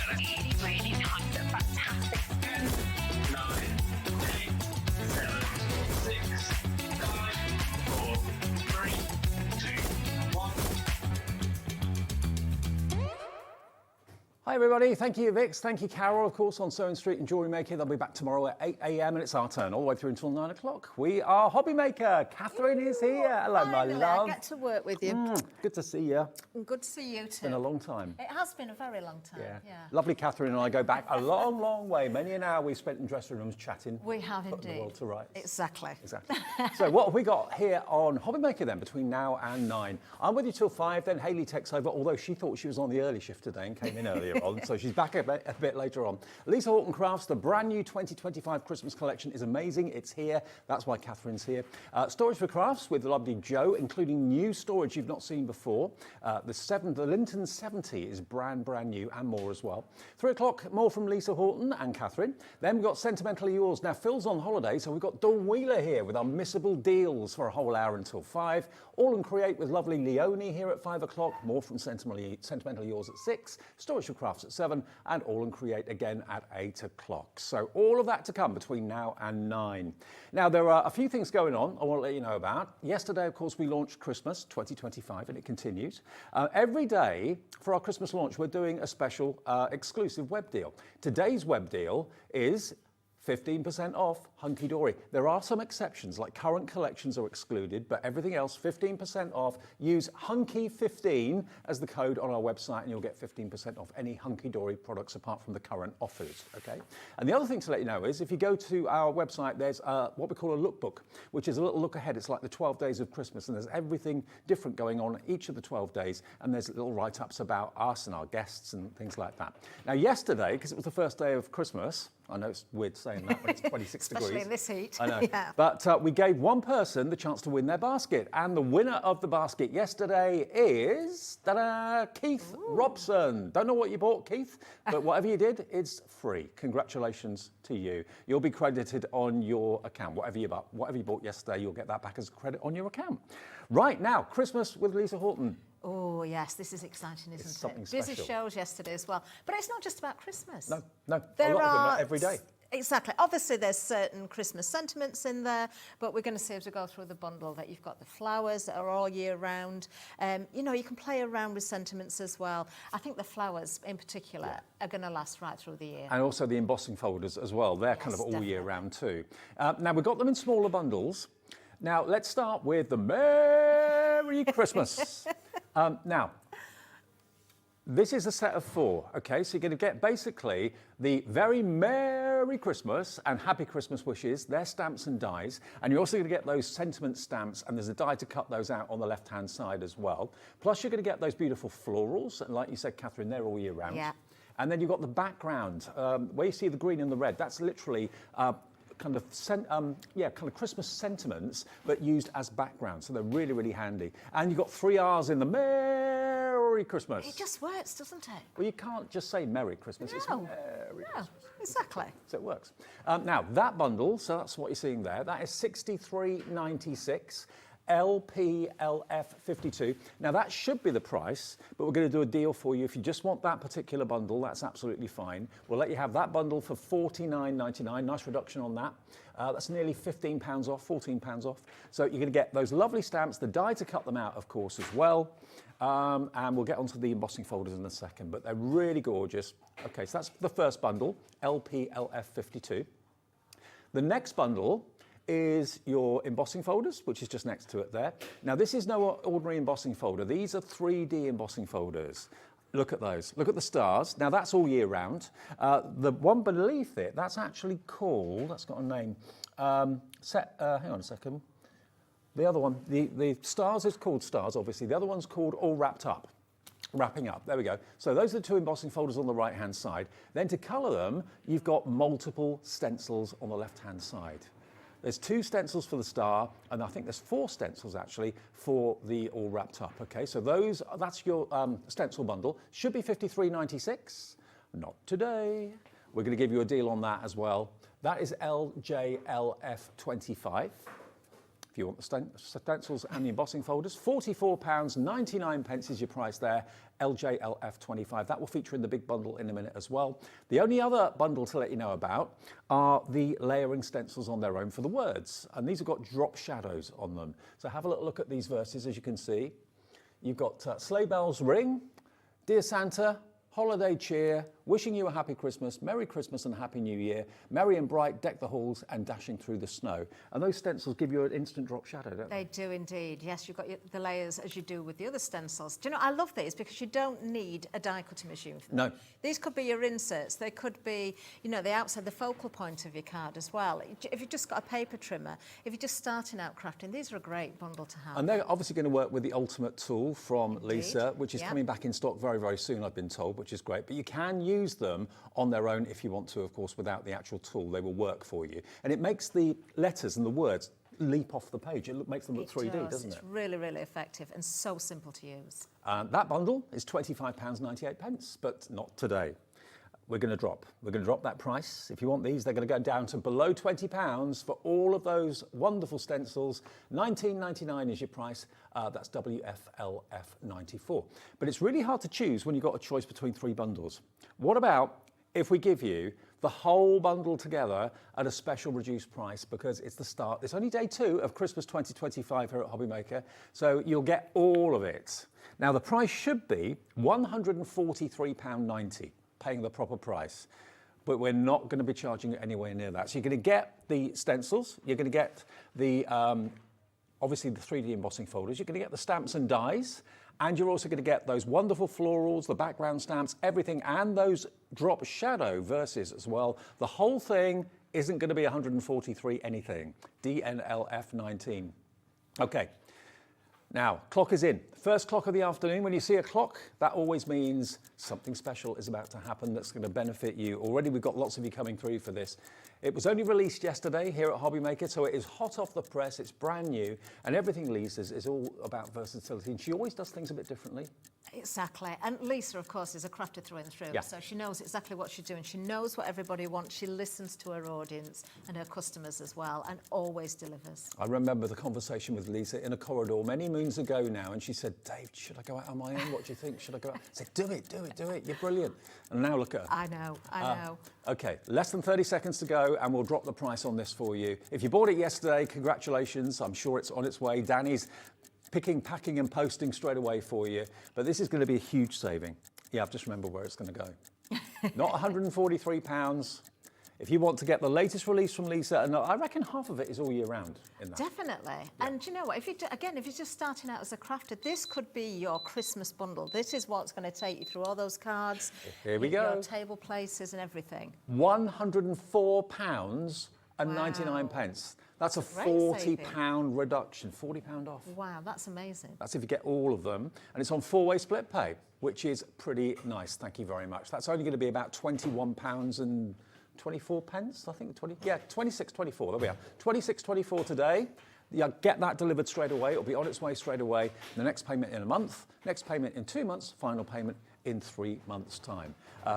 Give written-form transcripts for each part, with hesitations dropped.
Really, really nice and fantastic. 9, 8, 7, 6, 5, 4, 3, 2, 1. Hi everybody, thank you Vix, thank you Carol, of course, on Sewing Street and Jewellery Maker. They'll be back tomorrow at 8 a.m. and it's our turn all the way through until 9 o'clock. We are Hobby Maker. Catherine is here. Hello, my love. I get to work with you. Good to see you. Good to see you too. It's been a long time. It has been a very long time, yeah. Lovely Catherine and I go back a long, long way. Many an hour we've spent in dressing rooms chatting. We have putting indeed. the world to rights. Exactly. So what have we got here on Hobby Maker then between now and 9? I'm with you till 5, then Hayley takes over, although she thought she was on the early shift today and came in earlier on, so she's back a bit later on. Lisa Horton Crafts, the brand new 2025 Christmas collection is amazing. It's here. That's why Catherine's here. Storage4Crafts with the lovely Jo, including new storage you've not seen before. The Linton 70 is brand new and more as well. 3 o'clock, more from Lisa Horton and Catherine. Then we've got Sentimentally Yours. Now, Phil's on holiday, so we've got Dawn Wheeler here with our missable deals for a whole hour until 5. AALL Create with lovely Leonie here at 5 o'clock. More from Sentimentally Yours at 6. Storage4Crafts at 7. And AALL Create again at 8 o'clock. So all of that to come between now and 9. Now, there are a few things going on I want to let you know about. Yesterday, of course, we launched Christmas 2025 and it continues. Every day for our Christmas launch, we're doing a special exclusive web deal. Today's web deal is 15% off Hunky Dory. There are some exceptions, like current collections are excluded, but everything else, 15% off. Use Hunky15 as the code on our website and you'll get 15% off any Hunky Dory products apart from the current offers, okay? And the other thing to let you know is if you go to our website, there's what we call a lookbook, which is a little look ahead. It's like the 12 days of Christmas and there's everything different going on each of the 12 days and there's little write-ups about us and our guests and things like that. Now yesterday, because it was the first day of Christmas, I know it's weird saying that when it's 26 degrees. Especially in this heat. I know. Yeah. But we gave one person the chance to win their basket. And the winner of the basket yesterday is Keith Robson. Don't know what you bought, Keith, but whatever you did, it's free. Congratulations to you. You'll be credited on your account. Whatever you bought yesterday, you'll get that back as a credit on your account. Right now, Christmas with Lisa Horton. Oh, yes, this is exciting, isn't it? Something Busy special. shows yesterday as well. But it's not just about Christmas. No, There a lot of them are are every day. Exactly. Obviously, there's certain Christmas sentiments in there, but we're going to see as we go through the bundle that you've got the flowers that are all year round. You know, you can play around with sentiments as well. I think the flowers in particular are going to last right through the year. And also the embossing folders as well. They're kind of all year round too. Now, we've got them in smaller bundles. Now, let's start with the Merry Christmas. Now, this is a set of 4, okay? So you're going to get basically the very Merry Christmas and Happy Christmas wishes. They're stamps and dies. And you're also going to get those sentiment stamps, and there's a die to cut those out on the left-hand side as well. Plus, you're going to get those beautiful florals. And like you said, Catherine, they're all year round. Yeah. And then you've got the background, where you see the green and the red. That's literally kind of Christmas sentiments, but used as background. So they're really, really handy. And you've got 3 R's in the Merry Christmas. It just works, doesn't it? Well, you can't just say Merry Christmas. No. It's Merry Christmas. Exactly. So it works. Now, that bundle, so that's what you're seeing there, that is $63.96. LPLF52. Now that should be the price, but we're going to do a deal for you. If you just want that particular bundle, that's absolutely fine. We'll let you have that bundle for $49.99. Nice reduction on that. That's nearly £15 off, £14 off. So you're going to get those lovely stamps, the die to cut them out, of course, as well. And we'll get onto the embossing folders in a second, but they're really gorgeous. Okay, so that's the first bundle, LPLF52. The next bundle is your embossing folders, which is just next to it there. Now, this is no ordinary embossing folder. These are 3D embossing folders. Look at those. Look at the stars. Now, that's all year round. The one beneath it, that's actually called, that's got a name. Hang on a second. The other one, the stars is called stars, obviously. The other one's called All Wrapped Up. Wrapping up, there we go. So those are the 2 embossing folders on the right-hand side. Then to colour them, you've got multiple stencils on the left-hand side. There's 2 stencils for the star, and I think there's 4 stencils actually for the All Wrapped Up, okay? So that's your stencil bundle. Should be $53.96, not today. We're gonna give you a deal on that as well. That is LJLF25. if you want the stencils and the embossing folders. £44.99 is your price there, LJLF 25. That will feature in the big bundle in a minute as well. The only other bundle to let you know about are the layering stencils on their own for the words. And these have got drop shadows on them. So have a little look at these verses, as you can see. You've got Sleigh Bells Ring, Dear Santa, Holiday Cheer, Wishing You a Happy Christmas, Merry Christmas and Happy New Year, Merry and Bright, Deck the Halls and Dashing Through the Snow. And those stencils give you an instant drop shadow, don't they? They do indeed. Yes, you've got the layers as you do with the other stencils. Do you know, I love these because you don't need a die cutting machine for them. No. These could be your inserts. They could be, you know, the outside, the focal point of your card as well. If you've just got a paper trimmer, if you're just starting out crafting, these are a great bundle to have. And they're obviously going to work with the Ultimate tool from Indeed. Lisa, which is coming back in stock very, very soon, I've been told, which is great. But you can use them on their own if you want to, of course, without the actual tool. They will work for you. And it makes the letters and the words leap off the page. It makes them look 3D, doesn't it? It's really, really effective and so simple to use. That bundle is £25.98, but not today. We're going to drop that price. If you want these, they're going to go down to below £20 for all of those wonderful stencils. £19.99 is your price. That's WFLF 94. But it's really hard to choose when you've got a choice between 3 bundles. What about if we give you the whole bundle together at a special reduced price, because it's the start. It's only day 2 of Christmas 2025 here at Hobbymaker, so you'll get all of it. Now, the price should be £143.90. Paying the proper price, but we're not going to be charging you anywhere near that. So you're going to get the stencils, you're going to get the obviously the 3D embossing folders, you're going to get the stamps and dies, and you're also going to get those wonderful florals, the background stamps, everything, and those drop shadow verses as well. The whole thing isn't going to be 143 anything. DNLF 19. Okay. Now, clock is in. First clock of the afternoon. When you see a clock, that always means something special is about to happen that's going to benefit you. Already we've got lots of you coming through for this. It was only released yesterday here at Hobbymaker, so it is hot off the press, it's brand new, and everything Lisa's is all about versatility, and she always does things a bit differently. Exactly. And Lisa, of course, is a crafter through and through, so she knows exactly what she's doing. She knows what everybody wants. She listens to her audience and her customers as well, and always delivers. I remember the conversation with Lisa in a corridor many moons ago now, and she said, Dave, should I go out on my own? What do you think? Should I go out? I said, do it, you're brilliant. And now look at her. I know. Okay, less than 30 seconds to go, and we'll drop the price on this for you. If you bought it yesterday, congratulations. I'm sure it's on its way. Danny's picking, packing and posting straight away for you. But this is going to be a huge saving. Yeah, I've just remembered where it's going to go. Not £143. If you want to get the latest release from Lisa, and I reckon half of it is all year round in that. Definitely. Yeah. And you know what, if you're just starting out as a crafter, this could be your Christmas bundle. This is what's going to take you through all those cards. Here we go. Your table places and everything. £104.99. That's a £40 reduction, £40 off. Wow, that's amazing. That's if you get all of them. And it's on 4-way split pay, which is pretty nice. Thank you very much. That's only going to be about £21.24, I think. 26.24. There we are. 26.24 today. You get that delivered straight away. It'll be on its way straight away. The next payment in a month, next payment in 2 months, final payment in 3 months' time.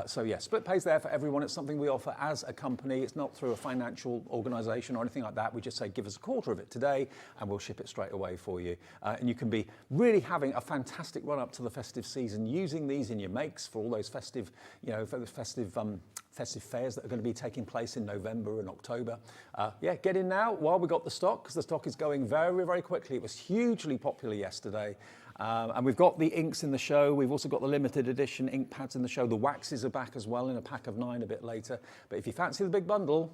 So yeah, split pay's there for everyone. It's something we offer as a company. It's not through a financial organisation or anything like that. We just say, give us a quarter of it today and we'll ship it straight away for you. And you can be really having a fantastic run up to the festive season, using these in your makes for all those festive, for the festive fairs that are going to be taking place in November and October. Yeah, get in now while we've got the stock, because the stock is going very, very quickly. It was hugely popular yesterday. And we've got the inks in the show. We've also got the limited edition ink pads in the show. The waxes are back as well in a pack of 9 a bit later. But if you fancy the big bundle,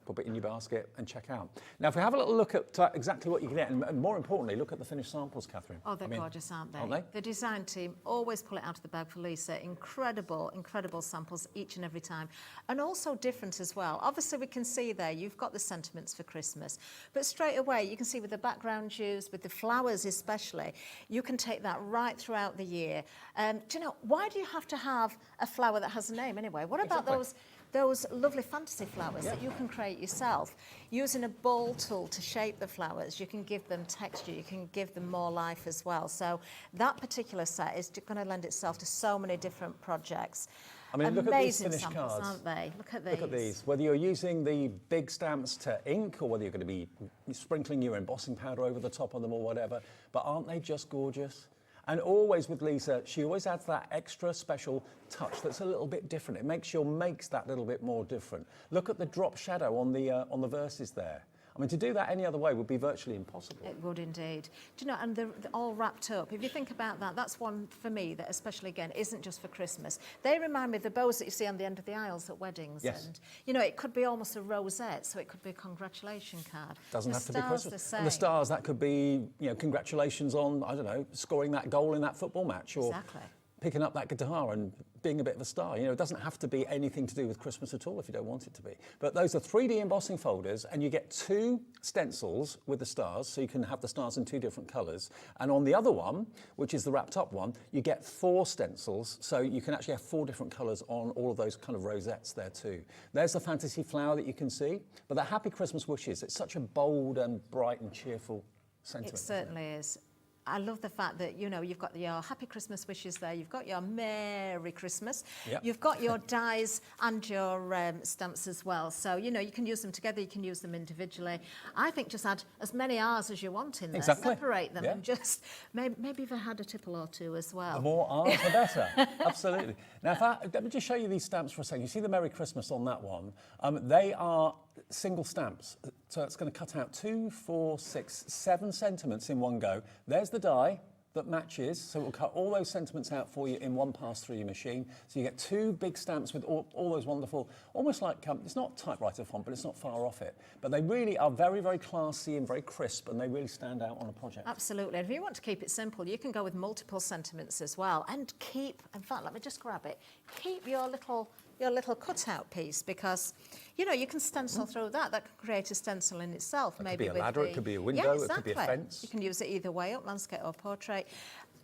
pop it in your basket and check out. Now, if we have a little look at exactly what you can get, and more importantly, look at the finished samples, Catherine. Oh, they're gorgeous, aren't they? Aren't they? The design team always pull it out of the bag for Lisa. Incredible, incredible samples each and every time. And also different as well. Obviously, we can see there, you've got the sentiments for Christmas. But straight away, you can see with the background used, with the flowers especially, you can take that right throughout the year. Do you know, why do you have to have a flower that has a name anyway? What about those lovely fantasy flowers that you can create yourself? Using a ball tool to shape the flowers, you can give them texture, you can give them more life as well. So that particular set is going to lend itself to so many different projects. I mean, look at these Amazing finished samples, cards. aren't they? Look at these. Look at these. Whether you're using the big stamps to ink or whether you're going to be sprinkling your embossing powder over the top of them or whatever, but aren't they just gorgeous? And always with Lisa, she always adds that extra special touch that's a little bit different. It makes that little bit more different. Look at the drop shadow on the verses there. I mean, to do that any other way would be virtually impossible. It would indeed. Do you know, and they're all wrapped up. If you think about that, that's one for me that especially, again, isn't just for Christmas. They remind me of the bows that you see on the end of the aisles at weddings. Yes. And, you know, it could be almost a rosette, so it could be a congratulation card. Doesn't the have to be stars Christmas. the same. And the stars, that could be, you know, congratulations on, I don't know, scoring that goal in that football match. Or Exactly. picking up that guitar and being a bit of a star. You know, it doesn't have to be anything to do with Christmas at all if you don't want it to be. But those are 3D embossing folders, and you get 2 stencils with the stars, so you can have the stars in 2 different colours. And on the other one, which is the wrapped up one, you get 4 stencils, so you can actually have 4 different colours on all of those kind of rosettes there too. There's the fantasy flower that you can see, but the Happy Christmas Wishes, it's such a bold and bright and cheerful sentiment. It certainly is. I love the fact that, you know, you've got your Happy Christmas wishes there, you've got your Merry Christmas, Yep. you've got your dies and your stamps as well. So, you know, you can use them together, you can use them individually. I think just add as many R's as you want in there, Exactly. separate them Yeah. and just, maybe even add a tipple or 2 as well. The more R's, the better. Absolutely. Now, let me just show you these stamps for a second. You see the Merry Christmas on that one? They are single stamps. So it's going to cut out 2, 4, 6, 7 sentiments in one go. There's the die that matches, so it will cut all those sentiments out for you in one pass through your machine. So you get 2 big stamps with all those wonderful, almost like, it's not typewriter font, but it's not far off it. But they really are very, very classy and very crisp, and they really stand out on a project. Absolutely. And if you want to keep it simple, you can go with multiple sentiments as well. And keep, in fact, let me just grab it, keep your little cutout piece, because, you know, you can stencil through that. That can create a stencil in itself. It could be a ladder, it could be a window, it could be a fence. You can use it either way up, landscape or portrait.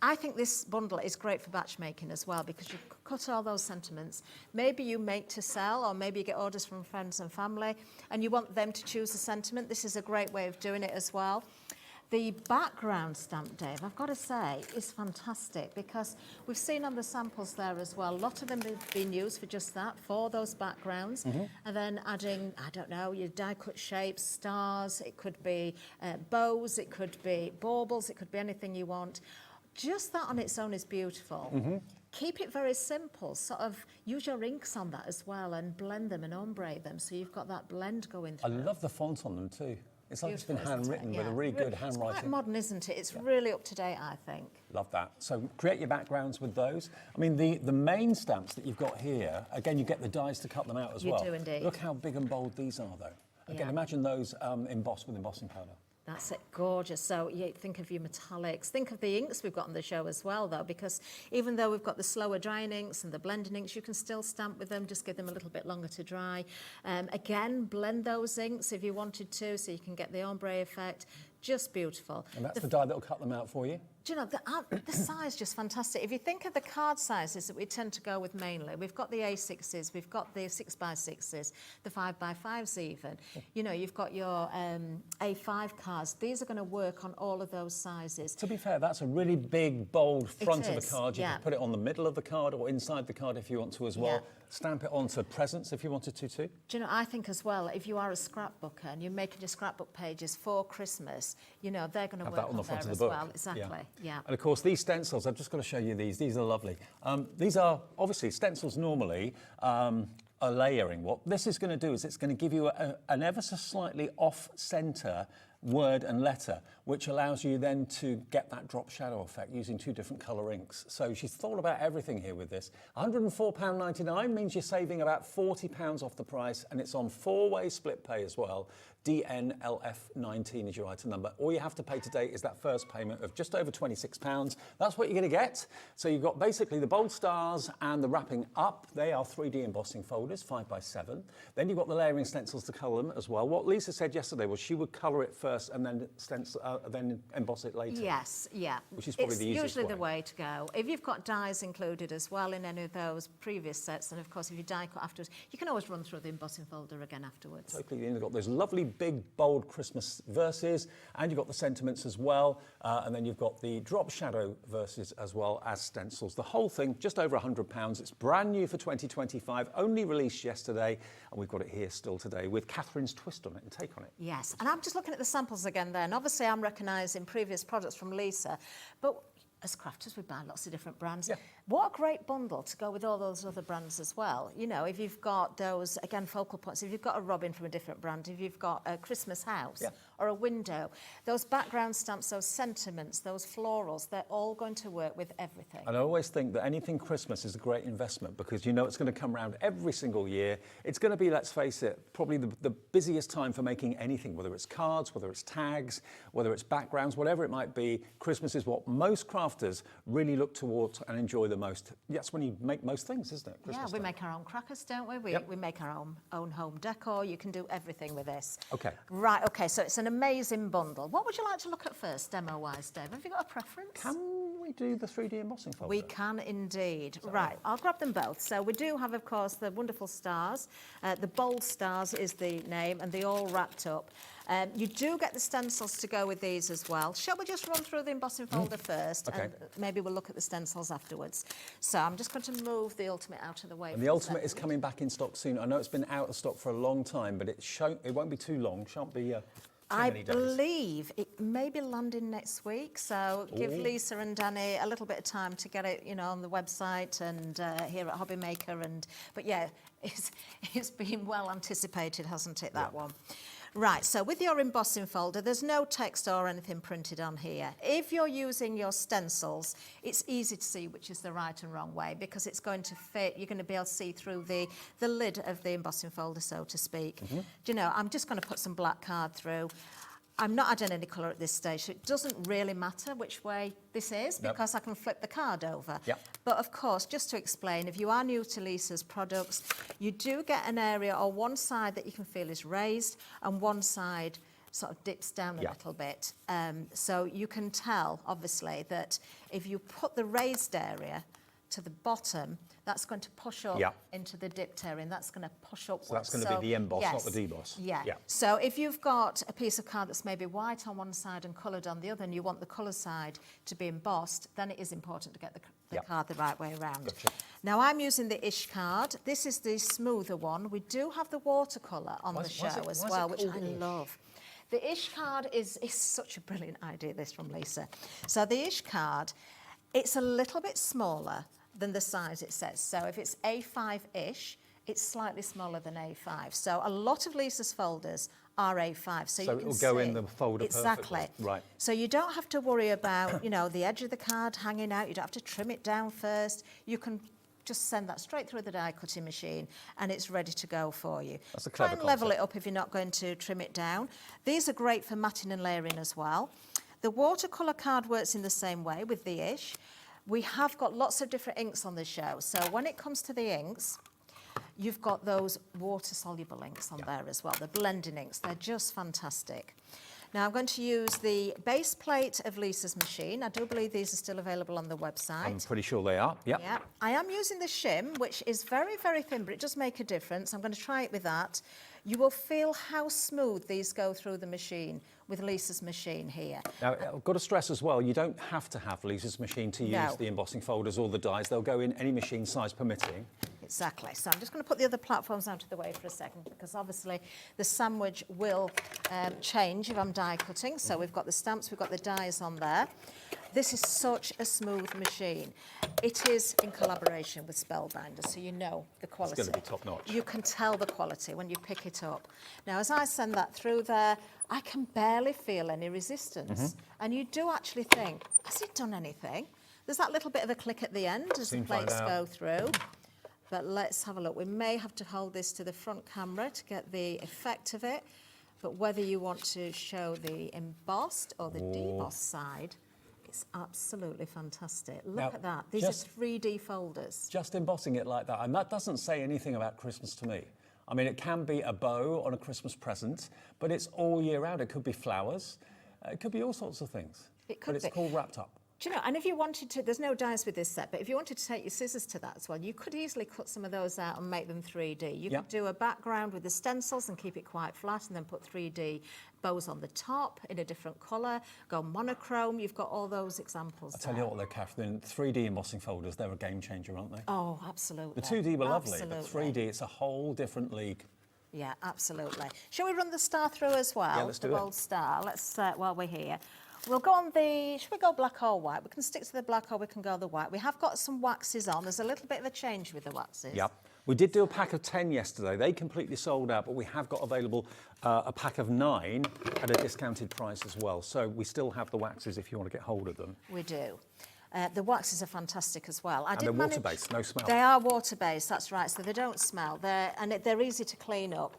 I think this bundle is great for batch making as well, because you cut all those sentiments. Maybe you make to sell, or maybe you get orders from friends and family, and you want them to choose a sentiment. This is a great way of doing it as well. The background stamp, Dave, I've got to say, is fantastic, because we've seen on the samples there as well, a lot of them have been used for just that, for those backgrounds, and then adding, I don't know, your die-cut shapes, stars, it could be bows, it could be baubles, it could be anything you want. Just that on its own is beautiful. Keep it very simple, sort of use your inks on that as well and blend them and ombre them, so you've got that blend going I through. love the font on them too. It's like it's been Beautiful, isn't it? handwritten with a Yeah. really good It's handwriting. quite modern, isn't it? It's really up to date, I think. Love that. So create your backgrounds with those. I mean, the main stamps that you've got here, again, you get the dies to cut them out as You well. do indeed. Look how big and bold these are, though. Again, Yeah. imagine those embossed with embossing powder. That's it, gorgeous. So you think of your metallics, think of the inks we've got on the show as well, though, because even though we've got the slower drying inks and the blending inks, you can still stamp with them, just give them a little bit longer to dry. Again, blend those inks if you wanted to, so you can get the ombre effect. Just beautiful. And that's the die that will cut them out for you. Do you know, the size just fantastic. If you think of the card sizes that we tend to go with mainly, we've got the A6s, we've got the 6x6s, the 5x5s even. You know, you've got your A5 cards. These are going to work on all of those sizes. To be fair, that's a really big, bold front of is, a card. You yeah. can put it on the middle of the card or inside the card if you want to as well. Yeah. Stamp it onto presents if you wanted to too. Do you know, I think as well, if you are a scrapbooker and you're making your scrapbook pages for Christmas, you know, they're going to Have work that on the front there of the as book. well. Exactly, yeah. And of course, these stencils, I've just got to show you these. These are lovely. These are obviously stencils normally are layering. What this is going to do is it's going to give you an ever so slightly off-center word and letter, which allows you then to get that drop shadow effect using 2 different colour inks. So she's thought about everything here with this. £104.99 means you're saving about £40 off the price, and it's on 4-way split pay as well. DNLF19 is your item number. All you have to pay today is that first payment of just over £26. That's what you're going to get. So you've got basically the bold stars and the wrapping up. They are 3D embossing folders, 5x7. Then you've got the layering stencils to colour them as well. What Lisa said yesterday was she would colour it first first and then then emboss it later. Yes, yeah. Which is probably it's the easiest usually the way. way to go. If you've got dies included as well in any of those previous sets, and of course if you die cut afterwards, you can always run through the embossing folder again afterwards. Totally, you've got those lovely big bold Christmas verses, and you've got the sentiments as well, and then you've got the drop shadow verses as well as stencils. The whole thing just over £100. It's brand new for 2025, only released yesterday, and we've got it here still today with Catherine's twist on it and take on it. Yes, and I'm just looking at the samples again there, and obviously I'm recognising previous products from Lisa, but as crafters we buy lots of different brands. Yeah. What a great bundle to go with all those other brands as well. You know, if you've got those, again, focal points, if you've got a robin from a different brand, if you've got a Christmas house Yeah. or a window, those background stamps, those sentiments, those florals, they're all going to work with everything. And I always think that anything Christmas is a great investment because you know it's going to come around every single year. It's going to be, let's face it, probably the busiest time for making anything, whether it's cards, whether it's tags, whether it's backgrounds, whatever it might be. Christmas is what most crafters really look towards and enjoy the most. That's when you make most things, isn't it? Christmas Yeah, we time. make our own crackers, don't we? Yep. We make our own home decor. You can do everything with this. Okay. Right, okay, so it's an amazing bundle. What would you like to look at first, demo-wise, Dave? Have you got a preference? Can we do the 3D embossing folder? We can indeed. Right, I'll grab them both. So we do have, of course, the wonderful stars. The bold stars is the name, and they all wrapped up. You do get the stencils to go with these as well. Shall we just run through the embossing folder first, Okay. and maybe we'll look at the stencils afterwards. So I'm just going to move the Ultimate out of the way. And the Ultimate is coming back in stock soon. I know it's been out of stock for a long time, but it won't be too long. Shan't be too I many days. believe it may be landing next week, so give Lisa and Danny a little bit of time to get it, you know, on the website and here at Hobby Maker. But yeah, it's been well anticipated, hasn't it, that one? Right, so with your embossing folder, there's no text or anything printed on here. If you're using your stencils, it's easy to see which is the right and wrong way because it's going to fit, you're going to be able to see through the lid of the embossing folder, so to speak. Do you know, I'm just going to put some black card through. I'm not adding any colour at this stage, so it doesn't really matter which way this is because I can flip the card over. Yep. But of course, just to explain, if you are new to Lisa's products, you do get an area or one side that you can feel is raised and one side sort of dips down a little bit. So you can tell, obviously, that if you put the raised area to the bottom, that's going to push up into the dipped area, and that's going to push upwards. So that's going to be the emboss, not the deboss. Yeah. So if you've got a piece of card that's maybe white on one side and coloured on the other, and you want the colour side to be embossed, then it is important to get the card the right way around. Gotcha. Now I'm using the Ish card. This is the smoother one. We do have the watercolour on the show as well, which I love. The Ish card is such a brilliant idea, this from Lisa. So the Ish card, it's a little bit smaller than the size it says. So if it's A5-ish, it's slightly smaller than A5. So a lot of Lisa's folders are A5. So you it can will go see in the folder exactly. perfectly. Right. So you don't have to worry about, you know, the edge of the card hanging out. You don't have to trim it down first. You can just send that straight through the die cutting machine and it's ready to go for you. That's a clever Try and level it concept. up if you're not going to trim it down. These are great for matting and layering as well. The watercolour card works in the same way with the Ish. We have got lots of different inks on the show. So when it comes to the inks, you've got those water-soluble inks on there as well, the blending inks. They're just fantastic. Now I'm going to use the base plate of Lisa's machine. I do believe these are still available on the website. I'm pretty sure they are. Yep. Yeah, I am using the shim, which is very, very thin, but it does make a difference. I'm going to try it with that. You will feel how smooth these go through the machine with Lisa's machine here. Now, I've got to stress as well, you don't have to have Lisa's machine to use the embossing folders or the dies. They'll go in any machine size permitting. Exactly. So I'm just going to put the other platforms out of the way for a second because obviously the sandwich will change if I'm die cutting. So we've got the stamps, we've got the dies on there. This is such a smooth machine. It is in collaboration with Spellbinder, so you know the quality. It's going to be top notch. You can tell the quality when you pick it up. Now, as I send that through there, I can barely feel any resistance. And you do actually think, has it done anything? There's that little bit of a click at the end as the plates go through. But let's have a look. We may have to hold this to the front camera to get the effect of it. But whether you want to show the embossed or the debossed side, it's absolutely fantastic. Look at that. These are 3D folders. Just embossing it like that, and that doesn't say anything about Christmas to me. I mean, it can be a bow on a Christmas present, but it's all year round. It could be flowers. It could be all sorts of things. It could But it's be. called Wrapped Up. Do you know, and if you wanted to, there's no dies with this set, but if you wanted to take your scissors to that as well, you could easily cut some of those out and make them 3D. You Yep. could do a background with the stencils and keep it quite flat and then put 3D bows on the top in a different colour, go monochrome, you've got all those examples. I tell you what though, Catherine, 3D embossing folders, they're a game changer, aren't they? Oh, absolutely. The 2D were lovely, but Absolutely. 3D, it's a whole different league. Yeah, absolutely. Shall we run the star through as well? Yeah, let's do the it. gold star. Let's, while we're here. We'll go on the, should we go black or white? We can stick to the black or we can go the white. We have got some waxes on. There's a little bit of a change with the waxes. Yep. We did do a pack of 10 yesterday. They completely sold out, but we have got available a pack of 9 at a discounted price as well. So we still have the waxes if you want to get hold of them. We do. The waxes are fantastic as well. And they're water-based, no smell. They are water-based, that's right, so they don't smell. They're easy to clean up.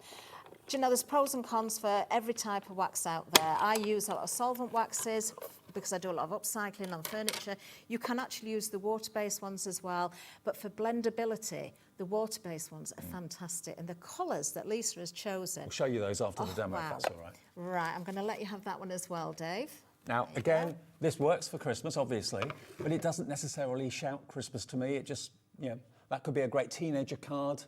Do you know, there's pros and cons for every type of wax out there. I use a lot of solvent waxes because I do a lot of upcycling on furniture. You can actually use the water-based ones as well, but for blendability, the water-based ones are fantastic. And the colours that Lisa has chosen. We'll show you those after the demo, wow. if that's all right. Right, I'm going to let you have that one as well, Dave. Now, again, this works for Christmas, obviously, but it doesn't necessarily shout Christmas to me. It just, you know, that could be a great teenager card,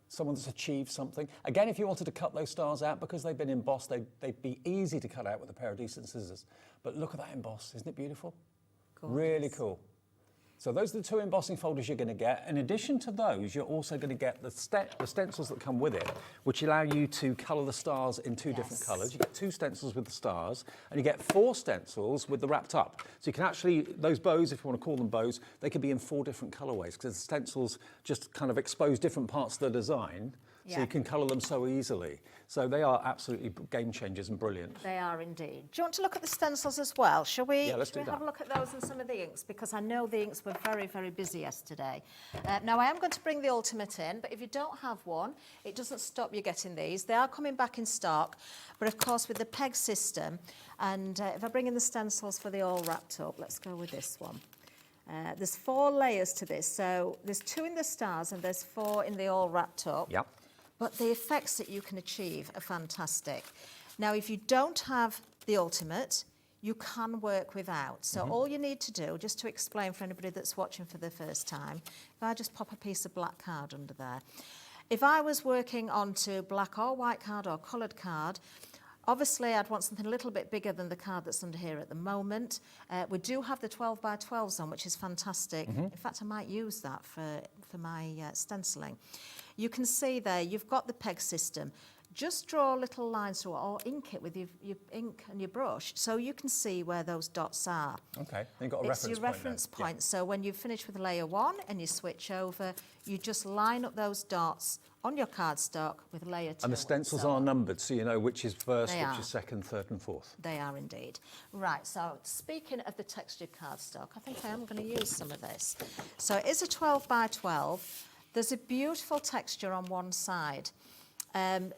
someone that's achieved something. Again, if you wanted to cut those stars out, because they've been embossed, they'd be easy to cut out with a pair of decent scissors. But look at that emboss, isn't it beautiful? Gorgeous. Really cool. So those are the 2 embossing folders you're going to get. In addition to those, you're also going to get the stencils that come with it, which allow you to colour the stars in 2 different colours. You get 2 stencils with the stars, and you get 4 stencils with the wrapped up. So you can actually, those bows, if you want to call them bows, they could be in 4 different colourways, because the stencils just kind of expose different parts of the design, so you can colour them so easily. So they are absolutely game changers and brilliant. They are indeed. Do you want to look at the stencils as well? Shall we, Yeah, let's do have that. a look at those and some of the inks? Because I know the inks were very, very busy yesterday. Now, I am going to bring the Ultimate in, but if you don't have one, it doesn't stop you getting these. They are coming back in stock, but of course with the peg system, and if I bring in the stencils for the all wrapped up, let's go with this one. There's 4 layers to this, so there's 2 in the stars and there's 4 in the all wrapped up. Yep. But the effects that you can achieve are fantastic. Now, if you don't have the Ultimate, you can work without. So all you need to do, just to explain for anybody that's watching for the first time, if I just pop a piece of black card under there. If I was working onto black or white card or coloured card, obviously I'd want something a little bit bigger than the card that's under here at the moment. We do have the 12 by 12s on, which is fantastic. In fact, I might use that for my stenciling. You can see there, you've got the peg system. Just draw little lines through it or ink it with your ink and your brush so you can see where those dots are. Okay, you've got a It's reference your point reference there. point. So when you finish with layer 1 and you switch over, you just line up those dots on your cardstock with layer 2. And the stencils so are on. numbered, so you know which is first, They which are. is second, third and fourth. They are indeed. Right, so speaking of the textured cardstock, I think I am going to use some of this. So it is a 12 by 12. There's a beautiful texture on one side.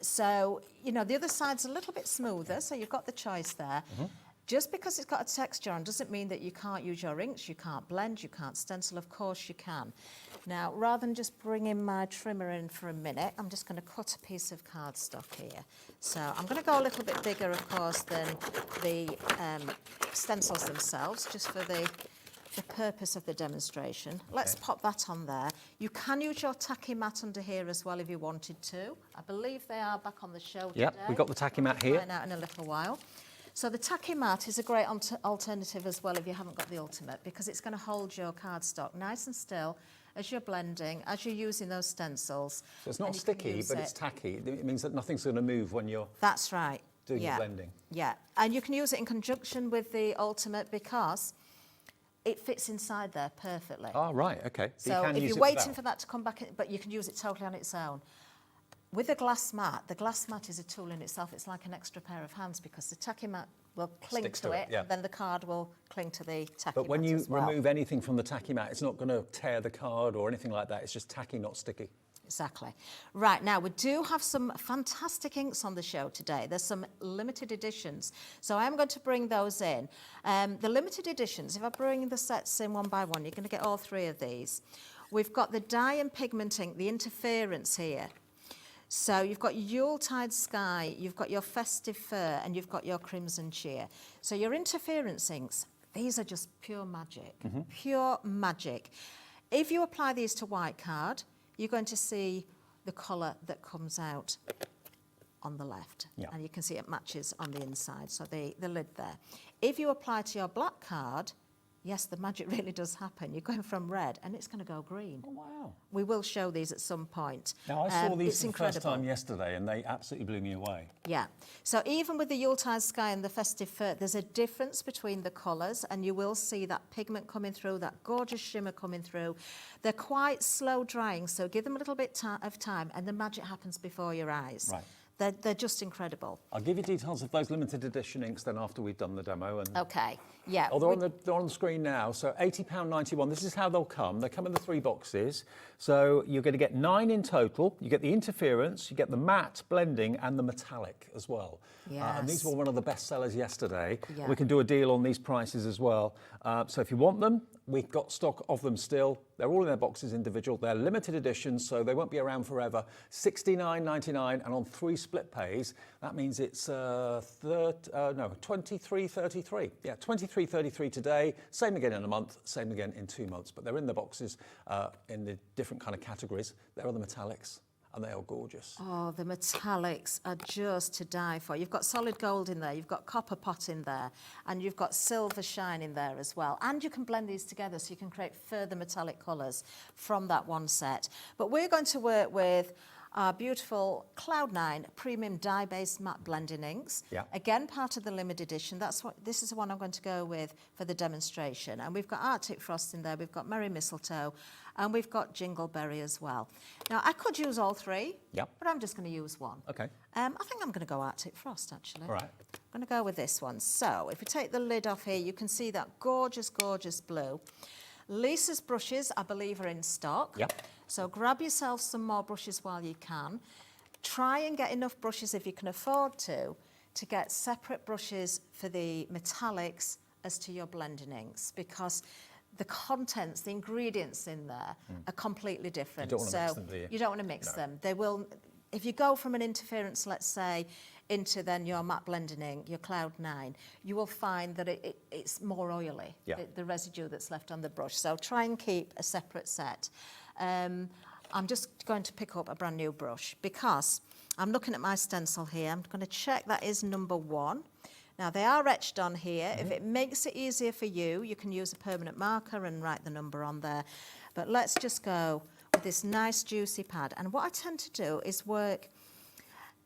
So, you know, the other side's a little bit smoother, so you've got the choice there. Just because it's got a texture on doesn't mean that you can't use your inks, you can't blend, you can't stencil. Of course you can. Now, rather than just bringing my trimmer in for a minute, I'm just going to cut a piece of cardstock here. So I'm going to go a little bit bigger, of course, than the stencils themselves, just for the purpose of the demonstration. Let's pop that on there. You can use your tacky mat under here as well if you wanted to. I believe they are back on the show today. Yep, we've got the tacky mat here. Find out in a little while. So the tacky mat is a great alternative as well if you haven't got the Ultimate, because it's going to hold your cardstock nice and still as you're blending, as you're using those stencils. So it's not and you can sticky, use but it's tacky. It means that nothing's going to move when you're That's right. doing your blending. Yeah, and you can use it in conjunction with the Ultimate because it fits inside there perfectly. Oh, right, okay. So you can if use you're it waiting without. for that to come back, but you can use it totally on its own. With the glass mat is a tool in itself. It's like an extra pair of hands because the tacky mat will cling Sticks to to it, it, yeah. and then the card will cling to the tacky But when mat you as well. remove anything from the tacky mat, it's not going to tear the card or anything like that. It's just tacky, not sticky. Exactly. Right, now we do have some fantastic inks on the show today. There's some limited editions. So I am going to bring those in. The limited editions, if I bring the sets in one by one, you're going to get all 3 of these. We've got the dye and pigment ink, the interference here. So you've got Yuletide Sky, you've got your Festive Fur, and you've got your Crimson Cheer. So your interference inks, these are just pure magic, pure magic. If you apply these to white card, you're going to see the colour that comes out on the left. Yeah. And you can see it matches on the inside, so the lid there. If you apply to your black card, yes, the magic really does happen. You're going from red and it's going to go green. Oh, wow. We will show these at some point. Now, I saw these It's for the first incredible. time yesterday and they absolutely blew me away. Yeah. So even with the Yuletide Sky and the Festive Fur, there's a difference between the colours, and you will see that pigment coming through, that gorgeous shimmer coming through. They're quite slow drying, so give them a little bit of time and the magic happens before your eyes. Right. They're just incredible. I'll give you details of those limited edition inks then after we've done the demo. And Okay, yeah. oh, they're on the screen now. So £80.91. This is how they'll come. They come in the 3 boxes. So you're going to get 9 in total. You get the interference, you get the matte blending and the metallic as well. And these Yes. were one of the best sellers yesterday. Yeah. We can do a deal on these prices as well. So if you want them, we've got stock of them still. They're all in their boxes individual. They're limited editions, so they won't be around forever. $69.99 and on 3 split pays. That means it's 23.33. Yeah, 23.33 today. Same again in a month. Same again in 2 months. But they're in the boxes in the different kind of categories. There are the metallics. And they are gorgeous. Oh, the metallics are just to die for. You've got solid gold in there, you've got copper pot in there, and you've got silver shine in there as well. And you can blend these together so you can create further metallic colours from that one set. But we're going to work with our beautiful Cloud9 premium dye-based matte blending inks. Yeah. Again, part of the limited edition. This is the one I'm going to go with for the demonstration. And we've got Arctic Frost in there, we've got Merry Mistletoe, and we've got Jingleberry as well. Now, I could use all 3, Yep. but I'm just going to use one. Okay. I think I'm going to go Arctic Frost, actually. All right. I'm going to go with this one. So, if we take the lid off here, you can see that gorgeous, gorgeous blue. Lisa's brushes, I believe, are in stock. Yep. So grab yourself some more brushes while you can. Try and get enough brushes, if you can afford to get separate brushes for the metallics as to your blending inks, because the contents, the ingredients in there are completely different. You don't want to mix them, do you? You don't want to mix No. them. They will, if you go from an interference, let's say, into then your matte blending ink, your Cloud9, you will find that it's more oily, Yeah. the residue that's left on the brush. So try and keep a separate set. I'm just going to pick up a brand new brush because I'm looking at my stencil here. I'm going to check that is number 1. Now, they are etched on here. If it makes it easier for you, you can use a permanent marker and write the number on there. But let's just go with this nice juicy pad. And what I tend to do is work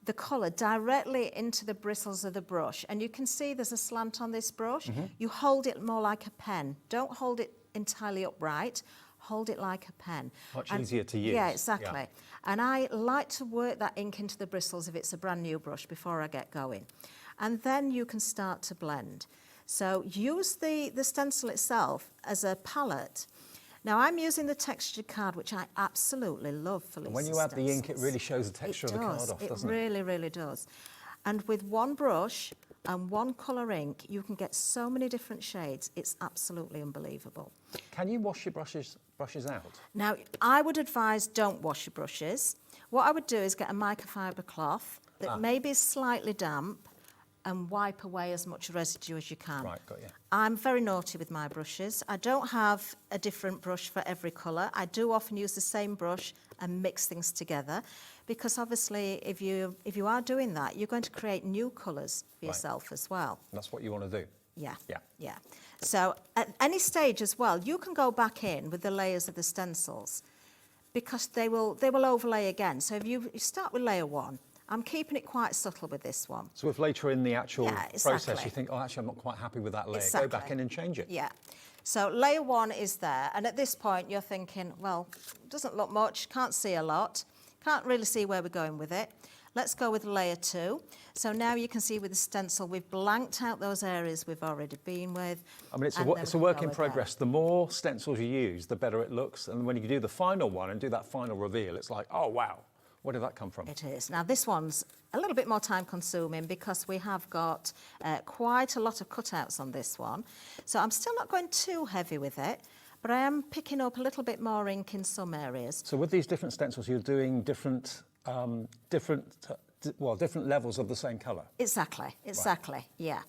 the colour directly into the bristles of the brush. And you can see there's a slant on this brush. You hold it more like a pen. Don't hold it entirely upright. Hold it like a pen. Much easier to use. Yeah, exactly. Yeah. And I like to work that ink into the bristles if it's a brand new brush before I get going. And then you can start to blend. So use the stencil itself as a palette. Now, I'm using the textured card, which I absolutely love for Lisa's And when you add the ink, it stencils. really shows the texture of the card off, doesn't it? It really, really does. And with one brush and one colour ink, you can get so many different shades. It's absolutely unbelievable. Can you wash your brushes out? Now, I would advise don't wash your brushes. What I would do is get a microfiber cloth that maybe is slightly damp and wipe away as much residue as you can. Right, got you. I'm very naughty with my brushes. I don't have a different brush for every colour. I do often use the same brush and mix things together, because obviously if you are doing that, you're going to create new colours for yourself as well. That's what you want to do. Yeah. Yeah. Yeah. So at any stage as well, you can go back in with the layers of the stencils, because they will overlay again. So if you start with layer 1, I'm keeping it quite subtle with this one. So if later in the actual Yeah, process exactly. you think, oh, actually, I'm not quite happy with that layer, Exactly. go back in and change it. Yeah. So layer 1 is there, and at this point you're thinking, well, doesn't look much, can't see a lot, can't really see where we're going with it. Let's go with layer 2. So now you can see with the stencil, we've blanked out those areas we've already been with. I mean, it's a and then it's a we work go in again. progress. The more stencils you use, the better it looks. And when you do the final one and do that final reveal, it's like, oh, wow, where did that come from? It is. Now, this one's a little bit more time consuming because we have got quite a lot of cutouts on this one. So I'm still not going too heavy with it, but I am picking up a little bit more ink in some areas. So with these different stencils, you're doing different different levels of the same colour. Exactly, yeah.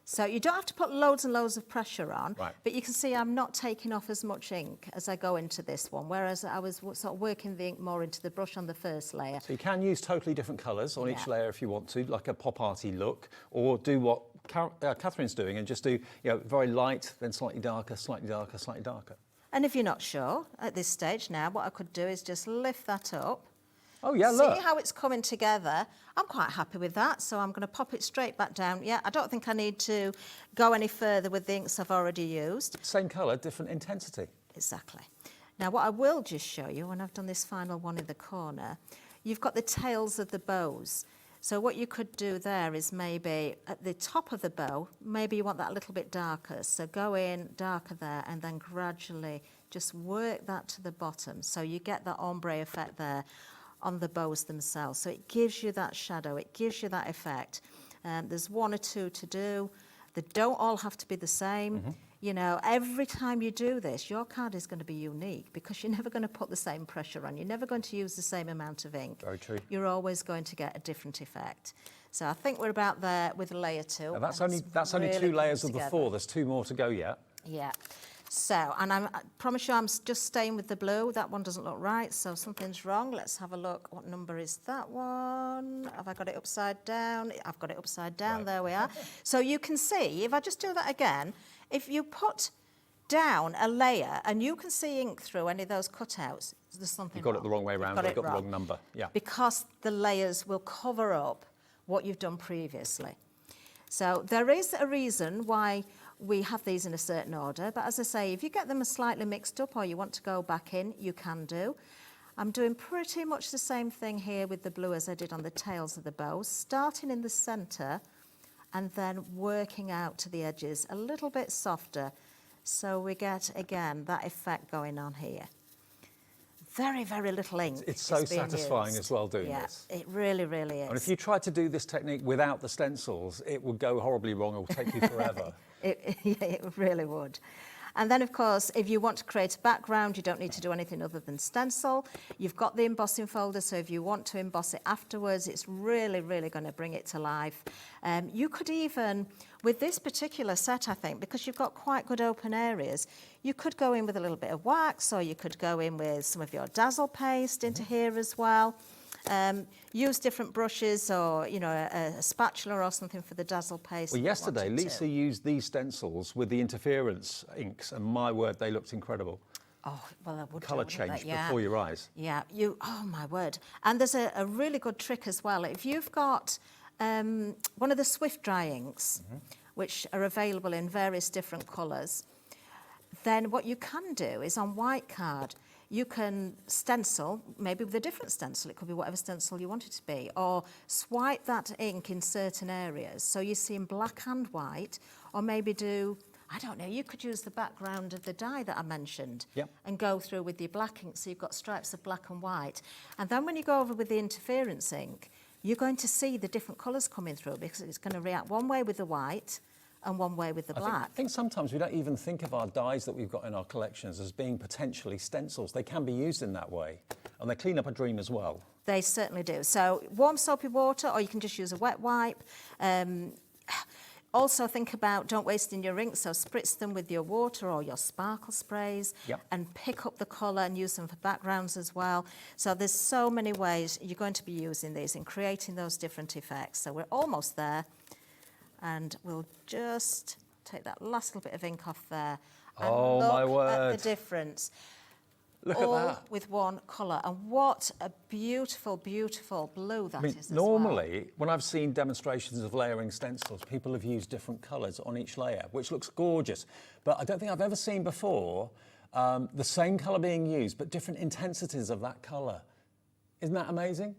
So you don't have to put loads and loads of pressure on, but you can see I'm not taking off as much ink as I go into this one, whereas I was sort of working the ink more into the brush on the first layer. So you can use totally different colours on each layer if you want to, like a pop arty look, or do what Catherine's doing and just do very light, then slightly darker, slightly darker, slightly darker. And if you're not sure at this stage now, what I could do is just lift that up. Oh yeah, look. See how it's coming together? I'm quite happy with that, so I'm going to pop it straight back down. Yeah, I don't think I need to go any further with the inks I've already used. Same colour, different intensity. Exactly. Now what I will just show you, when I've done this final one in the corner, you've got the tails of the bows. So what you could do there is maybe at the top of the bow, maybe you want that a little bit darker. So go in darker there and then gradually just work that to the bottom. So you get that ombre effect there on the bows themselves. So it gives you that shadow, it gives you that effect. There's one or two to do. They don't all have to be the same. You know, every time you do this, your card is going to be unique because you're never going to put the same pressure on. You're never going to use the same amount of ink. Very true. You're always going to get a different effect. So I think we're about there with layer 2. Now that's only really 2 layers of coming the together. 4. There's 2 more to go yet. Yeah. So, and I promise you I'm just staying with the blue. That one doesn't look right, so something's wrong. Let's have a look. What number is that one? Have I got it upside down? I've got it upside down. There we are. So you can see, if I just do that again, if you put down a layer and you can see ink through any of those cutouts, there's something You've got wrong. it the wrong way around, You've you've got the wrong. wrong number. Yeah. Because the layers will cover up what you've done previously. So there is a reason why we have these in a certain order, but as I say, if you get them slightly mixed up or you want to go back in, you can do. I'm doing pretty much the same thing here with the blue as I did on the tails of the bows, starting in the centre and then working out to the edges a little bit softer, so we get, again, that effect going on here. Very, very little ink. It's so is being satisfying used. as well doing this. It really, really is. And if you tried to do this technique without the stencils, it would go horribly wrong. It will take you forever. It really would. And then, of course, if you want to create a background, you don't need to do anything other than stencil. You've got the embossing folder, so if you want to emboss it afterwards, it's really, really going to bring it to life. You could even, with this particular set, I think, because you've got quite good open areas, you could go in with a little bit of wax, or you could go in with some of your dazzle paste into here as well. Use different brushes, or a spatula or something for the dazzle paste. Well, yesterday Lisa used these stencils with the interference inks, and my word, they looked incredible. Oh, well, I would. Colour changed before your eyes. Yeah, oh my word. And there's a really good trick as well. If you've got one of the Swift dry inks, which are available in various different colours, then what you can do is on white card, you can stencil, maybe with a different stencil, it could be whatever stencil you want it to be, or swipe that ink in certain areas. So you see in black and white, or maybe do, I don't know, you could use the background of the die that I mentioned and go through with your black ink, so you've got stripes of black and white. And then when you go over with the interference ink, you're going to see the different colours coming through, because it's going to react one way with the white and one way with the black. I think sometimes we don't even think of our dyes that we've got in our collections as being potentially stencils. They can be used in that way, and they clean up a dream as well. They certainly do. So warm soapy water, or you can just use a wet wipe. Also think about don't waste in your ink, so spritz them with your water or your sparkle sprays and pick up the colour and use them for backgrounds as well. So there's so many ways you're going to be using these and creating those different effects. So we're almost there. And we'll just take that last little bit of ink off there. And oh, look my word. at the difference. Look all at that. with one colour. And what a beautiful, beautiful blue that is as normally, when I've seen demonstrations of layering stencils, people have used different colours on each layer, which looks gorgeous. But I don't think I've ever seen before the same colour being used, but different intensities of that colour. Isn't that amazing?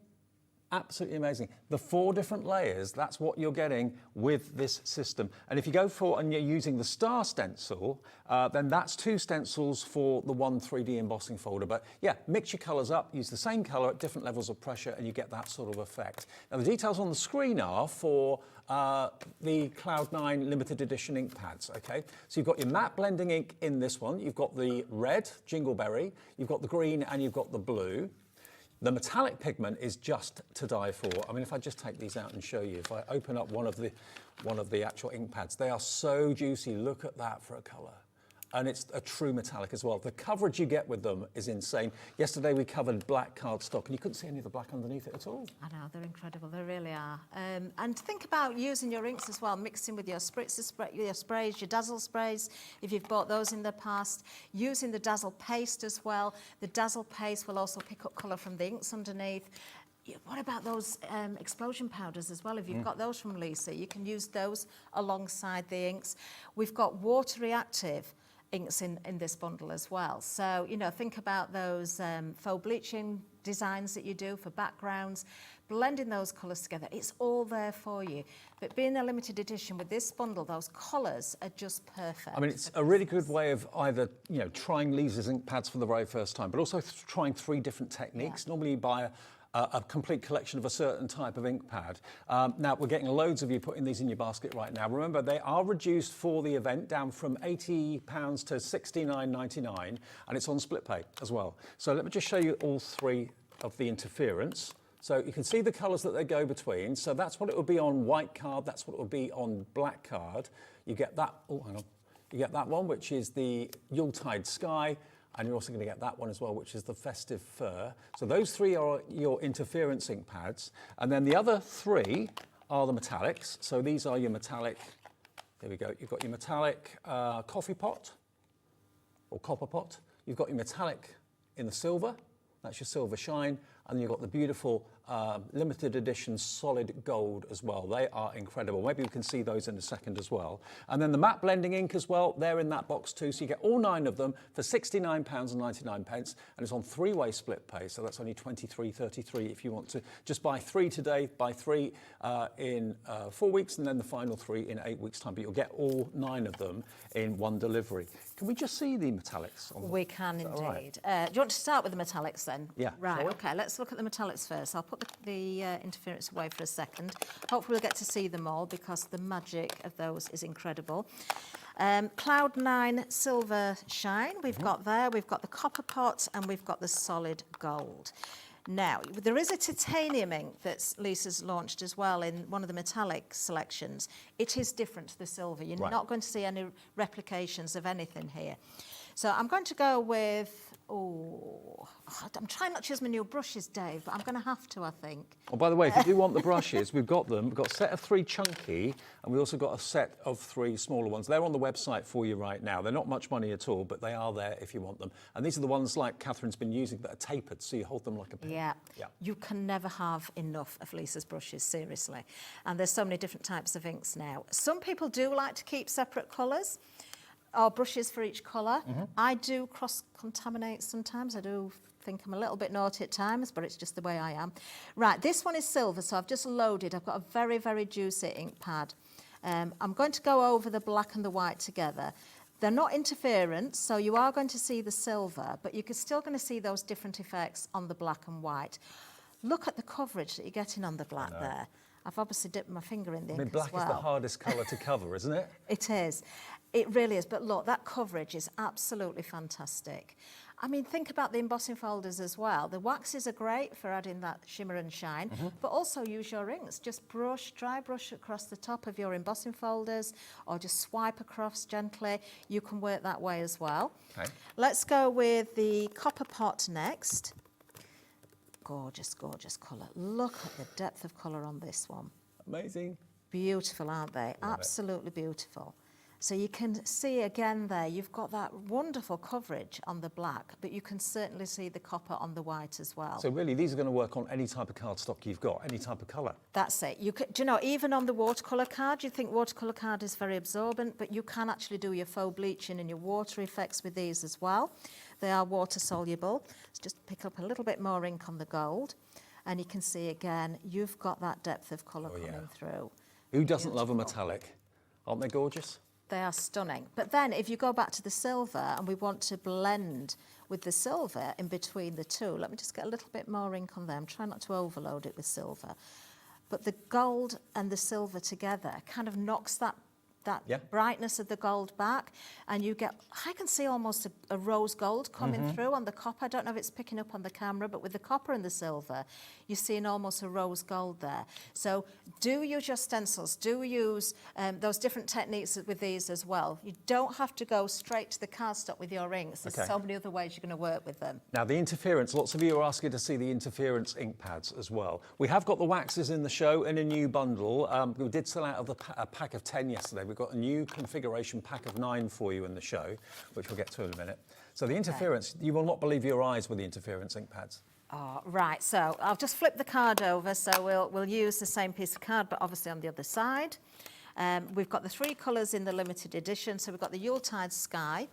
Absolutely amazing. The 4 different layers, that's what you're getting with this system. And if you go for, and you're using the star stencil, then that's 2 stencils for the one 3D embossing folder. But yeah, mix your colours up, use the same colour at different levels of pressure, and you get that sort of effect. Now the details on the screen are for the Cloud9 limited edition ink pads, okay? So you've got your matte blending ink in this one, you've got the red, Jingleberry, you've got the green, and you've got the blue. The metallic pigment is just to die for. I mean, if I just take these out and show you, if I open up one of the actual ink pads, they are so juicy. Look at that for a colour. And it's a true metallic as well. The coverage you get with them is insane. Yesterday we covered black cardstock and you couldn't see any of the black underneath it at all. I know, they're incredible, they really are. And think about using your inks as well, mixing with your spritzer your sprays, your dazzle sprays, if you've bought those in the past. Using the dazzle paste as well. The dazzle paste will also pick up colour from the inks underneath. What about those explosion powders as well? If you've got those from Lisa, you can use those alongside the inks. We've got water reactive inks in this bundle as well. So, you know, think about those faux bleaching designs that you do for backgrounds, blending those colours together. It's all there for you. But being a limited edition with this bundle, those colours are just perfect. I mean, it's a really good way of either, you know, trying Lisa's ink pads for the very first time, but also trying 3 different techniques. Yeah. Normally you buy a complete collection of a certain type of ink pad. Now, we're getting loads of you putting these in your basket right now. Remember, they are reduced for the event, down from £80 to $69.99, and it's on split pay as well. So let me just show you all 3 of the interference. So you can see the colours that they go between. So that's what it would be on white card. That's what it would be on black card. You get that, oh, hang on. You get that one, which is the Yuletide Sky. And you're also going to get that one as well, which is the Festive Fur. So those 3 are your interference ink pads. And then the other 3 are the metallics. So these are your metallic, there we go. You've got your metallic coffee pot or copper pot. You've got your metallic in the silver. That's your silver shine. And you've got the beautiful limited edition solid gold as well. They are incredible. Maybe we can see those in a second as well. And then the matte blending ink as well, they're in that box too. So you get all 9 of them for £69.99, and it's on 3-way split pay. So that's only £23.33 if you want to just buy 3 today, buy 3 in 4 weeks, and then the final 3 in 8 weeks' time. But you'll get all 9 of them in one delivery. Can we just see the metallics? We can indeed. Right? Do you want to start with the metallics then? Yeah. Right, okay, let's look at the metallics first. I'll put the interference away for a second. Hopefully we'll get to see them all because the magic of those is incredible. Cloud 9 Silver Shine we've got there. We've got the copper pot and we've got the solid gold. Now, there is a titanium ink that Lisa's launched as well in one of the metallic selections. It is different to the silver. You're not going to see any replications of anything here. So I'm going to go with, I'm trying not to use my new brushes, Dave, but I'm going to have to, I think. Oh, by the way, if you do want the brushes, we've got them. We've got a set of 3 chunky, and we also got a set of 3 smaller ones. They're on the website for you right now. They're not much money at all, but they are there if you want them. And these are the ones like Catherine's been using that are tapered, so you hold them like a pen. Yeah. You can never have enough of Lisa's brushes, seriously. And there's so many different types of inks now. Some people do like to keep separate colours, or brushes for each colour. I do cross-contaminate sometimes. I do think I'm a little bit naughty at times, but it's just the way I am. Right, this one is silver, so I've just loaded. I've got a very, very juicy ink pad. I'm going to go over the black and the white together. They're not interference, so you are going to see the silver, but you're still going to see those different effects on the black and white. Look at the coverage that you're getting on the black there. I've obviously dipped my finger in the ink as well. Black is the hardest colour to cover, isn't it? It is. It really is. But look, that coverage is absolutely fantastic. I mean, think about the embossing folders as well. The waxes are great for adding that shimmer and shine, but also use your inks. Just dry brush across the top of your embossing folders, or just swipe across gently. You can work that way as well. Okay. Let's go with the copper pot next. Gorgeous, gorgeous colour. Look at the depth of colour on this one. Amazing. Beautiful, aren't they? Absolutely beautiful. So you can see again there, you've got that wonderful coverage on the black, but you can certainly see the copper on the white as well. So really, these are going to work on any type of cardstock you've got, any type of colour. That's it. Do you know, even on the watercolour card, you think watercolour card is very absorbent, but you can actually do your faux bleaching and your water effects with these as well. They are water soluble. Let's just pick up a little bit more ink on the gold. And you can see again, you've got that depth of colour coming through. Who doesn't love a metallic? Aren't they gorgeous? They are stunning. But then if you go back to the silver and we want to blend with the silver in between the two, let me just get a little bit more ink on there. I'm trying not to overload it with silver. But the gold and the silver together kind of knocks that Yeah. brightness of the gold back, and you get, I can see almost a rose gold coming through on the copper. I don't know if it's picking up on the camera, but with the copper and the silver, you're seeing almost a rose gold there. So do use your stencils, do use those different techniques with these as well. You don't have to go straight to the cardstock with your inks. There's so many other ways you're going to work with them. Now the interference, lots of you are asking to see the interference ink pads as well. We have got the waxes in the show in a new bundle. We did sell out of a pack of 10 yesterday. We've got a new configuration pack of 9 for you in the show, which we'll get to in a minute. So the interference, you will not believe your eyes with the interference ink pads. Oh, right, so I'll just flip the card over. So we'll use the same piece of card, but obviously on the other side. We've got the 3 colours in the limited edition. So we've got the Yuletide Sky,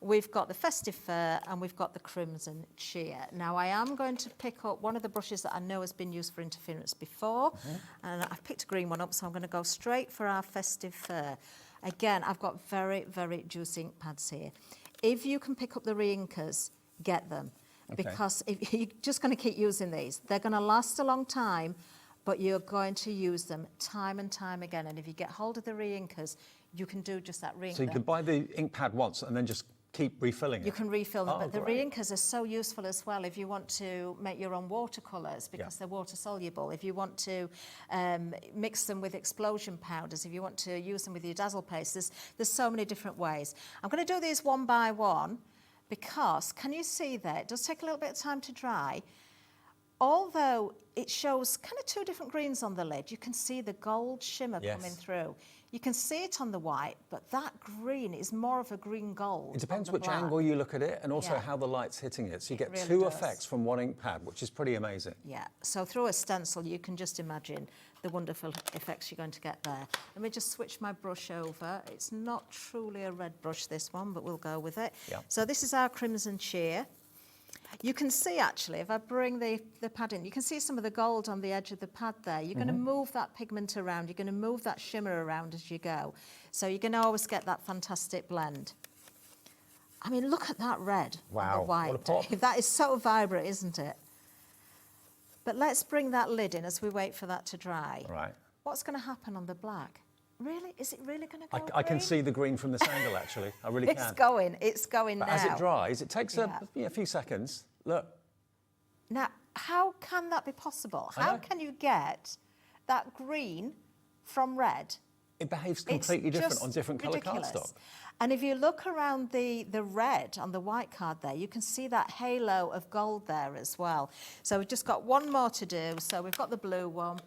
we've got the Festive Fur, and we've got the Crimson Cheer. Now I am going to pick up one of the brushes that I know has been used for interference before, and I've picked a green one up, so I'm going to go straight for our Festive Fur. Again, I've got very, very juicy ink pads here. If you can pick up the reinkers, get them. Because if you're just going to keep using these, they're going to last a long time, but you're going to use them time and time again. And if you get hold of the reinkers, you can do just that reink. So you can buy the ink pad once and then just keep refilling it? You can refill them, but the great. reinkers are so useful as well if you want to make your own watercolours, because they're water soluble. If you want to mix them with explosion powders, if you want to use them with your dazzle paste, there's so many different ways. I'm going to do these one by one, because can you see there, it does take a little bit of time to dry. Although it shows kind of 2 different greens on the lid, you can see the gold shimmer coming through. You can see it on the white, but that green is more of a green gold. It depends which angle you look at it, and also how the light's hitting it. So you get really 2 does. effects from one ink pad, which is pretty amazing. Yeah, so through a stencil, you can just imagine the wonderful effects you're going to get there. Let me just switch my brush over. It's not truly a red brush, this one, but we'll go with it. Yeah. So this is our Crimson Cheer. You can see, actually, if I bring the pad in, you can see some of the gold on the edge of the pad there. You're going to move that pigment around. You're going to move that shimmer around as you go. So you're going to always get that fantastic blend. I mean, look at that red on the white. What a pop. That is so vibrant, isn't it? But let's bring that lid in as we wait for that to dry. Right. What's going to happen on the black? Really? Is it really going to go I can green? see the green from this angle, actually. I really can. It's going But now. as it dries, it takes a few seconds. Look. Now, how can that be possible? How can you get that green from red? It behaves completely different on different colour cardstock. And if you look around the red on the white card there, you can see that halo of gold there as well. So we've just got one more to do. So we've got the blue one.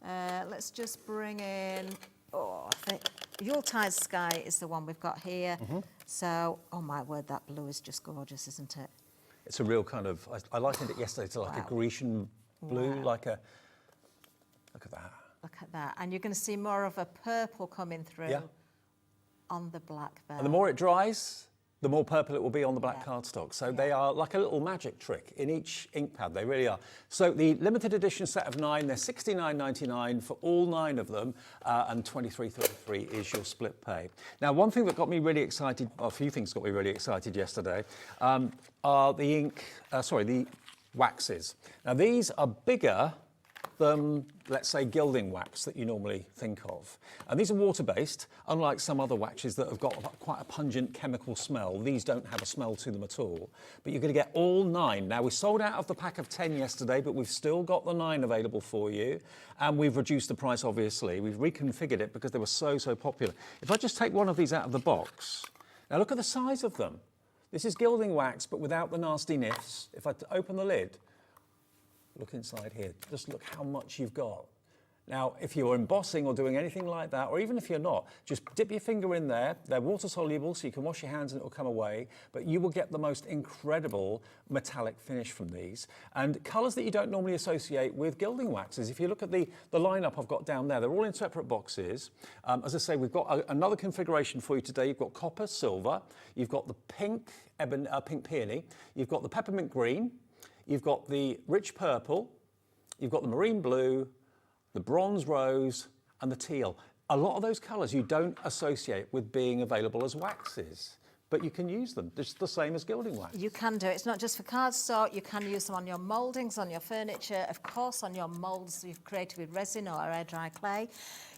Let's just bring in... Oh, I think Yuletide Sky is the one we've got here. So, oh my word, that blue is just gorgeous, isn't it? It's a real kind of, I likened it yesterday to like a Grecian blue, like a, look at that. Look at that. And you're going to see more of a purple coming through on the black there. And the more it dries, the more purple it will be on the black cardstock. So they are like a little magic trick in each ink pad, they really are. So the limited edition set of 9, they're $69.99 for all 9 of them, and $23.33 is your split pay. Now, one thing that got me really excited, well, a few things got me really excited yesterday, are the the waxes. Now, these are bigger than, let's say, gilding wax that you normally think of. And these are water-based, unlike some other waxes that have got quite a pungent chemical smell. These don't have a smell to them at all. But you're going to get all 9. Now, we sold out of the pack of 10 yesterday, but we've still got the 9 available for you. And we've reduced the price, obviously. We've reconfigured it because they were so popular. If I just take one of these out of the box, now look at the size of them. This is gilding wax, but without the nasty nifs. If I open the lid, look inside here, just look how much you've got. Now, if you're embossing or doing anything like that, or even if you're not, just dip your finger in there. They're water soluble, so you can wash your hands and it will come away, but you will get the most incredible metallic finish from these. And colours that you don't normally associate with gilding waxes. If you look at the lineup I've got down there, they're all in separate boxes. As I say, we've got another configuration for you today. You've got copper, silver, you've got the pink peony, you've got the peppermint green, you've got the rich purple, you've got the marine blue, the bronze rose, and the teal. A lot of those colours you don't associate with being available as waxes, but you can use them. It's the same as gilding wax. You can do it. It's not just for cardstock. You can use them on your mouldings, on your furniture, of course, on your moulds you've created with resin or air dry clay.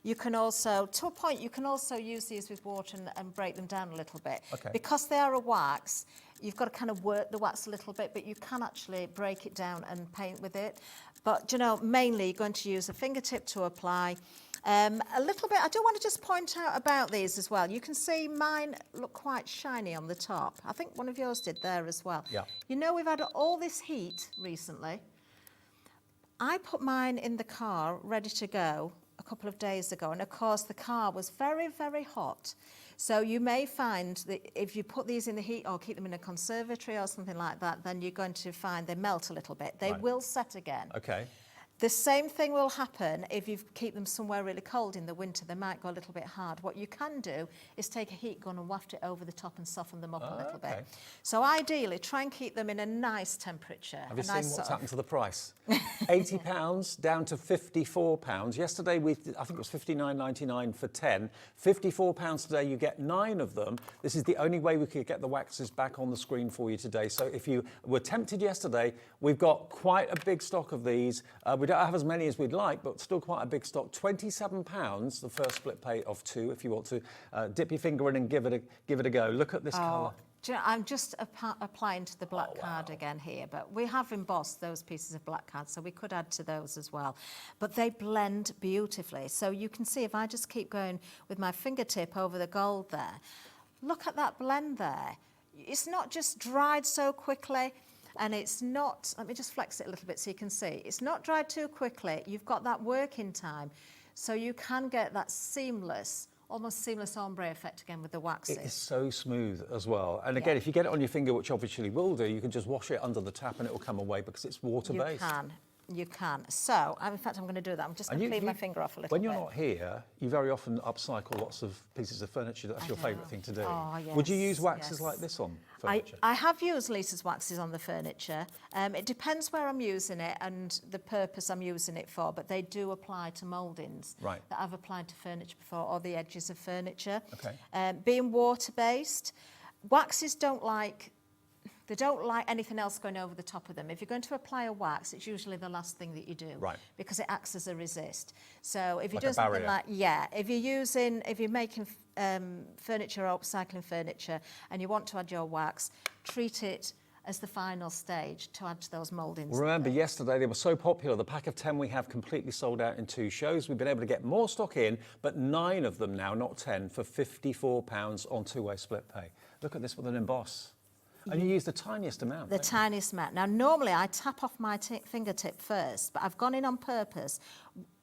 You can also, to a point, you can also use these with water and break them down a little bit. Okay. Because they are a wax, you've got to kind of work the wax a little bit, but you can actually break it down and paint with it. But, you know, mainly you're going to use a fingertip to apply. A little bit, I do want to just point out about these as well. You can see mine look quite shiny on the top. I think one of yours did there as well. Yeah. You know, we've had all this heat recently. I put mine in the car ready to go a couple of days ago, and of course the car was very, very hot. So you may find that if you put these in the heat or keep them in a conservatory or something like that, then you're going to find they melt a little bit. They will set again. Okay. The same thing will happen if you keep them somewhere really cold in the winter. They might go a little bit hard. What you can do is take a heat gun and waft it over the top and soften them up a little bit. So ideally, try and keep them in a nice temperature. Have you seen what's happened to the price? £80 down to £54. Yesterday, I think it was $59.99 for 10. £54 today, you get 9 of them. This is the only way we could get the waxes back on the screen for you today. So if you were tempted yesterday, we've got quite a big stock of these. We don't have as many as we'd like, but still quite a big stock. £27, the first split pay of 2, if you want to dip your finger in and give it a go. Look at this colour. Do you know, I'm just applying to the black card again here, but we have embossed those pieces of black card, so we could add to those as well. But they blend beautifully. So you can see if I just keep going with my fingertip over the gold there, look at that blend there. It's not just dried so quickly. And it's not, let me just flex it a little bit so you can see. It's not dried too quickly. You've got that working time. So you can get that seamless, almost seamless ombre effect again with the waxes. It is so smooth as well. And again, if you get it on your finger, which obviously will do, you can just wash it under the tap and it will come away because it's water-based. You can. So, in fact, I'm going to do that. I'm just going to clean my finger off a little bit. When you're not here, you very often upcycle lots of pieces of furniture. That's your favourite thing to do. Oh, yes, Would you use waxes like this on furniture? I have used Lisa's waxes on the furniture. It depends where I'm using it and the purpose I'm using it for, but they do apply to mouldings that I've applied to furniture before, or the edges of furniture. Okay. Being water-based, waxes don't like anything else going over the top of them. If you're going to apply a wax, it's usually the last thing that you do, because it acts as a resist. So if you're doing something like, if you're making furniture or upcycling furniture and you want to add your wax, treat it as the final stage to add to those mouldings. Well, remember, yesterday they were so popular. The pack of 10 we have completely sold out in 2 shows. We've been able to get more stock in, but 9 of them now, not 10, for £54 on 2-way split pay. Look at this with an emboss. And you use the tiniest amount. The tiniest amount. Now, normally I tap off my fingertip first, but I've gone in on purpose,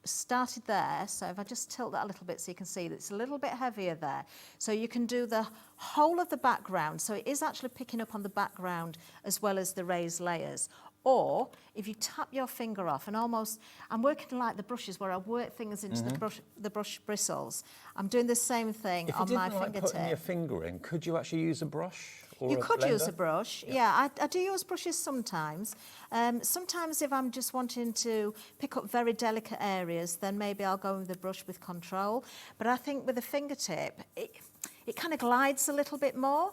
started there. So if I just tilt that a little bit so you can see that it's a little bit heavier there. So you can do the whole of the background. So it is actually picking up on the background as well as the raised layers. Or if you tap your finger off and almost, I'm working like the brushes where I work things into the brush bristles. I'm doing the same thing on my fingertip. If you didn't like putting your finger in, could you actually use a brush? You could use a brush, I do use brushes sometimes. Sometimes if I'm just wanting to pick up very delicate areas, then maybe I'll go with the brush with control. But I think with a fingertip, it kind of glides a little bit more.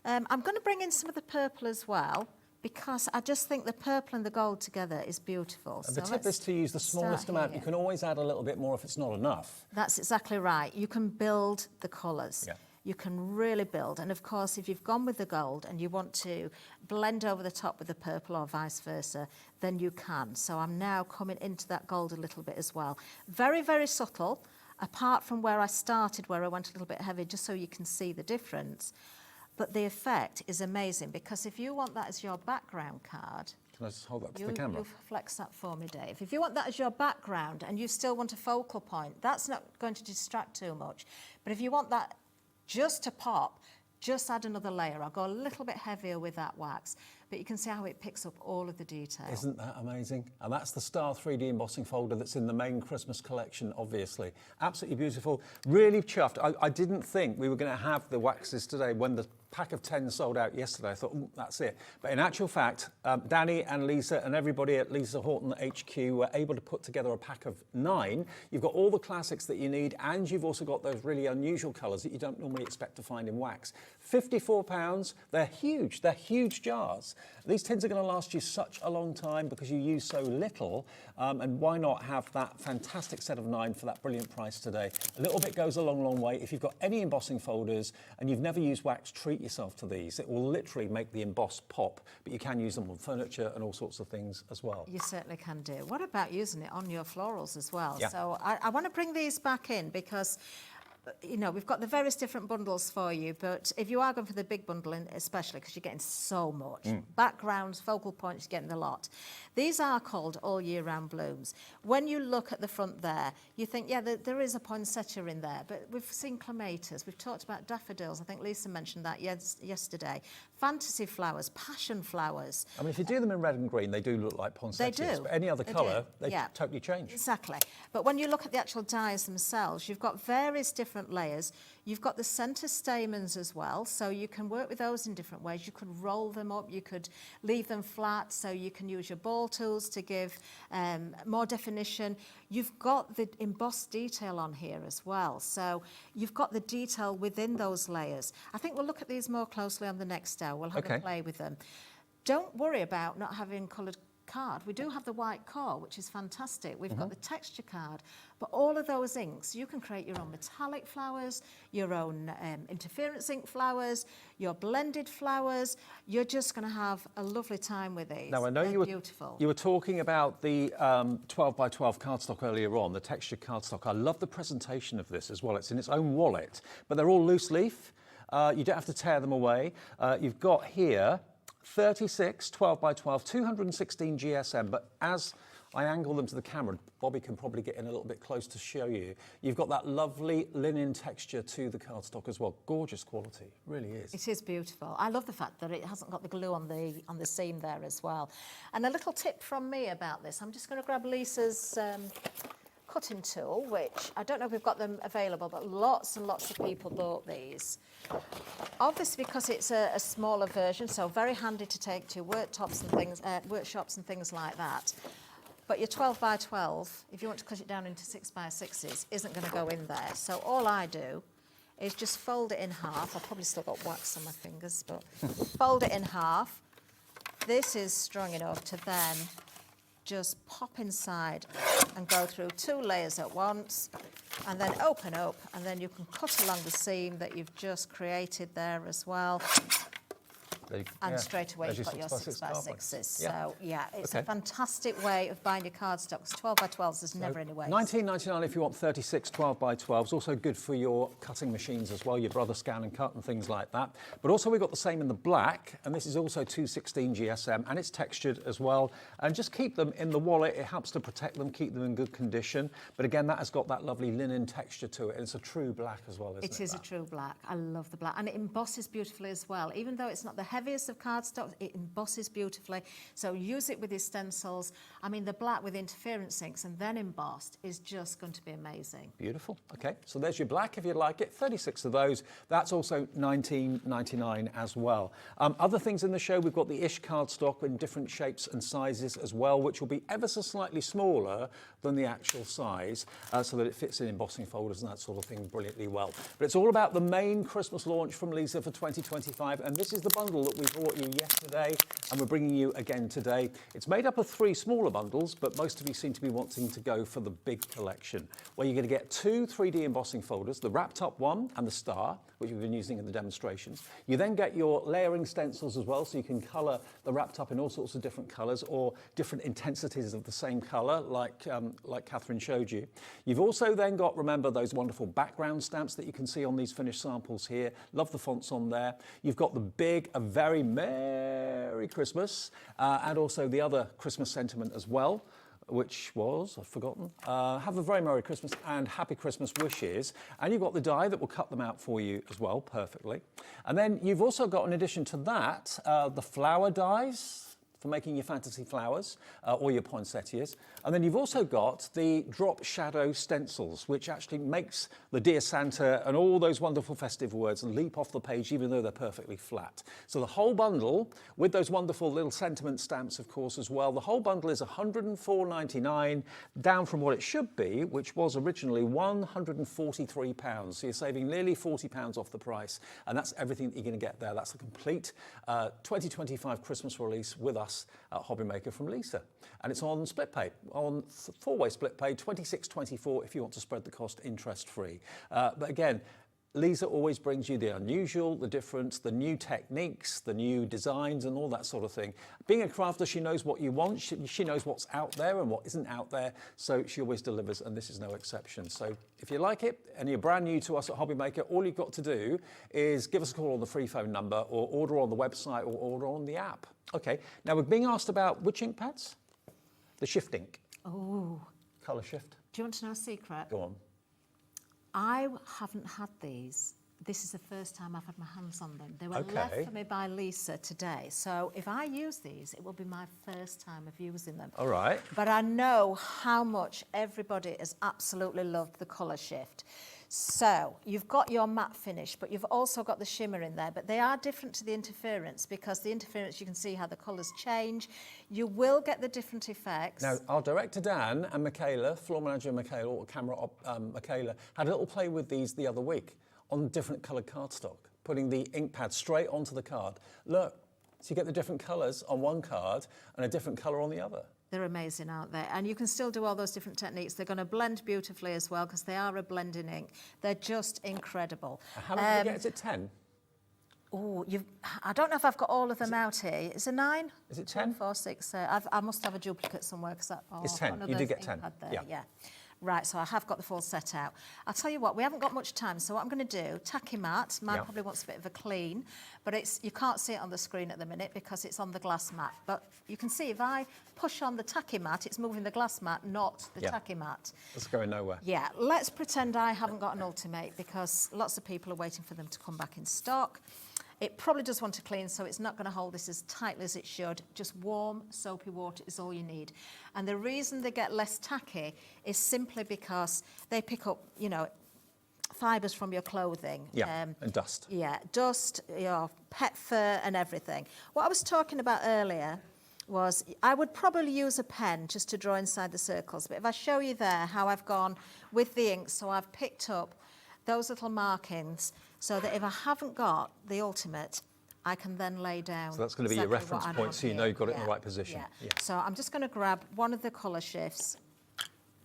I'm going to bring in some of the purple as well, because I just think the purple and the gold together is beautiful. The tip is to use the smallest amount. You can always add a little bit more if it's not enough. That's exactly right. You can build the colours. You can really build. And of course, if you've gone with the gold and you want to blend over the top with the purple or vice versa, then you can. So I'm now coming into that gold a little bit as well. Very, very subtle, apart from where I started, where I went a little bit heavy, just so you can see the difference. But the effect is amazing, because if you want that as your background card... Can I just hold that to the camera? You flex that for me, Dave. If you want that as your background and you still want a focal point, that's not going to distract too much. But if you want that just to pop, just add another layer. I'll go a little bit heavier with that wax. but you can see how it picks up all of the detail. Isn't that amazing? And that's the Star 3D embossing folder that's in the main Christmas collection, obviously. Absolutely beautiful. Really chuffed. I didn't think we were going to have the waxes today. When the pack of 10 sold out yesterday, I thought, that's it. But in actual fact, Danny and Lisa and everybody at Lisa Horton HQ were able to put together a pack of 9. You've got all the classics that you need, and you've also got those really unusual colours that you don't normally expect to find in wax. £54. They're huge jars. These tins are going to last you such a long time because you use so little, and why not have that fantastic set of 9 for that brilliant price today? A little bit goes a long way. If you've got any embossing folders and you've never used wax, treat yourself to these. It will literally make the emboss pop, but you can use them on furniture and all sorts of things as well. You certainly can do. What about using it on your florals as well? Yeah. So I want to bring these back in because, you know, we've got the various different bundles for you, but if you are going for the big bundle, especially because you're getting so much, backgrounds, focal points, you're getting a lot. These are called all year round blooms. When you look at the front there, you think, yeah, there is a poinsettia in there, but we've seen clematis, we've talked about daffodils, I think Lisa mentioned that yesterday. Fantasy flowers, passion flowers. I mean, if you do them in red and green, they do look like poinsettias. They do. But any other colour, they Yeah. totally change. Exactly. But when you look at the actual dies themselves, you've got various different layers. You've got the centre stamens as well, so you can work with those in different ways. You could roll them up, you could leave them flat, so you can use your ball tools to give more definition. You've got the embossed detail on here as well, so you've got the detail within those layers. I think we'll look at these more closely on the next day. We'll have a play with them. Don't worry about not having coloured card. We do have the white core, which is fantastic. We've got the texture card, but all of those inks, you can create your own metallic flowers, your own interference ink flowers, your blended flowers. You're just going to have a lovely time with these. Now, I know beautiful. You were talking about the 12 by 12 cardstock earlier on, the textured cardstock. I love the presentation of this as well. It's in its own wallet, but they're all loose leaf. You don't have to tear them away. You've got here 36 12 by 12, 216 GSM, but as I angle them to the camera, Bobby can probably get in a little bit close to show you. You've got that lovely linen texture to the cardstock as well. Gorgeous quality, really is. It is beautiful. I love the fact that it hasn't got the glue on the seam there as well. And a little tip from me about this, I'm just going to grab Lisa's cutting tool, which I don't know if we've got them available, but lots and lots of people bought these. Obviously, because it's a smaller version, so very handy to take to workshops and things like that. But your 12 by 12, if you want to cut it down into 6 by 6s, isn't going to go in there. So all I do is just fold it in half. I've probably still got wax on my fingers, but fold it in half. This is strong enough to then just pop inside and go through 2 layers at once, and then open up, and then you can cut along the seam that you've just created there as well. And straight away you've got your 6 by 6s. So yeah, it's a fantastic way of buying your cardstocks. 12 by 12s, there's never any waste. $19.99 if you want 36 12 by 12s. Also good for your cutting machines as well, your brother scan and cut and things like that. But also we've got the same in the black, and this is also 216 GSM, and it's textured as well. And just keep them in the wallet. It helps to protect them, keep them in good condition. But again, that has got that lovely linen texture to it, and it's a true black as well, isn't it? It is a true black. I love the black, and it embosses beautifully as well. Even though it's not the heaviest of cardstock, it embosses beautifully. So use it with your stencils. I mean, the black with interference inks and then embossed is just going to be amazing. Beautiful. Okay, so there's your black if you'd like it. 36 of those. That's also $19.99 as well. Other things in the show, we've got the Ish cardstock in different shapes and sizes as well, which will be ever so slightly smaller than the actual size, so that it fits in embossing folders and that sort of thing brilliantly well. But it's all about the main Christmas launch from Lisa for 2025, and this is the bundle that we brought you yesterday and we're bringing you again today. It's made up of 3 smaller bundles, but most of you seem to be wanting to go for the big collection, where you're going to get 2 3D embossing folders, the wrapped up one and the star, which we've been using in the demonstrations. You then get your layering stencils as well, so you can colour the wrapped up in all sorts of different colours or different intensities of the same colour, like Catherine showed you. You've also then got, remember, those wonderful background stamps that you can see on these finished samples here. Love the fonts on there. You've got the big, a very Merry Christmas, and also the other Christmas sentiment as well, which was, I've forgotten, have a very Merry Christmas and Happy Christmas wishes. And you've got the die that will cut them out for you as well, perfectly. And then you've also got, in addition to that, the flower dies for making your fantasy flowers or your poinsettias. And then you've also got the drop shadow stencils, which actually makes the Dear Santa and all those wonderful festive words leap off the page, even though they're perfectly flat. So the whole bundle, with those wonderful little sentiment stamps, of course, as well, the whole bundle is £104.99, down from what it should be, which was originally £143. So you're saving nearly £40 off the price. And that's everything that you're going to get there. That's a complete 2025 Christmas release with us at Hobbymaker from Lisa. And it's on split pay, on four-way split pay, 26.24 if you want to spread the cost interest-free. But again, Lisa always brings you the unusual, the different, the new techniques, the new designs and all that sort of thing. Being a crafter, she knows what you want. She knows what's out there and what isn't out there. So she always delivers, and this is no exception. So if you like it and you're brand new to us at Hobbymaker, all you've got to do is give us a call on the free phone number or order on the website or order on the app. Okay, now we're being asked about which ink pads? The Shift ink. Oh. Colour Shift. Do you want to know a secret? Go on. I haven't had these. This is the first time I've had my hands on them. They were left for me by Lisa today. So if I use these, it will be my first time of using them. All right. But I know how much everybody has absolutely loved the colour Shift. So you've got your matte finish, but you've also got the shimmer in there, but they are different to the interference, because the interference, you can see how the colours change. You will get the different effects. Now, our director Dan and Michaela, floor manager Michaela, or camera Michaela, had a little play with these the other week on different coloured cardstock, putting the ink pad straight onto the card. Look, so you get the different colours on one card and a different colour on the other. They're amazing, aren't they? And you can still do all those different techniques. They're going to blend beautifully as well, because they are a blending ink. They're just incredible. How many did you get? Is it 10? Oh, I don't know if I've got all of them out here. Is it 9? Is it 10? 1, 4, 6. I must have a duplicate somewhere. Cause it's 10. You did get 10. Yeah. Right, so I have got the full set out. I'll tell you what, we haven't got much time, so what I'm going to do, tacky mat, mine probably wants a bit of a clean, but you can't see it on the screen at the minute because it's on the glass mat. But you can see if I push on the tacky mat, it's moving the glass mat, not the tacky mat. It's going nowhere. Yeah, let's pretend I haven't got an ultimate, because lots of people are waiting for them to come back in stock. It probably does want to clean, so it's not going to hold this as tightly as it should. Just warm, soapy water is all you need. And the reason they get less tacky is simply because they pick up, fibres from your clothing. Yeah, and dust. Yeah, dust, your pet fur and everything. What I was talking about earlier was I would probably use a pen just to draw inside the circles. But if I show you there how I've gone with the ink, so I've picked up those little markings, so that if I haven't got the ultimate, I can then lay down. So that's going to be your reference point, so you know you've got it in the right position. Yeah. So I'm just going to grab one of the colour shifts.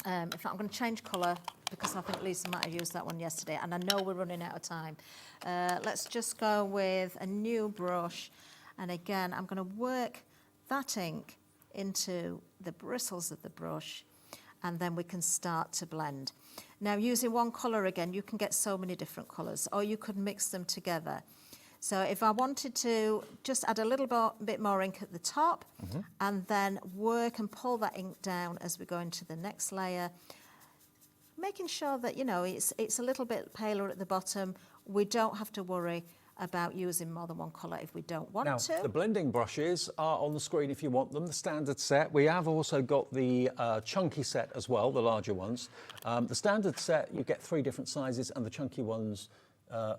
In fact, I'm going to change colour, because I think Lisa might have used that one yesterday, and I know we're running out of time. Let's just go with a new brush, and again, I'm going to work that ink into the bristles of the brush, and then we can start to blend. Now, using one colour again, you can get so many different colours, or you could mix them together. So if I wanted to just add a little bit more ink at the top, and then work and pull that ink down as we go into the next layer, making sure that, it's a little bit paler at the bottom. We don't have to worry about using more than one colour if we don't want to. Now, the blending brushes are on the screen if you want them, the standard set. We have also got the chunky set as well, the larger ones. The standard set, you get 3 different sizes, and the chunky ones,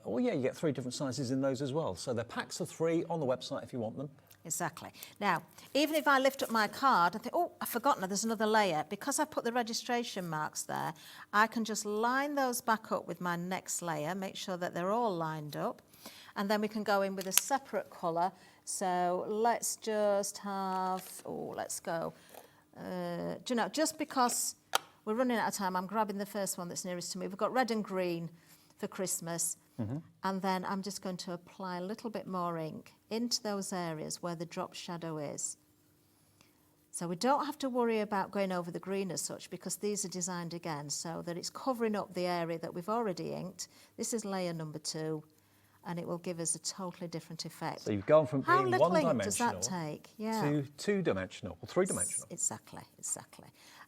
you get 3 different sizes in those as well. So they're packs of 3 on the website if you want them. Exactly. Now, even if I lift up my card and think, oh, I've forgotten there's another layer, because I put the registration marks there, I can just line those back up with my next layer, make sure that they're all lined up, and then we can go in with a separate colour. So let's just have, let's go. Just because we're running out of time, I'm grabbing the first one that's nearest to me. We've got red and green for Christmas. And then I'm just going to apply a little bit more ink into those areas where the drop shadow is. So we don't have to worry about going over the green as such, because these are designed again so that it's covering up the area that we've already inked. This is layer number 2. and it will give us a totally different effect. So you've gone from How being little ink one-dimensional does that take? Yeah. to two-dimensional or three-dimensional. Exactly.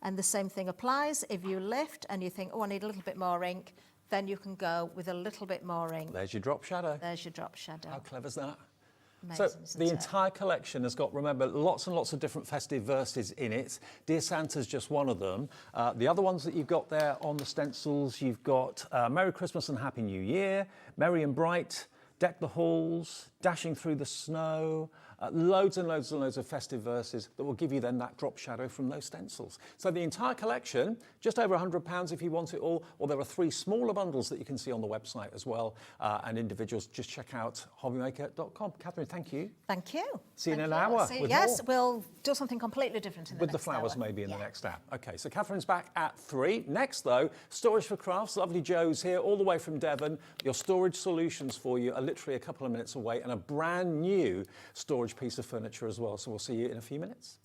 And the same thing applies if you lift and you think, oh, I need a little bit more ink, then you can go with a little bit more ink. There's your drop shadow. There's your drop shadow. How clever is that? Amazing, So isn't the it? entire collection has got, remember, lots and lots of different festive verses in it. Dear Santa's just one of them. The other ones that you've got there on the stencils, you've got Merry Christmas and Happy New Year, Merry and Bright, Deck the Halls, Dashing Through the Snow, loads and loads and loads of festive verses that will give you then that drop shadow from those stencils. So the entire collection, just over £100 if you want it all, or there are 3 smaller bundles that you can see on the website as well, and individuals, just check out hobbymaker.com. Catherine, thank you. Thank you. See you in Thank an hour See, with yes, more. we'll do something completely different in the With the next flowers hour. maybe in Yeah. the next app. Okay, so Catherine's back at 3. Next though, Storage4Crafts, lovely Joe's here all the way from Devon. Your storage solutions for you are literally a couple of minutes away, and a brand new storage piece of furniture as well. So we'll see you in a few minutes.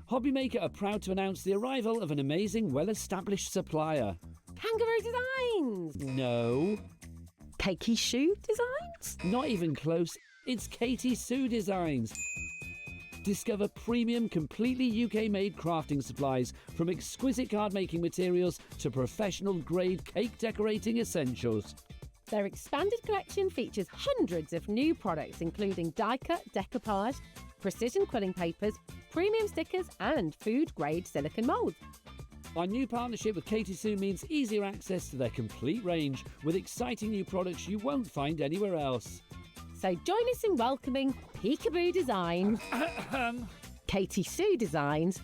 Hobbymaker are proud to announce the arrival of an amazing, well-established supplier. Kangaroo Designs! No, Cakey Shoe Designs? not even close. It's Katie Sue Designs. Discover premium, completely UK-made crafting supplies, from exquisite card-making materials to professional-grade cake decorating essentials. Their expanded collection features hundreds of new products, including die-cut decoupage, precision quilling papers, premium stickers, and food-grade silicone moulds. Our new partnership with Katie Sue means easier access to their complete range, with exciting new products you won't find anywhere else. So join us in welcoming Peekaboo Designs, Katie Sue Designs,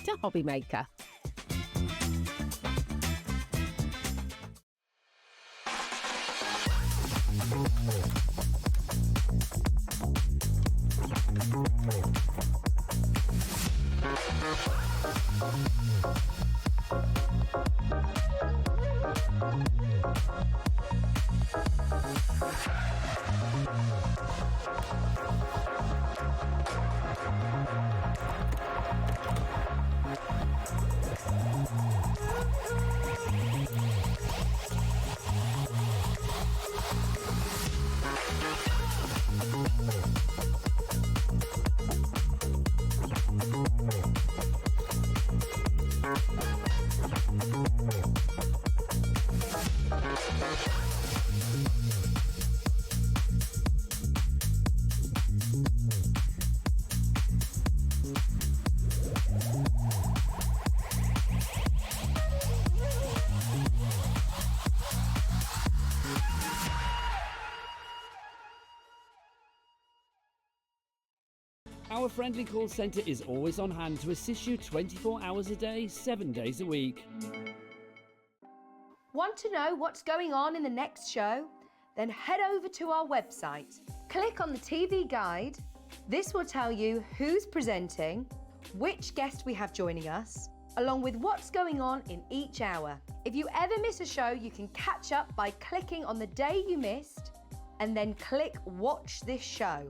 to Hobbymaker. Our friendly call centre is always on hand to assist you 24 hours a day, 7 days a week. Want to know what's going on in the next show? Then head over to our website. Click on the TV guide. This will tell you who's presenting, which guest we have joining us, along with what's going on in each hour. If you ever miss a show, you can catch up by clicking on the day you missed and then click Watch This Show.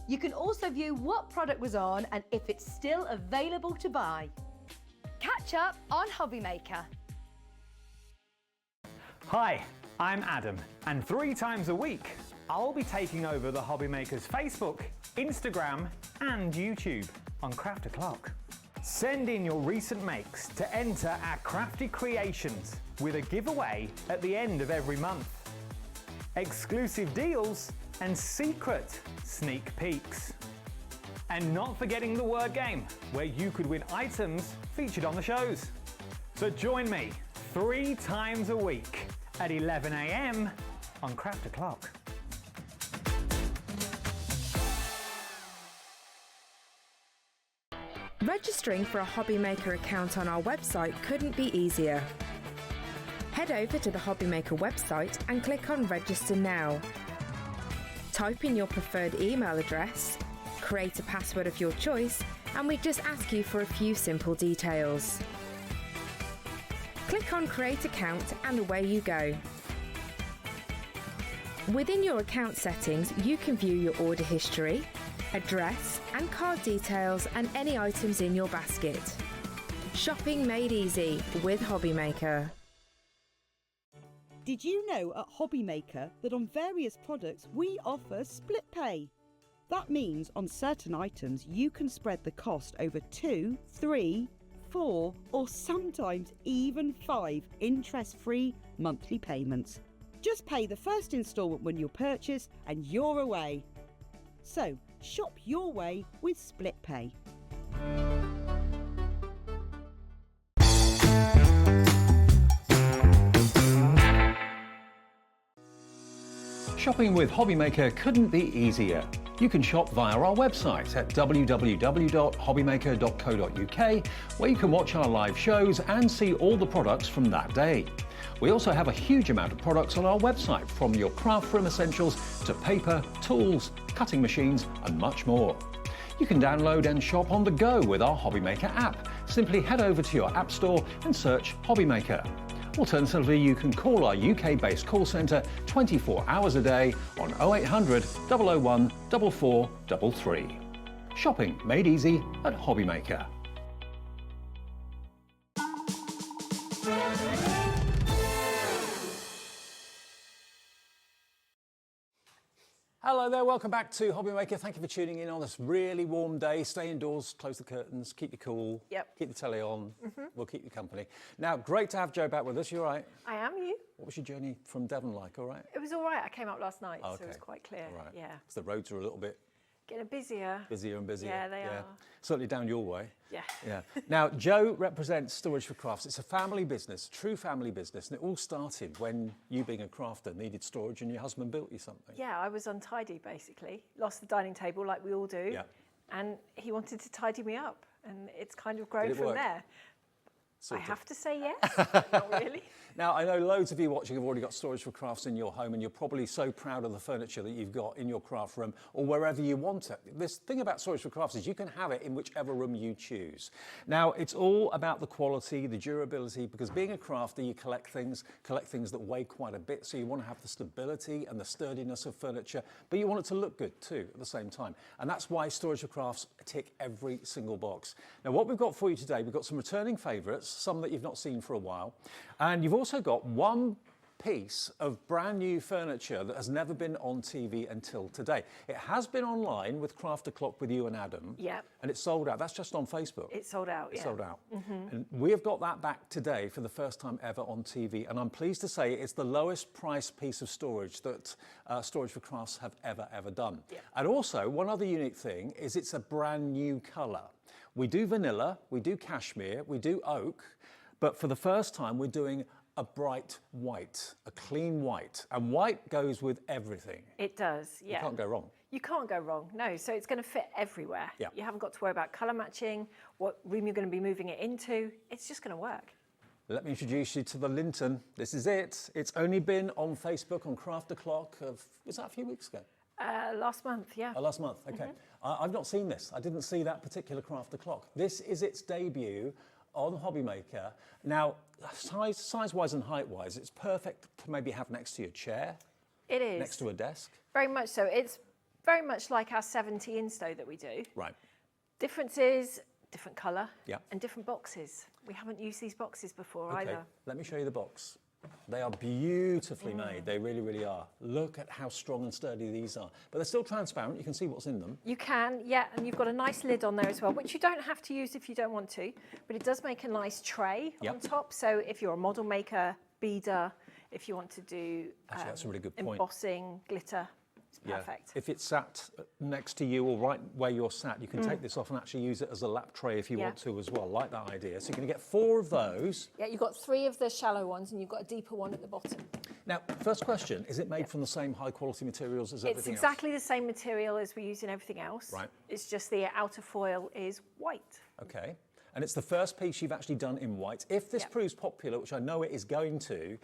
You can also view what product was on and if it's still available to buy. Catch up on Hobbymaker. Hi, I'm Adam, and 3 times a week, I'll be taking over the Hobbymaker's Facebook, Instagram, and YouTube on Craft O'Clock. Send in your recent makes to enter our crafty creations with a giveaway at the end of every month. Exclusive deals and secret sneak peeks. And not forgetting the word game, where you could win items featured on the shows. So join me 3 times a week at 11 AM on Craft O'Clock. Registering for a Hobbymaker account on our website couldn't be easier. Head over to the Hobbymaker website and click on Register Now. Type in your preferred email address, create a password of your choice, and we just ask you for a few simple details. Click on Create Account and away you go. Within your account settings, you can view your order history, address and card details and any items in your basket. Shopping made easy with Hobbymaker. Did you know at Hobbymaker that on various products we offer split pay? That means on certain items you can spread the cost over 2, 3, 4 or sometimes even 5 interest-free monthly payments. Just pay the first instalment when you purchase and you're away. So shop your way with split pay. Shopping with Hobbymaker couldn't be easier. You can shop via our website at www.hobbymaker.co.uk, where you can watch our live shows and see all the products from that day. We also have a huge amount of products on our website, from your craft room essentials to paper, tools, cutting machines and much more. You can download and shop on the go with our Hobbymaker app. Simply head over to your app store and search Hobbymaker. Alternatively, you can call our UK-based call centre 24 hours a day on 0800 001 4433. Shopping made easy at Hobbymaker. Hello there, welcome back to Hobbymaker. Thank you for tuning in on this really warm day. Stay indoors, close the curtains, keep you cool, keep the telly on, we'll keep you company. Now, great to have Jo back with us, you all right? I am, you? What was your journey from Devon like, all right? It was all right, I came up last night, so it was quite clear. All right. Yeah. So the roads are a little bit Getting busier. Busier and busier. Yeah, they are. Certainly down your way. Yeah. Yeah. Now, Jo represents Storage4Crafts. It's a family business, true family business, and it all started when you, being a crafter, needed storage and your husband built you something. Yeah, I was untidy basically. Lost the dining table like we all do. Yeah. And he wanted to tidy me up, and it's kind of grown from there. I have to say yes, but not really. Now, I know loads of you watching have already got Storage4Crafts in your home, and you're probably so proud of the furniture that you've got in your craft room or wherever you want it. This thing about Storage4Crafts is you can have it in whichever room you choose. Now, it's all about the quality, the durability, because being a crafter, you collect things that weigh quite a bit, so you want to have the stability and the sturdiness of furniture, but you want it to look good too at the same time. And that's why Storage4Crafts tick every single box. Now, what we've got for you today, we've got some returning favourites, some that you've not seen for a while, and you've also got one piece of brand new furniture that has never been on TV until today. It has been online with Craft O'Clock with you and Adam. Yeah. And it's sold out. That's just on Facebook. It's sold out, It's yeah. sold out. And we have got that back today for the first time ever on TV. And I'm pleased to say it's the lowest price piece of storage that Storage4Crafts have ever done. Yeah. And also, one other unique thing is it's a brand new colour. We do vanilla, we do cashmere, we do oak, but for the first time we're doing a bright white, a clean white. And white goes with everything. It does, yeah. You can't go wrong. You can't go wrong, no. So it's going to fit everywhere. Yeah. You haven't got to worry about colour matching, what room you're going to be moving it into. It's just going to work. Let me introduce you to the Linton. This is it. It's only been on Facebook on Craft O'Clock was that a few weeks ago? Last month, yeah. Last month, okay. I've not seen this. I didn't see that particular Craft O'Clock. This is its debut on Hobbymaker. Now, size-wise and height-wise, it's perfect to maybe have next to your chair. It is. Next to a desk. Very much so. It's very much like our 70 insto that we do. Right. Difference is different colour Yeah. and different boxes. We haven't used these boxes before Okay, either. let me show you the box. They are beautifully made. They really, really are. Look at how strong and sturdy these are. But they're still transparent. You can see what's in them. You can, yeah, and you've got a nice lid on there as well, which you don't have to use if you don't want to, but it does make a nice tray on top. So if you're a model maker, beader, if you want to do Actually, that's a really good point. embossing, glitter, it's perfect. If it's sat next to you or right where you're sat, you can take this off and actually use it as a lap tray if you want to as well. I like that idea. So you're going to get 4 of those. Yeah, you've got 3 of the shallow ones and you've got a deeper one at the bottom. Now, first question, is it made from the same high quality materials as everything else? It's exactly the same material as we use in everything else. Right. It's just the outer foil is white. Okay. And it's the first piece you've actually done in white. If this proves popular, which I know it is going to,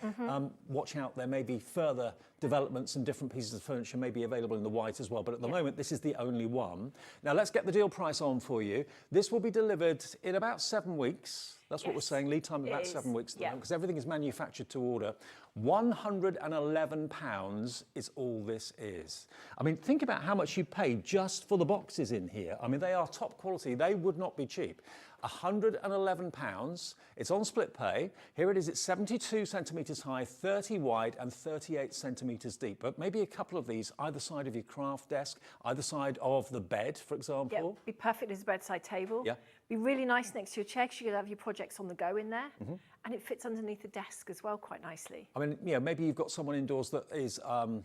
watch out, there may be further developments and different pieces of furniture may be available in the white as well. But at the moment, this is the only one. Now, let's get the deal price on for you. This will be delivered in about 7 weeks. That's what we're saying. Lead time about 7 weeks at the Yeah. moment, because everything is manufactured to order. £111 is all this is. I mean, think about how much you paid just for the boxes in here. I mean, they are top quality. They would not be cheap. £111. It's on split pay. Here it is. It's 72 centimetres high, 30 wide, and 38 centimetres deep. But maybe a couple of these either side of your craft desk, either side of the bed, for example. Yeah, be perfect as a bedside table. Yeah. Be really nice next to your chair because you could have your projects on the go in there. And it fits underneath the desk as well quite nicely. I mean, you know, maybe you've got someone indoors that is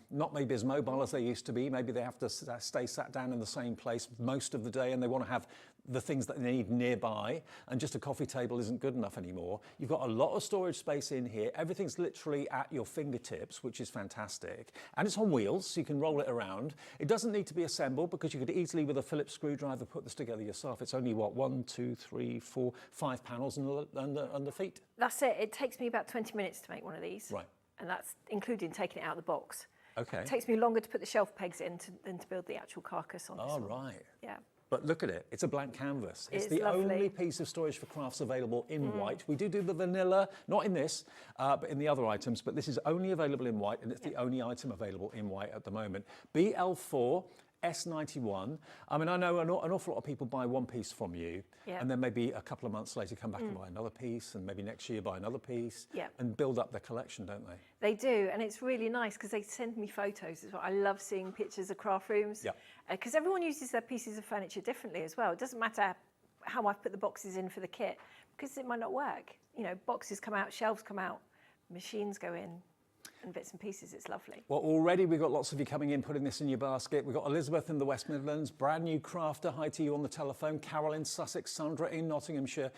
not maybe as mobile as they used to be. Maybe they have to stay sat down in the same place most of the day, and they want to have the things that they need nearby, and just a coffee table isn't good enough anymore. You've got a lot of storage space in here. Everything's literally at your fingertips, which is fantastic. And it's on wheels, so you can roll it around. It doesn't need to be assembled because you could easily, with a Phillips screwdriver, put this together yourself. It's only, what, 1, 2, 3, 4, 5 panels under feet? That's it. It takes me about 20 minutes to make one of these. Right. And that's including taking it out of the box. Okay. It takes me longer to put the shelf pegs in than to build the actual carcass on this one. Right. Yeah. But look at it, it's a blank canvas. It's It's the lovely. only piece of Storage4Crafts available in white. We do the vanilla, not in this, but in the other items, but this is only available in white, and it's the only item available in white at the moment. BL4, S91. I mean, I know an awful lot of people buy one piece from you, and then maybe a couple of months later come back and buy another piece, and maybe next year buy another piece, and build up their collection, don't they? They do, and it's really nice because they send me photos as well. I love seeing pictures of craft rooms because everyone uses their pieces of furniture differently as well. It doesn't matter how I put the boxes in for the kit because it might not work. You know, boxes come out, shelves come out, machines go in. And bits and pieces, it's lovely. Well, already we've got lots of you coming in, putting this in your basket. We've got Elizabeth in the West Midlands, brand new crafter, hi to you on the telephone, Carol in Sussex, Sandra in Nottinghamshire.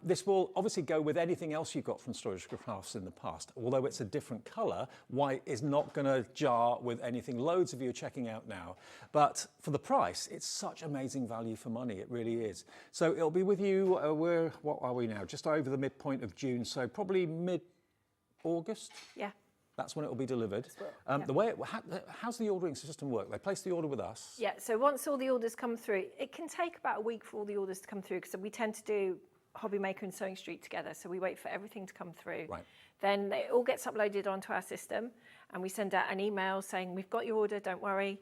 This will obviously go with anything else you've got from Storage4Crafts in the past. Although it's a different colour, white is not going to jar with anything. Loads of you are checking out now. But for the price, it's such amazing value for money, it really is. So it'll be with you, what are we now? Just over the midpoint of June, so probably mid-August? Yeah. That's when it will be delivered. How's the ordering system work? They place the order with us. Yeah, so once all the orders come through, it can take about a week for all the orders to come through because we tend to do Hobby Maker and Sewing Street together, so we wait for everything to come through. Right. Then it all gets uploaded onto our system, and we send out an email saying, we've got your order, don't worry.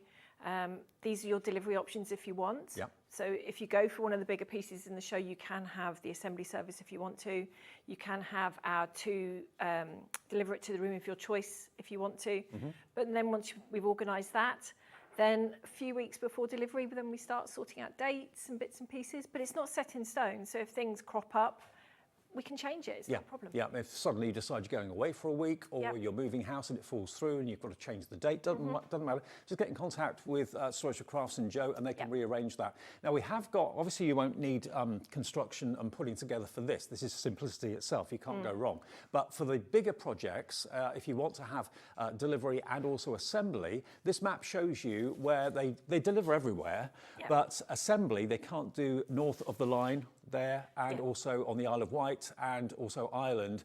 These are your delivery options if you want. Yep. So if you go for one of the bigger pieces in the show, you can have the assembly service if you want to. You can have our deliver it to the room of your choice if you want to. But then once we've organised that, then a few weeks before delivery, then we start sorting out dates and bits and pieces. But it's not set in stone. So if things crop up, we can change it. It's not a problem. Yeah, if suddenly you decide you're going away for a week or you're moving house and it falls through and you've got to change the date, doesn't matter. Just get in contact with Storage4Crafts and Joe and they can rearrange that. Now we have got, obviously you won't need construction and putting together for this. This is simplicity itself, you can't go wrong. But for the bigger projects, if you want to have delivery and also assembly, this map shows you where they deliver everywhere, but assembly they can't do north of the line there and also on the Isle of Wight and also Ireland.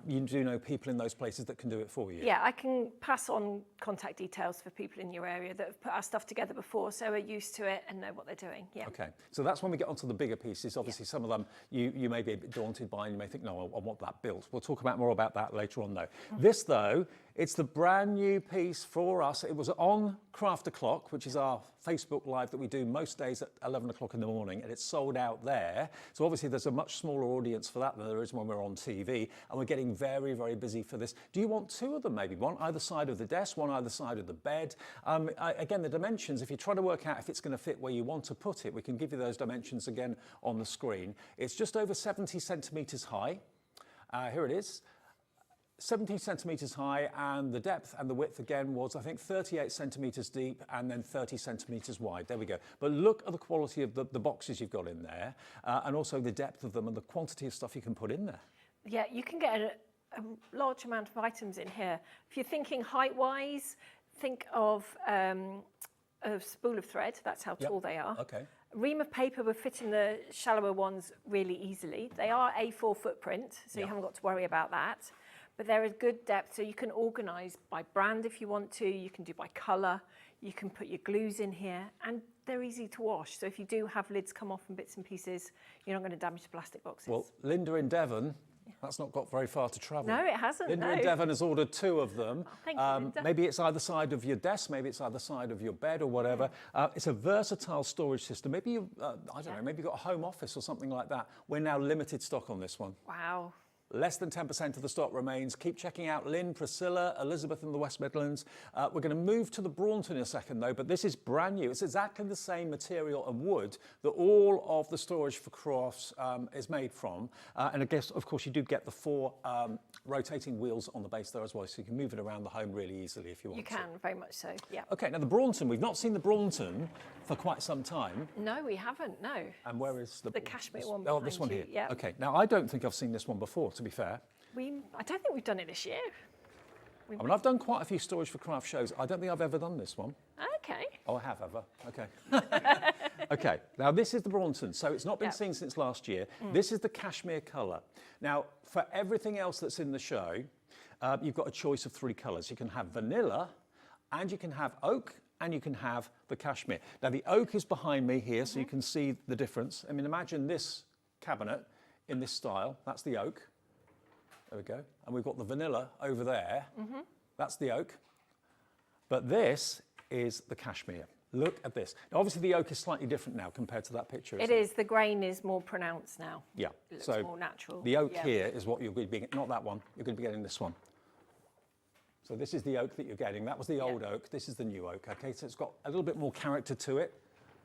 You do know people in those places that can do it for you. Yeah, I can pass on contact details for people in your area that have put our stuff together before, so are used to it and know what they're doing. Yeah. Okay, so that's when we get onto the bigger pieces. Obviously, some of them you may be a bit daunted by and you may think, no, I want that built. We'll talk more about that later on, though. This, though, it's the brand new piece for us. It was on Craft O'Clock, which is our Facebook Live that we do most days at 11 o'clock in the morning, and it's sold out there. So obviously there's a much smaller audience for that than there is when we're on TV, and we're getting very, very busy for this. Do you want two of them maybe? One either side of the desk, one either side of the bed. Again, the dimensions, if you're trying to work out if it's going to fit where you want to put it, we can give you those dimensions again on the screen. It's just over 70 centimetres high. Here it is. 17 centimetres high, and the depth and the width again was, I think, 38 centimetres deep and then 30 centimetres wide. There we go. But look at the quality of the boxes you've got in there, and also the depth of them and the quantity of stuff you can put in there. Yeah, you can get a large amount of items in here. If you're thinking height-wise, think of a spool of thread. That's how tall they are. Okay. A ream of paper would fit in the shallower ones really easily. They are A4 footprint, so you haven't got to worry about that. But they're a good depth, so you can organise by brand if you want to, you can do by colour, you can put your glues in here, and they're easy to wash. So if you do have lids come off in bits and pieces, you're not going to damage the plastic boxes. Well, Linda in Devon, that's not got very far to travel. No, it hasn't. Linda in Devon has ordered 2 of them. Oh, thank you, Linda. Maybe it's either side of your desk, maybe it's either side of your bed or whatever. It's a versatile storage system. Maybe you, I don't know, maybe you've got a home office or something like that. We're now limited stock on this one. Wow. Less than 10% of the stock remains. Keep checking out Lynn, Priscilla, Elizabeth in the West Midlands. We're going to move to the Braunton in a second though, but this is brand new. It's exactly the same material and wood that all of the Storage4Crafts is made from. And I guess, of course, you do get the 4 rotating wheels on the base there as well, so you can move it around the home really easily if you want to. You can, very much so, yeah. Okay, now the Braunton, we've not seen the Braunton for quite some time. No, we haven't, no. And where is the cashmere one Oh, this one behind here. you, yeah. Okay, now I don't think I've seen this one before, to be fair. I don't think we've done it this year. I mean, I've done quite a few Storage4Crafts shows. I don't think I've ever done this one. Okay. Oh, I have ever. Okay. Okay, now this is the Braunton. So it's not been seen since last year. This is the cashmere colour. Now, for everything else that's in the show, you've got a choice of 3 colours. You can have vanilla, and you can have oak, and you can have the cashmere. Now, the oak is behind me here, so you can see the difference. I mean, imagine this cabinet in this style. That's the oak. There we go. And we've got the vanilla over there. That's the oak. But this is the cashmere. Look at this. Now, obviously, the oak is slightly different now compared to that picture. It is. The grain is more pronounced now. Yeah. It so looks more natural. The oak here is what you're going to be getting. Not that one. You're going to be getting this one. So this is the oak that you're getting. That was the old oak. This is the new oak. Okay, so it's got a little bit more character to it.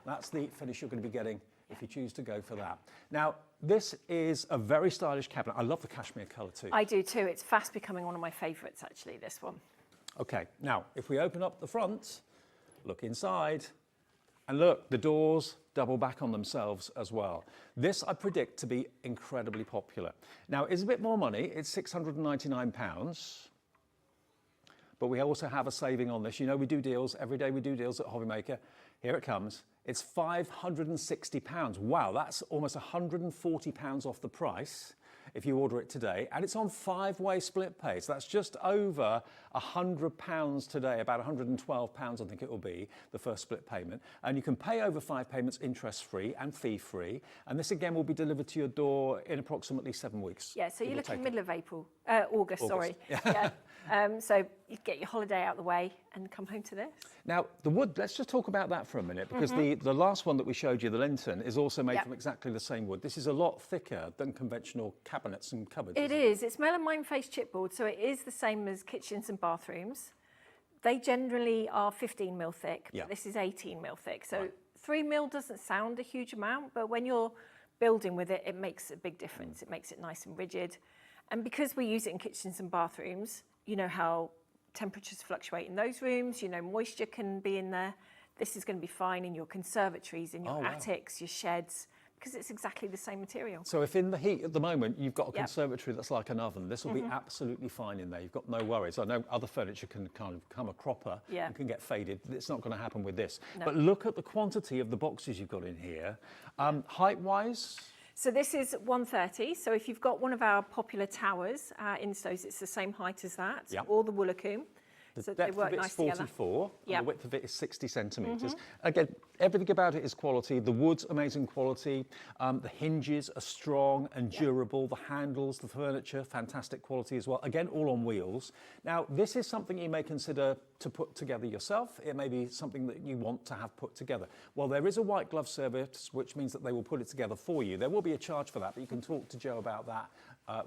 That's the finish you're going to be getting if you choose to go for that. Now, this is a very stylish cabinet. I love the cashmere colour too. I do too. It's fast becoming one of my favourites, actually, this one. Okay, now, if we open up the front, look inside, and look, the doors double back on themselves as well. This, I predict, to be incredibly popular. Now, it's a bit more money. It's £699. But we also have a saving on this. You know, we do deals. Every day we do deals at Hobbymaker. Here it comes. It's £560. Wow, that's almost £140 off the price if you order it today. And it's on 5-way split pay. So that's just over £100 today, about £112 I think it will be, the first split payment. And you can pay over 5 payments interest-free and fee-free. And this again will be delivered to your door in approximately 7 weeks. Yeah, so you're looking middle of August, sorry. Yeah. So you get your holiday out of the way and come home to this. Now, the wood, let's just talk about that for a minute, because the last one that we showed you, the Linton, is also made from exactly the same wood. This is a lot thicker than conventional cabinets and cupboards. It is. It's melamine face chipboard, so it is the same as kitchens and bathrooms. They generally are 15mm thick, but this is 18mm thick. So 3mm doesn't sound a huge amount, but when you're building with it, it makes a big difference. It makes it nice and rigid. And because we use it in kitchens and bathrooms, you know how temperatures fluctuate in those rooms, you know moisture can be in there. This is going to be fine in your conservatories, in your attics, your sheds, because it's exactly the same material. So if in the heat at the moment you've got a conservatory that's like an oven, this will be absolutely fine in there. You've got no worries. I know other furniture can kind of come a cropper and can get faded. It's not going to happen with this. No. But look at the quantity of the boxes you've got in here. Height-wise? So this is 130. So if you've got one of our popular towers in Stows, it's the same height as that, or the Woolacombe. The depth of it is 44, and the width of it is 60 centimetres. Again, everything about it is quality. The wood's amazing quality. The hinges are strong and durable. The handles, the furniture, fantastic quality as well. Again, all on wheels. Now, this is something you may consider to put together yourself. It may be something that you want to have put together. Well, there is a white glove service, which means that they will put it together for you. There will be a charge for that, but you can talk to Joe about that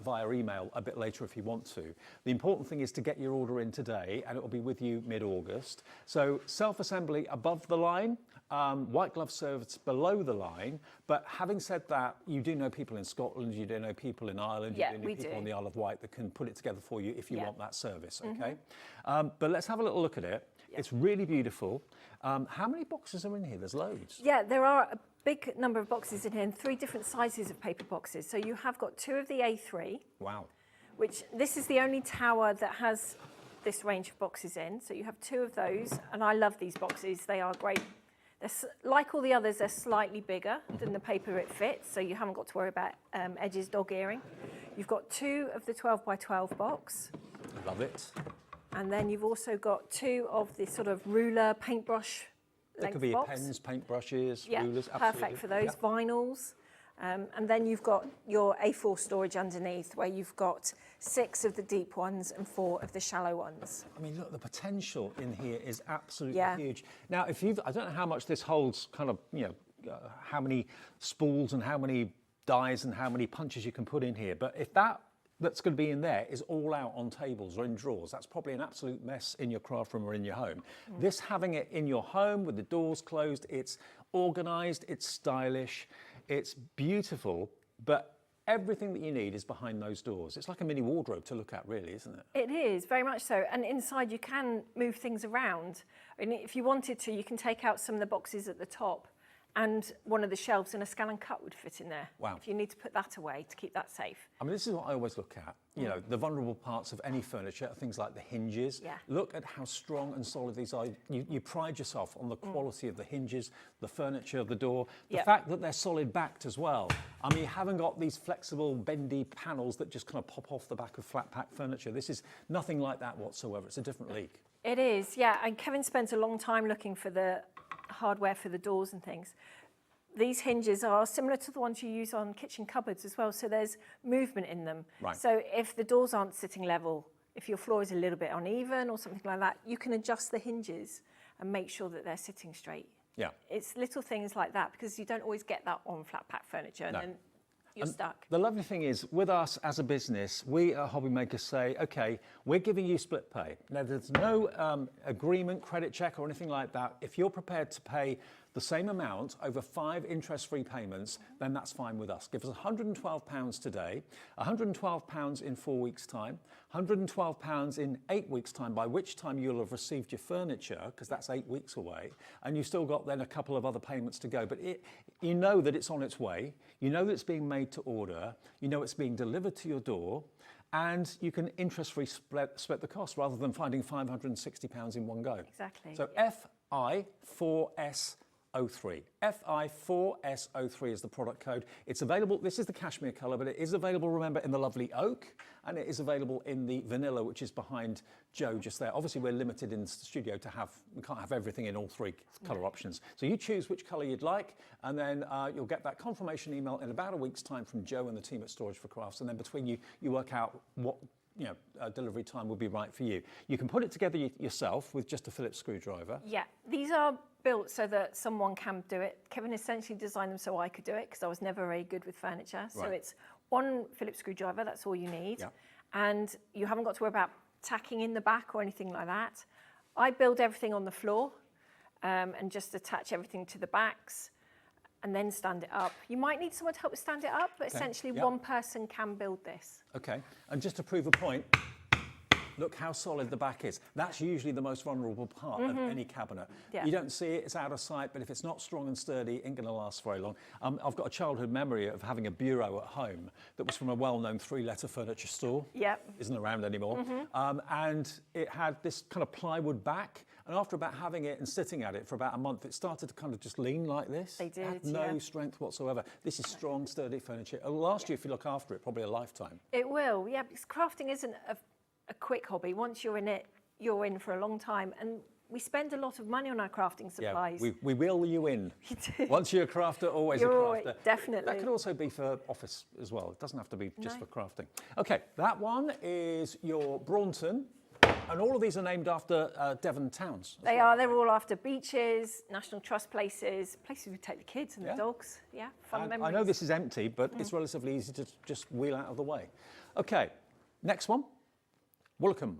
via email a bit later if you want to. The important thing is to get your order in today, and it will be with you mid-August. So self-assembly above the line, white glove service below the line. But having said that, you do know people in Scotland, you do know people in Ireland, you do know people on the Isle of Wight that can put it together for you if you want that service, okay? But let's have a little look at it. It's really beautiful. How many boxes are in here? There's loads. Yeah, there are a big number of boxes in here and 3 different sizes of paper boxes. So you have got 2 of the A3. Wow. Which this is the only tower that has this range of boxes in. So you have 2 of those, and I love these boxes. They are great. They're like all the others, they're slightly bigger than the paper it fits, so you haven't got to worry about edges dog earing. You've got 2 of the 12 by 12 box. Love it. And then you've also got 2 of the sort of ruler paintbrush That could be your pens, paintbrushes, rulers. Absolutely. Perfect for those. Vinyls. And then you've got your A4 storage underneath, where you've got 6 of the deep ones and 4 of the shallow ones. I mean, look, the potential in here is absolutely huge. Now, if you've, I don't know how much this holds, kind of, you know, how many spools and how many dies and how many punches you can put in here. But if that's going to be in there is all out on tables or in drawers, that's probably an absolute mess in your craft room or in your home. This, having it in your home with the doors closed, it's organised, it's stylish, it's beautiful, but everything that you need is behind those doors. It's like a mini wardrobe to look at, really, isn't it? It is, very much so. And inside you can move things around. I mean, if you wanted to, you can take out some of the boxes at the top, and one of the shelves and a scan and cut would fit in there. Wow. If you need to put that away to keep that safe. I mean, this is what I always look at. You know, the vulnerable parts of any furniture are things like the hinges. Yeah. Look at how strong and solid these are. You pride yourself on the quality of the hinges, the furniture of the door, the fact that they're solid backed as well. I mean, you haven't got these flexible, bendy panels that just kind of pop off the back of flat pack furniture. This is nothing like that whatsoever. It's a different league. It is, yeah. And Kevin spent a long time looking for the hardware for the doors and things. These hinges are similar to the ones you use on kitchen cupboards as well, so there's movement in them. Right. So if the doors aren't sitting level, if your floor is a little bit uneven or something like that, you can adjust the hinges and make sure that they're sitting straight. Yeah. It's little things like that, because you don't always get that on flat pack furniture, and then you're stuck. The lovely thing is, with us as a business, we at Hobby Makers say, okay, we're giving you split pay. Now, there's no agreement, credit check or anything like that. If you're prepared to pay the same amount over 5 interest-free payments, then that's fine with us. Give us £112 today, £112 in 4 weeks' time, £112 in 8 weeks' time, by which time you'll have received your furniture, because that's 8 weeks away, and you've still got then a couple of other payments to go. But you know that it's on its way, you know that it's being made to order, you know it's being delivered to your door, and you can interest-free split the cost rather than finding £560 in one go. Exactly. So FI4S03. FI4S03 is the product code. It's available, this is the cashmere colour, but it is available, remember, in the lovely oak, and it is available in the vanilla, which is behind Joe just there. Obviously, we're limited in the studio to we can't have everything in all 3 colour options. So you choose which colour you'd like, and then you'll get that confirmation email in about a week's time from Joe and the team at Storage4Crafts, and then between you work out what delivery time will be right for you. You can put it together yourself with just a Phillips screwdriver. Yeah, these are built so that someone can do it. Kevin essentially designed them so I could do it, because I was never very good with furniture. So it's one Phillips screwdriver, that's all you need. Yeah. And you haven't got to worry about tacking in the back or anything like that. I build everything on the floor and just attach everything to the backs and then stand it up. You might need someone to help stand it up, but essentially one person can build this. Okay, and just to prove a point, look how solid the back is. That's usually the most vulnerable part of any cabinet. Yeah. You don't see it, it's out of sight, but if it's not strong and sturdy, it ain't gonna last very long. I've got a childhood memory of having a bureau at home that was from a well-known 3-letter furniture store. Yep. Isn't around anymore. And it had this kind of plywood back, and after about having it and sitting at it for about a month, it started to kind of just lean like this. They did, it had no strength whatsoever. This is strong, sturdy furniture. It'll last you, if you look after it, probably a lifetime. It will, yeah, because crafting isn't a quick hobby. Once you're in it, you're in for a long time. And we spend a lot of money on our crafting supplies. Yeah, we will you in. You do. Once you're a crafter, always a crafter. Definitely. That could also be for office as well. It doesn't have to be just for crafting. Okay, that one is your Braunton. And all of these are named after Devon towns. They are. They're all after beaches, National Trust places, places we take the kids and the dogs. Yeah, fun memories. I know this is empty, but it's relatively easy to just wheel out of the way. Okay, next one. Woolcombe.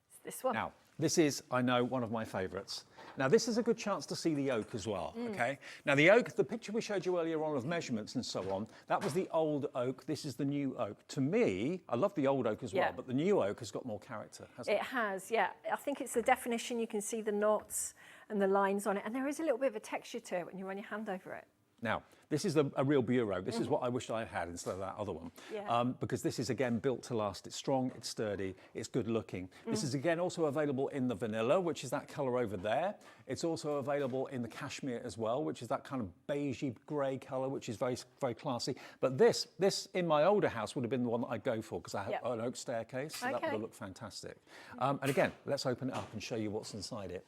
It's this one. Now, this is, I know, one of my favourites. Now, this is a good chance to see the oak as well, okay? Now, the oak, the picture we showed you earlier on of measurements and so on, that was the old oak. This is the new oak. To me, I love the old oak as well, but the new oak has got more character, hasn't it? It has, yeah. I think it's the definition. You can see the knots and the lines on it, and there is a little bit of a texture to it when you run your hand over it. Now, this is a real bureau. This is what I wished I had instead of that other one. Yeah. Because this is, again, built to last. It's strong, it's sturdy, it's good looking. This is, again, also available in the vanilla, which is that colour over there. It's also available in the cashmere as well, which is that kind of beigey grey colour, which is very, very classy. But this in my older house would have been the one that I'd go for, because I have an oak staircase, so that would have looked fantastic. And again, let's open it up and show you what's inside it.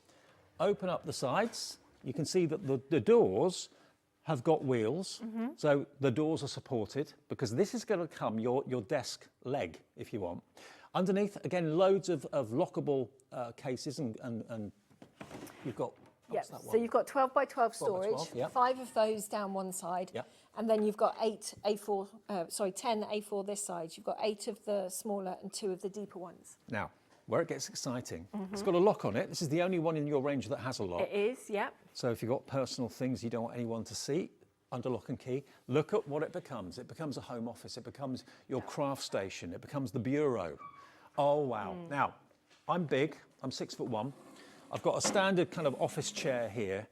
Open up the sides. you can see that the doors have got wheels, so the doors are supported, because this is going to come your desk leg, if you want. Underneath, again, loads of lockable cases, and you've got, what's that one? So you've got 12 by 12 12 by 12, storage, yeah. 5 of those down one side, and then you've got 10 A4 this side. You've got 8 of the smaller and 2 of the deeper ones. Now, where it gets exciting, it's got a lock on it. This is the only one in your range that has a lock. It is, yeah. So if you've got personal things you don't want anyone to see, under lock and key, look at what it becomes. It becomes a home office. It becomes your craft station. It becomes the bureau. Oh, wow. Now, I'm big. I'm 6'1". I've got a standard kind of office chair here.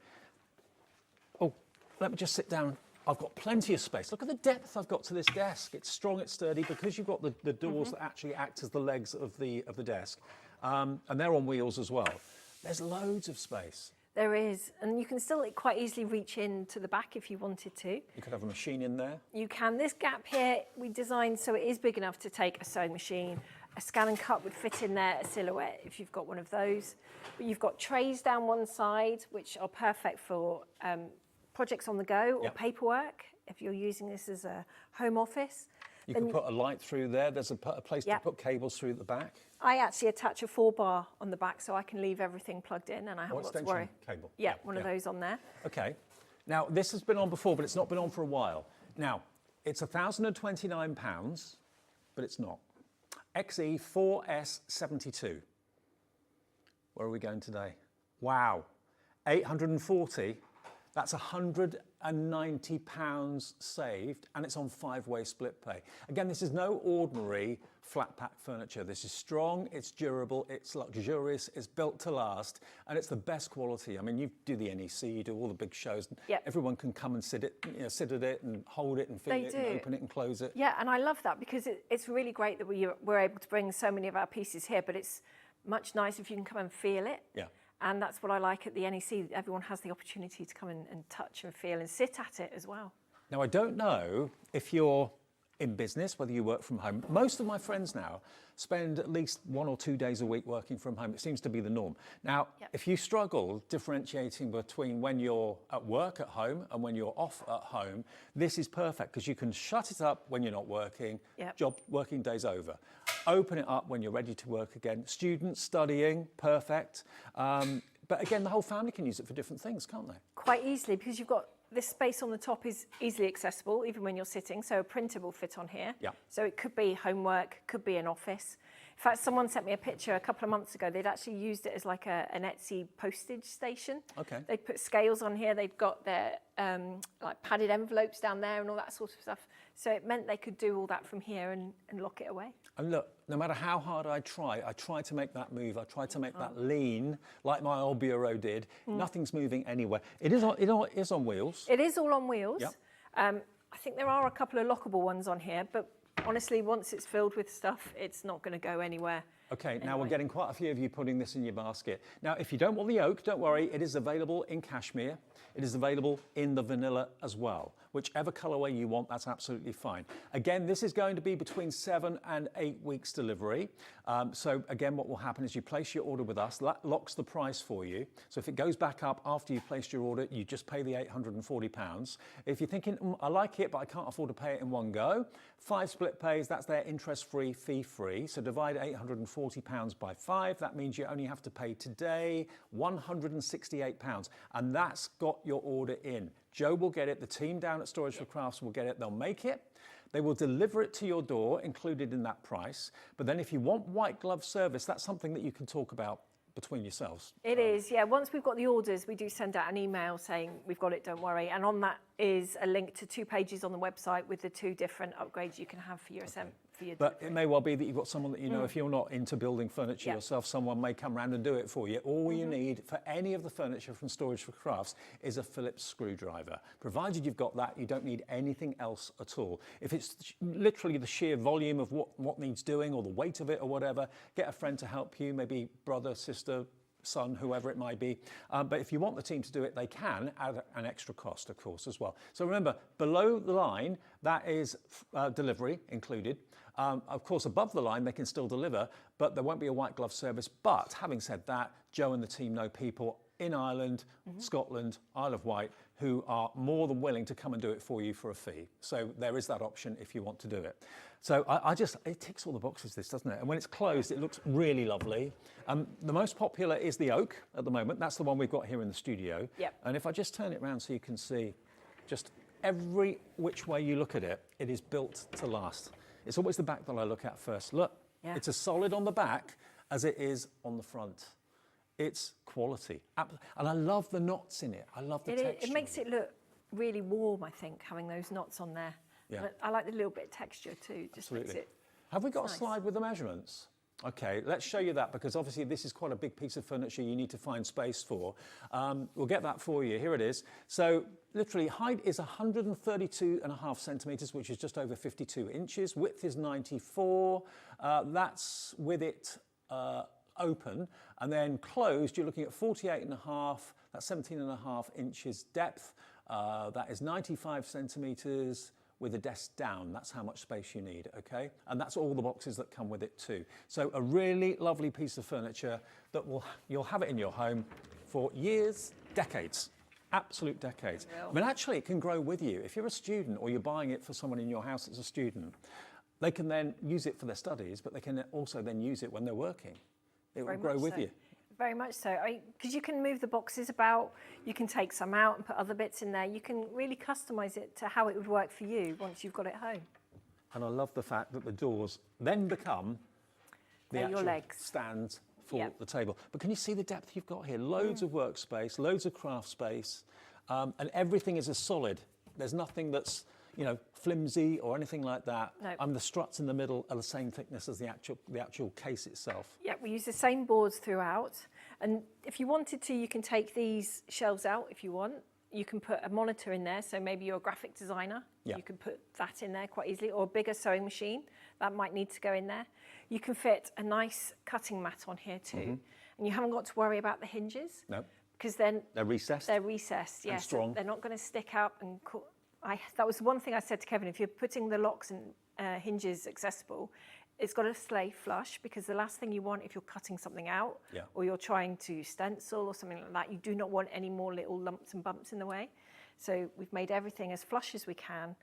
Oh, let me just sit down. I've got plenty of space. Look at the depth I've got to this desk. It's strong, it's sturdy, because you've got the doors that actually act as the legs of the desk. And they're on wheels as well. There's loads of space. There is, and you can still quite easily reach into the back if you wanted to. You could have a machine in there. You can. This gap here, we designed so it is big enough to take a sewing machine. A scan and cut would fit in there, a silhouette if you've got one of those. But you've got trays down one side, which are perfect for projects on the go or paperwork, if you're using this as a home office. You can put a light through there. There's a place to put cables through at the back. I actually attach a 4-bar on the back so I can leave everything plugged in and I haven't got to worry. Cable. Yeah, one of those on there. Okay. Now, this has been on before, but it's not been on for a while. Now, it's £1,029, but it's not. XE4S72. Where are we going today? Wow. 840. That's £190 saved, and it's on 5-way split pay. Again, this is no ordinary flat pack furniture. This is strong, it's durable, it's luxurious, it's built to last, and it's the best quality. I mean, you do the NEC, you do all the big shows. Everyone can come and sit at it and hold it and feel it and open it and close it. Yeah, and I love that because it's really great that we're able to bring so many of our pieces here, but it's much nicer if you can come and feel it. Yeah. And that's what I like at the NEC. Everyone has the opportunity to come and touch and feel and sit at it as well. Now, I don't know if you're in business, whether you work from home. Most of my friends now spend at least 1 or 2 days a week working from home. It seems to be the norm. Now, if you struggle differentiating between when you're at work at home and when you're off at home, this is perfect because you can shut it up when you're not working, working days over. Open it up when you're ready to work again. Students studying, perfect. But again, the whole family can use it for different things, can't they? Quite easily, because you've got this space on the top is easily accessible, even when you're sitting, so a printer will fit on here. Yeah. So it could be homework, could be an office. In fact, someone sent me a picture a couple of months ago. They'd actually used it as like an Etsy postage station. Okay. They'd put scales on here. They'd got their like padded envelopes down there and all that sort of stuff. So it meant they could do all that from here and lock it away. And look, no matter how hard I try to make that move. I try to make that lean, like my old bureau did. Nothing's moving anywhere. It is on wheels. It is all on wheels. Yep. I think there are a couple of lockable ones on here, but honestly, once it's filled with stuff, it's not going to go anywhere. Okay, now we're getting quite a few of you putting this in your basket. Now, if you don't want the oak, don't worry, it is available in cashmere. It is available in the vanilla as well. Whichever colourway you want, that's absolutely fine. Again, this is going to be between 7 and 8 weeks delivery. So again, what will happen is you place your order with us, that locks the price for you. So if it goes back up after you've placed your order, you just pay the £840. If you're thinking, I like it, but I can't afford to pay it in one go, 5 split pays, that's their interest-free, fee-free. So divide £840 by 5, that means you only have to pay today £168, and that's got your order in. Joe will get it, the team down at Storage4Crafts will get it, they'll make it, they will deliver it to your door, included in that price. But then if you want white glove service, that's something that you can talk about between yourselves. It is, yeah. Once we've got the orders, we do send out an email saying, we've got it, don't worry. And on that is a link to 2 pages on the website with the 2 different upgrades you can have for your But it may well be that you've got someone that you know, if you're not into building furniture yourself, someone may come around and do it for you. All you need for any of the furniture from Storage4Crafts is a Phillips screwdriver. Provided you've got that, you don't need anything else at all. If it's literally the sheer volume of what needs doing or the weight of it or whatever, get a friend to help you, maybe brother, sister, son, whoever it might be. But if you want the team to do it, they can at an extra cost, of course, as well. So remember, below the line, that is delivery included. Of course, above the line, they can still deliver, but there won't be a white glove service. But having said that, Joe and the team know people in Ireland, Scotland, Isle of Wight, who are more than willing to come and do it for you for a fee. So there is that option if you want to do it. So it ticks all the boxes, this, doesn't it? And when it's closed, it looks really lovely. The most popular is the oak at the moment. That's the one we've got here in the studio. Yep. And if I just turn it around so you can see just every which way you look at it, it is built to last. It's always the back that I look at first. Look, it's as solid on the back as it is on the front. It's quality. And I love the knots in it. I love the texture. It makes it look really warm, I think, having those knots on there. Yeah. But I like the little bit of texture too. Just Absolutely. makes it. Have we got nice. a slide with the measurements? Okay, let's show you that, because obviously this is quite a big piece of furniture you need to find space for. We'll get that for you. Here it is. So literally height is 132.5 centimetres, which is just over 52 inches. Width is 94. That's with it open. And then closed, you're looking at 48.5. That's 17.5 inches depth. That is 95 centimetres. With a desk down, that's how much space you need, okay? And that's all the boxes that come with it too. So a really lovely piece of furniture that you'll have it in your home for years, decades, absolute decades. I mean, actually it can grow with you. If you're a student or you're buying it for someone in your house that's a student, they can then use it for their studies, but they can also then use it when they're working. It will grow with you. Very much so, because you can move the boxes about, you can take some out and put other bits in there. You can really customise it to how it would work for you once you've got it home. And I love the fact that the doors then become the actual legs. stands for the table. But can you see the depth you've got here? Loads of workspace, loads of craft space, and everything is as solid. There's nothing that's, you know, flimsy or anything like that. No. And the struts in the middle are the same thickness as the actual case itself. Yeah, we use the same boards throughout. And if you wanted to, you can take these shelves out if you want. You can put a monitor in there, so maybe you're a graphic designer. Yeah. You can put that in there quite easily, or a bigger sewing machine, that might need to go in there. You can fit a nice cutting mat on here too. And you haven't got to worry about the hinges. No. Because then They're recessed. They're recessed, yes. And strong. So they're not going to stick out and that was one thing I said to Kevin, if you're putting the locks and hinges accessible, it's got to stay flush, because the last thing you want if you're cutting something out or you're trying to stencil or something like that, you do not want any more little lumps and bumps in the way. So we've made everything as flush as we can.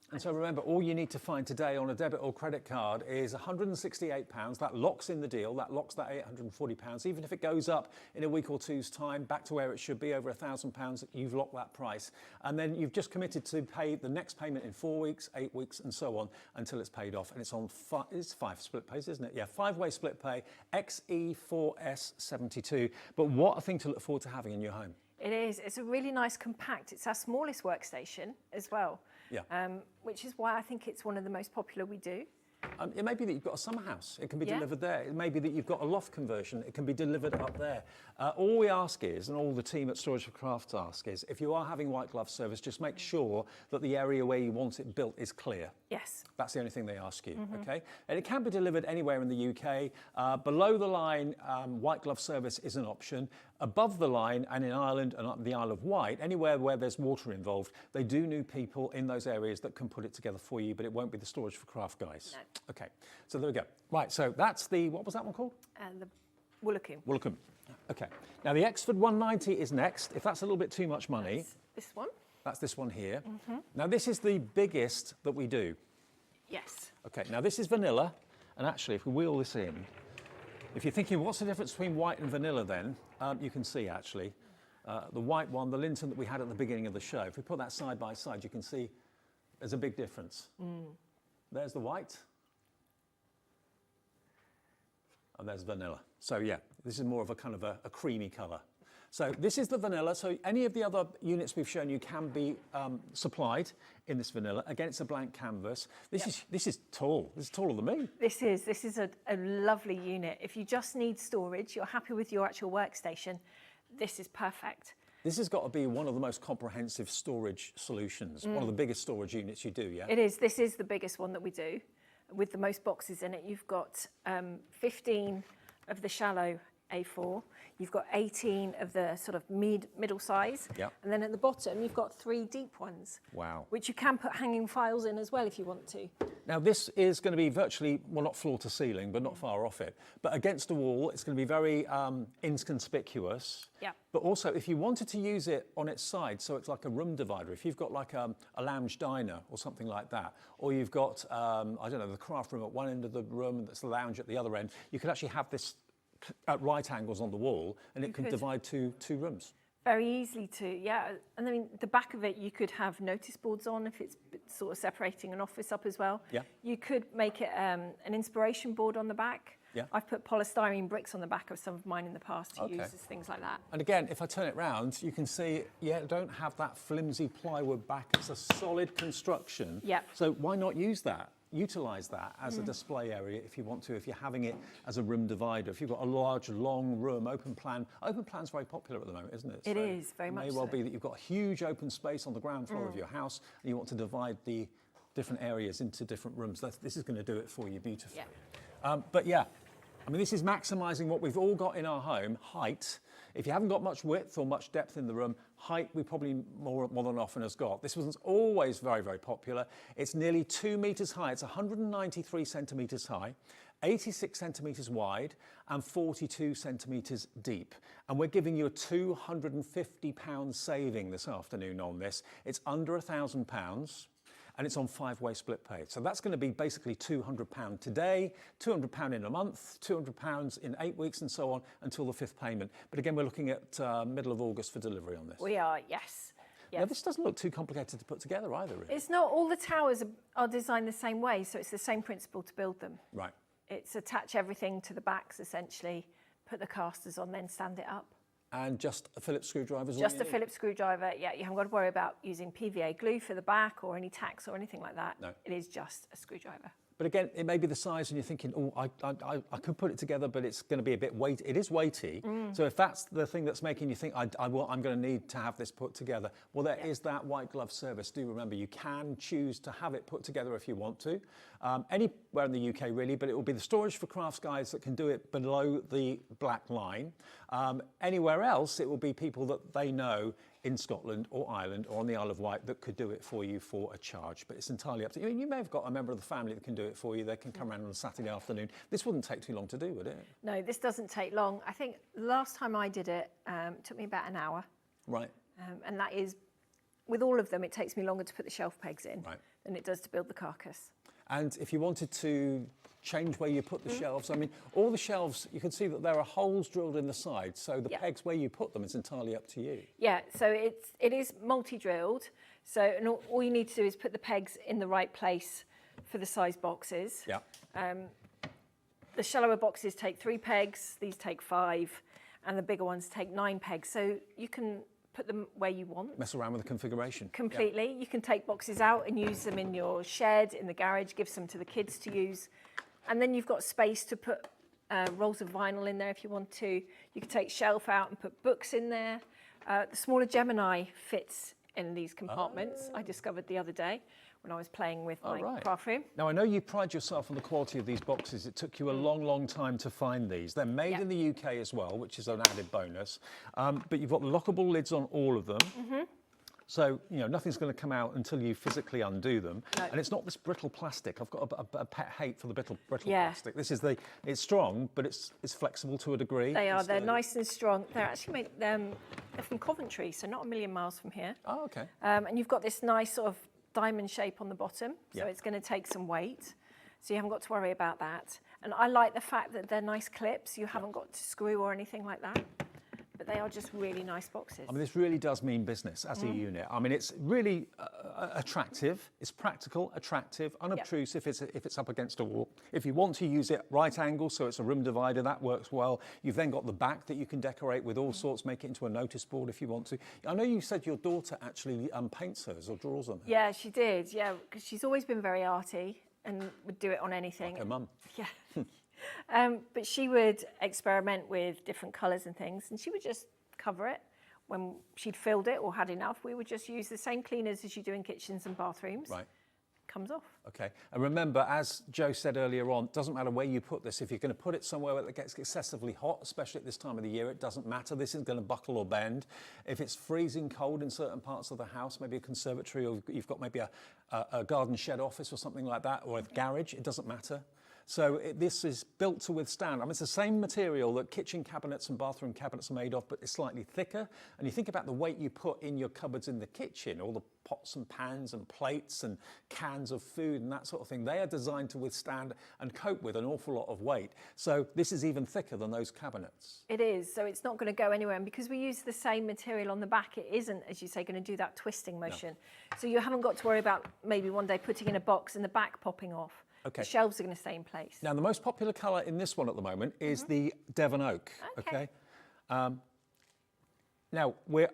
And so remember, all you need to find today on a debit or credit card is £168. That locks in the deal. That locks that £840. Even if it goes up in a week or two's time, back to where it should be, over £1,000, you've locked that price. And then you've just committed to pay the next payment in 4 weeks, 8 weeks, and so on until it's paid off. And it's on it's 5 split pays, isn't it? Yeah, 5-way split pay, XE4S72. But what a thing to look forward to having in your home. It is. It's a really nice compact. It's our smallest workstation as well. Yeah. Which is why I think it's one of the most popular we do. It may be that you've got a summer house. It can be delivered there. It may be that you've got a loft conversion. It can be delivered up there. All we ask is, and all the team at Storage4Crafts ask is, if you are having white glove service, just make sure that the area where you want it built is clear. Yes. That's the only thing they ask you, okay? And it can be delivered anywhere in the UK. Below the line, white glove service is an option. Above the line, and in Ireland and up the Isle of Wight, anywhere where there's water involved, they do need people in those areas that can put it together for you, but it won't be the Storage4Crafts guys. No. Okay, so there we go. Right, so that's the, what was that one called? And the Woolacombe. Woolacombe. Okay, now the Exford 190 is next. If that's a little bit too much money. That's this one. That's this one here. Now this is the biggest that we do. Yes. Okay, now this is vanilla, and actually if we wheel this in, if you're thinking what's the difference between white and vanilla then, you can see actually, the white one, the Linton that we had at the beginning of the show, if we put that side by side, you can see there's a big difference. There's the white, and there's vanilla. So yeah, this is more of a kind of a creamy colour. So this is the vanilla. So any of the other units we've shown you can be supplied in this vanilla. Again, it's a blank canvas. This is tall. This is taller than me. This is a lovely unit. If you just need storage, you're happy with your actual workstation, this is perfect. This has got to be one of the most comprehensive storage solutions, one of the biggest storage units you do, yeah? It is. This is the biggest one that we do, with the most boxes in it. You've got 15 of the shallow A4. You've got 18 of the sort of middle size. Yep. And then at the bottom, you've got 3 deep ones. Wow. Which you can put hanging files in as well if you want to. Now this is going to be virtually, well, not floor to ceiling, but not far off it. But against a wall, it's going to be very inconspicuous. Yeah. But also, if you wanted to use it on its side, so it's like a room divider, if you've got like a lounge diner or something like that, or you've got, I don't know, the craft room at one end of the room, that's the lounge at the other end, you could actually have this at right angles on the wall, and it could divide two rooms. Very easily to, yeah. And I mean, the back of it, you could have notice boards on if it's sort of separating an office up as well. Yeah. You could make it an inspiration board on the back. Yeah. I've put polystyrene bricks on the back of some of mine in the past to use as things like that. And again, if I turn it round, you can see, yeah, don't have that flimsy plywood back. It's a solid construction. Yeah. So why not use that? Utilise that as a display area if you want to, if you're having it as a room divider. If you've got a large, long room, open plan's very popular at the moment, isn't it? It is, very much It may well so. be that you've got a huge open space on the ground floor of your house and you want to divide the different areas into different rooms. This is going to do it for you beautifully. Yeah. But yeah, I mean, this is maximising what we've all got in our home, height. If you haven't got much width or much depth in the room, height we probably more than often has got. This wasn't always very, very popular. It's nearly 2 metres high. It's 193 centimetres high, 86 centimetres wide and 42 centimetres deep. And we're giving you a £250 saving this afternoon on this. It's under £1,000. And it's on 5-way split pay. So that's going to be basically £200 today, £200 in a month, £200 in 8 weeks and so on until the 5th payment. But again, we're looking at middle of August for delivery on this. We are, yes. Now, this doesn't look too complicated to put together either, really. It's not, all the towers are designed the same way, so it's the same principle to build them. Right. It's attach everything to the backs, essentially, put the casters on, then stand it up. And just a Phillips screwdriver is all Just you a need? Phillips screwdriver, yeah, you haven't got to worry about using PVA glue for the back or any tacks or anything like that. No. It is just a screwdriver. But again, it may be the size and you're thinking, oh, I could put it together, but it's going to be a bit weighty. It is weighty. So if that's the thing that's making you think, I'm going to need to have this put together, well, there is that white glove service. Do remember, you can choose to have it put together if you want to. Anywhere in the UK, really, but it will be the Storage4Crafts guys that can do it below the black line. Anywhere else, it will be people that they know in Scotland or Ireland or on the Isle of Wight that could do it for you for a charge. But it's entirely up to you. You may have got a member of the family that can do it for you. They can come around on a Saturday afternoon. This wouldn't take too long to do, would it? No, this doesn't take long. I think the last time I did it, took me about an hour. Right. And that is, with all of them, it takes me longer to put the shelf pegs in than it does to build the carcass. And if you wanted to change where you put the shelves, I mean, all the shelves, you can see that there are holes drilled in the side, so the pegs where you put them is entirely up to you. Yeah, so it is multi-drilled, so and all you need to do is put the pegs in the right place for the size boxes. Yeah. The shallower boxes take 3 pegs, these take 5, and the bigger ones take 9 pegs, so you can put them where you want. Mess around with the configuration. Completely. Yeah. You can take boxes out and use them in your shed, in the garage, give some to the kids to use. And then you've got space to put rolls of vinyl in there if you want to. You can take shelf out and put books in there. The smaller Gemini fits in these compartments, I discovered the other day when I was playing with my craft room. Now, I know you pride yourself on the quality of these boxes. It took you a long, long time to find these. They're made in the UK as well, which is an added bonus. But you've got the lockable lids on all of them. So, you know, nothing's going to come out until you physically undo them. No. And it's not this brittle plastic. I've got a pet hate for the brittle plastic. This is it's strong, but it's flexible to a degree. They are. They're nice and strong. They're actually made, they're from Coventry, so not a million miles from here. Oh, okay. And you've got this nice sort of diamond shape on the bottom, so it's going to take some weight. So you haven't got to worry about that. And I like the fact that they're nice clips. You haven't got to screw or anything like that. But they are just really nice boxes. I mean, this really does mean business as a unit. I mean, it's really attractive. It's practical, attractive, unobtrusive if it's up against a wall. If you want to use it right angle, so it's a room divider, that works well. You've then got the back that you can decorate with all sorts, make it into a notice board if you want to. I know you said your daughter actually paints hers or draws them. Yeah, she did, because she's always been very arty and would do it on anything. Like her mum. Yeah. But she would experiment with different colours and things, and she would just cover it. When she'd filled it or had enough, we would just use the same cleaners as you do in kitchens and bathrooms. Right. comes off. Okay, and remember, as Joe said earlier on, it doesn't matter where you put this. If you're going to put it somewhere that gets excessively hot, especially at this time of the year, it doesn't matter. This isn't going to buckle or bend. If it's freezing cold in certain parts of the house, maybe a conservatory, or you've got maybe a garden shed office or something like that, or a garage, it doesn't matter. So this is built to withstand. I mean, it's the same material that kitchen cabinets and bathroom cabinets are made of, but it's slightly thicker. And you think about the weight you put in your cupboards in the kitchen, all the pots and pans and plates and cans of food and that sort of thing. They are designed to withstand and cope with an awful lot of weight. So this is even thicker than those cabinets. It is, so it's not going to go anywhere. And because we use the same material on the back, it isn't, as you say, going to do that twisting motion. No. So you haven't got to worry about maybe one day putting in a box and the back popping off. Okay. The shelves are going to stay in place. Now, the most popular colour in this one at the moment is the Devon Oak. Okay. Now, we're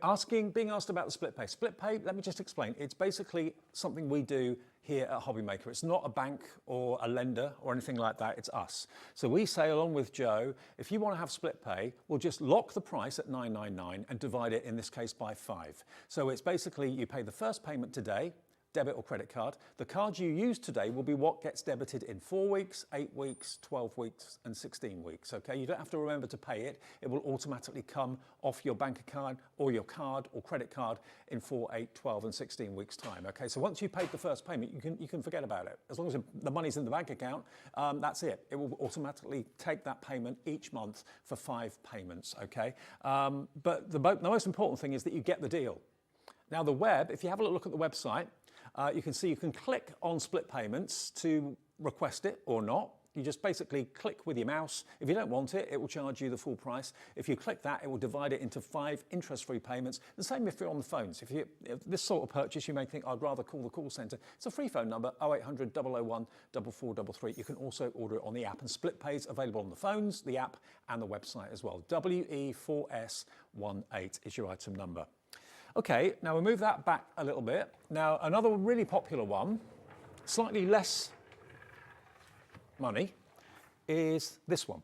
being asked about the split pay. Split pay, let me just explain. It's basically something we do here at Hobbymaker. It's not a bank or a lender or anything like that. It's us. So we say, along with Joe, if you want to have split pay, we'll just lock the price at $9.99 and divide it, in this case, by 5. So it's basically you pay the first payment today, debit or credit card. The card you use today will be what gets debited in 4 weeks, 8 weeks, 12 weeks, and 16 weeks, okay? You don't have to remember to pay it. It will automatically come off your bank account or your card or credit card in 4, 8, 12, and 16 weeks' time, okay? So once you've paid the first payment, you can forget about it. As long as the money's in the bank account, that's it. It will automatically take that payment each month for 5 payments, okay? But the most important thing is that you get the deal. Now, the web, if you have a look at the website, you can see you can click on split payments to request it or not. You just basically click with your mouse. If you don't want it, it will charge you the full price. If you click that, it will divide it into 5 interest-free payments. The same if you're on the phones. If this sort of purchase, you may think, I'd rather call the call centre. It's a free phone number, 0800 001 4433. You can also order it on the app. And split pay is available on the phones, the app, and the website as well. WE4S18 is your item number. Okay, now we'll move that back a little bit. Now, another really popular one, slightly less money, is this one.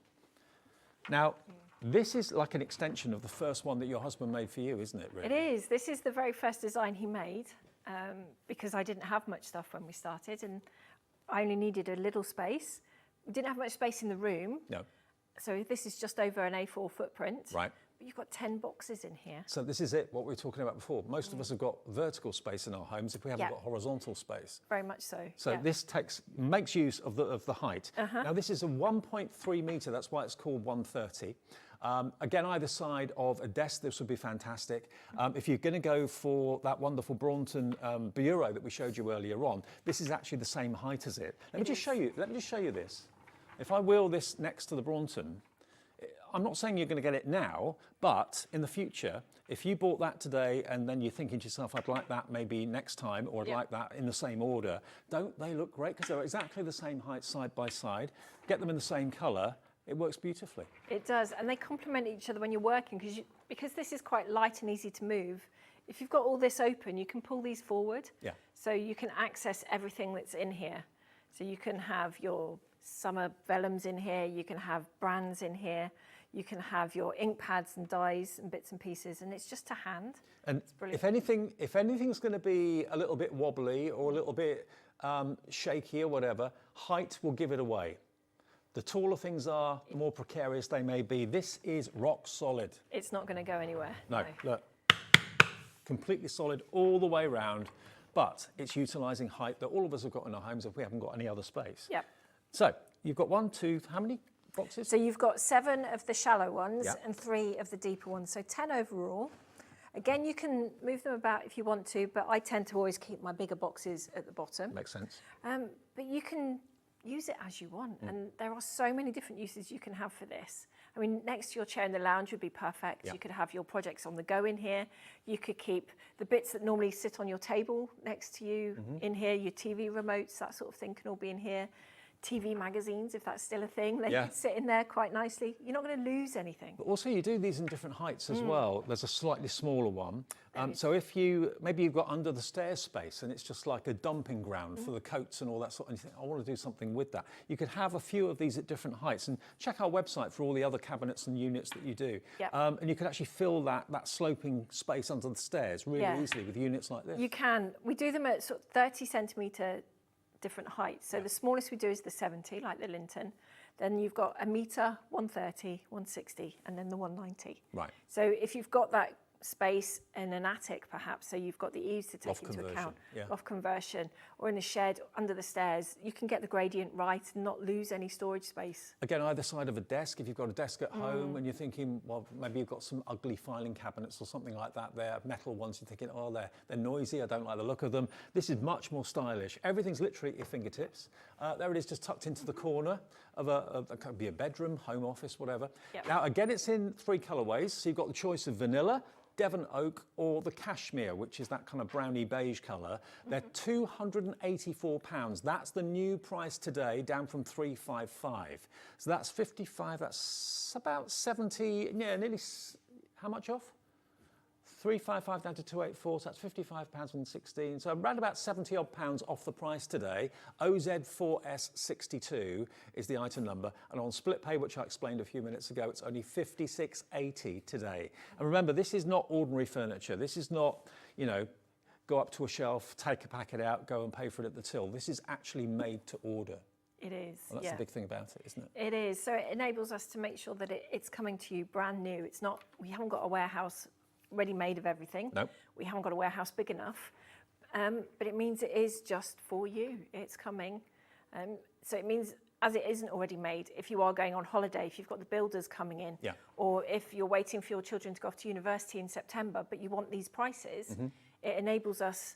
Now, this is like an extension of the first one that your husband made for you, isn't it, really? It is. This is the very first design he made, because I didn't have much stuff when we started, and I only needed a little space. We didn't have much space in the room. No. So this is just over an A4 footprint. Right. But you've got 10 boxes in here. So this is it, what we were talking about before. Most of us have got vertical space in our homes if we haven't got horizontal space. Very much so. So this makes use of the height. Now this is a 1.3 metre, that's why it's called 130. Again, either side of a desk, this would be fantastic. If you're going to go for that wonderful Braunton bureau that we showed you earlier on, this is actually the same height as it. Let me just show you this. If I wheel this next to the Braunton, I'm not saying you're going to get it now, but in the future, if you bought that today and then you're thinking to yourself, I'd like that maybe next time, or I'd like that in the same order, don't they look great? Because they're exactly the same height side by side. Get them in the same colour, it works beautifully. It does, and they complement each other when you're working, because this is quite light and easy to move. If you've got all this open, you can pull these forward. Yeah. So you can access everything that's in here. So you can have your summer vellums in here, you can have brands in here, you can have your ink pads and dies and bits and pieces, and it's just to hand. And if anything's going to be a little bit wobbly or a little bit shaky or whatever, height will give it away. The taller things are, the more precarious they may be. This is rock solid. It's not going to go anywhere. No, look, completely solid all the way around, but it's utilising height that all of us have got in our homes if we haven't got any other space. Yep. So you've got 1, 2, how many boxes? So you've got 7 of the shallow ones and 3 of the deeper ones, so 10 overall. Again, you can move them about if you want to, but I tend to always keep my bigger boxes at the bottom. Makes sense. But you can use it as you want, and there are so many different uses you can have for this. I mean, next to your chair in the lounge would be perfect. You could have your projects on the go in here. You could keep the bits that normally sit on your table next to you in here, your TV remotes, that sort of thing can all be in here. TV magazines, if that's still a thing, they could sit in there quite nicely. You're not going to lose anything. But also you do these in different heights as well. There's a slightly smaller one. So if maybe you've got under the stairs space and it's just like a dumping ground for the coats and all that sort of, and you think, I want to do something with that. You could have a few of these at different heights, and check our website for all the other cabinets and units that you do. And you could actually fill that sloping space under the stairs really easily with units like this. You can. We do them at sort of 30 centimetre different heights. So the smallest we do is the 70, like the Linton. Then you've got a metre, 130, 160, and then the 190. Right. So if you've got that space in an attic perhaps, so you've got the eaves to take into account, loft conversion, or in a shed under the stairs, you can get the gradient right and not lose any storage space. Again, either side of a desk, if you've got a desk at home and you're thinking, well, maybe you've got some ugly filing cabinets or something like that there, metal ones, you're thinking, oh, they're noisy, I don't like the look of them. This is much more stylish. Everything's literally at your fingertips. There it is, just tucked into the corner of it could be a bedroom, home office, whatever. Yep. Now, again, it's in 3 colourways, so you've got the choice of vanilla, Devon oak, or the cashmere, which is that kind of browny beige colour. They're £284. That's the new price today, down from £355. So that's 55. That's about 70. Yeah, nearly. How much off? 355 down to 284. So that's £55.16. So around about 70 odd pounds off the price today. OZ4S62 is the item number, and on split pay, which I explained a few minutes ago, it's only £56.80 today. And remember, this is not ordinary furniture. This is not, you know, go up to a shelf, take a packet out, go and pay for it at the till. This is actually made to order. It is. Well, that's the big thing about it, isn't it? It is. So it enables us to make sure that it's coming to you brand new. It's not. We haven't got a warehouse ready-made of everything. Nope. We haven't got a warehouse big enough, but it means it is just for you. It's coming. So it means, as it isn't already made, if you are going on holiday, if you've got the builders coming in, or if you're waiting for your children to go off to university in September, but you want these prices, it enables us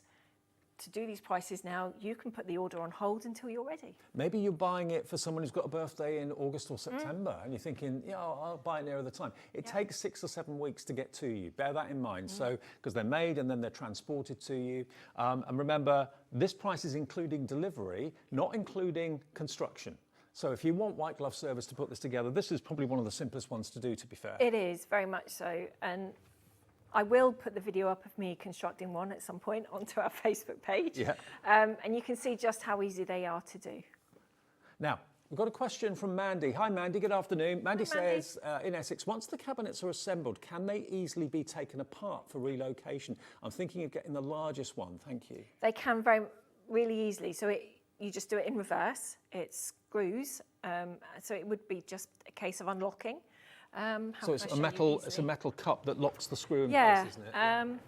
to do these prices now. You can put the order on hold until you're ready. Maybe you're buying it for someone who's got a birthday in August or September, and you're thinking, yeah, I'll buy it nearer the time. It takes 6 or 7 weeks to get to you. Bear that in mind. So, because they're made and then they're transported to you. And remember, this price is including delivery, not including construction. So if you want white glove service to put this together, this is probably one of the simplest ones to do, to be fair. It is, very much so. And I will put the video up of me constructing one at some point onto our Facebook page. Yeah. And you can see just how easy they are to do. Now, we've got a question from Mandy. Hi, Mandy. Good afternoon. Mandy says, in Essex, once the cabinets are assembled, can they easily be taken apart for relocation? I'm thinking of getting the largest one. Thank you. They can really easily. So you just do it in reverse. It screws. So it would be just a case of unlocking. So it's a metal cup that locks the screw in place, isn't it? I'm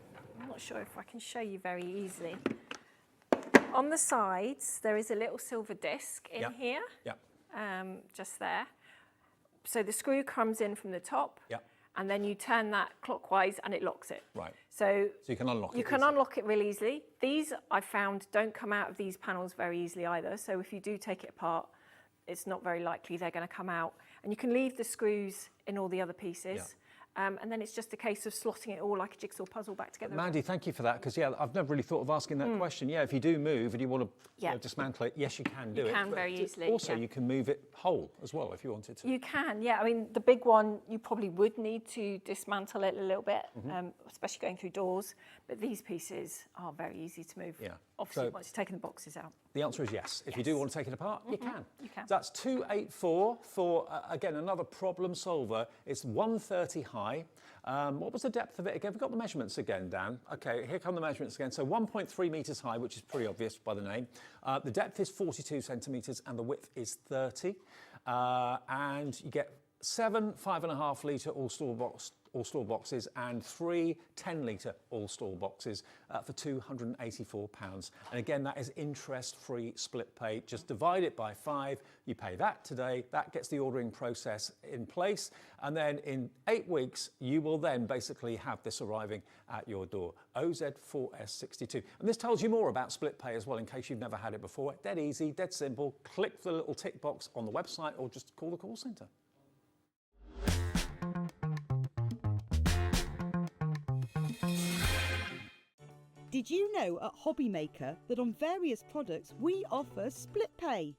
not sure if I can show you very easily. On the sides, there is a little silver disc in here, just there. So the screw comes in from the top, and then you turn that clockwise and it locks it. Right. So you can unlock it. You can unlock it really easily. These, I found, don't come out of these panels very easily either. So if you do take it apart, it's not very likely they're going to come out. And you can leave the screws in all the other pieces. And then it's just a case of slotting it all like a jigsaw puzzle back together. Mandy, thank you for that, because, I've never really thought of asking that question. Yeah, if you do move and you want to dismantle it, yes, you can do it. You can very easily. Also, you can move it whole as well if you wanted to. You can, yeah. I mean, the big one, you probably would need to dismantle it a little bit, especially going through doors. But these pieces are very easy to move. Yeah. Obviously, once you've taken the boxes out. The answer is yes. If you do want to take it apart, you can. You can. That's 284 for, again, another problem solver. It's 130 high. What was the depth of it again? We've got the measurements again, Dan. Okay, here come the measurements again. So 1.3 metres high, which is pretty obvious by the name. The depth is 42 centimetres and the width is 30. And you get 7 5.5 litre all-store boxes and 3 10-litre all-store boxes for £284. And again, that is interest-free split pay. Just divide it by 5. You pay that today. That gets the ordering process in place. And then in 8 weeks, you will then basically have this arriving at your door. OZ4S62. And this tells you more about split pay as well, in case you've never had it before. Dead easy, dead simple. Click the little tick box on the website or just call the call centre. Did you know at Hobbymaker that on various products we offer split pay?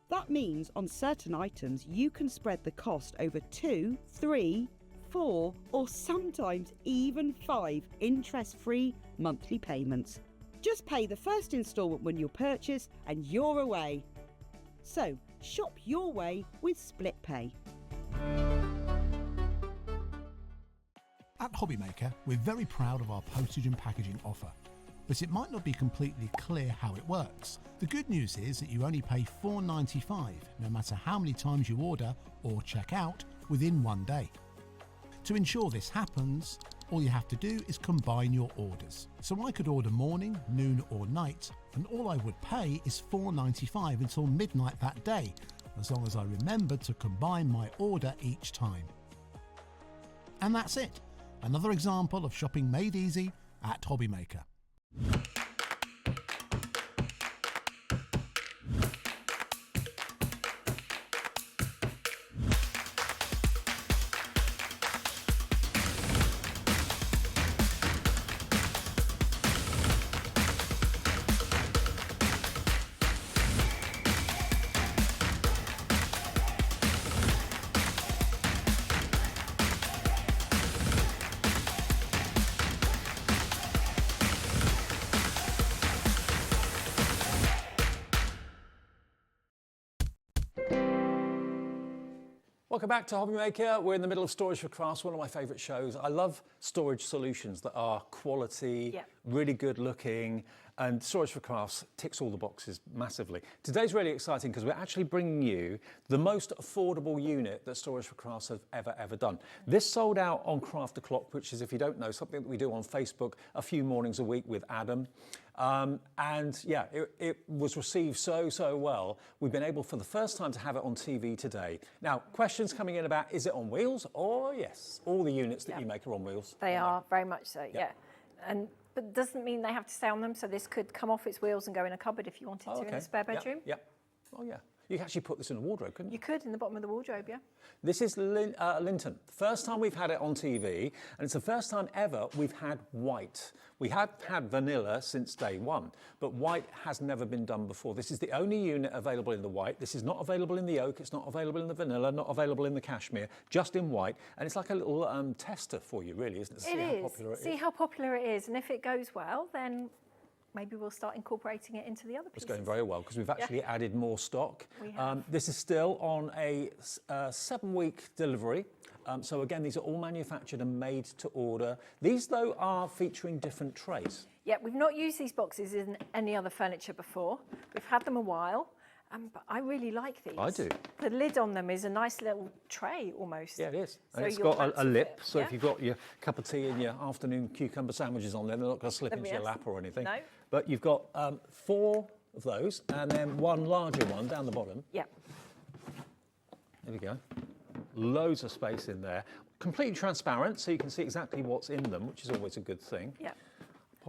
That means on certain items you can spread the cost over 2, 3, 4 or sometimes even 5 interest-free monthly payments. Just pay the first instalment when you purchase and you're away. So shop your way with split pay. At Hobbymaker, we're very proud of our postage and packaging offer. but it might not be completely clear how it works. The good news is that you only pay $4.95 no matter how many times you order or check out within one day. To ensure this happens, all you have to do is combine your orders. So I could order morning, noon or night, and all I would pay is $4.95 until midnight that day, as long as I remembered to combine my order each time. And that's it. Another example of shopping made easy at Hobbymaker. Welcome back to Hobbymaker. We're in the middle of Storage4Crafts, one of my favourite shows. I love storage solutions that are quality, really good looking, and Storage4Crafts ticks all the boxes massively. Today's really exciting because we're actually bringing you the most affordable unit that Storage4Crafts have ever done. This sold out on Craft the Clock, which is, if you don't know, something that we do on Facebook a few mornings a week with Adam. And yeah, it was received so well. We've been able for the first time to have it on TV today. Now, questions coming in about, is it on wheels? Oh yes, all the units that you make are on wheels. They are, very much so, yeah. But it doesn't mean they have to stay on them, so this could come off its wheels and go in a cupboard if you wanted to in a spare bedroom. Yep. Oh yeah. You could actually put this in a wardrobe, couldn't you? You could, in the bottom of the wardrobe, yeah. This is Linton. First time we've had it on TV, and it's the first time ever we've had white. We have had vanilla since day one, but white has never been done before. This is the only unit available in the white. This is not available in the oak, it's not available in the vanilla, not available in the cashmere, just in white. And it's like a little tester for you, really, isn't it? See how popular it is. See how popular it is, and if it goes well, then maybe we'll start incorporating it into the other pieces. It's going very well because we've actually added more stock. We have. This is still on a 7-week delivery. So again, these are all manufactured and made to order. These, though, are featuring different trays. Yeah, we've not used these boxes in any other furniture before. We've had them a while, but I really like these. I do. The lid on them is a nice little tray almost. Yeah, it is. So and it's got a lip, so if you've got your cup of tea and your afternoon cucumber sandwiches on there, they're not going to slip into your lap or anything. No. But you've got 4 of those and then one larger one down the bottom. Yeah. There we go. Loads of space in there. Completely transparent, so you can see exactly what's in them, which is always a good thing. Yeah.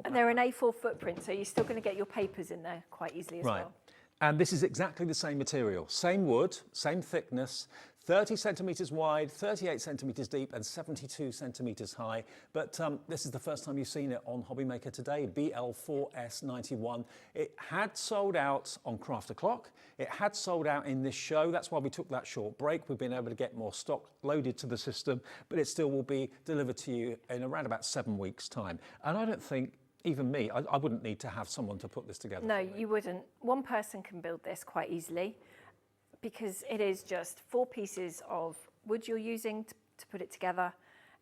And they're an A4 footprint, so you're still going to get your papers in there quite easily as well. And this is exactly the same material, same wood, same thickness, 30 centimetres wide, 38 centimetres deep and 72 centimetres high. But this is the first time you've seen it on Hobbymaker today, BL4S91. It had sold out on Craft the Clock. It had sold out in this show. That's why we took that short break. We've been able to get more stock loaded to the system, but it still will be delivered to you in around about 7 weeks' time. And I don't think, even me, I wouldn't need to have someone to put this together. No, you wouldn't. One person can build this quite easily because it is just 4 pieces of wood you're using to put it together,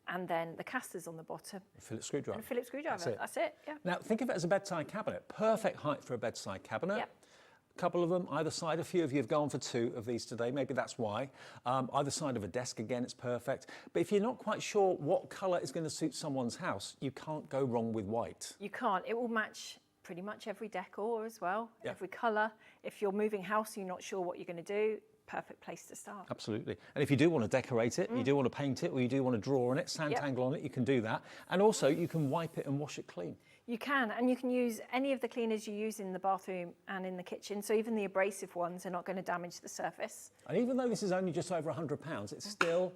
and then the casters on the bottom. A Phillips screwdriver. And a Phillips screwdriver. That's it, yeah. Now, think of it as a bedside cabinet. Perfect height for a bedside cabinet. Yep. Couple of them either side. A few of you have gone for 2 of these today. Maybe that's why. Either side of a desk, again, it's perfect. But if you're not quite sure what colour is going to suit someone's house, you can't go wrong with white. You can't. It will match pretty much every decor as well, Yeah. every colour. If you're moving house and you're not sure what you're going to do, perfect place to start. Absolutely. And if you do want to decorate it, you do want to paint it, or you do want to draw on it, sand-tangle on it, you can do that. And also, you can wipe it and wash it clean. You can, and you can use any of the cleaners you use in the bathroom and in the kitchen, so even the abrasive ones are not going to damage the surface. And even though this is only just over £100, it's still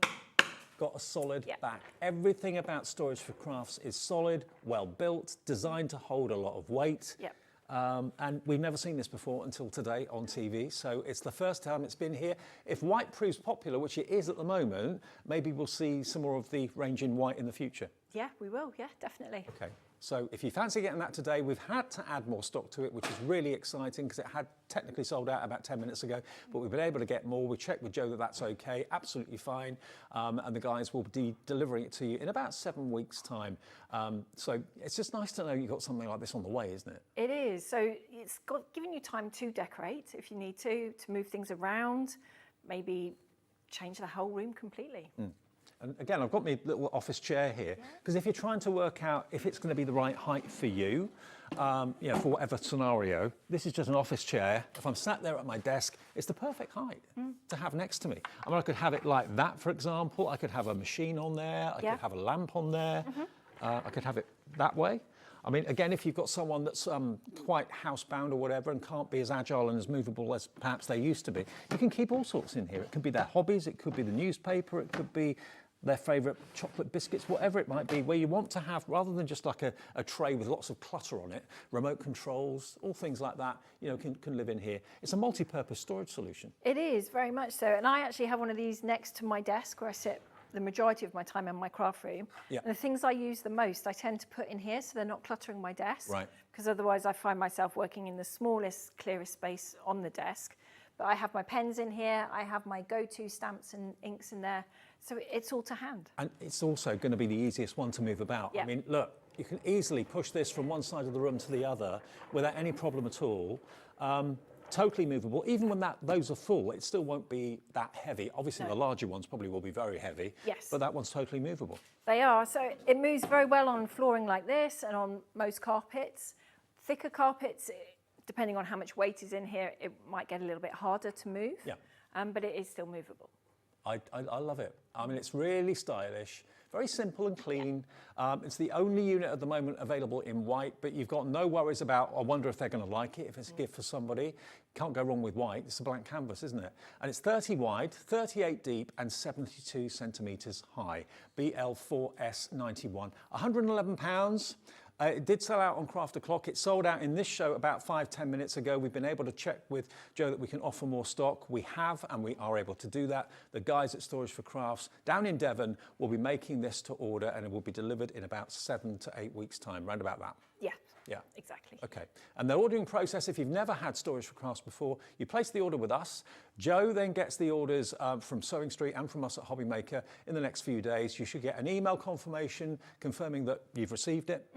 got a solid back. Everything about Storage4Crafts is solid, well built, designed to hold a lot of weight. Yep. And we've never seen this before until today on TV, so it's the first time it's been here. If white proves popular, which it is at the moment, maybe we'll see some more of the range in white in the future. Yeah, we will, yeah, definitely. Okay. So if you fancy getting that today, we've had to add more stock to it, which is really exciting because it had technically sold out about 10 minutes ago, but we've been able to get more. We checked with Joe that that's okay, absolutely fine. And the guys will be delivering it to you in about 7 weeks' time. So it's just nice to know you've got something like this on the way, isn't it? It is. So it's giving you time to decorate if you need to move things around, maybe change the whole room completely. And again, I've got my little office chair here, because if you're trying to work out if it's going to be the right height for you, you know, for whatever scenario, this is just an office chair. If I'm sat there at my desk, it's the perfect height to have next to me. I mean, I could have it like that, for example. I could have a machine on there. I could have a lamp on there. I could have it that way. I mean, again, if you've got someone that's quite housebound or whatever and can't be as agile and as movable as perhaps they used to be, you can keep all sorts in here. It could be their hobbies, it could be the newspaper, it could be their favourite chocolate biscuits, whatever it might be, where you want to have, rather than just like a tray with lots of clutter on it, remote controls, all things like that, you know, can live in here. It's a multi-purpose storage solution. It is, very much so. And I actually have one of these next to my desk where I sit the majority of my time in my craft room. And the things I use the most, I tend to put in here so they're not cluttering my desk. Right. Because otherwise I find myself working in the smallest, clearest space on the desk. But I have my pens in here, I have my go-to stamps and inks in there. So it's all to hand. And it's also going to be the easiest one to move about. I mean, look, you can easily push this from one side of the room to the other without any problem at all. Totally movable. Even when those are full, it still won't be that heavy. Obviously, the larger ones probably will be very heavy. Yes. But that one's totally movable. They are. So it moves very well on flooring like this and on most carpets. Thicker carpets, depending on how much weight is in here, it might get a little bit harder to move. But it is still movable. I love it. I mean, it's really stylish, very simple and clean. It's the only unit at the moment available in white, but you've got no worries about, I wonder if they're going to like it, if it's a gift for somebody. Can't go wrong with white. It's a blank canvas, isn't it? And it's 30 wide, 38 deep, and 72 centimetres high. BL4S91. £111. It did sell out on Craft O'Clock. It sold out in this show about 5-10 minutes ago. We've been able to check with Joe that we can offer more stock. We have, and we are able to do that. The guys at Storage4Crafts down in Devon will be making this to order, and it will be delivered in about 7 to 8 weeks' time, round about that. Yeah, exactly. Okay, and the ordering process, if you've never had Storage4Crafts before, you place the order with us. Joe then gets the orders from Sewing Street and from us at Hobby Maker in the next few days. You should get an email confirmation confirming that you've received it.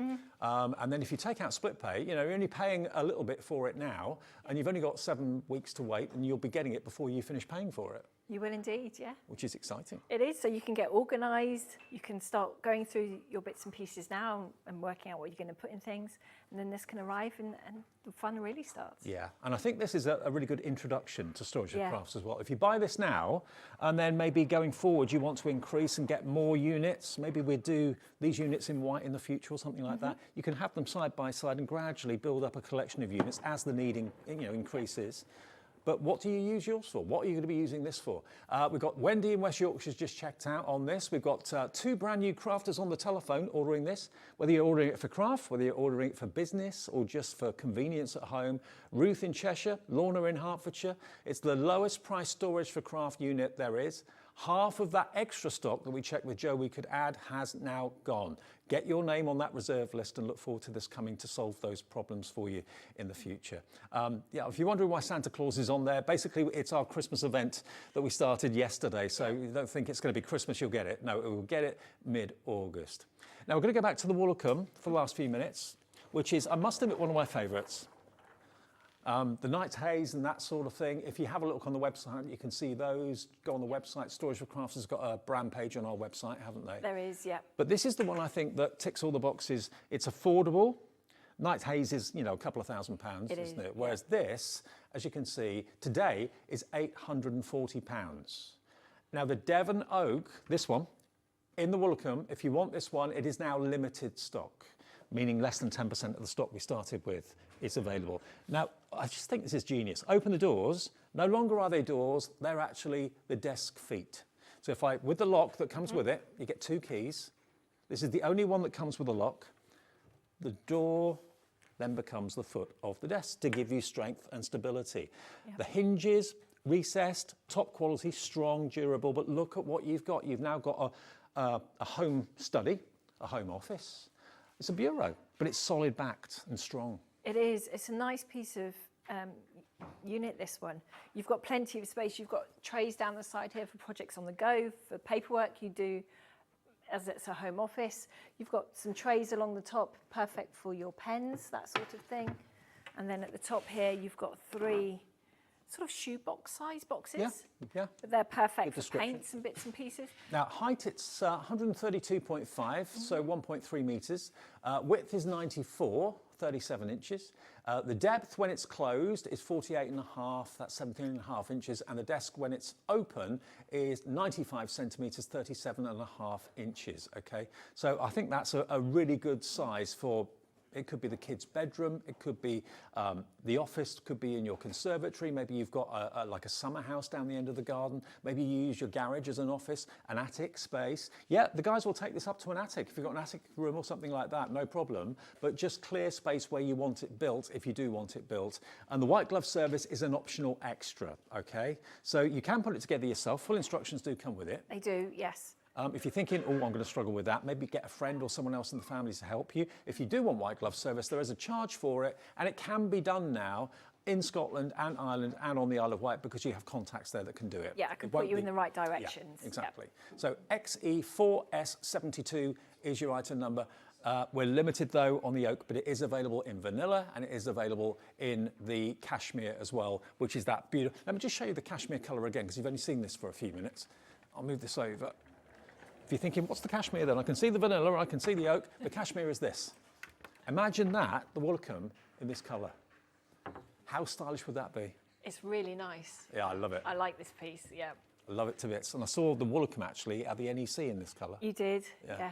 And then if you take out split pay, you know, you're only paying a little bit for it now, and you've only got 7 weeks to wait, and you'll be getting it before you finish paying for it. You will indeed, yeah. Which is exciting. It is, so you can get organised, you can start going through your bits and pieces now and working out what you're going to put in things, and then this can arrive and the fun really starts. Yeah, and I think this is a really good introduction to Storage4Crafts as well. If you buy this now, and then maybe going forward you want to increase and get more units, maybe we'd do these units in white in the future or something like that, you can have them side by side and gradually build up a collection of units as the need increases. But what do you use yours for? What are you going to be using this for? We've got Wendy in West Yorkshire's just checked out on this. We've got 2 brand new crafters on the telephone ordering this. Whether you're ordering it for craft, whether you're ordering it for business or just for convenience at home. Ruth in Cheshire, Lorna in Hertfordshire. It's the lowest price Storage4Crafts unit there is. Half of that extra stock that we checked with Joe we could add has now gone. Get your name on that reserve list and look forward to this coming to solve those problems for you in the future. Yeah, if you're wondering why Santa Claus is on there, basically it's our Christmas event that we started yesterday, so you don't think it's going to be Christmas, you'll get it. No, we'll get it mid-August. Now we're going to go back to the Wall of Cum for the last few minutes, which is, I must admit, one of my favourites. The Night's Haze and that sort of thing. If you have a look on the website, you can see those. Go on the website. Storage4Crafts has got a brand page on our website, haven't they? There is, yeah. But this is the one I think that ticks all the boxes. It's affordable. Night's Haze is, you know, a couple of £1,000s, isn't it? Whereas this, as you can see, today is £840. Now the Devon Oak, this one, in the Wall of Cum, if you want this one, it is now limited stock, meaning less than 10% of the stock we started with is available. Now, I just think this is genius. Open the doors, no longer are they doors, they're actually the desk feet. So if with the lock that comes with it, you get 2 keys. This is the only one that comes with a lock. The door then becomes the foot of the desk to give you strength and stability. The hinges, recessed, top quality, strong, durable, but look at what you've got. You've now got a home study, a home office, It's a bureau, but it's solid backed and strong. It is. It's a nice piece of unit, this one. You've got plenty of space. You've got trays down the side here for projects on the go, for paperwork you do as it's a home office. You've got some trays along the top, perfect for your pens, that sort of thing. And then at the top here, you've got 3 sort of shoebox size boxes. Yeah. But they're perfect for description. paints and bits and pieces. Now, height, it's 132.5, so 1.3 metres. Width is 94, 37 inches. The depth when it's closed is 48.5, that's 17.5 inches. And the desk when it's open is 95 centimetres, 37.5 inches, okay? So I think that's a really good size for. It could be the kid's bedroom, it could be the office, could be in your conservatory, maybe you've got like a summer house down the end of the garden, maybe you use your garage as an office, an attic space. Yeah, the guys will take this up to an attic. If you've got an attic room or something like that, no problem, but just clear space where you want it built, if you do want it built. And the white glove service is an optional extra, okay? So you can put it together yourself. Full instructions do come with it. They do, yes. If you're thinking, oh, I'm going to struggle with that, maybe get a friend or someone else in the family to help you. If you do want white glove service, there is a charge for it, and it can be done now in Scotland and Ireland and on the Isle of Wight because you have contacts there that can do it. Yeah, I can put you in the right directions. Yeah, exactly. Yep. So XE4S72 is your item number. We're limited though on the oak, but it is available in vanilla and it is available in the cashmere as well, which is that beautiful. Let me just show you the cashmere colour again because you've only seen this for a few minutes. I'll move this over. If you're thinking, what's the cashmere then? I can see the vanilla, I can see the oak. The cashmere is this. Imagine that, the Woolacombe, in this colour. How stylish would that be? It's really nice. Yeah, I love it. I like this piece, yeah. I love it to bits. And I saw the Woolacombe actually at the NEC in this colour. You did, yeah.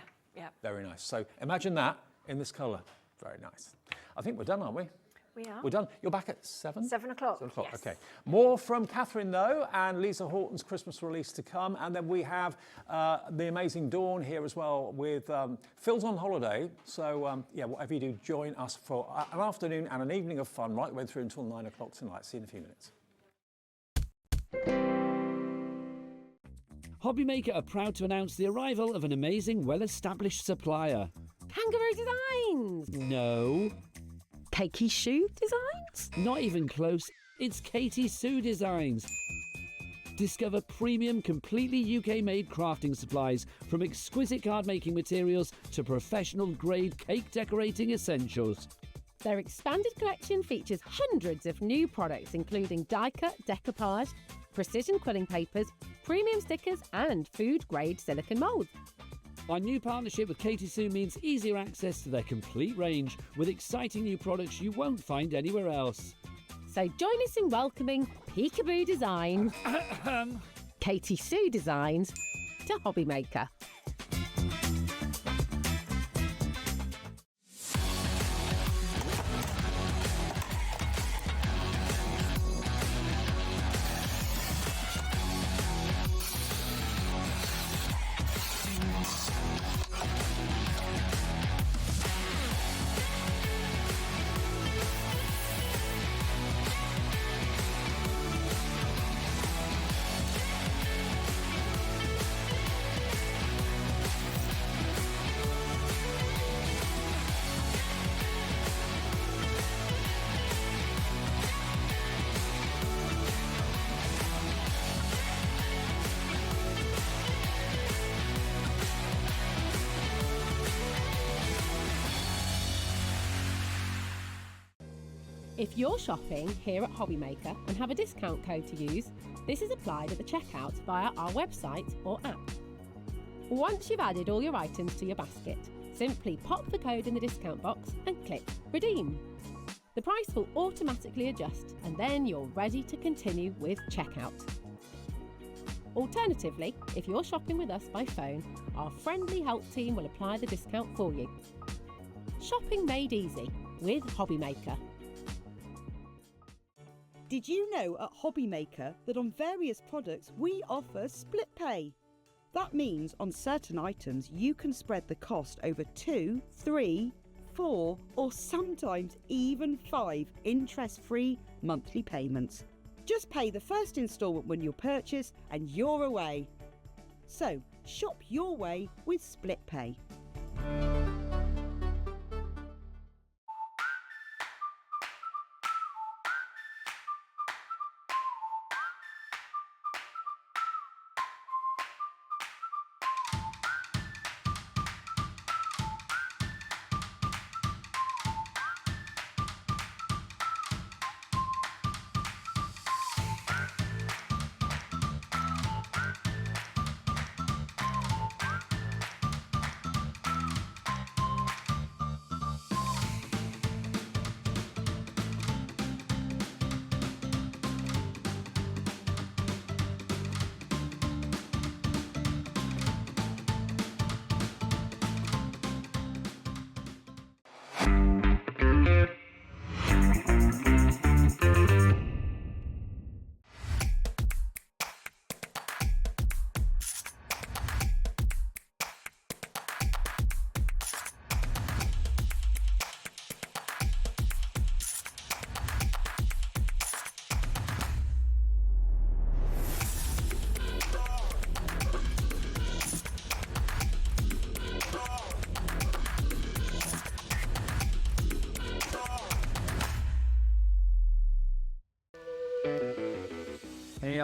Very nice. So imagine that in this colour. Very nice. I think we're done, aren't we? We are. We're done. You're back at 7? 7 o'clock. 7 o'clock, yes. okay. More from Catherine, though, and Lisa Horton's Christmas release to come. And then we have the amazing Dawn here as well with Phil's on holiday. So, yeah, whatever you do, join us for an afternoon and an evening of fun right the way through until 9 o'clock tonight. See you in a few minutes. Hobbymaker are proud to announce the arrival of an amazing, well-established supplier. Kangaroo Designs! No. Cakey Shoe Designs? Not even close. It's Katie Sue Designs. Discover premium, completely UK-made crafting supplies from exquisite card-making materials to professional-grade cake decorating essentials. Their expanded collection features hundreds of new products including die-cut decoupage, precision quilling papers, premium stickers and food-grade silicone moulds. Our new partnership with Katie Sue means easier access to their complete range with exciting new products you won't find anywhere else. So join us in welcoming Peekaboo Designs, Katie Sue Designs to Hobbymaker. If you're shopping here at Hobbymaker and have a discount code to use, this is applied at the checkout via our website or app. Once you've added all your items to your basket, simply pop the code in the discount box and click Redeem. The price will automatically adjust and then you're ready to continue with checkout. Alternatively, if you're shopping with us by phone, our friendly help team will apply the discount for you. Shopping made easy with Hobbymaker. Did you know at Hobbymaker that on various products we offer split pay? That means on certain items you can spread the cost over 2, 3, 4 or sometimes even 5 interest-free monthly payments. Just pay the first instalment when you purchase and you're away. So shop your way with split pay.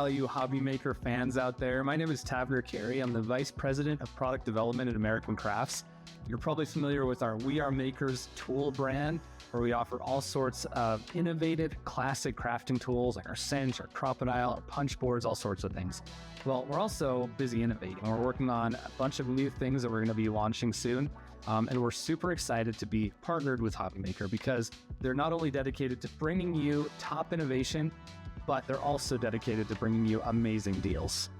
all you hobby maker fans out there. My name is Tavner Carey. I'm the Vice President of Product Development at American Crafts. You're probably familiar with our We Are Makers tool brand, where we offer all sorts of innovative, classic crafting tools like our Cinch, our Crocodile, our punch boards, all sorts of things. Well, we're also busy innovating. We're working on a bunch of new things that we're going to be launching soon. And we're super excited to be partnered with Hobby Maker because they're not only dedicated to bringing you top innovation, but they're also dedicated to bringing you amazing deals.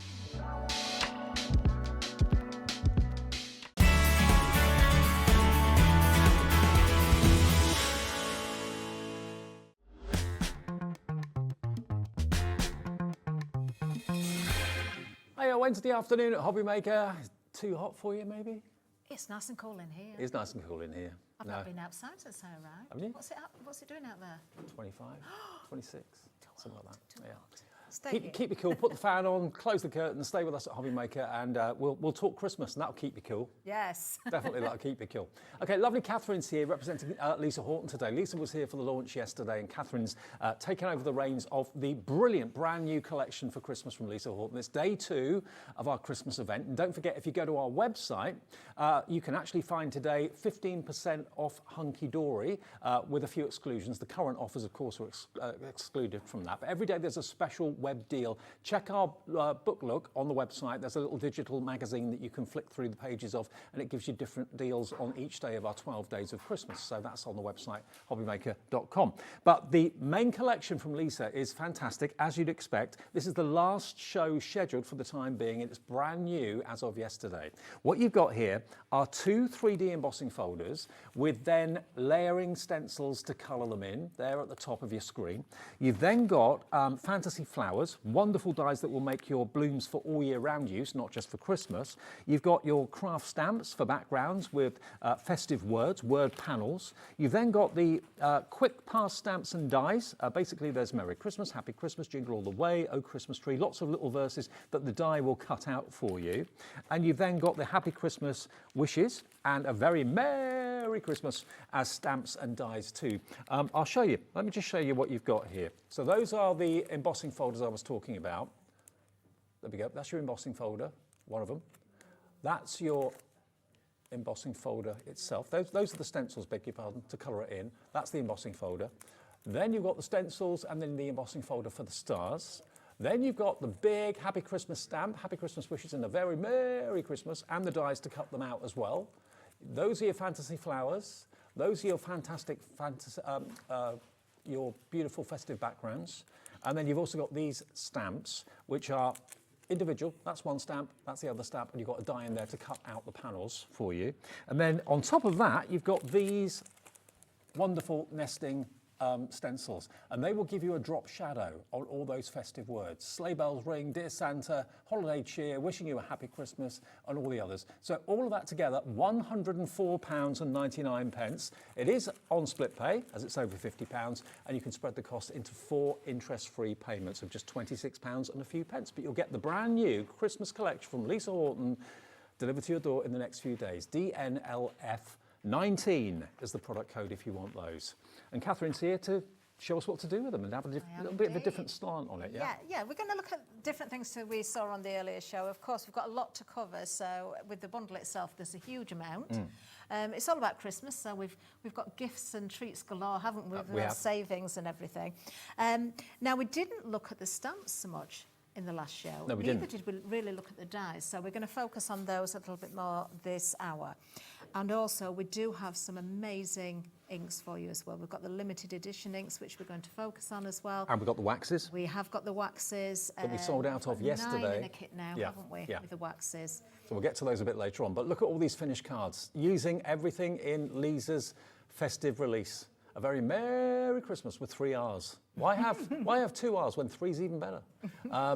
Hey, Wednesday afternoon at Hobby Maker. Too hot for you, maybe? It's nice and cool in here. It's nice and cool in here. I've not been outside since I arrived. Haven't you? What's it doing out there? 25, 26, something like that. Yeah. Stay here. Keep you cool, put the fan on, close the curtain, stay with us at Hobby Maker, and we'll talk Christmas, and that'll keep you cool. Yes. Definitely, that'll keep you cool. Okay, lovely Catherine's here representing Lisa Horton today. Lisa was here for the launch yesterday, and Catherine's taken over the reins of the brilliant brand new collection for Christmas from Lisa Horton. It's day 2 of our Christmas event. And don't forget, if you go to our website, you can actually find today 15% off Hunky Dory with a few exclusions. The current offers, of course, are excluded from that. But every day there's a special web deal. Check our book look on the website. There's a little digital magazine that you can flick through the pages of, and it gives you different deals on each day of our 12 days of Christmas. So that's on the website, hobbymaker.com. But the main collection from Lisa is fantastic, as you'd expect. This is the last show scheduled for the time being, and it's brand new as of yesterday. What you've got here are 2 3D embossing folders with then layering stencils to colour them in. They're at the top of your screen. You've then got fantasy flowers, wonderful dies that will make your blooms for all year round use, not just for Christmas. You've got your craft stamps for backgrounds with festive words, word panels. You've then got the quick pass stamps and dies. Basically, there's Merry Christmas, Happy Christmas, Jingle All the Way, Oh Christmas Tree, lots of little verses that the die will cut out for you. And you've then got the Happy Christmas wishes and a very Merry Christmas as stamps and dies too. I'll show you. Let me just show you what you've got here. So those are the embossing folders I was talking about. There we go. That's your embossing folder, one of them. That's your embossing folder itself. Those are the stencils, beg your pardon, to colour it in. That's the embossing folder. Then you've got the stencils and then the embossing folder for the stars. Then you've got the big Happy Christmas stamp, Happy Christmas wishes and a very Merry Christmas, and the dies to cut them out as well. Those are your fantasy flowers. Those are your your beautiful festive backgrounds. And then you've also got these stamps, which are individual. That's one stamp, that's the other stamp, and you've got a die in there to cut out the panels for you. And then on top of that, you've got these wonderful nesting stencils, and they will give you a drop shadow on all those festive words. Sleigh bells ring, dear Santa, holiday cheer, wishing you a happy Christmas, and all the others. So all of that together, £104.99. It is on split pay, as it's over £50, and you can spread the cost into 4 interest-free payments of just £26 and a few pence. But you'll get the brand new Christmas collection from Lisa Horton delivered to your door in the next few days. DNLF 19 is the product code if you want those. And Catherine's here to show us what to do with them and have a little bit of a different slant on it, yeah? Yeah, we're going to look at different things that we saw on the earlier show. Of course, we've got a lot to cover, so with the bundle itself, there's a huge amount. It's all about Christmas, so we've got gifts and treats galore, haven't we? With our savings and everything. Now, we didn't look at the stamps so much in the last show. No, we Neither didn't. did we really look at the dies, so we're going to focus on those a little bit more this hour. And also, we do have some amazing inks for you as well. We've got the limited edition inks, which we're going to focus on as well. And we've got the waxes. We have got the waxes. That we sold out of yesterday. 9 in a kit now, haven't we, with the waxes. So we'll get to those a bit later on. But look at all these finished cards, using everything in Lisa's festive release. A very Merry Christmas with 3 R's. Why have 2 R's when 3's even better?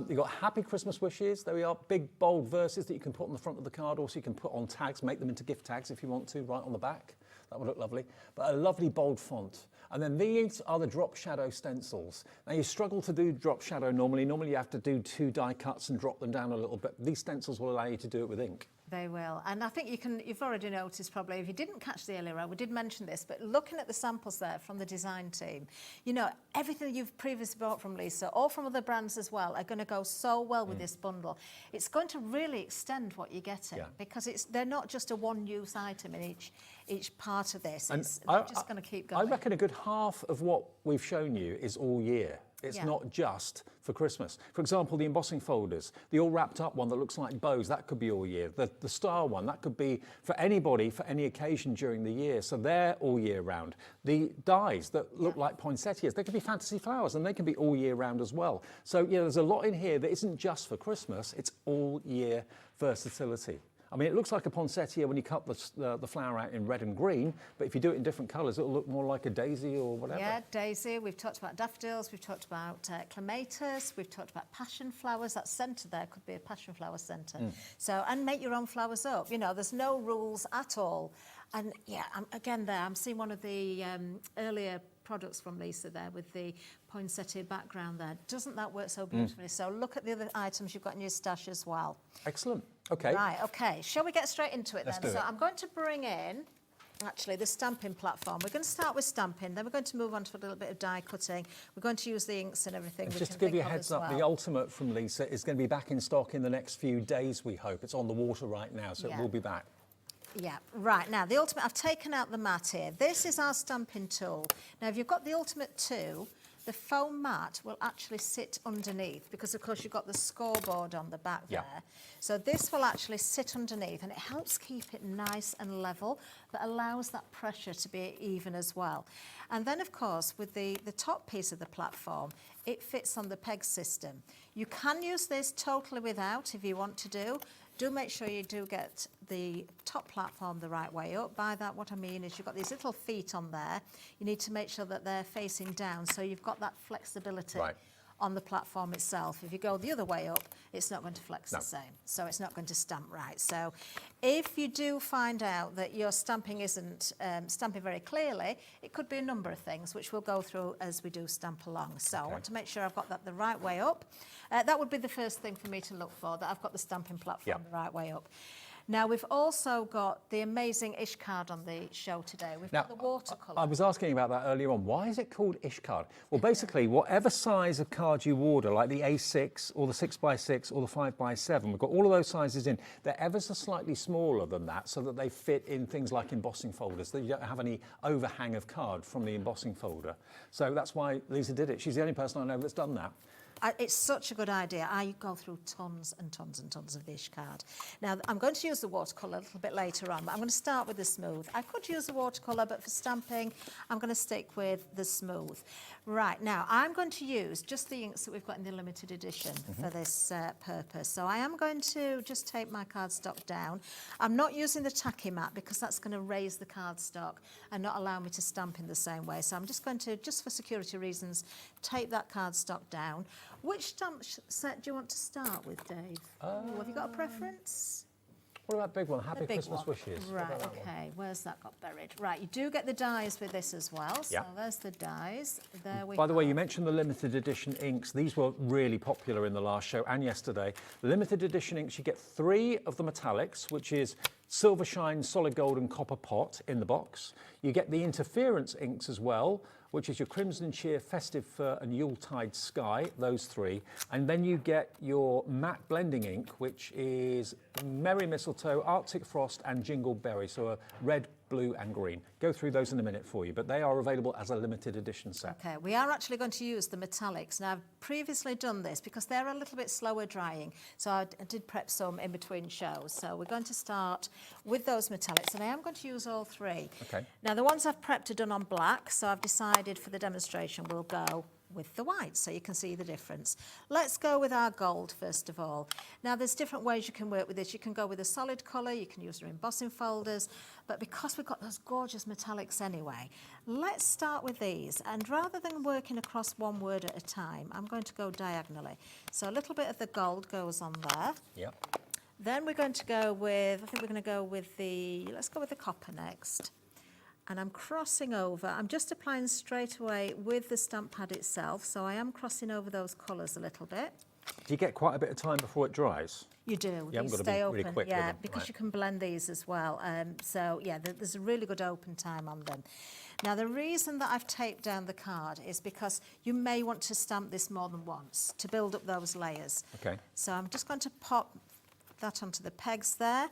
You've got Happy Christmas wishes. There we are, big bold verses that you can put on the front of the card. Also, you can put on tags, make them into gift tags if you want to, right on the back. That would look lovely. But a lovely bold font. And then these are the drop shadow stencils. Now you struggle to do drop shadow normally. Normally you have to do 2 die cuts and drop them down a little bit. These stencils will allow you to do it with ink. They will. And I think you've already noticed probably, if you didn't catch the earlier on, we did mention this, but looking at the samples there from the design team, you know, everything you've previously bought from Lisa or from other brands as well are going to go so well with this bundle. It's going to really extend what you're getting because they're not just a one-use item in each part of this. They're just going to keep going. I reckon a good half of what we've shown you is all year. It's not just for Christmas. For example, the embossing folders, the all wrapped up one that looks like bows, that could be all year. The star one, that could be for anybody, for any occasion during the year. So they're all year round. The dies that look like poinsettias, they could be fantasy flowers and they can be all year round as well. So yeah, there's a lot in here that isn't just for Christmas, it's all year versatility. I mean, it looks like a poinsettia when you cut the flower out in red and green, but if you do it in different colours, it'll look more like a daisy or whatever. Yeah, daisy. We've talked about daffodils. We've talked about clematis. We've talked about passion flowers. That centre there could be a passion flower centre. So, and make your own flowers up. You know, there's no rules at all. And yeah, again there, I'm seeing one of the earlier products from Lisa there with the poinsettia background there. Doesn't that work so beautifully? So look at the other items you've got in your stash as well. Excellent. Okay. Right, okay. Shall we get straight into it Let's then? do So it. I'm going to bring in, actually, the stamping platform. We're going to start with stamping, then we're going to move on to a little bit of die cutting. We're going to use the inks and everything. Just to give you a heads up, the Ultimate from Lisa is going to be back in stock in the next few days, we hope. It's on the water right now, so it will be back. Yeah, right. Now, the Ultimate, I've taken out the mat here. This is our stamping tool. Now, if you've got the Ultimate 2, the foam mat will actually sit underneath because, of course, you've got the scoreboard on the back there. So this will actually sit underneath and it helps keep it nice and level, but allows that pressure to be even as well. And then, of course, with the top piece of the platform, it fits on the peg system. You can use this totally without if you want to do. Do make sure you do get the top platform the right way up. By that, what I mean is you've got these little feet on there. You need to make sure that they're facing down, so you've got that flexibility on the platform itself. If you go the other way up, it's not going to flex the same, so it's not going to stamp right. So if you do find out that your stamping isn't stamping very clearly, it could be a number of things, which we'll go through as we do stamp along. So I want to make sure I've got that the right way up. That would be the first thing for me to look for, that I've got the stamping platform the right way up. Now, we've also got the amazing Ish card on the show today. We've got the watercolour. I was asking about that earlier on. Why is it called Ish card? Well, basically, whatever size of card you order, like the A6 or the 6x6 or the 5x7, we've got all of those sizes in. They're ever so slightly smaller than that so that they fit in things like embossing folders, that you don't have any overhang of card from the embossing folder. So that's why Lisa did it. She's the only person I know that's done that. It's such a good idea. I go through tons and tons and tons of the Ish card. Now, I'm going to use the watercolour a little bit later on, but I'm going to start with the smooth. I could use the watercolour, but for stamping, I'm going to stick with the smooth. Right, now, I'm going to use just the inks that we've got in the limited edition for this purpose. So I am going to just take my cardstock down. I'm not using the tacky mat because that's going to raise the cardstock and not allow me to stamp in the same way. So I'm just going to, just for security reasons, take that cardstock down. Which stamp set do you want to start with, Dave? Have you got a preference? What about that big one? Happy Christmas Wishes. Right, okay. Where's that got buried? Right, you do get the dies with this as well. So there's the dies. There we go. By the way, you mentioned the limited edition inks. These were really popular in the last show and yesterday. The limited edition inks, you get 3 of the metallics, which is Silver Shine, Solid Gold and Copper Pot in the box. You get the interference inks as well, which is your Crimson Cheer, Festive Fur and Yuletide Sky, those 3. And then you get your matte blending ink, which is Merry Mistletoe, Arctic Frost and Jingle Berry, so a red, blue and green. Go through those in a minute for you, but they are available as a limited edition set. Okay, we are actually going to use the metallics. Now, I've previously done this because they're a little bit slower drying, so I did prep some in between shows. So we're going to start with those metallics, and I am going to use all 3. Okay. Now, the ones I've prepped are done on black, so I've decided for the demonstration we'll go with the white, so you can see the difference. Let's go with our gold first of all. Now, there's different ways you can work with this. You can go with a solid colour, you can use your embossing folders, but because we've got those gorgeous metallics anyway, let's start with these. And rather than working across one word at a time, I'm going to go diagonally. So a little bit of the gold goes on there. Yep. Then we're going to go with, I think we're going to go with the, let's go with the copper next. and I'm crossing over. I'm just applying straight away with the stamp pad itself, so I am crossing over those colours a little bit. Do you get quite a bit of time before it dries? You do. You haven't got to be stay really open, quick with yeah, them, because right. you can blend these as well. So yeah, there's a really good open time on them. Now the reason that I've taped down the card is because you may want to stamp this more than once to build up those layers. Okay. So I'm just going to pop that onto the pegs there,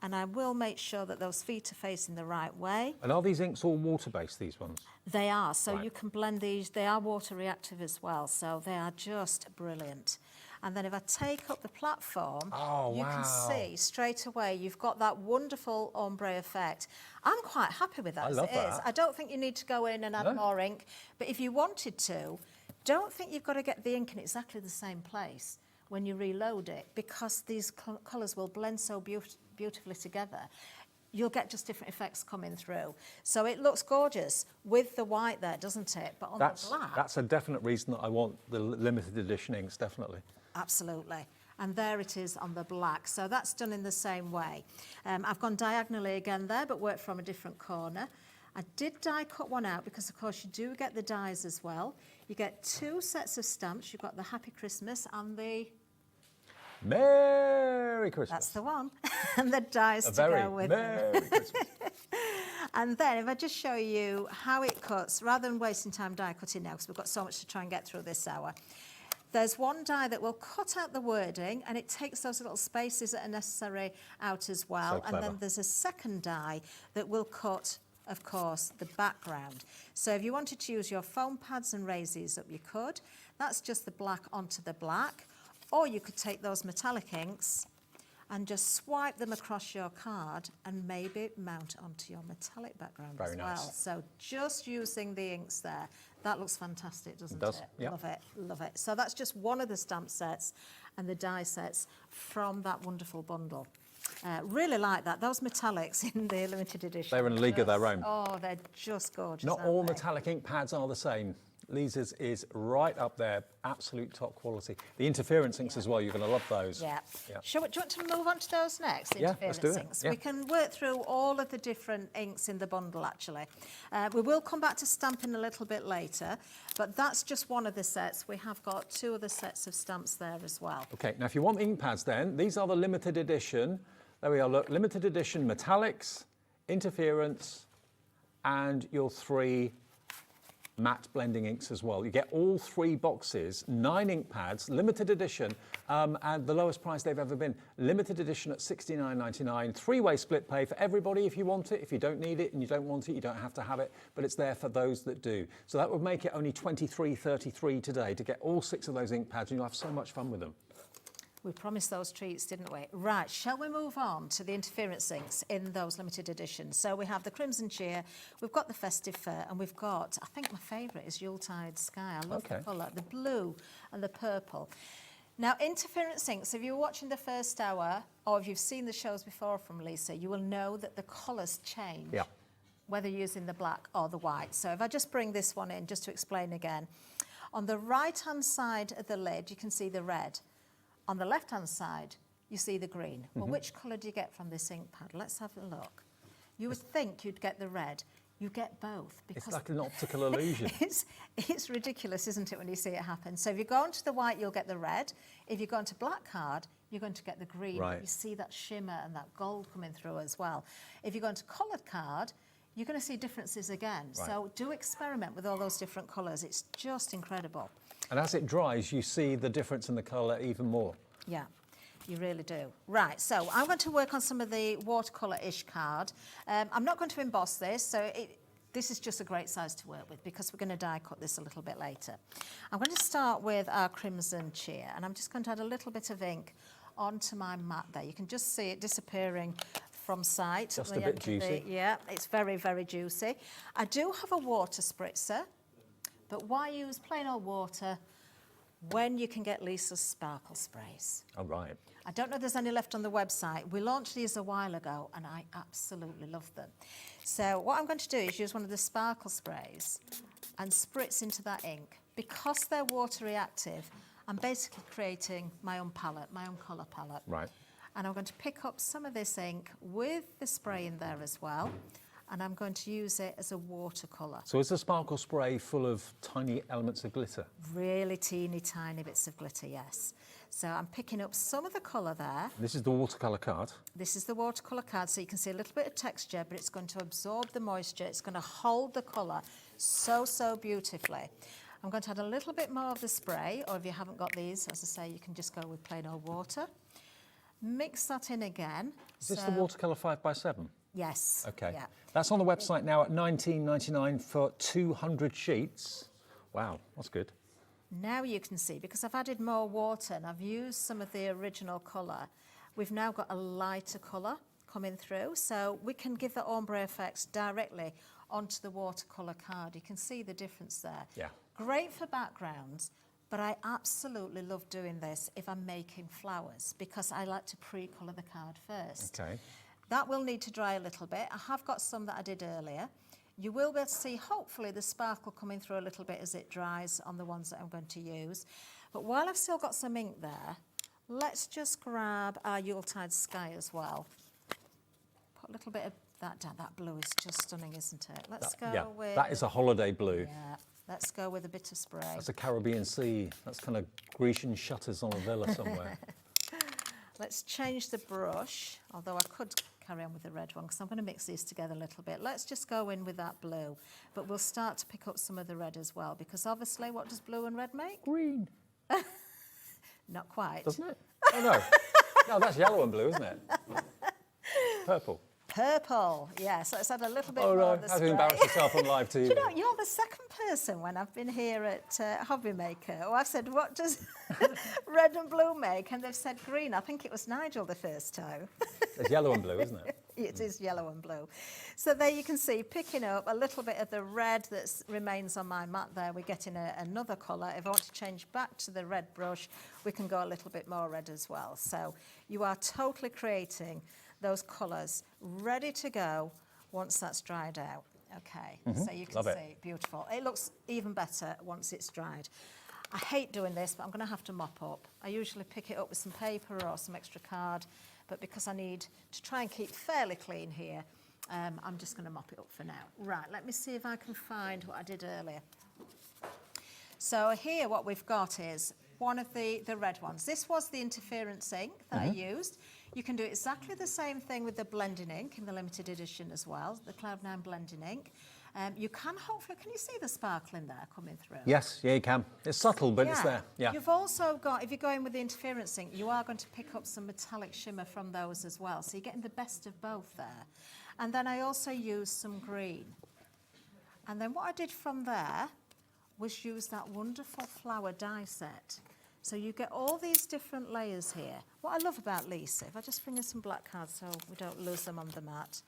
and I will make sure that those feet are facing the right way. And are these inks all water-based, these ones? They are, so Right. you can blend these. They are water reactive as well, so they are just brilliant. And then if I take up the platform, you can see straight away you've got that wonderful ombre effect. I'm quite happy with that I as love it is. that. I don't think you need to go in and add more ink, but if you wanted to, don't think you've got to get the ink in exactly the same place when you reload it, because these colours will blend so beautifully together. You'll get just different effects coming through. So it looks gorgeous with the white there, doesn't it? But on the black... That's a definite reason that I want the limited edition inks, definitely. Absolutely. And there it is on the black. So that's done in the same way. I've gone diagonally again there, but worked from a different corner. I did die cut one out because, of course, you do get the dies as well. You get 2 sets of stamps. You've got the Happy Christmas and the... Merry Christmas. That's the one. And the dies to go with Merry them. Christmas. And then if I just show you how it cuts, rather than wasting time die cutting now, because we've got so much to try and get through this hour, there's one die that will cut out the wording, and it takes those little spaces that are necessary out as well. So and then there's a second die that will cut, of course, the background. So if you wanted to use your foam pads and raise these up, you could. That's just the black onto the black. Or you could take those metallic inks and just swipe them across your card and maybe mount onto your metallic background as well. So just using the inks there, that looks fantastic, doesn't it? Yep. Love it, love it. So that's just one of the stamp sets and the die sets from that wonderful bundle. Really like that. Those metallics in the limited edition. They're in a league of their own. Oh, they're just gorgeous. Not aren't all they? metallic ink pads are the same. Lisa's is right up there, absolute top quality. The interference inks as well, you're going to love those. Yeah. Do you want to move on to those next? The Yeah, interference let's do it. inks. Yeah. We can work through all of the different inks in the bundle, actually. We will come back to stamping a little bit later, but that's just one of the sets. We have got 2 other sets of stamps there as well. Okay, now if you want ink pads then, these are the limited edition. There we are, look, limited edition metallics, interference, and your 3 matte blending inks as well. You get all 3 boxes, 9 ink pads, limited edition, and the lowest price they've ever been. Limited edition at $69.99, 3-way split pay for everybody if you want it. If you don't need it and you don't want it, you don't have to have it, but it's there for those that do. So that would make it only $23.33 today to get all 6 of those ink pads, and you'll have so much fun with them. We promised those treats, didn't we? Right, shall we move on to the interference inks in those limited editions? So we have the Crimson Cheer, we've got the Festive Fur, and we've got, I think my favourite is Yuletide Sky. I love the colour, the blue and the purple. Now, interference inks, if you were watching the first hour, or if you've seen the shows before from Lisa, you will know that the colours change, whether you're using the black or the white. So if I just bring this one in, just to explain again. On the right-hand side of the lid, you can see the red. On the left-hand side, you see the green. Well, which colour do you get from this ink pad? Let's have a look. You would think you'd get the red. You get both. Because it's like an optical illusion. It's ridiculous, isn't it, when you see it happen? So if you go onto the white, you'll get the red. If you go onto black card, you're going to get the green. Right. You see that shimmer and that gold coming through as well. If you go into coloured card, you're going to see differences again. Right. So do experiment with all those different colours. It's just incredible. And as it dries, you see the difference in the colour even more. Yeah, you really do. Right, so I'm going to work on some of the watercolour-ish card. I'm not going to emboss this, so this is just a great size to work with because we're going to die cut this a little bit later. I'm going to start with our Crimson Cheer, and I'm just going to add a little bit of ink onto my mat there. You can just see it disappearing from sight. Just a bit juicy. Yeah, it's very, very juicy. I do have a water spritzer, but why use plain old water when you can get Lisa's sparkle sprays? Oh, right. I don't know if there's any left on the website. We launched these a while ago and I absolutely love them. So what I'm going to do is use one of the sparkle sprays and spritz into that ink. Because they're water reactive, I'm basically creating my own palette, my own colour palette. Right. And I'm going to pick up some of this ink with the spray in there as well. and I'm going to use it as a watercolour. So is the sparkle spray full of tiny elements of glitter? Really teeny tiny bits of glitter, yes. So I'm picking up some of the colour there. This is the watercolour card. This is the watercolour card, so you can see a little bit of texture, but it's going to absorb the moisture. It's going to hold the colour so, so beautifully. I'm going to add a little bit more of the spray, or if you haven't got these, as I say, you can just go with plain old water. Mix that in again. Is this the watercolour 5x7? Yes. Okay. Yeah. That's on the website now at $19.99 for 200 sheets. Wow, that's good. Now you can see, because I've added more water and I've used some of the original colour, we've now got a lighter colour coming through, so we can give the ombre effects directly onto the watercolour card. You can see the difference there. Yeah. Great for backgrounds, but I absolutely love doing this if I'm making flowers, because I like to pre-colour the card first. Okay. That will need to dry a little bit. I have got some that I did earlier. You will be able to see, hopefully, the sparkle coming through a little bit as it dries on the ones that I'm going to use. But while I've still got some ink there, let's just grab our Yuletide sky as well. Put a little bit of that down. That blue is just stunning, isn't it? Let's go with... that is a holiday blue. Yeah, let's go with a bit of spray. That's a Caribbean Sea. That's kind of Grecian shutters on a villa somewhere. Let's change the brush, although I could carry on with the red one because I'm going to mix these together a little bit. Let's just go in with that blue, but we'll start to pick up some of the red as well, because obviously what does blue and red make? Green. Not quite. Doesn't it? Oh no. No, that's yellow and blue, isn't it? Purple. Purple, yes. Let's add a little bit Oh more no, of the have spray. to embarrass yourself on live TV. Do you know, you're the second person when I've been here at Hobby Maker who I've said, what does red and blue make? And they've said green. I think it was Nigel the first time. It's yellow and blue, isn't it? It is yellow and blue. So there you can see, picking up a little bit of the red that remains on my mat there, we're getting another colour. If I want to change back to the red brush, we can go a little bit more red as well. So you are totally creating those colours ready to go once that's dried out. Okay, so you can see, beautiful. It looks even better once it's dried. I hate doing this, but I'm going to have to mop up. I usually pick it up with some paper or some extra card, but because I need to try and keep fairly clean here, I'm just going to mop it up for now. Right, let me see if I can find what I did earlier. So here what we've got is one of the red ones. This was the interference ink that I used. You can do exactly the same thing with the blending ink in the limited edition as well, the Cloud9 blending ink. You can hopefully, can you see the sparkle in there coming through? Yes, yeah, you can. It's subtle, but it's there. Yeah. You've also got, if you're going with the interference ink, you are going to pick up some metallic shimmer from those as well. So you're getting the best of both there. And then I also used some green. And then what I did from there was use that wonderful flower die set. So you get all these different layers here. What I love about Lisa, if I just bring in some black cards so we don't lose them on the mat.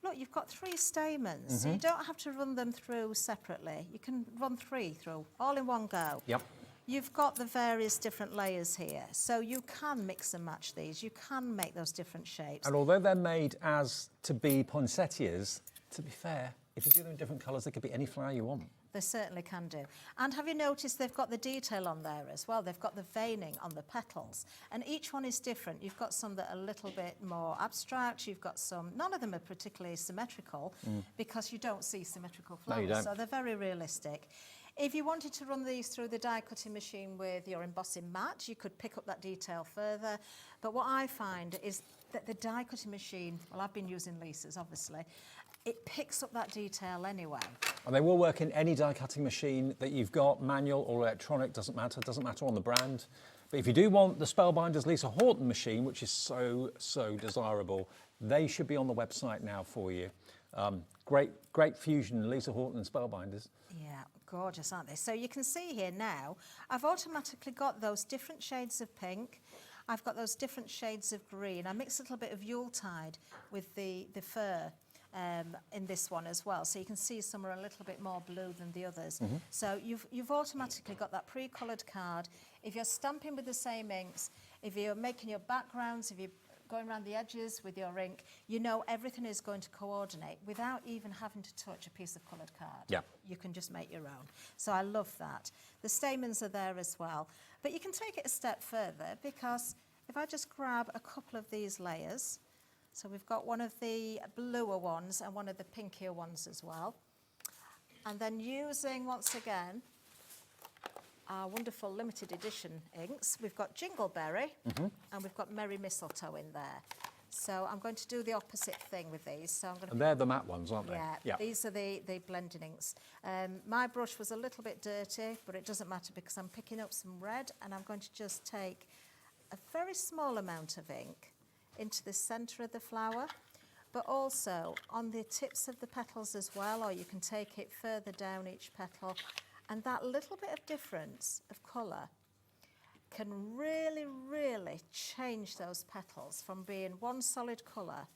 Look, you've got 3 stamens, so you don't have to run them through separately. You can run 3 through, all in one go. Yep. You've got the various different layers here, so you can mix and match these. You can make those different shapes. And although they're made as to be poinsettias, to be fair, if you do them in different colours, they could be any flower you want. They certainly can do. And have you noticed they've got the detail on there as well? They've got the veining on the petals. And each one is different. You've got some that are a little bit more abstract. You've got some, none of them are particularly symmetrical because you don't see symmetrical flowers. No, you don't. So they're very realistic. If you wanted to run these through the die cutting machine with your embossing mat, you could pick up that detail further. But what I find is that the die cutting machine, well, I've been using Lisa's obviously, it picks up that detail anyway. And they will work in any die cutting machine that you've got, manual or electronic, doesn't matter on the brand. But if you do want the Spellbinders Lisa Horton machine, which is so desirable, they should be on the website now for you. Great fusion, Lisa Horton and Spellbinders. Yeah, gorgeous, aren't they? So you can see here now, I've automatically got those different shades of pink. I've got those different shades of green. I mixed a little bit of Yuletide with the fur. In this one as well, so you can see some are a little bit more blue than the others. So you've automatically got that pre-coloured card. If you're stamping with the same inks, if you're making your backgrounds, if you're going around the edges with your ink, you know everything is going to coordinate without even having to touch a piece of coloured card. Yeah. You can just make your own. So I love that. The stamens are there as well, but you can take it a step further, because if I just grab a couple of these layers, So we've got one of the bluer ones and one of the pinkier ones as well. And then using, once again, our wonderful limited edition inks, we've got Jingleberry and we've got Merry Mistletoe in there. So I'm going to do the opposite thing with these. So I'm going to. And they're the matte ones, aren't they? Yeah, these are the blending inks. My brush was a little bit dirty, but it doesn't matter because I'm picking up some red and I'm going to just take a very small amount of ink into the centre of the flower, but also on the tips of the petals as well, or you can take it further down each petal. And that little bit of difference of colour can really, really change those petals from being one solid colour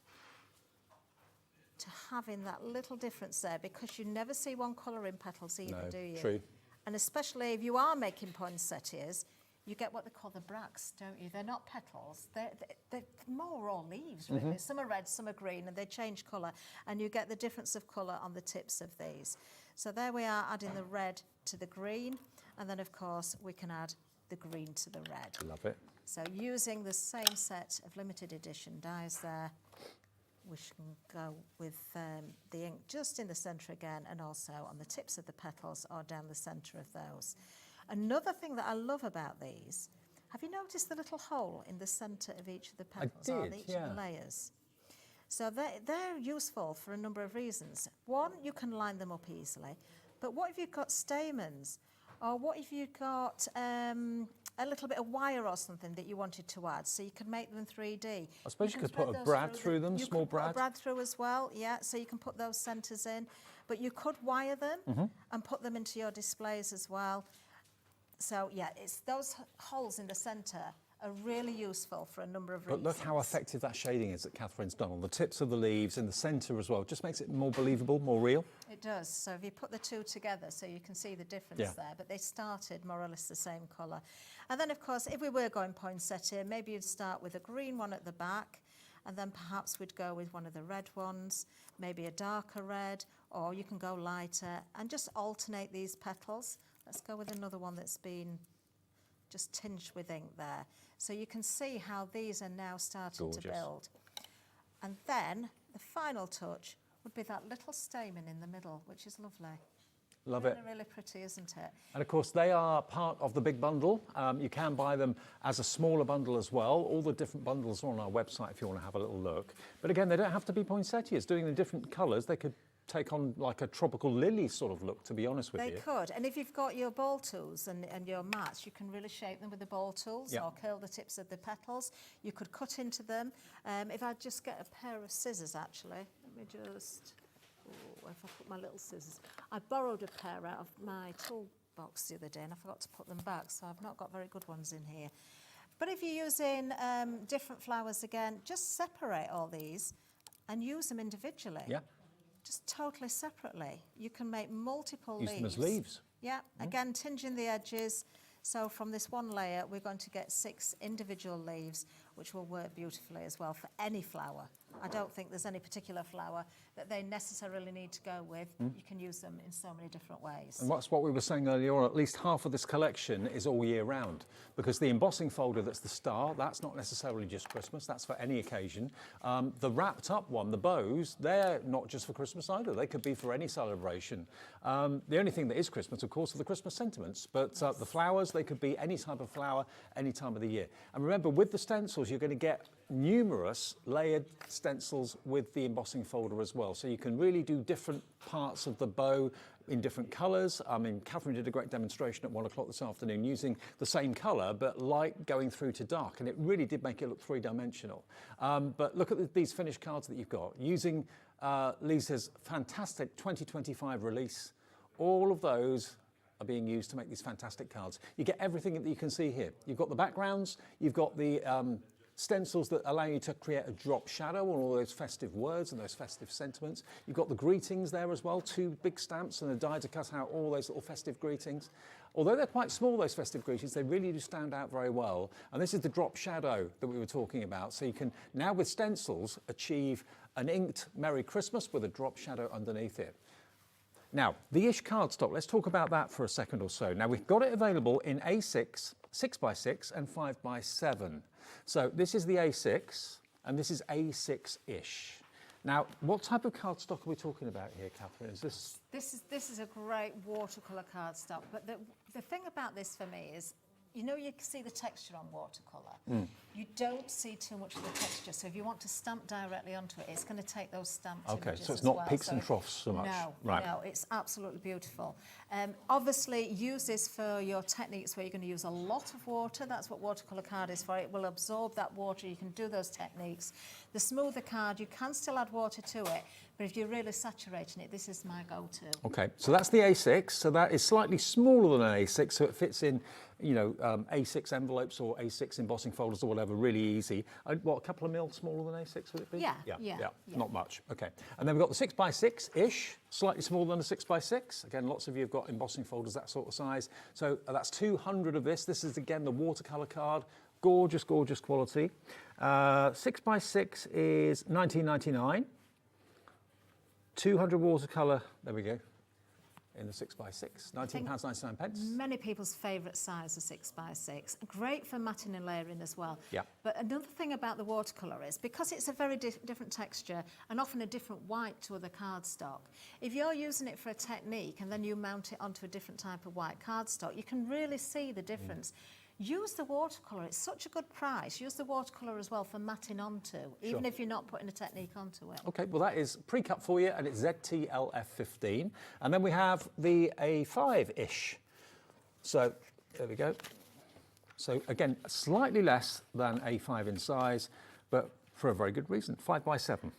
to having that little difference there, because you never see one colour in petals either, do you? True. And especially if you are making poinsettias, you get what they call the bracts, don't you? They're not petals, they're more raw leaves, really. Some are red, some are green, and they change colour, and you get the difference of colour on the tips of these. So there we are, adding the red to the green, and then of course we can add the green to the red. Love it. So using the same set of limited edition dies there, we can go with the ink just in the centre again, and also on the tips of the petals or down the centre of those. Another thing that I love about these, have you noticed the little hole in the centre of each of the petals, or each of the layers? So they're useful for a number of reasons. One, you can line them up easily, but what if you've got stamens? Or what if you've got a little bit of wire or something that you wanted to add, so you can make them 3D? I suppose you could put a brad through them, small brad. You could put a brad through as well, yeah, so you can put those centres in. But you could wire them and put them into your displays as well. So yeah, it's those holes in the centre are really useful for a number of reasons. But look how effective that shading is that Catherine's done on the tips of the leaves, in the centre as well. It just makes it more believable, more real. It does. So if you put the two together, so you can see the difference there, but they started more or less the same colour. And then of course, if we were going poinsettia, maybe you'd start with a green one at the back, and then perhaps we'd go with one of the red ones, maybe a darker red, or you can go lighter, and just alternate these petals. Let's go with another one that's been just tinged with ink there. So you can see how these are now starting to build. And then the final touch would be that little stamen in the middle, which is lovely. Love it. Really pretty, isn't it? And of course, they are part of the big bundle. You can buy them as a smaller bundle as well. All the different bundles are on our website if you want to have a little look. But again, they don't have to be poinsettias. Doing the different colours, they could take on like a tropical lily sort of look, to be honest with you. They could, and if you've got your ball tools and your mats, you can really shape them with the ball tools or curl the tips of the petals. You could cut into them. If I just get a pair of scissors, actually, let me just, if I put my little scissors. I borrowed a pair out of my toolbox the other day and I forgot to put them back, so I've not got very good ones in here. But if you're using different flowers again, just separate all these and use them individually. Yeah. Just totally separately. You can make multiple leaves. Use them as leaves. Yeah, again, tinging the edges. So from this one layer, we're going to get 6 individual leaves, which will work beautifully as well for any flower. I don't think there's any particular flower that they necessarily need to go with. You can use them in so many different ways. And that's what we were saying earlier on, at least half of this collection is all year round, because the embossing folder that's the star, that's not necessarily just Christmas, that's for any occasion. The wrapped up one, the bows, they're not just for Christmas either, they could be for any celebration. The only thing that is Christmas, of course, are the Christmas sentiments, but the flowers, they could be any type of flower, any time of the year. And remember, with the stencils, you're going to get numerous layered stencils with the embossing folder as well. So you can really do different parts of the bow in different colours. I mean, Catherine did a great demonstration at 1 o'clock this afternoon using the same colour, but light going through to dark, and it really did make it look three-dimensional. But look at these finished cards that you've got. Using Lisa's fantastic 2025 release, all of those are being used to make these fantastic cards. You get everything that you can see here. You've got the backgrounds, you've got the stencils that allow you to create a drop shadow on all those festive words and those festive sentiments. You've got the greetings there as well, 2 big stamps and a die to cut out all those little festive greetings. Although they're quite small, those festive greetings, they really do stand out very well. And this is the drop shadow that we were talking about. So you can now with stencils achieve an inked Merry Christmas with a drop shadow underneath it. Now, the Ish cardstock, let's talk about that for a second or so. Now, we've got it available in A6, 6x6 and 5x7. So this is the A6, and this is A6-ish. Now, what type of cardstock are we talking about here, Catherine? Is this? This is a great watercolour cardstock, but the thing about this for me is, you know, you can see the texture on watercolour. You don't see too much of the texture, so if you want to stamp directly onto it, it's going to take those stamped images. Okay, so it's not peaks and troughs so much. No, right. No, it's absolutely beautiful. Obviously, use this for your techniques where you're going to use a lot of water. That's what watercolour card is for. It will absorb that water. You can do those techniques. The smoother card, you can still add water to it, but if you're really saturating it, this is my go-to. Okay, so that's the A6. So that is slightly smaller than an A6, so it fits in, you know, A6 envelopes or A6 embossing folders or whatever, really easy. What, a couple of mil smaller than A6 would it be? Yeah. Not much. Okay, and then we've got the 6x6-ish, slightly smaller than a 6x6. Again, lots of you have got embossing folders that sort of size. So that's 200 of this. This is again the watercolour card. Gorgeous, gorgeous quality. 6x6 is $19.99. 200 watercolour, there we go, in the 6x6, £19.99. Many people's favourite size is 6x6. Great for matting and layering as well. Yeah. But another thing about the watercolour is, because it's a very different texture and often a different white to other cardstock, if you're using it for a technique and then you mount it onto a different type of white cardstock, you can really see the difference. Use the watercolour, it's such a good price. Use the watercolour as well for matting onto, even if you're not putting a technique onto it. Okay, well that is pre-cut for you, and it's ZTLF15. And then we have the A5-ish. So, there we go. So again, slightly less than A5 in size, but for a very good reason, 5x7.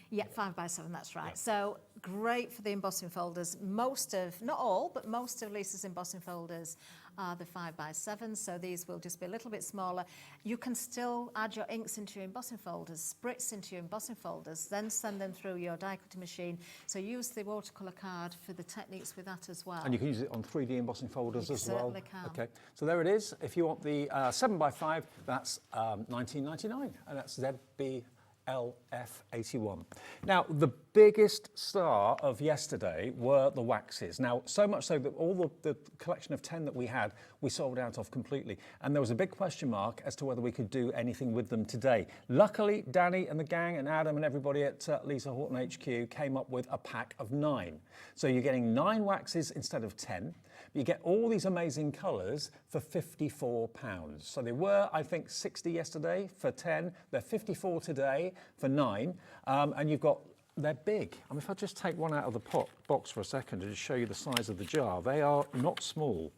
Yeah, 5x7, that's right. Yeah. So great for the embossing folders. Most of, not all, but most of Lisa's embossing folders are the 5x7, so these will just be a little bit smaller. You can still add your inks into your embossing folders, spritz into your embossing folders, then send them through your die cutting machine. So use the watercolour card for the techniques with that as well. And you can use it on 3D embossing folders as well. You certainly can. Okay, so there it is. If you want the 7x5, that's $19.99, and that's ZBLF81. Now, the biggest star of yesterday were the waxes. Now, so much so that all the collection of 10 that we had, we sold out of completely. And there was a big question mark as to whether we could do anything with them today. Luckily, Danny and the gang and Adam and everybody at Lisa Horton HQ came up with a pack of 9. So you're getting 9 waxes instead of 10. You get all these amazing colours for £54. So they were, I think, 60 yesterday for 10. They're 54 today for 9. And you've got, they're big. I mean, if I just take one out of the box for a second and just show you the size of the jar, they are not small.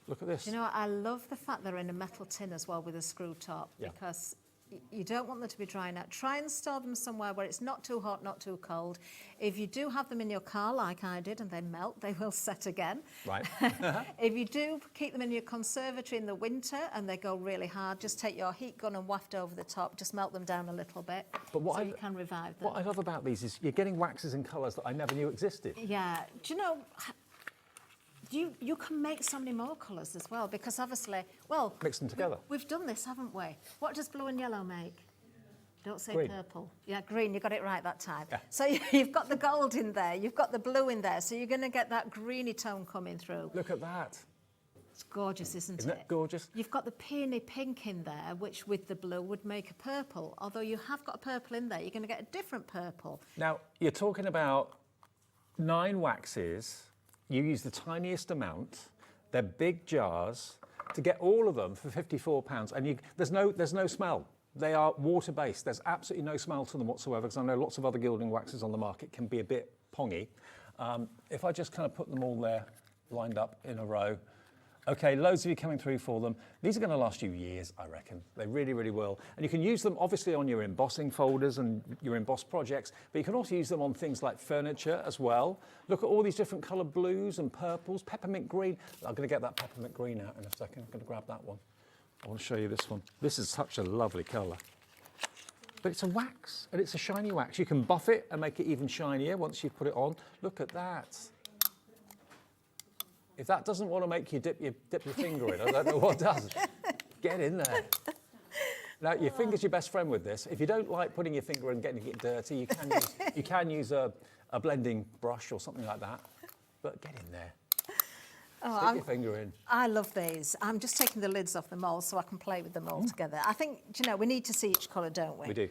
Look at this. Do you know what? I love the fact they're in a metal tin as well with a screw top, because you don't want them to be drying out. Try and store them somewhere where it's not too hot, not too cold. If you do have them in your car, like I did, and they melt, they will set again. Right. If you do keep them in your conservatory in the winter and they go really hard, just take your heat gun and waft over the top, just melt them down a little bit, but so you can revive them. What I love about these is you're getting waxes in colours that I never knew existed. Yeah. Do you know, you can make so many more colours as well, because obviously, well... Mix them together. We've done this, haven't we? What does blue and yellow make? Don't say green. Purple. Yeah, green, you got it right that time. Yeah. So you've got the gold in there, you've got the blue in there, so you're going to get that greeny tone coming through. Look at that. It's gorgeous, isn't it? Isn't it gorgeous? You've got the peony pink in there, which with the blue would make a purple. Although you have got a purple in there, you're going to get a different purple. Now, you're talking about 9 waxes. You use the tiniest amount. They're big jars. To get all of them for £54, and there's no smell. They are water-based. There's absolutely no smell to them whatsoever, because I know lots of other gilding waxes on the market can be a bit pongy. If I just kind of put them all there, lined up in a row. Okay, loads of you coming through for them. These are going to last you years, I reckon. They really, really will. And you can use them, obviously, on your embossing folders and your emboss projects, but you can also use them on things like furniture as well. Look at all these different coloured blues and purples, peppermint green. I'm going to get that peppermint green out in a second. I'm going to grab that one. I want to show you this one. This is such a lovely colour. But it's a wax, and it's a shiny wax. You can buff it and make it even shinier once you've put it on. Look at that. If that doesn't want to make you dip your finger in, I don't know what does. Get in there. Now, your finger's your best friend with this. If you don't like putting your finger and getting it dirty, you can use a blending brush or something like that. But get in there. Stick your finger in. I love these. I'm just taking the lids off them all so I can play with them all together. I think, we need to see each colour, don't we? We do.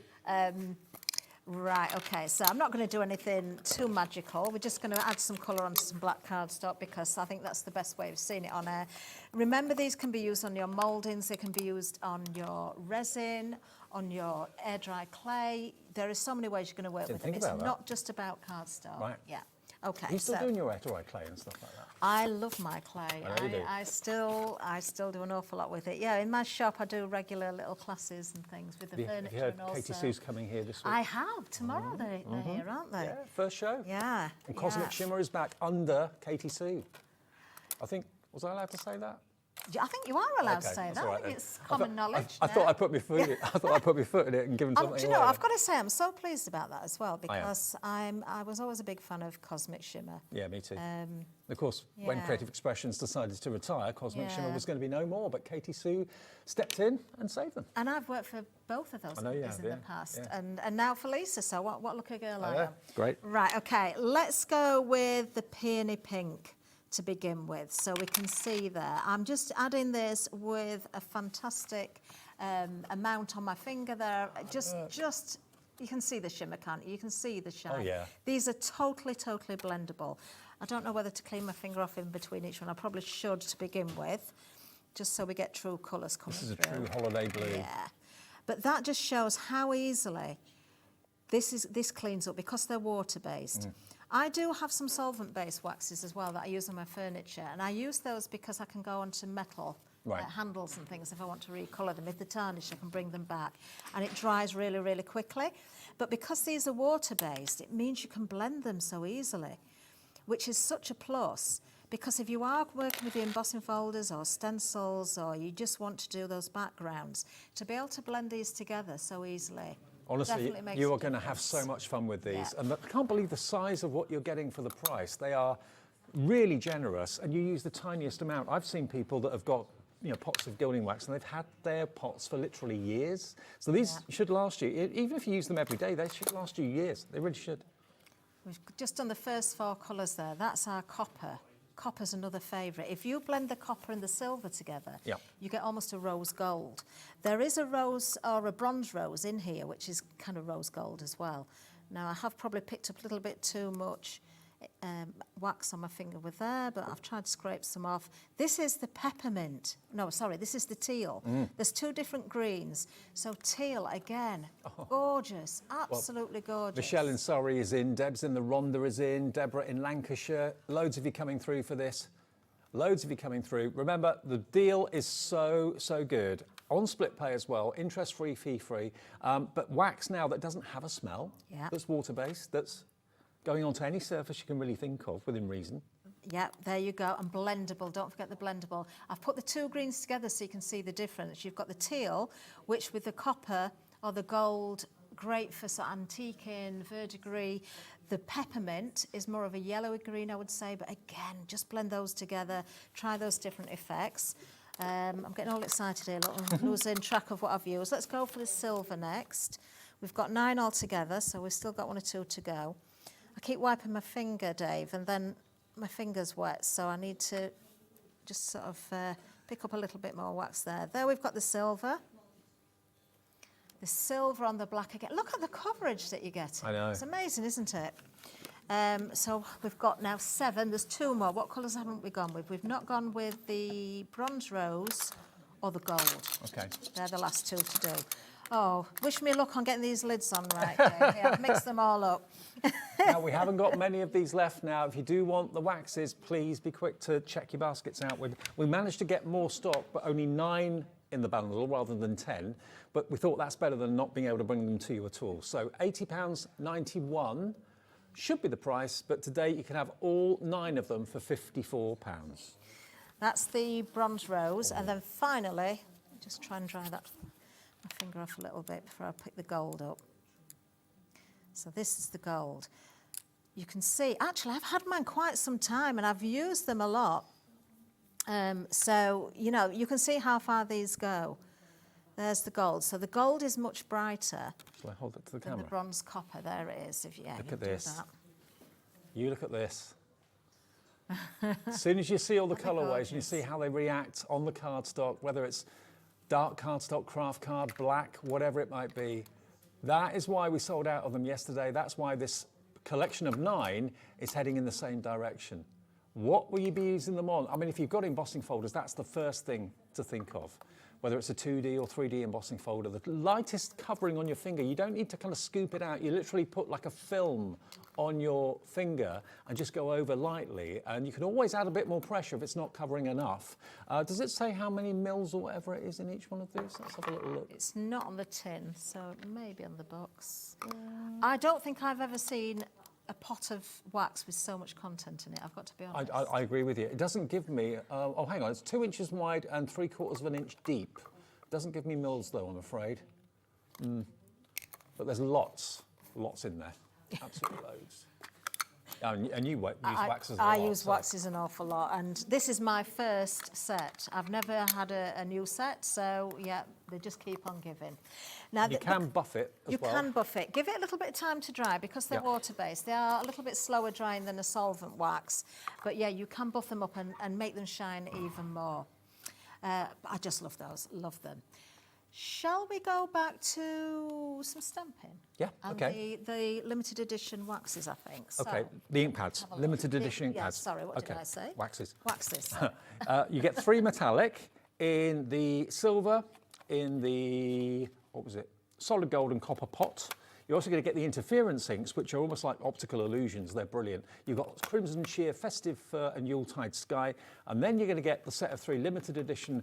Right, okay, so I'm not going to do anything too magical. We're just going to add some colour onto some black cardstock because I think that's the best way of seeing it on air. Remember, these can be used on your mouldings, they can be used on your resin, on your air dry clay. There are so many ways you're going to work with them. It's not just about cardstock. Right. Yeah. Okay. Are you still doing your air dry clay and stuff like that? I love my clay. I know you do. I still do an awful lot with it. Yeah, in my shop I do regular little classes and things with the furniture. Have you heard and also Katie Sue's coming here this week? I have. Tomorrow they're here, aren't they? Yeah, first show. Yeah. And Cosmic Shimmer is back under Katie Sue. I think, was I allowed to say that? I think you are allowed to say that. Right, I think it's common knowledge. I thought I put my foot in it. I thought I put my foot in it and given something do you know, I've got to say, I'm so pleased about that as well because I was always a big fan of Cosmic Shimmer. Yeah, me too. Of course, when Creative Expressions decided to retire, Cosmic Shimmer was going to be no more, but Katie Sue stepped in and saved them. And I've worked for both of those companies in the past, and now for Lisa. So what lucky girl I am. Great. Right, okay, let's go with the peony pink to begin with, so we can see there. I'm just adding this with a fantastic amount on my finger there. Just you can see the shimmer, can't you? You can see the shine. Oh, yeah. These are totally blendable. I don't know whether to clean my finger off in between each one. I probably should to begin with, just so we get true colours coming through. This is a true holiday blue. Yeah, but that just shows how easily this cleans up because they're water-based. I do have some solvent-based waxes as well that I use on my furniture, and I use those because I can go onto metal handles and things if I want to recolour them. If they're tarnished, I can bring them back, and it dries really quickly. But because these are water-based, it means you can blend them so easily, which is such a plus. Because if you are working with the embossing folders or stencils, or you just want to do those backgrounds, to be able to blend these together so easily. Honestly, you are going to have so much fun with these. And I can't believe the size of what you're getting for the price. They are really generous, and you use the tiniest amount. I've seen people that have got pots of gilding wax, and they've had their pots for literally years. So these should last you, even if you use them every day, they should last you years. They really should. We've just done the first 4 colours there. That's our copper. Copper's another favourite. If you blend the copper and the silver together, you get almost a rose gold. There is a rose or a bronze rose in here, which is kind of rose gold as well. Now, I have probably picked up a little bit too much wax on my finger with there, but I've tried to scrape some off. This is the peppermint. No, sorry, this is the teal. There's 2 different greens. So teal, again, gorgeous, absolutely gorgeous. Michelle in Surrey is in, Deb's in the Rhondda is in, Deborah in Lancashire. Loads of you coming through for this. Loads of you coming through. Remember, the deal is so good. On split pay as well, interest-free, fee-free, but wax now that doesn't have a smell, that's water-based, that's going onto any surface you can really think of within reason. Yeah, there you go, and blendable, don't forget the blendable. I've put the 2 greens together so you can see the difference. You've got the teal, which with the copper or the gold, great for sort of antiquing, verdigris. The peppermint is more of a yellowy green, I would say, but again, just blend those together, try those different effects. I'm getting all excited here, look, I'm losing track of what I've used. Let's go for the silver next. We've got 9 altogether, so we've still got 1 or 2 to go. I keep wiping my finger, Dave, and then my finger's wet, so I need to just sort of pick up a little bit more wax there. There we've got the silver. The silver on the black again. Look at the coverage that you're getting. I know. It's amazing, isn't it? So we've got now 7. There's 2 more. What colours haven't we gone with? We've not gone with the bronze rose or the gold. Okay. They're the last 2 to do. Oh, wish me luck on getting these lids on right. Yeah, I've mixed them all up. Now, we haven't got many of these left now. If you do want the waxes, please be quick to check your baskets out. We managed to get more stock, but only 9 in the bundle rather than 10. But we thought that's better than not being able to bring them to you at all. So £80.91 should be the price, but today you can have all 9 of them for £54. That's the bronze rose. And then finally, just try and dry that my finger off a little bit before I pick the gold up. So this is the gold. You can see, actually I've had mine quite some time and I've used them a lot. So, you can see how far these go. There's the gold. So the gold is much brighter. Shall I hold it to the than camera? The bronze copper, there it is. Look at this. You look at this. As soon as you see all the colourways and you see how they react on the cardstock, whether it's dark cardstock, craft card, black, whatever it might be, that is why we sold out of them yesterday. That's why this collection of 9 is heading in the same direction. What will you be using them on? I mean, if you've got embossing folders, that's the first thing to think of. Whether it's a 2D or 3D embossing folder, the lightest covering on your finger, you don't need to kind of scoop it out. You literally put like a film on your finger and just go over lightly. And you can always add a bit more pressure if it's not covering enough. Does it say how many mils or whatever it is in each one of these? Let's have a little look. It's not on the tin, so it may be on the box. I don't think I've ever seen a pot of wax with so much content in it, I've got to be honest. I agree with you. It doesn't give me, oh hang on, it's 2 inches wide and 3/4 of an inch deep. It doesn't give me mils though, I'm afraid. But there's lots in there, absolutely loads. And you use waxes a lot. I use waxes an awful lot, and this is my first set. I've never had a new set, so yeah, they just keep on giving. Now you can buff it as well. You can buff it. Give it a little bit of time to dry because they're water-based. They are a little bit slower drying than a solvent wax, but yeah, you can buff them up and make them shine even more. I just love those, love them. Shall we go back to some stamping? Yeah, and okay. The limited edition waxes, I think. So, okay, the ink pads, limited edition ink pads. Sorry, what did I say? Waxes. Waxes. You get 3 metallic in the silver, in the, what was it, solid gold and copper pot. You're also going to get the interference inks, which are almost like optical illusions. They're brilliant. You've got Crimson Sheer, Festive Fur and Yuletide Sky. And then you're going to get the set of 3 limited edition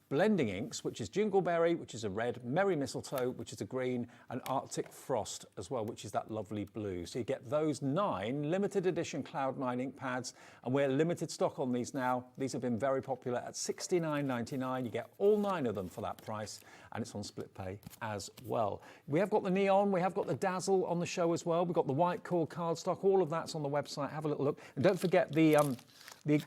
blending inks, which is Jingleberry, which is a red, Merry Mistletoe, which is a green, and Arctic Frost as well, which is that lovely blue. So you get those 9 limited edition Cloud9 ink pads, and we're limited stock on these now. These have been very popular at $69.99. You get all 9 of them for that price, and it's on split pay as well. We have got the neon, we have got the dazzle on the show as well. We've got the white core cardstock, all of that's on the website. Have a little look. And don't forget the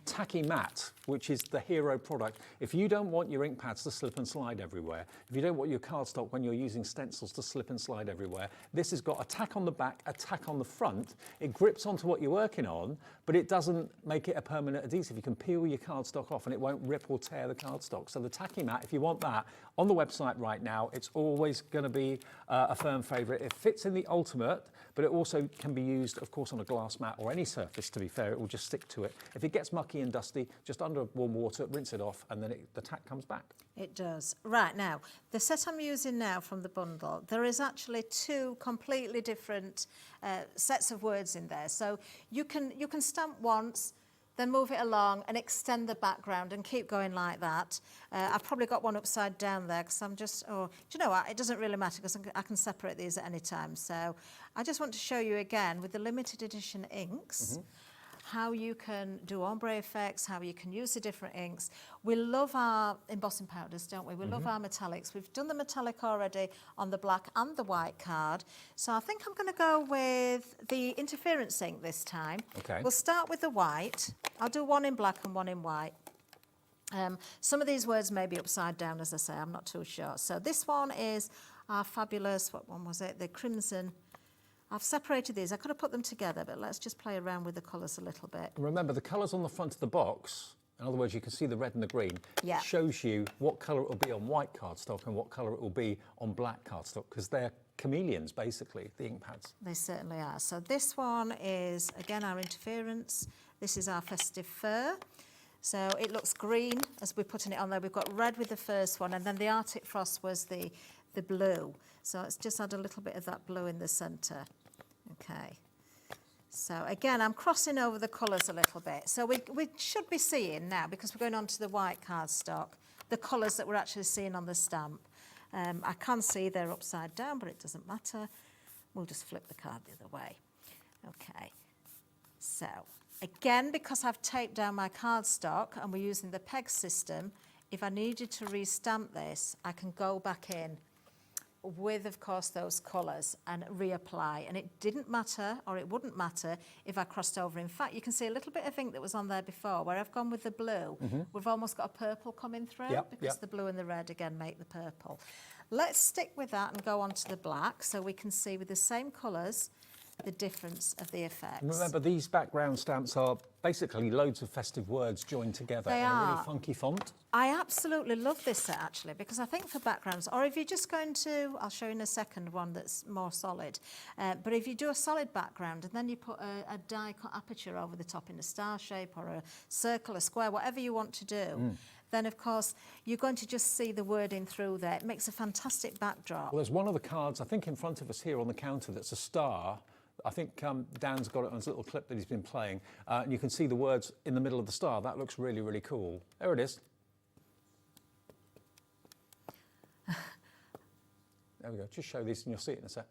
tacky matte, which is the hero product. If you don't want your ink pads to slip and slide everywhere, if you don't want your cardstock when you're using stencils to slip and slide everywhere, this has got a tack on the back, a tack on the front. It grips onto what you're working on, but it doesn't make it a permanent adhesive. You can peel your cardstock off and it won't rip or tear the cardstock. So the tacky matte, if you want that, on the website right now, it's always going to be a firm favourite. It fits in the ultimate, but it also can be used, of course, on a glass mat or any surface, to be fair. It will just stick to it. If it gets mucky and dusty, just under warm water, rinse it off, and then the tack comes back. It does. Right, now, the set I'm using now from the bundle, there is actually 2 completely different sets of words in there. So you can stamp once, then move it along and extend the background and keep going like that. I've probably got one upside down there because I'm just, do you know what? It doesn't really matter because I can separate these at any time. So I just want to show you again with the limited edition inks, how you can do ombre effects, how you can use the different inks. We love our embossing powders, don't we? We love our metallics. We've done the metallic already on the black and the white card. So I think I'm going to go with the interference ink this time. Okay. We'll start with the white. I'll do one in black and one in white. Some of these words may be upside down, as I say, I'm not too sure. So this one is our fabulous, what one was it? The crimson. I've separated these. I could have put them together, but let's just play around with the colours a little bit. Remember, the colours on the front of the box, in other words, you can see the red and the green, shows you what colour it will be on white cardstock and what colour it will be on black cardstock, because they're chameleons, basically, the ink pads. They certainly are. So this one is, again, our interference. This is our festive fur. So it looks green as we're putting it on there. We've got red with the first one, and then the Arctic Frost was the blue. So let's just add a little bit of that blue in the centre. Okay. So again, I'm crossing over the colours a little bit. So we should be seeing now, because we're going on to the white cardstock, the colours that we're actually seeing on the stamp. I can see they're upside down, but it doesn't matter. We'll just flip the card the other way. Okay. So again, because I've taped down my cardstock and we're using the peg system, if I needed to re-stamp this, I can go back in with, of course, those colours and reapply. And it didn't matter, or it wouldn't matter, if I crossed over. In fact, you can see a little bit of ink that was on there before. Where I've gone with the blue, we've almost got a purple coming through, because the blue and the red, again, make the purple. Let's stick with that and go on to the black, so we can see with the same colours the difference of the effects. And remember, these background stamps are basically loads of festive words joined together They in a are. really funky font. I absolutely love this set actually, because I think for backgrounds, or if you're just going to, I'll show you in a second one that's more solid, but if you do a solid background and then you put a die cut aperture over the top in a star shape or a circle, a square, whatever you want to do, then of course you're going to just see the wording through there. It makes a fantastic backdrop. Well, there's one of the cards, I think in front of us here on the counter, that's a star. I think Dan's got it on his little clip that he's been playing. And you can see the words in the middle of the star. That looks really, really cool. There it is. There we go. Just show these and you'll see it in a sec.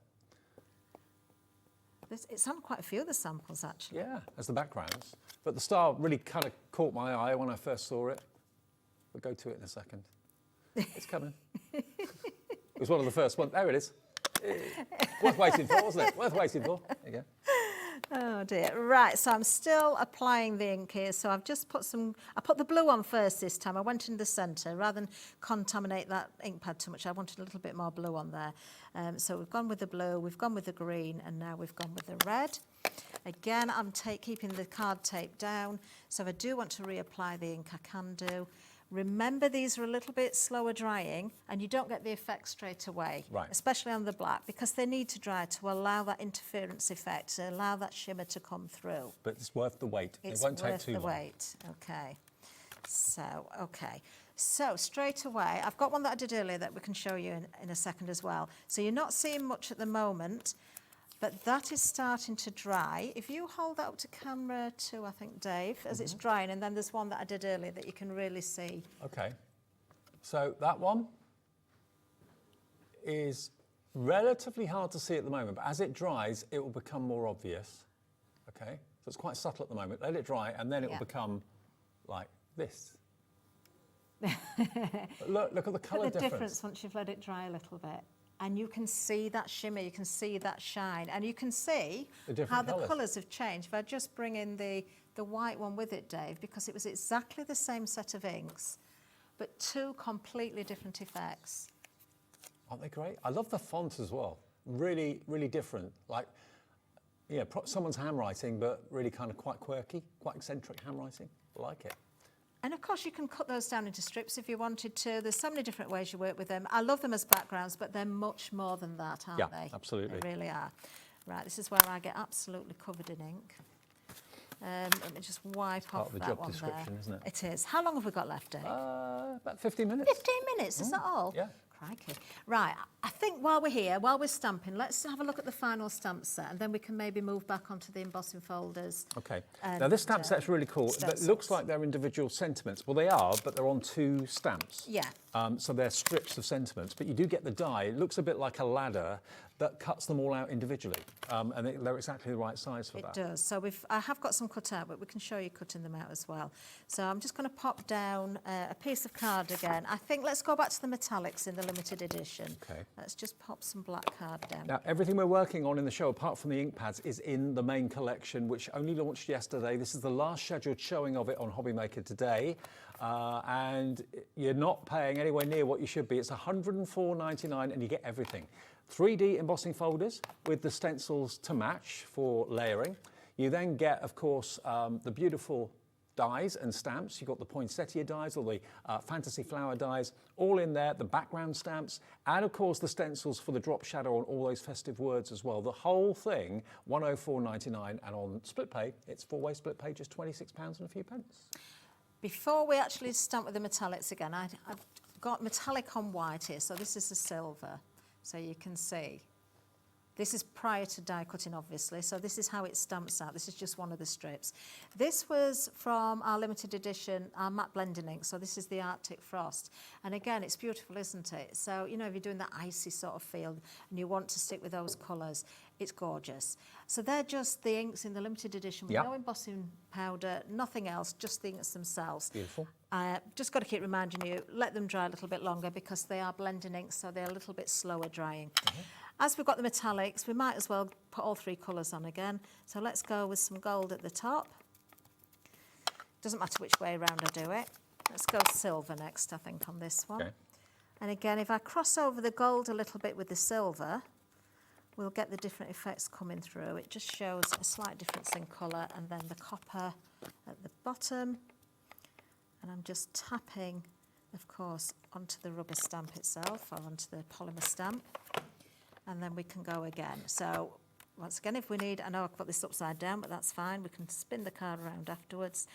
It's on quite a few of the samples actually. Yeah, as the backgrounds. But the star really kind of caught my eye when I first saw it. We'll go to it in a second. It's coming. It was one of the first ones. There it is. Worth waiting for, wasn't it? Worth waiting for. There you go. Oh dear. Right, so I'm still applying the ink here. So I've just put I put the blue on first this time. I went in the centre. Rather than contaminate that ink pad too much, I wanted a little bit more blue on there. So we've gone with the blue, we've gone with the green, and now we've gone with the red. Again, I'm keeping the card tape down. So if I do want to reapply the ink, I can do. Remember, these are a little bit slower drying and you don't get the effect straight away, right, especially on the black, because they need to dry to allow that interference effect, to allow that shimmer to come through. But it's worth the wait. It won't take worth too the long. wait. Okay. So straight away, I've got one that I did earlier that we can show you in a second as well. So you're not seeing much at the moment, but that is starting to dry. If you hold that up to camera too, I think, Dave, as it's drying, and then there's one that I did earlier that you can really see. Okay. So that one is relatively hard to see at the moment, but as it dries, it will become more obvious. Okay. So it's quite subtle at the moment. Let it dry, and then it will become like this. Look at the colour difference once you've let it dry a little bit. And you can see that shimmer, you can see that shine, and you can see how the colours have changed. If I just bring in the white one with it, Dave, because it was exactly the same set of inks, but two completely different effects. Aren't they great? I love the font as well. Really, really different. Like, yeah, someone's handwriting, but really kind of quite quirky, quite eccentric handwriting. I like it. And of course you can cut those down into strips if you wanted to. There's so many different ways you work with them. I love them as backgrounds, but they're much more than that, aren't they? Yeah, absolutely. They really are. Right, this is where I get absolutely covered in ink. Let me just wipe off that one there. Part of the job description, isn't it? It is. How long have we got left, Dave? About 15 minutes. 15 minutes, is that all? Yeah. Crikey. Right, I think while we're here, while we're stamping, let's have a look at the final stamp set, and then we can maybe move back onto the embossing folders. Okay. Now this stamp set's really cool. It looks like they're individual sentiments. Well, they are, but they're on two stamps. Yeah. So they're strips of sentiments, but you do get the die. It looks a bit like a ladder that cuts them all out individually, and they're exactly the right size for that. It does. So I have got some cut out, but we can show you cutting them out as well. So I'm just going to pop down a piece of card again. I think let's go back to the metallics in the limited edition. Okay. Let's just pop some black card down. Now, everything we're working on in the show, apart from the ink pads, is in the main collection, which only launched yesterday. This is the last scheduled showing of it on Hobbymaker today. And you're not paying anywhere near what you should be. It's $104.99 and you get everything. 3D embossing folders with the stencils to match for layering. You then get, of course, the beautiful dies and stamps. You've got the poinsettia dies or the fantasy flower dies, all in there, the background stamps, and of course the stencils for the drop shadow on all those festive words as well. The whole thing, $104.99, and on split pay, it's four-way split pay, just £26 and a few pence. Before we actually stamp with the metallics again, I've got metallic on white here, so this is the silver, so you can see. This is prior to die cutting, obviously, so this is how it stamps out. This is just one of the strips. This was from our limited edition, our matte blending ink, so this is the Arctic Frost. And again, it's beautiful, isn't it? So, you know, if you're doing that icy sort of feel and you want to stick with those colours, it's gorgeous. So they're just the inks in the limited edition with no embossing powder, nothing else, just the inks themselves. Beautiful. Just got to keep reminding you, let them dry a little bit longer because they are blending inks, so they're a little bit slower drying. As we've got the metallics, we might as well put all three colours on again. So let's go with some gold at the top. Doesn't matter which way around I do it. Let's go silver next, I think, on this one. Okay. And again, if I cross over the gold a little bit with the silver, we'll get the different effects coming through. It just shows a slight difference in colour, and then the copper at the bottom. And I'm just tapping, of course, onto the rubber stamp itself, or onto the polymer stamp. And then we can go again. So once again, if we need, I know I've got this upside down, but that's fine. We can spin the card around afterwards.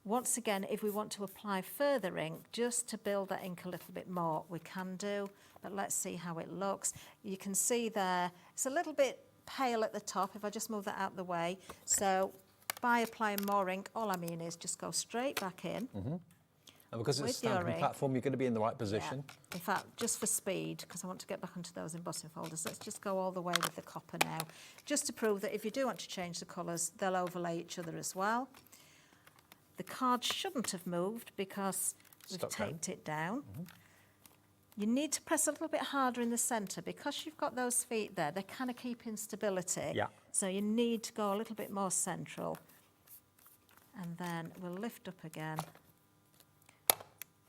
Once again, if we want to apply further ink, just to build that ink a little bit more, we can do, but let's see how it looks. You can see there, it's a little bit pale at the top, if I just move that out of the way. So by applying more ink, all I mean is just go straight back in. And because it's a stamping platform, you're going to be in the right position. Yeah. In fact, just for speed, because I want to get back onto those embossing folders, let's just go all the way with the copper now, just to prove that if you do want to change the colours, they'll overlay each other as well. The card shouldn't have moved because we've taped it down. You need to press a little bit harder in the centre because you've got those feet there. They're kind of keeping stability. Yeah. So you need to go a little bit more central. And then we'll lift up again.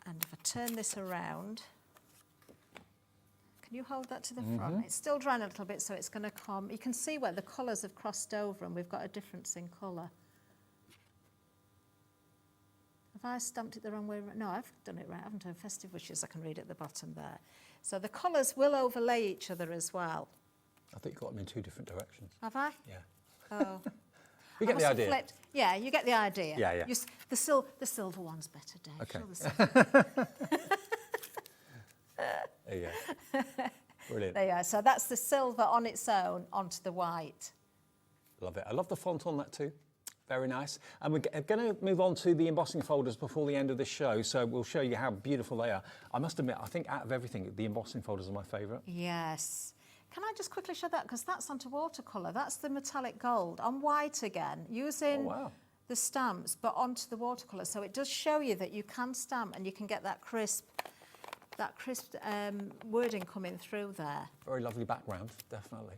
And if I turn this around, can you hold that to the front? It's still drying a little bit, so it's going to come. You can see where the colours have crossed over and we've got a difference in colour. Have I stamped it the wrong way? No, I've done it right, haven't I? Festive wishes, I can read at the bottom there. So the colours will overlay each other as well. I think you got them in two different directions. Have I? Yeah. Oh. You get the idea. Flipped. Yeah, you get the idea. Yeah, yeah. The silver one's better, Dave. Okay. Show the silver. There you go. Brilliant. There you are. So that's the silver on its own onto the white. Love it. I love the font on that too. Very nice. And we're going to move on to the embossing folders before the end of the show, so we'll show you how beautiful they are. I must admit, I think out of everything, the embossing folders are my favourite. Yes. Can I just quickly show that? Because that's onto watercolour. That's the metallic gold on white again, using the stamps, but onto the watercolour. So it does show you that you can stamp and you can get that crisp wording coming through there. Very lovely background, definitely.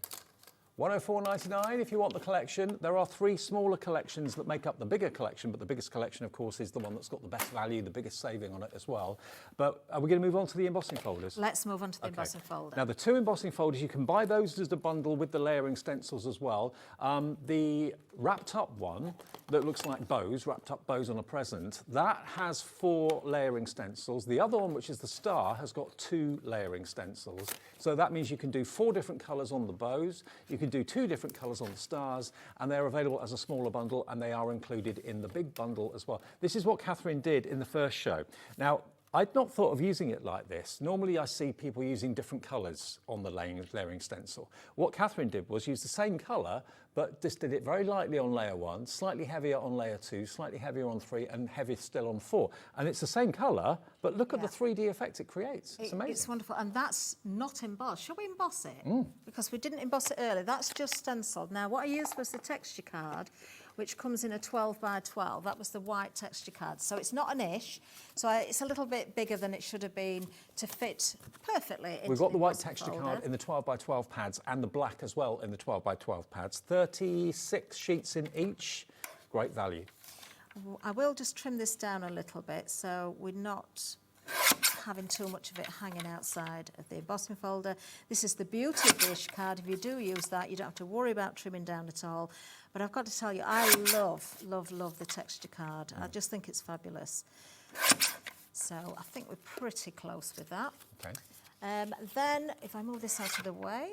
£104.99 if you want the collection. There are 3 smaller collections that make up the bigger collection, but the biggest collection, of course, is the one that's got the best value, the biggest saving on it as well. But are we going to move on to the embossing folders? Let's move on to the embossing folder. Now, the 2 embossing folders, you can buy those as a bundle with the layering stencils as well. The wrapped up one that looks like bows, wrapped up bows on a present, that has 4 layering stencils. The other one, which is the star, has got 2 layering stencils. So that means you can do 4 different colours on the bows, you can do 2 different colours on the stars, and they're available as a smaller bundle, and they are included in the big bundle as well. This is what Catherine did in the first show. Now, I'd not thought of using it like this. Normally I see people using different colours on the layering stencil. What Catherine did was use the same colour, but just did it very lightly on layer 1, slightly heavier on layer 2, slightly heavier on 3, and heavier still on 4. And it's the same colour, but look at the 3D effect it creates. It's amazing. It's wonderful, and that's not embossed. Shall we emboss it? Because we didn't emboss it earlier. That's just stenciled. Now, what I used was the texture card, which comes in a 12 by 12. That was the white texture card. So it's not an ish. So it's a little bit bigger than it should have been to fit perfectly into We've got the white embossing texture folder. card in the 12 by 12 pads and the black as well in the 12 by 12 pads. 36 sheets in each. Great value. I will just trim this down a little bit so we're not having too much of it hanging outside of the embossing folder. This is the Beauty Dish card. If you do use that, you don't have to worry about trimming down at all. But I've got to tell you, I love, love, love the texture card. I just think it's fabulous. So I think we're pretty close with that. Okay. Then, if I move this out of the way,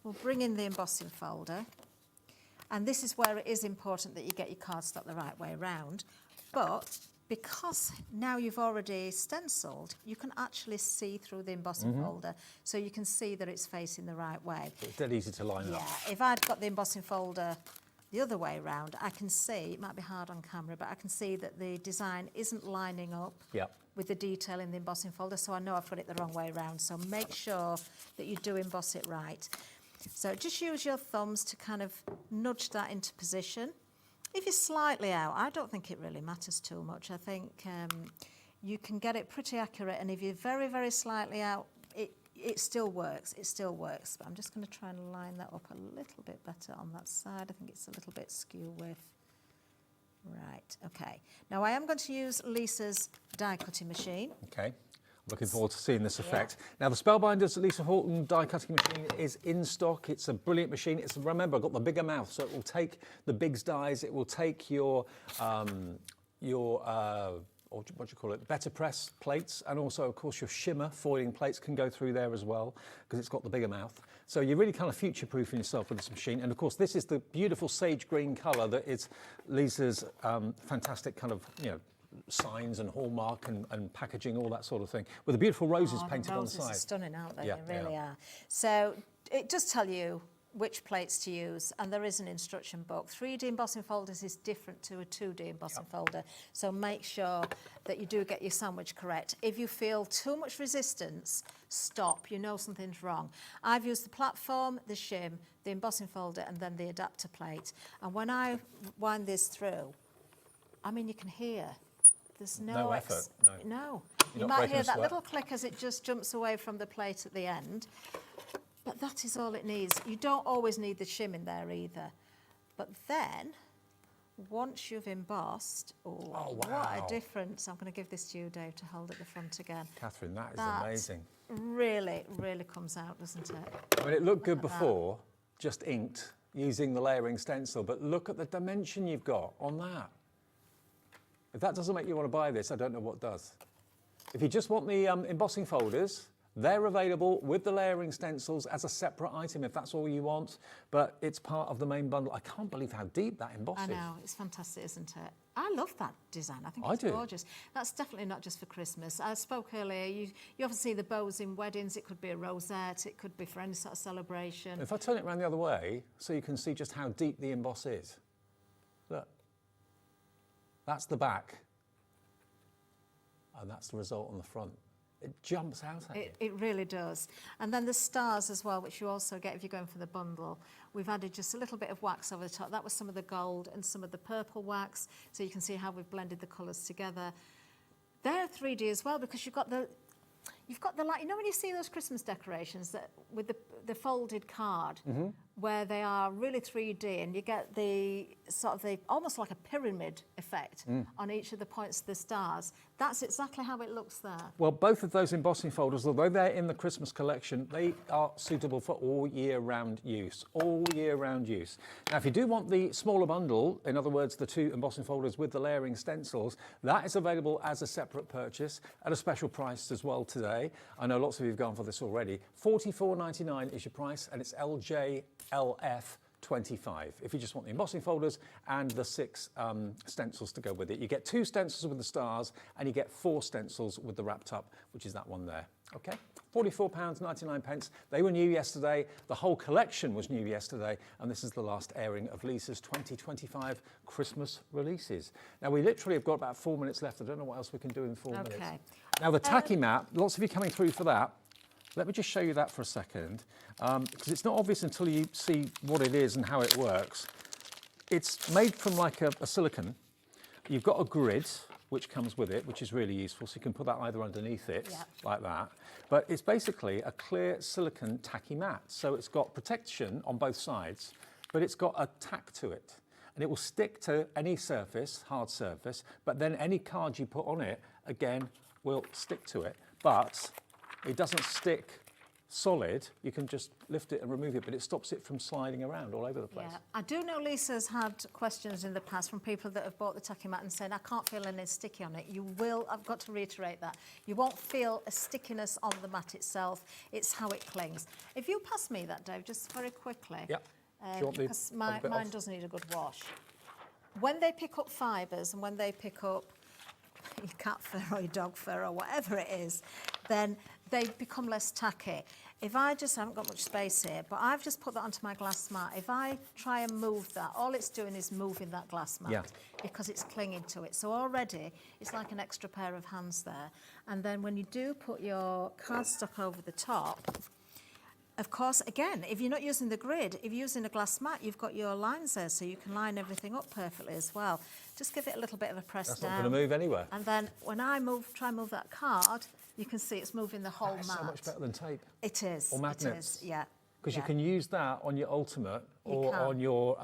we'll bring in the embossing folder. And this is where it is important that you get your cardstock the right way around. But because now you've already stenciled, you can actually see through the embossing folder, so you can see that it's facing the right way. So it's dead easy to line up. Yeah, if I'd got the embossing folder the other way around, I can see, it might be hard on camera, but I can see that the design isn't lining up with the detail in the embossing folder, so I know I've got it the wrong way around. So make sure that you do emboss it right. So just use your thumbs to kind of nudge that into position. If you're slightly out, I don't think it really matters too much. I think you can get it pretty accurate, and if you're very, very slightly out, it still works. It still works. But I'm just going to try and line that up a little bit better on that side. I think it's a little bit skew with. Right, okay. Now I am going to use Lisa's die cutting machine. Okay. Looking forward to seeing this effect. Now, the Spellbinders Lisa Horton die cutting machine is in stock. It's a brilliant machine. Remember, I've got the bigger mouth, so it will take the Biggs dies. It will take your or what do you call it, better press plates, and also, of course, your shimmer foiling plates can go through there as well, because it's got the bigger mouth. So you're really kind of future-proofing yourself with this machine. And of course, this is the beautiful sage green colour that is Lisa's fantastic kind of, signs and hallmark and packaging, all that sort of thing, with the beautiful roses painted on the side. Roses are stunning, aren't they? They really are. So it does tell you which plates to use, and there is an instruction book. 3D embossing folders is different to a 2D embossing folder, so make sure that you do get your sandwich correct. If you feel too much resistance, stop, you know something's wrong. I've used the platform, the shim, the embossing folder, and then the adapter plate. And when I wind this through, I mean, you can hear there's no effort. No. You might hear that little click as it just jumps away from the plate at the end. But that is all it needs. You don't always need the shim in there either. But then, once you've embossed, what a difference. I'm going to give this to you, Dave, to hold at the front again. Catherine, that is amazing. Really, really comes out, doesn't it? I mean, it looked good before, just inked, using the layering stencil, but look at the dimension you've got on that. If that doesn't make you want to buy this, I don't know what does. If you just want the embossing folders, they're available with the layering stencils as a separate item if that's all you want, but it's part of the main bundle. I can't believe how deep that emboss is. I know, it's fantastic, isn't it? I love that design. I think it's gorgeous. That's definitely not just for Christmas. I spoke earlier, you often see the bows in weddings. It could be a rosette, it could be for any sort of celebration. If I turn it around the other way, so you can see just how deep the emboss is. Look, that's the back, and that's the result on the front. It jumps out at you. It really does. And then the stars as well, which you also get if you're going for the bundle. We've added just a little bit of wax over the top. That was some of the gold and some of the purple wax. So you can see how we've blended the colours together. They're 3D as well, because you've got the light. You know when you see those Christmas decorations that with the folded card, where they are really 3D, and you get the sort of the almost like a pyramid effect on each of the points of the stars. That's exactly how it looks there. Well, both of those embossing folders, although they're in the Christmas collection, they are suitable for all year round use. All year round use. Now, if you do want the smaller bundle, in other words, the 2 embossing folders with the layering stencils, that is available as a separate purchase at a special price as well today. I know lots of you have gone for this already. $44.99 is your price, and it's LJLF 25. If you just want the embossing folders and the 6 stencils to go with it. You get 2 stencils with the stars, and you get 4 stencils with the wrapped up, which is that one there. Okay, £44.99. They were new yesterday. The whole collection was new yesterday, and this is the last airing of Lisa's 2025 Christmas releases. Now, we literally have got about 4 minutes left. I don't know what else we can do in 4 minutes. Now, the tacky mat, lots of you coming through for that. Let me just show you that for a second, because it's not obvious until you see what it is and how it works. It's made from like a silicone. You've got a grid, which comes with it, which is really useful, so you can put that either underneath it, like that. But it's basically a clear silicone tacky mat. So it's got protection on both sides, but it's got a tack to it. And it will stick to any surface, hard surface, but then any card you put on it, again, will stick to it. But it doesn't stick solid. You can just lift it and remove it, but it stops it from sliding around all over the place. Yeah, I do know Lisa's had questions in the past from people that have bought the tacky mat and said, I can't feel any sticky on it. You will, I've got to reiterate that. You won't feel a stickiness on the mat itself. It's how it clings. If you pass me that, Dave, just very quickly. Yep. Because mine does need a good wash. When they pick up fibres and when they pick up your cat fur or your dog fur or whatever it is, then they become less tacky. If I haven't got much space here, but I've just put that onto my glass mat. If I try and move that, all it's doing is moving that glass mat because it's clinging to it. So already it's like an extra pair of hands there. And then when you do put your cardstock over the top, of course, again, if you're not using the grid, if you're using a glass mat, you've got your lines there, so you can line everything up perfectly as well. Just give it a little bit of a press down. That's not going to move anywhere. And then when I try and move that card, you can see it's moving the whole mat. So much better than tape. It is. Or magnets. It is, yeah. Because you can use that on your Ultimate or on your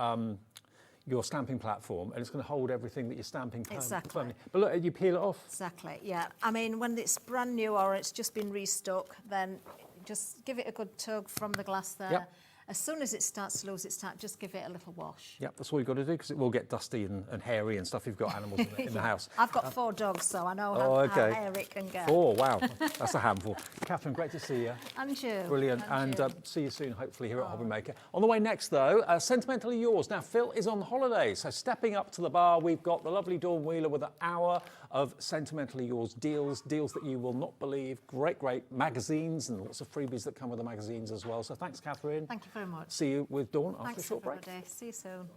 your stamping platform, and it's going to hold everything that you're stamping Exactly. But look, you peel it off. Exactly, yeah. I mean, when it's brand new or it's just been restuck, then just give it a good tug from the glass there. Yep. As soon as it starts to lose its tap, just give it a little wash. Yep, that's all you've got to do, because it will get dusty and hairy and stuff if you've got animals in the house. I've got 4 dogs, so I know how hairy it can get. 4, wow, that's a handful. Catherine, great to see you. And you. Brilliant, and see you soon, hopefully, here at Hobby Maker. On the way next, though, Sentimentally Yours. Now, Phill is on holiday, so stepping up to the bar, we've got the lovely Dawn Wheeler with an hour of Sentimentally Yours deals that you will not believe. Great magazines and lots of freebies that come with the magazines as well. So thanks, Catherine. Thank you very much. See you with Dawn after Thanks, a short break. everybody. See you soon.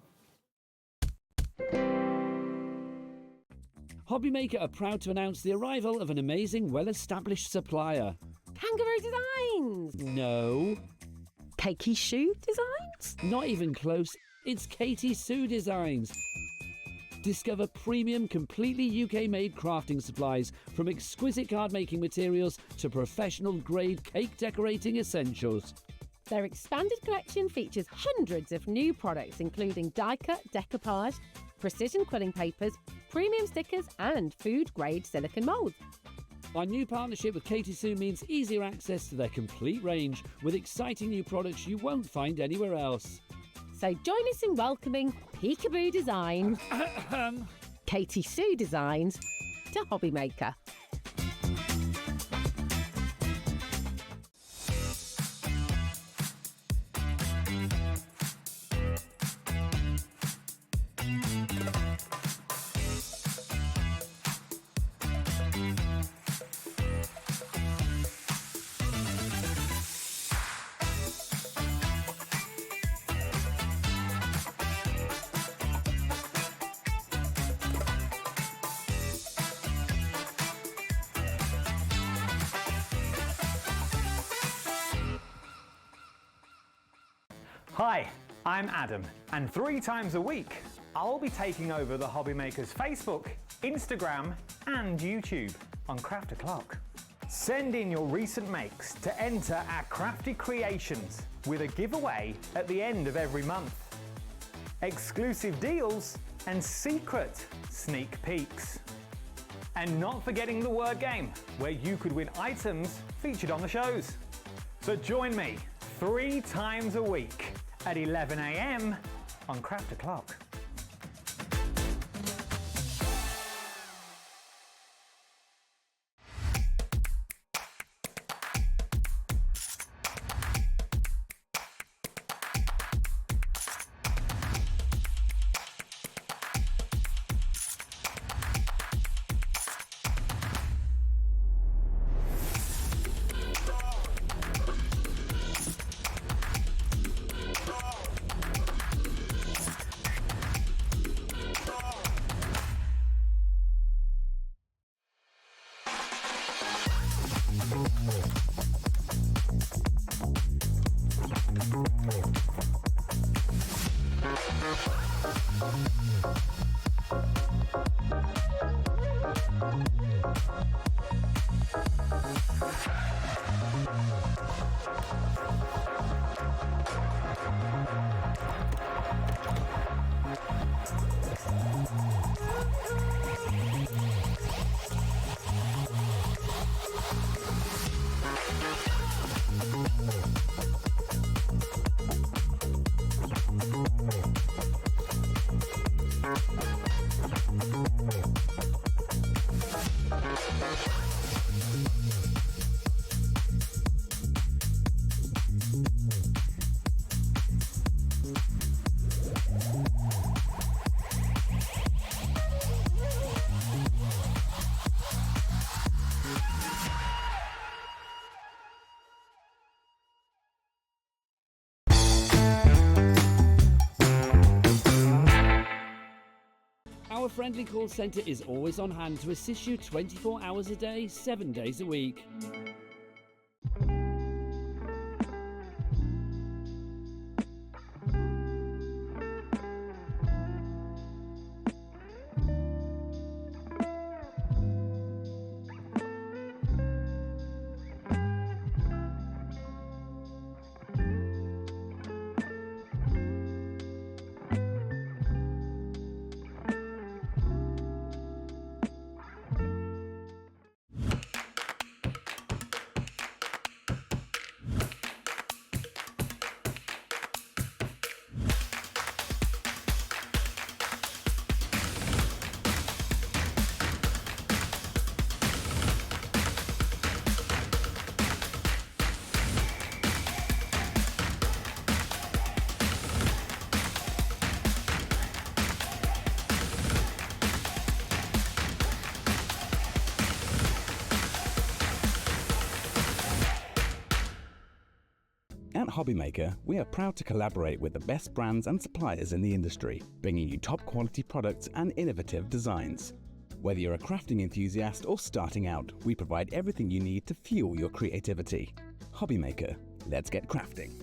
Hobby Maker are proud to announce the arrival of an amazing, well-established supplier. Kangaroo Designs! No, Cakey Shoe Designs? not even close. It's Katie Sue Designs. Discover premium, completely UK-made crafting supplies, from exquisite card-making materials to professional-grade cake decorating essentials. Their expanded collection features hundreds of new products, including die-cut decoupage, precision quilling papers, premium stickers, and food-grade silicone moulds. Our new partnership with Katie Sue means easier access to their complete range, with exciting new products you won't find anywhere else. So join us in welcoming Peekaboo Designs, Katie Sue Designs, to Hobby Maker. Hi, I'm Adam, and 3 times a week, I'll be taking over the Hobby Maker's Facebook, Instagram, and YouTube on Craft O'Clock. Send in your recent makes to enter our crafty creations with a giveaway at the end of every month. Exclusive deals and secret sneak peeks. And not forgetting the word game, where you could win items featured on the shows. So join me 3 times a week at 11 AM on Craft O'Clock. Our friendly call centre is always on hand to assist you 24 hours a day, 7 days a week. At Hobbymaker, we are proud to collaborate with the best brands and suppliers in the industry, bringing you top quality products and innovative designs. Whether you're a crafting enthusiast or starting out, we provide everything you need to fuel your creativity. Hobbymaker, let's get crafting.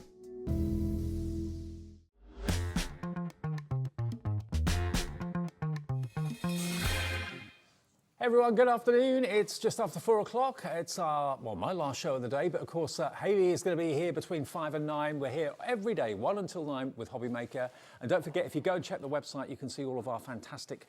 Everyone, good afternoon. It's just after 4 o'clock. It's my last show of the day, but of course Hayley is going to be here between 5 and 9. We're here every day, 1 until 9 with Hobbymaker. And don't forget, if you go and check the website, you can see all of our fantastic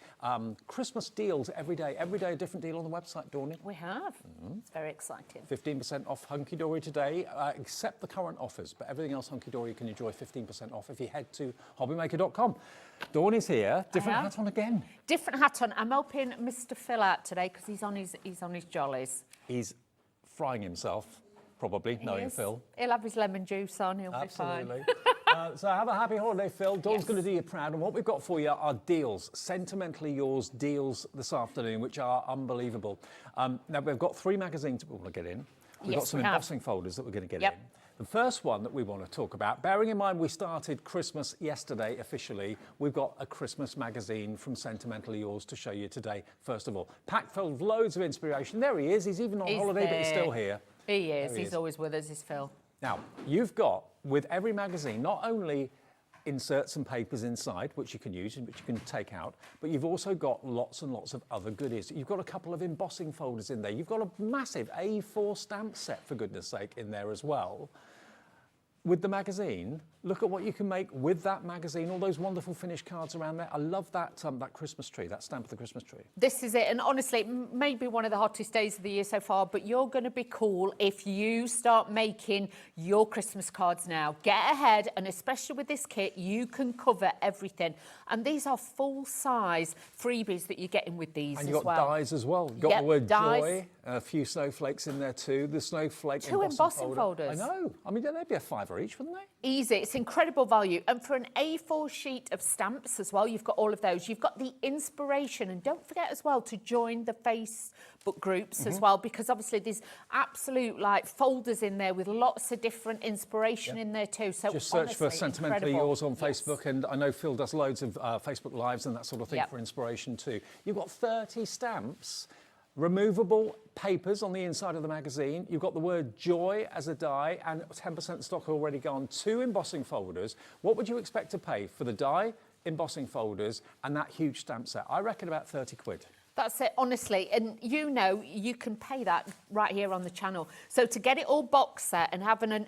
Christmas deals every day. Every day a different deal on the website, Dawney. We have. It's very exciting. 15% off Hunky Dory today, except the current offers. But everything else Hunky Dory you can enjoy 15% off if you head to hobbymaker.com. Dawney's here. Different hat on again. Different hat on. I'm helping Mr. Phill out today because he's on his jollies. He's frying himself, probably, knowing Phill. He'll have his lemon juice on. He'll Absolutely. be fine. So have a happy holiday, Phill. Dawn's going to do you proud. And what we've got for you are deals, Sentimentally Yours deals this afternoon, which are unbelievable. Now, we've got 3 magazines that we want to get in. We've got some embossing folders that we're going to get in. The first one that we want to talk about, bearing in mind we started Christmas yesterday officially, we've got a Christmas magazine from Sentimentally Yours to show you today, first of all. Packed full of loads of inspiration. There he is. He's even on holiday, but he's still here. He is. He's always with us, is Phill. Now, you've got, with every magazine, not only inserts and papers inside, which you can use and which you can take out, but you've also got lots and lots of other goodies. You've got a couple of embossing folders in there. You've got a massive A4 stamp set, for goodness sake, in there as well. With the magazine, look at what you can make with that magazine, all those wonderful finished cards around there. I love that that Christmas tree, that stamp of the Christmas tree. This is it, and honestly, it may be one of the hottest days of the year so far, but you're going to be cool if you start making your Christmas cards now. Get ahead, and especially with this kit, you can cover everything. And these are full-size freebies that you're getting with these as well. And you've got dies as well. You've got the word joy, a few snowflakes in there too. The snowflake 2 embossing folders. I know. I mean, they'd be a £5 each, wouldn't they? Easy. It's incredible value. And for an A4 sheet of stamps as well, you've got all of those. You've got the inspiration. And don't forget as well to join the Facebook groups as well, because obviously there's absolute folders in there with lots of different inspiration in there too. So just search for Sentimentally Yours on Facebook, and I know Phill does loads of Facebook Lives and that sort of thing for inspiration too. You've got 30 stamps, removable papers on the inside of the magazine. You've got the word joy as a die, and 10% stock already gone. 2 embossing folders. What would you expect to pay for the die, embossing folders, and that huge stamp set? I reckon about 30 quid. That's it, honestly. And you know, you can pay that right here on the channel. So to get it all box set and have an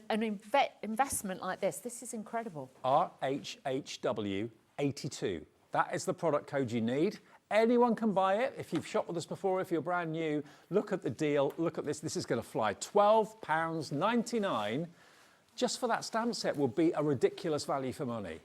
investment like this is incredible. RHHW82. That is the product code you need. Anyone can buy it. If you've shopped with us before, if you're brand new, look at the deal. Look at this. This is going to fly. £12.99 just for that stamp set will be a ridiculous value for money.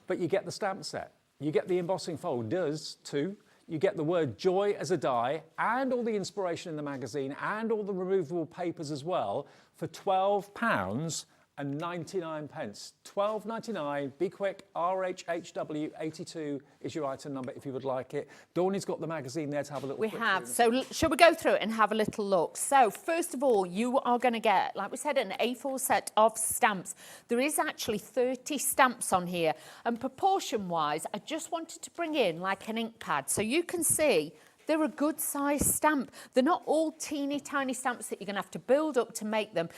But you get the stamp set. You get the embossing folders too. You get the word joy as a die and all the inspiration in the magazine and all the removable papers as well for £12.99. £12.99. Be quick. RHHW82 is your item number if you would like it. Dawney's got the magazine there to have a little We flip have. through. So shall we go through it and have a little look? So first of all, you are going to get, like we said, an A4 set of stamps. There is actually 30 stamps on here. And proportion-wise, I just wanted to bring in like an ink pad. So you can see they're a good size stamp. They're not all teeny tiny stamps that you're going to have to build up to make them.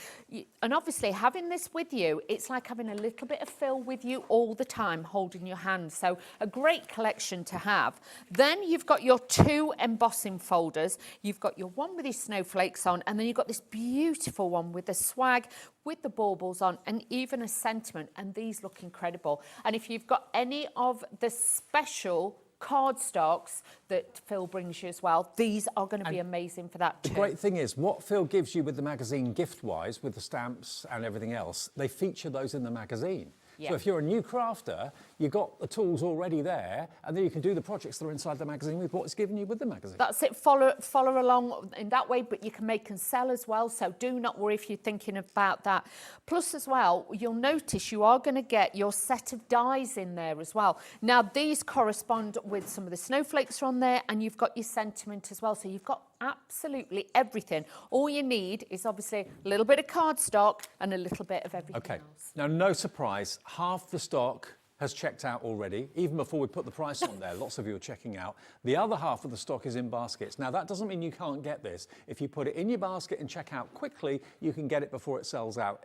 And obviously having this with you, it's like having a little bit of Phill with you all the time, holding your hand. So a great collection to have. Then you've got your 2 embossing folders. You've got your one with these snowflakes on, and then you've got this beautiful one with the swag, with the baubles on, and even a sentiment. And these look incredible. And if you've got any of the special cardstocks that Phill brings you as well, these are going to be amazing for that too. The great thing is what Phill gives you with the magazine gift-wise, with the stamps and everything else, they feature those in the magazine. So if you're a new crafter, you've got the tools already there, and then you can do the projects that are inside the magazine with what it's given you with the magazine. That's it. Follow along in that way, but you can make and sell as well. So do not worry if you're thinking about that. Plus as well, you'll notice you are going to get your set of dies in there as well. Now these correspond with some of the snowflakes on there, and you've got your sentiment as well. So you've got absolutely everything. All you need is obviously a little bit of cardstock and a little bit of everything else. Now, no surprise, half the stock has checked out already, even before we put the price on there. Lots of you are checking out. The other half of the stock is in baskets. Now, that doesn't mean you can't get this. If you put it in your basket and check out quickly, you can get it before it sells out.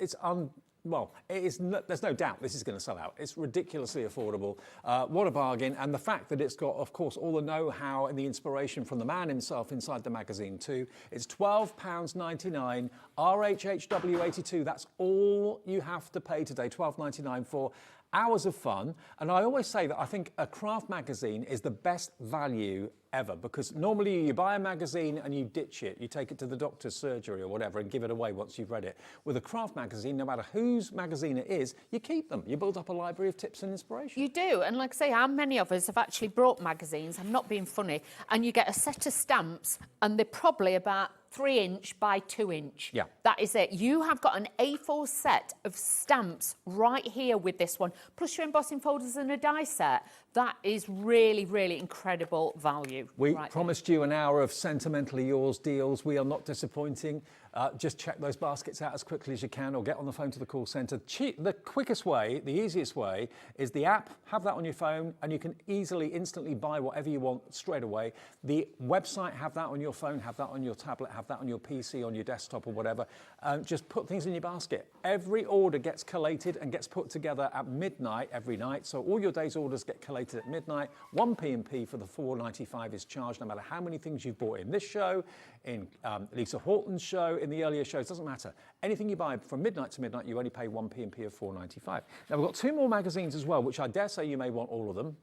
Well, there's no doubt this is going to sell out. It's ridiculously affordable. What a bargain. And the fact that it's got, of course, all the know-how and the inspiration from the man himself inside the magazine too. It's £12.99, RHHW82. That's all you have to pay today, £12.99 for hours of fun. And I always say that I think a craft magazine is the best value ever, because normally you buy a magazine and you ditch it. You take it to the doctor's surgery or whatever and give it away once you've read it. With a craft magazine, no matter whose magazine it is, you keep them. You build up a library of tips and inspiration. You do, and like I say, how many of us have actually brought magazines, I'm not being funny, and you get a set of stamps and they're probably about 3-inch by 2-inch. Yeah. That is it. You have got an A4 set of stamps right here with this one, plus your embossing folders and a die set. That is really, really incredible value. We promised you an hour of Sentimentally Yours deals. We are not disappointing. Just check those baskets out as quickly as you can, or get on the phone to the call centre. The quickest way, the easiest way, is the app. Have that on your phone, and you can easily, instantly buy whatever you want straight away. The website, have that on your phone, have that on your tablet, have that on your PC, on your desktop or whatever. Just put things in your basket. Every order gets collated and gets put together at midnight every night. So all your day's orders get collated at midnight. 1 P&P for the £4.95 is charged, no matter how many things you've bought in this show, in Lisa Horton's show, in the earlier shows, doesn't matter. Anything you buy from midnight to midnight, you only pay 1 P&P of £4.95. Now, we've got 2 more magazines as well, which I dare say you may want all of them.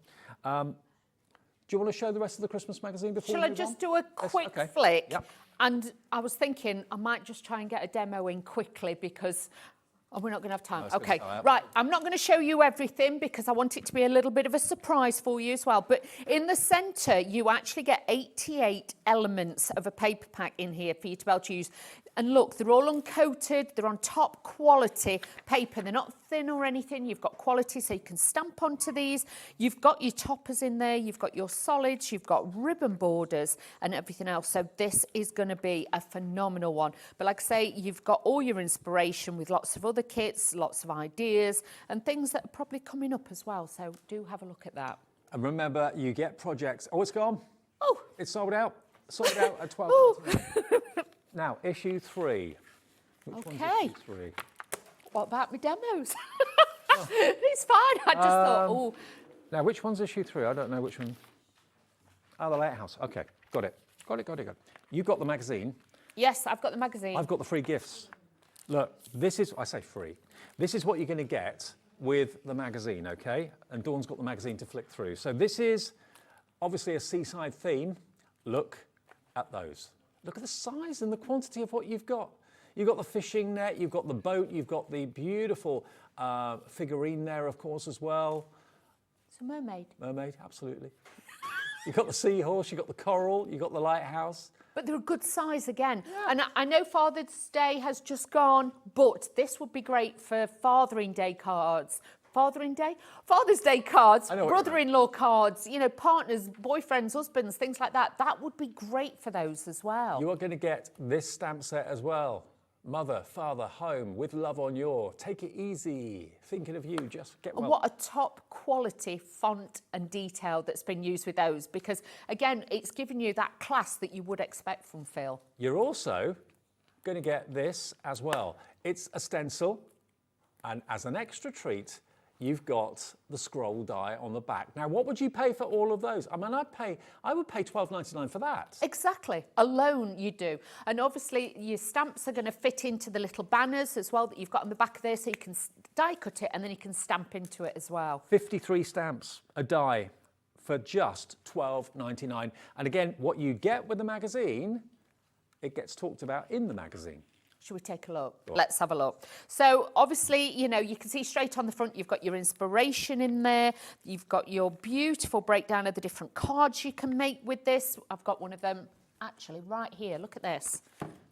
Do you want to show the rest of the Christmas magazine before Shall we I move just on? do a Yes, quick okay. flick? Yep. And I was thinking I might just try and get a demo in quickly because we're not going to have time. it's gonna Okay, sell out. right. I'm not going to show you everything because I want it to be a little bit of a surprise for you as well. But in the centre, you actually get 88 elements of a paper pack in here for you to be able to use. And look, they're all uncoated, they're on top quality paper, they're not thin or anything, you've got quality so you can stamp onto these. You've got your toppers in there, you've got your solids, you've got ribbon borders and everything else. So this is going to be a phenomenal one. But like I say, you've got all your inspiration with lots of other kits, lots of ideas and things that are probably coming up as well. So do have a look at that. And remember, you get projects. Oh, it's gone. Oh. It's sold out. Sold out at 12. Now, issue 3. Which one's issue 3? What about my demos? It's fine. I just thought, oh. Now, which one's issue 3? I don't know which one. Oh, the Lighthouse. Okay, got it. Got it. You've got the magazine. Yes, I've got the magazine. I've got the free gifts. Look, this is, I say free. This is what you're going to get with the magazine, okay? And Dawn's got the magazine to flick through. So this is obviously a seaside theme. Look at those. Look at the size and the quantity of what you've got. You've got the fishing net, you've got the boat, you've got the beautiful figurine there, of course, as well. It's a mermaid. Mermaid, absolutely. You've got the seahorse, you've got the coral, you've got the lighthouse. But they're a good size again. Yeah. And I know Father's Day has just gone, but this would be great for Fathering Day cards. Father's Day cards, brother-in-law cards, you know, partners, boyfriends, husbands, things like that. That would be great for those as well. You are going to get this stamp set as well. Mother, father, home, with love on your. Take it easy. Thinking of you, just get well. What a top quality font and detail that's been used with those, because again, it's giving you that class that you would expect from Phill. You're also going to get this as well. It's a stencil, and as an extra treat, you've got the scroll die on the back. Now, what would you pay for all of those? I mean, I would pay £12.99 for that. Exactly. Alone you do. And obviously your stamps are going to fit into the little banners as well that you've got on the back there, so you can die cut it and then you can stamp into it as well. 53 stamps a die for just £12.99. And again, what you get with the magazine, it gets talked about in the magazine. Should we take a look? Let's have a look. So obviously, you know, you can see straight on the front, you've got your inspiration in there. You've got your beautiful breakdown of the different cards you can make with this. I've got one of them actually right here. Look at this.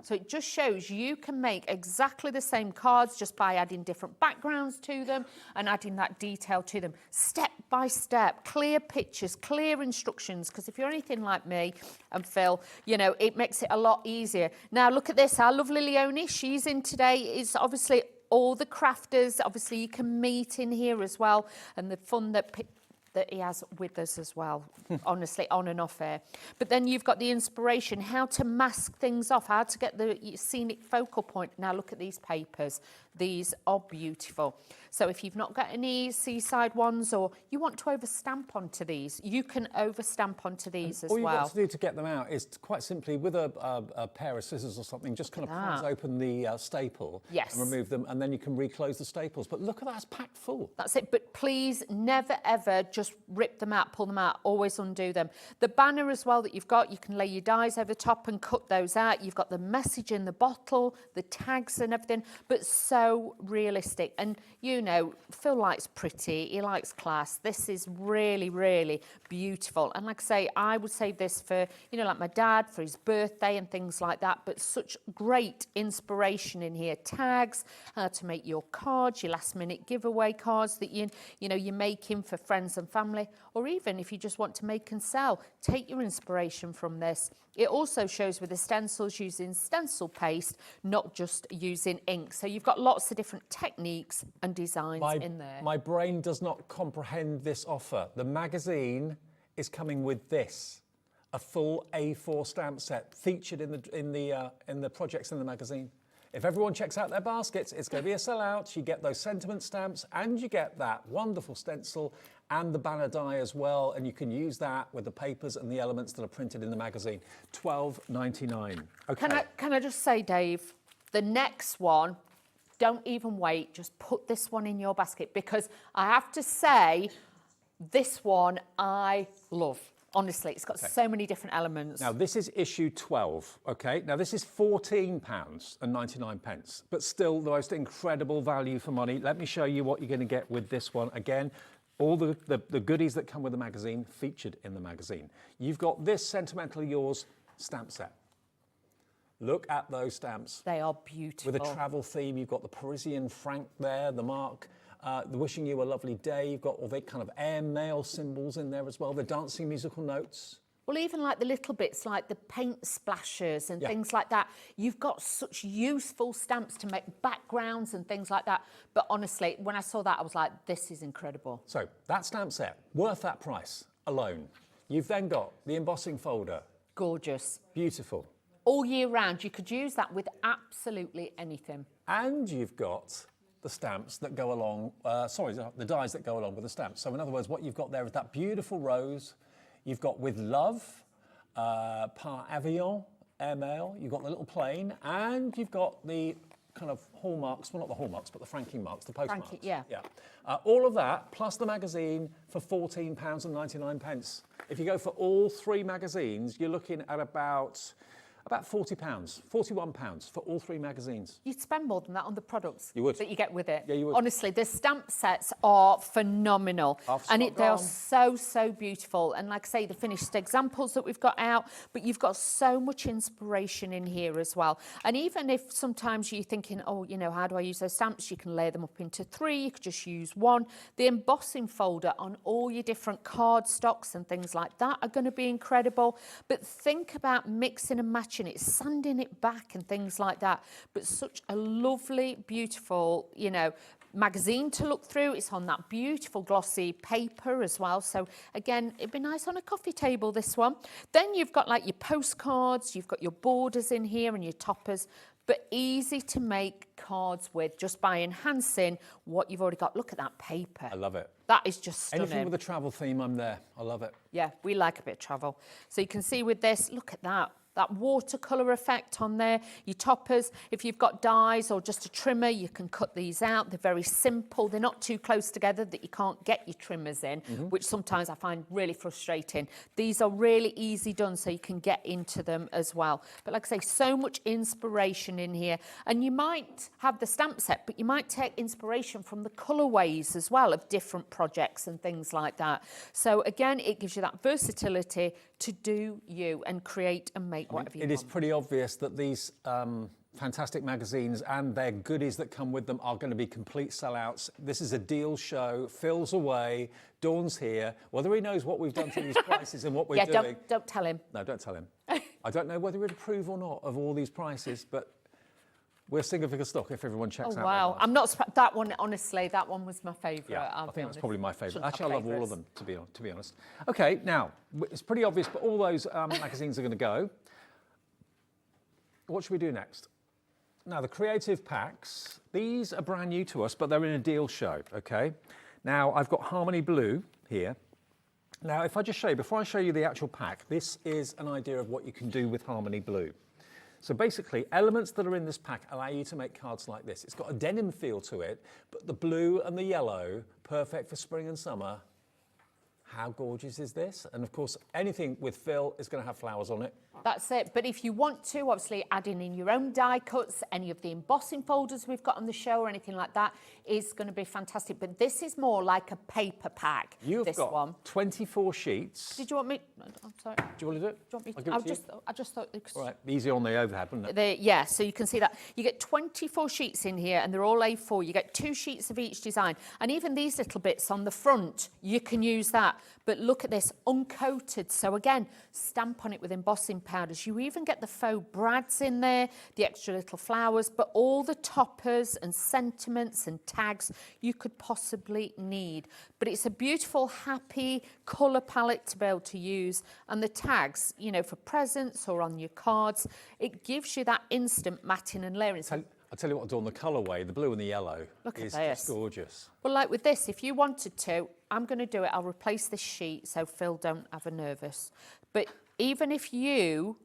So it just shows you can make exactly the same cards just by adding different backgrounds to them and adding that detail to them. Step by step, clear pictures, clear instructions, because if you're anything like me and Phil, you know, it makes it a lot easier. Now look at this, our lovely Leonie, she's in today. It's obviously all the crafters, obviously you can meet in here as well, and the fun that he has with us as well, honestly, on and off air. But then you've got the inspiration, how to mask things off, how to get the scenic focal point. Now look at these papers. These are beautiful. So if you've not got any seaside ones or you want to overstamp onto these, you can overstamp onto these as well. All you've got to do to get them out is quite simply with a pair of scissors or something, just kind of prise open the staple and remove them, and then you can reclose the staples. But look at that, it's packed full. That's it. But please never ever just rip them out, pull them out, always undo them. The banner as well that you've got, you can lay your dies over the top and cut those out. You've got the message in the bottle, the tags and everything, but so realistic. And you know, Phil likes pretty, he likes class. This is really, really beautiful. And like I say, I would save this for, you know, like my dad, for his birthday and things like that. But such great inspiration in here. Tags, how to make your cards, your last minute giveaway cards that you know, you're making for friends and family, or even if you just want to make and sell, take your inspiration from this. It also shows with the stencils using stencil paste, not just using ink. So you've got lots of different techniques and designs in there. My brain does not comprehend this offer. The magazine is coming with this, a full A4 stamp set featured in the projects in the magazine. If everyone checks out their baskets, it's going to be a sellout. You get those sentiment stamps and you get that wonderful stencil and the banner die as well. And you can use that with the papers and the elements that are printed in the magazine. $12.99. Okay. Can I just say, Dave, the next one, don't even wait. Just put this one in your basket, because I have to say, this one I love. Honestly, it's got so many different elements. Now, this is issue 12, okay? Now, this is £14.99, but still the most incredible value for money. Let me show you what you're going to get with this one. Again, all the goodies that come with the magazine featured in the magazine. You've got this Sentimentally Yours stamp set. Look at those stamps. They are beautiful. With a travel theme, you've got the Parisian franc there, the mark. Wishing you a lovely day. You've got all the kind of airmail symbols in there as well, the dancing musical notes. Well, even like the little bits like the paint splashers and things like that. You've got such useful stamps to make backgrounds and things like that. But honestly, when I saw that, I was like, this is incredible. So that stamp set, worth that price alone. You've then got the embossing folder. Gorgeous. Beautiful. All year round, you could use that with absolutely anything. And you've got the stamps that go along, the dies that go along with the stamps. So in other words, what you've got there is that beautiful rose. You've got with love, par avion, airmail. You've got the little plane, and you've got the kind of hallmarks, well, not the hallmarks, but the franking marks, the postmarks. Yeah. All of that, plus the magazine for £14.99. If you go for all three magazines, you're looking at about £40, £41 for all three magazines. You'd spend more than that on the products you would. that you get with it. Yeah, you would. Honestly, the stamp sets are phenomenal. They are so, so beautiful. And like I say, the finished examples that we've got out, but you've got so much inspiration in here as well. And even if sometimes you're thinking, oh, you know, how do I use those stamps? You can layer them up into three, you could just use one. The embossing folder on all your different card stocks and things like that are going to be incredible. But think about mixing and matching it, sanding it back and things like that. But such a lovely, beautiful, you know, magazine to look through. It's on that beautiful glossy paper as well. So again, it'd be nice on a coffee table, this one. Then you've got like your postcards, you've got your borders in here and your toppers, but easy to make cards with just by enhancing what you've already got. Look at that paper. I love it. That is just stunning. Anything with a travel theme, I'm there. I love it. Yeah, we like a bit of travel. So you can see with this, look at that. That watercolour effect on there, your toppers. If you've got dies or just a trimmer, you can cut these out. They're very simple. They're not too close together that you can't get your trimmers in, which sometimes I find really frustrating. These are really easy done, so you can get into them as well. But like I say, so much inspiration in here. And you might have the stamp set, but you might take inspiration from the colourways as well of different projects and things like that. So again, it gives you that versatility to do you and create and make whatever you want. It is pretty obvious that these fantastic magazines and their goodies that come with them are going to be complete sellouts. This is a deal show. Phil's away. Dawn's here. Whether he knows what we've done to these prices and what we're doing. Yeah, don't tell him. No, don't tell him. I don't know whether he'd approve or not of all these prices, but we're single figure stock if everyone checks out. Oh, wow. I'm not surprised. That one, honestly, that one was my favourite. Yeah, I think that's probably my favourite. Actually, I love all of favourites. them, to be honest. Okay, now, it's pretty obvious, but all those magazines are going to go. What should we do next? Now, the creative packs, these are brand new to us, but they're in a deal show, okay? Now, I've got Harmony Blue here. Now, if I just show you, before I show you the actual pack, this is an idea of what you can do with Harmony Blue. So basically, elements that are in this pack allow you to make cards like this. It's got a denim feel to it, but the blue and the yellow, perfect for spring and summer. How gorgeous is this? And of course, anything with Phill is going to have flowers on it. That's it. But if you want to, obviously, adding in your own die cuts, any of the embossing folders we've got on the show or anything like that is going to be fantastic. But this is more like a paper pack. You've got 24 sheets. Did you want me? I'm sorry. Do you want to do it? Do you want me I'll give it to you. I just thought. All right, easy on the overhead, wouldn't it? Yeah, so you can see that. You get 24 sheets in here and they're all A4. You get 2 sheets of each design. And even these little bits on the front, you can use that. But look at this, uncoated. So again, stamp on it with embossing powders. You even get the faux brads in there, the extra little flowers, but all the toppers and sentiments and tags you could possibly need. But it's a beautiful, happy colour palette to be able to use. And the tags, you know, for presents or on your cards, it gives you that instant matting and layering. I'll tell you what, Dawn, the colourway, the blue and the yellow, is just gorgeous. Well, like with this, if you wanted to, I'm going to do it. I'll replace this sheet so Phill don't have a nervous. But even if you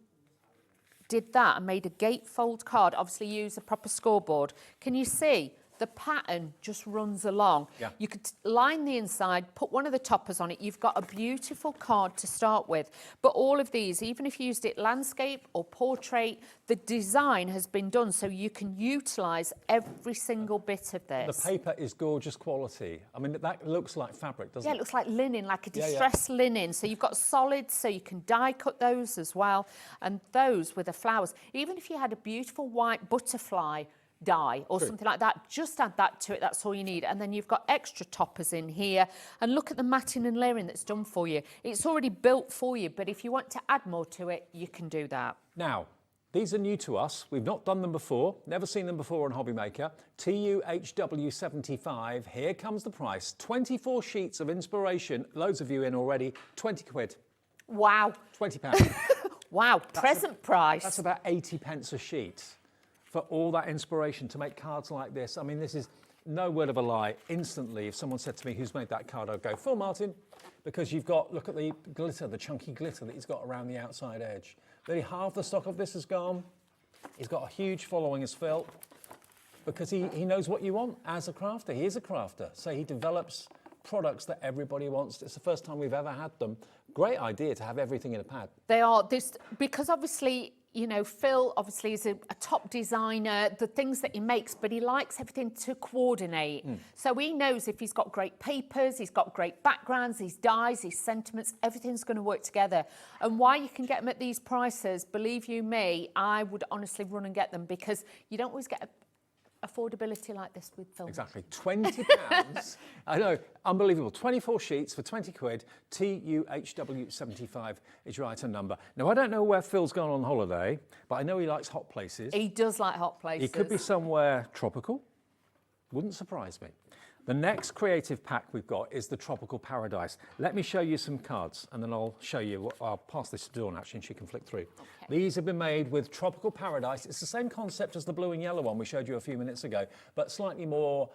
did that and made a gatefold card, obviously use a proper scoreboard, can you see? The pattern just runs along. Yeah. You could line the inside, put one of the toppers on it. You've got a beautiful card to start with. But all of these, even if you used it landscape or portrait, the design has been done so you can utilise every single bit of this. The paper is gorgeous quality. I mean, that looks like fabric, doesn't it? Yeah, it looks like linen, like a distressed linen. So you've got solids, so you can die cut those as well. And those with the flowers. Even if you had a beautiful white butterfly die or something like that, just add that to it. That's all you need. And then you've got extra toppers in here, and look at the matting and layering that's done for you. It's already built for you, but if you want to add more to it, you can do that. Now, these are new to us. We've not done them before, never seen them before on Hobby Maker. TUHW75, here comes the price. 24 sheets of inspiration, loads of you in already, 20 quid. Wow. £20. Wow, present price. That's about 80 pence a sheet for all that inspiration to make cards like this. I mean, this is no word of a lie. Instantly, if someone said to me, who's made that card, I'd go, Phill Martin, because you've got, look at the glitter, the chunky glitter that he's got around the outside edge. Nearly half the stock of this has gone. He's got a huge following as Phill, because he knows what you want as a crafter. He is a crafter, so he develops products that everybody wants. It's the first time we've ever had them. Great idea to have everything in a pad. They are, this, because obviously, you know, Phill obviously is a top designer, the things that he makes, but he likes everything to coordinate. So he knows if he's got great papers, he's got great backgrounds, his dyes, his sentiments, everything's going to work together. And why you can get them at these prices, believe you me, I would honestly run and get them, because you don't always get affordability like this with Phill. Exactly, £20. I know, unbelievable. 24 sheets for 20 quid. TUHW75 is your item number. Now, I don't know where Phil's gone on holiday, but I know he likes hot places. He does like hot places. He could be somewhere tropical. Wouldn't surprise me. The next creative pack we've got is the Tropical Paradise. Let me show you some cards, and then I'll show you what, I'll pass this to Dawn actually, and she can flick through. Okay. These have been made with Tropical Paradise. It's the same concept as the blue and yellow one we showed you a few minutes ago, but slightly more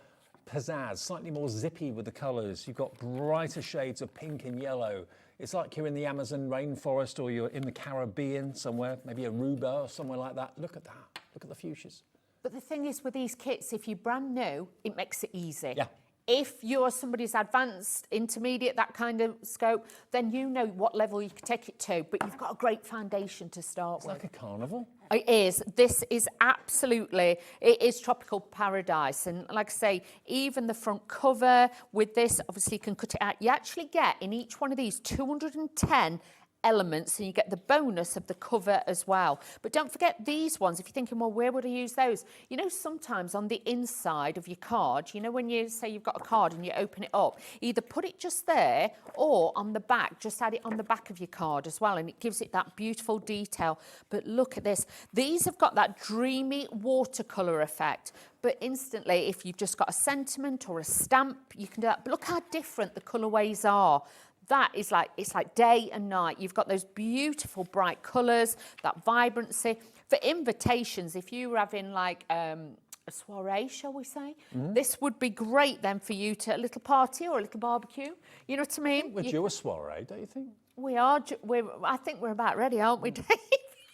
pizzazz, slightly more zippy with the colours. You've got brighter shades of pink and yellow. It's like you're in the Amazon rainforest, or you're in the Caribbean somewhere, maybe Aruba or somewhere like that. Look at that. Look at the fuchsias. But the thing is with these kits, if you're brand new, it makes it easy. Yeah. If you're somebody's advanced, intermediate, that kind of scope, then you know what level you can take it to, but you've got a great foundation to start with. It's like a carnival. It is. This is absolutely, it is Tropical Paradise. And like I say, even the front cover with this, obviously you can cut it out. You actually get in each one of these 210 elements, and you get the bonus of the cover as well. But don't forget these ones. If you're thinking, well, where would I use those? You know, sometimes on the inside of your card, you know, when you say you've got a card and you open it up, either put it just there or on the back, just add it on the back of your card as well, and it gives it that beautiful detail. But look at this. These have got that dreamy watercolour effect, but instantly, if you've just got a sentiment or a stamp, you can do that. But look how different the colourways are. That is like, it's like day and night. You've got those beautiful bright colours, that vibrancy. For invitations, if you were having like a soiree, shall we say, this would be great then for you to a little party or a little barbecue. You know what I mean? We're due a soiree, don't you think? We are. I think we're about ready, aren't we, Dave?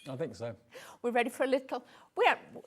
I think so. We're ready for a little.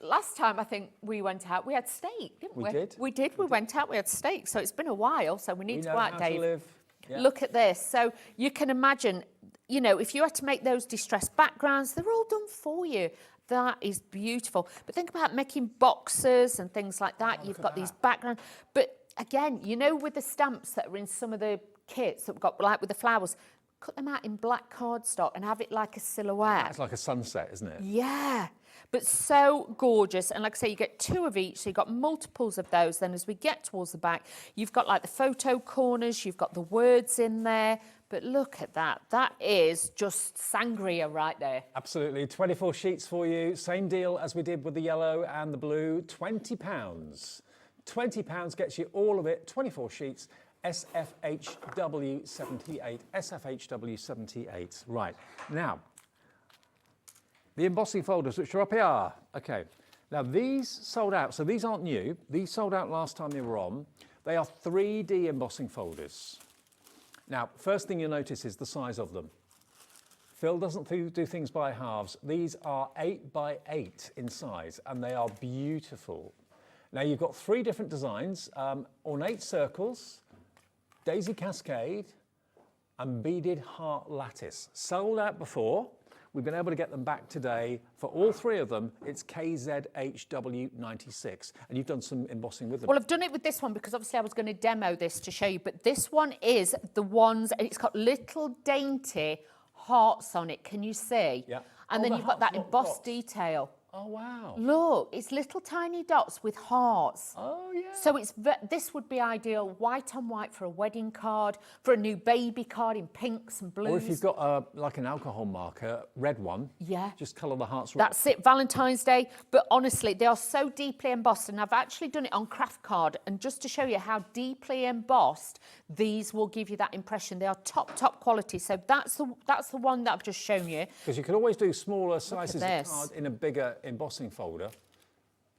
Last time I think we went out, we had steak, didn't we? We did. We did. We went out, we had steak. So it's been a while, so we need to go out, Dave. Live. Yeah. Look at this. So you can imagine, you know, if you had to make those distressed backgrounds, they're all done for you. That is beautiful. But think about making boxes and things like that. You've got these backgrounds. But again, you know, with the stamps that are in some of the kits that we've got, like with the flowers, cut them out in black cardstock and have it like a silhouette. It's like a sunset, isn't it? Yeah, but so gorgeous. And like I say, you get 2 of each, so you've got multiples of those. Then as we get towards the back, you've got like the photo corners, you've got the words in there. But look at that. That is just sangria right there. Absolutely. 24 sheets for you. Same deal as we did with the yellow and the blue. £20. £20 gets you all of it. 24 sheets. SFHW78. SFHW78. Right. Now, the embossing folders, which are up here. Okay. Now, these sold out. So these aren't new. These sold out last time they were on. They are 3D embossing folders. Now, first thing you'll notice is the size of them. Phill doesn't do things by halves. These are 8 by 8 in size, and they are beautiful. Now, you've got 3 different designs, ornate circles, daisy cascade, and beaded heart lattice. Sold out before. We've been able to get them back today. For all 3 of them, it's KZHW96. And you've done some embossing with them. Well, I've done it with this one because obviously I was going to demo this to show you. But this one is the ones, and it's got little dainty hearts on it. Can you see? Yeah. And then you've got that embossed detail. Oh, wow. Look, it's little tiny dots with hearts. Oh, yeah. So this would be ideal, white on white for a wedding card, for a new baby card in pinks and blues. Or if you've got like an alcohol marker, red one, yeah, just colour the hearts red. That's it, Valentine's Day. But honestly, they are so deeply embossed, and I've actually done it on craft card. And just to show you how deeply embossed, these will give you that impression. They are top quality. So that's the one that I've just shown you. Because you can always do smaller slices of card in a bigger embossing folder,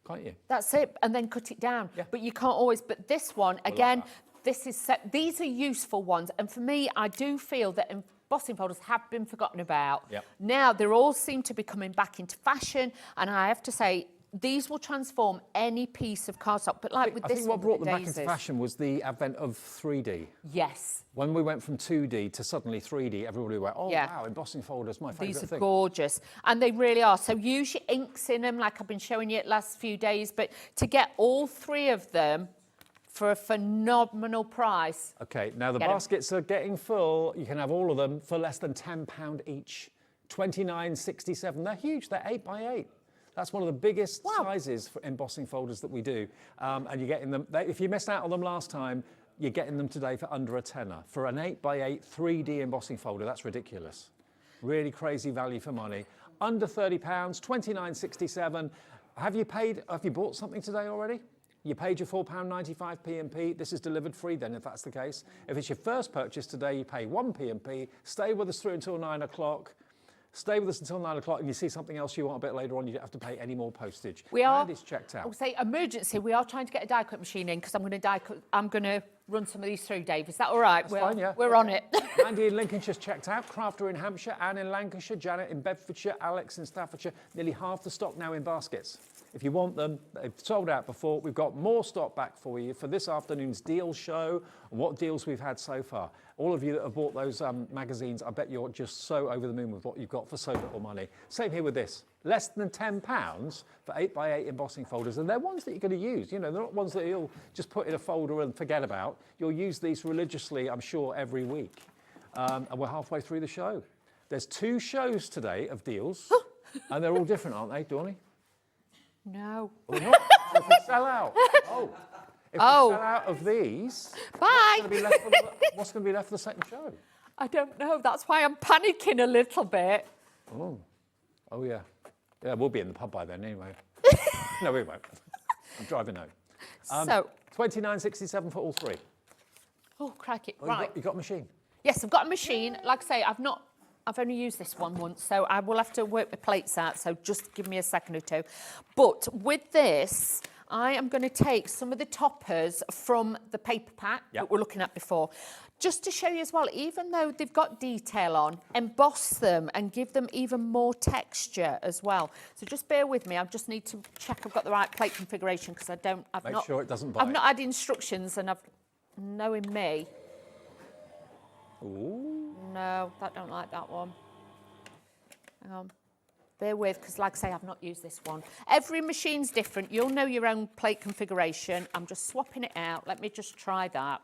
can't you? That's it, and then cut it down. Yeah. But you can't always. But this one, again, this is set. These are useful ones, and for me, I do feel that embossing folders have been forgotten about. Yep. Now they all seem to be coming back into fashion, and I have to say, these will transform any piece of cardstock. But like with this one, I think what brought them back into fashion was the advent of 3D. Yes. When we went from 2D to suddenly 3D, everybody went, oh, wow, embossing folders, my favourite thing. These are gorgeous, and they really are. So use your inks in them, like I've been showing you the last few days, but to get all 3 of them for a phenomenal price. Okay, now the baskets are getting full. You can have all of them for less than £10 each. $29.67. They're huge. They're 8 by 8. That's one of the biggest sizes for embossing folders that we do. And you're getting them, if you missed out on them last time, you're getting them today for under a tenner. For an 8 by 8 3D embossing folder, that's ridiculous. Really crazy value for money. Under £30, $29.67. Have you bought something today already? You paid your £4.95 P&P. This is delivered free then, if that's the case. If it's your first purchase today, you pay 1 P&P. Stay with us through until 9 o'clock. Stay with us until 9 o'clock, and you see something else you want a bit later on, you don't have to pay any more postage. And it's checked out. I'll say emergency. We are trying to get a die cut machine in because I'm going to run some of these through, Dave. Is that all right? That's fine, yeah. We're on it. Andy in Lincolnshire's checked out. Crafter in Hampshire, Anne in Lancashire, Janet in Bedfordshire, Alex in Staffordshire. Nearly half the stock now in baskets. If you want them, they've sold out before. We've got more stock back for you for this afternoon's deal show and what deals we've had so far. All of you that have bought those magazines, I bet you're just so over the moon with what you've got for so little money. Same here with this. Less than £10 for 8 by 8 embossing folders. And they're ones that you're going to use. You know, they're not ones that you'll just put in a folder and forget about. You'll use these religiously, I'm sure, every week. And we're halfway through the show. There's 2 shows today of deals, and they're all different, aren't they, Dawney? No. Oh, not? If we sell out. Oh. If we sell out of these, bye. What's going to be left for the second show? I don't know. That's why I'm panicking a little bit. Oh. Oh, yeah. Yeah, we'll be in the pub by then anyway. No, we won't. I'm driving home. So. £29.67 for all 3. Oh, crikey. Oh, right. You got a machine? Yes, I've got a machine. Like I say, I've only used this one once, so I will have to work the plates out, so just give me a second or two. But with this, I am going to take some of the toppers from the paper pack that we're looking at before, just to show you as well, even though they've got detail on, emboss them and give them even more texture as well. So just bear with me. I just need to check I've got the right plate configuration because Make sure it doesn't bite. I've not had instructions, and knowing me. Ooh. No, I don't like that one. Hang on. Bear with, because like I say, I've not used this one. Every machine's different. You'll know your own plate configuration. I'm just swapping it out. Let me just try that.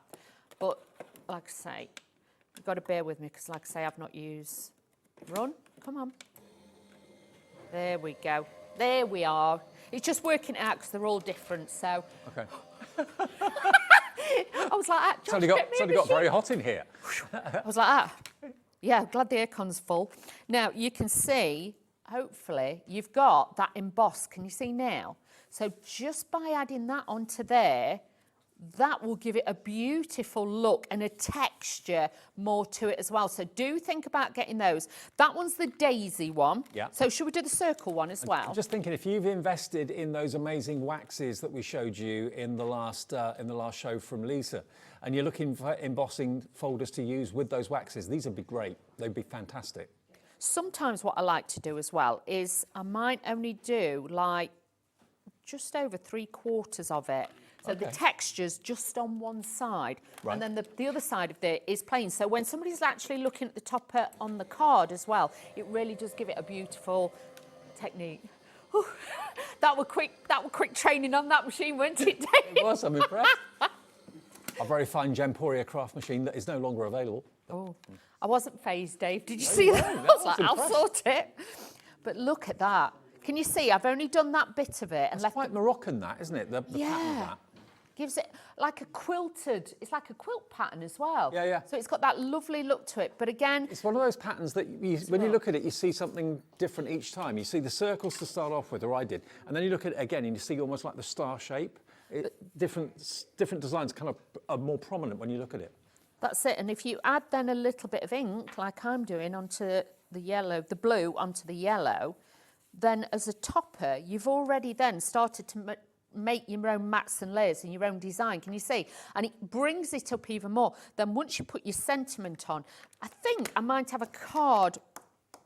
But like I say, you've got to bear with me, because like I say, I've not used... Run, come on. There we go. There we are. It's just working out because they're all different, so... Okay. I was like that. It's only got very hot in here. I was like that. Yeah, glad the aircon's full. Now, you can see, hopefully, you've got that embossed. Can you see now? So just by adding that onto there, that will give it a beautiful look and a texture more to it as well. So do think about getting those. That one's the daisy one. Yeah. So should we do the circle one as well? I'm just thinking, if you've invested in those amazing waxes that we showed you in the last show from Lisa, and you're looking for embossing folders to use with those waxes, these would be great. They'd be fantastic. Sometimes what I like to do as well is I might only do like just over 3/4 of it. So the texture's just on one side, and then the other side of it is plain. So when somebody's actually looking at the topper on the card as well, it really does give it a beautiful technique. Whew. That were quick training on that machine, wasn't it, Dave? It was, I'm impressed. A very fine Gemporia craft machine that is no longer available. Oh, I wasn't phased, Dave. Did you see that? I was like, I'll sort it. But look at that. Can you see? I've only done that bit of it. And it's quite Moroccan, that, isn't it? The pattern of that. Gives it like a quilted, it's like a quilt pattern as well. Yeah, yeah. So it's got that lovely look to it. But again... It's one of those patterns that when you look at it, you see something different each time. You see the circles to start off with, or I did. And then you look at it again and you see almost like the star shape. Different designs kind of are more prominent when you look at it. That's it. And if you add then a little bit of ink, like I'm doing, onto the yellow, the blue onto the yellow, then as a topper, you've already then started to make your own mats and layers and your own design. Can you see? And it brings it up even more. Then once you put your sentiment on, I think I might have a card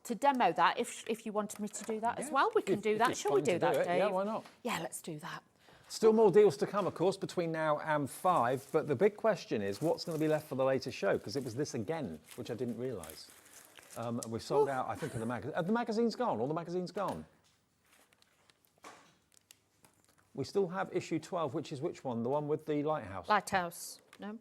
to demo that if you wanted me to do that as well. We can do that. Shall we do that, Dave? Yeah, why not? Yeah, let's do that. Still more deals to come, of course, between now and 5. But the big question is, what's going to be left for the later show? Because it was this again, which I didn't realise. We've sold out, I think, of the magazine. The magazine's gone. All the magazine's gone. We still have issue 12, which is which one? The one with the lighthouse? Lighthouse, no?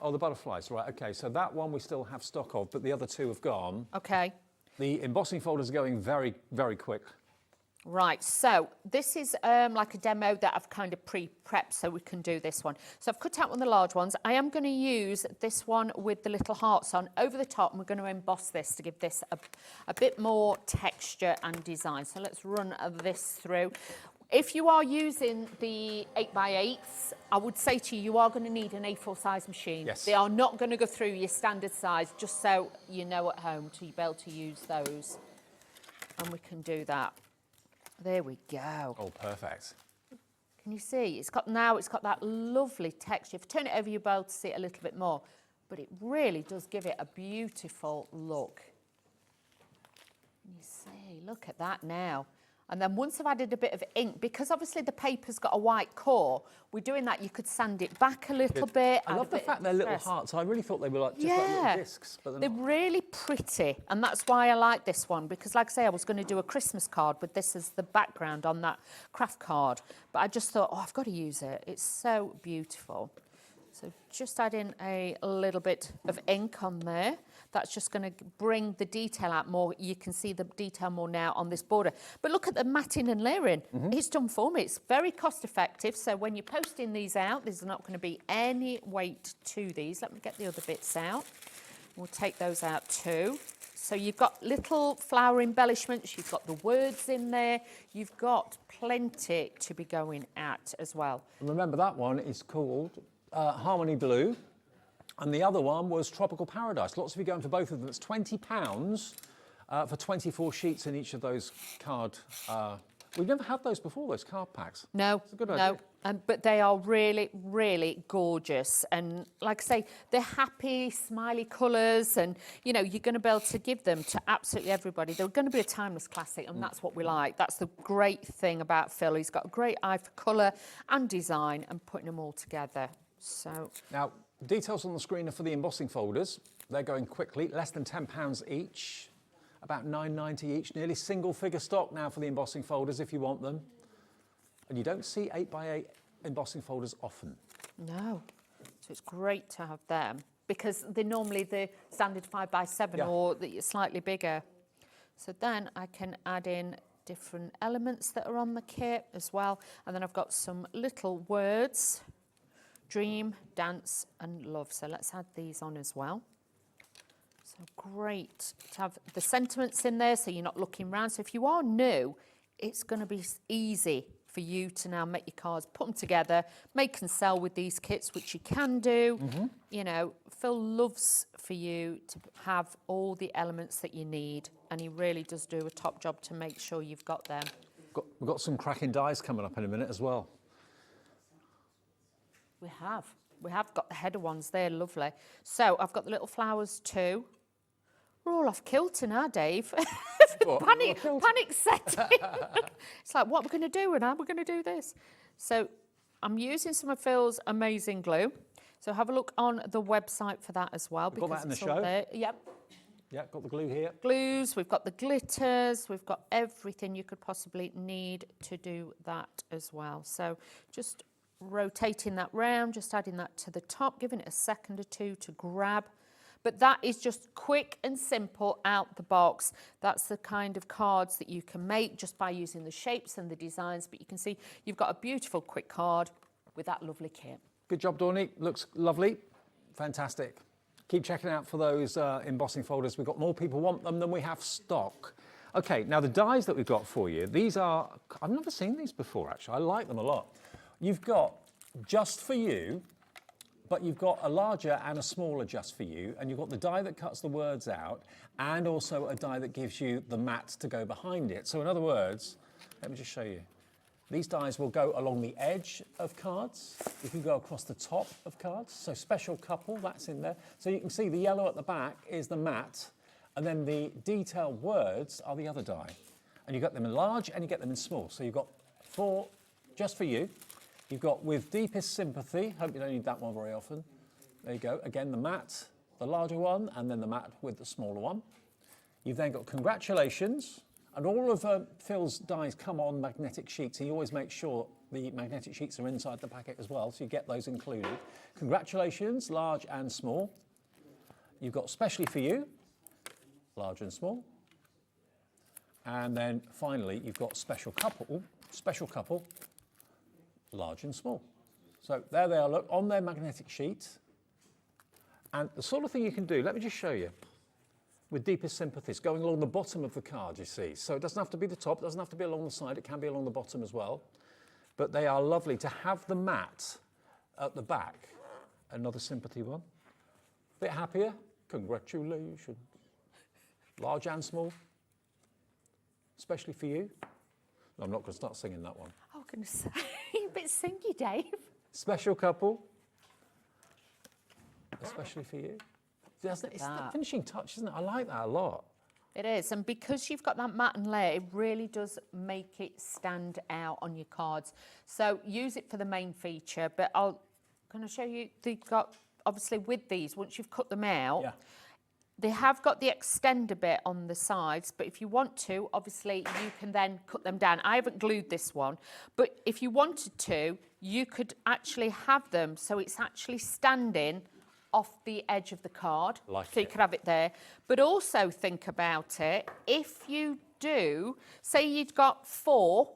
Oh, the butterflies, right, OK. So that one we still have stock of, but the other 2 have gone. OK. The embossing folders are going very, very quick. Right, so this is like a demo that I've kind of pre-prepped so we can do this one. So I've cut out one of the large ones. I am going to use this one with the little hearts on over the top, and we're going to emboss this to give this a bit more texture and design. So let's run this through. If you are using the 8x8s, I would say to you, you are going to need an A4 size machine. Yes. They are not going to go through your standard size, just so you know at home to be able to use those. And we can do that. There we go. Oh, perfect. Can you see? It's got that lovely texture. If you turn it over, you'll be able to see it a little bit more. But it really does give it a beautiful look. Can you see? Look at that now. And then once I've added a bit of ink, because obviously the paper's got a white core, we're doing that. You could sand it back a little bit. I love the fact they're little hearts. I really thought they were like just like little discs. But they're really pretty. And that's why I like this one, because like I say, I was going to do a Christmas card with this as the background on that craft card. But I just thought, oh, I've got to use it. It's so beautiful. So just add in a little bit of ink on there. That's just going to bring the detail out more. You can see the detail more now on this border. But look at the matting and layering. It's done for me. It's very cost effective. So when you're posting these out, there's not going to be any weight to these. Let me get the other bits out. We'll take those out too. So you've got little flower embellishments, you've got the words in there, you've got plenty to be going at as well. And remember, that one is called Harmony Blue, and the other one was Tropical Paradise. Lots of you going for both of them. It's £20 for 24 sheets in each of those card. We've never had those before, those card packs. No, it's a good idea. But they are really, really gorgeous. And like I say, they're happy, smiley colours, and, you know, you're going to be able to give them to absolutely everybody. They're going to be a timeless classic, and that's what we like. That's the great thing about Phill. He's got a great eye for colour and design and putting them all together. So now, details on the screen are for the embossing folders. They're going quickly, less than £10 each, about £9.90 each, nearly single figure stock now for the embossing folders if you want them. And you don't see 8x8 embossing folders often. No, so it's great to have them because they're normally the standard 5x7 or slightly bigger. So then I can add in different elements that are on the kit as well. And then I've got some little words, dream, dance and love. So let's add these on as well. So great to have the sentiments in there so you're not looking around. So if you are new, it's going to be easy for you to now make your cards, put them together, make and sell with these kits, which you can do. You know, Phill loves for you to have all the elements that you need, and he really does do a top job to make sure you've got them. We've got some cracking dies coming up in a minute as well. We have got the header ones, they're lovely. So I've got the little flowers too. We're all off kilter now, Dave. Panic setting. It's like, what are we going to do and how are we going to do this? So I'm using some of Phil's amazing glue. So have a look on the website for that as well. We've got that in the show. There. Yep. Yeah, got the glue here. Glues, we've got the glitters, we've got everything you could possibly need to do that as well. So just rotating that round, just adding that to the top, giving it a second or two to grab. But that is just quick and simple out the box. That's the kind of cards that you can make just by using the shapes and the designs. But you can see you've got a beautiful quick card with that lovely kit. Good job, Dawney. Looks lovely. Fantastic. Keep checking out for those embossing folders. We've got more people want them than we have stock. Okay, now the dies that we've got for you, these are, I've never seen these before actually. I like them a lot. You've got just for you, but you've got a larger and a smaller just for you, and you've got the die that cuts the words out, and also a die that gives you the mat to go behind it. So in other words, let me just show you. These dies will go along the edge of cards. You can go across the top of cards. So special couple, that's in there. So you can see the yellow at the back is the mat, and then the detailed words are the other die. And you get them in large and you get them in small. So you've got 4 just for you. You've got with deepest sympathy, hope you don't need that one very often. There you go, again the mat, the larger one, and then the mat with the smaller one. You've then got congratulations, and all of Phil's dies come on magnetic sheets. He always makes sure the magnetic sheets are inside the packet as well, so you get those included. Congratulations, large and small. You've got specially for you, large and small. And then finally, you've got special couple, large and small. So there they are, look, on their magnetic sheet. And the sort of thing you can do, let me just show you, with deepest sympathies, going along the bottom of the card, you see. So it doesn't have to be the top, it doesn't have to be along the side, it can be along the bottom as well. But they are lovely to have the mat at the back. Another sympathy one. Bit happier, congratulations. Large and small, especially for you. No, I'm not going to start singing that one. I was going to say, a bit singy, Dave. Special couple, especially for you. It's the finishing touch, isn't it? I like that a lot. It is, and because you've got that mat and layer, it really does make it stand out on your cards. So use it for the main feature, but I'm going to show you, they've got, obviously with these, once you've cut them out, They have got the extender bit on the sides, but if you want to, obviously you can then cut them down. I haven't glued this one, but if you wanted to, you could actually have them so it's actually standing off the edge of the card. So you could have it there. But also think about it, if you do, say you'd got 4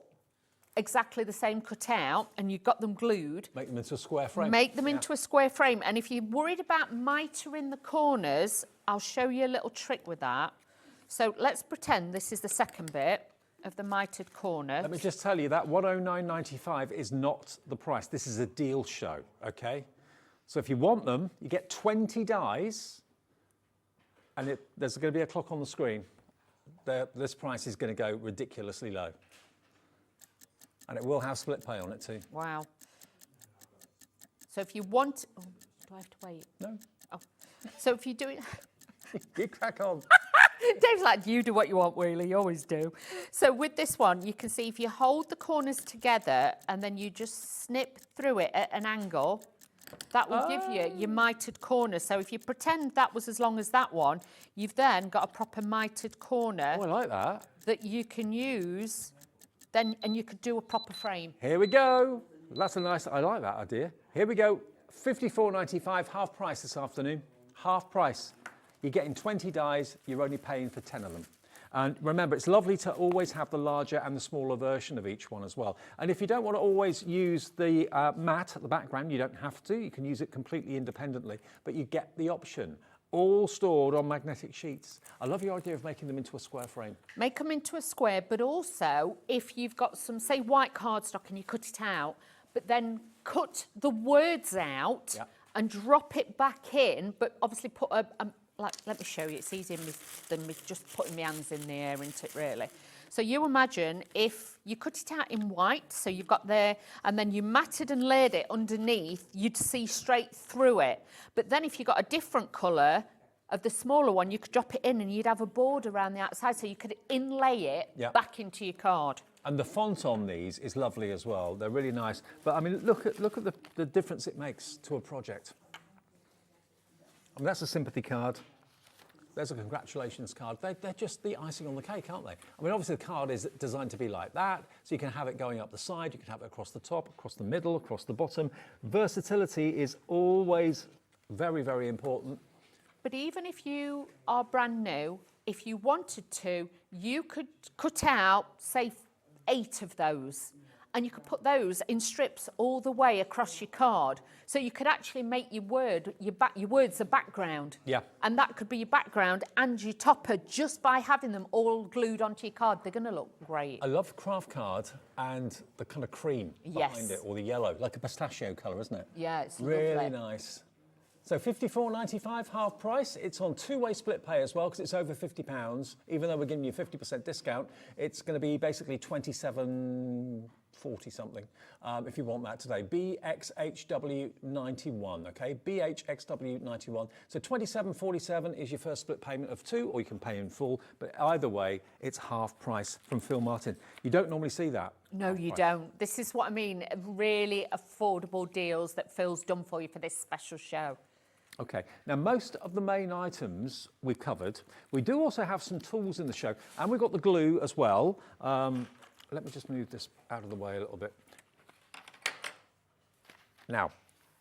exactly the same cut out and you've got them glued. Make them into a square frame. Make them into a square frame. And if you're worried about mitre in the corners, I'll show you a little trick with that. So let's pretend this is the second bit of the mitred corner. Let me just tell you that £109.95 is not the price. This is a deal show, okay? So if you want them, you get 20 dies, and there's going to be a clock on the screen. This price is going to go ridiculously low. And it will have split pay on it too. Wow. So if you want... Oh, do I have to wait? No. Oh. So if you do it... You crack on. Dave's like, you do what you want, Wheeler, you always do. So with this one, you can see if you hold the corners together and then you just snip through it at an angle, that will give you your mitered corner. So if you pretend that was as long as that one, you've then got a proper mitered corner. Oh, I like that. That you can use... Then, and you could do a proper frame. Here we go. That's a nice, I like that idea. Here we go. £54.95, half price this afternoon. Half price. You're getting 20 dies, you're only paying for 10 of them. And remember, it's lovely to always have the larger and the smaller version of each one as well. And if you don't want to always use the mat at the background, you don't have to. You can use it completely independently, but you get the option. All stored on magnetic sheets. I love your idea of making them into a square frame. Make them into a square, but also if you've got some, say, white cardstock and you cut it out, but then cut the words out and drop it back in, but obviously put like, let me show you, it's easier than me just putting my hands in the air, isn't it, really? So you imagine if you cut it out in white, so you've got there, and then you matted and laid it underneath, you'd see straight through it. But then if you got a different colour of the smaller one, you could drop it in and you'd have a border around the outside, so you could inlay it back into your card. And the font on these is lovely as well. They're really nice. But I mean, look at the difference it makes to a project. I mean, that's a sympathy card. There's a congratulations card. They're just the icing on the cake, aren't they? I mean, obviously the card is designed to be like that, so you can have it going up the side, you can have it across the top, across the middle, across the bottom. Versatility is always very, very important. But even if you are brand new, if you wanted to, you could cut out, say, 8 of those, and you could put those in strips all the way across your card. So you could actually make your words a background. Yeah. And that could be your background and your topper just by having them all glued onto your card. They're going to look great. I love craft card and the kind of cream behind it, or the yellow, like a pistachio colour, isn't it? Yeah, it's really lovely. Nice. So £54.95 half price. It's on two-way split pay as well because it's over £50. Even though we're giving you a 50% discount, it's going to be basically $27.40 something if you want that today. BXHW91, okay? BHXW91. So $27.47 is your first split payment of 2, or you can pay in full. But either way, it's half price from Phill Martin. You don't normally see that. No, you don't. This is what I mean, really affordable deals that Phil's done for you for this special show. Okay, now most of the main items we've covered. We do also have some tools in the show, and we've got the glue as well. Let me just move this out of the way a little bit. Now,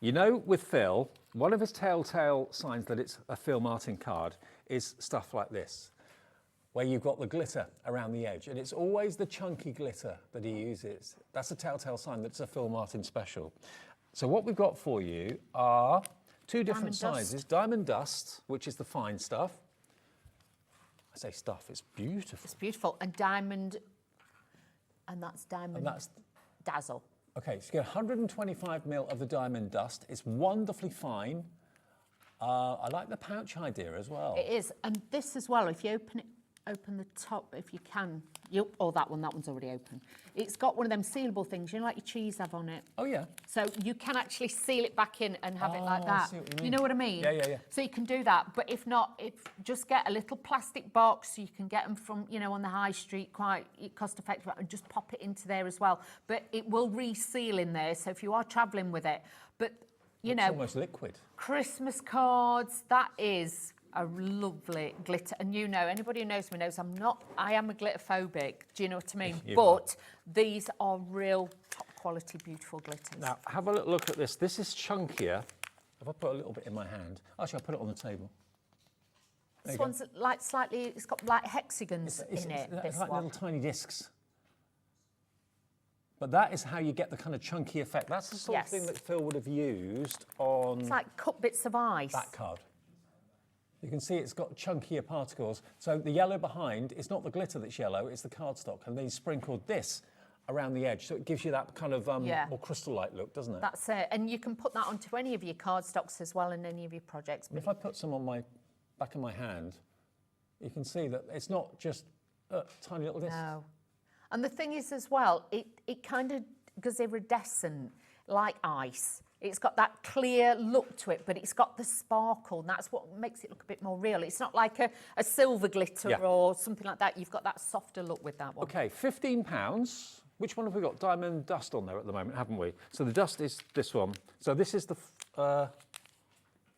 you know with Phill, one of his telltale signs that it's a Phill Martin card is stuff like this, where you've got the glitter around the edge, and it's always the chunky glitter that he uses. That's a telltale sign that it's a Phill Martin special. So what we've got for you are 2 different sizes. Diamond dust, which is the fine stuff. I say stuff, it's beautiful. It's beautiful. And diamond, and that's diamond And that's dazzle. Okay, so you get 125 ml of the diamond dust. It's wonderfully fine. I like the pouch idea as well. It is. And this as well, if you open the top if you can. That one's already open. It's got one of them sealable things, you know, like your cheese have on it. Oh, yeah. So you can actually seal it back in and have it like that. I see what you mean. You know what I mean? Yeah. So you can do that, but if not, just get a little plastic box. You can get them from, on the high street, quite cost effective, and just pop it into there as well. But it will reseal in there, so if you are travelling with it. But, it's almost liquid. Christmas cards, that is a lovely glitter. And you know, anybody who knows me knows I am a glitter phobic. Do you know what I mean? But these are real top quality, beautiful glitters. Now, have a little look at this. This is chunkier. If I put a little bit in my hand, actually, I'll put it on the table. This one's like slightly, it's got like hexagons in it. It's like little tiny discs. But that is how you get the kind of chunky effect. That's the sort of thing that Phill would have used on... It's like cut bits of ice. That card. You can see it's got chunkier particles. So the yellow behind, it's not the glitter that's yellow, it's the cardstock. And they sprinkled this around the edge. So it gives you that kind of more crystal-like look, doesn't it? That's it. And you can put that onto any of your cardstocks as well in any of your projects. And if I put some on my back of my hand, you can see that it's not just tiny little discs. No. And the thing is as well, it kind of goes iridescent, like ice. It's got that clear look to it, but it's got the sparkle, and that's what makes it look a bit more real. It's not like a silver glitter or something like that. You've got that softer look with that one. Okay, £15. Which one have we got? Diamond dust on there at the moment, haven't we? So the dust is this one. So this is the...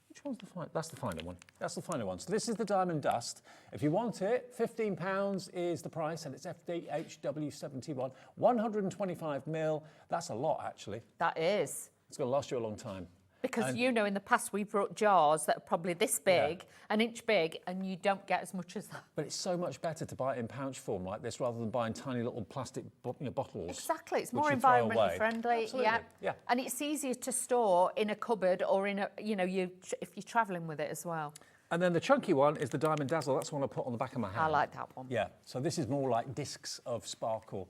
which one's the fine? That's the finer one. That's the finer one. So this is the diamond dust. If you want it, £15 is the price, and it's FDHW71, 125 mil. That's a lot, actually. That is. It's going to last you a long time. Because you know, in the past we've brought jars that are probably this big, an inch big, and you don't get as much as that. But it's so much better to buy it in pouch form like this rather than buying tiny little plastic bottles. Exactly, it's more environmentally friendly. Absolutely. Yeah, and it's easier to store in a cupboard or in a, you know, if you're travelling with it as well. And then the chunky one is the Diamond Dazzle. That's the one I put on the back of my hand. I like that one. Yeah, so this is more like discs of sparkle.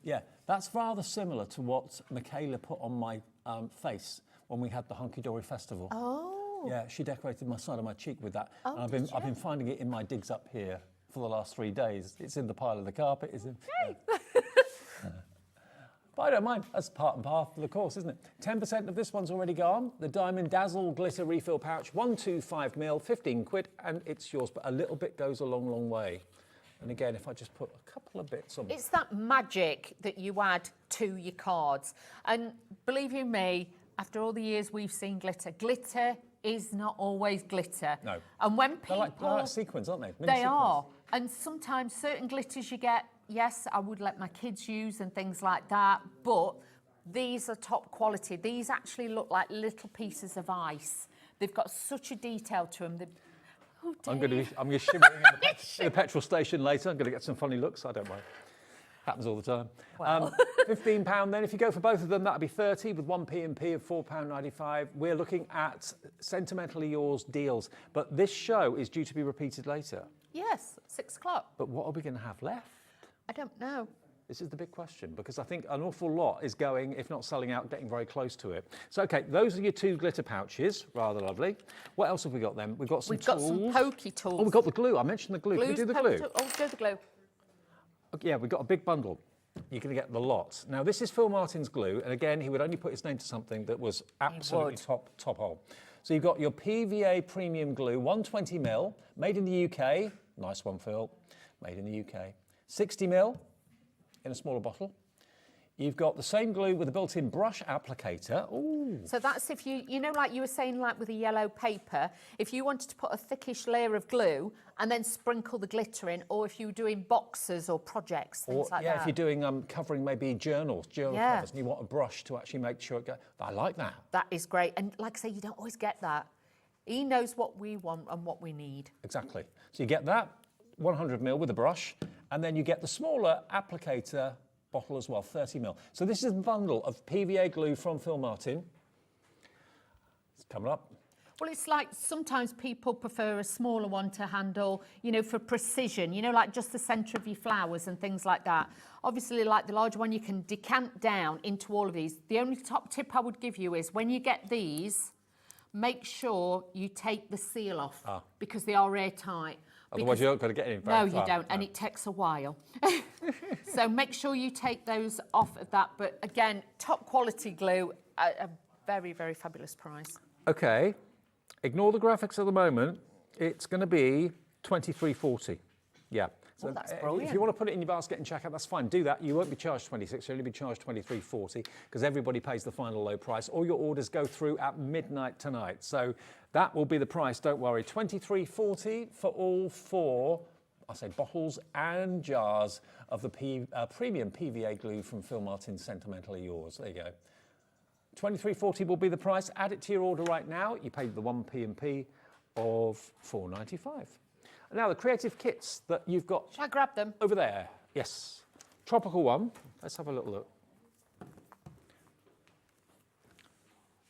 Yeah, that's rather similar to what Michaela put on my face when we had the Hunky Dory Festival. Oh. Yeah, she decorated my side of my cheek with that. Oh, and I've been finding it in my digs up here for the last 3 days. It's in the pile of the carpet. It's in, But I don't mind. That's part and parcel of the course, isn't it? 10% of this one's already gone. The Diamond Dazzle Glitter Refill Pouch, 125 mil, 15 quid, and it's yours. But a little bit goes a long, long way. And again, if I just put a couple of bits on... It's that magic that you add to your cards. And believe you me, after all the years we've seen glitter, glitter is not always glitter. No. And when people... They're like sequins, aren't they? They are. And sometimes certain glitters you get, yes, I would let my kids use and things like that, but these are top quality. These actually look like little pieces of ice. They've got such a detail to them. Oh, I'm going to be shimmering in the petrol station later. I'm going to get some funny looks. I don't mind. Happens all the time. Well. £15 then. If you go for both of them, that'd be 30 with one P&P of £4.95. We're looking at Sentimentally Yours deals. But this show is due to be repeated later. Yes, 6 o'clock. But what are we going to have left? I don't know. This is the big question, because I think an awful lot is going, if not selling out, getting very close to it. So, OK, those are your 2 glitter pouches. Rather lovely. What else have we got then? We've got some tools. We've got some pokey tools. Oh, we've got the glue. I mentioned the glue. Can we do the glue? Oh, do the glue. Okay, yeah, we've got a big bundle. You're going to get the lot. Now, this is Phill Martin's glue, and again, he would only put his name to something that was absolutely top hole. So you've got your PVA premium glue, 120 mil, made in the UK. Nice one, Phill. Made in the UK. 60 mil in a smaller bottle. You've got the same glue with a built-in brush applicator. Ooh. So that's if you know, like you were saying, like with a yellow paper, if you wanted to put a thickish layer of glue and then sprinkle the glitter in, or if you were doing boxes or projects, things like that. Yeah, if you're doing covering maybe journal covers, and you want a brush to actually make sure it goes. I like that. That is great. And like I say, you don't always get that. He knows what we want and what we need. Exactly. So you get that, 100 mil with a brush, and then you get the smaller applicator bottle as well, 30 mil. So this is a bundle of PVA glue from Phill Martin. It's coming up. Well, it's like sometimes people prefer a smaller one to handle, you know, for precision, you know, like just the centre of your flowers and things like that. Obviously, like the larger one, you can decant down into all of these. The only top tip I would give you is when you get these, make sure you take the seal off because they are airtight. Otherwise, you're not going to get any very No, you don't, and it takes a while. So make sure you take those off of that. But again, top quality glue at a very, very fabulous price. Okay, ignore the graphics at the moment. It's going to be £23.40. Yeah, So that's if brilliant. you want to put it in your basket and check out, that's fine. Do that. You won't be charged 26, you'll only be charged 23.40 because everybody pays the final low price. All your orders go through at midnight tonight. So that will be the price, don't worry. 23.40 for all 4, I say bottles and jars of the premium PVA glue from Phill Martin Sentimentally Yours. There you go. 23.40 will be the price. Add it to your order right now. You paid the 1p&p of £4.95. Now the creative kits that you've got. Shall I grab them? Over there. Yes. Tropical one. Let's have a little look.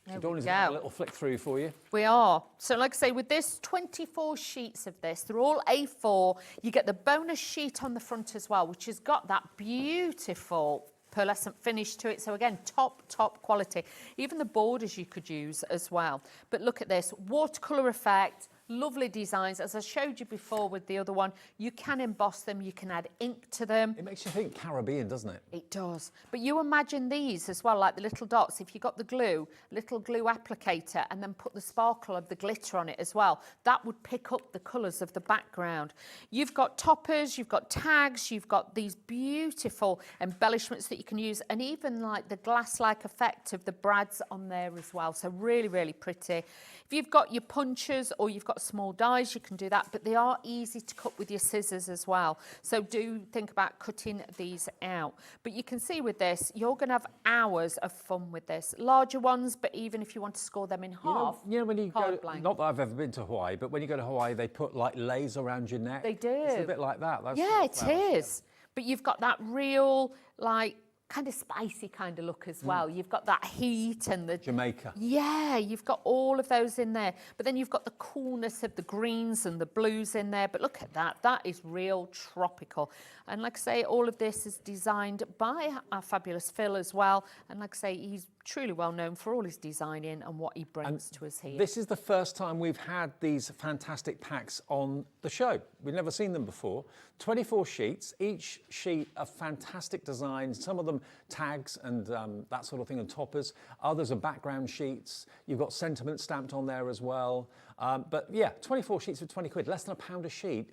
So Dawn is going to have a little flick through for you. We are. So like I say, with this 24 sheets of this, they're all A4. You get the bonus sheet on the front as well, which has got that beautiful pearlescent finish to it. So again, top quality. Even the borders you could use as well. But look at this, watercolour effect, lovely designs. As I showed you before with the other one, you can emboss them, you can add ink to them. It makes you think Caribbean, doesn't it? It does. But you imagine these as well, like the little dots. If you got the glue, little glue applicator, and then put the sparkle of the glitter on it as well, that would pick up the colours of the background. You've got toppers, you've got tags, you've got these beautiful embellishments that you can use, and even like the glass-like effect of the brads on there as well. So really, really pretty. If you've got your punchers or you've got small dies, you can do that, but they are easy to cut with your scissors as well. So do think about cutting these out. But you can see with this, you're going to have hours of fun with this. Larger ones, but even if you want to score them in half, you know when you go, blank. not that I've ever been to Hawaii, but when you go to Hawaii, they put like lace around your neck. They do. It's a bit like that. That's yeah, it is. But you've got that real, like, kind of spicy kind of look as well. You've got that heat and the... Jamaica. Yeah, you've got all of those in there. But then you've got the coolness of the greens and the blues in there. But look at that. That is real tropical. And like I say, all of this is designed by our fabulous Phill as well. And like I say, he's truly well known for all his designing and what he brings to us here. This is the first time we've had these fantastic packs on the show. We've never seen them before. 24 sheets, each sheet of fantastic designs, some of them tags and that sort of thing, and toppers. Others are background sheets. You've got sentiment stamped on there as well. But yeah, 24 sheets for 20 quid, less than £1 a sheet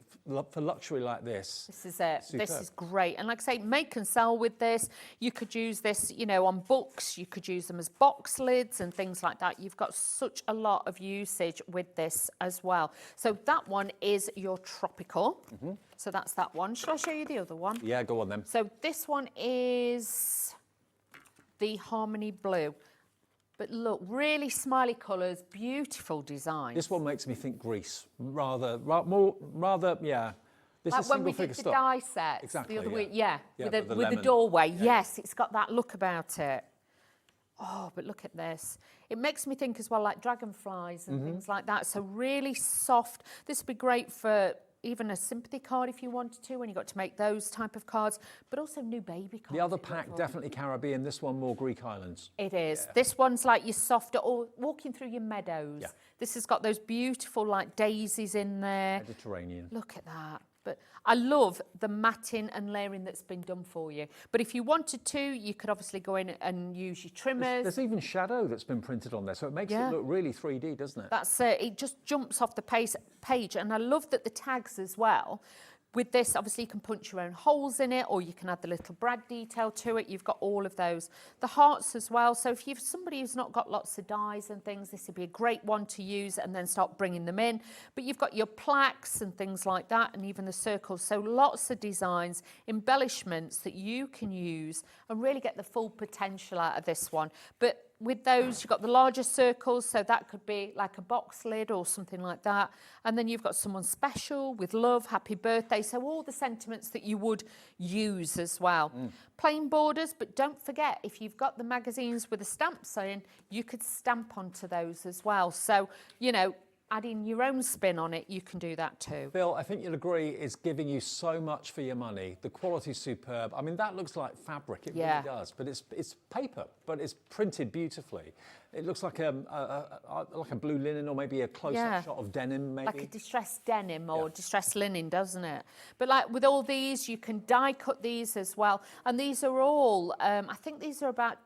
for luxury like this. This is it. Superb. This is great. And like I say, make and sell with this. You could use this, you know, on books. You could use them as box lids and things like that. You've got such a lot of usage with this as well. So that one is your tropical. So that's that one. Shall I show you the other one? Yeah, go on then. So this one is the Harmony Blue. But look, really smiley colours, beautiful design. This one makes me think Greece, rather, yeah. This like is when we single did figure the stock. die sets Exactly, the other yeah. week, yeah, Yeah, with the lemon. doorway. Yeah. Yes, it's got that look about it. Oh, but look at this. It makes me think as well like dragonflies and things like that. So really soft. This would be great for even a sympathy card if you wanted to, when you got to make those type of cards, but also new baby cards. The other pack, definitely Caribbean. This one, more Greek islands. It is. Yeah. This one's like your softer, or walking through your meadows. Yeah. This has got those beautiful like daisies in there. Mediterranean. Look at that. But I love the matting and layering that's been done for you. But if you wanted to, you could obviously go in and use your trimmers. There's even shadow that's been printed on there, so it makes it look really 3D, doesn't it? That's it just jumps off the page. And I love that the tags as well. With this, obviously, you can punch your own holes in it, or you can add the little brad detail to it. You've got all of those. The hearts as well. So if you've somebody who's not got lots of dies and things, this would be a great one to use and then start bringing them in. But you've got your plaques and things like that, and even the circles. So lots of designs, embellishments that you can use and really get the full potential out of this one. But with those, you've got the larger circles, so that could be like a box lid or something like that. And then you've got someone special with love, happy birthday, so all the sentiments that you would use as well. Plain borders, but don't forget, if you've got the magazines with a stamp sign, you could stamp onto those as well. So, you know, adding your own spin on it, you can do that too. Phill, I think you'll agree, it's giving you so much for your money. The quality's superb. I mean, that looks like fabric, it really does, but it's paper, but it's printed beautifully. It looks like a blue linen, or maybe a close-up shot of denim, maybe. Like a distressed denim or distressed linen, doesn't it? But like with all these, you can die cut these as well. And these are all, I think these are about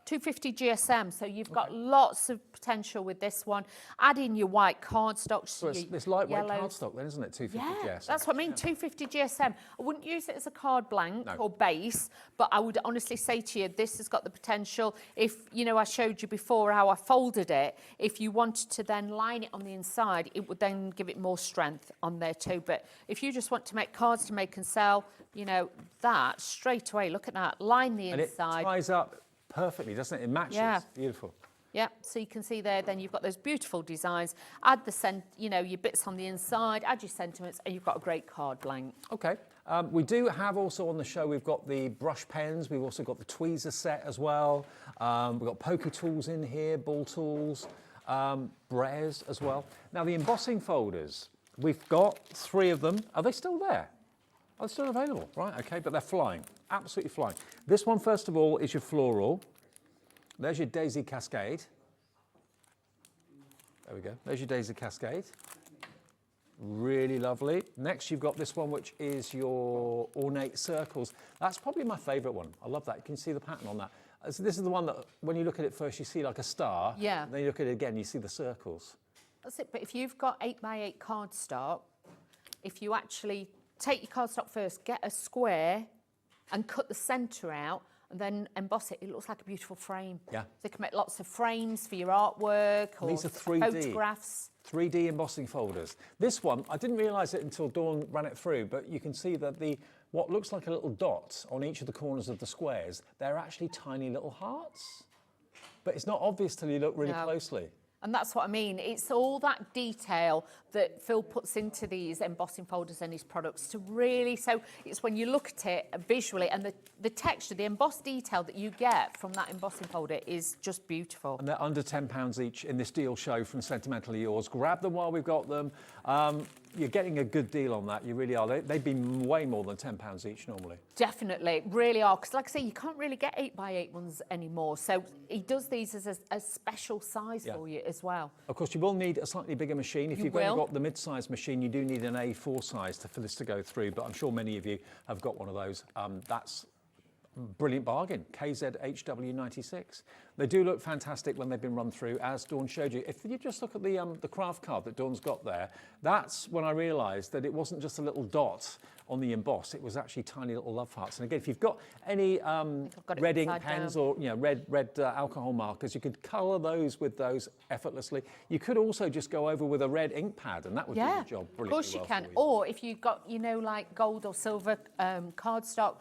250 GSM, so you've got lots of potential with this one. Add in your white cardstock. So it's lightweight cardstock then, isn't it? 250 GSM. That's what I mean, 250 GSM. I wouldn't use it as a card blank or base, but I would honestly say to you, this has got the potential. If, you know, I showed you before how I folded it, if you wanted to then line it on the inside, it would then give it more strength on there too. But if you just want to make cards to make and sell, you know, that straight away, look at that, line the inside. And it ties up perfectly, doesn't it? It matches. Yeah. Beautiful. Yeah, so you can see there, then you've got those beautiful designs. Add the your bits on the inside, add your sentiments, and you've got a great card blank. Okay. We do have also on the show, we've got the brush pens. We've also got the tweezer set as well. We've got pokey tools in here, ball tools, brares as well. Now, the embossing folders, we've got 3 of them. Are they still there? Are they still available? Right, okay, but they're flying, absolutely flying. This one, first of all, is your floral. There's your daisy cascade. There we go. There's your daisy cascade. Really lovely. Next, you've got this one, which is your ornate circles. That's probably my favourite one. I love that. You can see the pattern on that. So this is the one that, when you look at it first, you see like a star. Yeah. Then you look at it again, you see the circles. That's it. But if you've got 8x8 cardstock, if you actually take your cardstock first, get a square and cut the centre out, and then emboss it, it looks like a beautiful frame. Yeah. So you can make lots of frames for your artwork or these are 3D. Photographs. 3D embossing folders. This one, I didn't realise it until Dawn ran it through, but you can see that what looks like a little dot on each of the corners of the squares, they're actually tiny little hearts. But it's not obvious till you look really closely. And that's what I mean. It's all that detail that Phill puts into these embossing folders and his products to really, so it's when you look at it visually and the texture, the embossed detail that you get from that embossing folder is just beautiful. And they're under £10 each in this deal show from Sentimentally Yours. Grab them while we've got them. You're getting a good deal on that, you really are. They'd be way more than £10 each normally. Definitely, really are. Because like I say, you can't really get 8x8 ones anymore. So he does these as a special size for you as well. Of course, you will need a slightly bigger machine. If you've only got the mid-size machine, you do need an A4 size for this to go through. But I'm sure many of you have got one of those. That's brilliant bargain, KZHW96. They do look fantastic when they've been run through, as Dawn showed you. If you just look at the craft card that Dawn's got there, that's when I realised that it wasn't just a little dot on the emboss, it was actually tiny little love hearts. And again, if you've got any red ink pens or red alcohol markers, you could colour those with those effortlessly. You could also just go over with a red ink pad, and that would do the job brilliantly. Of course you can. You. Or if you've got, like gold or silver cardstock,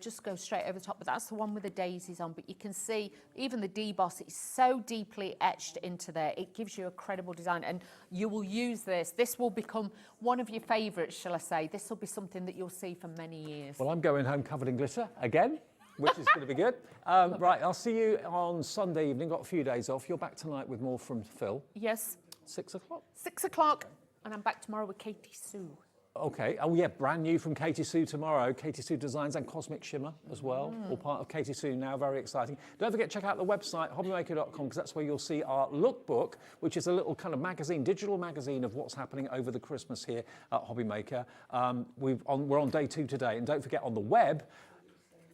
just go straight over the top. But that's the one with the daisies on. But you can see even the deboss, it's so deeply etched into there. It gives you a credible design, and you will use this. This will become one of your favourites, shall I say. This will be something that you'll see for many years. Well, I'm going home covered in glitter again, which is going to be good. Right, I'll see you on Sunday evening. Got a few days off. You're back tonight with more from Phill. Yes. 6 o'clock. 6 o'clock, and I'm back tomorrow with Katie Sue. Okay. Oh, yeah, brand new from Katie Sue tomorrow. Katie Sue Designs and Cosmic Shimmer as well. All part of Katie Sue now. Very exciting. Don't forget to check out the website, hobbymaker.com, because that's where you'll see our lookbook, which is a little kind of magazine, digital magazine of what's happening over the Christmas here at Hobbymaker. We're on day 2 today. And don't forget, on the web,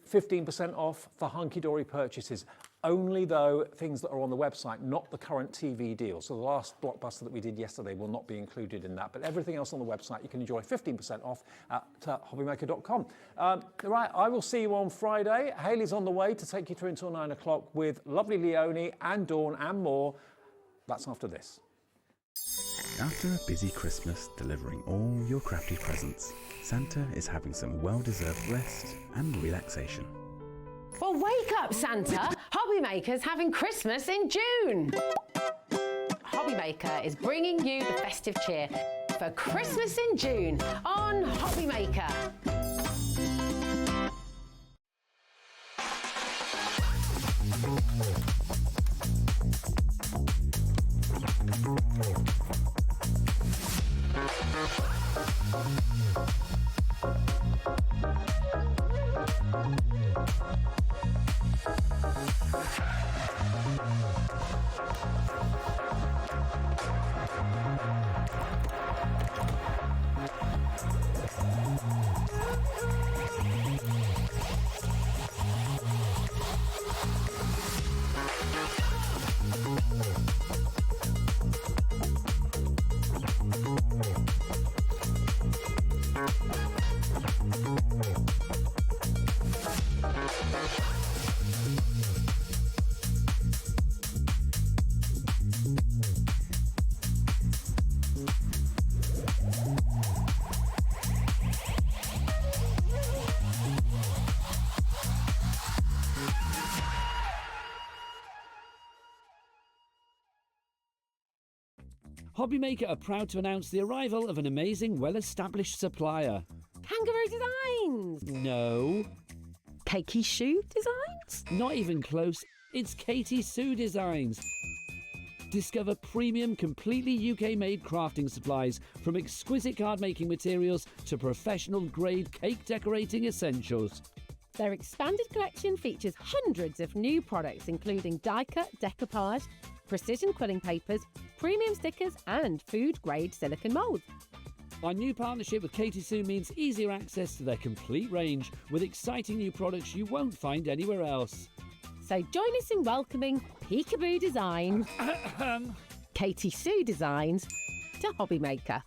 15% off for hunky-dory purchases. Only, though, things that are on the website, not the current TV deal. So the last blockbuster that we did yesterday will not be included in that. But everything else on the website, you can enjoy 15% off at hobbymaker.com. Right, I will see you on Friday. Hayley's on the way to take you through until 9 o'clock with lovely Leonie and Dawn and more. That's after this. After a busy Christmas delivering all your crafty presents, Santa is having some well-deserved rest and relaxation. Well, wake up, Santa! Hobbymaker's having Christmas in June! Hobbymaker is bringing you the festive cheer for Christmas in June on Hobbymaker. Hobbymaker are proud to announce the arrival of an amazing, well-established supplier. Kangaroo Designs! No. Cakey Shoe Designs? Not even close. It's Katie Sue Designs. Discover premium, completely UK-made crafting supplies, from exquisite card-making materials to professional-grade cake decorating essentials. Their expanded collection features hundreds of new products, including die-cut decoupage, precision quilling papers, premium stickers, and food-grade silicone moulds. Our new partnership with Katie Sue means easier access to their complete range, with exciting new products you won't find anywhere else. So join us in welcoming Peekaboo Designs, Katie Sue Designs, to Hobbymaker.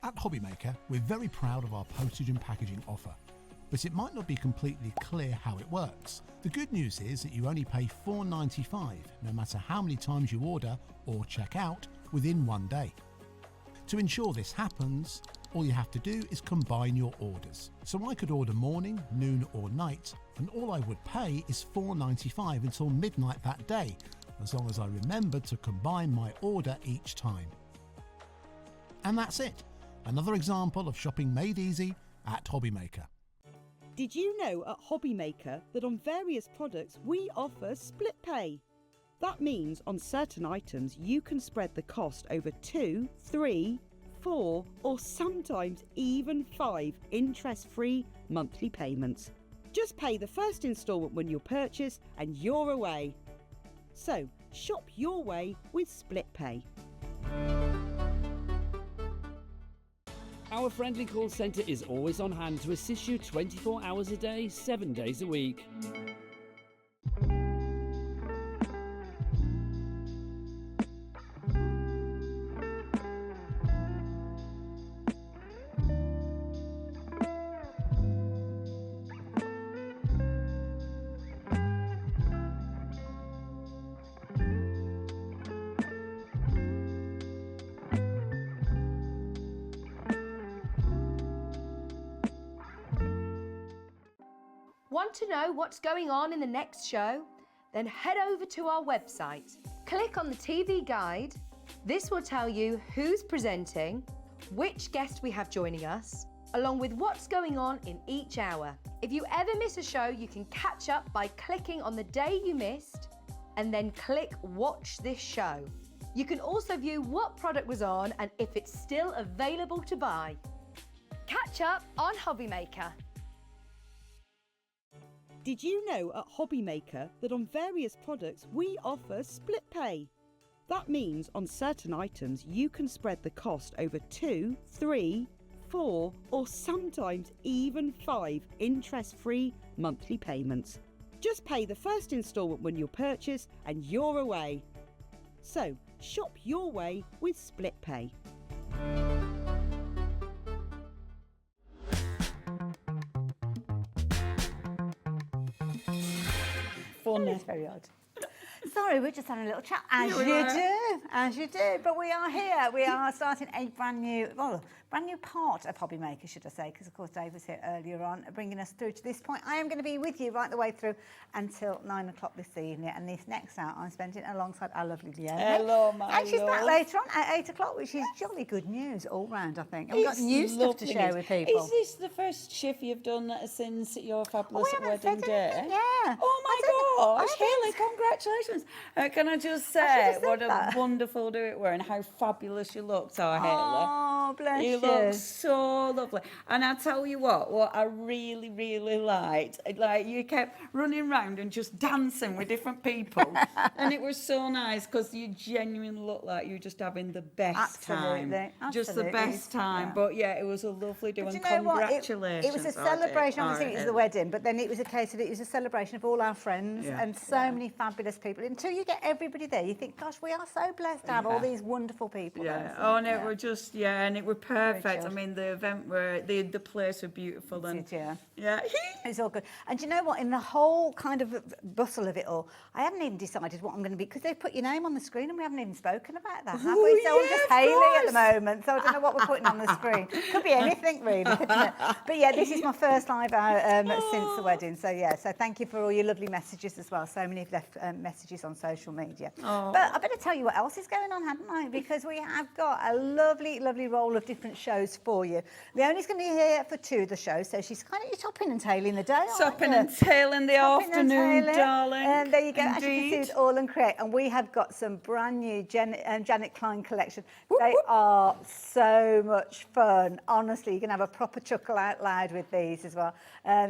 At Hobbymaker, we're very proud of our postage and packaging offer, but it might not be completely clear how it works. The good news is that you only pay $4.95 no matter how many times you order or check out within one day. To ensure this happens, all you have to do is combine your orders. So I could order morning, noon or night, and all I would pay is $4.95 until midnight that day, as long as I remembered to combine my order each time. And that's it. Another example of shopping made easy at Hobbymaker. Did you know at Hobbymaker that on various products we offer split pay? That means on certain items you can spread the cost over 2, 3, 4 or sometimes even 5 interest-free monthly payments. Just pay the first instalment when you purchase and you're away. So shop your way with split pay. Our friendly call centre is always on hand to assist you 24 hours a day, 7 days a week. Want to know what's going on in the next show? Then head over to our website. Click on the TV guide. This will tell you who's presenting, which guest we have joining us, along with what's going on in each hour. If you ever miss a show, you can catch up by clicking on the day you missed and then click Watch This Show. You can also view what product was on and if it's still available to buy. Catch up on Hobbymaker. Did you know at Hobbymaker that on various products we offer split pay? That means on certain items you can spread the cost over 2, 3, 4 or sometimes even 5 interest-free monthly payments. Just pay the first instalment when you purchase and you're away. So shop your way with split pay. It's very odd. Sorry, we're just having a little chat, as you do. But we are here. We are starting a brand new part of Hobbymaker, should I say, because of course Dave was here earlier on, bringing us through to this point. I am going to be with you right the way through until 9 o'clock this evening, and this next hour I'm spending alongside our lovely Leonie. Hello, my And she's back love. later on at 8 o'clock, which is jolly good news all round, I think. And we've got new stuff to share with people. Is this the first shift you've done since your fabulous we haven't wedding said day? anything, yeah. Oh my gosh, Haley, congratulations. Can I just say what a wonderful do it were and how fabulous you looked, Haley. Oh, bless you. You look so lovely. And I tell you what I really, really liked, like you kept running around and just dancing with different people. And it was so nice because you genuinely looked like you were just having the best time. Just the best time. Yeah. But yeah, it was a lovely do But and you know what? congratulations. It was a celebration. Obviously, it was the wedding, but then it was a case of it was a celebration of all our friends and so many fabulous people. But until you get everybody there, you think, gosh, we are so blessed to have all these wonderful people there. Oh, and it were just, and it were perfect. I mean, the event were, the place were beautiful. And yeah. It's all good. And do you know what? In the whole kind of bustle of it all, I haven't even decided what I'm going to be, because they've put your name on the screen and we haven't even spoken about that, have we? So I'm just Hayley at the moment, so I don't know what we're putting on the screen. Could be anything, really, couldn't it? But yeah, this is my first live out since the wedding. So yeah, so thank you for all your lovely messages as well. So many have left messages on social media. But I better tell you what else is going on, hadn't I? Because we have got a lovely, lovely roll of different shows for you. Leonie's going to be here for 2 of the shows, so she's kind of topping and tailing the day. Topping and tailing the afternoon, darling. And there you go. Indeed. As you can see, it's AALL Create, and we have got some brand new Janet Klein collection. They are so much fun. Honestly, you can have a proper chuckle out loud with these as well.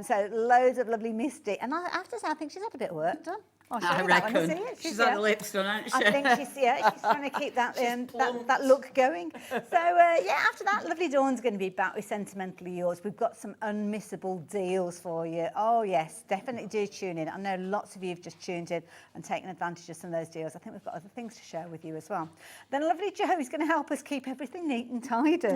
So loads of lovely Misty, and I have to say, I think she's had a bit of work done. I reckon. She's had her lips done, hasn't she? I think she's trying to keep that that look going. So after that, lovely Dawn's going to be back with Sentimentally Yours. We've got some unmissable deals for you. Oh yes, definitely do tune in. I know lots of you have just tuned in and taken advantage of some of those deals. I think we've got other things to share with you as well. Then lovely Jo is going to help us keep everything neat and tidy. She's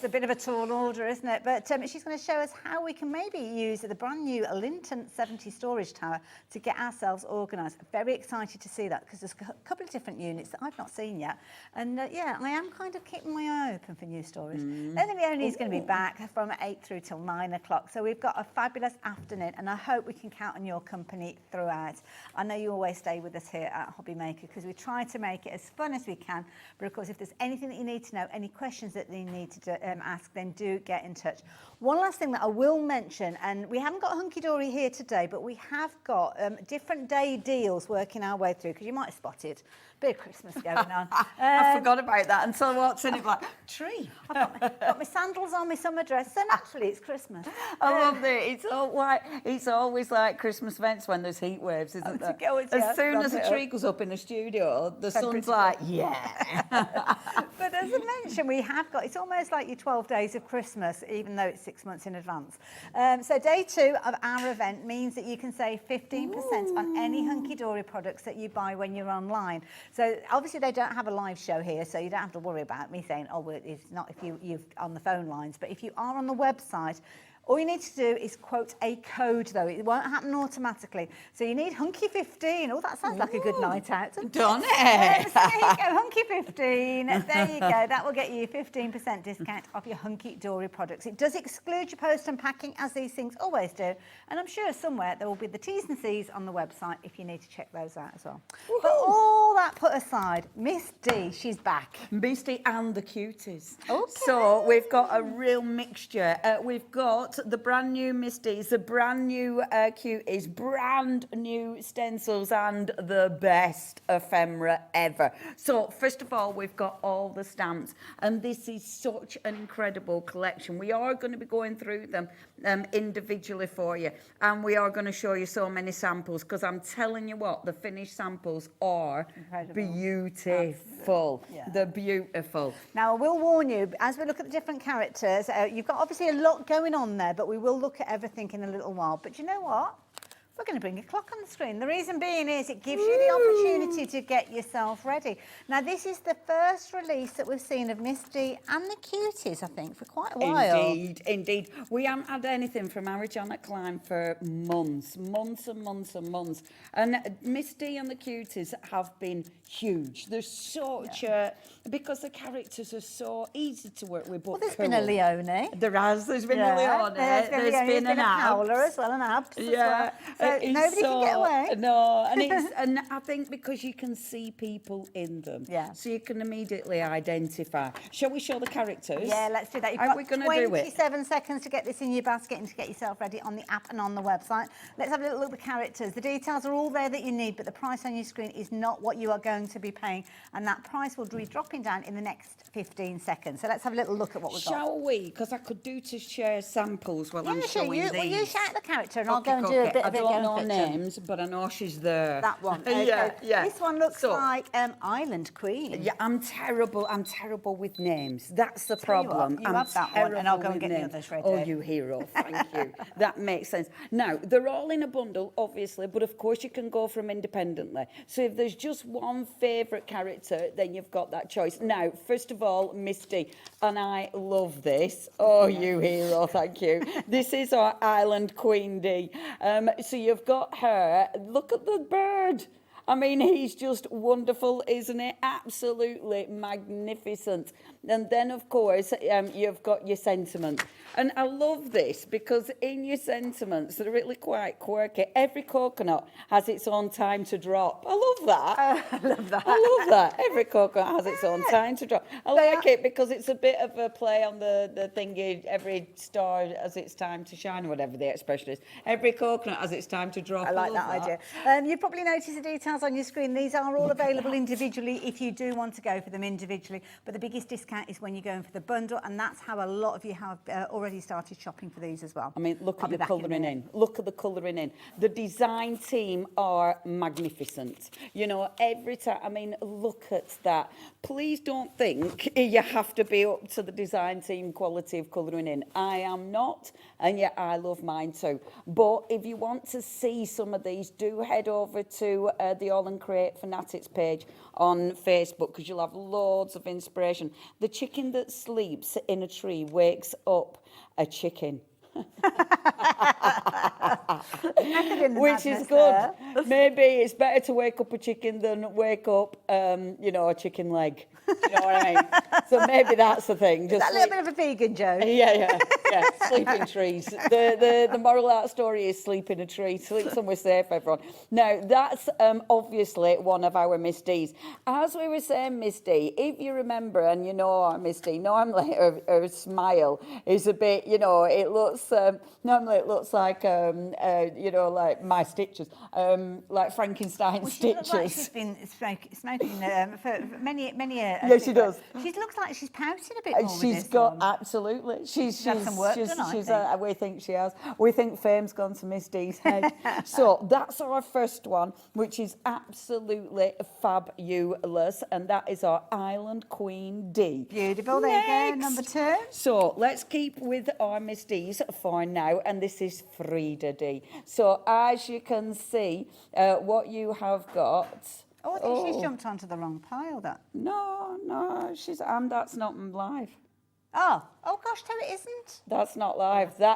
a bit of a tall order, isn't it? But she's going to show us how we can maybe use the brand new Linton 70 storage tower to get ourselves organised. Very excited to see that, because there's a couple of different units that I've not seen yet. And I am kind of keeping my eye open for new stories. Then Leonie's going to be back from 8 through till 9 o'clock. So we've got a fabulous afternoon, and I hope we can count on your company throughout. I know you always stay with us here at Hobby Maker, because we try to make it as fun as we can. But of course, if there's anything that you need to know, any questions that you need to ask, then do get in touch. One last thing that I will mention, and we haven't got Hunky Dory here today, but we have got different day deals working our way through, because you might have spotted a bit of Christmas going on. I forgot about that until I walked in, it like, tree. I've got my sandals on, my summer dress, so naturally it's Christmas. I love it. It's always like Christmas events when there's heat waves, isn't there? As soon as the tree goes up in the studio, the sun's like, But as I mentioned, we have got, it's almost like your 12 days of Christmas, even though it's 6 months in advance. So day 2 of our event means that you can save 15% on any Hunky Dory products that you buy when you're online. So obviously they don't have a live show here, so you don't have to worry about me saying, oh, well, it's not if you're on the phone lines. But if you are on the website, all you need to do is quote a code, though. It won't happen automatically. So you need Hunky 15. Oh, that sounds like a good night out. Don't it? So there you go, Hunky 15. There you go. That will get you 15% discount off your Hunky Dory products. It does exclude your post and packing, as these things always do. And I'm sure somewhere there will be the T's and C's on the website if you need to check those out as well. But all that put aside, Miss D, she's back. Miss D and the cuties. Okay. So we've got a real mixture. We've got the brand new Misties, the brand new cuties, brand new stencils, and the best ephemera ever. So first of all, we've got all the stamps, and this is such an incredible collection. We are going to be going through them individually for you, and we are going to show you so many samples, because I'm telling you what, the finished samples are beautiful. They're beautiful. Now I will warn you, as we look at the different characters, you've got obviously a lot going on there, but we will look at everything in a little while. But you know what? We're going to bring a clock on the screen. The reason being is it gives you the opportunity to get yourself ready. Now, this is the first release that we've seen of Misty and the Cuties, I think, for quite a while. Indeed. We haven't had anything from our Janet Klein for months. And Misty and the Cuties have been huge. They're such a... Because the characters are so easy to work with. Well, there's been a Leonie. There's been a Leonie. There's been an Howler as well, an Abs as well. So nobody can get away. No, and I think because you can see people in them. So you can immediately identify. Shall we show the characters? Yeah, let's do that. You've got 27 seconds to get this in your basket and to get yourself ready on the app and on the website. Let's have a little look at the characters. The details are all there that you need, but the price on your screen is not what you are going to be paying, and that price will be dropping down in the next 15 seconds. So let's have a little look at what we've got. Shall we? Because I could do to share samples while I'm showing these. Well, you shout the character and I'll go and do a bit of it. don't know fiction. names, but I know she's there. That one. Okay. Yeah. This one looks So- like Island Queen. Yeah, I'm terrible with names. That's the Tell you what, problem. you I'm have that one, and I'll go and terrible get with the names. others ready. Oh, you hero, thank you. That makes sense. Now, they're all in a bundle, obviously, but of course you can go from independently. So if there's just one favourite character, then you've got that choice. Now, first of all, Misty, and I love this. Oh, you hero, thank you. This is our Island Queen D. So you've got her. Look at the bird. I mean, he's just wonderful, isn't he? Absolutely magnificent. And then, of course, you've got your sentiment. And I love this because in your sentiments, they're really quite quirky. Every coconut has its own time to drop. I love that. I love that. I love that. Every coconut has its own time to drop. I like it because it's a bit of a play on the thingy, every star has its time to shine, or whatever the expression is. Every coconut has its time to drop. I like love that idea. You've probably noticed the details on your screen. These are all available individually if you do want to go for them individually. But the biggest discount is when you're going for the bundle, and that's how a lot of you have already started shopping for these as well. I mean, look I'll at be the back in a colouring minute. in. Look at the colouring in. The design team are magnificent. You know, every time, I mean, look at that. Please don't think you have to be up to the design team quality of colouring in. I am not, and yet I love mine too. But if you want to see some of these, do head over to the AALL Create Fanatics page on Facebook, because you'll have loads of inspiration. The chicken that sleeps in a tree wakes up a chicken. Which is good. Maybe it's better to wake up a chicken than wake up, you know, a chicken leg. You know what I mean? So maybe that's the thing. Is that a little bit of a vegan joke? Yeah. Sleep in trees. The moral of that story is sleep in a tree. Sleep somewhere safe, everyone. Now, that's obviously one of our Miss D's. As we were saying, Miss D, if you remember, and you know our Miss D, normally her smile is a bit, you know, it looks, normally it looks like, you know, like my stitches, like Frankenstein stitches. She looks like she's been smoking for many Yeah, she does. She looks like she's pouting a bit more with She's this got one. absolutely. She's had some work done, I think. we think she has. We think fame's gone to Miss D's head. So that's our first one, which is absolutely fabulous, and that is our Island Queen D. Beautiful. There you go. Number 2. So let's keep with our Miss D's for now, and this is Frida D. So as you can see, what you have got. Oh, I think she's jumped onto the wrong pile. No, she's that's not live. Oh gosh, no, it isn't. That's not live. We're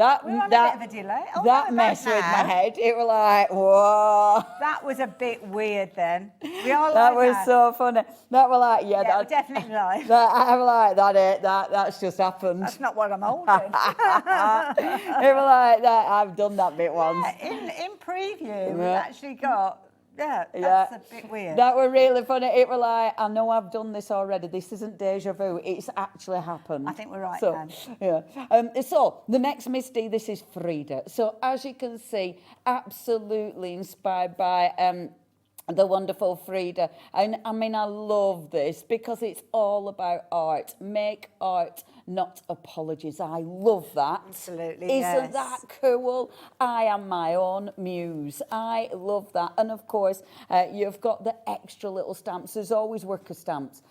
on a bit of a delay. Oh, that no, messed right with now. my head. It was like, whoa. That was a bit weird then. We are That live was now. so funny. That was like, Yeah, that, we're definitely live. I'm like, that's just happened. That's not what I'm holding. It was like that. I've done that bit once. In preview, we've Yeah. actually got. That's a bit weird. That were really funny. It was like, I know I've done this already. This isn't deja vu. It's actually happened. I think we're right, So, Dan. yeah. So the next Miss D, this is Frida. So as you can see, absolutely inspired by the wonderful Frida. And I mean, I love this because it's all about art. Make art, not apologies. I love that. Absolutely, Isn't yes. that cool? I am my own muse. I love that. And of course, you've got the extra little stamps. There's always worker stamps.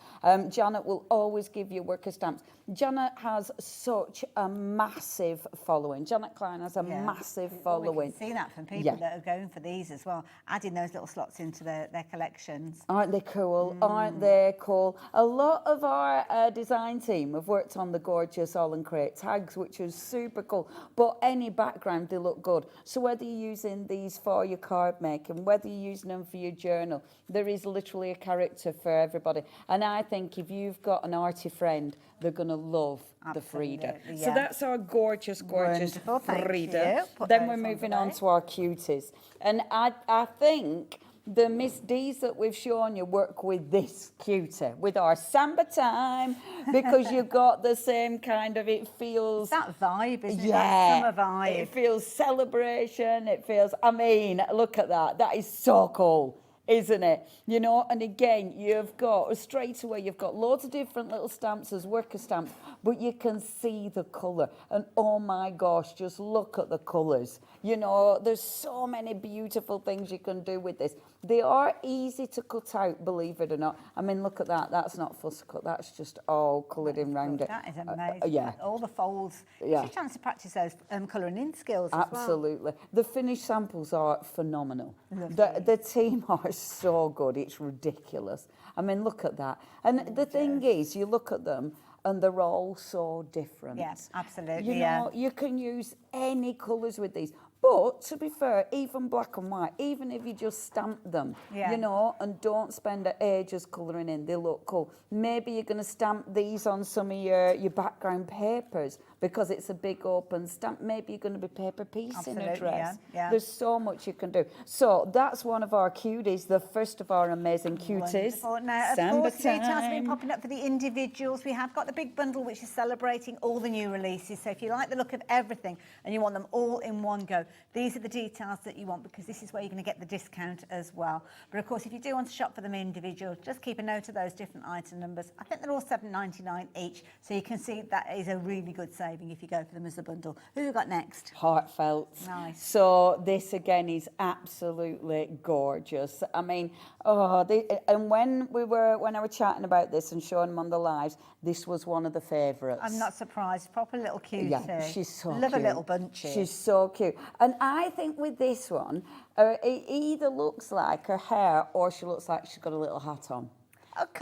Janet will always give you worker stamps. Janet has such a massive following. Janet Klein has a massive following. We can see that from people that are going for these as well, adding those little slots into their collections. Aren't they cool? Aren't they cool? A lot of our design team have worked on the gorgeous AALL Create tags, which is super cool. But any background, they look good. So whether you're using these for your card making, whether you're using them for your journal, there is literally a character for everybody. And I think if you've got an arty friend, they're going to love the Frida. yeah. So that's our gorgeous Wonderful, thank Frida. you. Put Then those we're on moving the on way. to our cuties. And I think the Miss D's that we've shown you work with this cutie, with our Samba time, because you've got the same kind of, it feels... That vibe, isn't it? Yeah. That summer vibe. It feels celebration, it feels, I mean, look at that. That is so cool. isn't it? You know, and again, you've got, straight away, you've got loads of different little stamps as worker stamps, but you can see the colour. And oh my gosh, just look at the colours. You know, there's so many beautiful things you can do with this. They are easy to cut out, believe it or not. I mean, look at that. That's not fuss cut. That's just all coloured in round it. That is amazing. Yeah. All the folds. Yeah. It's a chance to practice those colouring in skills Absolutely. as well. The finished samples are phenomenal. The team are so good. It's ridiculous. I mean, look at that. And the thing is, you look at them and they're all so different. Yes, absolutely. You know, you can use any colours with these. But to be fair, even black and white, even if you just stamp them, you know, and don't spend ages colouring in, they look cool. Maybe you're going to stamp these on some of your background papers because it's a big open stamp. Maybe you're going to be paper piecing a dress. Yeah. There's so much you can do. So that's one of our cuties, the first of our amazing cuties. Wonderful. Now, of course, details have been popping up for the individuals. We have got the big bundle, which is celebrating all the new releases. So if you like the look of everything and you want them all in one go, these are the details that you want, because this is where you're going to get the discount as well. But of course, if you do want to shop for them individual, just keep a note of those different item numbers. I think they're all $7.99 each, so you can see that is a really good saving if you go for them as a bundle. Who have we got next? Heartfelt. Nice. So this again is absolutely gorgeous. I mean, and when I was chatting about this and showing them on the lives, this was one of the favourites. I'm not surprised. Proper little cutie. Yeah, she's so Love cute. a little bunchy. She's so cute. And I think with this one, it either looks like her hair or she looks like she's got a little hat on.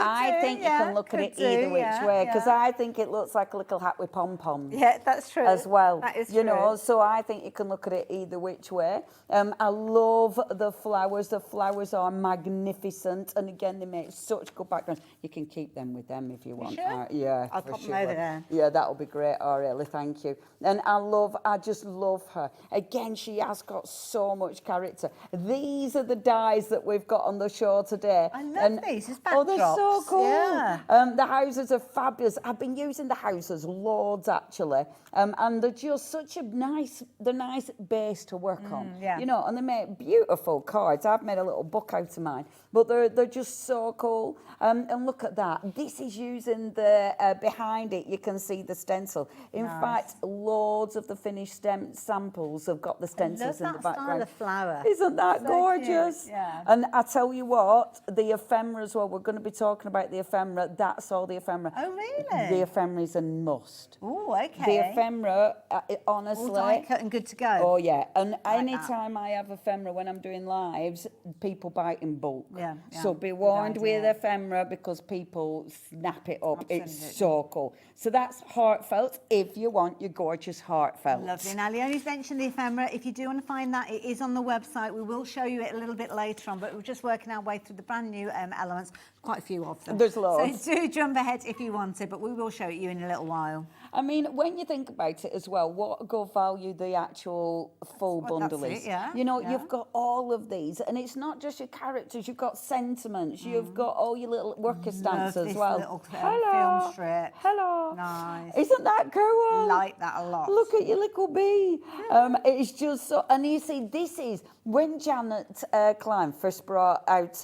I think you can look at it either which way, because I think it looks like a little hat with pom-poms. Yeah, that's true. As well. That is you true. know, so I think you can look at it either which way. I love the flowers. The flowers are magnificent. And again, they make such good backgrounds. You can keep them with them if you want. Sure? Yeah, I'll for pop them sure. over there. Yeah, that'll be great, Aurelie, thank you. And I just love her. Again, she has got so much character. These are the dies that we've got on the show today. I love these as backdrops. Oh, they're so cool. Yeah. The houses are fabulous. I've been using the houses loads, actually. And they're just such a nice base to work on. Yeah. You know, and they make beautiful cards. I've made a little book out of mine. But they're just so cool. And look at that. This is using the, behind it, you can see the stencil. In fact, loads of the finished samples have got the stencils in the background. Style of flower. Isn't that So gorgeous? cute, yeah. And I tell you what, the ephemera as well, we're going to be talking about the ephemera. That's all the ephemera. Oh, really? The ephemera is a must. Oh, okay. The ephemera, honestly. All die cut and good to go. Oh, yeah. And anytime I have ephemera when I'm doing lives, people buy in bulk. Yeah, So be warned with ephemera because people snap it up. It's so cool. So that's heartfelt if you want your gorgeous heartfelt. Lovely. Now, Leonie's mentioned the ephemera. If you do want to find that, it is on the website. We will show you it a little bit later on, but we're just working our way through the brand new elements. Quite a few of them. There's loads. So do jump ahead if you want it, but we will show it you in a little while. I mean, when you think about it as well, what a good value the actual full bundle is. You know, you've got all of these, and it's not just your characters, you've got sentiments, you've got all your little worker stamps as well. Little film strip. Hello. Nice. Isn't that cool? Like that a lot. Look at your little bee. It's just so, and you see, this is when Janet Klein first brought out,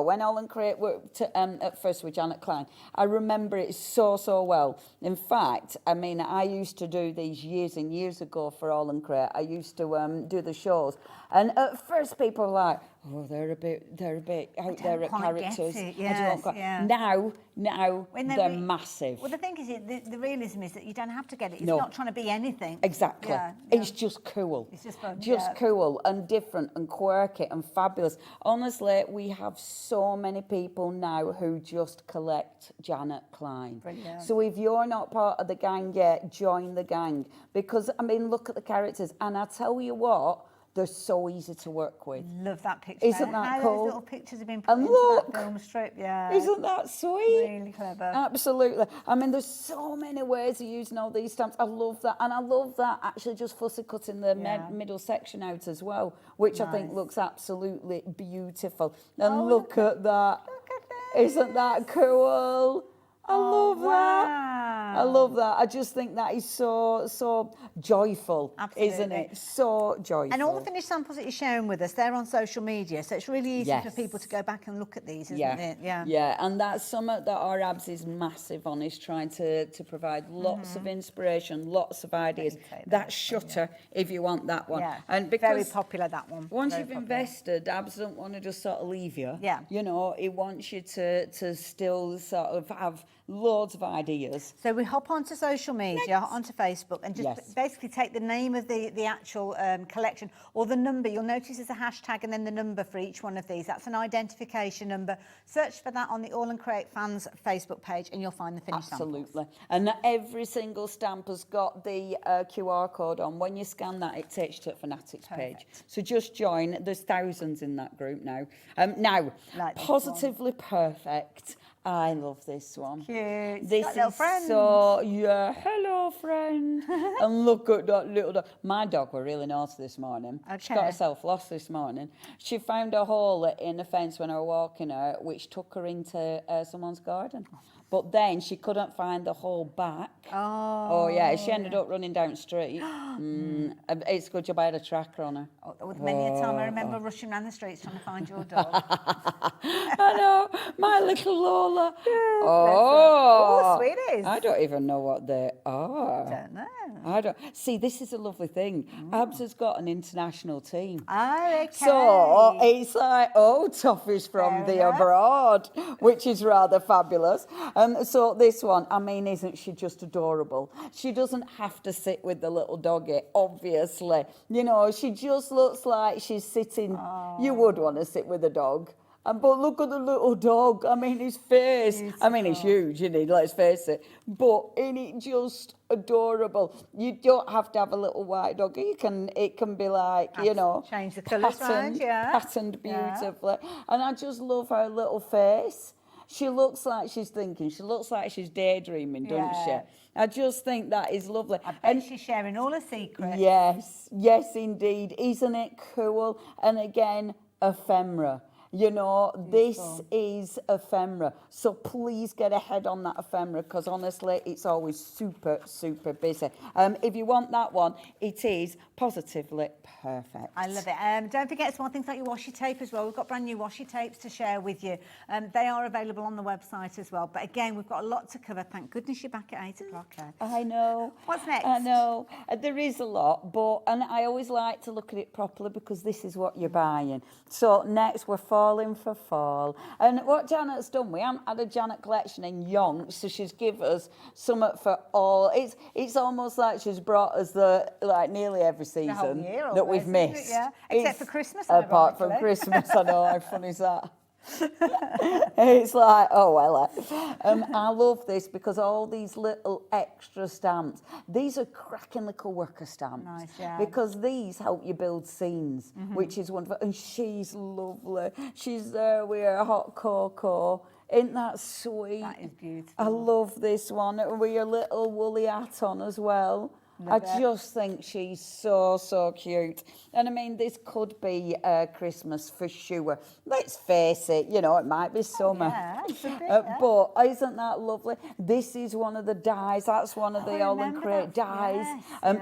when AALL Create worked at first with Janet Klein, I remember it so well. In fact, I mean, I used to do these years and years ago for AALL Create. I used to do the shows, and at first people were like, oh, they're a bit out there at characters. Now they're massive. Well, the thing is, the realism is that you don't have to get it. It's No. not trying to be anything. Exactly. It's just cool. It's just fun. Cool and different and quirky and fabulous. Honestly, we have so many people now who just collect Janet Klein. Brilliant. So if you're not part of the gang yet, join the gang. Because, I mean, look at the characters. And I tell you what, they're so easy to work with. Love that picture. Isn't that How cool? those little pictures have been put into that film strip, Isn't that sweet? Really clever. Absolutely. I mean, there's so many ways of using all these stamps. I love that. And I love that actually just fussy cutting the middle section out as well, which I think looks absolutely beautiful. And look at that. Isn't that cool? I love that. I love that. I just think that is so joyful, isn't Absolutely. it? So joyful. And all the finished samples that you're sharing with us, they're on social media, so it's really easy for Yes. people to go back and look at these, isn't Yeah. it? Yeah. Yeah, and that's something that our Abs is massive on, is trying to provide lots of inspiration, lots of ideas. That shutter, if you want that one. Yeah. And because Very popular, that one. once Very you've popular. invested, Abs don't want to just sort of leave you. Yeah. You know, it wants you to still sort of have loads of ideas. So we hop onto social media, onto Facebook, and just Yes. basically take the name of the actual collection or the number. You'll notice there's a hashtag and then the number for each one of these. That's an identification number. Search for that on the AALL Create fans Facebook page and you'll find the finished samples. Absolutely. And every single stamp has got the QR code on. When you scan that, it takes you to the Fanatics page. So just join. There's thousands in that group now. Now, Like this Positively Perfect. I love this one. Cute. This Got little is friends. so, yeah, hello friend. And look at that little dog. My dog were really naughty this morning. She got Okay. herself lost this morning. She found a hole in the fence when I was walking her, which took her into someone's garden. But then she couldn't find the hole back. Oh yeah, she ended up running down the street. It's a good job I had a tracker on her. Many a time I remember rushing around the streets trying to find your dog. I know, my little Lola. Oh, sweeties. I don't even know what they are. Don't know. I don't. See, this is a lovely thing. Abs has got an international team. Oh, okay. So it's like, toffees from the abroad, which is rather fabulous. So this one, I mean, isn't she just adorable? She doesn't have to sit with the little doggy, obviously. You know, she just looks like she's sitting. You would want to sit with a dog. But look at the little dog. I mean, his face. I mean, he's huge, isn't he? Let's face it. But isn't it just adorable? You don't have to have a little white dog. It can be like, you know, change the colours around, patterned beautifully. And I just love her little face. She looks like she's thinking. She looks like she's daydreaming, doesn't she? I just think that is lovely. And she's sharing all her secrets. Yes, indeed. Isn't it cool? And again, ephemera. You know, this is ephemera. So please get ahead on that ephemera, because honestly, it's always super, super busy. If you want that one, it is Positively Perfect. I love it. Don't forget small things like your washi tape as well. We've got brand new washi tapes to share with you. They are available on the website as well. But again, we've got a lot to cover. Thank goodness you're back at 8 o'clock. I know. What's next? I know. There is a lot, and I always like to look at it properly, because this is what you're buying. So next, we're falling for fall. And what Janet's done, we haven't had a Janet collection in yonks, so she's given us something for all. It's almost like she's brought us nearly every season whole year that we've almost, isn't it? missed. Yeah. Except for Christmas, Apart from ironically. Christmas, I know, how funny is that? It's like, I love this, because all these little extra stamps, these are cracking little worker stamps. Nice, yeah. Because these help you build scenes, which is wonderful. And she's lovely. She's there with her hot cocoa. Isn't that sweet? That is beautiful. I love this one, with your little woolly hat on as well. I just think she's so, so cute. And I mean, this could be Christmas for sure. Let's face it, you know, it might be summer. But isn't that lovely? This is one of the dies. That's one of the AALL Create dies.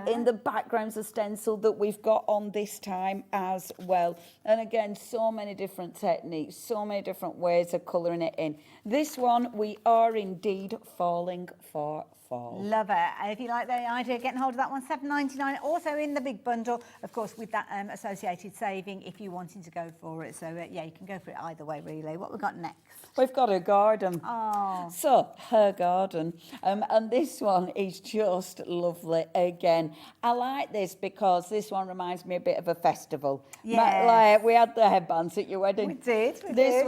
In the background's a stencil that we've got on this time as well. And again, so many different techniques, so many different ways of colouring it in. This one, we are indeed falling for fall. Love it. If you like the idea, getting hold of that one, $7.99. Also in the big bundle, of course, with that associated saving if you're wanting to go for it. So, yeah, you can go for it either way, really. What we got next? We've got a garden. Oh. So, her garden. And this one is just lovely again. I like this because this one reminds me a bit of a festival. Yes. Like, we had the headbands at your wedding. We did. This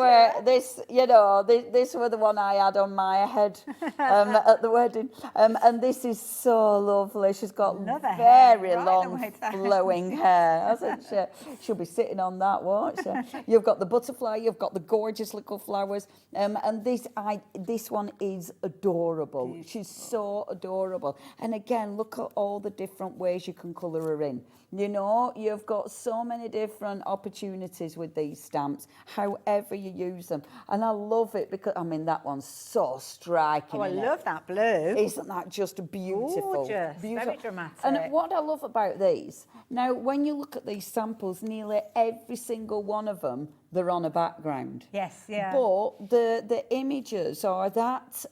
were the one I had on my head at the wedding. And this is so lovely. She's got very long flowing hair, hasn't she? She'll be sitting on that, won't she? You've got the butterfly, you've got the gorgeous little flowers. And this one is adorable. Beautiful. She's so adorable. And again, look at all the different ways you can colour her in. You know, you've got so many different opportunities with these stamps, however you use them. And I love it because, I mean, that one's so striking. Oh, I love that blue. It's Isn't that just beautiful? Gorgeous, Beautiful. very dramatic. And what I love about these, now when you look at these samples, nearly every single one of them, they're on a background. Yes, yeah. But the images are that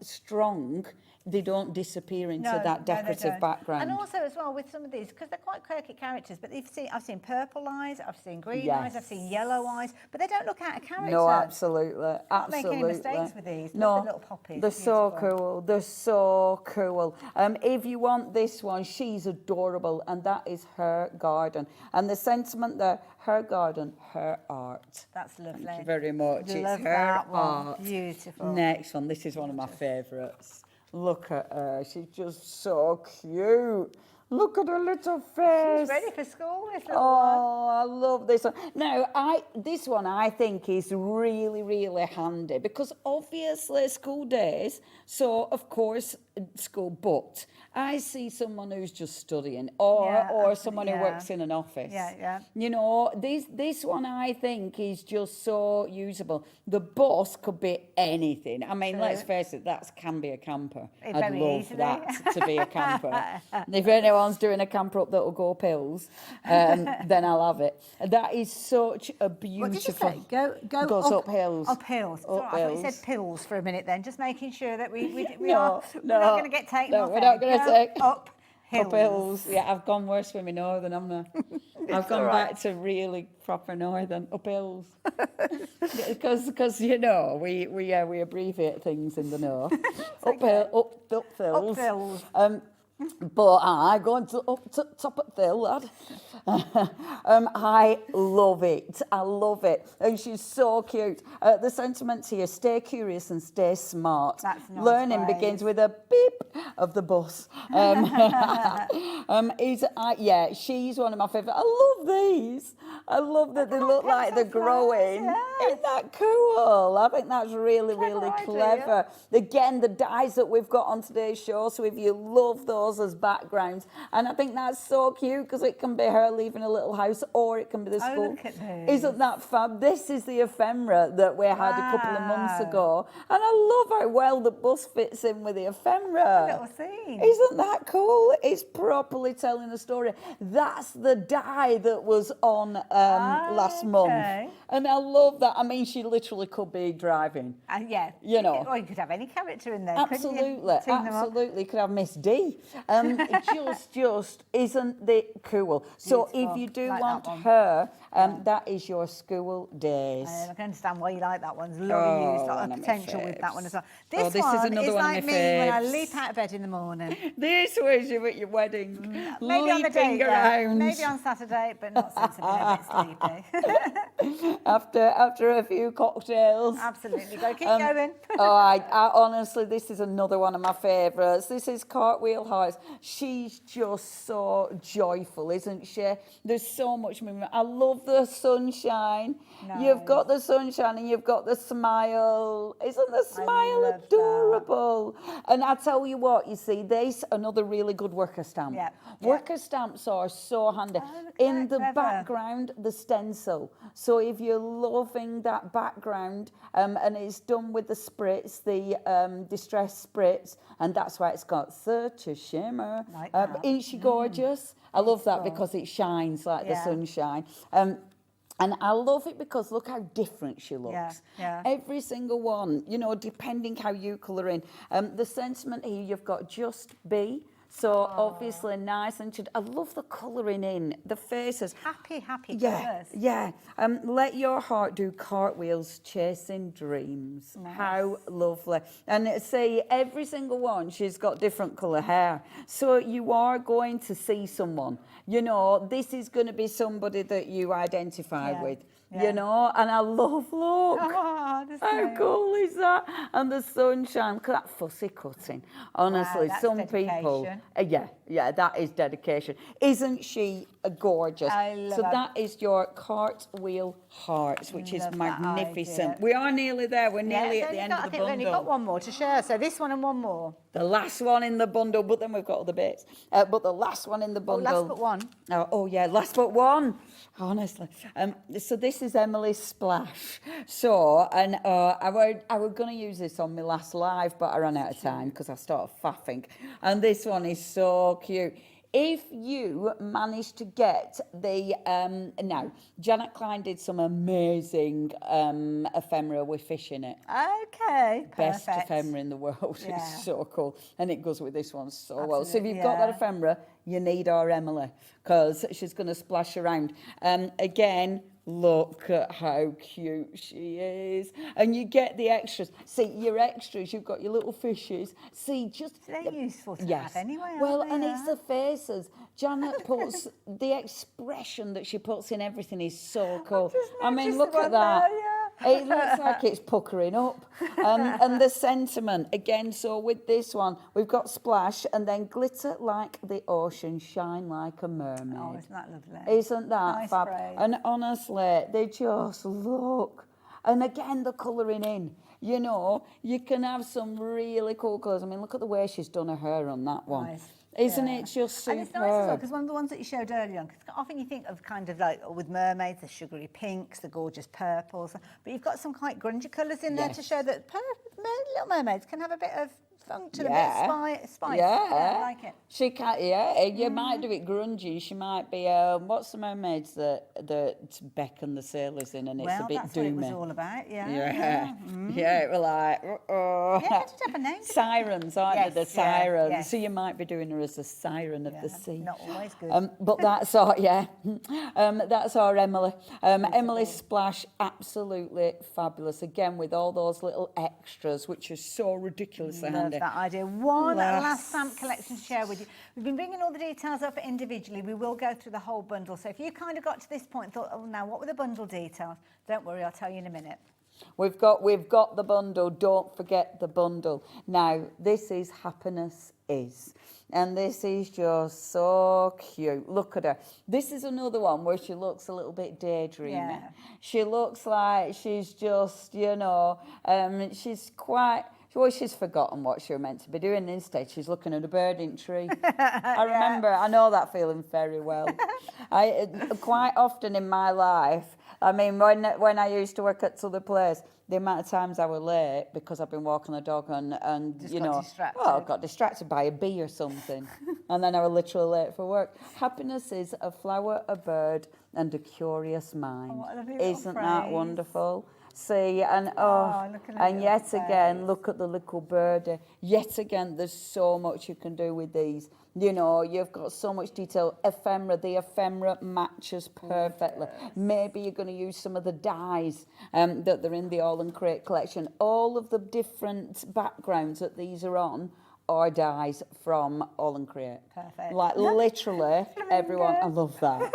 strong, they don't disappear into that they decorative don't. background. And also as well with some of these, because they're quite quirky characters, but I've seen purple eyes, I've seen green eyes, I've seen yellow eyes, but they don't look out of character. No, absolutely, Not make any absolutely. mistakes with these. No, Lovely little poppies. they're so Beautiful. cool. They're so cool. If you want this one, she's adorable, and that is her garden. And the sentiment there, her garden, her art. That's lovely. Thank you very much. Love It's her that one. art. Beautiful. Next one. This is one of my favourites. Look at her. She's just so cute. Look at her little face. She's ready for school, this little Oh, I love this one. Now, this one I think is really, really handy because obviously school days, so of course school, but I see someone who's just studying or someone who works in an office. Yeah, yeah. You know, this one I think is just so usable. The bus could be anything. I mean, True. let's face it, that can be a camper. I'd Very love easily. that to be a camper. If anyone's doing a camper up that will go up hills, then I'll have it. That is such a beautiful... What did you say? Go Goes up hills. Up hills. Up Sorry, I thought you hills. said pills for a minute then, just making sure that we're No, not going to get taken off. we're not going to take... Up hills. Up hills. Yeah, I've gone worse with my northern, haven't I? I've gone back to really proper northern, up hills. Because you know, we abbreviate things in the north. Up hills. Up hills. But I go up to top of Phill, lad. I love it. I love it. And she's so cute. The sentiments here, stay curious and stay smart. That's nice Learning phrase. begins with a beep of the bus. She's one of my favourite. I love these. I love that they look like they're growing. Isn't that cool? I think that's really, really clever. Again, the dyes that we've got on today's show, so if you love those as backgrounds, and I think that's so cute because it can be her leaving a little house or it can be the school. Look at those. Isn't that fab? This is the ephemera that we had a couple of months ago, and I love how well the bus fits in with the ephemera. Little scene. Isn't that cool? It's properly telling a story. That's the dye that was on last month, and I love that. I mean, she literally could be driving. Yeah. You know. Or you could have any character in there. Absolutely, couldn't you? Team them up. absolutely. Could have Miss D. Just isn't it cool? So Beautiful. if you do Like want that one. her, that is your school days. I can understand why you like that one. There's a lot of use, a lot one of of my potential with that one as well. This, this is one another is one of like my me when I faves. leap out of bed in the morning. This was you at your wedding, Maybe on the leaping date, around. maybe on Saturday, but not since I've been a bit sleepy. after a few cocktails. Absolutely, go keep going. I honestly, this is another one of my favourites. This is Cartwheel Hearts. She's just so joyful, isn't she? There's so much movement. I love the sunshine. You've got the sunshine and you've got the smile. Isn't the smile adorable? And I tell you what, you see, there's another really good worker stamp. Worker stamps are so handy. In the background, the stencil. So if you're loving that background, and it's done with the spritz, the distress spritz, and that's why it's got such a shimmer. Like that. Isn't she gorgeous? I love that because it shines like the sunshine. And I love it because look how different she looks. Every single one, you know, depending how you colour in. The sentiment here, you've got just be. So obviously nice and I love the colouring in the faces. Happy colours. Yeah. Let your heart do cartwheels, chasing dreams. Nice. How lovely. And see, every single one, she's got different colour hair. So you are going to see someone. You know, this is going to be somebody that you identify with. You know, and I love, look, how cool is that? And the sunshine, look at that fussy cutting. Honestly, Wow, some that's people, dedication. Yeah, that is dedication. Isn't she gorgeous? I love so her. that is your cartwheel hearts, which is Love that magnificent. idea. We are nearly there. We're nearly Yeah, at the end I of the think we've only got bundle. one more to share. So this one and one more. The last one in the bundle, but then we've got other bits. But the last one in the bundle. last but one. Oh yeah, last but one. Honestly. So this is Emily's splash. So, and I was going to use this on my last live, but I ran out of time because I started faffing. And this one is so cute. If you manage to get the, now, Janet Klein did some amazing ephemera with fish in it. Okay, Best perfect. ephemera in the world. Yeah. It's so cool. And it goes with this one so well. So if Absolutely, you've got that yeah. ephemera, you need our Emily because she's going to splash around. Again, look at how cute she is. And you get the extras. See, your extras, you've got your little fishes. See, just... They're useful to yes. have anyway, aren't Well, they? and it's the faces. Janet puts, the expression that she puts in everything is so cool. I mean, noticed look the at one that. there, yeah. It looks like it's puckering up. And the sentiment, again, so with this one, we've got splash and then glitter like the ocean, shine like a mermaid. Oh, isn't that lovely? Isn't that Nice fab? phrase. And honestly, they just look. And again, the colouring in. You know, you can have some really cool colours. I mean, look at the way she's done her hair on that one. Nice. Isn't Yeah. it just superb? And it's nice as well, because one of the ones that you showed earlier on, because often you think of kind of like with mermaids, the sugary pinks, the gorgeous purples, but you've got some quite grungy colours in there to show that Little Mermaids can have a bit of funk to them, a bit of spice. Yeah. I like it. She can, yeah. You might do it grungy. She might be, what's the mermaids that beckon the sailors in and it's Well, a bit that's what it was doomy? all about, yeah. Yeah, it was like, Yeah, it did have a name. sirens, aren't they? The Yes, yeah, sirens. yes. So you might be doing her as the siren of the sea. Not always good. But that's our, that's our Emily. Emily's splash, absolutely fabulous. Again, with all those little extras, which are so ridiculously Love handy. that idea. One last stamp collection to share with you. We've been bringing all the details up individually. We will go through the whole bundle. So if you kind of got to this point and thought, oh, now what were the bundle details? Don't worry, I'll tell you in a minute. We've got the bundle. Don't forget the bundle. Now, this is Happiness Is. And this is just so cute. Look at her. This is another one where she looks a little bit daydreamy. Yeah. She looks like she's just, she's quite... Well, she's forgotten what she was meant to be doing. Instead, she's looking at a birding tree. I remember, I know that feeling very well. Quite often in my life, I mean, when I used to work at other place, the amount of times I was late because I've been walking the dog and Just you got know, distracted. well, I got distracted by a bee or something, and then I was literally late for work. Happiness is a flower, a bird, and a curious mind. what a lovely little Isn't that phrase. wonderful? See, and look at her and yet little again, face. look at the little birdie. Yet again, there's so much you can do with these. You know, you've got so much detail. Ephemera, the ephemera matches perfectly. Maybe you're going to use some of the dyes that they're in the AALL Create collection. All of the different backgrounds that these are on are dyes from AALL Create. Perfect. Like literally everyone. I love that.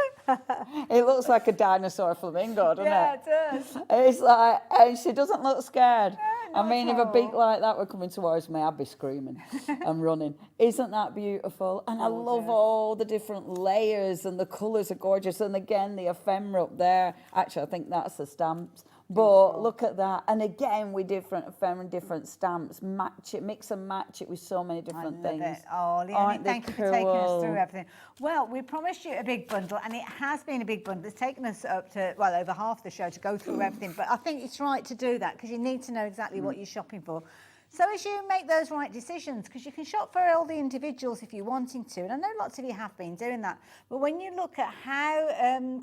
It looks like a dinosaur flamingo, doesn't Yeah, it? it does. It's like, and she doesn't look scared. No, I mean, not if at a beak all. like that were coming towards me, I'd be screaming and running. Isn't that beautiful? And I love all the different layers and the colours are gorgeous. And again, the ephemera up there. Actually, I think that's the stamps. But look at that. And again, with different ephemera, different stamps. Match it, mix and match it with so many different I love things. it. Oh, Leonie, Aren't they thank you for taking us cool? through everything. Well, we promised you a big bundle, and it has been a big bundle. It's taken us up to, well, over half the show to go through everything. But I think it's right to do that because you need to know exactly what you're shopping for. So as you make those right decisions, because you can shop for all the individuals if you're wanting to, and I know lots of you have been doing that, but when you look at how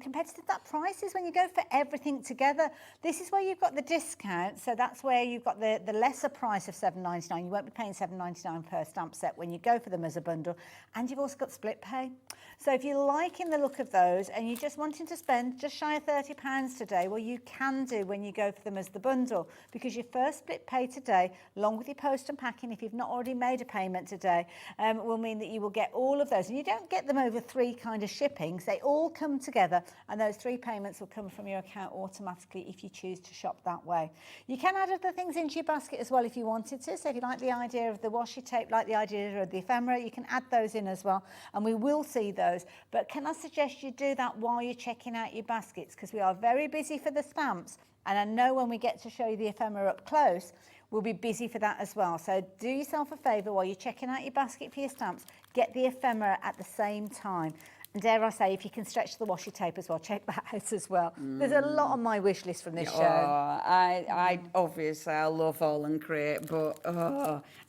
competitive that price is when you go for everything together, this is where you've got the discount, so that's where you've got the lesser price of £7.99. You won't be paying £7.99 per stamp set when you go for them as a bundle, and you've also got split pay. So if you're liking the look of those and you're just wanting to spend just shy of £30 today, well, you can do when you go for them as the bundle, because your first split pay today, along with your post and packing, if you've not already made a payment today, will mean that you will get all of those. And you don't get them over 3 kind of shippings. They all come together, and those 3 payments will come from your account automatically if you choose to shop that way. You can add other things into your basket as well if you wanted to. So if you like the idea of the washi tape, like the idea of the ephemera, you can add those in as well, and we will see those. But can I suggest you do that while you're checking out your baskets, because we are very busy for the stamps, and I know when we get to show you the ephemera up close, we'll be busy for that as well. So do yourself a favour while you're checking out your basket for your stamps, get the ephemera at the same time. And dare I say, if you can stretch the washi tape as well, check that out as well. There's a lot on my wish list from this show. I obviously I love AALL Create, but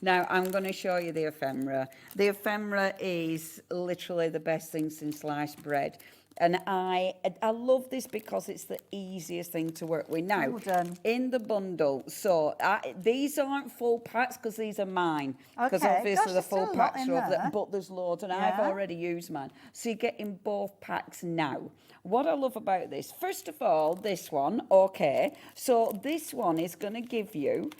now I'm going to show you the ephemera. The ephemera is literally the best thing since sliced bread. And I love this because it's the easiest thing to work with. Now, in the bundle, so these aren't full packs because these are mine. Because obviously the full packs are of them, but there's loads, and I've already used mine. So you get in both packs now. What I love about this, first of all, this one, so this one is going to give you,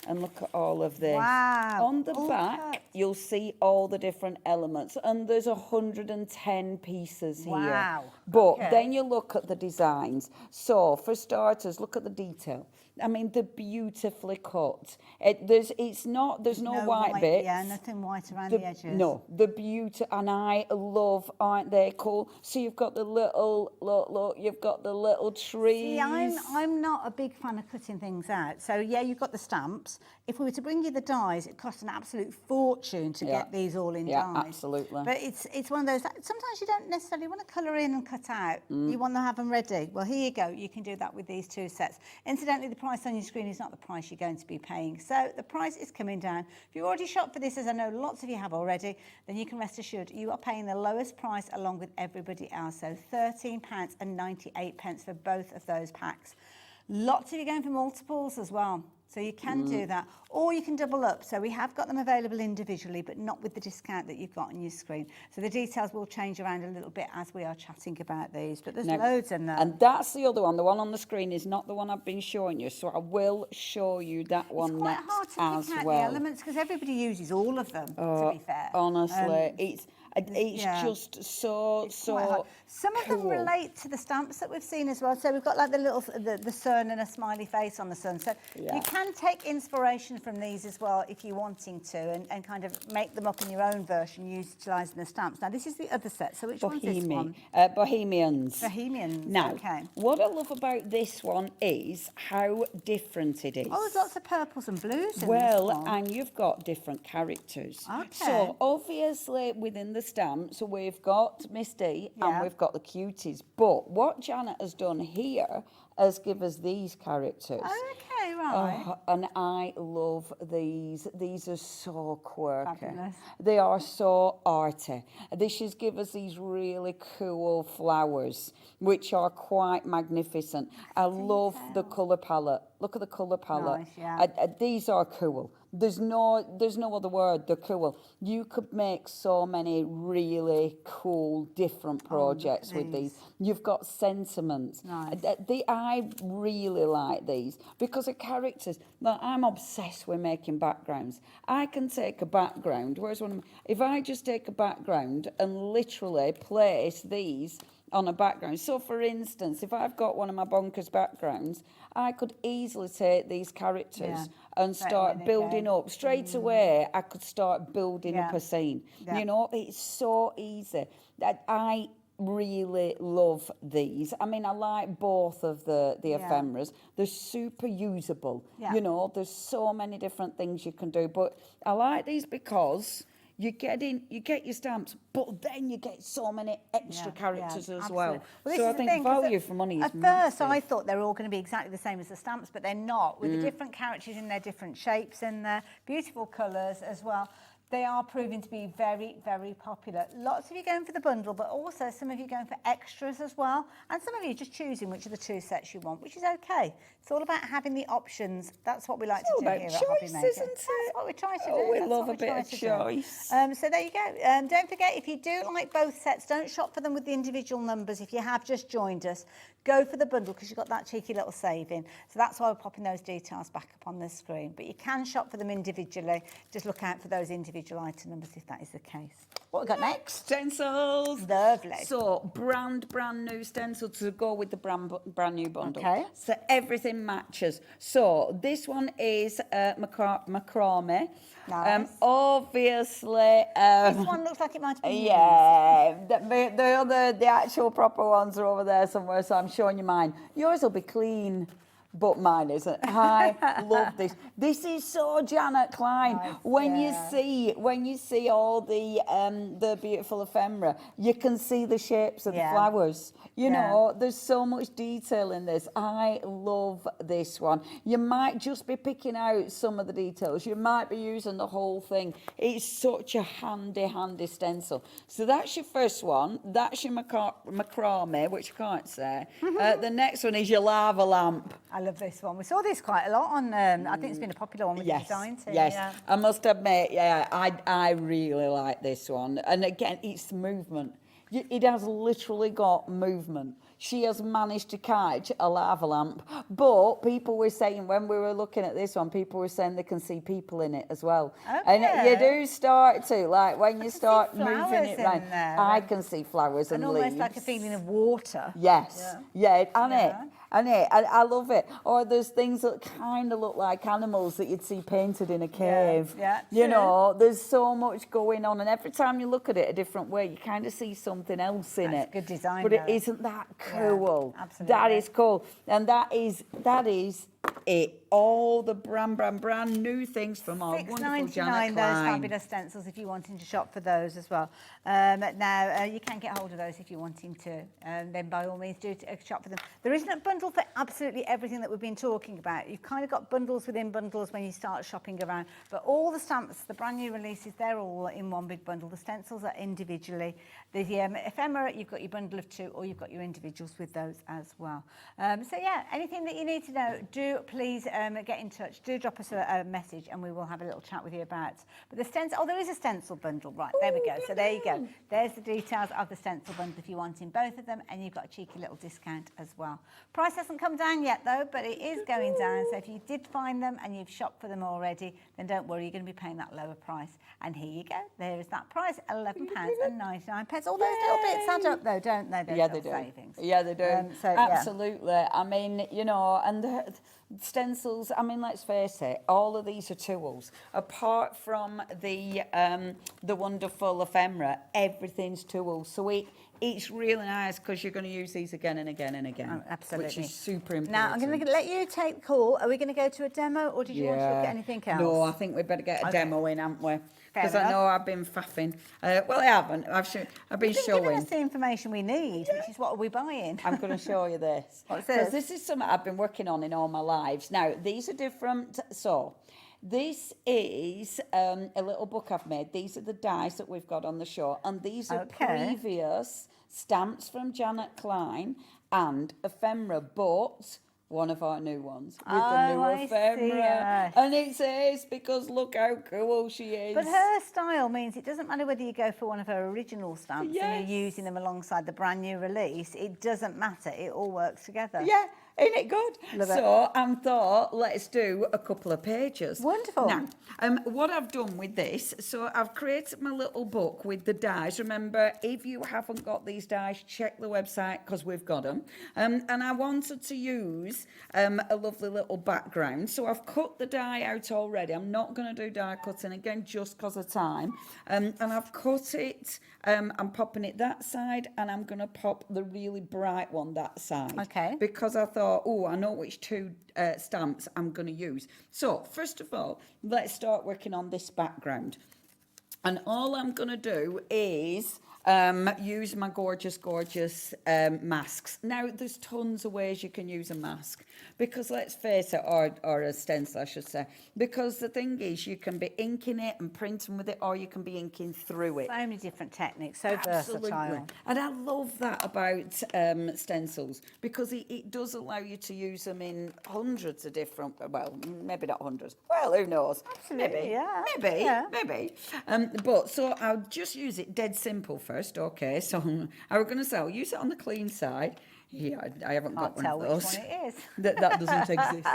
and look at all of this. Wow. On the back, you'll see all the different elements, and there's 110 pieces here. Wow. But then you look at the designs. So, for starters, look at the detail. I mean, they're beautifully cut. There's no white bits. Yeah, nothing white around the edges. No, the beauty, and I love, aren't they cool? So you've got the little, look, you've got the little trees. See, I'm not a big fan of cutting things out. So yeah, you've got the stamps. If we were to bring you the dies, it costs an absolute fortune to get these all in dies. Yeah, absolutely. But it's one of those, sometimes you don't necessarily want to colour in and cut out. You want to have them ready. Well, here you go. You can do that with these 2 sets. Incidentally, the price on your screen is not the price you're going to be paying. So the price is coming down. If you already shopped for this, as I know lots of you have already, then you can rest assured you are paying the lowest price along with everybody else. So £13.98 for both of those packs. Lots of you going for multiples as well. So you can do that, or you can double up. So we have got them available individually, but not with the discount that you've got on your screen. So the details will change around a little bit as we are chatting about these, but there's loads in there. And that's the other one. The one on the screen is not the one I've been showing you, so I will show you that one next as well. It's quite hard to pick out the elements because everybody uses all of them, to be fair. Honestly, it's just so Some of them relate to the stamps that we've seen as well. So we've got like the sun and a smiley face on the sun. So you can take inspiration from these as well if you're wanting to, and kind of make them up in your own version utilising the stamps. Now this is the other set. So which one's this one? Bohemians. Now, what I love about this one is how different it is. Oh, there's lots of purples and blues in this one. And you've got different characters. So obviously within the stamps we've got Misty and we've got the cuties, but what Janet has done here has given us these characters. Okay, right. And I love these. These are so quirky. Fabulous. They are so arty. This has given us these really cool flowers, which are quite magnificent. I love the colour palette. Look at the colour palette. Nice, these are cool. There's no other word. They're cool. You could make so many really cool, different projects with these. You've got sentiments. Nice. I really like these because of characters. Like, I'm obsessed with making backgrounds. I can take a background. If I just take a background and literally place these on a background. So, for instance, if I've got one of my bonkers backgrounds, I could easily take these characters and start building up. Straight away, I could start building up a scene. You know, it's so easy. I really love these. I mean, I like both of the ephemeras. They're super usable. You know, there's so many different things you can do. But I like these because you get your stamps, but then you get so many extra characters as well. So I think value for money is massive. At first, I thought they were all going to be exactly the same as the stamps, but they're not. With the different characters in their different shapes in there, beautiful colours as well. They are proving to be very, very popular. Lots of you going for the bundle, but also some of you going for extras as well. And some of you just choosing which of the 2 sets you want, which is okay. It's all about having the options. That's what we like to do here at Hobby Maker. Isn't it? That's what we try to do. Oh, we That's love what a bit try of to do. choice. So there you go. Don't forget, if you do like both sets, don't shop for them with the individual numbers. If you have just joined us, go for the bundle because you've got that cheeky little saving. So that's why we're popping those details back up on the screen. But you can shop for them individually. Just look out for those individual item numbers if that is the case. What we got next? Stencils. Lovely. So brand new stencil to go with the brand new bundle. Okay. So everything matches. So this one is macrame. Nice. Obviously. This one looks like it might be Yeah, the actual proper ones are over there somewhere, so I'm showing you mine. Yours will be clean, but mine isn't. I love this. This is so Janet Klein. Nice, when yeah. you see all the beautiful ephemera, you can see the shapes of the Yeah. flowers. You Yeah. know, there's so much detail in this. I love this one. You might just be picking out some of the details. You might be using the whole thing. It's such a handy stencil. So that's your first one. That's your macrame, which I can't say. The next one is your lava lamp. I love this one. We saw this quite a lot on, I think it's been a popular one with the design team. Yes, Yeah. I must admit, yeah, I really like this one. And again, it's movement. It has literally got movement. She has managed to catch a lava lamp. But people were saying, when we were looking at this one, people were saying they can see people in it as well. Okay. And you do start to, like, when you start moving flowers it in around, there. I can see flowers and almost leaves. like a feeling of water. Yes, yeah, I love it. Or there's things that kind of look like animals that you'd see painted in a cave. Yeah, you true. know, there's so much going on, and every time you look at it a different way, you kind of see something else in That's it. good design, But though. isn't that cool? Yeah, absolutely. That is cool, and that is it. All the brand new things from our wonderful Janet $6.99, Klein. those fabulous stencils, if you're wanting to shop for those as well. Now, you can get hold of those if you're wanting to. Then by all means, do shop for them. There isn't a bundle for absolutely everything that we've been talking about. You've kind of got bundles within bundles when you start shopping around. But all the stamps, the brand new releases, they're all in one big bundle. The stencils are individually. The ephemera, you've got your bundle of 2, or you've got your individuals with those as well. So yeah, anything that you need to know, do please get in touch. Do drop us a message and we will have a little chat with you about. But the stencil, there is a stencil bundle, right? There we go. So there you go. There's the details of the stencil bundle if you're wanting both of them, and you've got a cheeky little discount as well. Price hasn't come down yet though, but it is going down. So if you did find them and you've shopped for them already, then don't worry, you're going to be paying that lower price. And here you go. There is that price, £11.99. All those little bits add up though, don't they? Those Yeah, they little do. savings. Yeah, they do. So, yeah. Absolutely. I mean, you know, and the stencils, I mean, let's face it, all of these are tools. Apart from the wonderful ephemera, everything's tools. So it's really nice because you're going to use these again and again and again. Oh, absolutely. Which is super important. Now, I'm going to let you take the call. Are we going to go to a demo, or did you want to look at anything else? No, I think we better get a demo in, haven't we? Because I enough. know I've been faffing. Well, I haven't. I've been You've showing. given us the information we need, which is what are we buying? I'm going to show you this. What's Because this? this is something I've been working on in all my lives. Now, these are different. So, this is a little book I've made. These are the dies that we've got on the show. And these are previous stamps from Janet Klein and ephemera, but one of our new ones with the new ephemera. And it says, because look how cool she is. But her style means it doesn't matter whether you go for one of her original stamps and you're using them alongside the brand new release. It doesn't matter. It all works together. Yeah. Ain't it good? Love so I thought, let's do a couple of pages. Wonderful. Now, what I've done with this, so I've created my little book with the dies. Remember, if you haven't got these dies, check the website because we've got them. And I wanted to use a lovely little background. So I've cut the die out already. I'm not going to do die cutting again just because of time. And I've cut it. I'm popping it that side, and I'm going to pop the really bright one that side. Okay. Because I thought, I know which 2 stamps I'm going to use. So, first of all, let's start working on this background. And all I'm going to do is use my gorgeous masks. Now, there's tons of ways you can use a mask, because let's face it, or a stencil, I should say, because the thing is, you can be inking it and printing with it, or you can be inking through it. So many different techniques, so versatile. And I love that about stencils, because it does allow you to use them in hundreds of different, well, maybe not hundreds, well, who knows? Absolutely, Maybe. But so I'll just use it dead simple first, okay? So I was going to say, I'll use it on the clean side. Yeah, I haven't got one of those. Which one it is. That doesn't exist.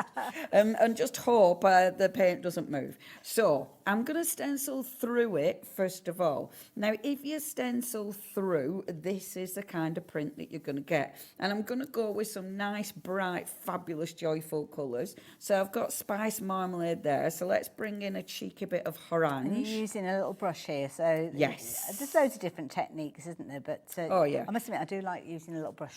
And just hope the paint doesn't move. So I'm going to stencil through it first of all. Now, if you stencil through, this is the kind of print that you're going to get. And I'm going to go with some nice, bright, fabulous, joyful colours. So I've got spice marmalade there. So let's bring in a cheeky bit of orange. And you're using a little brush here, so yes, there's loads of different techniques, isn't there? But oh yeah, I must admit, I do like using a little brush.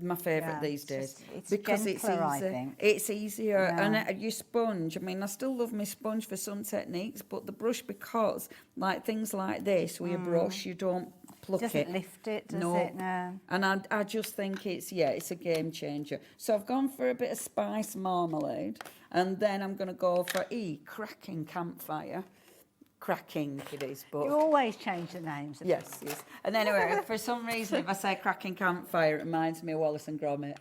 My favourite these days, it's because gentler, it's easy. I think. It's easier, Yeah. and your sponge. I mean, I still love my sponge for some techniques, but the brush, because like things like this, with your brush, you don't pluck it. Doesn't lift it, does it? No. And I just think it's a game changer. So I've gone for a bit of spice marmalade, and then I'm going to go for cracking campfire. Cracking it is, but you always change the names. Yes. And anyway, for some reason, if I say cracking campfire, it reminds me of Wallace and Gromit.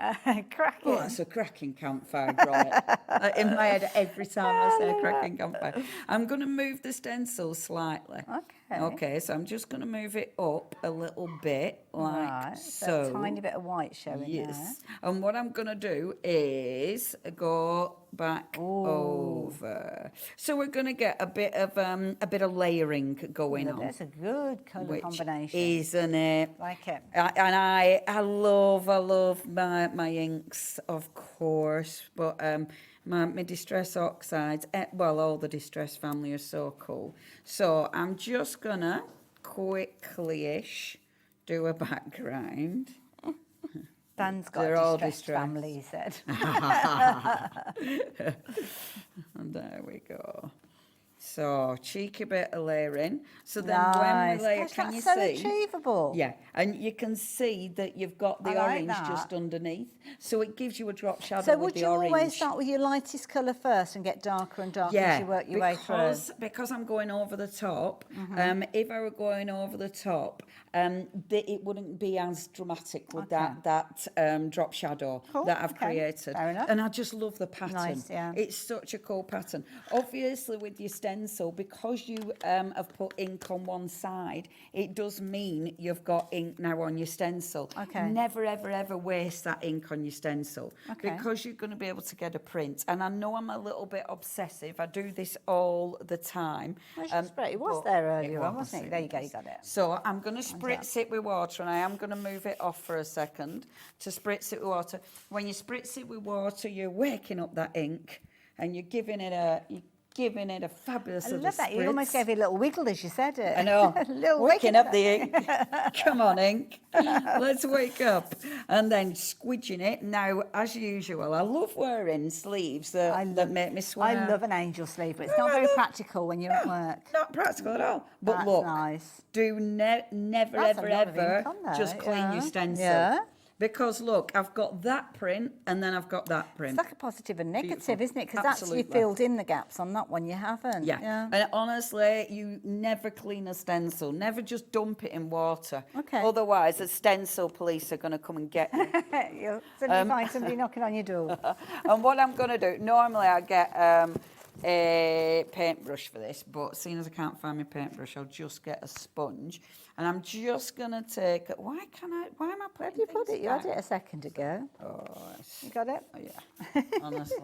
Cracking. Oh, it's a cracking campfire, Gromit. In my head, every time I say cracking campfire. I'm going to move the stencil slightly. Okay, so I'm just going to move it up a little bit, like so. A tiny bit of white showing there. And what I'm going to do is go back over. So we're going to get a bit of layering going on. That's a good colour combination, isn't it? Like it. And I love my inks, of course, but my Distress Oxides, all the Distress family are so cool. So I'm just gonna quickly-ish do a background. Dan's got They're a all distressed family, he said. And there we go. So, cheeky bit of layering. So then Nice. when we layer, Gosh, can you that's so see? achievable. Yeah, and you can see that you've got the I like orange that. just underneath. So it gives you a drop shadow So with would the you orange. always start with your lightest colour first and get darker and darker as you work your way through? Because I'm going over the top, if I were going over the top, it wouldn't be as dramatic with that drop shadow that I've created. Fair enough. And I just love the pattern. Nice, yeah. It's such a cool pattern. Obviously, with your stencil, because you have put ink on one side, it does mean you've got ink now on your stencil. Okay. Never, ever, ever waste that ink on your stencil, because you're going to be able to get a print. And I know I'm a little bit obsessive. I do this all the time. It was there earlier on, wasn't it? There you go, you got it. So I'm going to spritz it with water, and I am going to move it off for a second to spritz it with water. When you spritz it with water, you're waking up that ink, and you're giving it a fabulous I little love that. spritz. You almost gave it a little wiggle as you said it. I know. A little Waking wiggle. up the ink. Come on, ink. Let's wake up. And then squidging it. Now, as usual, I love wearing sleeves that make me swear. I love an angel sleeve, but it's not very practical when you're at work. Not practical at all. But That's look, nice. do never, That's a ever, lot of ever ink on there, just clean your stencil. Yeah. Because look, I've got that print, and then I've got that print. It's like a positive and negative, Beautiful. isn't it? Because that's you filled in the gaps on that one. You haven't. Yeah. And honestly, you never clean a stencil. Never just dump it in water. Okay. Otherwise, the stencil police are going to come and get you. You'll suddenly find somebody knocking on your door. And what I'm going to do, normally I get a paintbrush for this, but seeing as I can't find my paintbrush, I'll just get a sponge. And I'm just going to take... Why am I putting Where did you put it? You had down? it a second ago. Oh, You got it? Oh, yeah, honestly.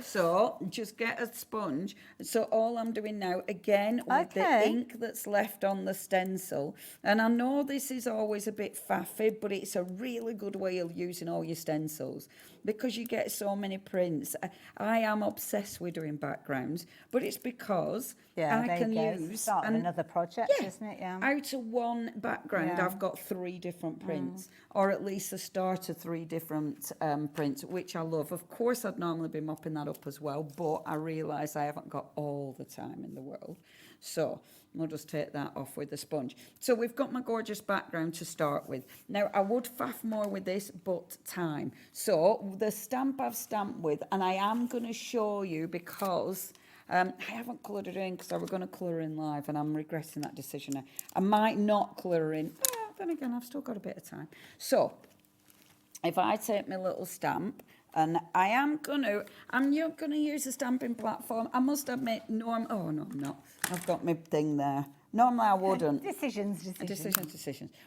So just get a sponge. So all I'm doing now, again, with the ink that's left on the stencil, and I know this is always a bit faffy, but it's a really good way of using all your stencils, because you get so many prints. I am obsessed with doing backgrounds, but it's because I can use... Start another project, isn't it? Yeah. Out of one one background, I've got 3 different prints, or at least the start of 3 different prints, which I love. Of course, I'd normally be mopping that up as well, but I realise I haven't got all the time in the world. So we'll just take that off with the sponge. So we've got my gorgeous background to start with. Now, I would faff more with this, but time. So the stamp I've stamped with, and I am going to show you because I haven't coloured it in because I was going to colour in live, and I'm regretting that decision now. I might not colour in. Then again, I've still got a bit of time. So if I take my little stamp, and I'm not going to use a stamping platform. I must admit, oh, no, I'm not. I've got my thing there. Normally I wouldn't. Decisions.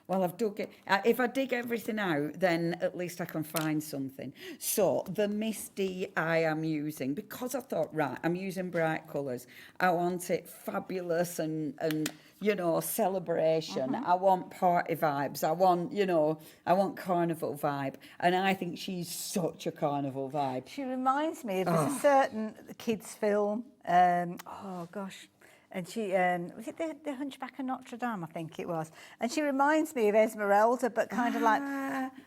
Well, I've dug it. If I dig everything out, then at least I can find something. So the Misty I am using, because I thought, right, I'm using bright colours. I want it fabulous and you know, celebration. I want party vibes. I want carnival vibe. And I think she's such a carnival vibe. She reminds me of there's a certain kids film. Oh gosh. And she was it the Hunchback of Notre Dame? I think it was. And she reminds me of Esmeralda, but kind of like,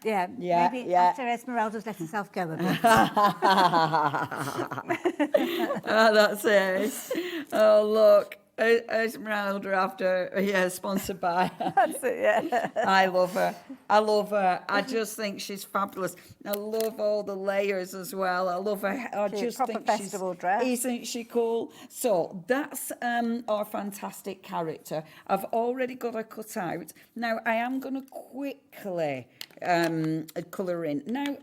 maybe after Esmeralda's let herself go a bit. That's it. Oh look. Esmeralda after, sponsored by. That's it, yeah. I love her. I just think she's fabulous. I love all the layers as well. I love her. I just think festival dress. Isn't she cool? So that's our fantastic character. I've already got her cut out. Now I am going to quickly colour in. Now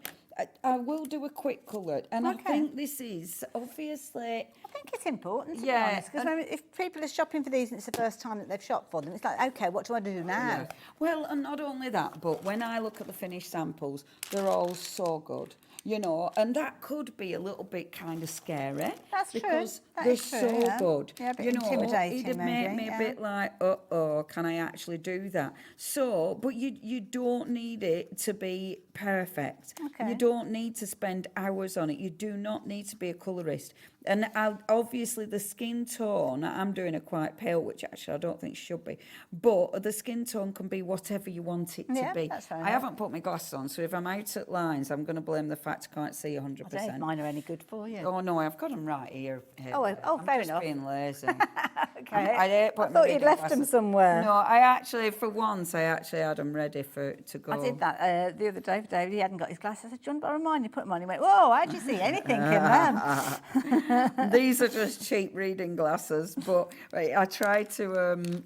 I will do a quick colour, and I think this is obviously. I think it's important to be honest, because if people are shopping for these and it's the first time that they've shopped for them, it's like, okay, what do I do now? Yeah. Well, and not only that, but when I look at the finished samples, they're all so good. You know, and that could be a little bit kind of scary. That's because true. they're so good. Yeah, a bit you know, intimidating, it'd make me a bit like, can I actually do that? So, but you don't need it to be perfect. Okay. You don't need to spend hours on it. You do not need to be a colourist. And obviously the skin tone, I'm doing it quite pale, which actually I don't think should be. But the skin tone can be whatever you want it to be. That's fair I haven't put my glasses on, so if I'm out at lines, I'm going to blame the fact I can't see 100%. I don't know if mine are any good for you. Oh, no, I've got them right here. Oh, fair enough. I'm just being lazy. Okay. I thought you'd left them somewhere. No, I actually, for once, had them ready to go. I did that the other day for David. He hadn't got his glasses. I said, do you want to borrow mine? He put them on. He went, whoa, how'd you see anything in them? These are just cheap reading glasses, but I try to,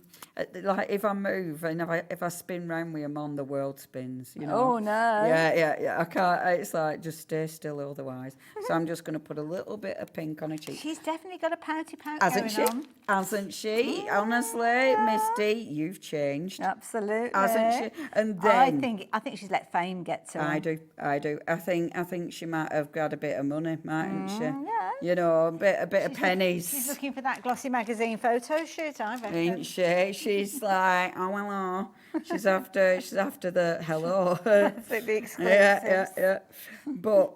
like if I move and if I spin round with them on, the world spins, you know. Oh, no. Yeah, I can't, it's like, just stay still otherwise. So I'm just going to put a little bit of pink on her cheek. She's definitely got a pouty pout Hasn't going she? on. Hasn't she? Honestly, Misty, you've changed. Absolutely. Hasn't she? And then I think she's let fame get to her. I do. I think she might have got a bit of money, mightn't she? Yeah. You know, a bit of pennies. She's looking for that glossy magazine photo shoot, I reckon. Ain't she? She's like, oh well, she's after the hello. That's like the exclusives. Yeah. But.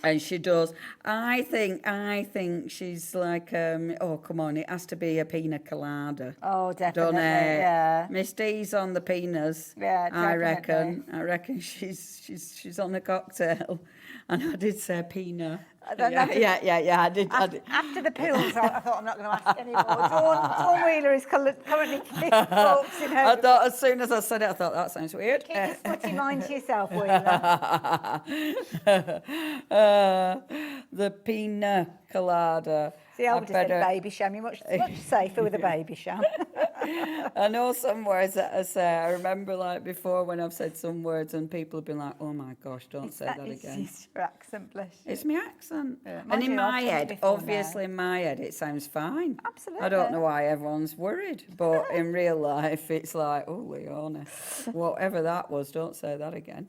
And she does. I think she's like, oh, come on, it has to be a pina colada. Oh, definitely, Don't it? yeah. Miss D's on the pinas. Yeah, definitely. I reckon she's on the cocktail. And I did say pina. Yeah, I did. After the pills, I thought I'm not going to ask anymore. Dawn Wheeler is currently corpsing her. I thought as soon as I said it, I thought that sounds weird. Keep your smutty mind to yourself, Wheeler. The pina colada. See, I would have said baby sham. You're much safer with a baby sham. I know some words that I say. I remember like before when I've said some words and people have been like, oh my gosh, don't say that again. It's your accent, bless you. It's my accent. Yeah. And in my I've done it head, before obviously in my head, it sounds fine. Absolutely. I don't know why everyone's worried. But in real life, it's like, oh, Leona, whatever that was, don't say that again.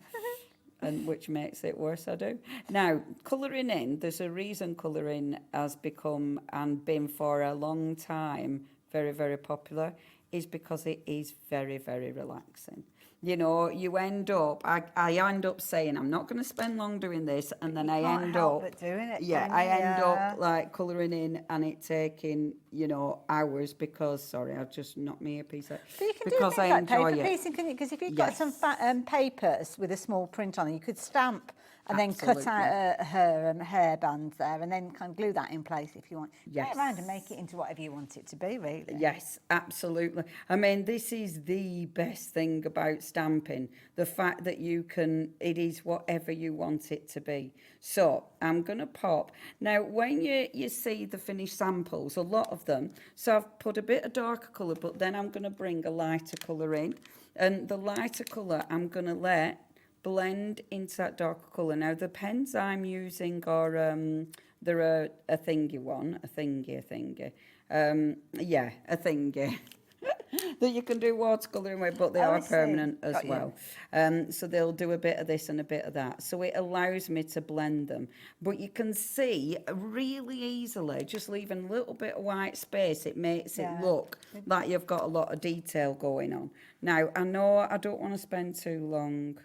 And which makes it worse, I do. Now, colouring in, there's a reason colouring has become and been for a long time very, very popular, is because it is very, very relaxing. You know, you end up, I end up saying, I'm not going to spend long doing this, and then I end up doing it. Yeah, I end up like colouring in and it taking, you know, hours because, sorry, I've just knocked me a piece out. But you can because do things I like enjoy paper it. piecing, couldn't you? Because if you've got some papers with a small print on it, you could stamp and then cut Absolutely. out her hairband there and then kind of glue that in place if you want. Yes. Get around and make it into whatever you want it to be, really. Yes, absolutely. I mean, this is the best thing about stamping, the fact that you can, it is whatever you want it to be. So I'm going to pop. Now, when you see the finished samples, a lot of them, so I've put a bit of darker colour, but then I'm going to bring a lighter colour in. And the lighter colour I'm going to let blend into that darker colour. Now, the pens I'm using are, they're a thingy one, a thingy. Yeah, a thingy. That you can do watercolouring with, but they are permanent as well. So they'll do a bit of this and a bit of that. So it allows me to blend them. But you can see really easily, just leaving a little bit of white space, it makes it look like you've got a lot of detail going on. Now, I know I don't want to spend too long,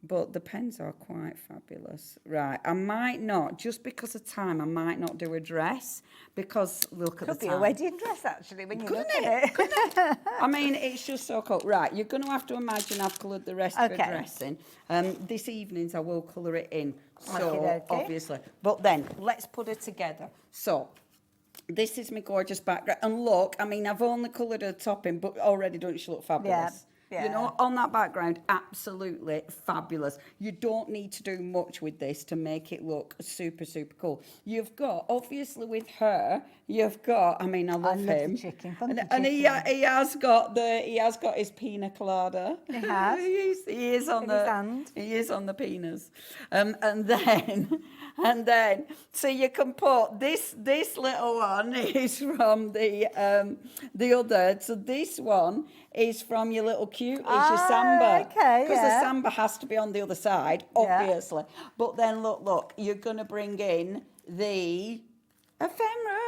but the pens are quite fabulous. Right, I might not, just because of time, I might not do a dress, because look at the time. Could be a wedding dress, actually, when you look at it. Couldn't it? I mean, it's just so cool. Right, you're going to have to imagine I've coloured the rest of the dressing. This evening's I will colour it in, so obviously. But then, let's put it together. So, this is my gorgeous background. And look, I mean, I've only coloured the top in, but already don't she look fabulous? You know, on that background, absolutely fabulous. You don't need to do much with this to make it look super, super cool. You've got, obviously with her, you've got, I mean, I love him. The chicken, and he has got his pina colada. He has. he is on In the his hand. He is on the penis. And then, so you can put this little one is from the other. So this one is from your little cutie, your samba. Okay, because the samba has to be on the other side, obviously. But then look, you're going to bring in the ephemera.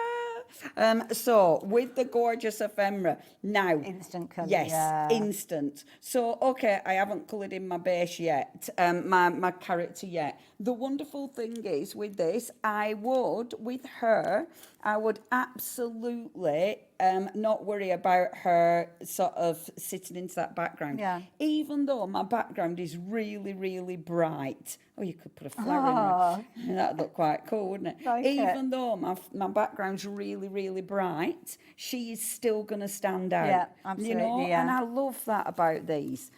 So with the gorgeous ephemera, now instant colour. Yes, instant. So okay, I haven't coloured in my base yet, my character yet. The wonderful thing is with this, I would absolutely not worry about her sort of sitting into that background. Yeah. Even though my background is really, really bright. Oh, you could put a flower in there. That'd look quite cool, wouldn't it? Like Even though my background's really, really bright, she is still going to stand out. Yeah, absolutely, You know, yeah. and I love that about these.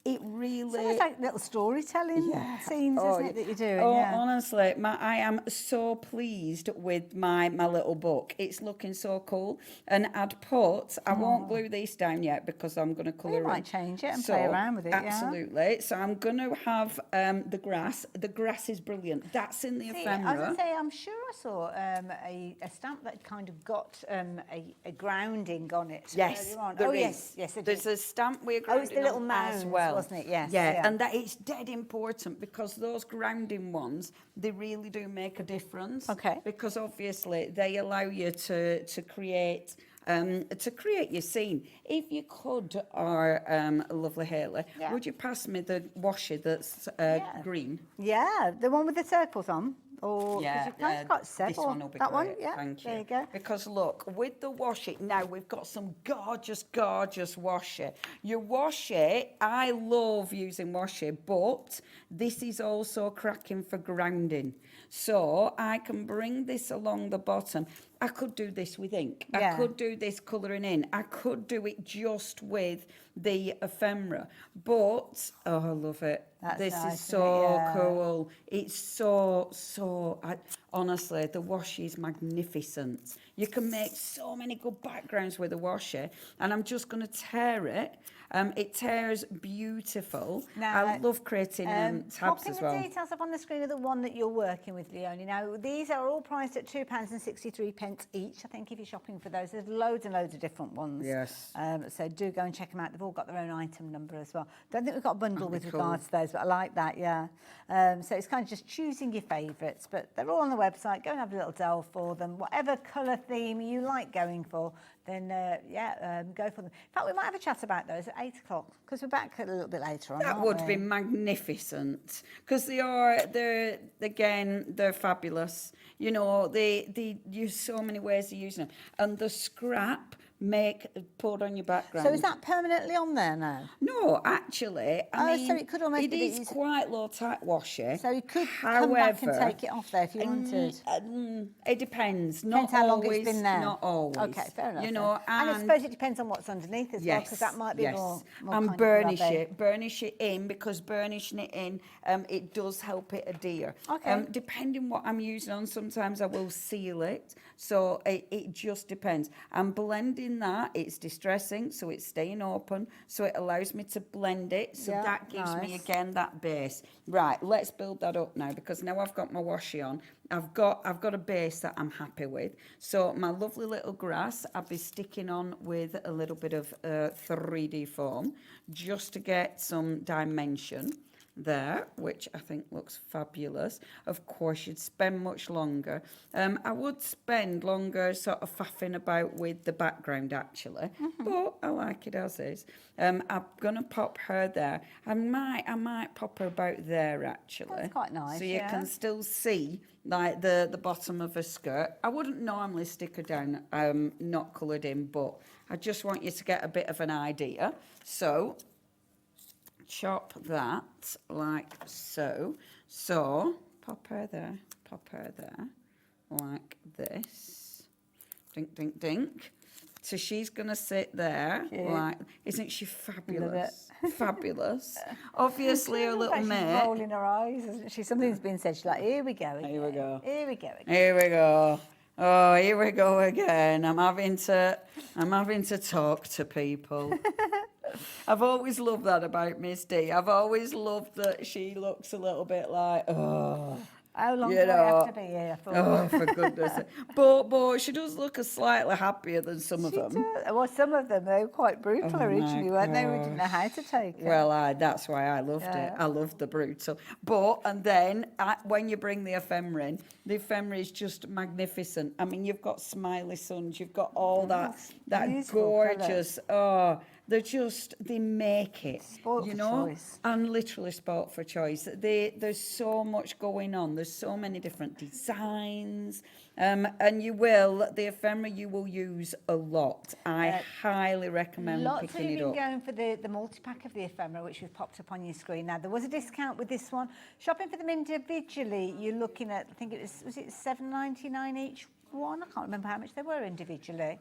It really... It's almost like little storytelling scenes, isn't it, that you're doing? Oh, honestly, I am so pleased with my little book. It's looking so cool. And I'd put, I won't glue these down yet because I'm going to colour it. You might change it and play around with it, Absolutely. So I'm going to have the grass. The grass is brilliant. That's in the ephemera. I was going to say, I'm sure I saw a stamp that kind of got a grounding on it. Yes, earlier on. there Yes, is. it There's is. a stamp with a Oh, it's grounding the little on mounds, as well. wasn't it? Yes. Yeah, and that it's dead important because those grounding ones, they really do make a difference. Okay. Because obviously they allow you to create your scene. If you could, our lovely Hayley, would you pass me the washi that's green? Yeah, the one with the circles on. Or Yeah, you've kind of got several. this one will be that great. one, yeah. Thank you. There you go. Because look, with the washi, now we've got some gorgeous, gorgeous washi. Your washi, I love using washi, but this is also cracking for grounding. So I can bring this along the bottom. I could do this with ink. I could do this colouring in. I could do it just with the ephemera. But, oh, I love it. This nice, is isn't it? so Yeah. cool. It's so, honestly, the washi is magnificent. You can make so many good backgrounds with a washi. And I'm just going to tear it. It tears beautiful. Now, I love creating tabs popping as well. the details up on the screen of the one that you're working with, Leonie. Now, these are all priced at £2.63 each. I think if you're shopping for those, there's loads and loads of different ones. Yes. So do go and check them out. They've all got their own item number as well. Don't think we've got a bundle with cool. regards to those, but I like that, yeah. So it's kind of just choosing your favourites, but they're all on the website. Go and have a little delve for them. Whatever colour theme you like going for, then go for them. In fact, we might have a chat about those at 8 o'clock, because we're back a little bit later on. That would be magnificent, because they're fabulous. You know, they use so many ways of using them, and the scrap poured on your background. So is that permanently on there now? No, actually, I mean, so it could almost it be is quite low tight washy. So you could come back and take it off there if you wanted. It depends. Depends how long it's been there. Not always. Okay, fair enough. You know, and I suppose it depends on what's underneath as well, because that might be more and burnish it in, because burnishing it in, it does help it adhere. Okay. Depending what I'm using on, sometimes I will seal it. So it just depends. I'm blending that, it's distressing, so it's staying open, so it allows me to blend it, so that gives me again that base. Right, let's build that up now, because now I've got my washi on, I've got a base that I'm happy with. So my lovely little grass, I'll be sticking on with a little bit of 3D foam, just to get some dimension there, which I think looks fabulous. Of course, you'd spend much longer. I would spend longer sort of faffing about with the background, actually, but I like it as is. I'm gonna pop her there. I might pop her about there, actually. That's quite nice. So you can still see like the bottom of her skirt. I wouldn't normally stick her down, not coloured in, but I just want you to get a bit of an idea. So chop that like so. So pop her there, like this. Dink, dink, dink. So she's going to sit there, like, isn't she fabulous? Fabulous. Obviously, her little mate. She's rolling her eyes, isn't she? Something's been said. She's like, here we go again. Here we go. Here we go again. Here we go. Oh, here we go again. I'm having to talk to people. I've always loved that about Miss D. I've always loved that she looks a little bit like, oh. How long do I have to be here for? Oh, for goodness sake. But she does look slightly happier than some of them. Well, some of them, they were quite brutal originally, weren't they? We didn't know how to take it. Well, that's why I loved it. I loved the brutal. And then when you bring the ephemera in, the ephemera is just magnificent. I mean, you've got smiley suns, you've got all that gorgeous, they make it, spoiled for choice. and literally spoiled for choice. There's so much going on. There's so many different designs, and the ephemera you will use a lot. I highly recommend picking it up. Lots of you going for the multi-pack of the ephemera, which we've popped up on your screen. Now, there was a discount with this one. Shopping for them individually, you're looking at, I think it was it $7.99 each one? I can't remember how much they were individually.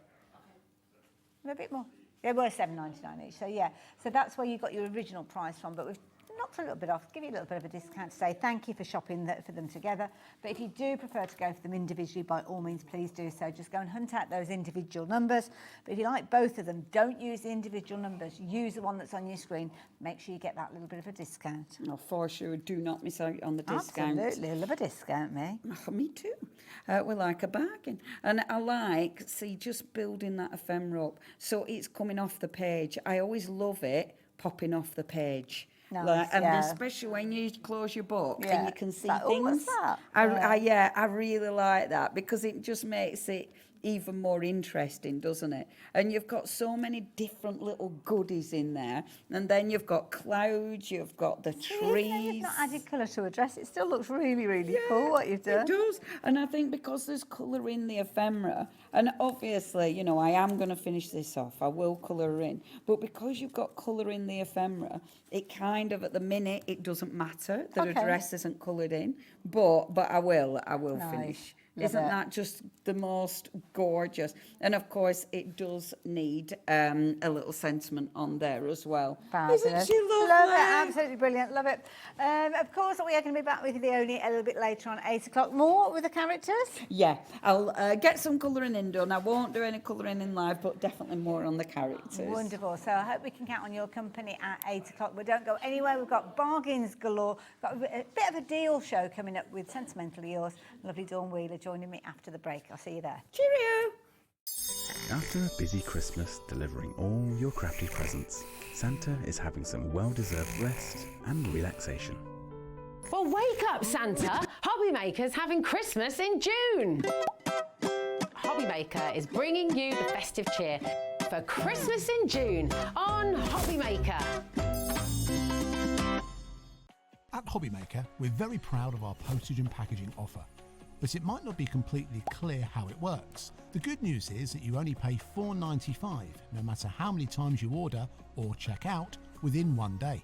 A bit more. They were $7.99 each, so yeah. So that's where you got your original price from, but we've knocked a little bit off, give you a little bit of a discount to say thank you for shopping for them together. But if you do prefer to go for them individually, by all means, please do so. Just go and hunt out those individual numbers. But if you like both of them, don't use the individual numbers. Use the one that's on your screen. Make sure you get that little bit of a discount. Oh, for sure. Do not miss out on the discount. Absolutely. I love a discount, me. Oh, me too. We like a bargain. And I like, just building that ephemera up so it's coming off the page. I always love it popping off the page. Nice, and especially when you close your book and you can see things. Oh, what's that? I really like that, because it just makes it even more interesting, doesn't it? And you've got so many different little goodies in there, and then you've got clouds, you've got the trees. Even though you've not added colour to a dress, it still looks really, really cool what you've done. It does, and I think because there's colour in the ephemera, and obviously, I am going to finish this off, I will colour her in, but because you've got colour in the ephemera, it kind of, at the minute, it doesn't matter that a dress isn't coloured in, but I will finish. Isn't that just the most gorgeous? And of course, it does need a little sentiment on there as well. Fabulous. Isn't she lovely? Love it, absolutely brilliant, love it. Of course, we are going to be back with you only a little bit later on, 8 o'clock. More with the characters? Yeah, I'll get some colouring in done. I won't do any colouring in live, but definitely more on the characters. Wonderful. So I hope we can count on your company at 8 o'clock. But don't go anywhere. We've got bargains galore. Got a bit of a deal show coming up with Sentimentally Yours. Lovely Dawn Wheeler joining me after the break. I'll see you there. Cheerio! After a busy Christmas delivering all your crafty presents, Santa is having some well-deserved rest and relaxation. Well, wake up, Santa! Hobby Maker's having Christmas in June! Hobbymaker is bringing you the festive cheer for Christmas in June on Hobbymaker. At Hobbymaker, we're very proud of our postage and packaging offer, but it might not be completely clear how it works. The good news is that you only pay $4.95 no matter how many times you order or check out within 1 day.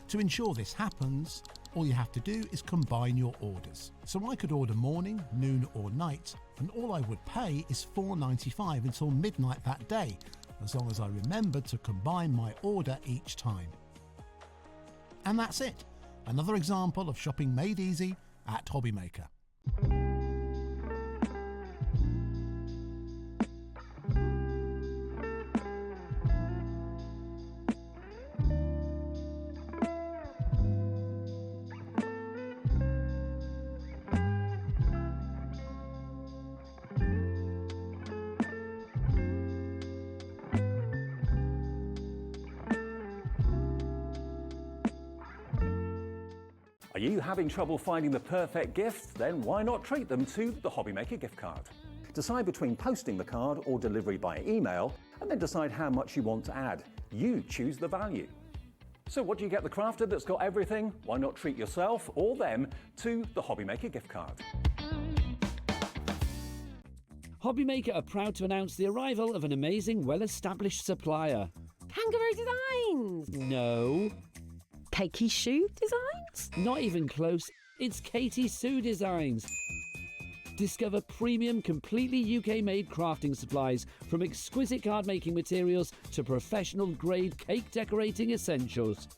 To ensure this happens, all you have to do is combine your orders. So I could order morning, noon or night, and all I would pay is $4.95 until midnight that day, as long as I remember to combine my order each time. And that's it. Another example of shopping made easy at Hobbymaker. Are you having trouble finding the perfect gift? Then why not treat them to the Hobbymaker gift card? Decide between posting the card or delivery by email, and then decide how much you want to add. You choose the value. So what do you get the crafter that's got everything? Why not treat yourself or them to the Hobbymaker gift card? Hobbymaker are proud to announce the arrival of an amazing, well-established supplier. Kangaroo Designs! No. Cakey Shoe Designs? Not even close. It's Katie Sue Designs. Discover premium, completely UK-made crafting supplies, from exquisite card-making materials to professional-grade cake decorating essentials.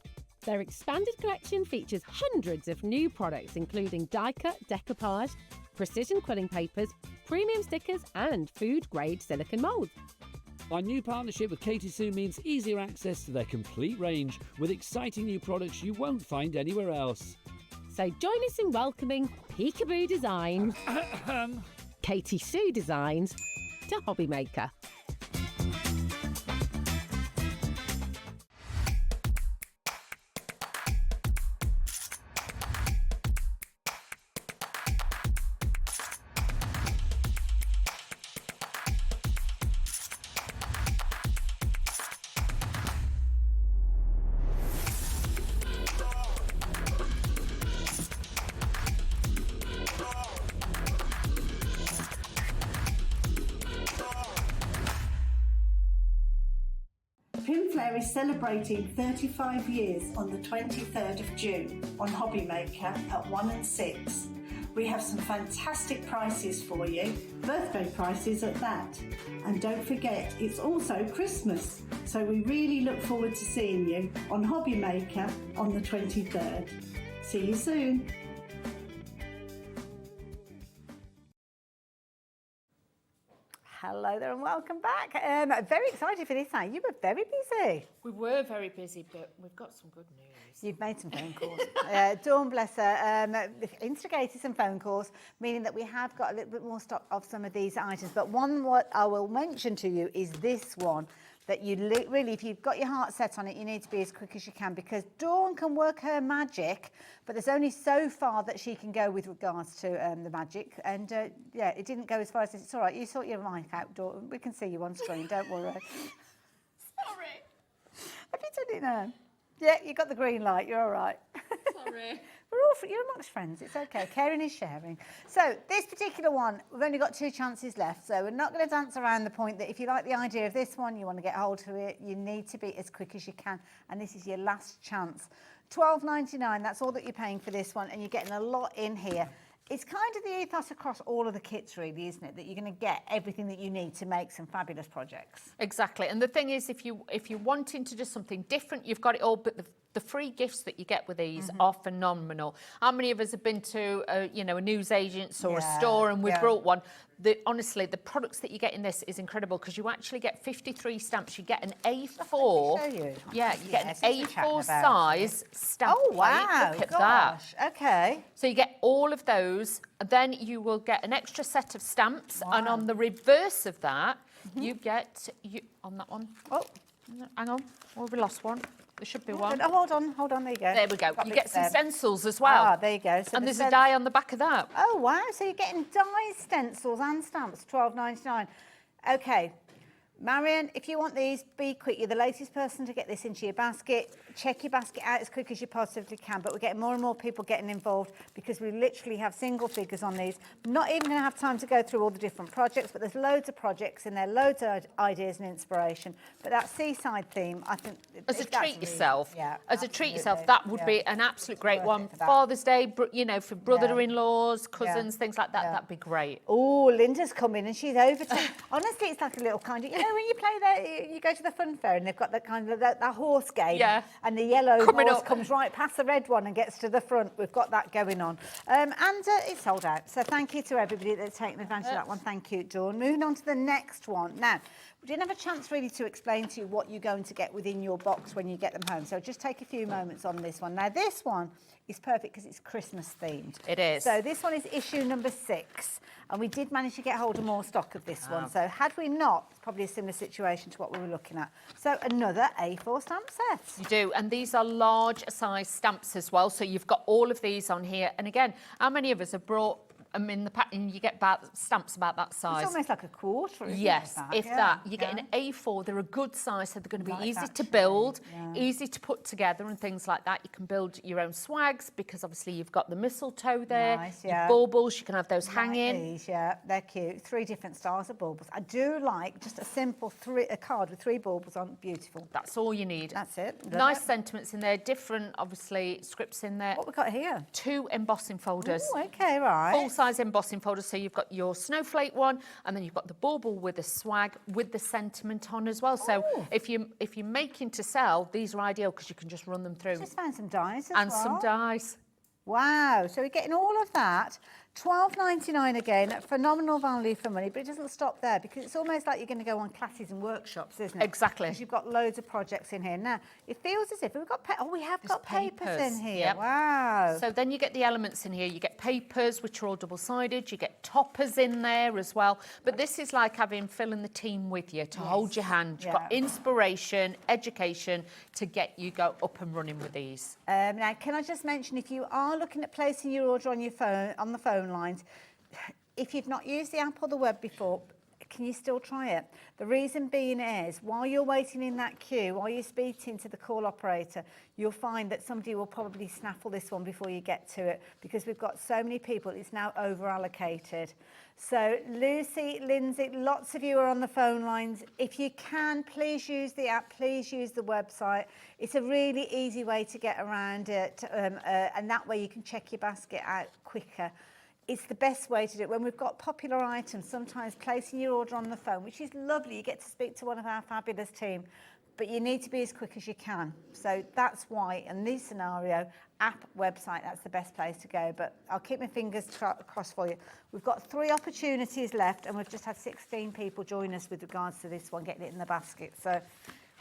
Their expanded collection features hundreds of new products, including die-cut decoupage, precision quilling papers, premium stickers, and food-grade silicone moulds. Our new partnership with Katie Sue means easier access to their complete range, with exciting new products you won't find anywhere else. So join us in welcoming Peekaboo Designs, Katie Sue Designs to Hobbymaker. Pinflair is celebrating 35 years on the 23rd of June on Hobbymaker at 1 and 6. We have some fantastic prices for you, birthday prices at that. And don't forget, it's also Christmas, so we really look forward to seeing you on Hobbymaker on the 23rd. See you soon. Hello there and welcome back. Very excited for this time. You were very busy. We were very busy, but we've got some good news. You've made some phone calls. Dawn, bless her, instigated some phone calls, meaning that we have got a little bit more stock of some of these items. But one what I will mention to you is this one, that you really, if you've got your heart set on it, you need to be as quick as you can, because Dawn can work her magic, but there's only so far that she can go with regards to the magic. And yeah, it didn't go as far as this. It's all right, you sort your mic out, Dawn. We can see you on screen, don't worry. Sorry. Have you done it now? Yeah, you got the green light, you're all right. Sorry. You're amongst friends, it's okay. Caring is sharing. So this particular one, we've only got 2 chances left, so we're not going to dance around the point that if you like the idea of this one, you want to get hold of it, you need to be as quick as you can, and this is your last chance. $12.99, that's all that you're paying for this one, and you're getting a lot in here. It's kind of the ethos across all of the kits, really, isn't it? That you're going to get everything that you need to make some fabulous projects. Exactly, and the thing is, if you're wanting to do something different, you've got it all. But the free gifts that you get with these are phenomenal. How many of us have been to a newsagent's or a store and we've brought one? Honestly, the products that you get in this is incredible, because you actually get 53 stamps. You get an A4. Yeah, you get an A4 size stamp. Oh wow! Look at that. Okay. So you get all of those, and then you will get an extra set of stamps, and on the reverse of that, you get on that one. Oh, hang on, we lost one. There should be one. Oh, hold on, there you go. There we go. Got You bits get some there. stencils as well. Ah, there you go. So and there's a die on the back of that. Oh, wow. So you're getting die stencils and stamps, $12.99. Okay. Marion, if you want these, be quick. You're the latest person to get this into your basket. Check your basket out as quick as you possibly can. But we're getting more and more people getting involved because we literally have single figures on these. Not even going to have time to go through all the different projects, but there's loads of projects in there, loads of ideas and inspiration. But that seaside theme, I think... As a treat yourself. Yeah, as a treat yourself, that would be an absolute great one. Father's Day, you know, for brother-in-laws, cousins, things like that, that'd be great. Oh, Linda's coming and she's over to... Honestly, it's like a little kind of... You know, when you play there, you go to the fun fair and they've got that kind of that horse game. Yeah. And the yellow Coming horse up. comes right past the red one and gets to the front. We've got that going on. And it's sold out. So thank you to everybody that's taken advantage of that one. Thank you, Dawn. Moving on to the next one. Now, we didn't have a chance really to explain to you what you're going to get within your box when you get them home. So just take a few moments on this one. Now, this one is perfect because it's Christmas themed. It is. So this one is issue number 6. And we did manage to get hold of more stock of this one. So had we not, it's probably a similar situation to what we were looking at. So another A4 stamp set. You do, and these are large size stamps as well. So you've got all of these on here. And again, how many of us have brought them in the pack and you get about stamps about that size? It's almost like a quarter, isn't yes, it? if that. You get an A4, they're a good size, so they're going to be Right, easy to actually, build, yeah. easy to put together and things like that. You can build your own swags because obviously you've got the mistletoe there, Nice, your yeah. baubles, you can have those hanging. These, yeah, they're cute. 3 different styles of baubles. I do like just a simple a card with 3 baubles on. Beautiful. That's all you need. That's it. Love Nice it. sentiments in there, different, obviously, scripts in there. What we got here? 2 embossing folders. Oh, okay, right. Full-size embossing folders. So you've got your snowflake one, and then you've got the bauble with a swag with the sentiment on as well. So if you're making to sell, these are ideal because you can just run them through. Just found some dies as and well. some dies. Wow, so we're getting all of that. $12.99 again, phenomenal value for money, but it doesn't stop there because it's almost like you're going to go on classes and workshops, isn't it? Exactly. Because you've got loads of projects in here. Now, it feels as if we've got, we have got papers in here. Yep. Wow. So then you get the elements in here. You get papers, which are all double-sided. You get toppers in there as well. But this is like having Phill and the team with you to hold your hand. You've got inspiration, education to get you go up and running with these. Now, can I just mention, if you are looking at placing your order on your phone, on the phone lines, if you've not used the app or the web before, can you still try it? The reason being is, while you're waiting in that queue, while you're speaking to the call operator, you'll find that somebody will probably snaffle this one before you get to it, because we've got so many people, it's now over-allocated. So Lucy, Lindsay, lots of you are on the phone lines. If you can, please use the app, please use the website. It's a really easy way to get around it, and that way you can check your basket out quicker. It's the best way to do it. When we've got popular items, sometimes placing your order on the phone, which is lovely, you get to speak to one of our fabulous team, but you need to be as quick as you can. So that's why, in this scenario, app, website, that's the best place to go. But I'll keep my fingers crossed for you. We've got 3 opportunities left, and we've just had 16 people join us with regards to this one, getting it in the basket. So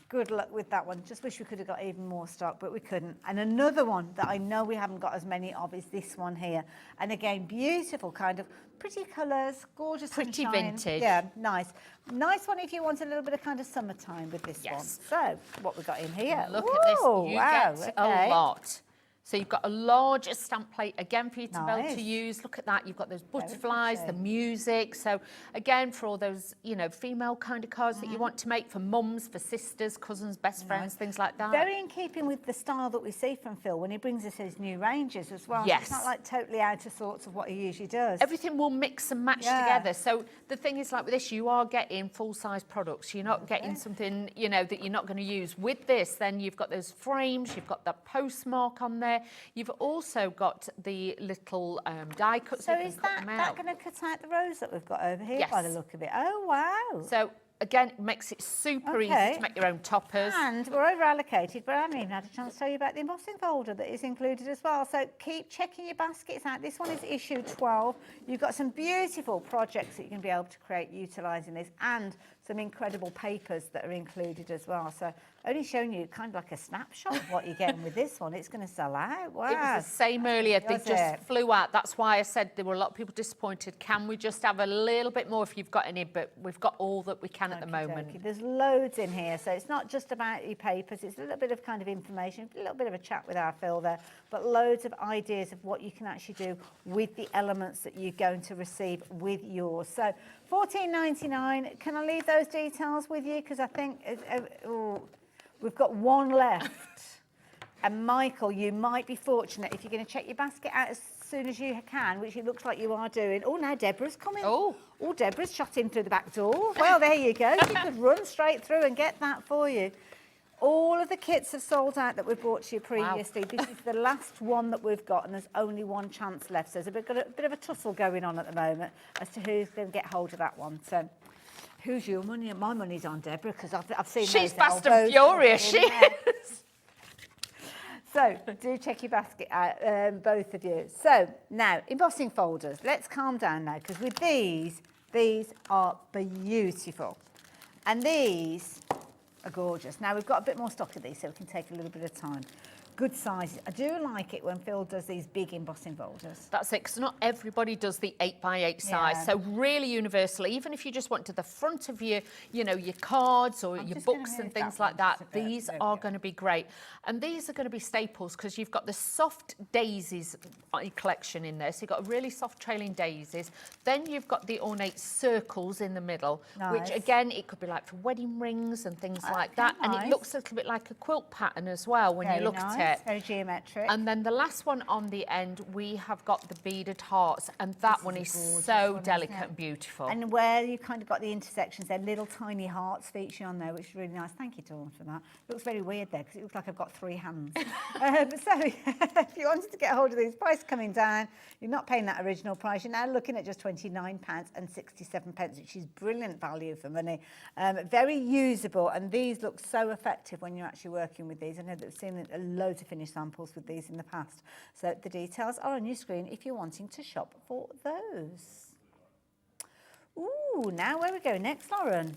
good luck with that one. Just wish we could have got even more stock, but we couldn't. And another one that I know we haven't got as many of is this one here. And again, beautiful kind of pretty colours, gorgeous Pretty sunshine. vintage. Yeah, nice. Nice one if you want a little bit of kind of summertime with this one. So, what we got in here? Look at this. Whoa, You wow, get okay. a lot. So you've got a large stamp plate, again, for you to be able Nice. to use. Look at that. You've got those butterflies, the music. So, again, for all those, you know, female kind of cards that you want to make for mums, for sisters, cousins, best friends, things like that. Very in keeping with the style that we see from Phill when he brings us his new ranges as well. Yes. It's not like totally out of sorts of what he usually does. Everything will mix and match together. So the thing is, like with this, you are getting full-size products. You're not getting something, you know, that you're not going to use. With this, then you've got those frames, you've got that postmark on there. You've also got the little die cuts. So you can is cut them that out. going to cut out the rows that we've got over here Yes. by the look of it? Oh, wow. So again, it makes it super easy to make your own toppers. And we're over allocated, but I haven't even had a chance to tell you about the embossing folder that is included as well. So keep checking your baskets out. This one is issue 12. You've got some beautiful projects that you can be able to create utilising this, and some incredible papers that are included as well. So only showing you kind of like a snapshot of what you're getting with this one. It's going to sell out. Wow. It was the same earlier. They just flew out. That's why I said there were a lot of people disappointed. Can we just have a little bit more if you've got any? But we've got all that we can at the moment. There's loads in here. So it's not just about your papers. It's a little bit of kind of information, a little bit of a chat with our Phill there, but loads of ideas of what you can actually do with the elements that you're going to receive with yours. So $14.99. Can I leave those details with you? Because I think we've got one left. And Michael, you might be fortunate if you're going to check your basket out as soon as you can, which it looks like you are doing. Oh, now Deborah's coming. Oh, Deborah's shot in through the back door. Well, there you go. She could run straight through and get that for you. All of the kits have sold out that we brought to you previously. Wow. This is the last one that we've got, and there's only one chance left. So there's a bit of a tussle going on at the moment as to who's going to get hold of that one. So who's your money? My money's on Deborah, because I've seen she's fast and furious, she is. So do check your basket out, both of you. So now, embossing folders. Let's calm down now, because with these are beautiful. And these are gorgeous. Now, we've got a bit more stock of these, so we can take a little bit of time. Good sizes. I do like it when Phill does these big embossing folders. That's it, because not everybody does the 8x8 size. So really universal. Even if you just want to the front of your, your cards or your books and things like that, these are going to be great. And these are going to be staples, because you've got the soft daisies collection in there. So you've got really soft trailing daisies. Then you've got the ornate circles in the middle, which again, it could be like for wedding rings and things like that. And it looks a little bit like a quilt pattern as well when you look at it. Very geometric. And then the last one on the end, we have got the beaded hearts, and that one is so delicate and beautiful. And where you kind of got the intersections, they're little tiny hearts featuring on there, which is really nice. Thank you, Dawn, for that. It looks very weird there, because it looks like I've got 3 hands. So if you wanted to get hold of these, price coming down, you're not paying that original price. You're now looking at just £29.67, which is brilliant value for money. Very usable, and these look so effective when you're actually working with these. I know that we've seen loads of finished samples with these in the past. So the details are on your screen if you're wanting to shop for those. Ooh, now where we go next, Lauren?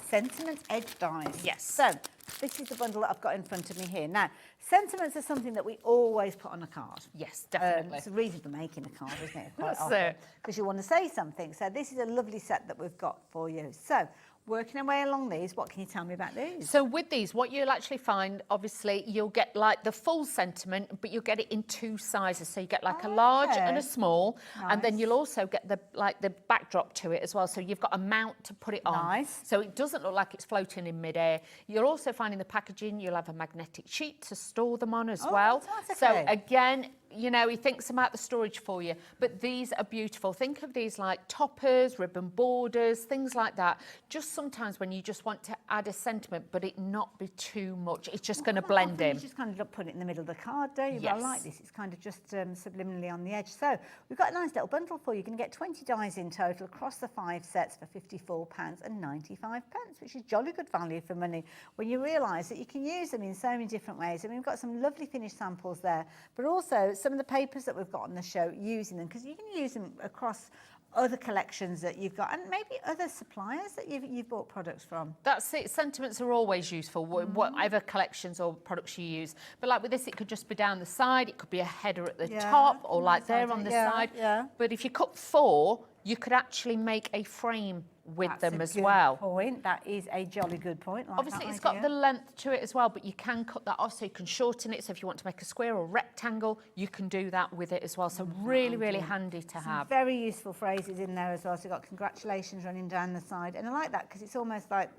Sentiment edge dies. Yes. So this is the bundle that I've got in front of me here. Now, sentiments are something that we always put on a card. Yes, definitely. It's the reason for making a card, isn't it? Quite often, because you want to say something. So this is a lovely set that we've got for you. So working our way along these, what can you tell me about these? So with these, what you'll actually find, obviously, you'll get like the full sentiment, but you'll get it in 2 sizes. So you get like a large and a small, and then you'll also get the backdrop to it as well. So you've got a mount to put it on. Nice. So it doesn't look like it's floating in midair. You'll also find in the packaging, you'll have a magnetic sheet to store them on as well. Fantastic. So again, he thinks about the storage for you, but these are beautiful. Think of these like toppers, ribbon borders, things like that. Just sometimes when you just want to add a sentiment, but it not be too much, it's just going to blend in. You just kind of put it in the middle of the card, don't you? Yes. But I like this. It's kind of just subliminally on the edge. So we've got a nice little bundle for you. You can get 20 dies in total across the 5 sets for £54.95, which is jolly good value for money when you realise that you can use them in so many different ways. I mean, we've got some lovely finished samples there, but also some of the papers that we've got on the show, using them, because you can use them across other collections that you've got, and maybe other suppliers that you've bought products from. That's it. Sentiments are always useful, whatever collections or products you use. But like with this, it could just be down the side, it could be a header at the top, or like there on the side. Yeah. But if you cut 4, you could actually make a frame with them as well. Point. That is a jolly good point. Like Obviously, it's got the length to it as well, but you can cut that off, so you can shorten it. So if you want to make a square or rectangle, you can do that with it as well. So really, really handy to have. Very useful phrases in there as well. So you've got congratulations running down the side. And I like that, because it's almost like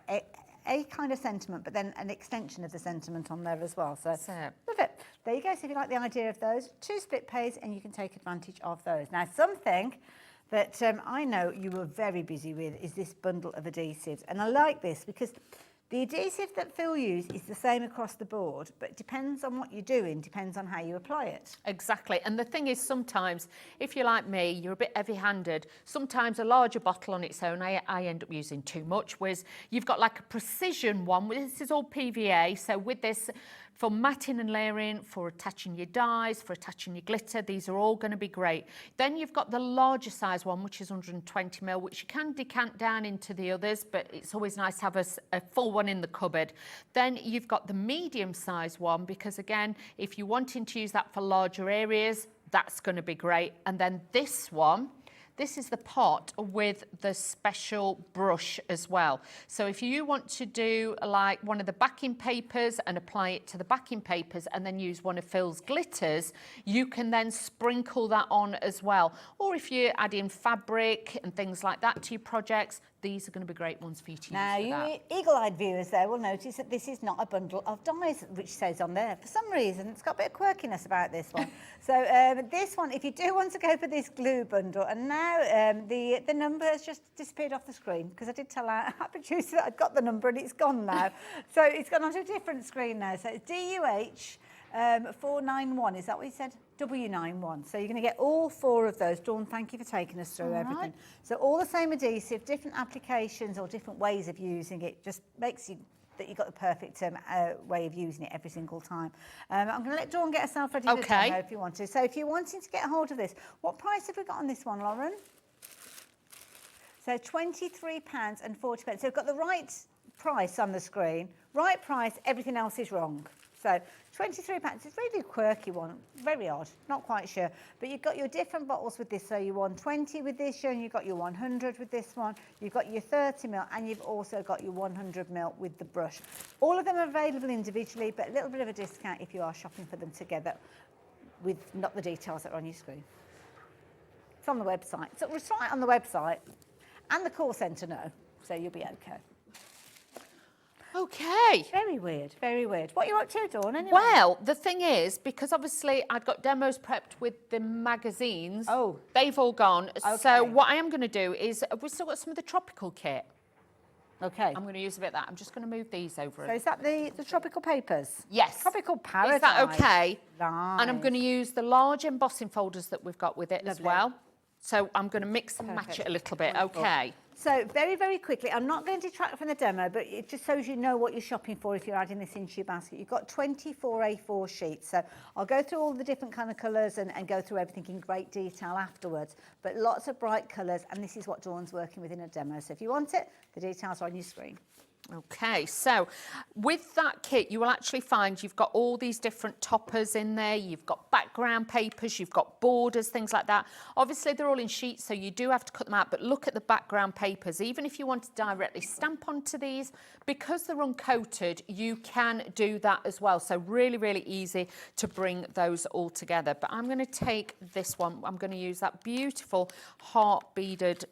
a kind of sentiment, but then an extension of the sentiment on there as well. So love it. There you go. So if you like the idea of those, 2 split pays, and you can take advantage of those. Now, something that I know you were very busy with is this bundle of adhesives. And I like this because the adhesive that Phill used is the same across the board, but it depends on what you're doing, depends on how you apply it. Exactly. And the thing is, sometimes, if you're like me, you're a bit heavy-handed. Sometimes a larger bottle on its own, I end up using too much, whereas you've got like a precision one. This is all PVA, so with this For matting and layering, for attaching your dies, for attaching your glitter, these are all going to be great. Then you've got the larger size one, which is 120mm, which you can decant down into the others, but it's always nice to have a full one in the cupboard. Then you've got the medium size one, because again, if you're wanting to use that for larger areas, that's going to be great. And then this one, this is the pot with the special brush as well. So if you want to do like one of the backing papers and apply it to the backing papers and then use one of Phil's glitters, you can then sprinkle that on as well. Or if you add in fabric and things like that to your projects, these are going to be great ones for you to use Now, you eagle-eyed viewers there will notice that this is not a bundle of dies, which says on there. For some reason, it's got a bit of quirkiness about this one. So this one, if you do want to go for this glue bundle, and now the number has just disappeared off the screen, because I did tell our producer that I'd got the number and it's gone now. So it's gone onto a different screen now. So it's DUH 491, is that what you said? W91. So you're going to get all 4 of those. Dawn, thank you for taking us through everything. Right. So all the same adhesive, different applications or different ways of using it, just makes you that you've got the perfect way of using it every single time. I'm going to let Dawn get herself ready to demo if you want to. So if you're wanting to get a hold of this, what price have we got on this one, Lauren? So £23.40. So we've got the right price on the screen. Right price, everything else is wrong. So £23, it's really a quirky one, very odd, not quite sure. But you've got your different bottles with this, so you want 20 with this and you've got your 100 with this one, you've got your 30ml, and you've also got your 100ml with the brush. All of them are available individually, but a little bit of a discount if you are shopping for them together with not the details that are on your screen. It's on the website. So it's right on the website, and the call centre know, so you'll be okay. Okay. Very weird, very weird. What are you up to, Dawn, anyway? Well, the thing is, because obviously I'd got demos prepped with the magazines. Oh. They've all gone. Okay. So what I am going to do is, we've still got some of the tropical kit. Okay. I'm going to use a bit of that. I'm just going to move these over. So is that the tropical papers? Yes. Tropical paradise. Is that okay? Nice. And I'm going to use the large embossing folders that we've got with it as well. So I'm going to mix and match it a little bit. Wonderful. Okay. So very, very quickly, I'm not going to detract from the demo, but it just shows you know what you're shopping for if you're adding this into your basket. You've got 24 A4 sheets. So I'll go through all the different kind of colours and go through everything in great detail afterwards. But lots of bright colours, and this is what Dawn's working with in a demo. So if you want it, the details are on your screen. Okay, so with that kit, you will actually find you've got all these different toppers in there. You've got background papers, you've got borders, things like that. Obviously, they're all in sheets, so you do have to cut them out, but look at the background papers. Even if you want to directly stamp onto these, because they're uncoated, you can do that as well. So really, really easy to bring those all together. But I'm going to take this one. I'm going to use that beautiful heart beaded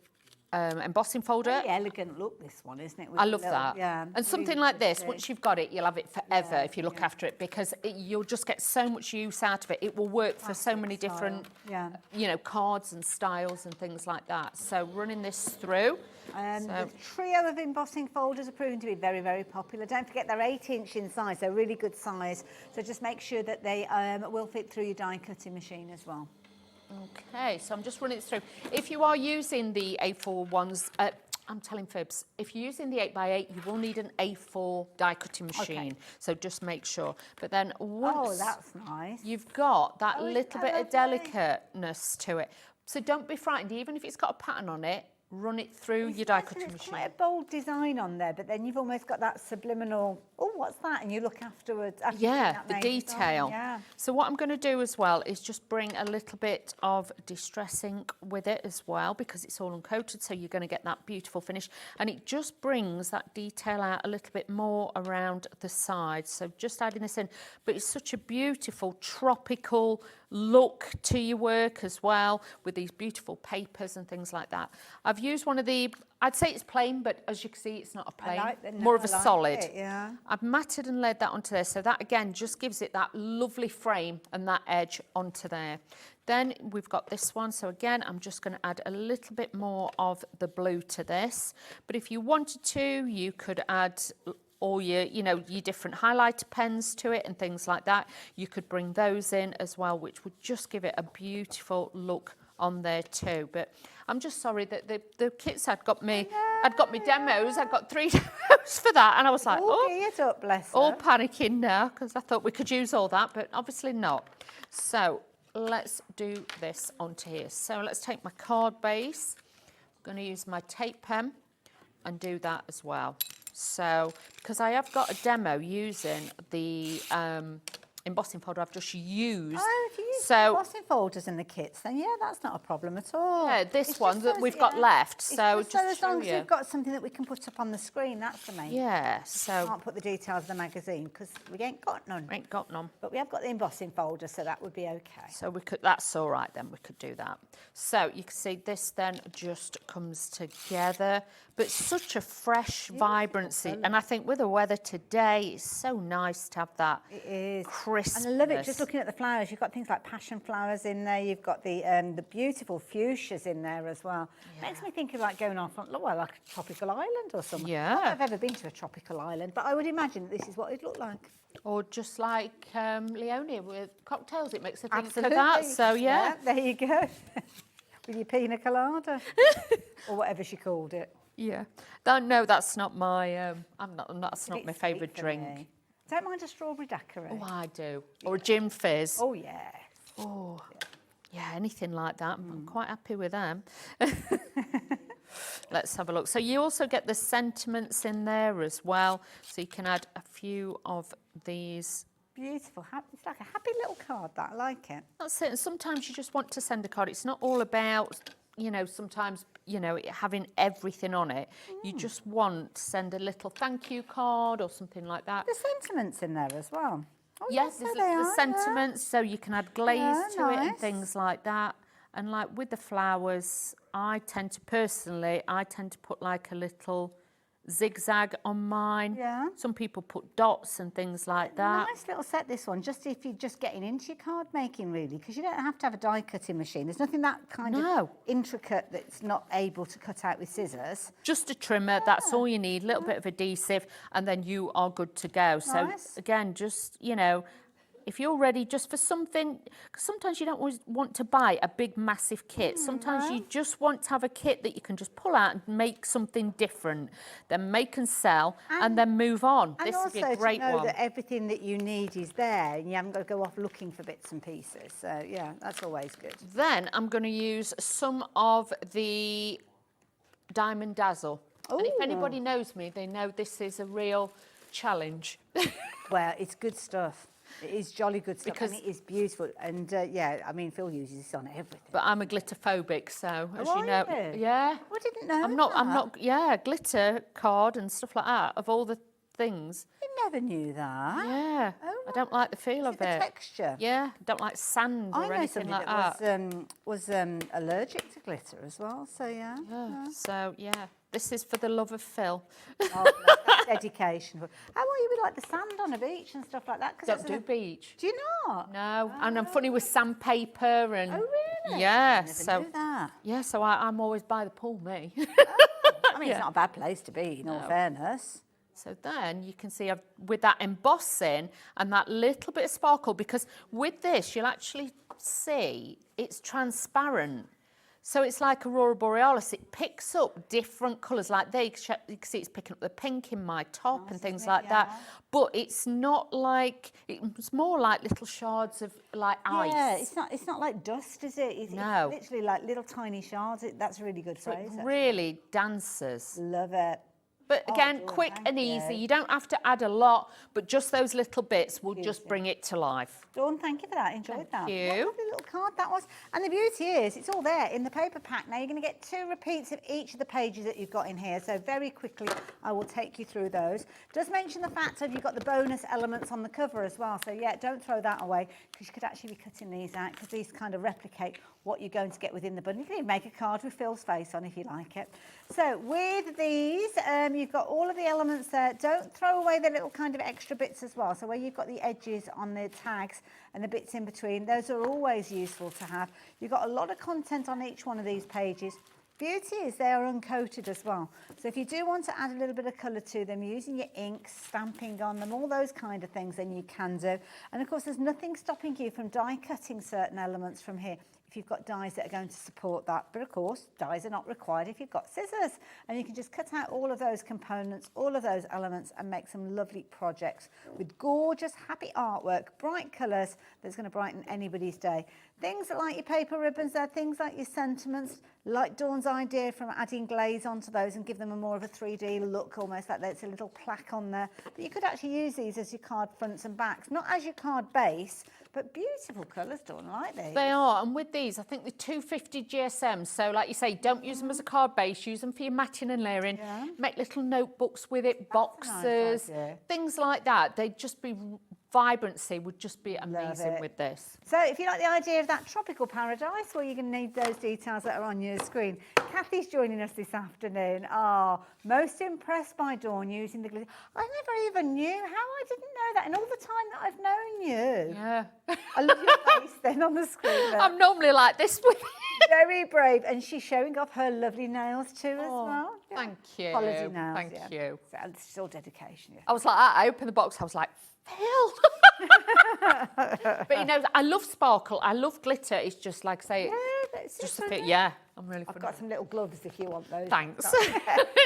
embossing folder. Very elegant look, this one, isn't it? I love that. Yeah, and something like this, once you've got it, you'll have it forever if you look after it, because you'll just get so much use out of it. It will work for so many different, you know, cards and styles and things like that. So running this through. The trio of embossing folders are proving to be very, very popular. Don't forget they're 8-inch in size, they're really good size. So just make sure that they will fit through your die cutting machine as well. Okay, so I'm just running it through. If you are using the A4 ones, I'm telling fibs, if you're using the 8x8, you will need an A4 die cutting machine. Okay. So just make sure. But then once that's nice. You've got that little bit of delicateness to it. So don't be frightened, even if it's got a pattern on it, run it through your die cutting machine. It's quite a bold design on there, but then you've almost got that subliminal, oh, what's that? And you look afterwards. Yeah, the detail. Yeah. So what I'm going to do as well is just bring a little bit of distress ink with it as well, because it's all uncoated, so you're going to get that beautiful finish. And it just brings that detail out a little bit more around the sides. So just adding this in. But it's such a beautiful tropical look to your work as well, with these beautiful papers and things like that. I've used one of the, I'd say it's plain, but as you can see, it's not a plain, more of a solid. I've matted and laid that onto there, so that again just gives it that lovely frame and that edge onto there. Then we've got this one, so again, I'm just going to add a little bit more of the blue to this. But if you wanted to, you could add all your, you know, your different highlighter pens to it and things like that. You could bring those in as well, which would just give it a beautiful look on there too. But I'm just sorry that the kits I'd got me demos. I've got 3 demos goes for that. And I was like, all geared up, bless her. all panicking now because I thought we could use all that, but obviously not. So let's do this onto here. So let's take my card base. I'm going to use my tape pen and do that as well. So because I have got a demo using the embossing folder I've just used. Oh, if you use embossing folders in the kits, then yeah, that's not a problem at all. Yeah, this one that we've got left. So just as long as we've got something that we can put up on the screen, that's the main thing. Yeah, so We can't put the details of the magazine because we ain't got none. Ain't got none. But we have got the embossing folder, so that would be okay. So we could, that's all right then, we could do that. So you can see this then just comes together, but such a fresh vibrancy. And I think with the weather today, it's so nice to have that. It is. Crispness. And I love it, just looking at the flowers, you've got things like passion flowers in there, you've got the beautiful fuchsias in there as well. Yeah. Makes me think of like going off on, well, like a tropical island or something. Yeah. I don't know if I've ever been to a tropical island, but I would imagine this is what it'd look like. Or just like Leonie with cocktails, it makes a think Absolutely. of that. So yeah. There you go. With your pina colada. Or whatever she called it. Yeah. No, that's not my, that's not my favourite drink. Me. Don't mind a strawberry daiquiri. Oh, I do. Or a gin fizz. Oh, yeah. Oh, yeah, anything like that. I'm quite happy with them. Let's have a look. So you also get the sentiments in there as well. So you can add a few of these. Beautiful. It's like a happy little card, that. I like it. That's it. And sometimes you just want to send a card. It's not all about, sometimes, having everything on it. You just want to send a little thank you card or something like that. There's sentiments in there as well. Oh, yes, there's the sentiments, so you can add glaze to it and nice. things like that. And like with the flowers, I tend to put like a little zigzag on mine. Yeah. Some people put dots and things like that. Nice little set, this one, just if you're just getting into your card making, really, because you don't have to have a die cutting machine. There's nothing that kind of intricate that's not able to cut out with scissors. Just a trimmer, that's all you need, a little bit of adhesive, and then you are good to go. So again, just, if you're ready just for something, because sometimes you don't always want to buy a big, massive kit. Sometimes you just want to have a kit that you can just pull out and make something different, then make and sell, and then move on. And this would be a also great to know one. that everything that you need is there, and you haven't got to go off looking for bits and pieces. So, yeah, that's always good. Then I'm going to use some of the Diamond Dazzle. And if anybody knows me, they know this is a real challenge. Well, it's good stuff. It is jolly good stuff, and it is beautiful. And yeah, I mean, Phill uses this on everything. But I'm a glitter phobic, so as you know, you? yeah. I didn't know. I'm not. Yeah, glitter card and stuff like that. Of all the things. I never knew that. Yeah. I don't like the feel of the it. texture. Yeah, I don't like sand or anything like that. I know somebody that was allergic to glitter as well. So yeah. So yeah, this is for the love of Phill. Oh, that's dedication. How are you with like the sand on a beach and stuff like that? Don't do beach. Do you not? No, and I'm funny with sandpaper and. Oh really? Yeah. I never So. knew that. Yeah, so I'm always by the pool, me. I mean, it's not a bad place to be, in all fairness. So then you can see with that embossing and that little bit of sparkle, because with this you'll actually see it's transparent. So it's like Aurora Borealis, it picks up different colours. Like there, you can see it's picking up the pink in my top and things like that. But it's not like, it's more like little shards of like ice. Yeah, it's not like dust, is it? It's literally like little tiny shards. That's a really good phrase. It really dances. Love it. But again, quick and easy. You don't have to add a lot, but just those little bits will just bring it to life. Dawn, thank you for that. Enjoyed that. Thank you. What a lovely little card that was. And the beauty is, it's all there in the paper pack. Now, you're going to get 2 repeats of each of the pages that you've got in here. So very quickly, I will take you through those. Just mention the fact that you've got the bonus elements on the cover as well. So, yeah, don't throw that away, because you could actually be cutting these out, because these kind of replicate what you're going to get within the bundle. You can even make a card with Phil's face on if you like it. So with these, you've got all of the elements there. Don't throw away the little kind of extra bits as well. So where you've got the edges on the tags and the bits in between, those are always useful to have. You've got a lot of content on each one of these pages. beauty is they are uncoated as well. So if you do want to add a little bit of colour to them, using your ink, stamping on them, all those kind of things, then you can do. And of course, there's nothing stopping you from die cutting certain elements from here if you've got dies that are going to support that. But of course, dies are not required if you've got scissors. And you can just cut out all of those components, all of those elements, and make some lovely projects with gorgeous, happy artwork, bright colours that's going to brighten anybody's day. Things like your paper ribbons there, things like your sentiments, like Dawn's idea from adding glaze onto those and give them a more of a 3D look, almost like there's a little plaque on there. But you could actually use these as your card fronts and backs, not as your card base, but beautiful colours, Dawn, I like these. They are, and with these, I think the 250 GSM, so like you say, don't use them as a card base, use them for your matching and layering, make little notebooks with it, boxes, things like that. They'd just be, vibrancy would just be amazing with this. So if you like the idea of that tropical paradise, well, you're going to need those details that are on your screen. Kathy's joining us this afternoon. Oh, most impressed by Dawn using the glitter. I never even knew how I didn't know that in all the time that I've known you. Yeah. I love your face then on the screen. There. I'm normally like this with Very brave. And she's showing off her lovely nails too as well. Yeah. Thank you. Holiday nails, Thank you. So it's still dedication. I was like, I opened the box, I was like, Phill. But you know, I love sparkle, I love glitter. It's just like, say, it's just a fit. Yeah, I'm really I've got some little gloves if you want those. Thanks.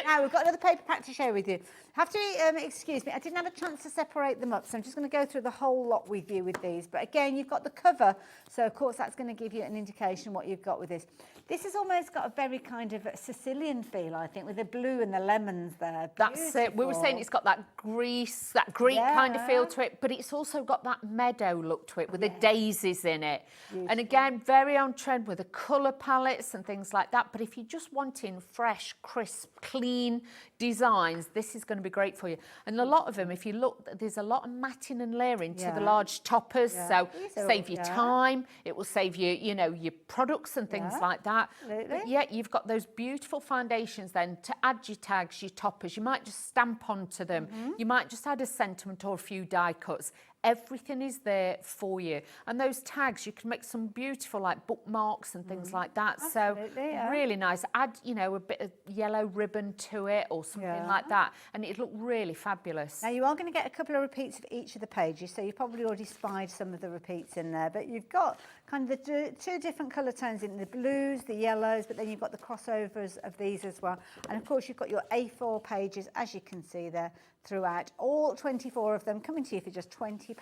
Now we've got another paper pack to share with you. Have to excuse me, I didn't have a chance to separate them up, so I'm just going to go through the whole lot with you with these. But again, you've got the cover, so of course that's going to give you an indication what you've got with this. This has almost got a very kind of Sicilian feel, I think, with the blue and the lemons there. That's it. We were saying it's got that Greece, that Greek kind of feel to it, but it's also got that meadow look to it with the daisies in it. Beautiful. And again, very on trend with the colour palettes and things like that. But if you're just wanting fresh, crisp, clean designs, this is going to be great for you. And a lot of them, if you look, there's a lot of matting and layering to the large toppers, so save you time. It will save you, you know, your products and things like that. But yet you've got those beautiful foundations then to add your tags, your toppers. You might just stamp onto them. You might just add a sentiment or a few die cuts. Everything is there for you. And those tags, you can make some beautiful like bookmarks and things like that. Absolutely, so really nice. Add, you know, a bit of yellow ribbon to it or something like that. And it'd look really fabulous. Now you are going to get a couple of repeats of each of the pages. So you've probably already spied some of the repeats in there. But you've got kind of the two different colour tones in the blues, the yellows, but then you've got the crossovers of these as well. And of course you've got your A4 pages, as you can see there, throughout, all 24 of them coming to you for just £20.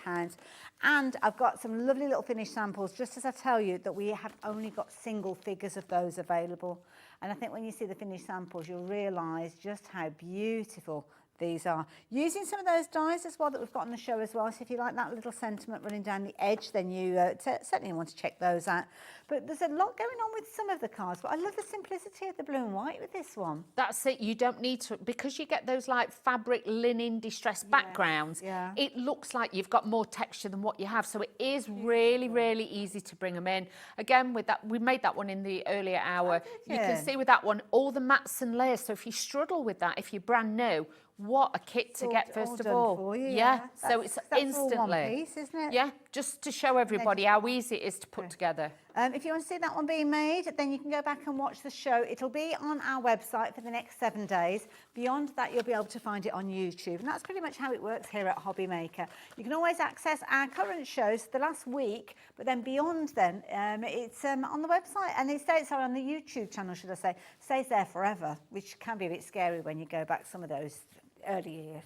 And I've got some lovely little finished samples, just as I tell you that we have only got single figures of those available. And I think when you see the finished samples, you'll realise just how beautiful these are. Using some of those dies as well that we've got on the show as well. So if you like that little sentiment running down the edge, then you certainly want to check those out. But there's a lot going on with some of the cards. But I love the simplicity of the blue and white with this one. That's it. You don't need to, because you get those like fabric, linen, distressed backgrounds. It looks like you've got more texture than what you have. So it is really, really easy to bring them in. Again, with that, we made that one in the earlier hour. You can see with that one, all the mats and layers. So if you struggle with that, if you're brand new, what a kit to get first of all. For you, so it's instantly. All one piece, isn't it? Yeah, just to show everybody how easy it is to put together. If you want to see that one being made, then you can go back and watch the show. It'll be on our website for the next 7 days. Beyond that, you'll be able to find it on YouTube. And that's pretty much how it works here at Hobby Maker. You can always access our current shows the last week, but then beyond then, it's on the website, and it stays on the YouTube channel, should I say, stays there forever, which can be a bit scary when you go back some of those early years.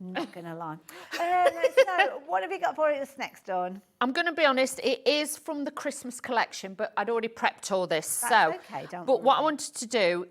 Not gonna lie. So what have you got for us next, Dawn? I'm going to be honest, it is from the Christmas collection, but I'd already prepped all this. That's okay, don't But worry. what I wanted to do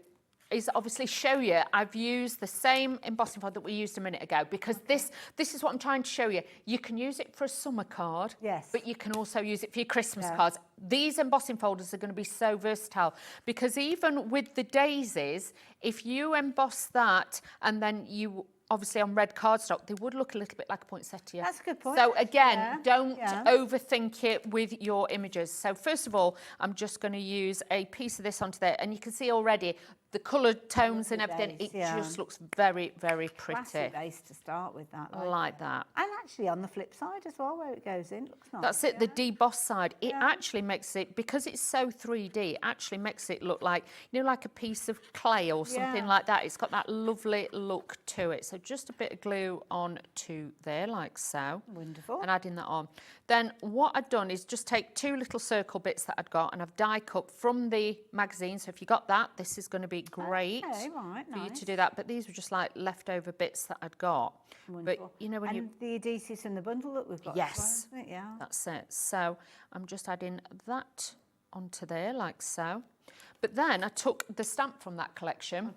is obviously show you, I've used the same embossing fold that we used a minute ago, because this is what I'm trying to show you. You can use it for a summer card, but you can also use it for your Christmas cards. These embossing folders are going to be so versatile, because even with the daisies, if you emboss that and then you obviously on red cardstock, they would look a little bit like a poinsettia. That's a good point. So again, don't overthink it with your images. So first of all, I'm just going to use a piece of this onto there, and you can see already the coloured tones and everything, base, it yeah. just looks very, very Classy pretty. base to start with that. Like that. And actually on the flip side as well, where it goes in, looks nice. That's it, the deboss side. It actually makes it, because it's so 3D, it actually makes it look like, you know, like a piece of clay or something like that. It's got that lovely look to it. So just a bit of glue on to there, like so. Wonderful. And adding that on. Then what I've done is just take 2 little circle bits that I'd got, and I've die cut from the magazine. So if you got that, this is going to be great for you to do that. But these were just like leftover bits that I'd got. Wonderful. But you know, when and the adhesives from the bundle that we've got. Yes, as well, isn't it? Yeah. that's it. So I'm just adding that onto there, like so. But then I took the stamp from that collection,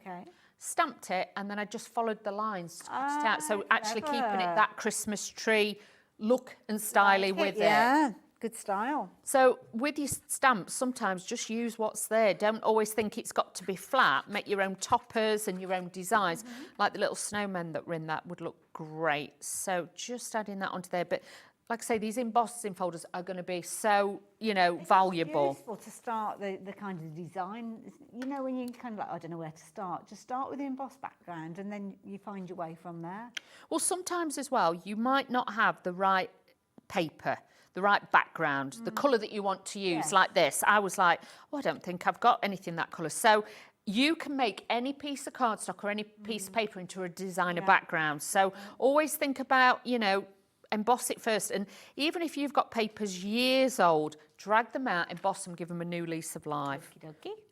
stamped it, and then I just followed the lines to cut it out. So actually keeping it that Christmas tree look and styly with it. Yeah, good style. So with your stamps, sometimes just use what's there. Don't always think it's got to be flat. Make your own toppers and your own designs. Like the little snowmen that were in that would look great. So just adding that onto there. But like I say, these embossing folders are going to be so, you know, valuable. It's useful to start the kind of design. You know, when you kind of like, I don't know where to start. Just start with the embossed background and then you find your way from there. Well, sometimes as well, you might not have the right paper, the right background, the colour that you want to use, like this. I was like, oh, I don't think I've got anything that colour. So you can make any piece of cardstock or any piece of paper into a designer background. So always think about, you know, emboss it first. And even if you've got papers years old, drag them out, emboss them, give them a new lease of life.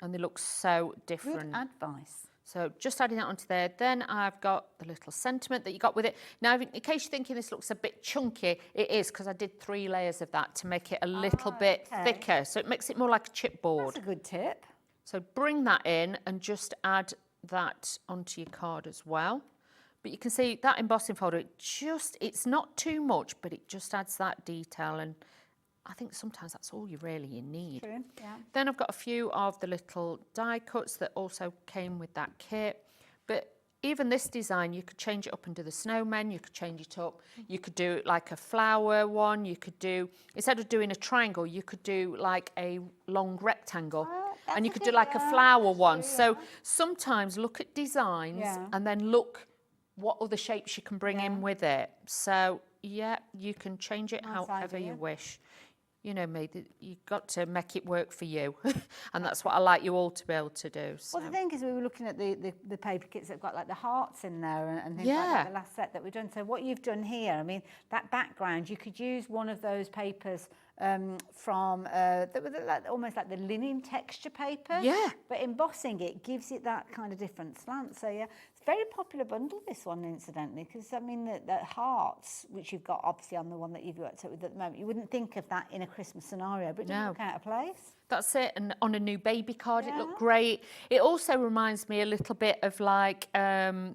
And they look so different. Good advice. So just adding that onto there. Then I've got the little sentiment that you got with it. Now, in case you're thinking this looks a bit chunky, it is, because I did 3 layers of that to make it a little bit thicker. So it makes it more like a chipboard. That's a good tip. So bring that in and just add that onto your card as well. But you can see that embossing folder, it's not too much, but it just adds that detail. And I think sometimes that's all you need. True, yeah. Then I've got a few of the little die cuts that also came with that kit. But even this design, you could change it up and do the snowmen, you could change it up. You could do like a flower one, you could do, instead of doing a triangle, you could do like a long rectangle. And you could do like a flower one. So sometimes look at designs and then look what other shapes you can bring in with it. So yeah, you can change it however you wish. You know me, you've got to make it work for you. And that's what I like you all to be able to do. So. Well, the thing is, we were looking at the paper kits that have got like the hearts in there and things like that, the last set that we've done. So what you've done here, I mean, that background, you could use one of those papers from almost like the linen texture paper. Yeah. But embossing it gives it that kind of different slant. So yeah, it's a very popular bundle, this one, incidentally, because I mean the hearts, which you've got obviously on the one that you've worked with at the moment, you wouldn't think of that in a Christmas scenario, but it doesn't look out of place. That's it. And on a new baby card, it looked great. It also reminds me a little bit of like not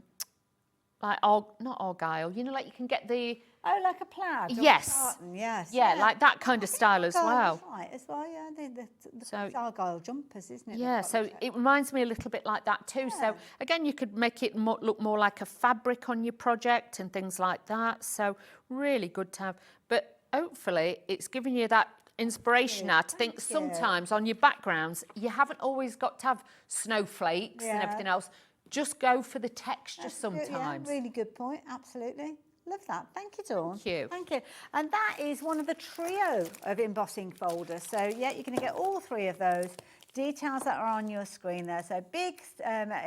Argyle, you know, like you can get the... Oh, like a plaid? Yes. Tartan, yes. Yeah, like that kind of style as well. That's right, as well, yeah. The Argyle jumpers, isn't it? Yeah, so it reminds me a little bit like that too. So again, you could make it look more like a fabric on your project and things like that. So really good to have. But hopefully it's giving you that inspiration now to think sometimes on your backgrounds, you haven't always got to have snowflakes and everything else. Just go for the texture sometimes. Yeah, really good point, absolutely. Love that. Thank you, Dawn. Thank you. Thank you. And that is one of the trio of embossing folders. So, yeah, you're going to get all 3 of those. Details that are on your screen there. So big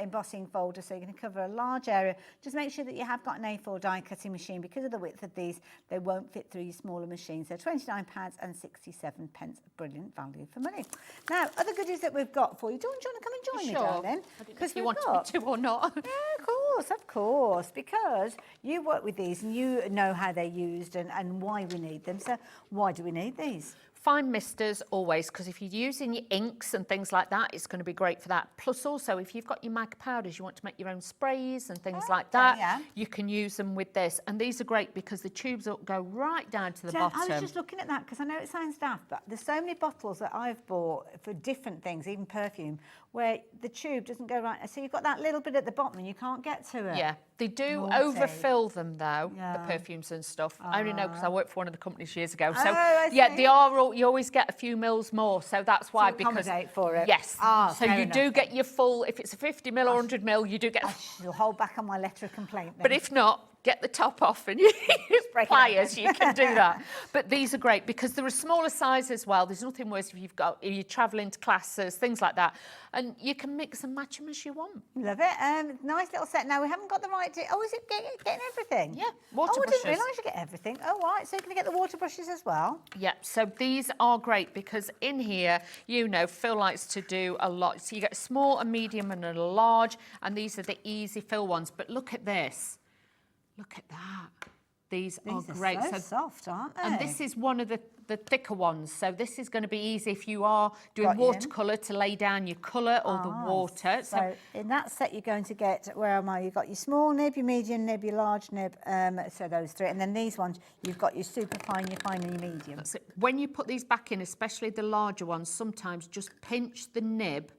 embossing folder, so you can cover a large area. Just make sure that you have got an A4 die cutting machine. Because of the width of these, they won't fit through your smaller machine. So £29 and 67 pence, brilliant value for money. Now, other goodies that we've got for you. Dawn, do you want to come and join me, darling? Because you want me to or not. Yeah, of course, because you work with these and you know how they're used and why we need them. So why do we need these? Fine misters always, because if you're using your inks and things like that, it's going to be great for that. Plus also, if you've got your mica powders, you want to make your own sprays and things like that, you can use them with this. And these are great because the tubes will go right down to the bottom. I was just looking at that because I know it sounds daft, but there's so many bottles that I've bought for different things, even perfume, where the tube doesn't go right. So you've got that little bit at the bottom and you can't get to it. Yeah, they do overfill them though, the perfumes and stuff. I only know because I worked for one of the companies years ago. So yeah, they are all, you always get a few mils more, so that's why. To accommodate for it. Yes. Ah, so fair you enough. do get your full. If it's a 50 mil or 100 mil, you do get. You'll hold back on my letter of complaint then. But if not, get the top off and you use break it pliers, open. you can do that. But these are great because they're a smaller size as well. There's nothing worse if you're travelling to classes, things like that. And you can mix and match them as you want. Love it. Nice little set. Now, we haven't got the right... Oh, is it getting everything? Yeah, water brushes. I didn't brushes. realise you get everything. Oh, right. So you're going to get the water brushes as well? Yeah, so these are great because in here, you know, Phill likes to do a lot. So you get a small, a medium and a large, and these are the easy Phill ones. But look at this. Look at that. These are great. So soft, aren't they? And this is one of the thicker ones. So this is going to be easy if you are doing Got you. watercolour to lay down your colour or the water. So in that set, you're going to get, where am I? You've got your small nib, your medium nib, your large nib. So those three. And then these ones, you've got your super fine, your fine and your medium. That's it. When you put these back in, especially the larger ones, sometimes just pinch the nib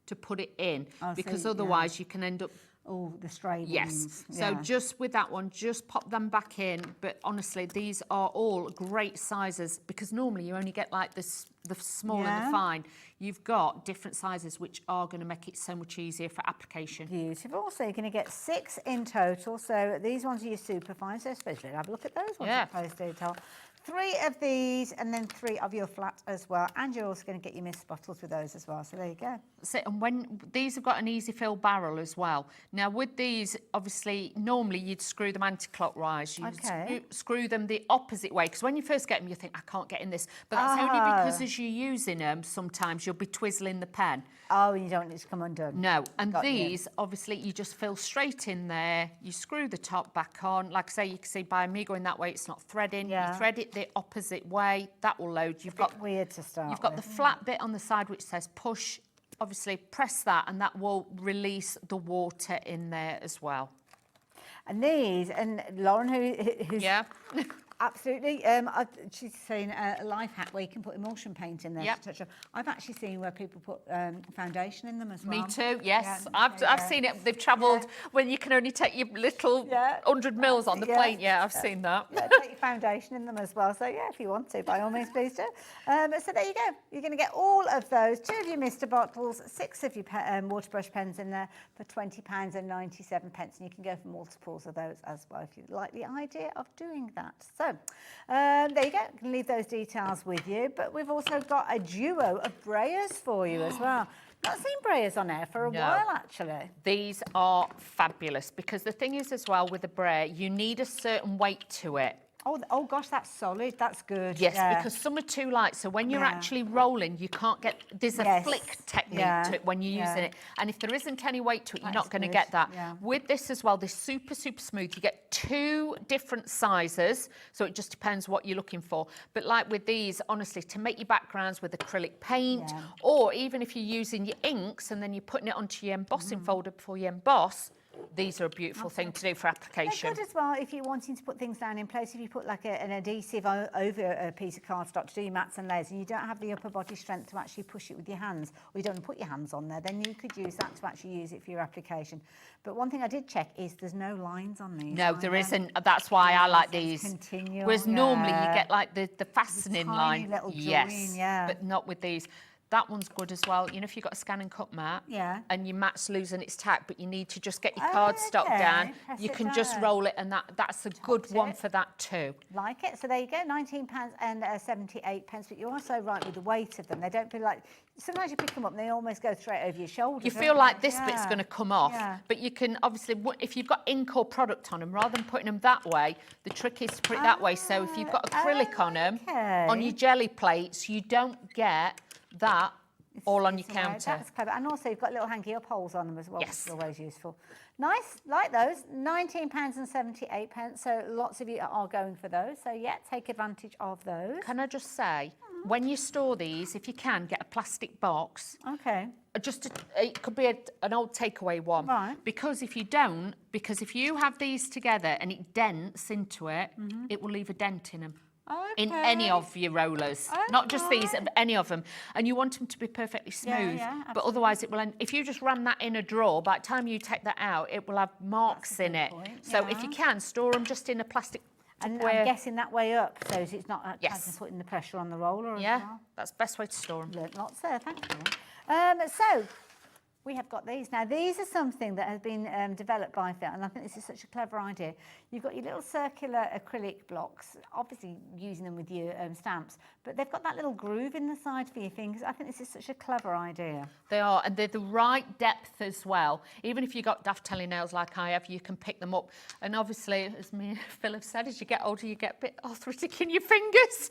to put it in because otherwise you can end up... Oh, the stray ones. Yes. Yeah. So just with that one, just pop them back in. But honestly, these are all great sizes because normally you only get like this, the small and the fine. You've got different sizes which are going to make it so much easier for application. Beautiful. So you're going to get 6 in total. So these ones are your super fine. So especially have a look at those ones in close detail. 3 of these and then 3 of your flat as well. And you're also going to get your mist bottles with those as well. So there you go. So, and when these have got an easy fill barrel as well. Now with these, obviously, normally you'd screw them anti-clockwise. You'd screw them the opposite way because when you first get them, you think, I can't get in this. But that's only because as you're using them, sometimes you'll be twizzling the pen. Oh, you don't want it to come undone. No, and these, obviously, you just fill straight in there. You screw the top back on. Like I say, you can see by me going that way, it's not threading. You thread it the opposite way. That will load. You've got weird to start. You've got the flat bit on the side which says push. Obviously, press that, and that will release the water in there as well. And these, and Lauren, who's absolutely, she's saying a life hack where you can put emulsion paint in there to touch up. I've actually seen where people put foundation in them as well. Me too, yes. I've seen it. They've travelled when you can only take your little 100 mils on the plane. Yeah, I've seen that. Take your foundation in them as well. So, yeah, if you want to, by all means, please do. So there you go. You're going to get all of those, 2 of your mister bottles, 6 of your water brush pens in there for £20 and 97 pence. And you can go for multiples of those as well if you like the idea of doing that. So there you go. I can leave those details with you. But we've also got a duo of brayers for you as well. Not seen brayers on air for a while, actually. These are fabulous because the thing is as well with the brayer, you need a certain weight to it. Oh gosh, that's solid. That's good. Yes, because some are too light. So when you're actually rolling, you can't get... There's a flick technique to it when you're using it. And if there isn't any weight to it, you're not going to get that. With this as well, this super, super smooth. You get 2 different sizes. So it just depends what you're looking for. But like with these, honestly, to make your backgrounds with acrylic paint, or even if you're using your inks and then you're putting it onto your embossing folder before you emboss, these are a beautiful thing to do for application. They're good as well if you're wanting to put things down in place. If you put like an adhesive over a piece of cardstock to do your mats and layers and you don't have the upper body strength to actually push it with your hands, or you don't put your hands on there, then you could use that to actually use it for your application. But one thing I did check is there's no lines on these. No, there isn't. That's why I like these. Continual, whereas normally you get like the fastening tiny line. little join, but not with these. That one's good as well. You know, if you've got a scan and cut mat and your mat's losing its tack, but you need to just get your cardstock down, you can just roll it, and that's a good one for that too. Like it. So there you go, £19 and 78 pence. But you're also right with the weight of them. They don't feel like... Sometimes you pick them up and they almost go straight over your shoulder. You feel like this bit's going to come off, but you can obviously, if you've got ink or product on them, rather than putting them that way, the trick is to put it that way. So if you've got acrylic on them, on your jelly plates, you don't get that all on your counter. That's clever. And also you've got little hanky up holes on them as well, which is always useful. Nice, like those, £19 and 78 pence. So lots of you are going for those. So yeah, take advantage of those. Can I just say, when you store these, if you can, get a plastic box. Okay. It could be an old takeaway one. Right. Because if you don't, if you have these together and it dents into it, it will leave a dent in them. In any of your rollers, not just these, any of them, and you want them to be perfectly smooth. But otherwise, it will end. If you just ram that in a drawer, by the time you take that out, it will have marks in it. So if you can, store them just in a plastic And Tupperware. I'm guessing that way up, so it's not Yes. putting the pressure on the roller as Yeah, well. that's the best way to store them. Learned lots there, thank you. So, we have got these. Now, these are something that has been developed by Phill, and I think this is such a clever idea. You've got your little circular acrylic blocks, obviously using them with your stamps, but they've got that little groove in the side for your fingers. I think this is such a clever idea. They are, and they're the right depth as well. Even if you've got dovetail nails like I have, you can pick them up. And obviously, as me and Phill have said, as you get older, you get a bit arthritic in your fingers.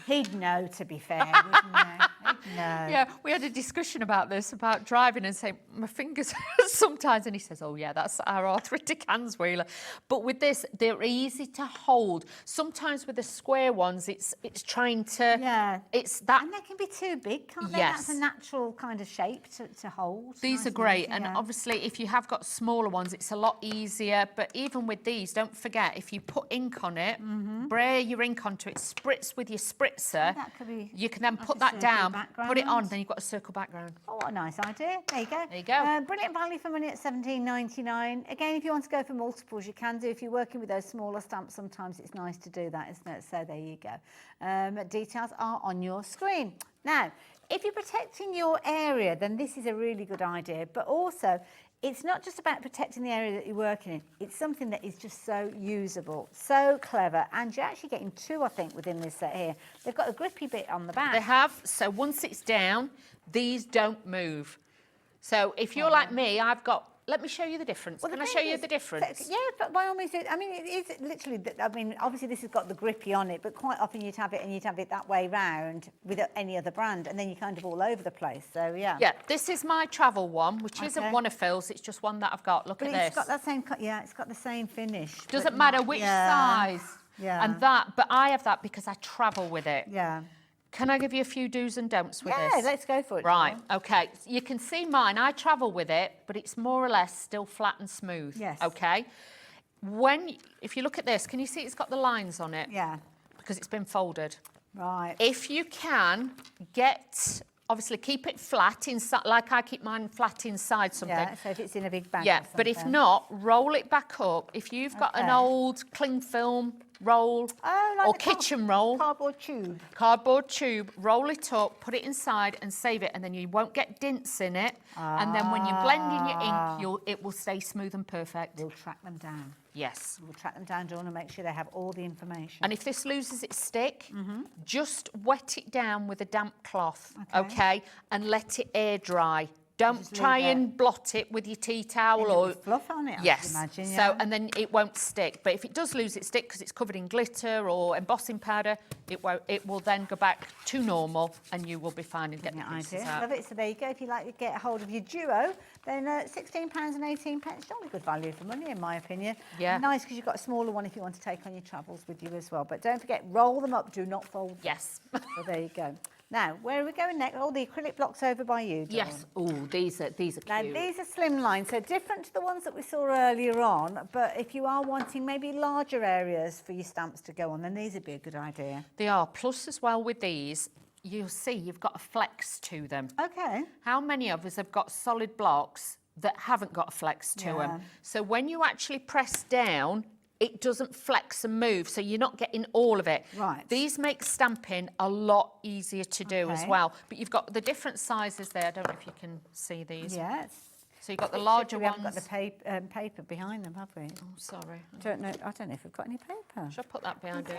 He'd know, to be fair, wouldn't he? He'd know. Yeah, we had a discussion about this, about driving and saying, my fingers sometimes, and he says, oh yeah, that's our arthritic hands, Wheeler. But with this, they're easy to hold. Sometimes with the square ones, it's trying to... Yeah. It's that... And they can be too big, can't they? Yes. That's a natural kind of shape to hold. These Nice are great, easy, and yeah. obviously if you have got smaller ones, it's a lot easier. But even with these, don't forget, if you put ink on it, spray your ink onto it, spritz with your spritzer, That could be you can then like put a that circle down, put it on, background. then you've got a circle background. Oh, what a nice idea. There you go. There you go. Brilliant value for money at $17.99. Again, if you want to go for multiples, you can do. If you're working with those smaller stamps, sometimes it's nice to do that, isn't it? So there you go. Details are on your screen. Now, if you're protecting your area, then this is a really good idea. But also, it's not just about protecting the area that you're working in. It's something that is just so usable, so clever. And you're actually getting two, I think, within this set here. They've got a grippy bit on the back. They have, so once it's down, these don't move. So if you're like me, I've got, let me show you the difference. Well, Can the I show thing you is- the difference? Yeah, but by all means, I mean, it is literally, I mean, obviously this has got the grippy on it, but quite often you'd have it that way round with any other brand, and then you're kind of all over the place, so yeah. Yeah, this is my travel one, which isn't one of Phil's, it's just one that I've got. Look But at it's this. got that same, yeah, it's got the same finish. Doesn't but matter not- which yeah. size. Yeah. And that, but I have that because I travel with it. Yeah. Can I give you a few do's and don'ts with Yeah, this? let's go for it. Right, Dawn. okay. You can see mine, I travel with it, but it's more or less still flat and smooth. Yes. Okay. If you look at this, can you see it's got the lines on it? Yeah. Because it's been folded. Right. If you can obviously keep it flat inside, like I keep mine flat inside something. Yeah, so if it's in a big bag Yeah, or but if something. not, roll it back up. If you've got an Okay. old cling film roll or the kitchen roll, cardboard tube, roll it up, put it inside and save it, and then you won't get dints in it. And then when you blend in your ink, it will stay smooth and perfect. We'll track them down. Yes. We'll track them down, Dawn, and make sure they have all the information. And if this loses its stick, just wet it down with a damp cloth, okay? And let it air dry. Don't Just try leave it. and blot it with your tea towel Leave it or with fluff on it, I yes. should imagine, So yeah. and then it won't stick. But if it does lose its stick because it's covered in glitter or embossing powder, it won't. It will then go back to normal, and you will be fine and get the pieces out. Love it. So there you go. If you like to get a hold of your duo, then £16 and 18 pence. Jolly good value for money, in my opinion. Yeah. Nice because you've got a smaller one if you want to take on your travels with you as well. But don't forget, roll them up. Do not fold them. Yes. So there you go. Now, where are we going next? Oh, the acrylic blocks over by you, Dawn. Yes. Oh, these are cute. Now, these are slimline, so different to the ones that we saw earlier on. But if you are wanting maybe larger areas for your stamps to go on, then these would be a good idea. They are. Plus, as well with these, you'll see you've got a flex to them. Okay. How many of us have got solid blocks that haven't got a flex to them? So when you actually press down, it doesn't flex and move, so you're not getting all of it. Right. These make stamping a lot easier to do as Okay. well. But you've got the different sizes there. I don't know if you can see these. Yes. So you've got the larger we ones. haven't got the paper behind them, have we? Oh, sorry. I don't know if we've got any paper. Should I put that behind it?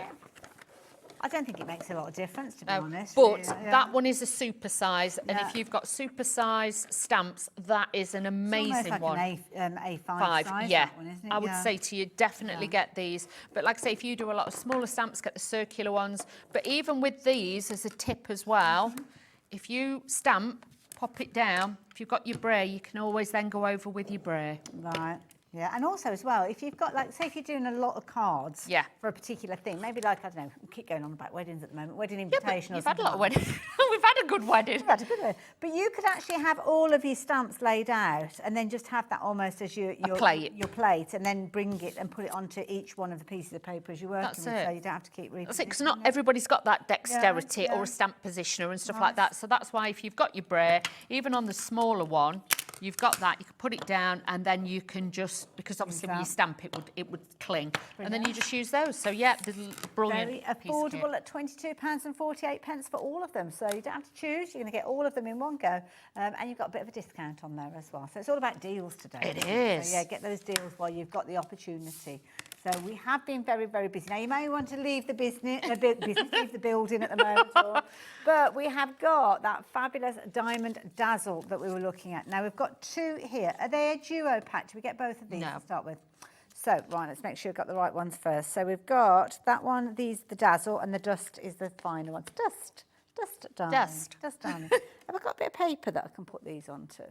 I don't think it makes a lot of difference, to be honest. But really. Yeah. that one is a super size, and Yeah. if you've got super size stamps, that is an It's amazing almost like one. an A5 size, yeah. that one, isn't it? I would Yeah. say to you, definitely get these. But like I say, if you do a lot of smaller stamps, get the circular ones. But even with these, as a tip as well, if you stamp, pop it down, if you've got your bray, you can always then go over with your bray. Right. Yeah, and also as well, if you've got, like, say if you're doing a lot of cards for a particular thing, maybe like, I don't know, we keep going on about weddings at the moment, wedding invitation or You've had a something lot of like that. weddings. We've had a good wedding. We've had a good one. But you could actually have all of your stamps laid out and then just have that almost as your plate. your plate, and then bring it and put it onto each one of the pieces of paper as you're working That's with, it. so you don't have to keep reading. That's it, because not everybody's got that dexterity Yeah, or yeah. a stamp positioner and stuff Nice. like that. So that's why if you've got your bray, even on the smaller one, you've got that, you can put it down and then you can just, because obviously when you stamp it would cling. And then you just use those. So yeah, the brilliant. Very affordable at £22.48 for all of them. So you don't have to choose, you're going to get all of them in one go. And you've got a bit of a discount on there as well. So it's all about deals today. It is. So yeah, get those deals while you've got the opportunity. So we have been very, very busy. Now, you may want to leave the business, leave the building at the moment, but we have got that fabulous Diamond Dazzle that we were looking at. Now, we've got two here. Are they a duo pack? Do we get both of these to start with? So, right, let's make sure we've got the right ones first. So we've got that one, the Dazzle, and the Dust is the final one. Dust, darling. Dust, darling. Have I got a bit of paper that I can put these onto?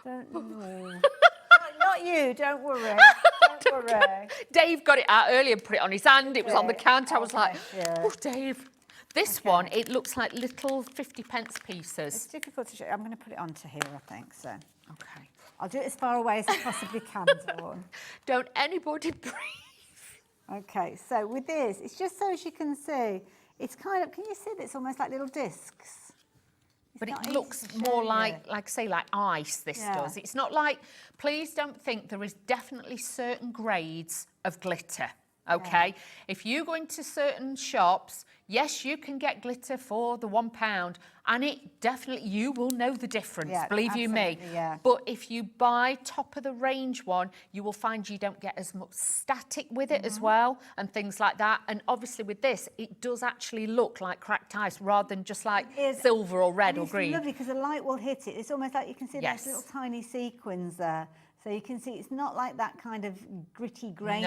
Don't know. Not you, don't worry. Don't worry. Dave got it out earlier and put it on his hand. It was on the counter. I was like, oh, Dave. This one, it looks like little 50p pieces. It's difficult to show. I'm going to put it onto here, I think, so. Okay. I'll do it as far away as I possibly can, Dawn. Don't anybody breathe. Okay, so with this, it's just so as you can see, it's kind of, can you see that it's almost like little discs? But it looks more like say, like ice, this does. It's not like, please don't think, there is definitely certain grades of glitter, okay? If you go into certain shops, yes, you can get glitter for the £1, and it definitely, you will know the difference, believe you me. Yeah. But if you buy top of the range one, you will find you don't get as much static with it as well, and things like that. And obviously with this, it does actually look like cracked ice rather than just like silver or red or green. It's lovely because the light will hit it. It's almost like you can see those little tiny sequins there. So you can see it's not like that kind of gritty, grainy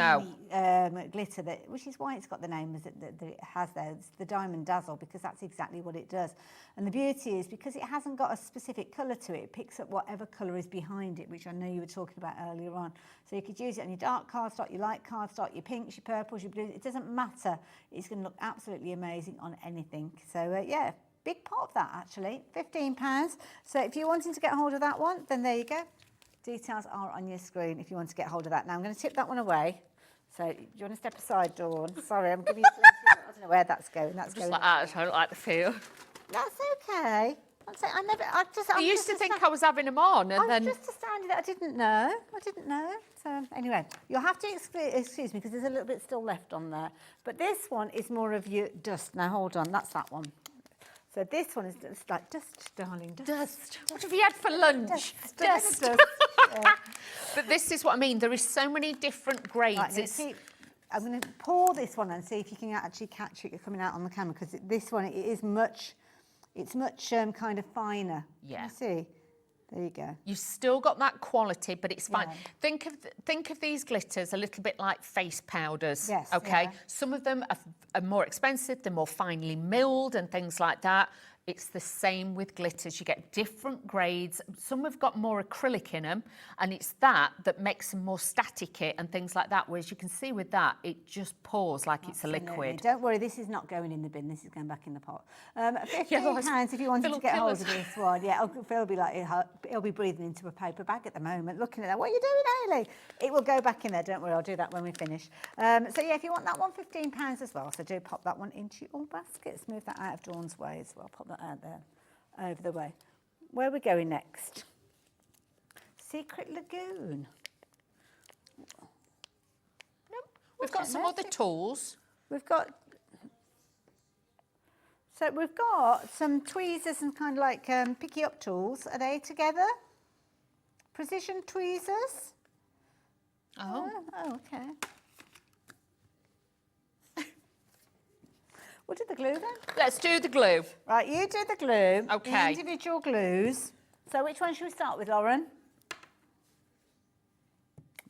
glitter, which is why it's got the name that it has there. It's the Diamond Dazzle, because that's exactly what it does. And the beauty is, because it hasn't got a specific colour to it, it picks up whatever colour is behind it, which I know you were talking about earlier on. So you could use it on your dark cardstock, your light cardstock, your pinks, your purples, your blues. It doesn't matter. It's going to look absolutely amazing on anything. So, yeah, big part of that, actually. £15. So if you're wanting to get hold of that one, then there you go. Details are on your screen if you want to get hold of that. Now, I'm going to tip that one away. So, do you want to step aside, Dawn? Sorry, I'm giving you... I don't know where that's going. That's just going like that. I don't like the feel. That's okay. I used to think I was having them on, and then... I was just astounded that I didn't know. So, anyway, you'll have to excuse me, because there's a little bit still left on there. But this one is more of your dust. Now, hold on. That's that one. So this one is just like dust, darling, dust. What have you had for lunch? Dust. But this is what I mean. There is so many different grades. Right, I'm going to pour this one and see if you can actually catch it coming out on the camera, because this one, it's much kind of finer. Yeah. You see? There you go. You've still got that quality, but it's fine. Think of these glitters a little bit like face powders. Yes. Okay. Yeah. Some of them are more expensive. They're more finely milled and things like that. It's the same with glitters. You get different grades. Some have got more acrylic in them, and it's that makes them more static and things like that. Whereas you can see with that, it just pours like it's a liquid. Don't worry, this is not going in the bin. This is going back in the pot. £15 if you wanted to get hold of this one. Yeah, Phil will be like, he'll be breathing into a paper bag at the moment, looking at that. What are you doing, Hayley? It will go back in there. Don't worry, I'll do that when we finish. So yeah, if you want that one, £15 as well. So do pop that one into your basket. Move that out of Dawn's way as well. Pop that out there, over the way. Where are we going next? Secret Lagoon. We've got some other tools. We've got some tweezers and kind of like picky up tools. Are they together? Precision tweezers. Oh, okay. We'll do the glue then. Let's do the glue. Right, you do the glue. Okay. The individual glues. So which one should we start with, Lauren?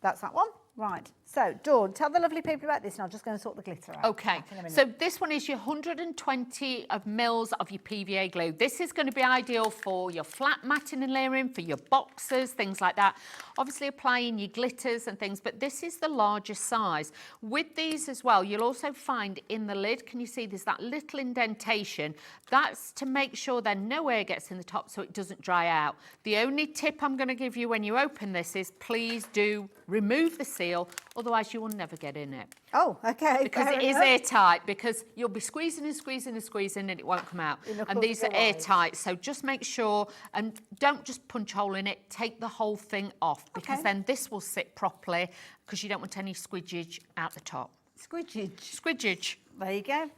That's that one. Right. So, Dawn, tell the lovely people about this, and I'm just going to sort the glitter out. Okay. So this one is your 120 mils of your PVA glue. This is going to be ideal for your flat matting and layering, for your boxes, things like that. Obviously applying your glitters and things, but this is the largest size. With these as well, you'll also find in the lid, can you see there's that little indentation? That's to make sure that no air gets in the top so it doesn't dry out. The only tip I'm going to give you when you open this is please do remove the seal Otherwise, you will never get in it. Oh, okay. Because it is airtight, because you'll be squeezing and squeezing and squeezing and it won't come out. And these are airtight, so just make sure, and don't just punch a hole in it, take the whole thing off, because then this will sit properly, because you don't want any squidgage out the top. Squidgage. Squidgage. There you go.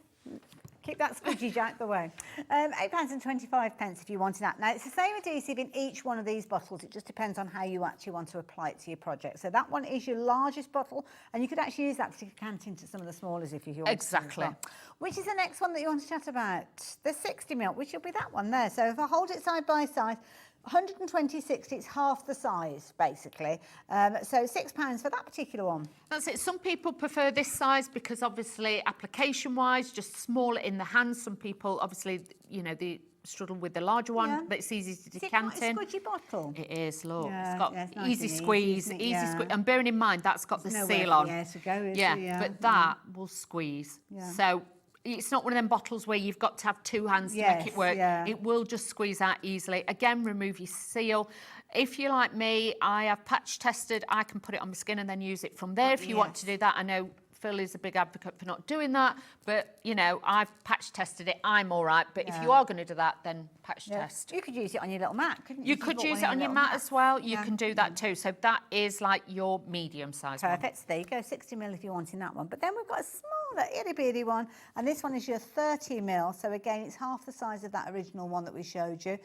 Keep that squidgage out the way. £8.25 if you wanted that. Now, it's the same adhesive in each one of these bottles. It just depends on how you actually want to apply it to your project. So that one is your largest bottle, and you could actually use that to decant into some of the smallers if you want. Exactly. To. Which is the next one that you want to chat about? The 60ml, which will be that one there. So if I hold it side by side, 120/60, it's half the size, basically. So £6 for that particular one. That's it. Some people prefer this size because obviously application-wise, just smaller in the hands. Some people, obviously, you know, they struggle with the larger one, but it's easy to decant in. It's a squidgy bottle. It is, look. Yeah, it's got it's nice easy and squeeze, easy, squeeze. And bearing in mind, that's got the seal on. To go, is yeah, there? but that will squeeze. Yeah. So it's not one of them bottles where you've got to have two hands to make it work. Yeah. It will just squeeze out easily. Again, remove your seal. If you're like me, I have patch tested. I can put it on my skin and then use it from there. If you want to do that, I know Phill is a big advocate for not doing that, but you know, I've patch tested it. I'm all right. But if you are going to do that, then patch test. You could use it on your little mat, couldn't you? You could use it on your mat as well. You can do that too. So that is like your medium size one. Perfect. So there you go, 60ml if you're wanting that one. But then we've got a smaller, itty bitty one, and this one is your 30ml. So again, it's half the size of that original one that we showed you.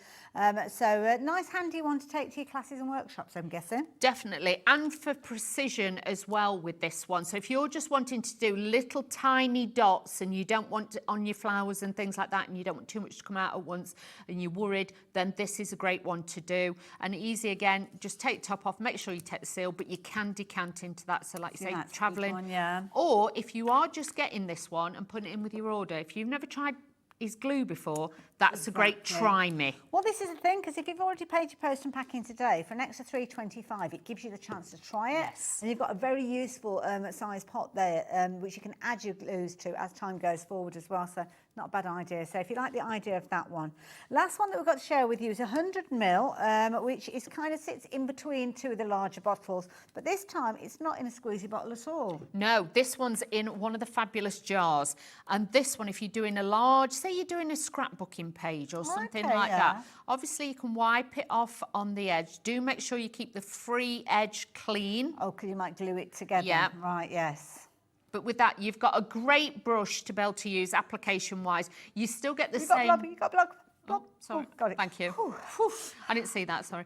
So a nice, handy one to take to your classes and workshops, I'm guessing. Definitely, and for precision as well with this one. So if you're just wanting to do little tiny dots and you don't want it on your flowers and things like that, and you don't want too much to come out at once and you're worried, then this is a great one to do. And easy again, just take the top off, make sure you take the seal, but you can decant into that. So like you say, travelling. Or if you are just getting this one and putting it in with your order, if you've never tried his glue before, that's a great try me. Well, this is the thing, because if you've already paid your post and packing today, for an extra £3.25, it gives you the chance to try it. Yes. And you've got a very useful size pot there, which you can add your glues to as time goes forward as well. So not a bad idea. So if you like the idea of that one. Last one that we've got to share with you is 100ml, which is kind of sits in between two of the larger bottles. But this time, it's not in a squeezy bottle at all. No, this one's in one of the fabulous jars. And this one, if you're doing a large, say you're doing a scrapbooking page or something like that, obviously you can wipe it off on the edge. Do make sure you keep the free edge clean. Oh, because you might glue it together. Yeah. Right, yes. But with that, you've got a great brush to be able to use application-wise. You still get the same... You got block. Oh, sorry. Got it. Thank you. I didn't see that, sorry.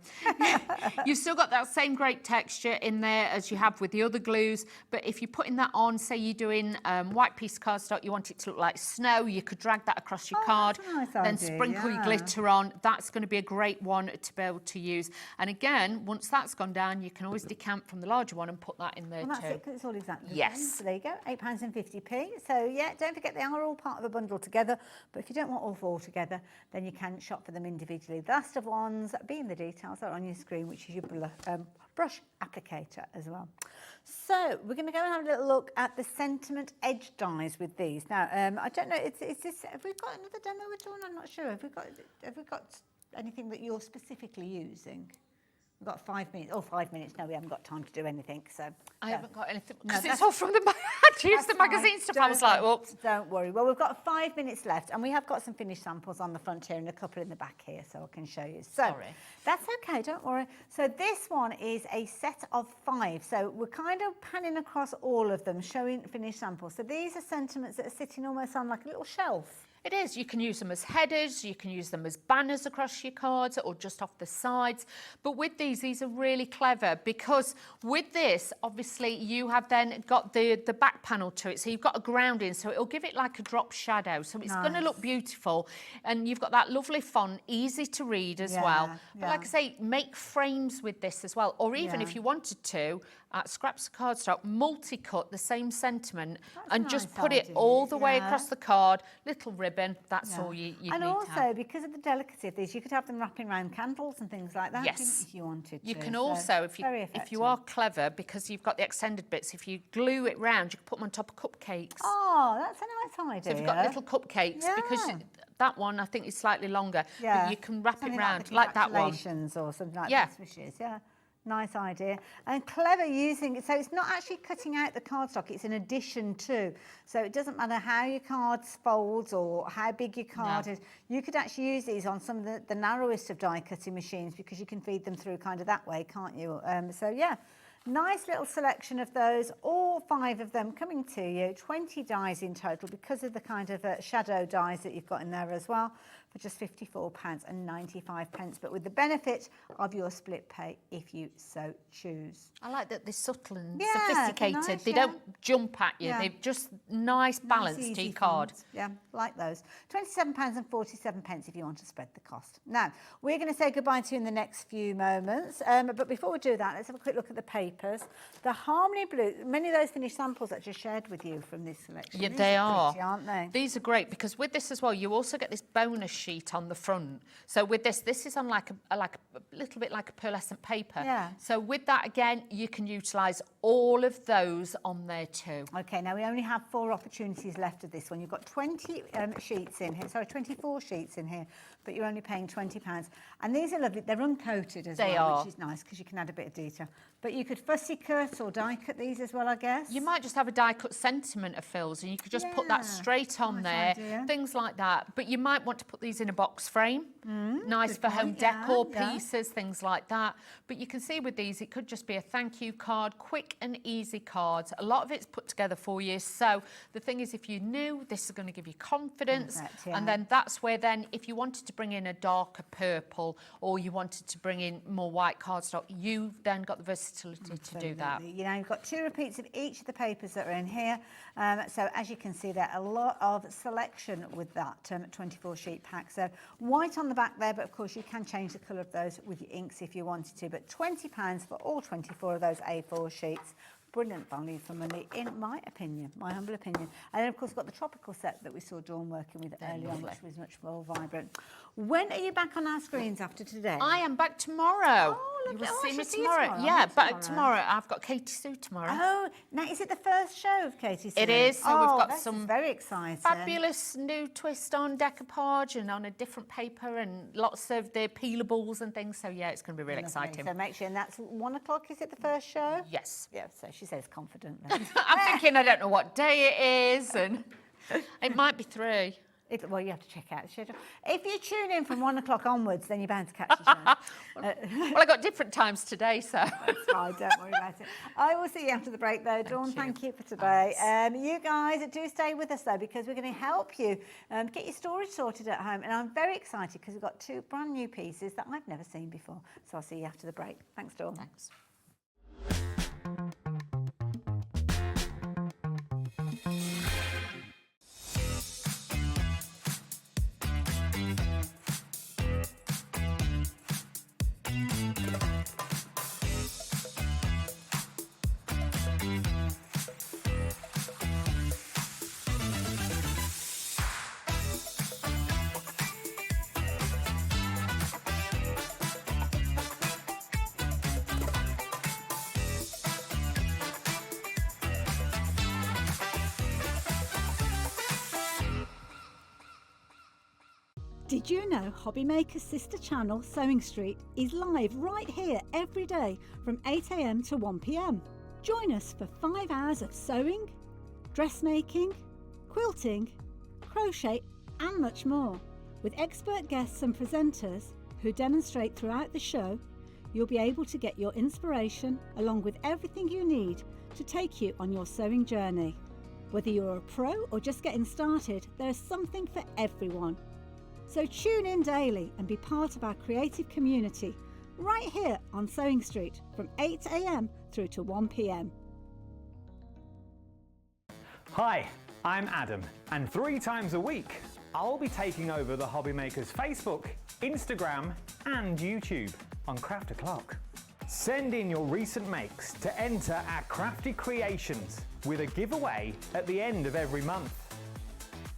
You've still got that same great texture in there as you have with the other glues, but if you're putting that on, say you're doing white piece of cardstock, you want it to look like snow, you could drag that across your card, that's a then nice idea, sprinkle your glitter on. That's going to be a great one to be able to use. And again, once that's gone down, you can always decant from the larger one and put that in there Well, that's too. it, 'cause it's all exactly the Yes. same. So there you go, £8.50. So yeah, don't forget they are all part of a bundle together, but if you don't want all four together, then you can shop for them individually. The last of ones being the details are on your screen, which is your brush applicator as well. So we're going to go and have a little look at the sentiment edge dies with these. Now, I don't know, is this, have we got another demo we're doing? I'm not sure. Have we got anything that you're specifically using? We've got 5 minutes. Oh, 5 minutes. No, we haven't got time to do anything. So I haven't got anything because it's all from the magazine stuff. I was like, oops. Don't worry. Well, we've got 5 minutes left, and we have got some finished samples on the front here and a couple in the back here, so I can show you. So Sorry. That's okay. Don't worry. So this one is a set of 5. So we're kind of panning across all of them, showing finished samples. So these are sentiments that are sitting almost on like a little shelf. It is. You can use them as headers, you can use them as banners across your cards or just off the sides. But with these are really clever because with this, obviously, you have then got the back panel to it. So you've got a grounding, so it'll give it like a drop shadow. So it's going to look beautiful. And you've got that lovely font, easy to read as well. But like I say, make frames with this as well. Or even if you wanted to, scraps of cardstock, multi-cut the same sentiment and just put it all the way across the card, little ribbon, that's all you need and to also, have. because of the delicacy of these, you could have them wrapping around candles and things like that if you wanted to. You can also, if you are clever, because you've got the extended bits, if you glue it round, you can put them on top of cupcakes. Oh, that's a nice idea. So if you've got little cupcakes, because that one I think is slightly longer, but you can wrap it round like that one. Or something like that, swishes, Nice idea. And clever using it. So it's not actually cutting out the cardstock, it's in addition to. So it doesn't matter how your card folds or how big your card is. You could actually use these on some of the narrowest of die cutting machines because you can feed them through kind of that way, can't you? So yeah. Nice little selection of those, all 5 of them coming to you, 20 dies in total because of the kind of shadow dies that you've got in there as well, for just £54.95, but with the benefit of your split pay if you so choose. I like that they're subtle and Yeah, sophisticated. nice, they yeah. don't jump at you. Yeah. They're just nice balance to easy your card. fonts. Yeah, like those. £27.47 if you want to spread the cost. Now, we're going to say goodbye to you in the next few moments, but before we do that, let's have a quick look at the papers. The Harmony Blue, many of those finished samples that I just shared with you from this selection. Yeah, These they are are. pretty, aren't they? These are great because with this as well, you also get this bonus sheet on the front. So with this is on like a little bit like a pearlescent paper. Yeah. So with that, again, you can utilise all of those on there too. Okay, now we only have 4 opportunities left of this one. You've got 20 sheets in here, sorry, 24 sheets in here, but you're only paying £20. And these are lovely. They're uncoated as They well, are. which is nice because you can add a bit of detail. But you could fussy cut or die cut these as well, I guess. You might just have a die cut sentiment of Phil's and you could just put that straight on nice there, idea. things like that. But you might want to put these in a box frame, nice good for home point, yeah, decor yeah. pieces, things like that. But you can see with these, it could just be a thank you card, quick and easy cards. A lot of it's put together for you. So the thing is, if you're new, this is going to give you confidence. Correct, yeah. And then that's where then, if you wanted to bring in a darker purple or you wanted to bring in more white cardstock, you've then got the versatility to do that. You know, you've got 2 repeats of each of the papers that are in here. So as you can see, there a lot of selection with that 24 sheet pack. So white on the back there, but of course you can change the colour of those with your inks if you wanted to. But £20 for all 24 of those A4 sheets. Brilliant value for money, in my opinion, my humble opinion. And then, of course, we've got the tropical set that we saw Dawn working with earlier on, which was much more vibrant. When are you back on our screens after today? I am back tomorrow. Oh, You lovely. will Oh, I see me should see you tomorrow. tomorrow. Yeah, I'm but tomorrow I've got Katie Sue tomorrow. Oh, now is it the first show of Katie Sue? It is. So oh, we've got this some is very exciting. fabulous new twist on decoupage and on a different paper and lots of the peelables and things. So yeah, it's going to be really Lovely. exciting. So make sure, and that's 1 o'clock. Is it the first show? Yes. Yeah. So she says confidently. I'm thinking I don't know what day it is, and it might be 3. Well, you have to check out the schedule. If you tune in from 1 o'clock onwards, then you're bound to catch the show. Well, I got different times today, so. That's fine, don't worry about it. I will see you after the break, though. Dawn, thank you for today. You guys do stay with us, though, because we're going to help you get your storage sorted at home. And I'm very excited because we've got 2 brand new pieces that I've never seen before. So I'll see you after the break. Thanks, Dawn. Thanks. Did you know Hobbymaker's sister channel, Sewing Street, is live right here every day from 8 AM to 1 PM? Join us for 5 hours of sewing, dressmaking, quilting, crochet and much more. With expert guests and presenters who demonstrate throughout the show, you'll be able to get your inspiration along with everything you need to take you on your sewing journey. Whether you're a pro or just getting started, there's something for everyone. So tune in daily and be part of our creative community right here on Sewing Street from 8 AM through to 1 PM. Hi, I'm Adam, and 3 times a week I'll be taking over the Hobbymakers Facebook, Instagram and YouTube on Craft O'Clock. Send in your recent makes to enter our crafty creations with a giveaway at the end of every month.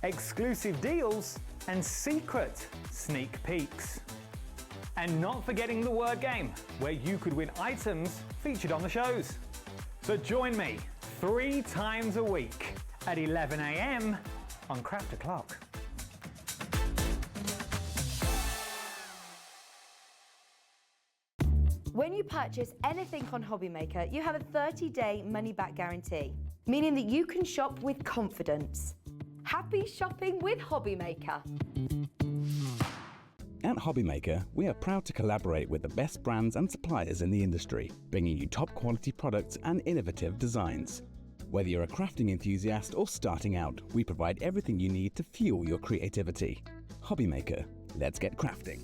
Exclusive deals and secret sneak peeks. And not forgetting the word game, where you could win items featured on the shows. So join me 3 times a week at 11 AM on Craft O'Clock. When you purchase anything on Hobbymaker, you have a 30-day money-back guarantee, meaning that you can shop with confidence. Happy shopping with Hobbymaker. At Hobbymaker, we are proud to collaborate with the best brands and suppliers in the industry, bringing you top quality products and innovative designs. Whether you're a crafting enthusiast or starting out, we provide everything you need to fuel your creativity. Hobbymaker, let's get crafting.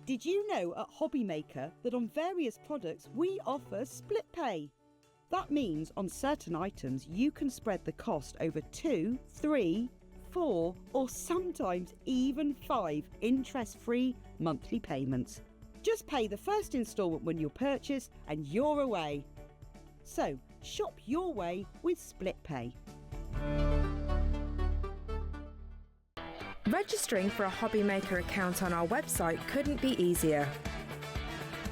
Did you know at Hobbymaker that on various products we offer split pay? That means on certain items you can spread the cost over 2, 3, 4 or sometimes even 5 interest-free monthly payments. Just pay the first instalment when you purchase and you're away. So shop your way with split pay. Registering for a Hobbymaker account on our website couldn't be easier.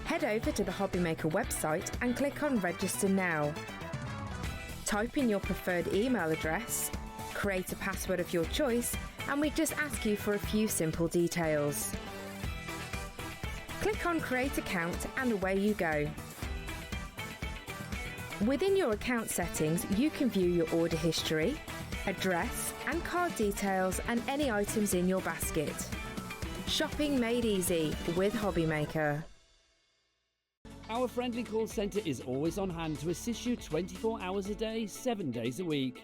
Head over to the Hobbymaker website and click on Register Now. Type in your preferred email address, create a password of your choice, and we just ask you for a few simple details. Click on Create Account and away you go. Within your account settings, you can view your order history, address and card details and any items in your basket. Shopping made easy with Hobbymaker. Our friendly call centre is always on hand to assist you 24 hours a day, 7 days a week.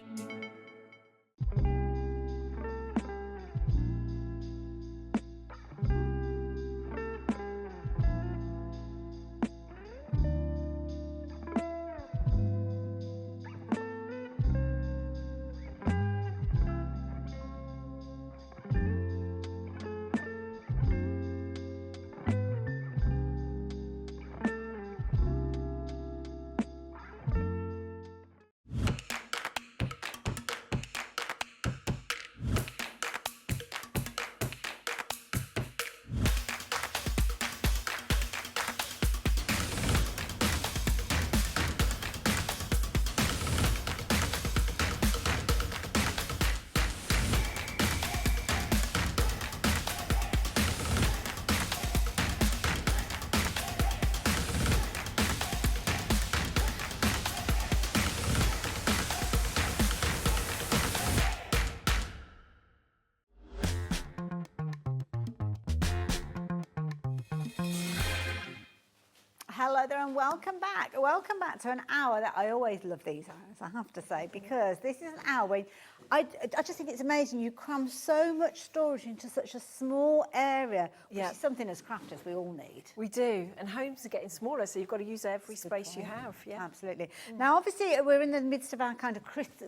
Hello there and welcome back. Welcome back to an hour that I always love these hours, I have to say, because this is an hour where I just think it's amazing. You cram so much storage into such a small area, which is something as crafters we all need. We do, and homes are getting smaller, so you've got to use every space you have. Yeah, absolutely. Now, obviously, we're in the midst of our kind of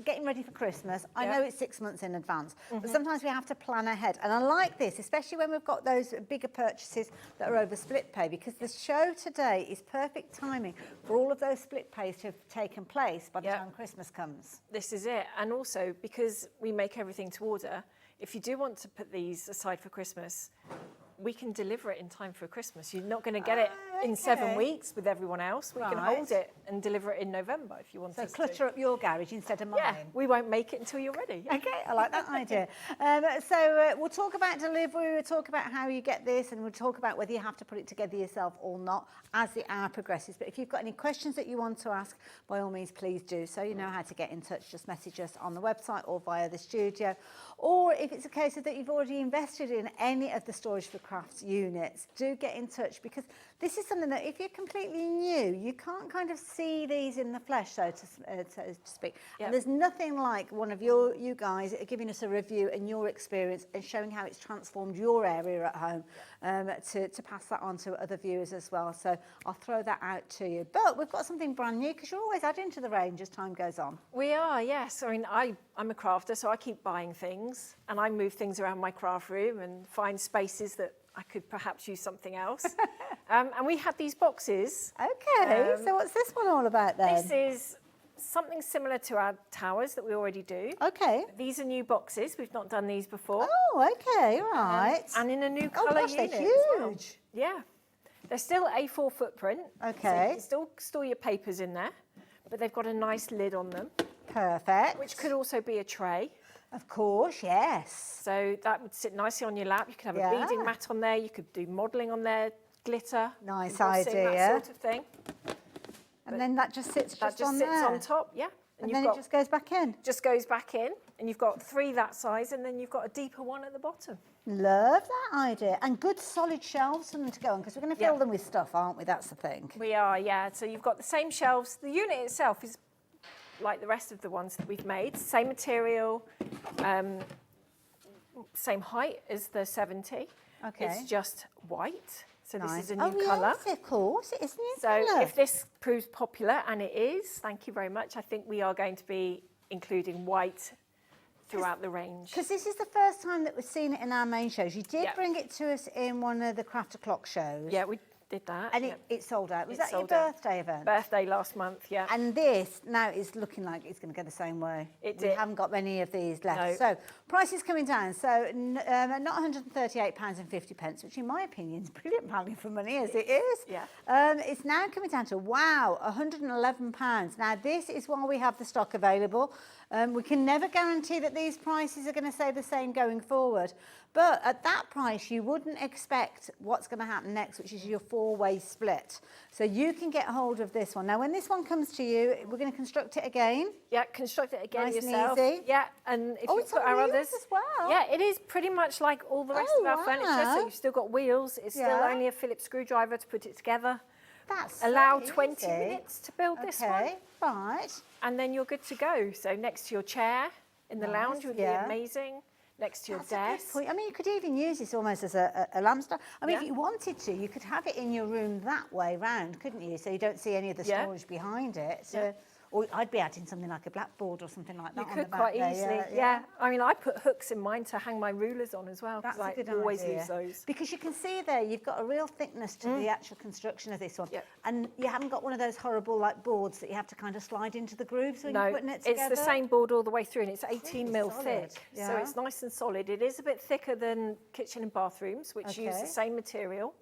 getting ready for Christmas. I know it's 6 months in advance, but sometimes we have to plan ahead. And I like this, especially when we've got those bigger purchases that are over split pay, because the show today is perfect timing for all of those split pays to have taken place by the time Christmas comes. This is it. And also, because we make everything to order, if you do want to put these aside for Christmas, we can deliver it in time for Christmas. You're not going to get it in 7 weeks with everyone else. We can hold it and deliver it in November if you want us to. So clutter up your garage instead of mine. Yeah, we won't make it until you're ready. Okay, I like that idea. We'll talk about delivery, we'll talk about how you get this, and we'll talk about whether you have to put it together yourself or not as the hour progresses. But if you've got any questions that you want to ask, by all means, please do. So you know how to get in touch. Just message us on the website or via the studio. Or if it's a case of that you've already invested in any of the Storage4Crafts units, do get in touch, because this is something that if you're completely new, you can't kind of see these in the flesh, so to speak. And there's nothing like one of you guys giving us a review and your experience and showing how it's transformed your area at home, to pass that on to other viewers as well. So I'll throw that out to you. But we've got something brand new, because you're always adding to the range as time goes on. We are, yes. I mean, I'm a crafter, so I keep buying things, and I move things around my craft room and find spaces that I could perhaps use something else. And we had these boxes. Okay, so what's this one all about then? This is something similar to our towers that we already do. Okay. These are new boxes. We've not done these before. Oh, okay, right. And in a new colour unit. They're as well. huge. Yeah. They're still A4 footprint. Okay. So you can still store your papers in there, but they've got a nice lid on them. Perfect. Which could also be a tray. Of course, yes. So that would sit nicely on your lap. You could have a beading mat on there. You could do modelling on there, glitter, Nice embossing, idea. that sort of thing. And then that just sits That just just on sits there. on top, yeah. And you've then it got- just goes back in. Just goes back in, and you've got 3 that size, and then you've got a deeper one at the bottom. Love that idea. And good solid shelves for them to go on, because we're going to fill Yeah. them with stuff, aren't we? That's the thing. We are, yeah. So you've got the same shelves. The unit itself is like the rest of the ones that we've made. Same material, same height as the 70. Okay. It's just white. So Nice. this is a new Oh, colour. yes, of course. It is a new So colour. if this proves popular, and it is, thank you very much, I think we are going to be including white throughout the range. Because this is the first time that we've seen it in our main shows. You did Yeah. bring it to us in one of the Craft O'Clock shows. Yeah, we did that. And yeah. it sold out. Was It that your sold out. birthday event? Birthday last month, yeah. And this now is looking like it's going to go the same way. It We did. haven't got many of these left. No. So price is coming down. So not £138.50, which in my opinion is brilliant value for money as it is. Yeah. It's now coming down to, wow, £111. Now this is while we have the stock available. We can never guarantee that these prices are going to stay the same going forward. But at that price, you wouldn't expect what's going to happen next, which is your 4-way split. So you can get hold of this one. Now, when this one comes to you, we're going to construct it again. Yeah, construct it again Nice and yourself. easy. Yeah, and if Oh, you it's put on our wheels others as well. Yeah, it is pretty much like all the rest Oh, of our furniture. So wow. you've still got wheels. It's still Yeah. only a Phillips screwdriver to put it together. That's Allow so 20 easy. minutes to build this one. Okay, right. And then you're good to go. So next to your chair in the Nice, lounge would yeah. be amazing. Next to your That's a good desk. point. I mean, you could even use this almost as a lampstand. I mean, Yeah. if you wanted to, you could have it in your room that way round, couldn't you? So you don't see any of the Yeah. storage behind it. So, Yeah. Or I'd be adding something like a blackboard or something like that You on the could back quite there, easily, yeah. I mean, I put hooks in mine to hang my rulers on as well. 'cause That's a good I always idea. use those. Because you can see there, you've got a real thickness to the actual construction of this one. Yeah. And you haven't got one of those horrible like boards that you have to kind of slide into the grooves when No, you're putting it it's together. the same board all the way through, and it's 18 mil solid, thick. yeah. So it's nice and solid. It is a bit thicker than kitchen and bathrooms, which use Okay. the same material.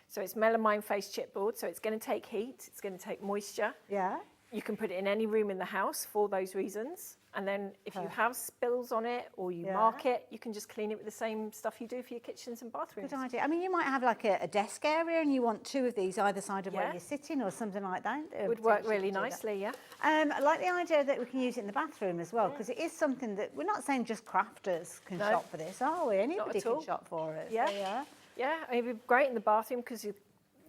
So it's melamine face chipboard, so it's going to take heat, it's going to take moisture. Yeah. You can put it in any room in the house for those reasons. And then if you have spills on it or you Yeah. mark it, you can just clean it with the same stuff you do for your kitchens and bathrooms. Good idea. I mean, you might have like a desk area and you want 2 of these either side of where Yeah. you're sitting or something like that. Would work Potentially really do that. nicely, yeah. I like the idea that we can use it in the bathroom as well, because it is something that we're not saying just crafters can No. shop for this, are we? Anybody at can all. shop for it. Yeah. So, yeah. Yeah, I mean, it'd be great in the bathroom because your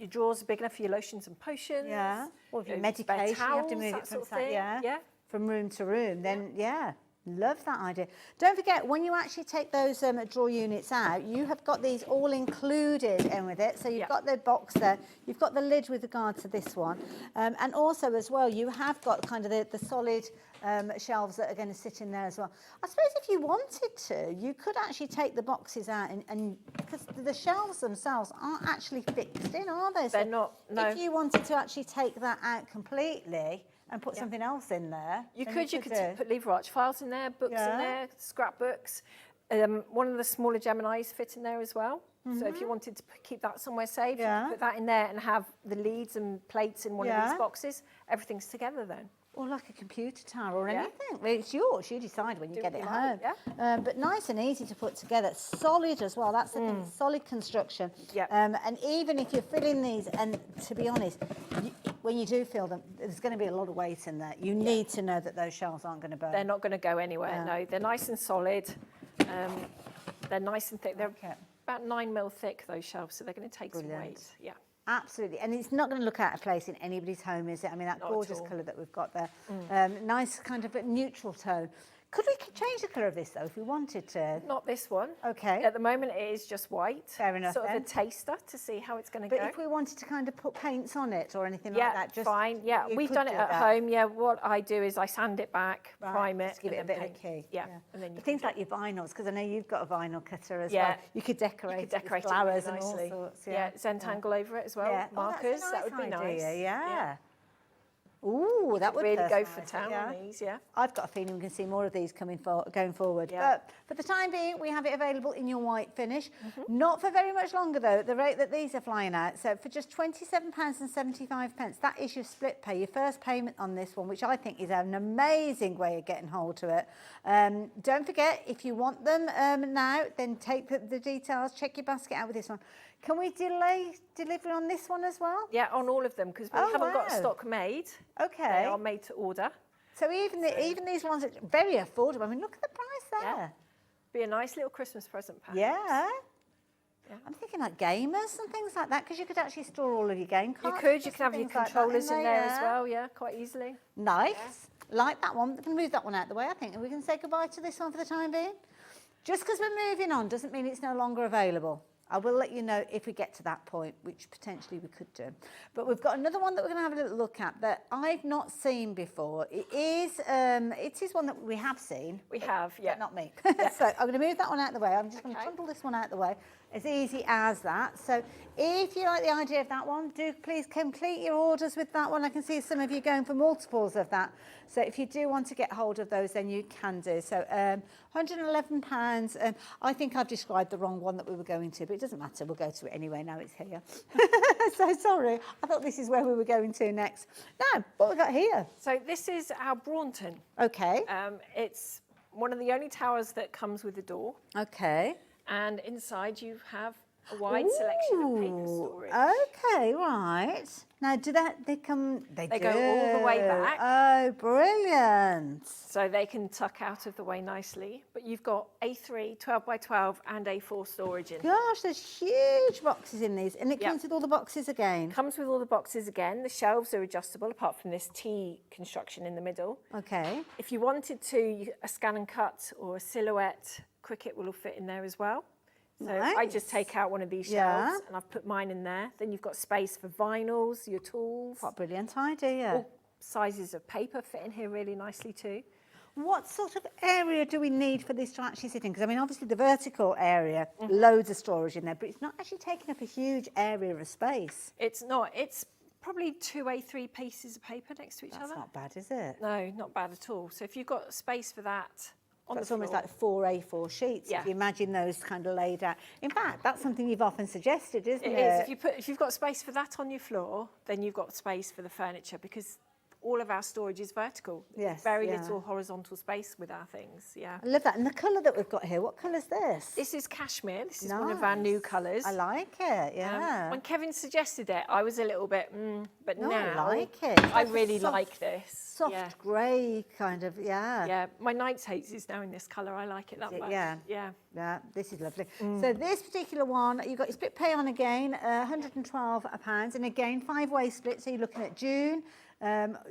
drawers are big enough for your lotions and potions. Yeah. Or if you spare medication, you have to towels, move that it from sort of side, thing. yeah, from room to room. Then yeah. Love that idea. Don't forget, when you actually take those drawer units out, you have got these all included in with it. So you've got the box there, you've got the lid with regard to this one. And also as well, you have got kind of the solid shelves that are going to sit in there as well. I suppose if you wanted to, you could actually take the boxes out and because the shelves themselves aren't actually fixed in, are they? They're not, no. If you wanted to actually take that out completely and put something else in there. You then could do. put lever arch files in there, books Yeah. in there, scrapbooks. One of the smaller Geminis fit in there as well. So if you wanted to keep that somewhere safe, you Yeah. could put that in there and have the leads and plates in one of Yeah. these boxes. Everything's together then. Or like a computer tower or Yeah. anything. Well, it's yours. You decide when you Do get what it you home. like, But nice and easy to put together. Solid as well. That's the thing. Solid construction. Yeah. And even if you're filling these, and to be honest, when you do fill them, there's going to be a lot of weight in there. You need to know that those shelves aren't going to burn. They're not going to go anywhere, no. They're nice and solid. They're nice and thick. They're about 9 mil thick, those shelves, so they're going to take some weight. Yeah. Absolutely, and it's not going to look out of place in anybody's home, is it? I mean, that Not at gorgeous all. colour that we've got there. Nice kind of a neutral tone. Could we change the colour of this, though, if we wanted to? Not this one. Okay. At the moment, it is just white. Fair enough, Sort then. of a taster to see how it's going to But go. if we wanted to kind of put paints on it or anything Yeah, like that, just fine. Yeah, you we've could done it do at that. home. Yeah, what I do is I sand it back, Right, prime it, just give it a and bit then of a paint. key. Yeah, and then you But things like your vinyls, because I know you've got a vinyl cutter as Yeah. well. You could decorate, you could decorate it with flowers it really nicely. and all sorts. Yeah, Zentangle over it as well. Yeah. Markers, Oh, that would be idea, nice. Yeah. Ooh, that would really go for personalise it, town yeah. on these, yeah. I've got a feeling we can see more of these going forward. Yeah. But for the time being, we have it available in your white finish. Not for very much longer, though, at the rate that these are flying out. So for just £27.75, that is your split pay, your first payment on this one, which I think is an amazing way of getting hold to it. Don't forget, if you want them now, then take the details, check your basket out with this one. Can we delay delivery on this one as well? Yeah, on all of them, because we haven't got stock made. Okay. They are made to order. So even these ones are very affordable. I mean, look at the price there. Yeah. Be a nice little Christmas present, perhaps. Yeah. I'm thinking like gamers and things like that, because you could actually store all of your game You cards. could. You can have your controllers in there as yeah. well, yeah, quite easily. Nice. Like that one. We can move that one out of the way, I think, and we can say goodbye to this one for the time being. Just because we're moving on doesn't mean it's no longer available. I will let you know if we get to that point, which potentially we could do. But we've got another one that we're going to have a little look at that I've not seen before. It is one that we have seen. We have, yeah. But not me. So I'm going to move that one out of the way. I'm just going to crumple this one out of the way. As easy as that. So if you like the idea of that one, do please complete your orders with that one. I can see some of you going for multiples of that. So if you do want to get hold of those, then you can do. So £111. I think I've described the wrong one that we were going to, but it doesn't matter. We'll go to it anyway. Now it's here. So sorry. I thought this is where we were going to next. Now, what we got here? So this is our Braunton. Okay. It's one of the only towers that comes with a door. Okay. And inside you have a wide selection of paper storage. Okay, right. Now, they come? They go all the way back. Oh, brilliant. So they can tuck out of the way nicely. But you've got A3, 12 by 12 and A4 storage in. Gosh, there's huge boxes in these. And it comes with all the boxes again? Comes with all the boxes again. The shelves are adjustable, apart from this T construction in the middle. Okay. If you wanted to, a scan and cut or a silhouette Cricut will all fit in there as well. So I just take out one of these shelves and I've put mine in there. Then you've got space for vinyls, your tools. What a brilliant idea. All sizes of paper fit in here really nicely too. What sort of area do we need for this to actually sit in? Because, I mean, obviously the vertical area, loads of storage in there, but it's not actually taking up a huge area of space. It's not. It's probably 2 A3 pieces of paper next to each other. That's not bad, is it? No, not bad at all. So if you've got space for that, That's almost like 4 A4 sheets. Yeah. If you imagine those kind of laid out. In fact, that's something you've often suggested, isn't it? It is. If you've got space for that on your floor, then you've got space for the furniture, because all of our storage is vertical. Yes, Very little horizontal space with our things. Yeah. I love that. And the colour that we've got here, what colour's this? This is cashmere. This is one of our new colours. I like it, yeah. When Kevin suggested it, I was a little bit, but No, now I like it. I It's like a really soft- like this. Soft grey kind of, yeah. Yeah, my Nightshades is now in this colour. I like it that much. Yeah. Yeah. Yeah, this is lovely. So this particular one, you've got your split pay on again, £112. And again, 5-way split. So you're looking at June,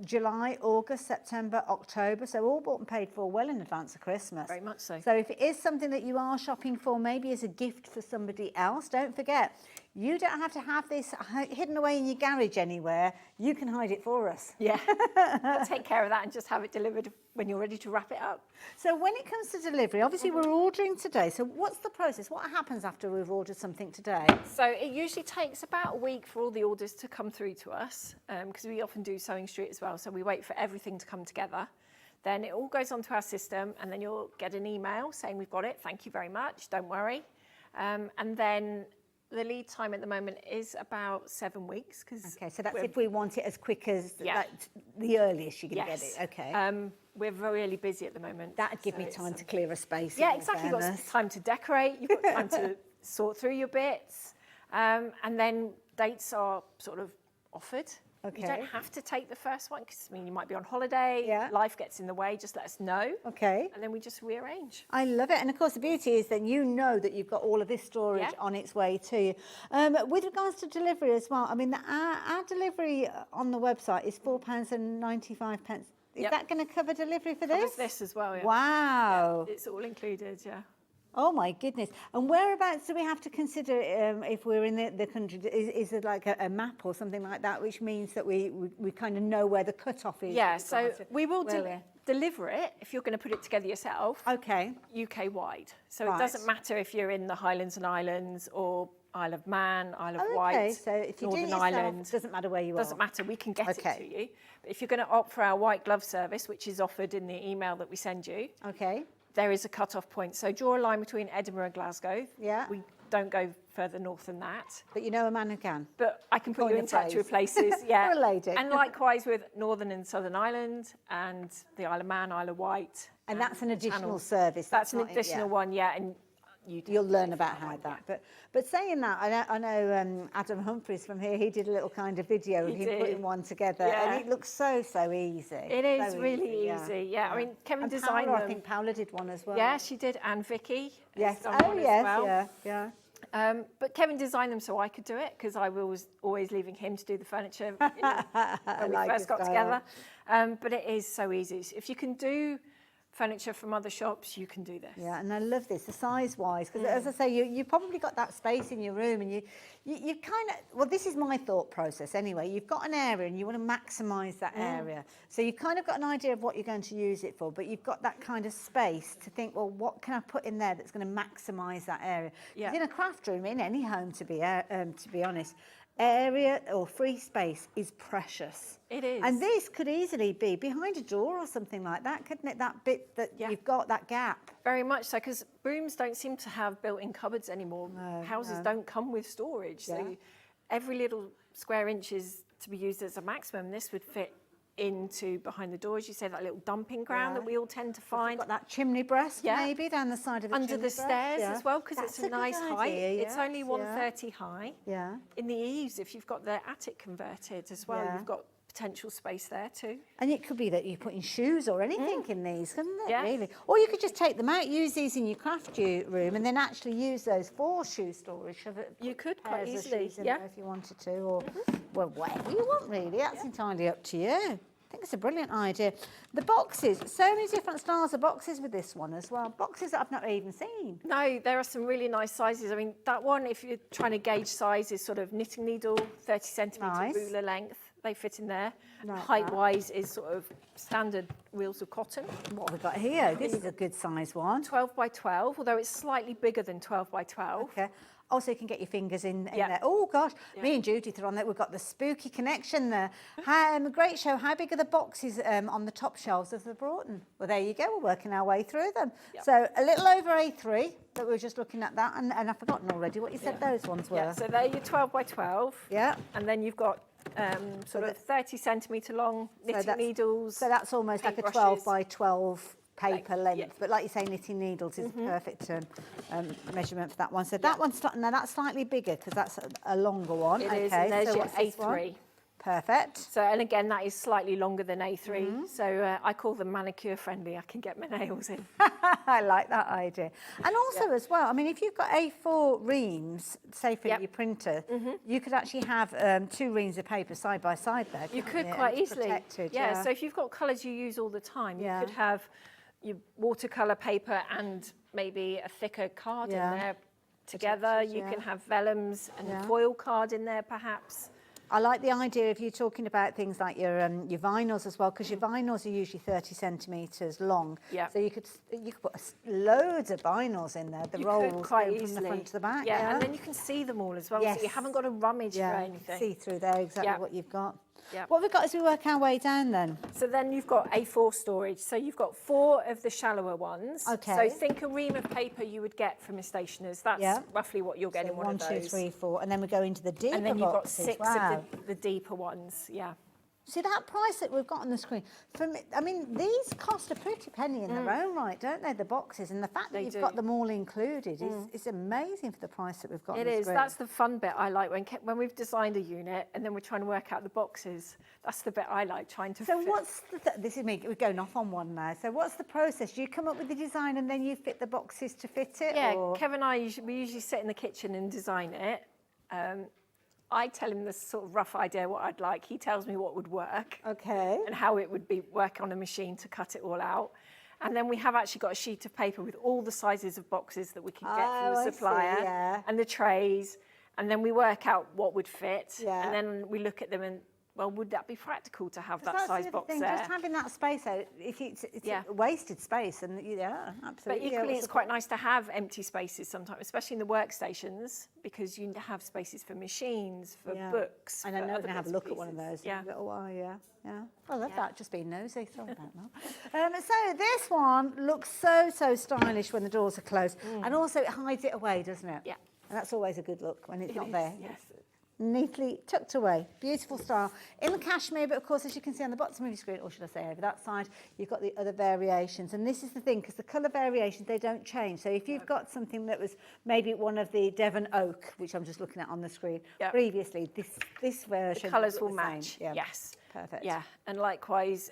July, August, September, October. So all bought and paid for well in advance of Christmas. Very much so. So if it is something that you are shopping for, maybe as a gift for somebody else, don't forget, you don't have to have this hidden away in your garage anywhere. You can hide it for us. Yeah. I'll take care of that and just have it delivered when you're ready to wrap it up. So when it comes to delivery, obviously we're ordering today. So what's the process? What happens after we've ordered something today? So it usually takes about a week for all the orders to come through to us, because we often do Sewing Street as well. So we wait for everything to come together. Then it all goes onto our system, and then you'll get an email saying we've got it. Thank you very much. Don't worry. And then the lead time at the moment is about 7 weeks. Okay, so that's if we want it as quick as the earliest you're going to get it. Okay. We're really busy at the moment. That'd give me time to clear a space. Yeah, exactly. You've got time to decorate. You've got time to sort through your bits. And then dates are sort of offered. Okay. You don't have to take the first one, because you might be on holiday, life gets in the way, just let us know. Okay. And then we just rearrange. I love it. And of course, the beauty is that you know that you've got all of this storage on its way to you. With regards to delivery as well, I mean, our delivery on the website is £4.95. Is that going to cover delivery for this? Covers this as well, yeah. Wow. Yeah, it's all included, yeah. Oh my goodness. And whereabouts do we have to consider if we're in the country? Is there like a map or something like that, which means that we kind of know where the cut-off is? Yeah, so we will deliver it if you're going to put it together yourself. Okay. UK-wide. So it doesn't matter if you're in the Highlands and Islands or Isle of Man, Isle of Okay, Wight, so if you do it Northern yourself, Ireland. it doesn't matter where you are. Doesn't matter, we can get it Okay. to you. But if you're going to opt for our white glove service, which is offered in the email that we send you, okay, there is a cut-off point. So draw a line between Edinburgh and Glasgow. Yeah. We don't go further north than that. But you know a man who can. But I can put Coin you in the touch phrase. with places, yeah. You're a lady. And likewise with Northern and Southern Ireland and the Isle of Man, Isle of Wight. And that's an the additional Channel. service. That's an not it, additional yeah. one, yeah. And you'll learn about how that. But saying that, I know Adam Humphries from here. He did a little kind of video of He him putting did. one together, Yeah. and it looks so easy. It is So really easy, yeah. I mean, Kevin and designed Paola, them. I think Paola did one as well. Yeah, she did, and Vicky. has Yes. done Oh one as yes. well. Yeah. But Kevin designed them so I could do it because I was always leaving him to do the furniture when we like first his got style. together. But it is so easy. If you can do furniture from other shops, you can do this. Yeah, and I love this, the size-wise, because as I say, you probably got that space in your room, and you kind of, well, this is my thought process anyway. You've got an area, and you want to maximise that area. So you've kind of got an idea of what you're going to use it for, but you've got that kind of space to think, well, what can I put in there that's going to maximise that area? Yeah. 'Cause in a craft room, in any home, to be honest, area or free space is precious. It is. And this could easily be behind a door or something like that, couldn't it? That bit that you've got, that gap. Very much so, because rooms don't seem to have built-in cupboards anymore. Houses no. don't come with storage. Yeah. So every little square inch is to be used as a maximum. This would fit into behind the door, as you say, that little dumping ground that we all tend to find. Got that chimney breast maybe down the side of the under chimney the breast, stairs yeah. as well, because That's it's a good nice height. idea, It's only yes, 130 high. Yeah. In the eaves, if you've got the attic converted as well, Yeah. you've got potential space there too. And it could be that you're putting shoes or anything in these, couldn't it, Yes. really? Or you could just take them out, use these in your craft room, and then actually use those for shoe storage. You could quite pairs of easily, shoes in yeah. there if you wanted to, or well, whatever you want, really. That's entirely up to you. I think it's a brilliant idea. The boxes, so many different styles of boxes with this one as well. Boxes that I've not even seen. No, there are some really nice sizes. I mean, that one, if you're trying to gauge size, is sort of knitting needle, 30 centimetre Nice. ruler length. They fit in there. Like Height-wise is sort of standard reels of cotton. What have we got here? This is a good size one. 12 by 12, although it's slightly bigger than 12 by 12. Okay. Also, you can get your fingers in Yeah. there. Oh, gosh. Me and Judith are on there. We've got the spooky connection there. Great show. How big are the boxes on the top shelves of the Broughton? Well, there you go. We're working our way through them. Yep. So a little over A3, that we were just looking at that. And I've forgotten already what you said those ones were. Yeah, so they're your 12 by 12. Yeah. And then you've got sort of 30 centimetre long knitting needles. So that's almost like a 12 by 12 paper length. But like you say, knitting needles is the perfect measurement for that one. So that one's, now that's slightly bigger because that's a longer one. It is, okay, and there's so your what's this one? A3. Perfect. So, and again, that is slightly longer than A3. So I call them manicure friendly. I can get my nails in. I like that idea. And also as well, I mean, if you've got A4 reams, say for your printer, you could actually have 2 reams of paper side by side there. You couldn't could you? quite And it's easily. protected, Yeah, so if you've got colours you use all the time, Yeah. you could have your watercolour paper and maybe a thicker card Yeah. in there together. Protected, You yeah. can have vellums and Yeah. a foil card in there perhaps. I like the idea of you talking about things like your vinyls as well, because your vinyls are usually 30 centimetres long. Yeah. So you could put loads of vinyls in there, the You rolls could quite going from easily. the front to the back. Yeah, and then you can see them all as well. Yes. So you haven't got to rummage for anything. See through there exactly Yeah. what you've got. Yeah. What have we got as we work our way down then? So then you've got A4 storage. So you've got 4 of the shallower ones. Okay. So think a ream of paper you would get from a stationer's. That's Yeah. roughly what you're getting So one 1, of 2, those. 3, 4, and then we go into the deeper And then you've got boxes. 6 Wow. of the deeper ones. Yeah. See that price that we've got on the screen? For me, I mean, these cost a pretty penny in their own right, don't they? The boxes, and the fact that They you've do. got them all included is amazing for the price that we've got. It on the is. screen. That's the fun bit I like when we've designed a unit and then we're trying to work out the boxes. That's the bit I like, trying to So fit. what's this is me? We're going off on one now. So what's the process? Do you come up with the design and then you fit the boxes to fit it? Yeah, or? Kevin and I we usually sit in the kitchen and design it. I tell him the sort of rough idea what I'd like. He tells me what would work. Okay. And how it would be work on a machine to cut it all out. And then we have actually got a sheet of paper with all the sizes of boxes that we can get from Oh, I the see, supplier yeah. and the trays. And then we work out what would fit. Yeah. And then we look at them and well, would that be practical to have That's that size the other box thing, there? just having that space out, if it's a wasted space, and yeah, But absolutely. equally, it's quite nice to have empty spaces sometimes, especially in the workstations, because you have spaces for machines, for books. And I for know we're other going to have a bits look and at one of pieces. those. Yeah. In a little while, yeah. I love that, just being nosy. Sorry about that. So this one looks so stylish when the doors are closed. And also it hides it away, doesn't it? Yeah. And that's always a good look when it's not is, there. yes. Neatly tucked away. Beautiful style. In the cashmere, but of course, as you can see on the bottom of your screen, or should I say over that side, you've got the other variations. And this is the thing, because the colour variations, they don't change. So if you've got something that was maybe one of the Devon Oak, which I'm just looking at on the screen, previously, this version... The colours look will the match, same. yes. Perfect. Yeah, and likewise,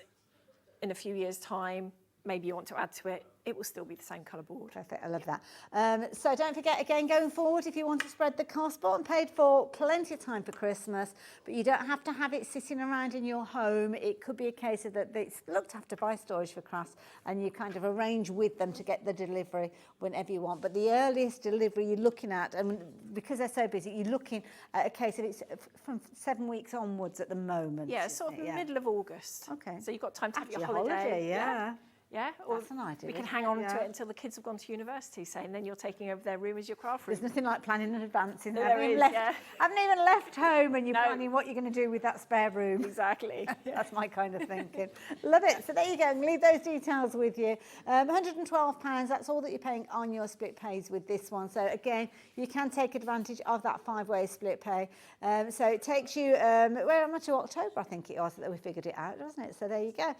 in a few years' time, maybe you want to add to it, it will still be the same colour board. Perfect, I love that. So don't forget, again, going forward, if you want to spread the cost, bought and paid for, plenty of time for Christmas, but you don't have to have it sitting around in your home. It could be a case of that it's looked after by Storage4Crafts, and you kind of arrange with them to get the delivery whenever you want. But the earliest delivery you're looking at, and because they're so busy, you're looking at a case of it's from 7 weeks onwards at the moment. Yeah, sort of in the middle of August. Okay. So you've got time to have your Actually, a holiday. yeah. Yeah, or That's an idea, we can isn't hang it? on to Yeah. it until the kids have gone to university, say, and then you're taking over their room as your craft room. There's nothing like planning in advance. There haven't is, even left home and you're planning what you're going to do with that spare room. Exactly. That's my kind of thinking. Love it. So there you go. I'm going to leave those details with you. £112, that's all that you're paying on your split pays with this one. So again, you can take advantage of that 5-way split pay. So it takes you, well, I'm to October, I think it was, that we figured it out, doesn't it? So there you go.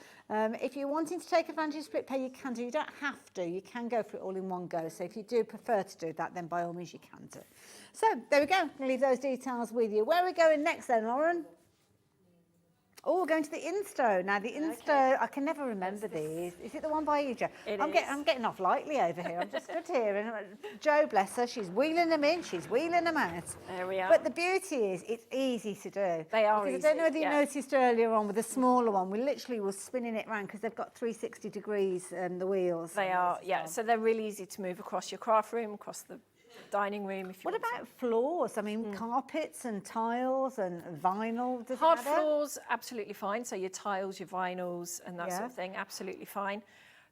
If you're wanting to take advantage of split pay, you can do. You don't have to. You can go for it all in one go. So if you do prefer to do that, then by all means you can do. So there we go. I'm going to leave those details with you. Where are we going next then, Lauren? Oh, we're going to the Insto. Now, the Insto, I can never remember these. Is it the one by you, Jo? I'm getting off lightly over here. I'm just stood here. And Jo, bless her, she's wheeling them in, she's wheeling them out. There we are. But the beauty is, it's easy to do. They are because easy, I don't know whether you noticed earlier on with the smaller one, we literally were spinning it around because they've got 360 degrees, the wheels. They are, yeah. So they're really easy to move across your craft room, across the dining room. If you What about floors? I mean, carpets and tiles and vinyl. Does hard it matter? floors, absolutely fine. So your tiles, your vinyls, and that sort of thing, absolutely fine.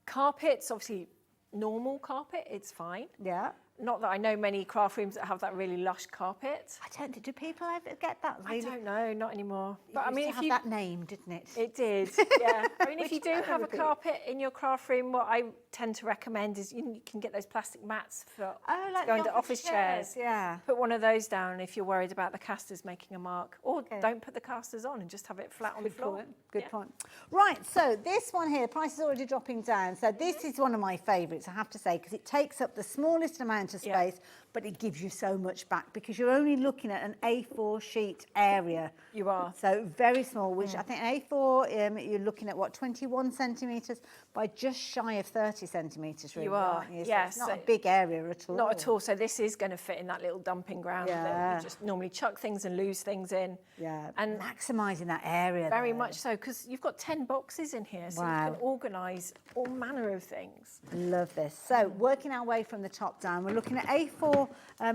Carpets, obviously, normal carpet, it's fine. Yeah. Not that I know many craft rooms that have that really lush carpet. I don't. Do people ever get that? I don't know, not anymore. But I It mean, used if to you have that name, didn't it? It did, yeah. I mean, if Which you do colour have a would it be? carpet in your craft room, what I tend to recommend is you can get those plastic mats for like to go the into office chairs. Yeah. Put one of those down if you're worried about the casters making a mark, or don't put the casters on and just have it flat on the floor. Good point. Right, so this one here, the price is already dropping down. So this is one of my favourites, I have to say, because it takes up the smallest amount of space, but it gives you so much back because you're only looking at an A4 sheet area. You are. So very small, which I think A4, you're looking at, what, 21 centimetres by just shy of 30 centimetres, really, You are, aren't you? So yes. it's not a big area at all. Not at all. So this is going to fit in that little dumping ground that you just normally chuck things and lose things in. Yeah, and maximising that area. Very much so, because you've got 10 boxes in here, so you can organise all manner of things. Love this. So working our way from the top down, we're looking at A4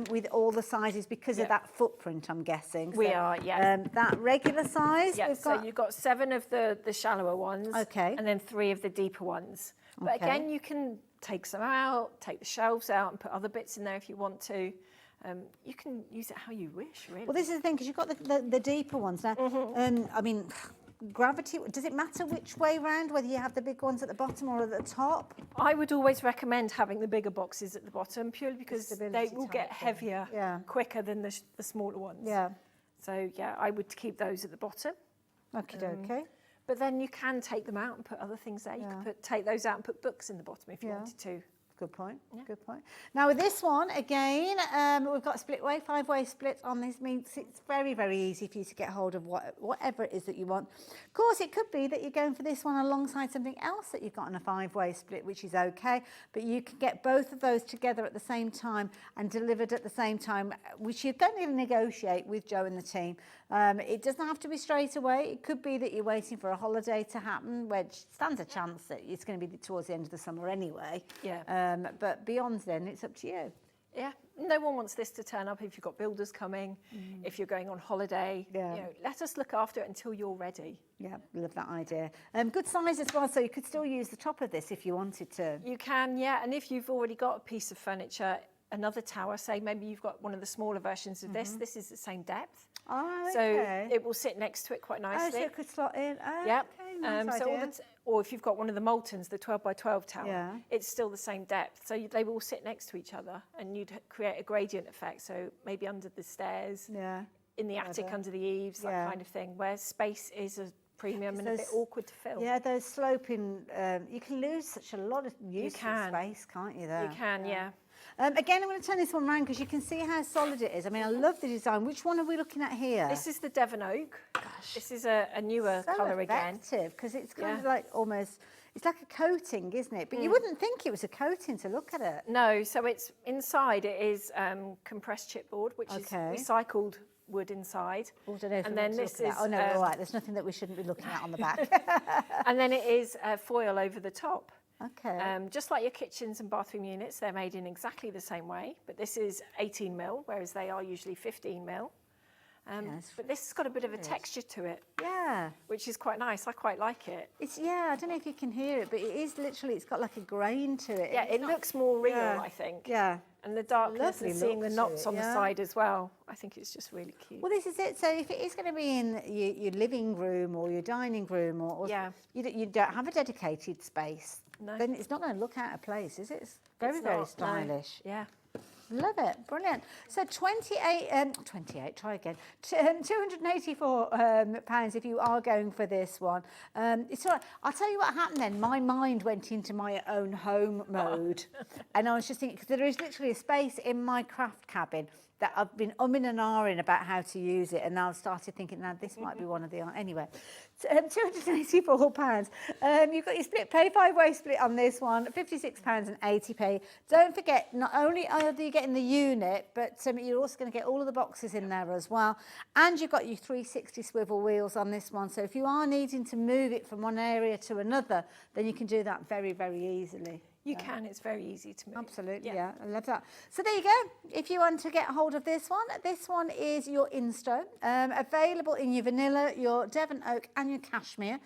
with all the sizes because of that footprint, I'm guessing. We are, yes. That regular size, Yeah, we've so got... you've got 7 of the shallower ones, and then 3 of the deeper ones. But Okay. again, you can take some out, take the shelves out and put other bits in there if you want to. You can use it how you wish, really. Well, this is the thing, because you've got the deeper ones now. I mean, gravity, does it matter which way round, whether you have the big ones at the bottom or at the top? I would always recommend having the bigger boxes at the bottom, purely because they will get heavier quicker than the smaller ones. Yeah. So, yeah, I would keep those at the bottom. Okay. But then you can take them out and put other things there. You can take those out and put books in the bottom if you wanted to. Good point. Good point. Now with this one again, we've got a split way, 5-way split on this. Means it's very, very easy for you to get hold of whatever it is that you want. Of course, it could be that you're going for this one alongside something else that you've got in a 5-way split, which is okay. But you can get both of those together at the same time and delivered at the same time, which you're going to negotiate with Jo and the team. It doesn't have to be straight away. It could be that you're waiting for a holiday to happen, which stands a chance that it's going to be towards the end of the summer anyway. Yeah. But beyond then, it's up to you. Yeah, no one wants this to turn up if you've got builders coming, if you're going on holiday. Yeah. You know, let us look after it until you're ready. Yeah, love that idea. Good size as well, so you could still use the top of this if you wanted to. You can, yeah, and if you've already got a piece of furniture, another tower, say maybe you've got one of the smaller versions of this is the same depth. Oh, so okay. it will sit next to it quite nicely. Oh, so it could slot in. Oh, Yep. okay, nice So all idea. or if you've got one of the Moultons, the 12 by 12 tower, Yeah. it's still the same depth. So they will sit next to each other and you'd create a gradient effect. So maybe under the stairs, in the attic, under the eaves, that kind of thing, where space is a premium and a bit awkward to fill. Yeah, those sloping, you can lose such a lot of useful space, can't you, there? You can, yeah. Again, I'm going to turn this one around because you can see how solid it is. I mean, I love the design. Which one are we looking at here? This is the Devon Oak. Gosh. This is a newer colour again. Because it's kind of like almost, it's like a coating, isn't it? But you wouldn't think it was a coating to look at it. No, so it's inside it is compressed chipboard, which is recycled wood inside. Oh, I don't know if and we then want to this look at is that. Oh, no, all right. There's nothing that we shouldn't be looking at on the back. and then it is foil over the top. Okay. Just like your kitchens and bathroom units, they're made in exactly the same way, but this is 18 mil, whereas they are usually 15 mil. But this has got a bit of a texture to it. Yeah. Which is quite nice. I quite like it. It's, yeah, I don't know if you can hear it, but it is literally, it's got like a grain to it. Yeah, it looks more real, I think. Yeah. And the darkness Lovely and seeing the look to knots it, on the side as well. I think it's just really cute. Well, this is it. So if it is going to be in your living room or your dining room, or you don't have a dedicated space, then it's not going to look out of place, is it? It's very, very stylish. No. Yeah. Love it, brilliant. So 284 pounds if you are going for this one. It's all right. I'll tell you what happened then. My mind went into my own home mode, and I was just thinking, because there is literally a space in my craft cabin that I've been umming and ahhing about how to use it, and now I've started thinking, now this might be one of the... Anyway, £284. You've got your split pay, 5-way split on this one, £56.80. Don't forget, not only are you getting the unit, but you're also going to get all of the boxes in there as well, and you've got your 360 swivel wheels on this one, so if you are needing to move it from one area to another, then you can do that very, very easily. You can, it's very easy to move. Absolutely, yeah, I love that. So there you go. If you want to get hold of this one is your Instone, available in your vanilla, your Devon Oak and your Cashmere.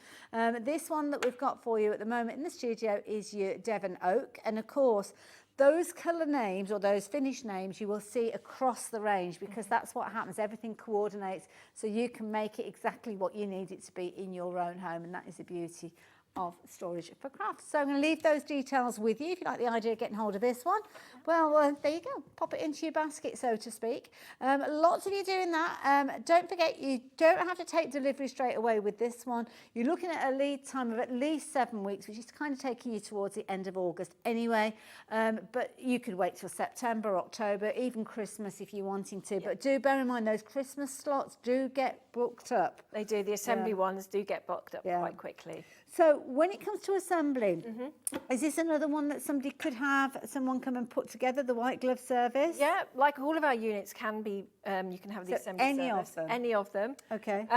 This one that we've got for you at the moment in the studio is your Devon Oak, and of course, those colour names or those finish names you will see across the range, because that's what happens. Everything coordinates so you can make it exactly what you need it to be in your own home, and that is the beauty of Storage4Crafts. So I'm going to leave those details with you if you like the idea of getting hold of this one. Well, there you go. Pop it into your basket, so to speak. Lots of you doing that. Don't forget, you don't have to take delivery straight away with this one. You're looking at a lead time of at least 7 weeks, which is kind of taking you towards the end of August anyway. But you could wait till September, October, even Christmas if you're wanting to. But do bear in mind, those Christmas slots do get booked up. They do. The assembly ones do get booked up quite quickly. So when it comes to assembly, is this another one that somebody could have someone come and put together, the white glove service? Yeah, like all of our units can be, you can have the assembly service. Any of them. Okay.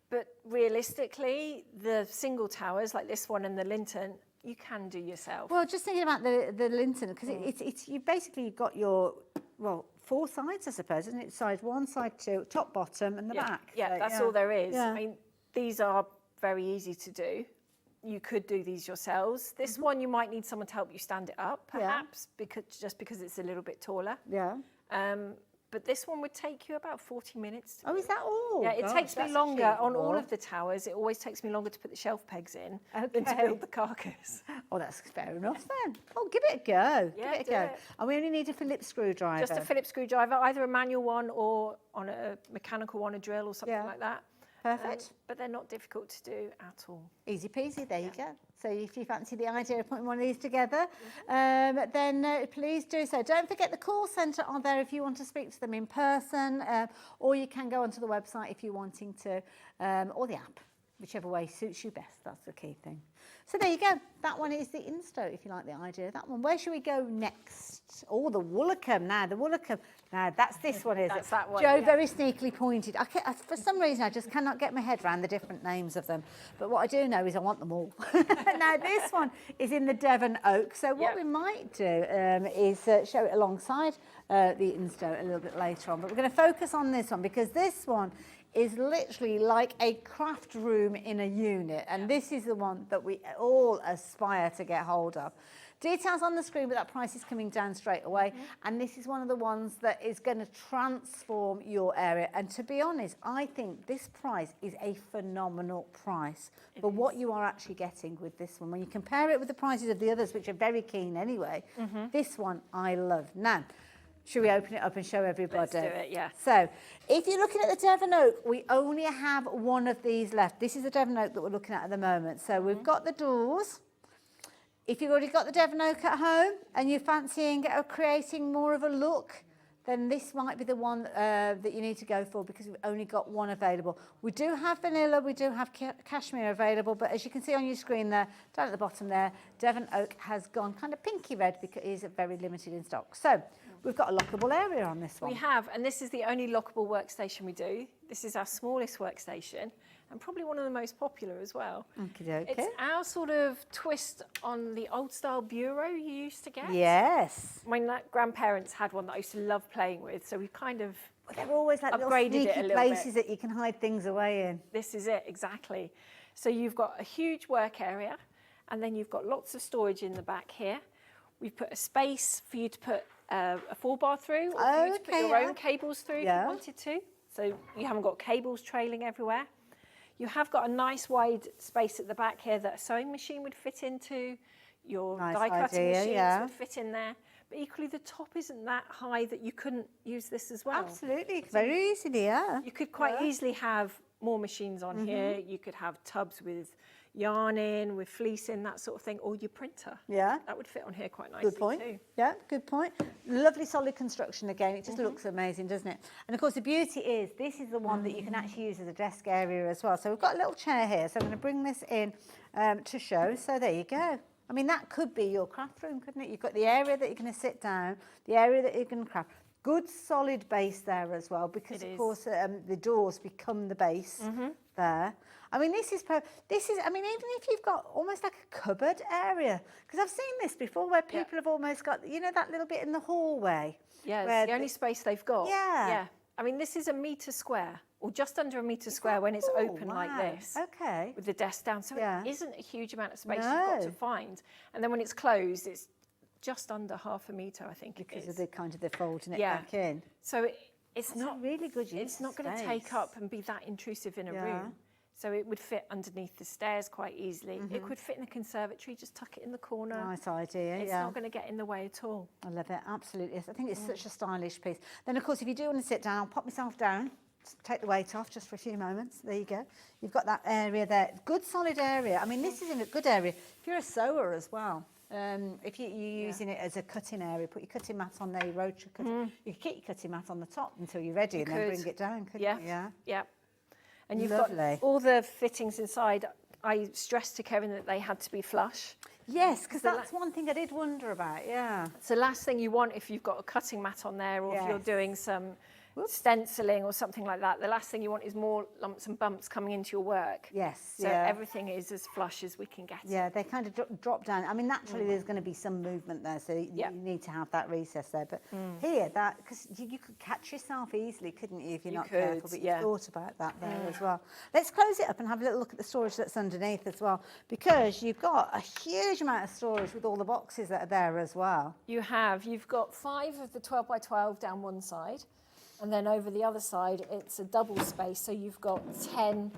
But realistically, the single towers, like this one and the Linton, you can do yourself. Well, just thinking about the Linton, because it's you basically got your, well, 4 sides, I suppose, isn't it? Side 1, side 2, top, bottom, and the back. Yeah, so, that's all there is. Yeah. I mean, these are very easy to do. You could do these yourselves. This one, you might need someone to help you stand it up, perhaps, because it's a little bit taller. Yeah. But this one would take you about 40 minutes. Oh, is that all? Yeah, it Gosh, takes me that's longer on all achievable. of the towers. It always takes me longer to put the shelf pegs in than to build the carcass. Oh, that's fair enough then. Oh, give it a go. Yeah, give it a go. And we only need a Phillips screwdriver. Just a Phillips screwdriver, either a manual one or on a mechanical one, a drill or something like that. Perfect. But they're not difficult to do at all. Easy peasy, there you go. So if you fancy the idea of putting one of these together, then please do so. Don't forget the call centre are there if you want to speak to them in person, or you can go onto the website if you're wanting to, or the app, whichever way suits you best. That's the key thing. So there you go. That one is the Insto, if you like the idea of that one. Where should we go next? Oh, the Woolacombe. Now, the Woolacombe. Now, that's this one, is That's it? that one, Joe yeah. very sneakily pointed. For some reason, I just cannot get my head around the different names of them. But what I do know is I want them all. Now, this one is in the Devon Oak. So what we might do is show it alongside the Insto a little bit later on. But we're going to focus on this one because this one is literally like a craft room in a unit, and this is the one that we all aspire to get hold of. Details on the screen, but that price is coming down straight away, and this is one of the ones that is going to transform your area. And to be honest, I think this price is a phenomenal price for what you are actually getting with this one. When you compare it with the prices of the others, which are very keen anyway, this one I love. Now, should we open it up and show everybody? Let's do it, yeah. So, if you're looking at the Devon Oak, we only have one of these left. This is the Devon Oak that we're looking at the moment. So, we've got the doors. If you've already got the Devon Oak at home and you're fancying creating more of a look, then this might be the one that you need to go for because we've only got one available. We do have vanilla, we do have cashmere available, but as you can see on your screen there, down at the bottom there, Devon Oak has gone kind of pinky red because it is very limited in stock. So we've got a lockable area on this one. We have, and this is the only lockable workstation we do. This is our smallest workstation and probably one of the most popular as well. Okay. It's our sort of twist on the old style bureau you used to get. Yes. My grandparents had one that I used to love playing with, so we kind of They're always like little upgraded it a sneaky little places bit. that you can hide things away in. This is it, exactly. So you've got a huge work area, and then you've got lots of storage in the back here. We've put a space for you to put a 4-bar through, or for you to put your own cables through if you wanted to. So you haven't got cables trailing everywhere. You have got a nice wide space at the back here that a sewing machine would fit into. Your die cutting machines would fit in there. But equally, the top isn't that high that you couldn't use this as well. Absolutely, very easily, yeah. You could quite easily have more machines on here. You could have tubs with yarn in, with fleece in, that sort of thing, or your printer. Yeah. That would fit on here quite nicely Good point. too. Yeah, good point. Lovely solid construction again. It just looks amazing, doesn't it? And of course, the beauty is this is the one that you can actually use as a desk area as well. So we've got a little chair here. So I'm going to bring this in to show. So there you go. I mean, that could be your craft room, couldn't it? You've got the area that you're going to sit down, the area that you're going to craft. Good solid base there as well, because of course the doors become the base there. I mean, this is, I mean, even if you've got almost like a cupboard area, because I've seen this before where people have almost got, you know, that little bit in the hallway. Yeah, it's the only space they've got. Yeah. Yeah. I mean, this is a metre square, or just under a metre square when it's open like this. Okay. With the desk down. So it isn't a huge amount of space No. you've got to find. And then when it's closed, it's just under half a metre, I think Because it is. of the kind of the folding it back in. So it's not really good use. It's not going to take up and be that intrusive in a room. So it would fit underneath the stairs quite easily. It could fit in the conservatory, just tuck it in the corner. Nice idea, It's not going to get in the way at all. I love it, absolutely. I think it's such a stylish piece. Then, of course, if you do want to sit down, I'll pop myself down, take the weight off just for a few moments. There you go. You've got that area there. Good, solid area. I mean, this is in a good area. If you're a sewer as well, if you're using it as a cutting area, put your cutting mat on there, your rotary cutting. You can keep your cutting mat on the top until you're ready and then bring it down, couldn't you? Yeah. Yeah. And you've Lovely. got all the fittings inside. I stressed to Kevin that they had to be flush. Yes, because that's one thing I did wonder about, yeah. It's the last thing you want if you've got a cutting mat on there, or if you're doing some stenciling or something like that. The last thing you want is more lumps and bumps coming into your work. Yes, So everything is as flush as we can get it. Yeah, they kind of drop down. I mean, naturally, there's going to be some movement there, so you need to have that recess there. But here, because you could catch yourself easily, couldn't you, if you're not careful? But you thought about that there as well. Let's close it up and have a little look at the storage that's underneath as well, because you've got a huge amount of storage with all the boxes that are there as well. You've got 5 of the 12 by 12 down one side. And then over the other side, it's a double space. So you've got 10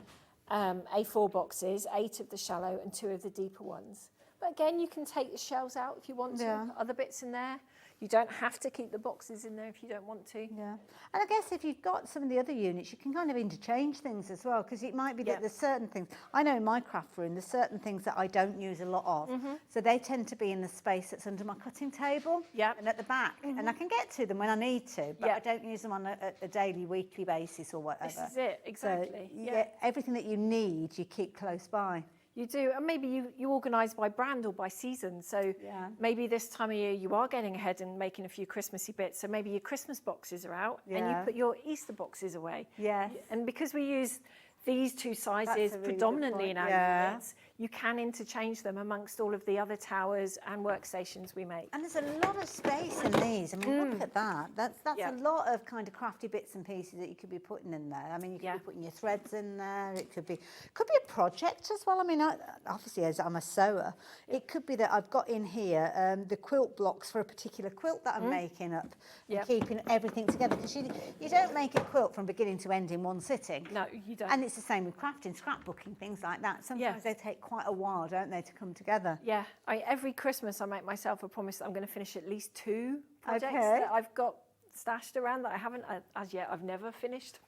A4 boxes, 8 of the shallow and 2 of the deeper ones. But again, you can take the shelves out if you want to, put other bits in there. You don't have to keep the boxes in there if you don't want to. Yeah. And I guess if you've got some of the other units, you can kind of interchange things as well, because it might be that there's certain things. I know in my craft room, there's certain things that I don't use a lot of. So they tend to be in the space that's under my cutting table and at the back. And I can get to them when I need to, but I don't use them on a daily, weekly basis or whatever. This is it, exactly. So everything that you need, you keep close by. You do, and maybe you organise by brand or by season. So maybe this time of year you are getting ahead and making a few Christmassy bits. So maybe your Christmas boxes are out and you put your Easter boxes away. Yes. And because we use these two sizes really predominantly in our Yeah. units, you can interchange them amongst all of the other towers and workstations we make. And there's a lot of space in these. I mean, look at that. That's a lot of kind of crafty bits and pieces that you could be putting in there. I mean, you could be putting your threads in there. It could be a project as well. I mean, obviously, as I'm a sewer, it could be that I've got in here the quilt blocks for a particular quilt that I'm making up, and keeping everything together. Because you don't make a quilt from beginning to end in one sitting. No, you don't. And it's the same with crafting, scrapbooking, things like that. Sometimes they take quite a while, don't they, to come together? Yeah, every Christmas I make myself a promise that I'm going to finish at least 2 projects Okay. that I've got stashed around that I haven't, as yet, I've never finished.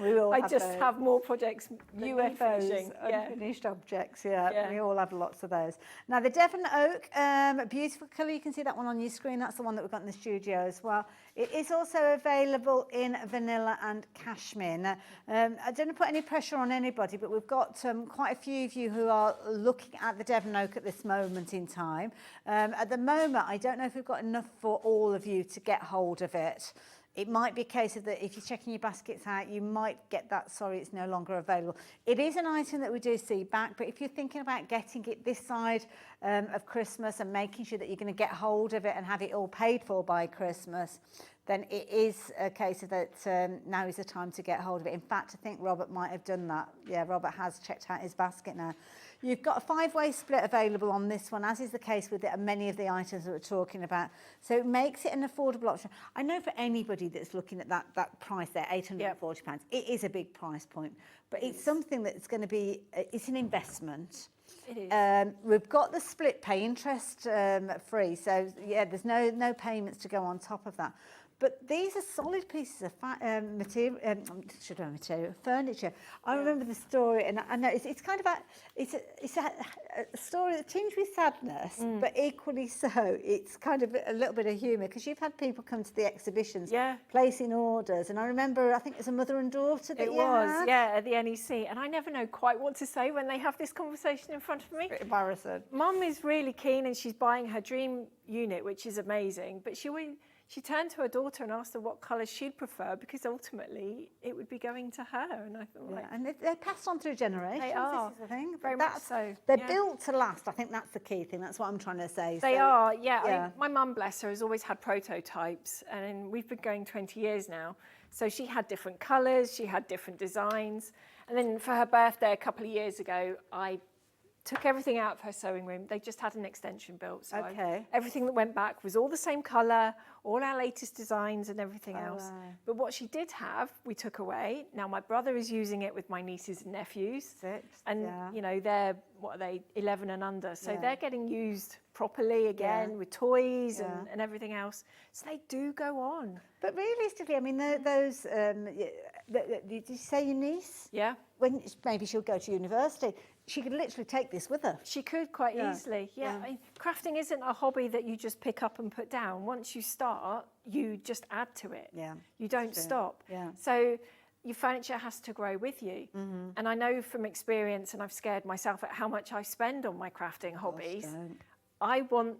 We all I have just those. have more projects than need UFOs, finishing. unfinished objects, we all have lots of those. Now the Devon Oak, beautiful colour, you can see that one on your screen, that's the one that we've got in the studio as well. It is also available in vanilla and cashmere. Now, I don't put any pressure on anybody, but we've got quite a few of you who are looking at the Devon Oak at this moment in time. At the moment, I don't know if we've got enough for all of you to get hold of it. It might be a case of that if you're checking your baskets out, you might get that, sorry, it's no longer available. It is an item that we do see back, but if you're thinking about getting it this side of Christmas and making sure that you're going to get hold of it and have it all paid for by Christmas, then it is a case of that now is the time to get hold of it. In fact, I think Robert might have done that. Yeah, Robert has checked out his basket now. You've got a 5-way split available on this one, as is the case with many of the items that we're talking about. So it makes it an affordable option. I know for anybody that's looking at that price there, £840, it is a big price point, but it's something that's going to be, it's an investment. It is. We've got the split pay interest free, so yeah, there's no payments to go on top of that. But these are solid pieces of furniture. I remember the story, and I know it's kind of it's a story that tinged with sadness, but equally so, it's kind of a little bit of humour, because you've had people come to the exhibitions, placing orders, and I remember, I think it was a mother and daughter that you had. At the NEC, and I never know quite what to say when they have this conversation in front of me. Bit embarrassing. Mum is really keen, and she's buying her dream unit, which is amazing, but she turned to her daughter and asked her what colour she'd prefer, because ultimately it would be going to her. And I thought, and they're passed on through generations. They are. This is the thing. Very much so. They're built to last. I think that's the key thing. That's what I'm trying to say. They are, yeah. My mum, bless her, has always had prototypes, and we've been going 20 years now. So she had different colours, she had different designs. And then for her birthday a couple of years ago, I took everything out of her sewing room. They just had an extension built. So everything that went back was all the same colour, all our latest designs and everything else. Wow. But what she did have, we took away. Now my brother is using it with my nieces and nephews. And you know, they're, what are they, 11 and under. So they're getting used properly again with toys and everything else. So they do go on. But realistically, I mean, those, did you say your niece? Yeah. When maybe she'll go to university, she could literally take this with her. She could quite easily, I mean, crafting isn't a hobby that you just pick up and put down. Once you start, you just add to it. You don't stop. So your furniture has to grow with you. And I know from experience, and I've scared myself at how much I spend on my crafting hobbies, I want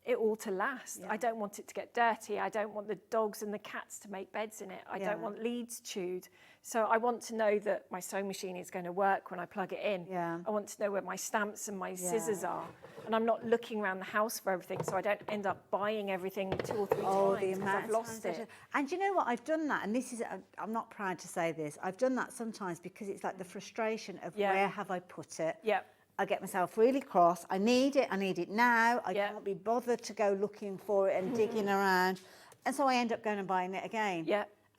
it all to last. I don't want it to get dirty. I don't want the dogs and the cats to make beds in it. I don't want leads chewed. So I want to know that my sewing machine is going to work when I plug it in. I want to know where my stamps and my scissors are. And I'm not looking around the house for everything, so I don't end up buying everything 2 or 3 times because I've lost it. And you know what, I've done that, and this is, I'm not proud to say this, I've done that sometimes because it's like the frustration of where have I put it? I get myself really cross. I need it now. I can't be bothered to go looking for it and digging around. And so I end up going and buying it again.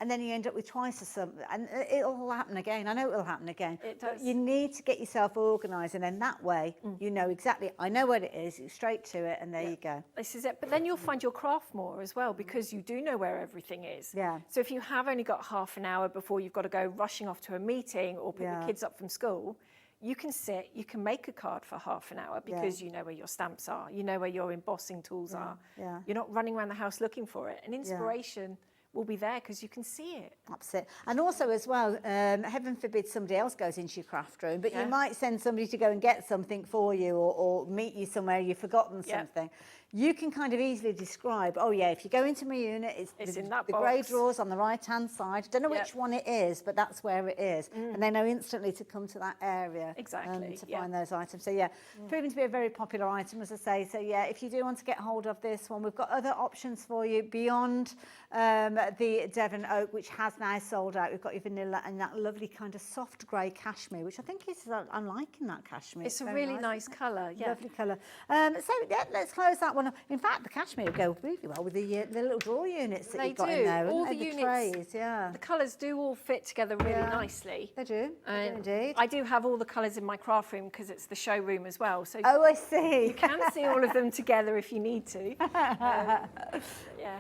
And then you end up with twice as something. And it'll happen again. I know it'll happen again. It does. But you need to get yourself organised, and then that way you know exactly, I know what it is, straight to it, and there you go. This is it. But then you'll find your craft more as well, because you do know where everything is. So if you have only got half an hour before you've got to go rushing off to a meeting or pick the kids up from school, you can sit, you can make a card for half an hour because you know where your stamps are, you know where your embossing tools are. You're not running around the house looking for it. And inspiration will be there because you can see it. That's it. And also as well, heaven forbid somebody else goes into your craft room, but you might send somebody to go and get something for you or meet you somewhere, you've forgotten something. You can kind of easily describe, oh yeah, if you go into my unit, it's in that the box. grey drawers on the right-hand side. Don't know which one it is, but that's where it is. And they know instantly to come to that area to find those items. So yeah, proving to be a very popular item, as I say. So yeah, if you do want to get hold of this one, we've got other options for you beyond the Devon Oak, which has now sold out. We've got your vanilla and that lovely kind of soft grey cashmere, which I think is, I'm liking that cashmere. It's a really nice colour, Lovely colour. So yeah, let's close that one. In fact, the cashmere would go really well with the little drawer units that you've got in there. All the units, trays, the colours do all fit together really nicely. They do, indeed. I do have all the colours in my craft room because it's the showroom as well. So I see. You can see all of them together if you need to.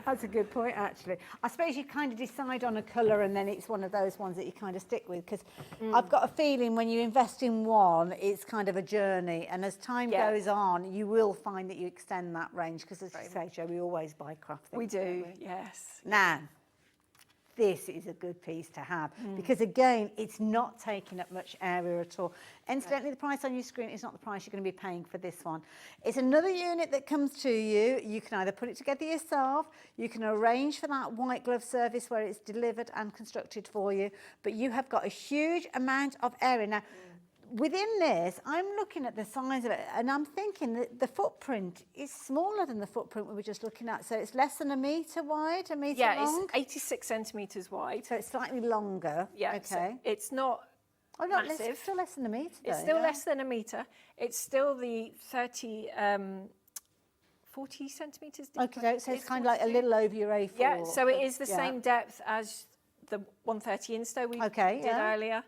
That's a good point, actually. I suppose you kind of decide on a colour and then it's one of those ones that you kind of stick with, because I've got a feeling when you invest in one, it's kind of a journey, and as time goes on, you will find that you extend that range, because as you say, Jo, we always buy craft things. We do, yes. Now, this is a good piece to have, because again, it's not taking up much area at all. Incidentally, the price on your screen is not the price you're going to be paying for this one. It's another unit that comes to you. You can either put it together yourself, you can arrange for that white glove service where it's delivered and constructed for you, but you have got a huge amount of area. Now, within this, I'm looking at the size of it, and I'm thinking that the footprint is smaller than the footprint we were just looking at. So it's less than a metre wide, a metre long? It's 86 centimetres wide. So it's slightly longer. Yeah, okay. So it's not massive. It's still less than a metre, though. It's still less than a metre. It's still the 40 centimetres deep. Okay, so it's kind of like a little over your A4. Yeah, so it is the same depth as the 130 Insto we did earlier,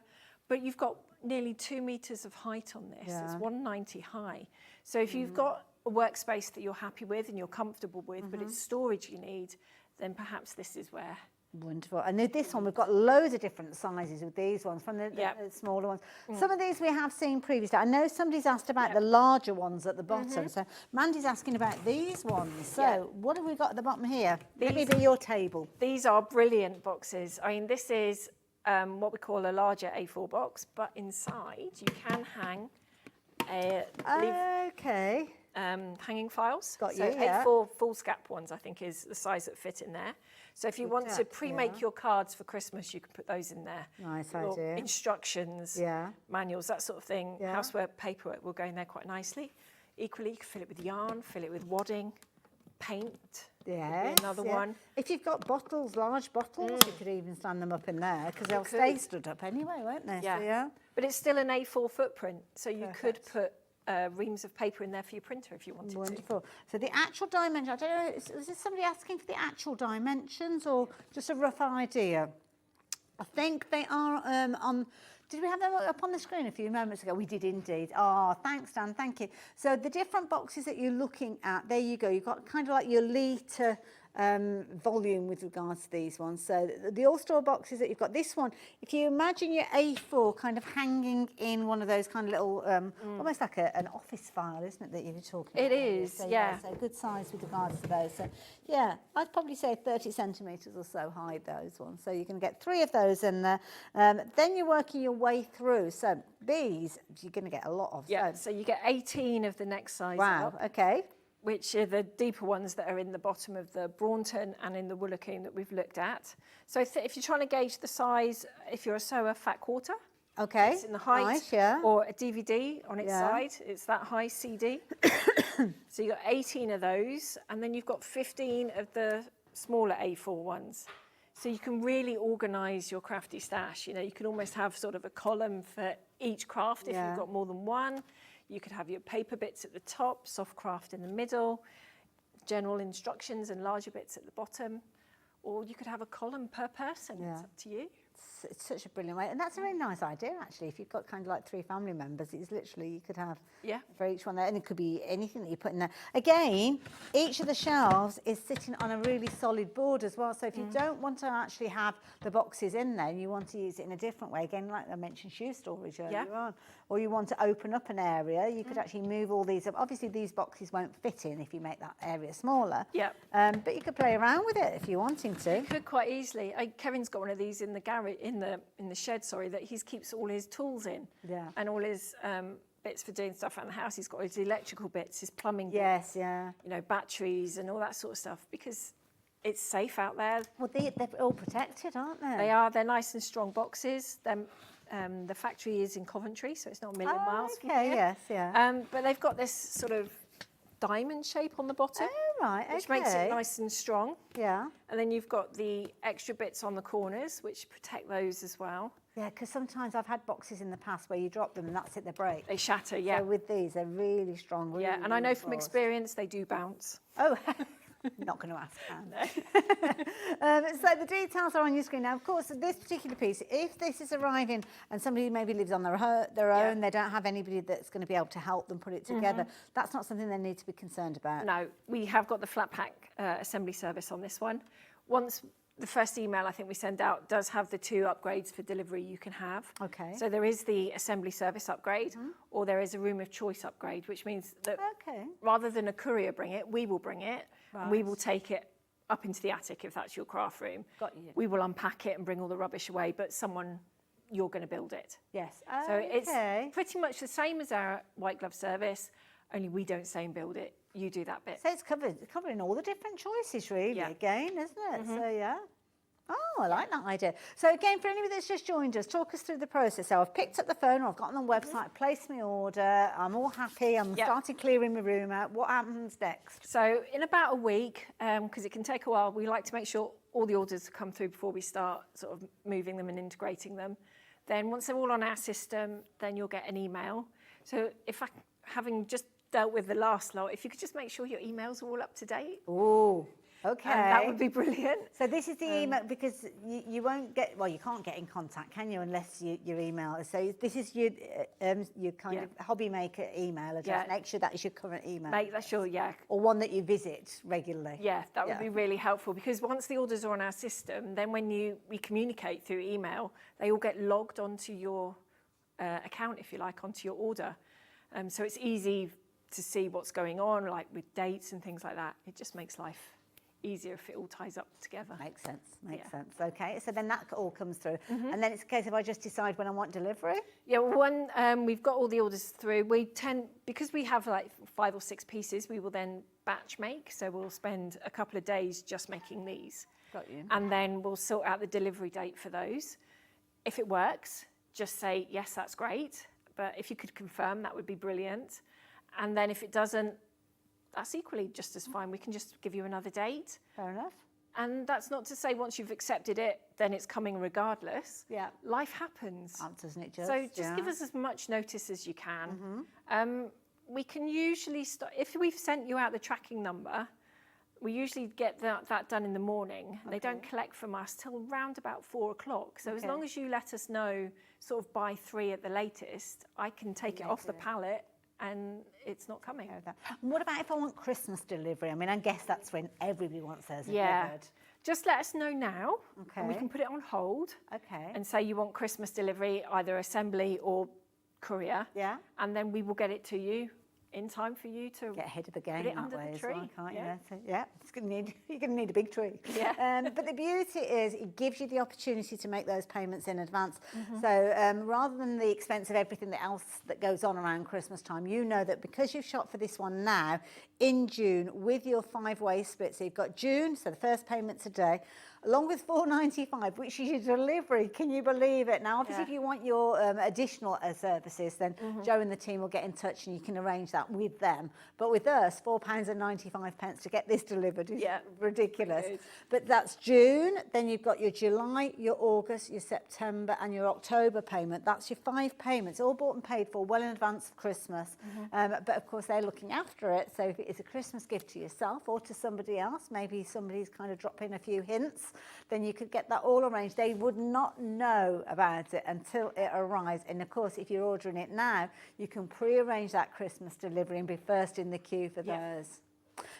but you've got nearly 2 metres of height on this. It's 190 high. So if you've got a workspace that you're happy with and you're comfortable with, but it's storage you need, then perhaps this is where. Wonderful. And this one, we've got loads of different sizes with these ones, from the smaller ones. Some of these we have seen previously. I know somebody's asked about the larger ones at the bottom. So Mandy's asking about these ones. So what have we got at the bottom here? Let me be your table. These are brilliant boxes. I mean, this is what we call a larger A4 box, but inside you can hang hanging files. Got so you, A4 foolscap ones, I think, is the size that fit in there. So if you want to pre-make your cards for Christmas, you can put those in there. Nice Your idea. Instructions, manuals, that sort of thing. Housework, paperwork will go in there quite nicely. Equally, you can fill it with yarn, fill it with wadding, paint. Another one. If you've got bottles, large bottles, you could even stand them up in there, because they'll stay stood up anyway, won't they? Yeah. So, but it's still an A4 footprint, so you could put reams of paper in there for your printer if you wanted to. Wonderful. So the actual dimension, I don't know, is this somebody asking for the actual dimensions or just a rough idea? I think they are on. Did we have them up on the screen a few moments ago? We did indeed. Oh, thanks, Dan. Thank you. So the different boxes that you're looking at, there you go. You've got kind of like your litre volume with regards to these ones. So the all-store boxes that you've got, this one, if you imagine your A4 kind of hanging in one of those kind of little, almost like an office file, isn't it, that you were talking about? It is, So, yeah. So good size with regards to those. So yeah, I'd probably say 30 centimetres or so high, those ones. So you can get 3 of those in there. Then you're working your way through. So these, you're going to get a lot of. Yeah, so you get 18 of the next size up. Okay. Which are the deeper ones that are in the bottom of the Braunton and in the Woolacombe that we've looked at. So if you're trying to gauge the size, if you're a sewer fat quarter, it's in the height, or a DVD on its side, it's that high CD. So you've got 18 of those, and then you've got 15 of the smaller A4 ones. So you can really organise your crafty stash. You know, you can almost have sort of a column for each craft if you've got more than one. You could have your paper bits at the top, soft craft in the middle, general instructions and larger bits at the bottom, or you could have a column per person. It's up to you. it's such a brilliant way. And that's a really nice idea, actually. If you've got kind of like 3 family members, it's literally, you could have for each one there. And it could be anything that you put in there. Again, each of the shelves is sitting on a really solid board as well. So if you don't want to actually have the boxes in there and you want to use it in a different way, again, like I mentioned, shoe storage earlier on, or you want to open up an area, you could actually move all these up. Obviously, these boxes won't fit in if you make that area smaller. But you could play around with it if you're wanting to. You could quite easily. Kevin's got one of these in the garage, in the shed, sorry, that he keeps all his tools in. And all his bits for doing stuff around the house. He's got his electrical bits, his plumbing bits. You know, batteries and all that sort of stuff, because it's safe out there. Well, they're all protected, aren't they? They are. They're nice and strong boxes. The factory is in Coventry, so it's not a million miles from here. But they've got this sort of diamond shape on the bottom, which makes it nice and strong. And then you've got the extra bits on the corners, which protect those as well. Yeah, because sometimes I've had boxes in the past where you drop them and that's it, they break. They shatter, So with these, they're really strong. Really, and I know from experience they do bounce. Oh, not going to ask, so the details are on your screen now. Of course, this particular piece, if this is arriving and somebody maybe lives on their own, they don't have anybody that's going to be able to help them put it together, that's not something they need to be concerned about. No, we have got the flat pack assembly service on this one. Once the first email I think we send out does have the 2 upgrades for delivery you can have. So there is the assembly service upgrade, or there is a room of choice upgrade, which means that rather than a courier bring it, we will bring it. And we will take it up into the attic if that's your craft room. We will unpack it and bring all the rubbish away, but you're going to build it. So it's pretty much the same as our white glove service, only we don't say and build it. You do that bit. So it's covering all the different choices, really, again, isn't it? So, Oh, I like that idea. So again, for anybody that's just joined us, talk us through the process. So I've picked up the phone, or I've gotten on the website, placed my order, I'm all happy, I'm started clearing my room out. What happens next? So in about a week, because it can take a while, we like to make sure all the orders come through before we start sort of moving them and integrating them. Then once they're all on our system, then you'll get an email. So having just dealt with the last lot, if you could just make sure your emails are all up to date. Oh, okay. That would be brilliant. So this is the email, because you won't get, well, you can't get in contact, can you, unless your email. So this is your kind of hobby maker email address. Make sure that is your current email. Make that sure, Or one that you visit regularly. Yeah, that would be really helpful, because once the orders are on our system, then when we communicate through email, they all get logged onto your account, if you like, onto your order. So it's easy to see what's going on, like with dates and things like that. It just makes life easier if it all ties up together. Makes sense. Okay, so then that all comes through. And then it's a case of I just decide when I want delivery? Yeah, well, when we've got all the orders through, because we have like 5 or 6 pieces, we will then batch make. So we'll spend a couple of days just making these. Got you. And then we'll sort out the delivery date for those. If it works, just say, yes, that's great. But if you could confirm, that would be brilliant. And then if it doesn't, that's equally just as fine. We can just give you another date. Fair enough. And that's not to say once you've accepted it, then it's coming regardless. Yeah. Life happens. Doesn't it just? So just give us as much notice as you can. We can usually start, if we've sent you out the tracking number, we usually get that done in the morning. They don't collect from us till around about 4 o'clock. So as long as you let us know sort of by 3 at the latest, I can take it off the pallet and it's not coming. And what about if I want Christmas delivery? I mean, I guess that's when everybody wants theirs delivered. Just let us know now, and we can put it on hold. And say you want Christmas delivery, either assembly or courier. And then we will get it to you in time for you to get ahead of the game. Put it under the tree. Well, can't you? So, you're going to need a big tree. But the beauty is it gives you the opportunity to make those payments in advance. So rather than the expense of everything else that goes on around Christmas time, you know that because you've shopped for this one now, in June, with your 5-way split, so you've got June, so the first payment today, along with $4.95, which is your delivery. Can you believe it? Now, obviously, if you want your additional services, then Joe and the team will get in touch and you can arrange that with them. But with us, £4.95 to get this delivered is ridiculous. But that's June. Then you've got your July, your August, your September and your October payment. That's your 5 payments, all bought and paid for well in advance of Christmas. But of course, they're looking after it. So if it is a Christmas gift to yourself or to somebody else, maybe somebody's kind of dropped in a few hints, then you could get that all arranged. They would not know about it until it arrives. And of course, if you're ordering it now, you can pre-arrange that Christmas delivery and be first in the queue for those.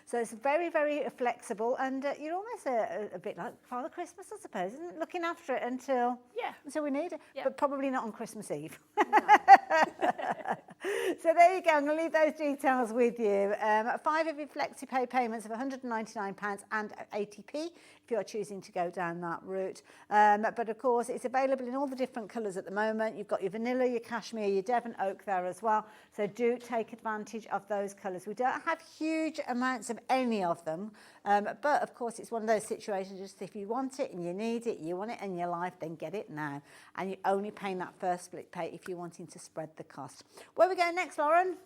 So it's very, very flexible, and you're almost a bit like Father Christmas, I suppose, isn't it? Looking after it until we need it, but probably not on Christmas Eve. So there you go. I'm going to leave those details with you. 5 of your FlexiPay payments of £199 and 80p if you're choosing to go down that route. But of course, it's available in all the different colours at the moment. You've got your vanilla, your cashmere, your Devon oak there as well. So do take advantage of those colours. We don't have huge amounts of any of them, but of course, it's one of those situations. Just if you want it and you need it, you want it in your life, then get it now. And you're only paying that first split pay if you're wanting to spread the cost. Where we go next, Lauren?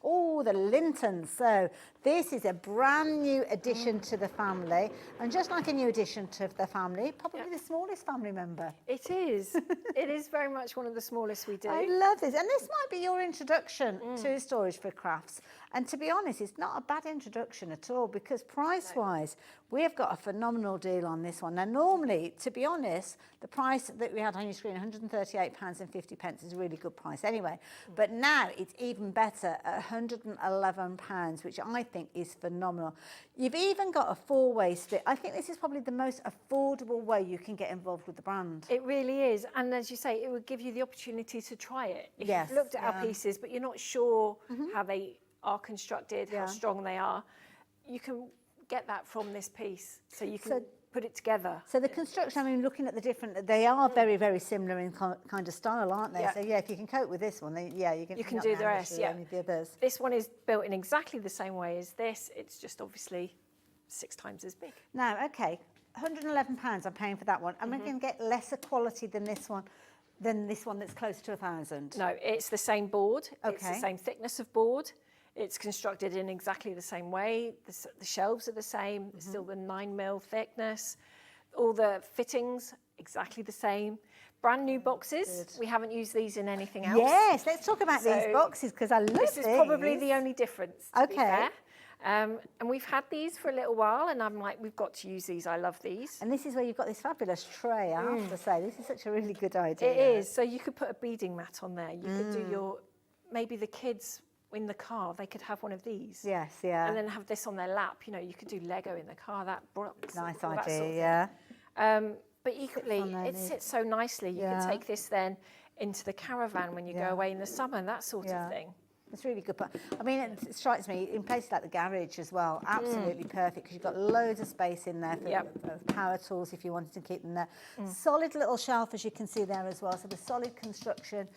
Oh, the Lintons. So this is a brand new addition to the family, and just like a new addition to the family, probably the smallest family member. It is. It is very much one of the smallest we do. I love this, and this might be your introduction to Storage4Crafts. And to be honest, it's not a bad introduction at all, because price-wise, we have got a phenomenal deal on this one. Now, normally, to be honest, the price that we had on your screen, £138.50, is a really good price anyway. But now it's even better at £111, which I think is phenomenal. You've even got a 4-way split. I think this is probably the most affordable way you can get involved with the brand. It really is. And as you say, it would give you the opportunity to try it. If you've looked at our pieces, but you're not sure how they are constructed, how strong they are, you can get that from this piece. So you can put it together. So the construction, I mean, looking at the different, they are very, very similar in kind of style, aren't they? Yeah. So yeah, if you can cope with this one, then you can do the rest. Yeah. Any of the others. This one is built in exactly the same way as this. It's just obviously 6 times as big. Now, okay, £111 I'm paying for that one. Am I going to get lesser quality than this one that's close to 1,000? No, it's the same board. Okay. It's the same thickness of board. It's constructed in exactly the same way. The shelves are the same. It's still the 9mm thickness. All the fittings, exactly the same. Brand new boxes. Good. We haven't used these in anything else. Yes, let's talk about these boxes, because I love this. This is probably the only difference, to be fair. And we've had these for a little while, and I'm like, we've got to use these. I love these. And this is where you've got this fabulous tray, I have to say. This is such a really good idea. It is. So you could put a beading mat on there. You could do your, maybe the kids in the car, they could have one of these. Yes, yeah. And then have this on their lap. You know, you could do Lego in the car. That brooks. Nice idea, But equally, it sits so nicely. You can take this then into the caravan when you go away in the summer, that sort of thing. It's really good. I mean, it strikes me, in places like the garage as well, absolutely perfect, because you've got loads of space in there for power tools if you wanted to keep them there. Solid little shelf, as you can see there as well. So the solid construction,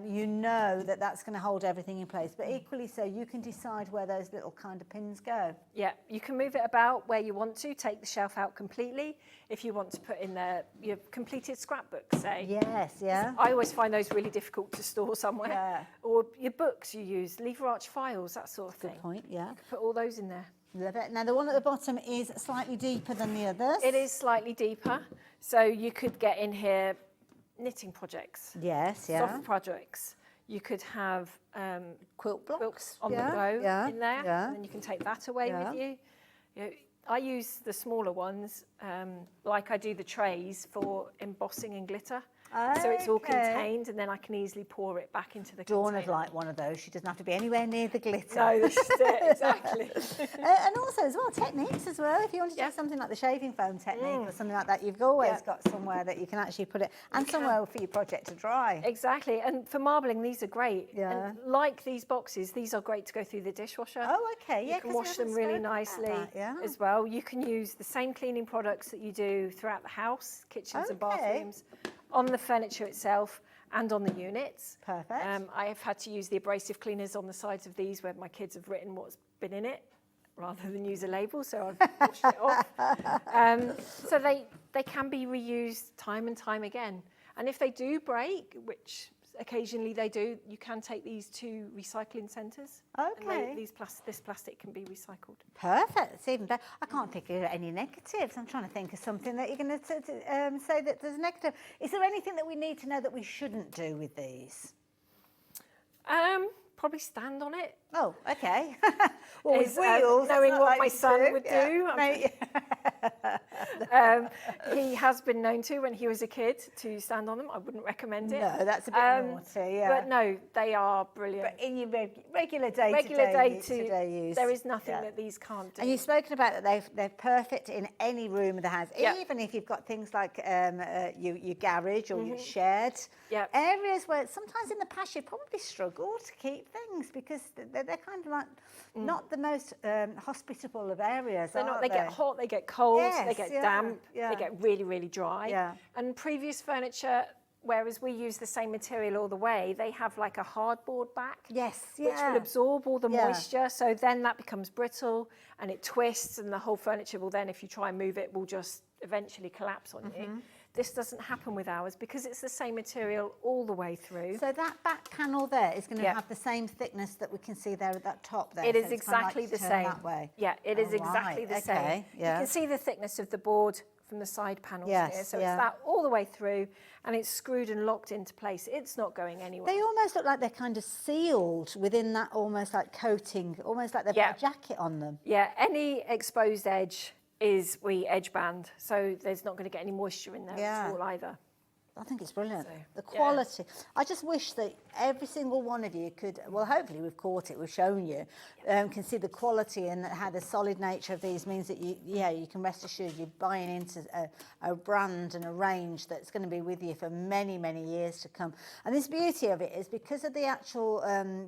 you know that that's going to hold everything in place. But equally so, you can decide where those little kind of pins go. Yeah, you can move it about where you want to, take the shelf out completely. If you want to put in your completed scrapbook, say. Yes, yeah. I always find those really difficult to store somewhere. Yeah. Or your books you use, lever arch files, that sort of thing. Good point, yeah. You can put all those in there. Love it. Now, the one at the bottom is slightly deeper than the others. It is slightly deeper. So you could get in here knitting projects. Yes, yeah. Soft projects. You could have quilt blocks quilts on the go in there. Yeah. And then you can take that away with you. You know, I use the smaller ones, like I do the trays for embossing and glitter. So it's all contained, and then I can easily pour it back into the Dawn container. would like one of those. She doesn't have to be anywhere near the glitter. No, this is it, exactly. And also as well, techniques as well. If you want to do something like the shaving foam technique or something like that, you've always got somewhere that you can actually put it, and somewhere for your project to dry. Exactly, and for marbling, these are great. Yeah. And like these boxes, these are great to go through the dishwasher. Oh, okay, yeah. You can wash them really nicely as well. You can use the same cleaning products that you do throughout the house, kitchens and bathrooms, on the furniture itself and on the units. Perfect. I have had to use the abrasive cleaners on the sides of these where my kids have written what's been in it rather than use a label, so I've washed it off. So they can be reused time and time again. And if they do break, which occasionally they do, you can take these to recycling centres. Okay. And this plastic can be recycled. Perfect. It's even better. I can't think of any negatives. I'm trying to think of something that you're going to say that there's a negative. Is there anything that we need to know that we shouldn't do with these? Probably stand on it. Oh, okay. Well, is, with wheels, knowing it's not what like my you son do. would Yeah. do. Mate. He has been known to, when he was a kid, to stand on them. I wouldn't recommend it. No, that's a bit naughty, yeah. But no, they are brilliant. But in your regular day use. There is nothing that these can't do. And you've spoken about that they're perfect in any room of the house, even if you've got things like your garage or your shed. Areas where sometimes in the past you probably struggled to keep things because they're kind of like not the most hospitable of areas. They're not. They get hot, they get cold, they get damp, yeah. they get really, really dry. Yeah. And previous furniture, whereas we use the same material all the way, they have like a hardboard back. Yes, which will absorb all the moisture. So then that becomes brittle and it twists, and the whole furniture will then, if you try and move it, will just eventually collapse on you. This doesn't happen with ours because it's the same material all the way through. So that back panel there is going to have the same thickness that we can see there at that top there. It is so it's kind of exactly like the turn same. That way. Yeah, it is exactly the same. Yeah. You can see the thickness of the board from the side panels Yes, here. So yeah. it's that all the way through, and it's screwed and locked into place. It's not going anywhere. They almost look like they're kind of sealed within that almost like coating, almost like they've got a jacket on them. Yeah, any exposed edge is we edge band, so there's not going to get any moisture in there at all either. I think it's brilliant. The quality. I just wish that every single one of you could, well, hopefully we've caught it, we've shown you, can see the quality and how the solid nature of these means that you can rest assured you're buying into a brand and a range that's going to be with you for many, many years to come. And this beauty of it is because of the actual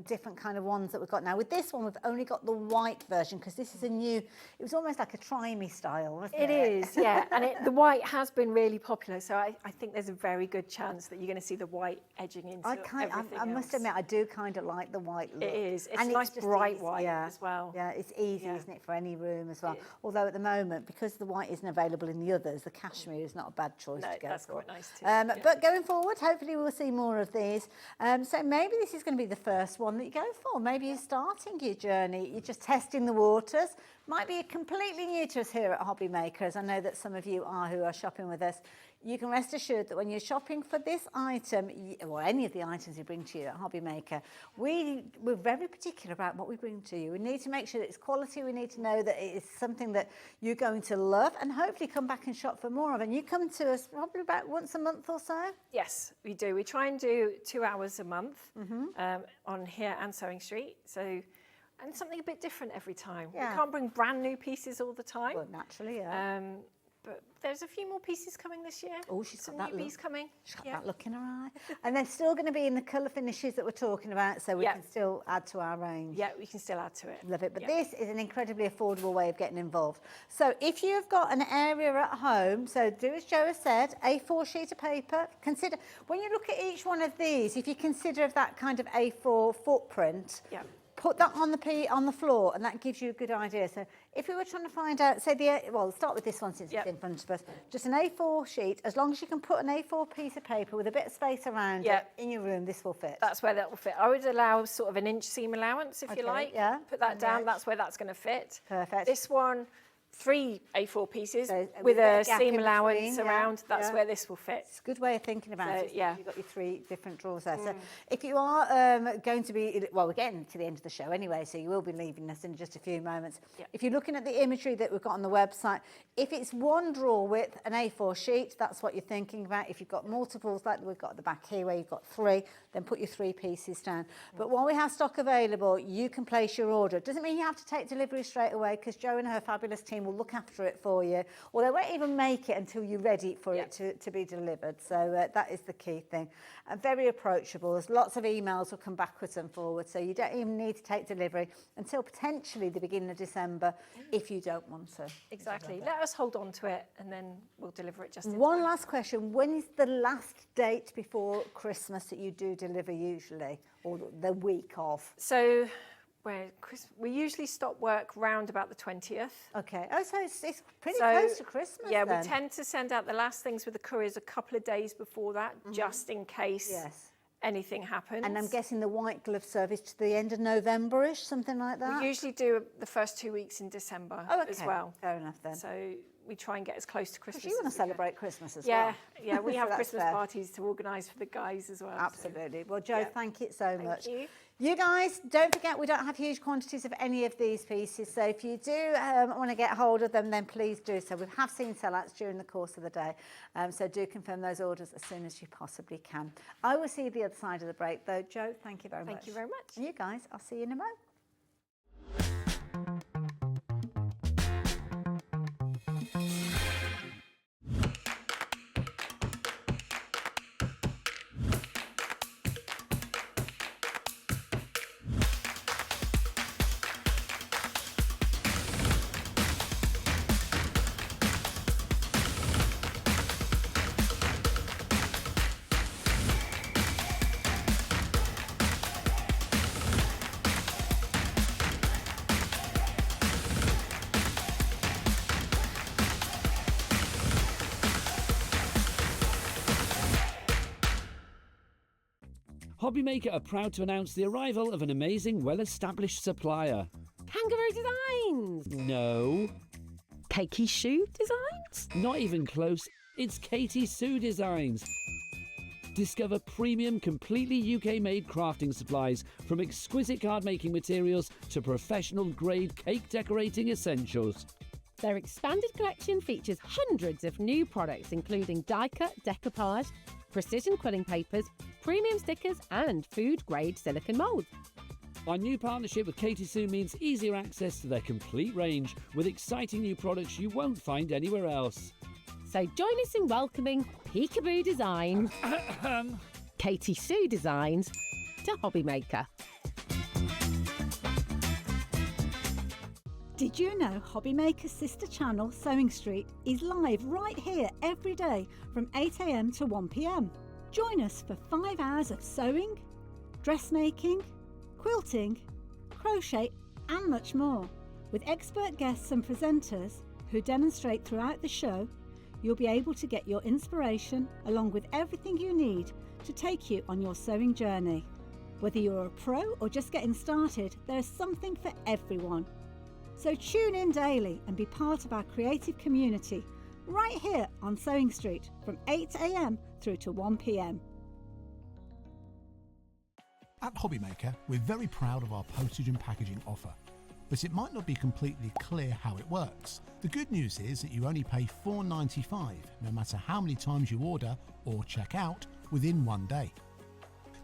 different kind of ones that we've got now. With this one, we've only got the white version because this is a new, it was almost like a try-me style, wasn't it? It is, yeah. And the white has been really popular, so I think there's a very good chance that you're going to see the white edging into everything I must admit, I do kind of like the white look. It is. It's and a nice just bright easy, white as well. Yeah, it's easy, isn't it, for any room as well. Although at the moment, because the white isn't available in the others, the cashmere is not a bad choice to go that's for. quite nice too. But going forward, hopefully we'll see more of these. So maybe this is going to be the first one that you go for. Maybe you're starting your journey, you're just testing the waters. Might be completely new to us here at Hobby Maker, as I know that some of you are who are shopping with us. You can rest assured that when you're shopping for this item, or any of the items we bring to you at Hobby Maker, we're very particular about what we bring to you. We need to make sure that it's quality. We need to know that it is something that you're going to love and hopefully come back and shop for more of. And you come to us probably about once a month or so? Yes, we do. We try and do 2 hours a month on here and Sewing Street. And something a bit different every time. Yeah. We can't bring brand new pieces all the time. Well, naturally, yeah. But there's a few more pieces coming this year. Oh, she's got that newbies coming. She's got that look in her eye. And they're still going to be in the colour finishes that we're talking about, so we can still add to our range. Yeah, we can still add to it. Love it. But this is an incredibly affordable way of getting involved. So if you've got an area at home, so do as Jo has said, A4 sheet of paper. Consider, when you look at each one of these, if you consider of that kind of A4 footprint, put that on the floor, and that gives you a good idea. So if we were trying to find out, say well, start with this one since it's in front of us. Just an A4 sheet, as long as you can put an A4 piece of paper with a bit of space around it in your room, this will fit. That's where that will fit. I would allow sort of an inch seam allowance, if you like. Yeah. Put that down, that's where that's going to fit. Perfect. This one, 3 A4 pieces with a seam allowance around, that's where this will fit. It's a good way of thinking about it. Yeah. You've got your 3 different drawers there. So if you are going to be, well, we're getting to the end of the show anyway, so you will be leaving us in just a few moments. If you're looking at the imagery that we've got on the website, if it's one drawer width, an A4 sheet, that's what you're thinking about. If you've got multiples like we've got at the back here where you've got 3, then put your 3 pieces down. But while we have stock available, you can place your order. It doesn't mean you have to take delivery straight away, because Jo and her fabulous team will look after it for you, or they won't even make it until you're ready for it to be delivered. So that is the key thing. Very approachable. There's lots of emails will come backwards and forwards, so you don't even need to take delivery until potentially the beginning of December if you don't want to. Exactly. Let us hold on to it, and then we'll deliver it just in One time. last question. When is the last date before Christmas that you do deliver usually, or the week of? So we usually stop work round about the 20th. Okay. Oh, so it's pretty close to Christmas. Yeah, then. we tend to send out the last things with the couriers a couple of days before that, just in case anything happens. And I'm guessing the white glove service to the end of November-ish, something like that? We usually do the first 2 weeks in December as well. Fair enough then. So we try and get as close to Christmas. Because you want to celebrate Christmas as well. Yeah, we have That's Christmas fair. parties to organise for the guys as well. Absolutely. Well, Jo, thank you so much. Thank you. You guys, don't forget we don't have huge quantities of any of these pieces, so if you do want to get hold of them, then please do so. We have seen sellouts during the course of the day, so do confirm those orders as soon as you possibly can. I will see you the other side of the break, though. Jo, thank you very much. Thank you very much. And you guys, I'll see you in a moment. Hobbymaker are proud to announce the arrival of an amazing, well-established supplier. Kangaroo Designs! No. Cakey Shoe Designs? Not even close. It's Katie Sue Designs. Discover premium, completely UK-made crafting supplies, from exquisite card-making materials to professional-grade cake decorating essentials. Their expanded collection features hundreds of new products, including die-cut decoupage, precision quilling papers, premium stickers and food-grade silicone mould. Our new partnership with Katie Sue means easier access to their complete range, with exciting new products you won't find anywhere else. So join us in welcoming Peekaboo Designs, Katie Sue Designs to Hobbymaker. Did you know Hobbymaker's sister channel, Sewing Street, is live right here every day from 8 AM to 1 PM? Join us for 5 hours of sewing, dressmaking, quilting, crochet and much more. With expert guests and presenters who demonstrate throughout the show, you'll be able to get your inspiration along with everything you need to take you on your sewing journey. Whether you're a pro or just getting started, there's something for everyone. So tune in daily and be part of our creative community right here on Sewing Street from 8 AM through to 1 PM. At Hobbymaker, we're very proud of our postage and packaging offer, but it might not be completely clear how it works. The good news is that you only pay $4.95 no matter how many times you order or check out within 1 day.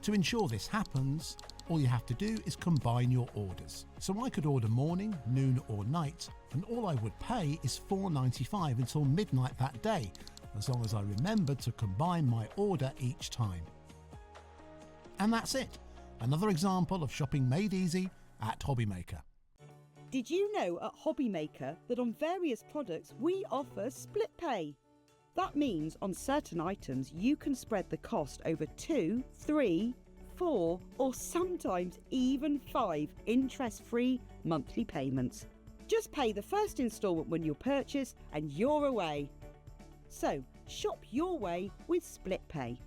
To ensure this happens, all you have to do is combine your orders. So I could order morning, noon or night, and all I would pay is $4.95 until midnight that day, as long as I remembered to combine my order each time. And that's it. Another example of shopping made easy at Hobbymaker. Did you know at Hobbymaker that on various products we offer split pay? That means on certain items you can spread the cost over 2, 3, 4 or sometimes even 5 interest-free monthly payments. Just pay the first instalment when you purchase and you're away. So shop your way with split pay.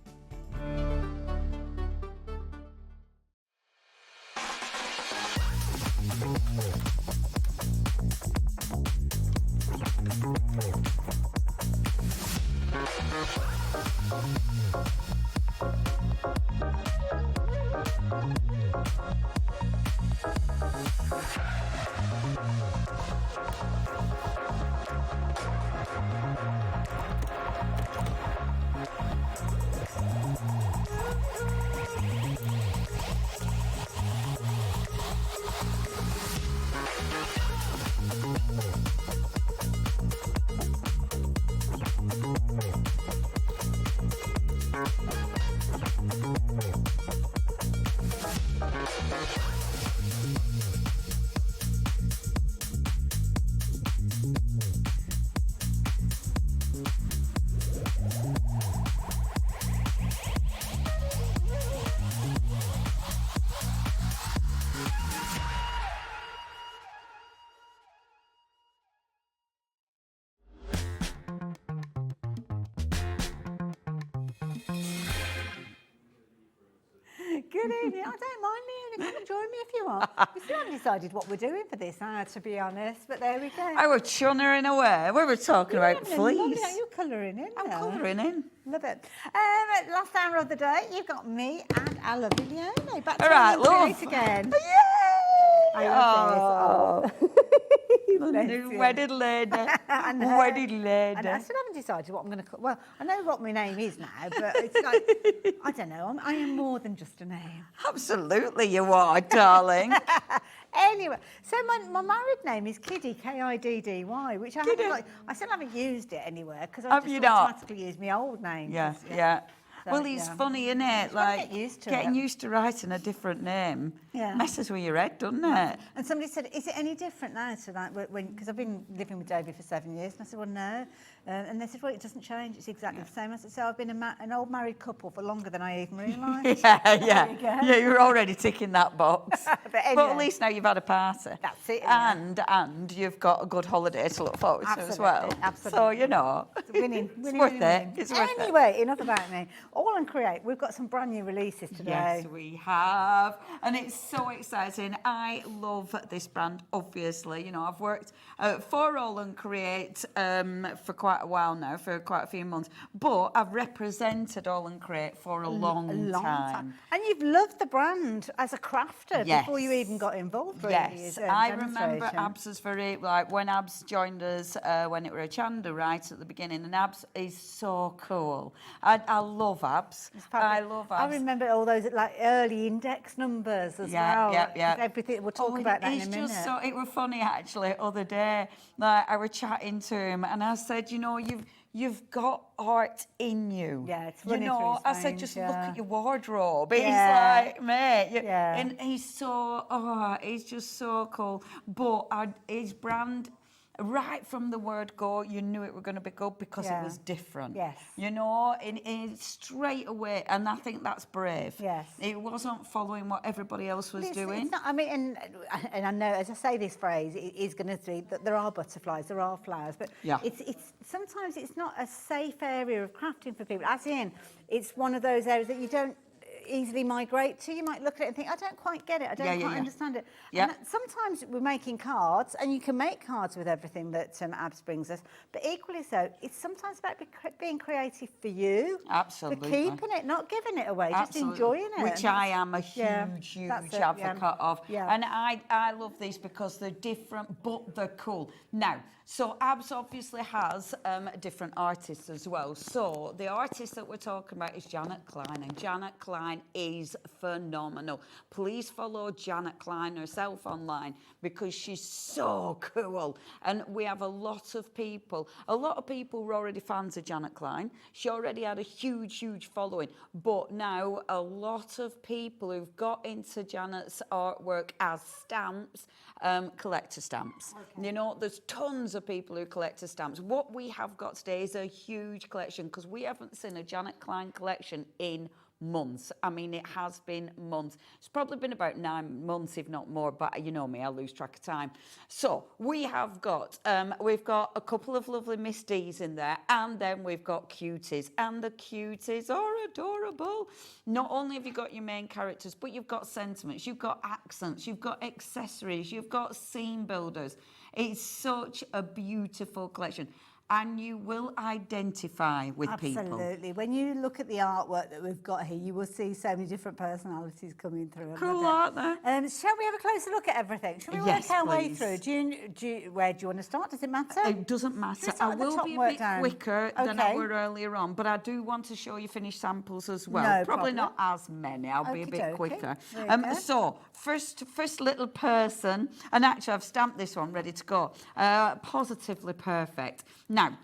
kidding. I don't mind me. Come and join me if you want. We still haven't decided what we're doing for this now, to be honest, but there we go. I was chunnering away. We were talking about fleece. You're colouring in. I'm colouring in. Love it. Last hour of the day, you've got me and our lovely Leone. Back to All right, AALL love. Create again. Yay! I love this. New wedded lady. I know. Wedded lady. I still haven't decided what I'm going to call. Well, I know what my name is now, but it's like, I don't know. I am more than just a name. Absolutely you are, darling. Anyway, so my married name is Kiddy, Kiddy, which I haven't, I still haven't used it anywhere because I just automatically used my old name. Yeah, So, yeah. Well, it's funny, isn't it? Like, getting used to writing a different name Yeah. messes with your head, doesn't it? And somebody said, is it any different now to like when, because I've been living with Davey for 7 years, and I said, well, no. And they said, well, it doesn't change, it's exactly the same. I said, so I've been an old married couple for longer than I even realised. Yeah, you're already ticking that box. But anyway, But at least now you've had a party. That's it. And you've got a good holiday to look forward to as well. Absolutely. So, you know, It's winning. it's worth it. It's worth it. Anyway, enough about me. AALL Create, we've got some brand new releases today. Yes, we have. And it's so exciting. I love this brand, obviously. You know, I've worked for AALL Create for quite a while now, for quite a few months. But I've represented AALL Create for a long time. And you've loved the brand as a crafter Yes. before you even got involved, really. Yes, I remember Abs for it, like when Abs joined us, when it were a Chanda right at the beginning, and Abs is so cool. I love Abs. I love Abs. I remember all those like early index numbers as well. Yeah. Everything. We'll talk about that in a minute. It's just so, it was funny actually, other day, like I was chatting to him and I said, you know, you've got art in you. Yeah, it's you running know, through his I said, veins, just yeah. look at your wardrobe. He's Yeah. like, mate, Yeah. and he's so, he's just so cool. But his brand, right from the word go, you knew it were going to be good because it was different. Yes. You know, and straight away, and I think that's brave. Yes. It wasn't following what everybody else was doing. It's not, I mean, and I know as I say this phrase, it is going to be that there are butterflies, there are flowers, but it's sometimes it's not a safe area of crafting for people. As in, it's one of those areas that you don't easily migrate to. You might look at it and think, I don't quite get it, I don't quite understand it. Yeah. And sometimes we're making cards, and you can make cards with everything that Abs brings us, but equally so, it's sometimes about being creative for you. Absolutely. For keeping it, not giving it away, just enjoying it. Which I am a huge advocate of. Yeah. And I love these because they're different, but they're cool. Now, so Abs obviously has different artists as well. So the artist that we're talking about is Janet Klein, and Janet Klein is phenomenal. Please follow Janet Klein herself online because she's so cool. And we have a lot of people were already fans of Janet Klein. She already had a huge following, but now a lot of people who've got into Janet's artwork as stamps, collector stamps. Okay. You know, there's tons of people who collect stamps. What we have got today is a huge collection because we haven't seen a Janet Klein collection in months. I mean, it has been months. It's probably been about 9 months, if not more, but you know me, I lose track of time. So we have got, we've got a couple of lovely Miss D's in there, and then we've got cuties, and the cuties are adorable. Not only have you got your main characters, but you've got sentiments, you've got accents, you've got accessories, you've got scene builders. It's such a beautiful collection. And you will identify with people. Absolutely. When you look at the artwork that we've got here, you will see so many different personalities coming through. Cool, aren't they? Shall we have a closer look at everything? Shall we work our way through? Where do you want to start? Does it matter? It doesn't matter. I will be a bit quicker than I were earlier on, but I do want to show you finished samples as well. No Probably problem. not as many. I'll be a bit quicker. So, first little person, and actually I've stamped this one ready to go. Positively perfect. Now,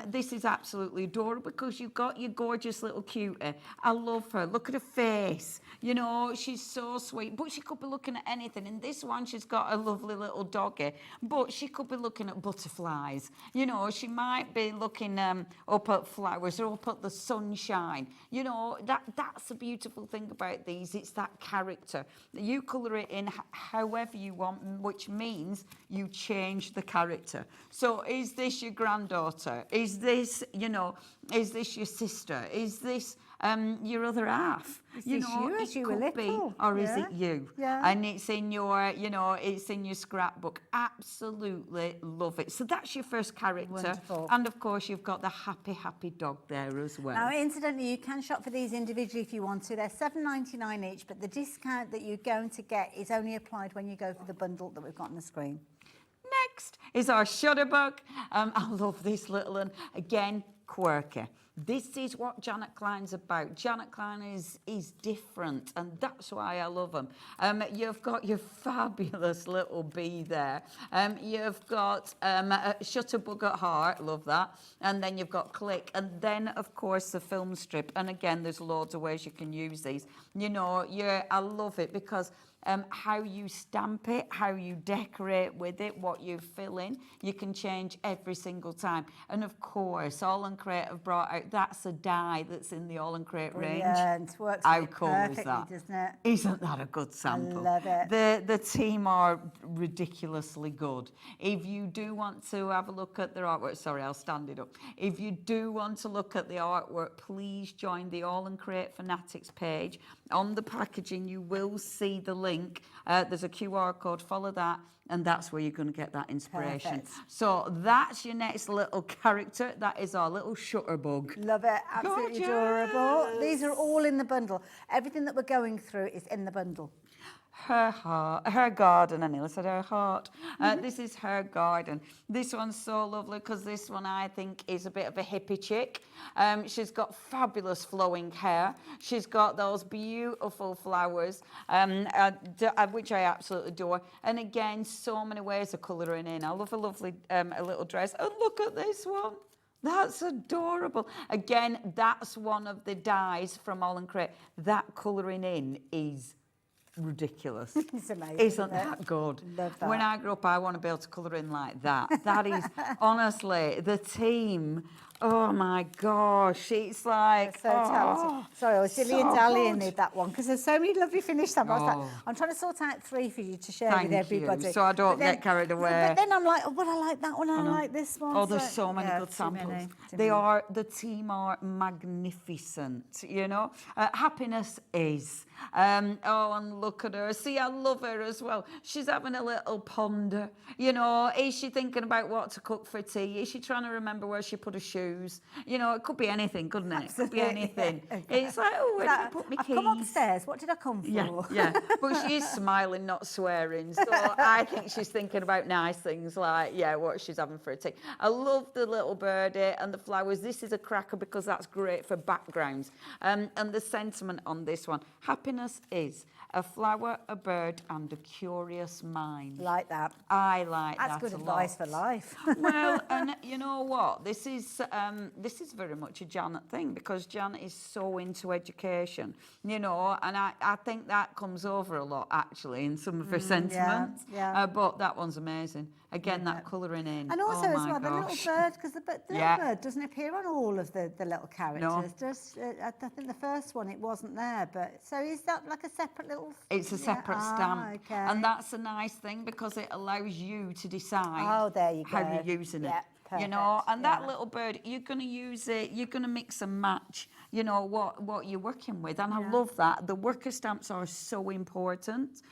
this is absolutely adorable because you've got your gorgeous little cutie. I love her. Look at her face. You know, she's so sweet. But she could be looking at anything. In this one, she's got a lovely little doggy. But she could be looking at butterflies. You know, she might be looking up at flowers or up at the sunshine. You know, that's the beautiful thing about these. It's that character. You colour it in however you want, which means you change the character. So is this your granddaughter? Is this, you know, is this your sister? Is this your other half. Is this you as you were little? Or is it you? Yeah. And it's in your, it's in your scrapbook. Absolutely love it. So that's your first character. Wonderful. And of course, you've got the happy dog there as well. Now, incidentally, you can shop for these individually if you want to. They're $7.99 each, but the discount that you're going to get is only applied when you go for the bundle that we've got on the screen. Next is our Shutterbug. I love this little one. Again, quirky. This is what Janet Klein's about. Janet Klein is different, and that's why I love them. You've got your fabulous little bee there. You've got a Shutterbug at heart, love that. And then you've got Click, and then of course the film strip. And again, there's loads of ways you can use these. I love it because how you stamp it, how you decorate with it, what you fill in, you can change every single time. And of course, AALL Create have brought out, that's a die that's in the AALL Create range. Brilliant. Works How really cool perfectly, is that? doesn't it? Isn't that a good sample? I love it. The team are ridiculously good. If you do want to have a look at their artwork, sorry, I'll stand it up. If you do want to look at the artwork, please join the AALL Create Fanatics page. On the packaging, you will see the link. There's a QR code, follow that, and that's where you're going to get that inspiration. Perfect. So that's your next little character. That is our little Shutterbug. Love it. Absolutely Gorgeous. adorable. These are all in the bundle. Everything that we're going through is in the bundle. Her garden, I nearly said her heart. This is her garden. This one's so lovely because this one I think is a bit of a hippie chick. She's got fabulous flowing hair. She's got those beautiful flowers, which I absolutely adore. And again, so many ways of colouring in. I love a lovely a little dress. And look at this one. That's adorable. Again, that's one of the dies from AALL Create. That colouring in is ridiculous. It's amazing. Isn't that good? Love that. When I grow up, I want to be able to colour in like that. That is, honestly, the team, oh my gosh, it's like, so talented. Sorry, I was dilly-dallying with that one because there's so many lovely finished samples. I'm trying to sort out 3 for you to share with everybody. You, so I don't get carried away. But then I'm like, oh, well, I like that one, I like this one. Oh, there's so many good samples. The team are magnificent, Happiness is. And look at her. See, I love her as well. She's having a little ponder. Is she thinking about what to cook for tea? Is she trying to remember where she put her shoes? It could be anything, couldn't it? Absolutely. It could be anything. It's like, oh, where did I put my keys? I've come upstairs. What did I come for? Yeah. But she is smiling, not swearing. So I think she's thinking about nice things like, what she's having for a tea. I love the little birdie and the flowers. This is a cracker because that's great for backgrounds. And the sentiment on this one, happiness is a flower, a bird, and a curious mind. Like that. I like that. That's good advice for life. Well, and you know what? This is very much a Janet thing because Janet is so into education, and I think that comes over a lot actually in some of her sentiments. Yeah. But that one's amazing. Again, that colouring in. And also as well, the little bird, because the little bird doesn't appear on all of the little characters. No. I think the first one it wasn't there, but so is that like a separate little? It's a separate stamp, okay. and that's a nice thing because it allows you to decide how you're using it. Perfect. And that little bird, you're going to use it, you're going to mix and match, what you're working with. And I love that. The worker stamps are so important.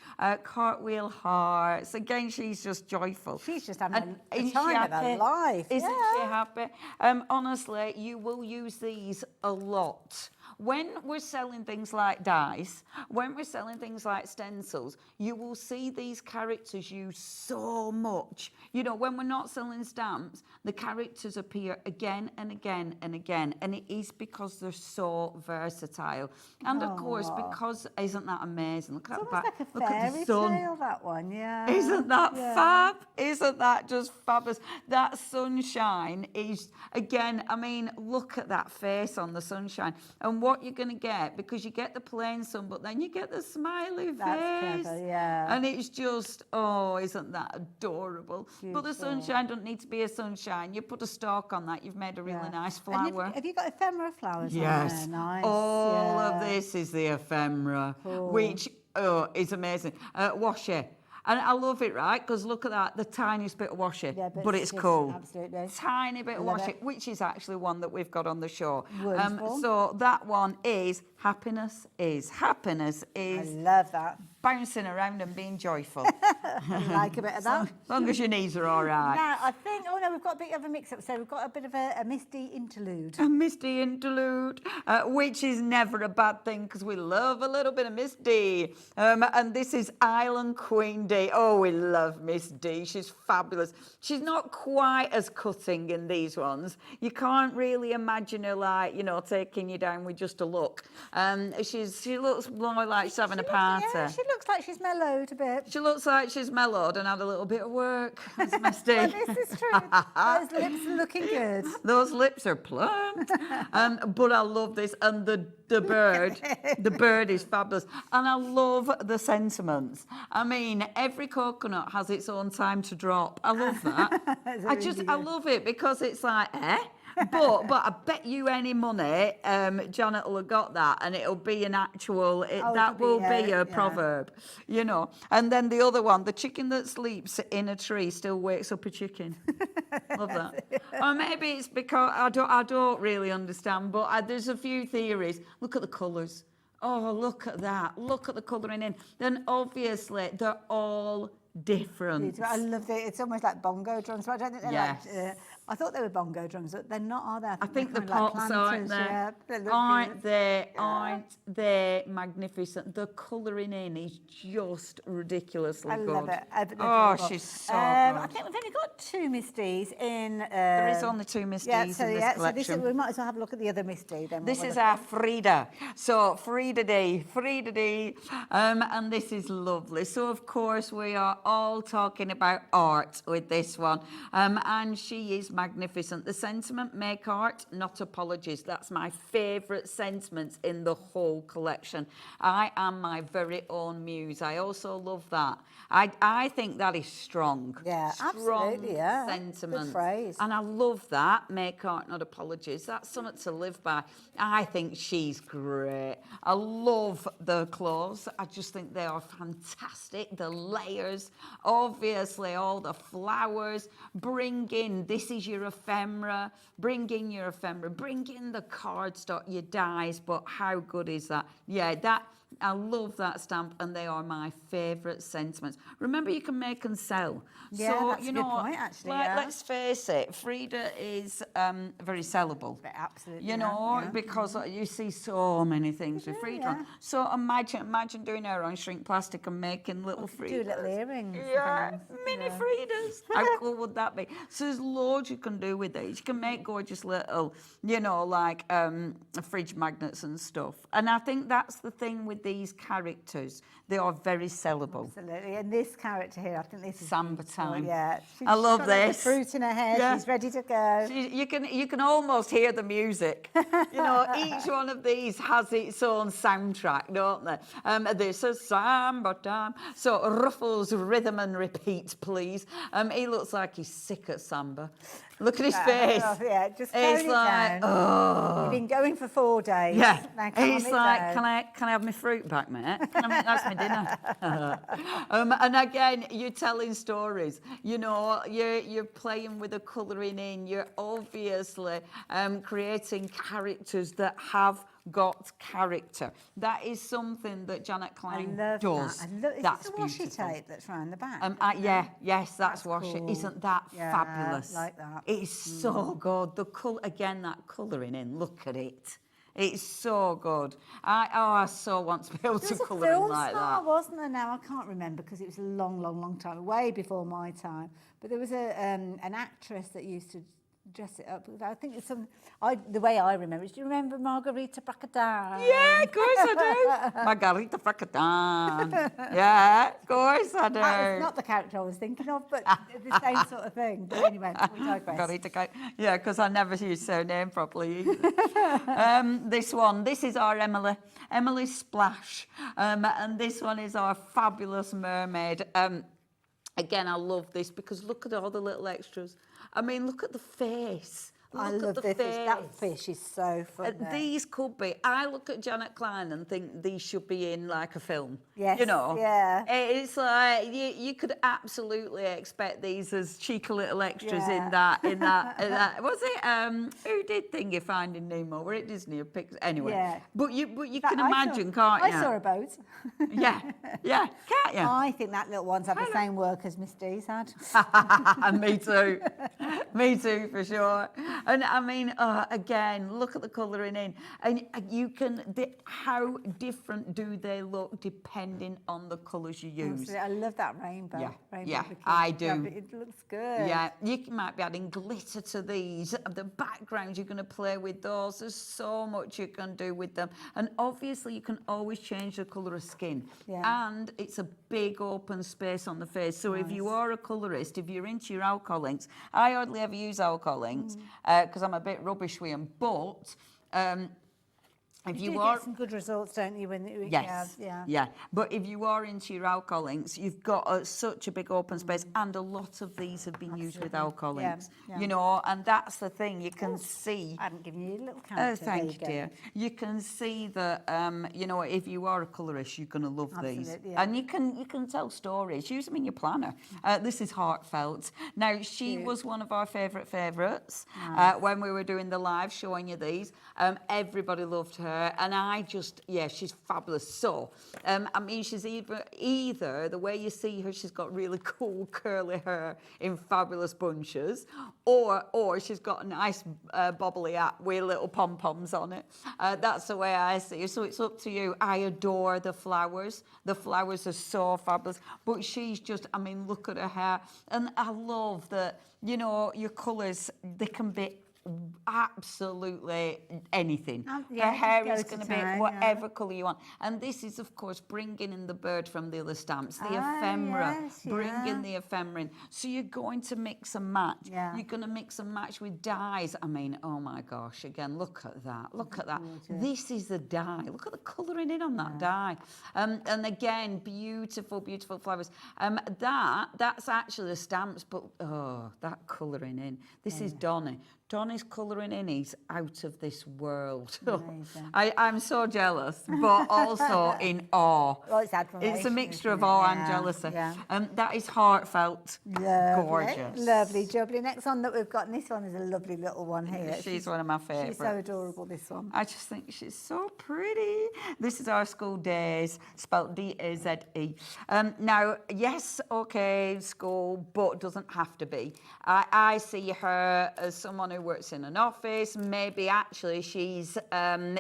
Cartwheel hearts. Again, she's just joyful. She's just having a time of her life. Isn't she happy? Honestly, you will use these a lot. When we're selling things like dies, when we're selling things like stencils, you will see these characters used so much. When we're not selling stamps, the characters appear again and again and again, and it is because they're so versatile. And of course, because isn't that amazing? Look at It's that almost back. like a fairy Look at the sun. tale, that one, yeah. Isn't that fab? Isn't that just fabulous? That sunshine is, again, look at that face on the sunshine. And what you're going to get, because you get the plain sun, but then you get the smiley face. That's clever, yeah. And it's just, isn't that adorable? Beautiful. But the sunshine doesn't need to be a sunshine. You put a stalk on that, you've made a really nice flower. And have you got ephemera flowers Yes. on there? Nice. All of this is the ephemera, which is amazing. Washi. And I love it, right? Because look at that, the tiniest bit of washi, but it's cool. Absolutely. Tiny bit of Love washi, it. which is actually one that we've got on the show. Wonderful. So that one is happiness is. I love that. Bouncing around and being joyful. I like a bit of that. As long as your knees are all right. Now, I think, oh no, we've got a bit of a mix-up, so we've got a bit of a misty interlude. A misty interlude, which is never a bad thing because we love a little bit of Miss D. And this is Island Queen D. Oh, we love Miss D. She's fabulous. She's not quite as cutting in these ones. You can't really imagine her like, you know, taking you down with just a look. She looks more like she's having a party. Yeah, she looks like she's mellowed a bit. She looks like she's mellowed and had a little bit of work. That's Miss D. This is true. Those lips are looking good. Those lips are plump. But I love this. And the bird is fabulous. And I love the sentiments. I mean, every coconut has its own time to drop. I love that. I love it because it's like, But I bet you any money, Janet will have got that, and it'll be an actual. That will be a proverb, you know. And then the other one, the chicken that sleeps in a tree still wakes up a chicken. Love that. Or maybe it's because I don't really understand, but there's a few theories. Look at the colours. Oh, look at that. Look at the colouring in. Then obviously they're all different. I love it. It's almost like bongo drums, but I don't think they're like. I thought they were bongo drums, but they're not, are they? I think the they're kind of pots like aren't they? Aren't they magnificent? The colouring in is just ridiculously good. I love it. Oh, she's so good. I think we've only got 2 Miss D's in. There is only 2 Miss D's in this collection. So we might as well have a look at the other Miss D then. This is our Frida. So Frida D. And this is lovely. So of course we are all talking about art with this one. And she is magnificent. The sentiment, make art, not apologies. That's my favourite sentiment in the whole collection. I am my very own muse. I also love that. I think that is strong. Yeah, absolutely. Yeah. Sentiment. Good phrase. And I love that. Make art, not apologies. That's something to live by. I think she's great. I love the clothes. I just think they are fantastic. The layers, obviously, all the flowers. Bring in, this is your ephemera. Bring in your ephemera. Bring in the cardstock, your dies. But how good is that? Yeah, I love that stamp, and they are my favourite sentiments. Remember, you can make and sell. Yeah, so, that's a good point, actually. Like, let's face it, Frida is very sellable. Absolutely. You know, because you see so many things with Frida. Yeah. So imagine doing her own shrink plastic and making little Fridas. Do little earrings. Yeah, mini Fridas. How cool would that be? So there's loads you can do with these. You can make gorgeous little, you know, like fridge magnets and stuff. And I think that's the thing with these characters. They are very sellable. Absolutely. And this character here, I think this is Samba time. Yeah. I love got this. Like the fruit in her hair. Yeah. She's ready to go. You can almost hear the music. You know, each one of these has its own soundtrack, don't they? This is Samba time. So Ruffles, rhythm and repeat, please. He looks like he's sick at samba. Look at his face. Yeah, just he's tone it like, down. oh. You've been going for 4 days. Yeah. Now calm He's it like, down. can I have my fruit back, mate? That's my dinner. And again, you're telling stories. You know, you're playing with the colouring in. You're obviously creating characters that have got character. That is something that Janet Klein does. That. I love, that's is this the washi beautiful. tape that's round the back? Yes, that's washi. Cool. Isn't that fabulous? Like that. It's so good. The colour, again, that colouring in. Look at it. It's so good. I so want to be able to colour in like star, that. wasn't there? Now I can't remember because it was a long time, way before my time. But there was an actress that used to dress it up. I think it's the way I remember it. Do you remember Margarita Bracadan? Yeah, of course I do. Margarita Bracadan. Yeah, of course I do. That was not the character I was thinking of, but the same sort of thing. But anyway, we digress. Yeah, because I never used her name properly either. This is our Emily Splash. And this one is our fabulous mermaid. Again, I love this because look at all the little extras. I mean, look at the face. I Look love at the this. That face. fish is so funny. These could be. I look at Janet Klein and think these should be in like a film. Yes, You know. yeah. It's like you could absolutely expect these as cheeky little extras in Yeah. that. Was it? Who did Thingy Finding Nemo? Were it Disney or Pixar? Anyway. Yeah. But you can imagine, can't you? I saw a boat. Yeah, can't you? I think that little one's had the same work as Miss D's had. Me too. Me too, for sure. And I mean, again, look at the colouring in. And you can, how different do they look depending on the colours you use? Absolutely. I love that rainbow. Yeah, bikini. I do. Yeah, it looks good. Yeah, you might be adding glitter to these. The backgrounds, you're going to play with those. There's so much you can do with them. And obviously, you can always change the colour of skin. Yeah. And it's a big open space on the face. So if you are a colourist, if you're into your alcohol inks, I hardly ever use alcohol inks because I'm a bit rubbish with them. But if you do are, get some good results, don't you? When yes, yeah. But if you are into your alcohol inks, you've got such a big open space, and a lot of these have been used with alcohol inks. Yeah. You know, and that's the thing. You can see. I hadn't given you a little Oh, character. thank you, dear. You can see that. You know, if you are a colourist, you're going to love these, Absolutely, yeah. and you can tell stories. Use them in your planner. This is heartfelt. Now, she was one of our favourites when we were doing the live, showing you these. Everybody loved her. And I just, she's fabulous. So, I mean, she's either the way you see her, she's got really cool curly hair in fabulous bunches, or she's got a nice bobbly hat with little pom-poms on it. That's the way I see her. So it's up to you. I adore the flowers. The flowers are so fabulous. But she's just, I mean, look at her hair. And I love that, you know, your colours, they can be absolutely anything. Yeah, her hair just is go going to to be town, whatever colour you want. And this is, of course, bringing in the bird from the other stamps, the ephemera, yes, bringing the ephemera in. So you're going to mix and match. Yeah. You're going to mix and match with dyes. I mean, oh my gosh, again, look at that. Look at that. This is the dye. Look at the colouring in on that dye. And again, beautiful, beautiful flowers. That's actually the stamps, but that colouring in. This is Donny. Donny's colouring in, he's out of this world. I'm so jealous, but also in awe. Well, it's admiration. It's a mixture of awe and jealousy. Yeah. That is heartfelt, Lovely, gorgeous. Lovely, jubbly. Next one that we've got, and this one is a lovely little one here. She's one of my favourites. She's so adorable, this one. I just think she's so pretty. This is Our School Days, spelled D-A-Z-E. Now, yes, okay, school, but doesn't have to be. I see her as someone who works in an office. Maybe actually she's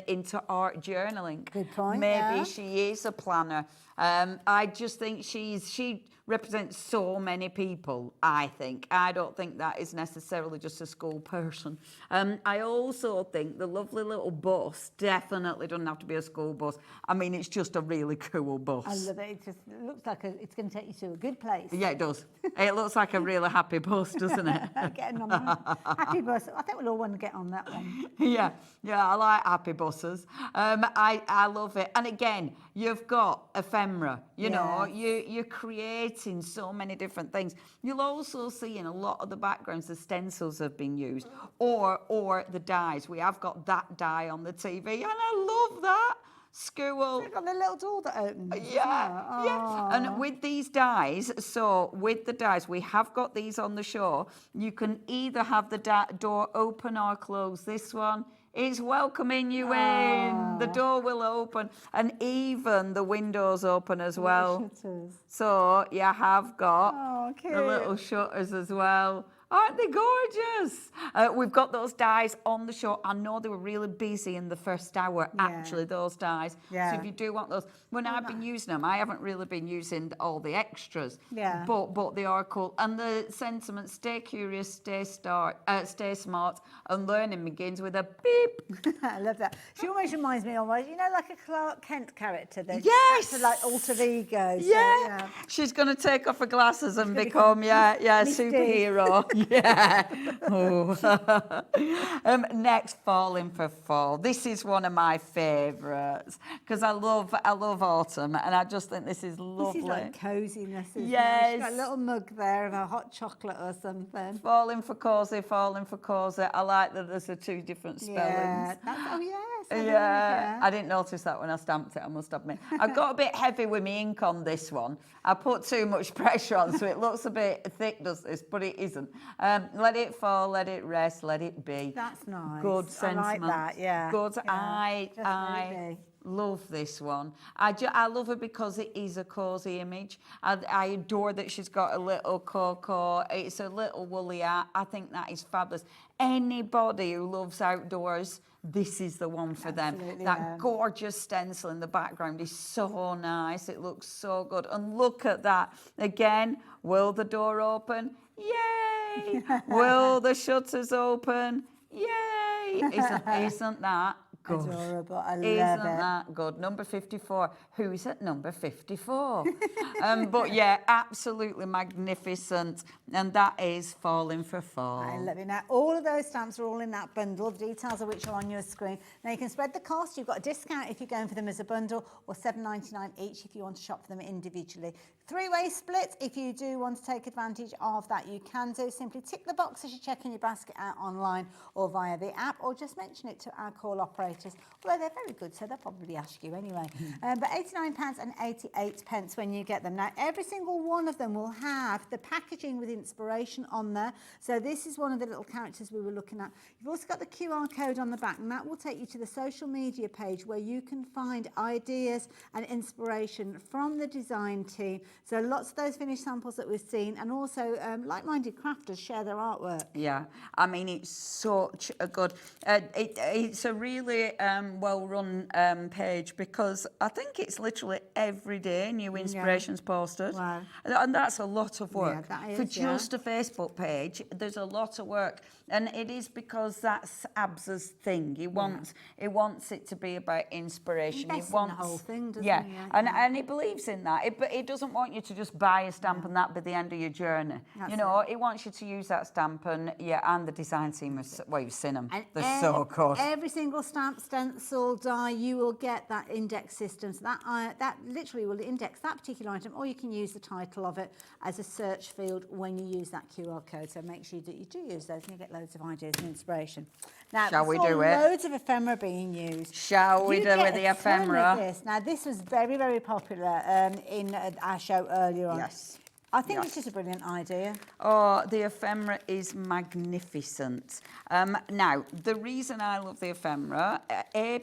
into art journaling. Good point. Maybe she is a planner. I just think she represents so many people, I think. I don't think that is necessarily just a school person. I also think the lovely little bus definitely doesn't have to be a school bus. I mean, it's just a really cool bus. I love it. It just looks like it's going to take you to a good place. Yeah, it does. It looks like a really happy bus, doesn't it? Getting on that. Happy bus. I think we'll all want to get on that one. Yeah, I like happy buses. I love it. And again, you've got ephemera. You know, you're creating so many different things. You'll also see in a lot of the backgrounds the stencils have been used, or the dyes. We have got that dye on the TV, and I love that. School. We've got the little door that opens. Yeah. And with these dyes, we have got these on the show. You can either have the door open or close. This one is welcoming you in. The door will open, and even the windows open as well. So you have got the little shutters as well. Aren't they gorgeous? We've got those dies on the show. I know they were really busy in the first hour, actually, those dies. So if you do want those, when I've been using them, I haven't really been using all the extras. But they are cool. And the sentiment, stay curious, stay smart, and learning begins with a beep. I love that. She always reminds me of, you know, like a Clark Kent character. That Yes! Like alter ego. So, She's going to take off her glasses and become, superhero. Yeah. Oh. Next, Falling for Fall. This is one of my favourites because I love autumn, and I just think this is lovely. This is like coziness, isn't yes. it? She's got a little mug there of a hot chocolate or something. Falling for cosy, falling for cosy. I like that there's two different spellings. Yeah. Oh, yes. Yeah, I didn't notice that when I stamped it, I must admit. I got a bit heavy with my ink on this one. I put too much pressure on, so it looks a bit thick, does this, but it isn't. Let it fall, let it rest, let it be. That's nice. Good sentiment. I like that, yeah. Good. Yeah, I love this one. I love it because it is a cosy image. I adore that she's got a little cocoa. It's a little woolly hat. I think that is fabulous. Anybody who loves outdoors, this is the one for them. That gorgeous stencil in the background is so nice. It looks so good. And look at that. Again, will the door open? Yay! Will the shutters open? Yay! Isn't that good? Adorable. I love Isn't it. that good? Number 54. Who's at number 54? But yeah, absolutely magnificent. And that is Falling for Fall. I love it. Now, all of those stamps are all in that bundle, the details of which are on your screen. Now, you can spread the cost. You've got a discount if you're going for them as a bundle, or $7.99 each if you want to shop for them individually. Three-way split, if you do want to take advantage of that, you can do. Simply tick the box as you're checking your basket out online or via the app, or just mention it to our call operators. Although they're very good, so they'll probably ask you anyway. But £89.88 when you get them. Now, every single one of them will have the packaging with inspiration on there. So this is one of the little characters we were looking at. You've also got the QR code on the back, and that will take you to the social media page where you can find ideas and inspiration from the design team. So lots of those finished samples that we've seen, and also like-minded crafters share their artwork. Yeah, I mean, it's such a good, it's a really well-run page, because I think it's literally every day new inspirations posted. Wow. And that's a lot of work. Yeah, that is, for just a Facebook page, there's a lot of work. And it is because that's Absa's thing. He wants it to be about inspiration. He wants the whole thing, doesn't he? And he believes in that. But he doesn't want you to just buy a stamp and that be the end of your journey. He wants you to use that stamp, and the design team you've seen them. And they're so good. Every single stamp, stencil, die, you will get that index system. So that literally will index that particular item, or you can use the title of it as a search field when you use that QR code. So make sure that you do use those, and you get loads of ideas and inspiration. Now, Shall we do it? Loads of ephemera being used. Shall we do with the ephemera? Now, this was very, very popular in our show earlier on. Yes. I think it's just a brilliant idea. Oh, the ephemera is magnificent. Now, the reason I love the ephemera,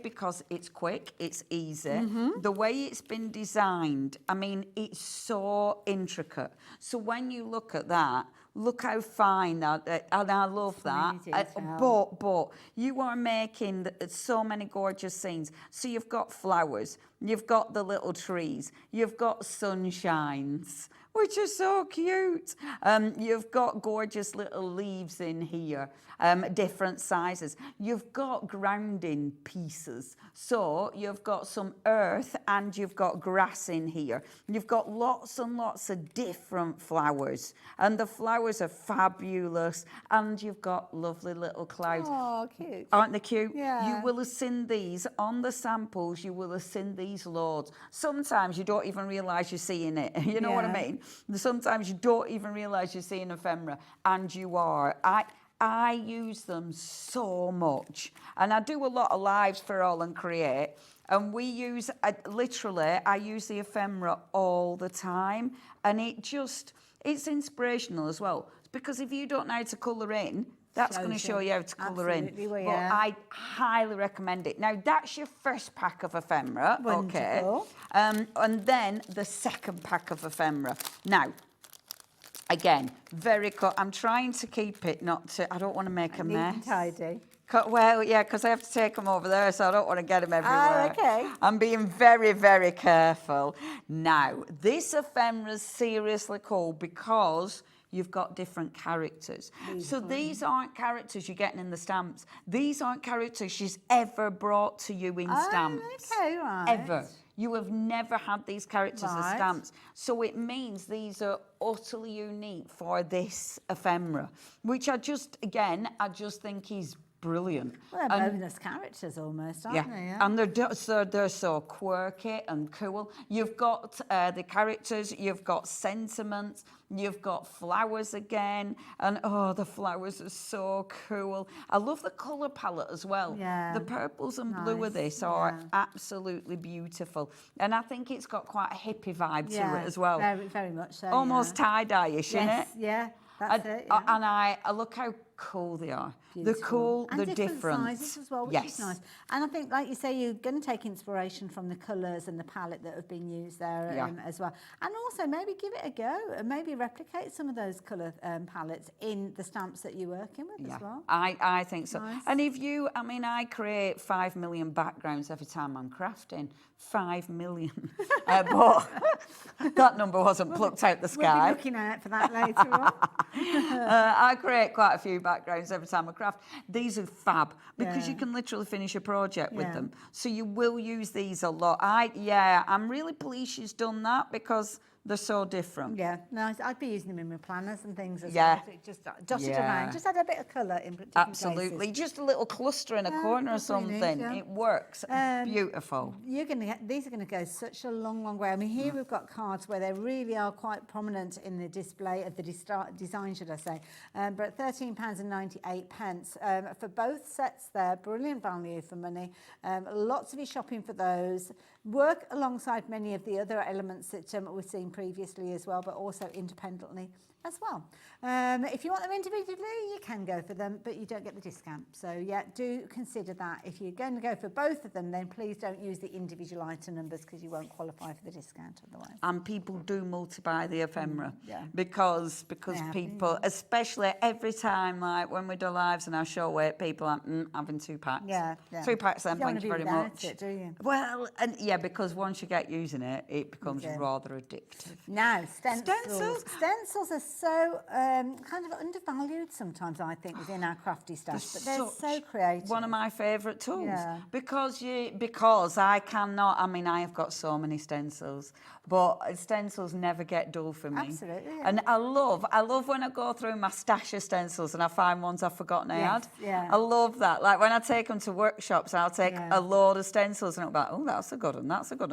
because it's quick, it's easy. The way it's been designed, I mean, it's so intricate. So when you look at that, look how fine that, and I love that. But you are making so many gorgeous scenes. So you've got flowers, you've got the little trees, you've got sunshines, which are so cute. You've got gorgeous little leaves in here, different sizes. You've got grounding pieces. So you've got some earth and you've got grass in here. You've got lots and lots of different flowers. And the flowers are fabulous. And you've got lovely little clouds. Oh, cute. Aren't they cute? Yeah. You will have seen these on the samples. You will have seen these loads. Sometimes you don't even realise you're seeing it. You know what I mean? Sometimes you don't even realise you're seeing ephemera, and you are. I use them so much, and I do a lot of lives for AALL Create, and we use, I use the ephemera all the time, and it's inspirational as well, because if you don't know how to colour in, that's going to show you how to colour in. But I highly recommend it. Now, that's your first pack of ephemera. Wonderful. Okay. And then the second pack of ephemera. Now, again, I'm trying to keep it I don't want to make a mess. Neat and tidy. Well, yeah, because I have to take them over there, so I don't want to get them everywhere. Oh, okay. I'm being very, very careful. Now, this ephemera is seriously cool because you've got different characters. So these aren't characters you're getting in the stamps. These aren't characters she's ever brought to you in stamps. Okay, right. Ever. You have never had these characters as Right. stamps. So it means these are utterly unique for this ephemera, which I just think is brilliant. Well, they're bonus characters almost, aren't they? Yeah. And they're so quirky and cool. You've got the characters, you've got sentiments, you've got flowers again, and oh, the flowers are so cool. I love the colour palette as well. Yeah. The purples and blue of this are absolutely beautiful. And I think it's got quite a hippie vibe to it as well. Very, very much so. Almost tie-dye-ish, isn't it? Yeah, that's it. Yeah. And I look how cool they are. They're cool, and they're different sizes as well, which yes. is nice. And I think, like you say, you're going to take inspiration from the colours and the palette that have been used there as well. And also maybe give it a go and maybe replicate some of those colour palettes in the stamps that you're working with as well. I think so. Nice. And if you, I mean, I create 5 million backgrounds every time I'm crafting. 5 million. But that number wasn't plucked out the sky. We'll be looking out for that later on. I create quite a few backgrounds every time I craft. These are fab because you can literally finish a project with them. So you will use these a lot. I'm really pleased she's done that because they're so different. Yeah, nice. I'd be using them in my planners and things as Yeah. well. Just dot it around. Just add a bit of colour in different Absolutely. places. Just a little cluster in a corner or that's really something. neat, yeah. It works. Beautiful. You're going to get these are going to go such a long, long way. I mean, here we've got cards where they really are quite prominent in the display of the design, should I say? But at £13.98 for both sets, there, brilliant value for money. Lots of you shopping for those. Work alongside many of the other elements that we've seen previously as well, but also independently as well. If you want them individually, you can go for them, but you don't get the discount. So yeah, do consider that. If you're going to go for both of them, then please don't use the individual item numbers because you won't qualify for the discount otherwise. And people do multiply the ephemera yeah. because people, especially every time, like when we do lives and I show it, people are having 2 packs. Yeah. 3 packs then, You don't thank you wanna be very without much. it, do you? Well, and yeah, because once you get using it, it becomes rather addictive. Now, stencils. Stencils are so kind of undervalued sometimes, I think, within our crafty stash, but they're so creative. One of my favourite tools. Yeah. Because I cannot, I mean, I have got so many stencils, but stencils never get dull for me. Absolutely. Yeah. And I love when I go through my stash of stencils and I find ones I've forgotten I had. Yeah. I love that. Like when I take them to workshops, I'll take a load of stencils and I'll be like, oh, that's a good one,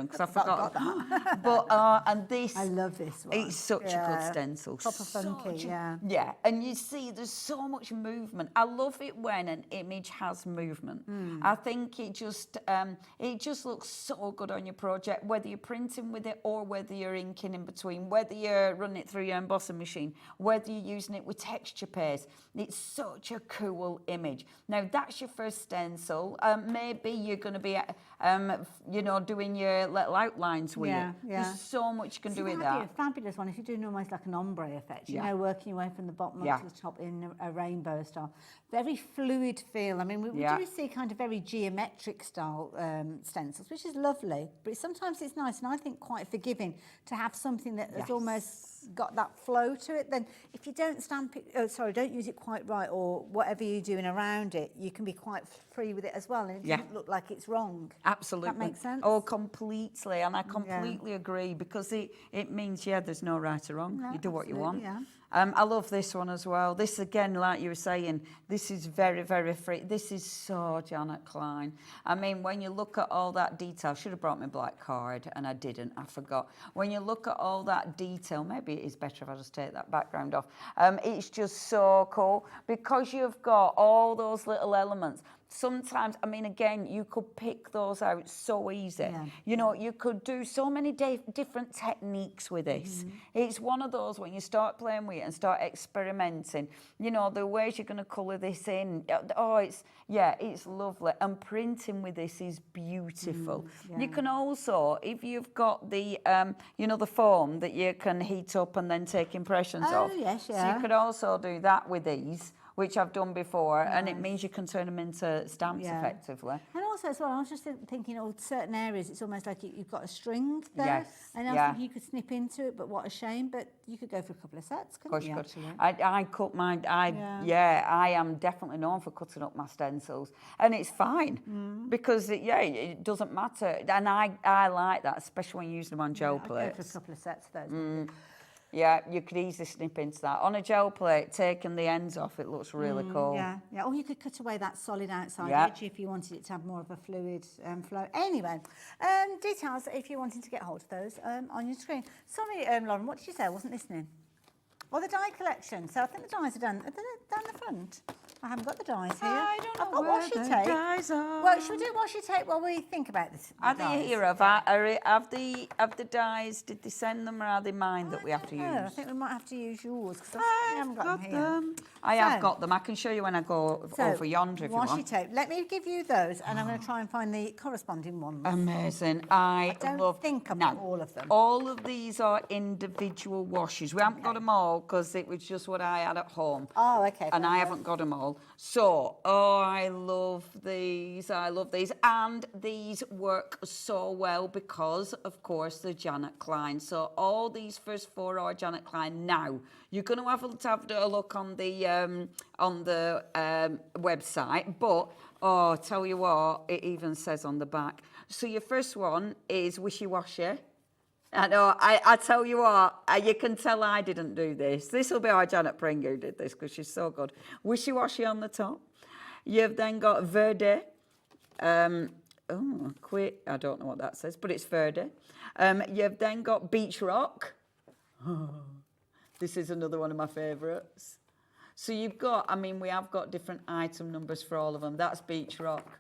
because I forgot that. But, and this. I love this one. It's such a good stencil. Proper funky, Yeah, and you see there's so much movement. I love it when an image has movement. I think it just looks so good on your project, whether you're printing with it or whether you're inking in between, whether you're running it through your embossing machine, whether you're using it with texture pairs. It's such a cool image. Now, that's your first stencil. Maybe you're going to be, doing your little outlines with it. There's so much you can do with that. A fabulous one if you're doing almost like an ombre effect, you know, working your way from the bottom up to the top in a rainbow style. Very fluid feel. I mean, we do see kind of very geometric style stencils, which is lovely, but sometimes it's nice and I think quite forgiving to have something that has almost got that flow to it. Then if you don't don't use it quite right or whatever you're doing around it, you can be quite free with it as well and it doesn't look like it's wrong. Absolutely. That makes sense? Oh, completely. And I completely agree because it means, there's no right or wrong. No, you do what you want. yeah. I love this one as well. This, again, like you were saying, this is very, very free. This is so Janet Klein. I mean, when you look at all that detail, I should have brought my black card, and I didn't. I forgot. When you look at all that detail, maybe it is better if I just take that background off. It's just so cool because you've got all those little elements. Sometimes, I mean, again, you could pick those out so easy. Yeah. You know, you could do so many different techniques with this. It's one of those when you start playing with it and start experimenting, you know, the ways you're going to colour this in. Oh, it's lovely. And printing with this is beautiful. You can also, if you've got the, the foam that you can heat up and then take impressions of. Yes, So you could also do that with these, which I've done before, and it means you can turn them into stamps effectively. And also as well, I was just thinking, certain areas, it's almost like you've got a string there. Yes, And I think you could snip into it, but what a shame. But you could go for a couple of sets, couldn't you? I cut mine. I am definitely known for cutting up my stencils, and it's fine because it doesn't matter. And I like that, especially when you use them on gel plates. Go for a couple of sets of those. Yeah, you could easily snip into that. On a gel plate, taking the ends off, it looks really cool. Yeah. Or you could cut away that solid outside edge if you wanted it to have more of a fluid flow. Anyway, details if you're wanting to get hold of those on your screen. Sorry, Lauren, what did you say? I wasn't listening. Oh, the die collection. So I think the dies are down the front. I haven't got the dies here. I don't know I've got where washi the tape. dies are. Well, should we do washi tape while we think about this? Are they here? Have the dies, did they send them, or are they mine that we have to use? I think we might have to use yours because I haven't got them here. I have got them. I can show you when I go over yonder if you want. Washi tape. Let me give you those, and I'm going to try and find the corresponding ones. Amazing. I don't think I've got all of them. All of these are individual washes. We haven't got them all because it was just what I had at home. Oh, okay. And I haven't got them all. So, I love these. I love these. And these work so well because, of course, they're Janet Klein. So all these first four are Janet Klein. Now, you're going to have a look on the website. But, tell you what, it even says on the back. So your first one is Wishy Washy. I know, I tell you what, you can tell I didn't do this. This will be our Janet Pring who did this because she's so good. Wishy Washy on the top. You've then got Verde. Quit. I don't know what that says, but it's Verde. You've then got Beach Rock. This is another one of my favourites. So you've got, we have got different item numbers for all of them. That's Beach Rock.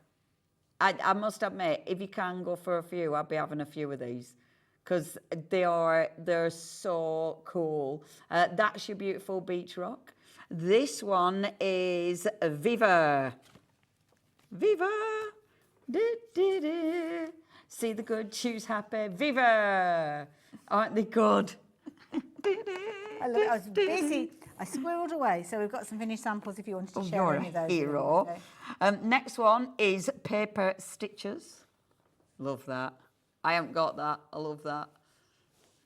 I must admit, if you can go for a few, I'd be having a few of these. Because they're so cool. That's your beautiful Beach Rock. This one is Viva. Viva. See the good, choose happy. Viva. Aren't they good? I love it. I was busy. I squirreled away. So we've got some finished samples if you wanted to share any of those. You're a hero. Next one is Paper Stitches. Love that. I haven't got that. I love that.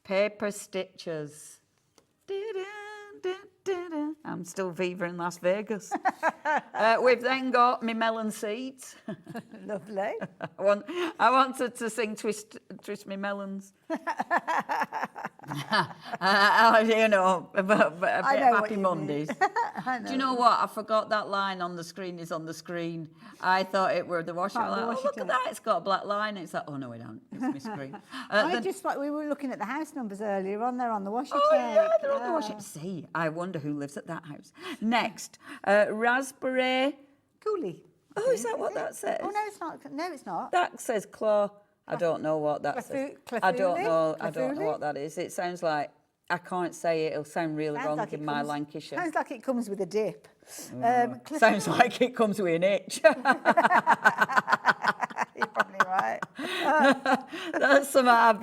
Paper Stitches. I'm still Viva in Las Vegas. We've then got me melon seeds. Lovely. I wanted to sing Twist Me Melons. Happy Mondays. Do you know what? I forgot that line on the screen is on the screen. I thought it were the washi. Look at that. It's got a black line. It's like, oh, no, it don't. It's my screen. We were looking at the house numbers earlier on. They're on the washi tape. Yeah, they're on the washi. See, I wonder who lives at that house. Next, Raspberry. Coolie. Oh, is that what that says? Oh, no, it's not. No, it's not. That says claw. I don't know what that says. I don't know what that is. It sounds like, I can't say it. It'll sound really wrong in my Lancashire. Sounds like it comes with a dip. Sounds like it comes with an itch. You're probably right. That's something I'll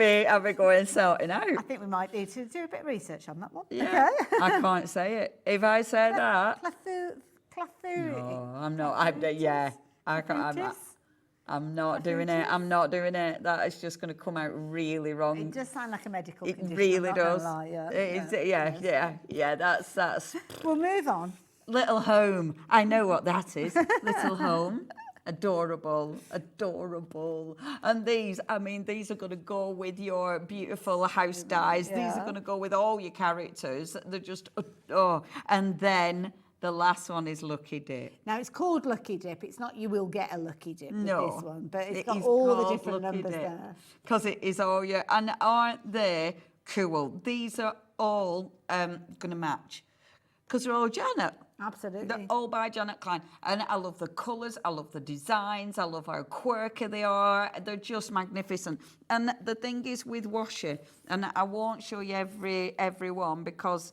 be going sorting out. I think we might need to do a bit of research on that one. Yeah, okay. I can't say it. If I say that... Clathu. No, I'm not. I'm not doing it. I'm not doing it. That is just going to come out really wrong. It does sound like a medical condition. It really does. Yeah, That's. We'll move on. Little Home. I know what that is. Little Home. Adorable. And these are going to go with your beautiful house dies. These are going to go with all your characters. They're just, and then the last one is Lucky Dip. Now, it's called Lucky Dip. It's not you will get a Lucky Dip with this one, but it's got is all the called different Lucky numbers Dip, there. Because it is all your, and aren't they cool? These are all going to match. Because they're all Janet. Absolutely. They're all by Janet Klein. And I love the colours, I love the designs, I love how quirky they are. They're just magnificent. And the thing is with washi, and I won't show you every one because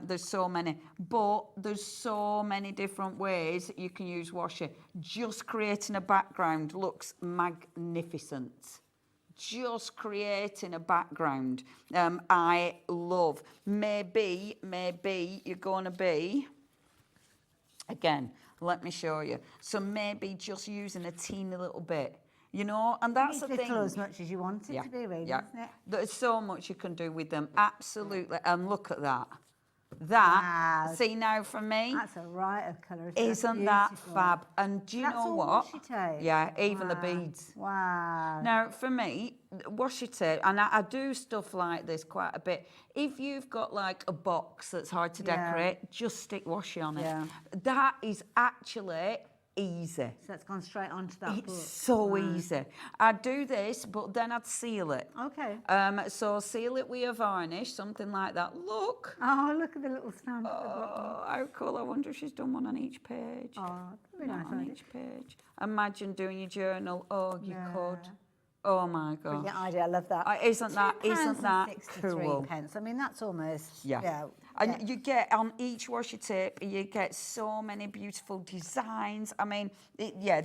there's so many, but there's so many different ways you can use washi. Just creating a background looks magnificent. Just creating a background, I love. Maybe you're going to be Again, let me show you. So maybe just using a teeny little bit, you know, and that's the thing. As much as you want it to be, really, isn't it? There's so much you can do with them, absolutely. And look at that. That, see now for me, that's a right of colour. Isn't that fab? And do you know what? Washi tape. Yeah, even the beads. Wow. Now for me, washi tape, and I do stuff like this quite a bit. If you've got like a box that's hard to decorate, just stick washi on it. Yeah. That is actually easy. So it's gone straight onto that book. It's so easy. I'd do this, but then I'd seal it. Okay. So seal it with a varnish, something like that. Look. Oh, look at the little stamp. Oh, how cool. I wonder if she's done one on each page. Oh, that'd be nice. On each page. Imagine doing your journal. Oh, you could. Oh my God. Brilliant idea. I love that. Isn't that cool? £2.63. I mean, that's almost, And you get on each washi tape, you get so many beautiful designs. I mean, they're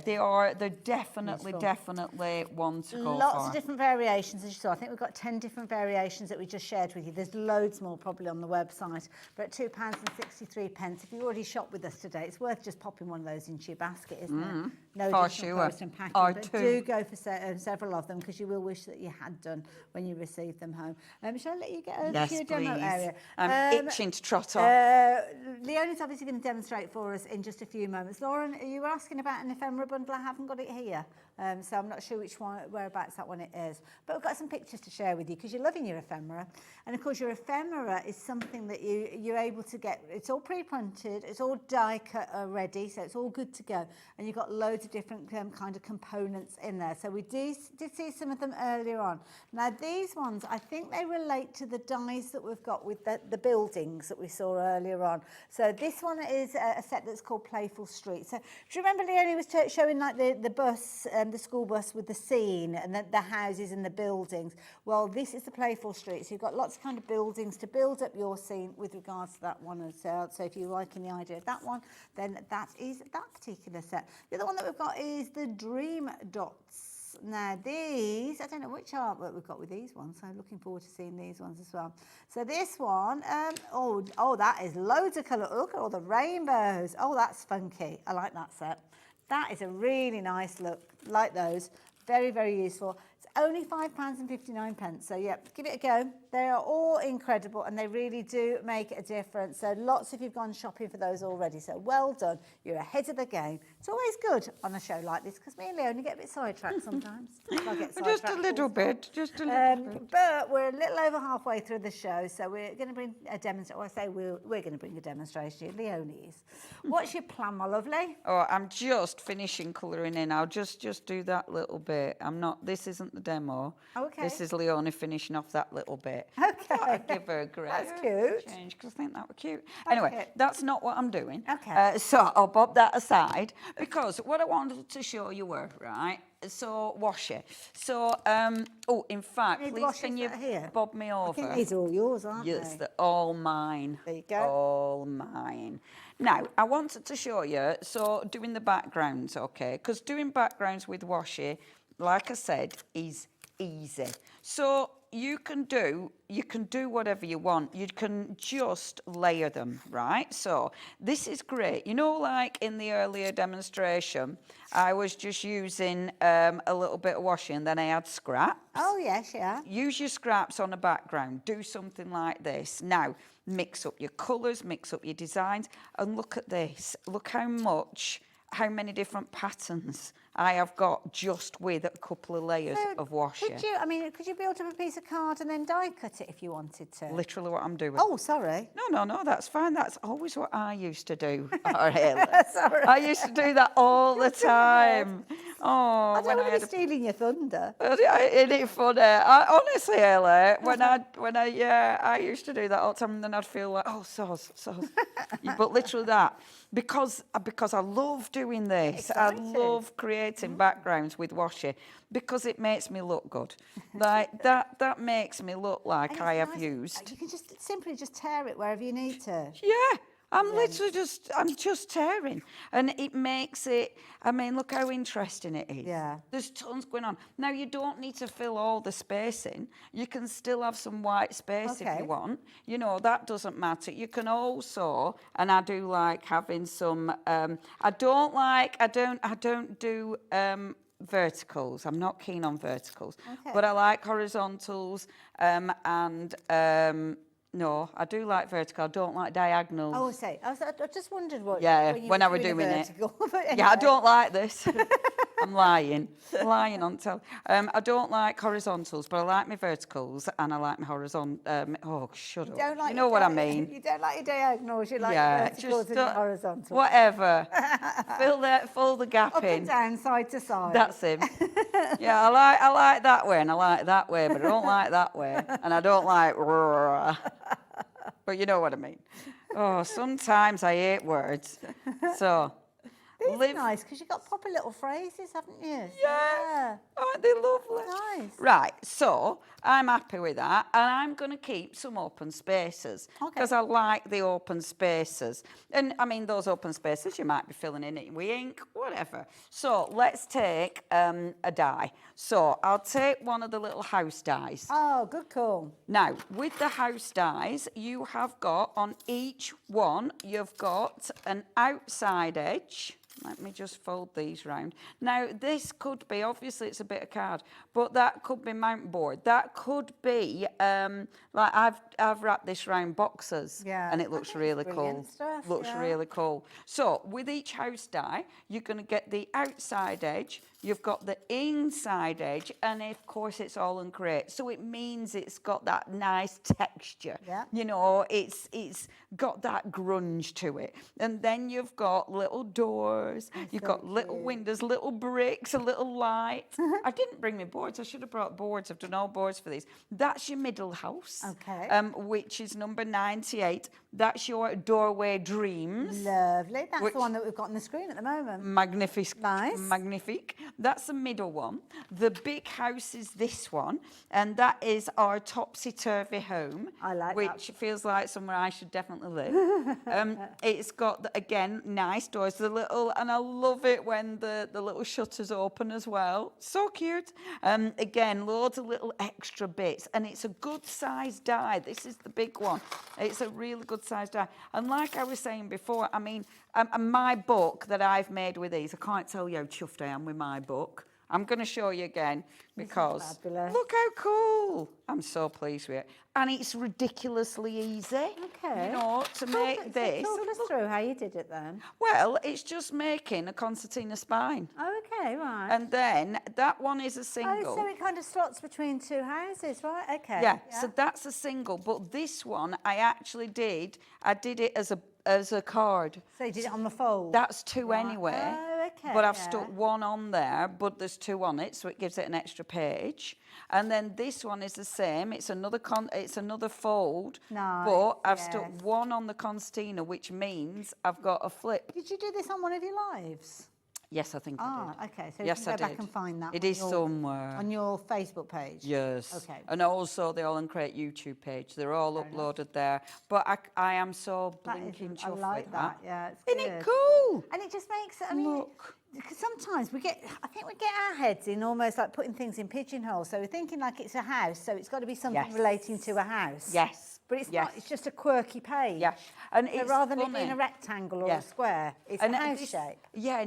definitely one to go Lots for. of different variations, as you saw. I think we've got 10 different variations that we just shared with you. There's loads more probably on the website. But at £2.63, if you already shopped with us today, it's worth just popping one of those into your basket, isn't it? No for additional sure. cost and packing, Or but two. do go for several of them because you will wish that you had done when you received them home. Shall I let you get over to your demo area? I'm itching to trot off. Leonie's obviously going to demonstrate for us in just a few moments. Lauren, you were asking about an ephemera bundle. I haven't got it here, so I'm not sure whereabouts that one it is. But I've got some pictures to share with you because you're loving your ephemera. And of course, your ephemera is something that you're able to get. It's all pre-printed, it's all die cut already, so it's all good to go. And you've got loads of different kind of components in there. So we did see some of them earlier on. Now these ones, I think they relate to the dies that we've got with the buildings that we saw earlier on. So this one is a set that's called Playful Street. So do you remember Leonie was showing like the bus, the school bus with the scene and the houses and the buildings? Well, this is the Playful Street. So you've got lots of kind of buildings to build up your scene with regards to that one as well. So if you're liking the idea of that one, then that is that particular set. The other one that we've got is the Dream Dots. Now these, I don't know which artwork we've got with these ones, so I'm looking forward to seeing these ones as well. So this one, oh, that is loads of colour. Look at all the rainbows. Oh, that's funky. I like that set. That is a really nice look, like those. Very, very useful. It's only £5.59, so yeah, give it a go. They are all incredible and they really do make a difference. So lots of you've gone shopping for those already, so well done. You're ahead of the game. It's always good on a show like this because me and Leonie get a bit sidetracked sometimes. I get sidetracked Just a little bit. But we're a little over halfway through the show, so we're going to bring a demonstration. Well, I say we're going to bring a demonstration. Leonie is. What's your plan, my lovely? Oh, I'm just finishing colouring in. I'll just do that little bit. This isn't the demo. Okay. This is Leonie finishing off that little bit. Okay. I'd give her a great That's cute. change because I think that was cute. Anyway, that's not what I'm doing. Okay. So I'll bob that aside because what I wanted to show you were, right, so washi. So, in fact, please can you bob me over? I think these are all yours, aren't they? Yes, they're all mine. There you go. All mine. Now, I wanted to show you, so doing the backgrounds, okay, because doing backgrounds with washi, like I said, is easy. So you can do whatever you want. You can just layer them, right? So this is great. You know, like in the earlier demonstration, I was just using a little bit of washi and then I had scraps. Oh, yes, yeah. Use your scraps on a background. Do something like this. Now, mix up your colours, mix up your designs, and look at this. Look how many different patterns I have got just with a couple of layers of washi. Could you build up a piece of card and then die cut it if you wanted to? Literally what I'm doing. Oh, sorry. No, that's fine. That's always what I used to do. Sorry. I used to do that all the time. Oh, I don't want to be stealing your thunder. Isn't it funny? Honestly, Ellie, when I used to do that all the time, and then I'd feel like, oh, sauce. But literally that. Because I love doing this. Exciting. I love creating backgrounds with washi because it makes me look good. Like that makes me look like I have used. You can simply tear it wherever you need to. Yeah. I'm just tearing. And it makes it, I mean, look how interesting it is. Yeah. There's tons going on. Now, you don't need to fill all the space in. You can still have some white space if you want. You know, that doesn't matter. You can also, and I do like having some, I don't do verticals. I'm not keen on verticals, but I like horizontals no, I do like vertical. I don't like diagonals. Oh, I just wondered what. Yeah, when I were doing it. Yeah, I don't like this. I'm lying on tell. I don't like horizontals, but I like my verticals and I like my horizontal. Oh, shut up. Don't like you know what I mean? You don't like your diagonals. You like your verticals and your horizontals. Whatever. fill the gap Up in. and down, side to side. That's him. Yeah, I like that way and I like that way, but I don't like that way, and I don't like. But you know what I mean. Oh, sometimes I hate words. So. These are nice because you've got proper little phrases, haven't you? Yeah. Aren't they lovely? Nice. Right, so I'm happy with that, and I'm going to keep some open spaces because I like the open spaces. And I mean, those open spaces, you might be filling in it with ink, whatever. So let's take a die. So I'll take one of the little house dies. Oh, good call. Now, with the house dies, you have got on each one, you've got an outside edge. Let me just fold these round. Now, this could be, obviously it's a bit of card, but that could be mount board. That could be, like I've wrapped this round boxes. Yeah. And it looks really cool. Stuff, looks really cool. So, with each house die, you're going to get the outside edge, you've got the inside edge, and of course it's AALL Create. So it means it's got that nice texture. Yeah. You know, it's got that grunge to it. And then you've got little doors, you've got little windows, little bricks, a little light. I didn't bring my boards. I should have brought boards. I've done all boards for these. That's your middle house. Okay. Which is number 98. That's your doorway dreams. Lovely. That's the one that we've got on the screen at the moment. Magnifique. Nice. Magnifique. That's the middle one. The big house is this one, and that is our topsy-turvy home. I like which that. feels like somewhere I should definitely live. It's got, again, nice doors. And I love it when the little shutters open as well. So cute. Again, loads of little extra bits, and it's a good size die. This is the big one. It's a really good size die. And like I was saying before, I mean, my book that I've made with these, I can't tell you how chuffed I am with my book. I'm going to show you again because look how cool. I'm so pleased with it. And it's ridiculously easy. Okay. You know, to make this. Talk us through how you did it then. Well, it's just making a concertina spine. Oh, okay, right. And then that one is a single. Oh, so it kind of slots between two houses, right? Okay. Yeah, so that's a single. But this one, I did it as a card. So you did it on the fold? That's two anyway. Oh, okay. But I've stuck one on there, but there's two on it, so it gives it an extra page. And then this one is the same. It's another fold. Nice, But I've stuck one on the concertina, which means I've got a flip. Did you do this on one of your lives? Yes, I think I did. Okay. So yes, you can I go did. back and find that. It is somewhere. On your Facebook page? Yes. Okay. And also the AALL Create YouTube page. They're all uploaded there. But I am so blinking chuffed like with that. Yeah, it's Isn't good. it cool? And it just makes it, I mean, because sometimes I think we get our heads in almost like putting things in pigeonholes. So we're thinking like it's a house, so it's got to be something relating to a house. Yes. But it's not, it's just a quirky page. Yeah. And so it's rather than it funny. being a rectangle or a square, it's a house shape. Yeah,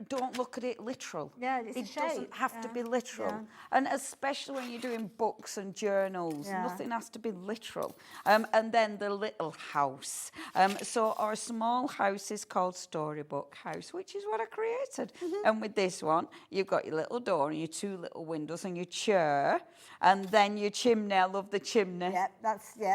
don't look at it literal. Yeah, it's a It shape. doesn't have to be literal. Yeah. And especially when you're doing books and journals, Yeah. nothing has to be literal. And then the little house. So our small house is called Storybook House, which is what I created. And with this one, you've got your little door and your two little windows and your chair, and then your chimney. I love the chimney. Yeah,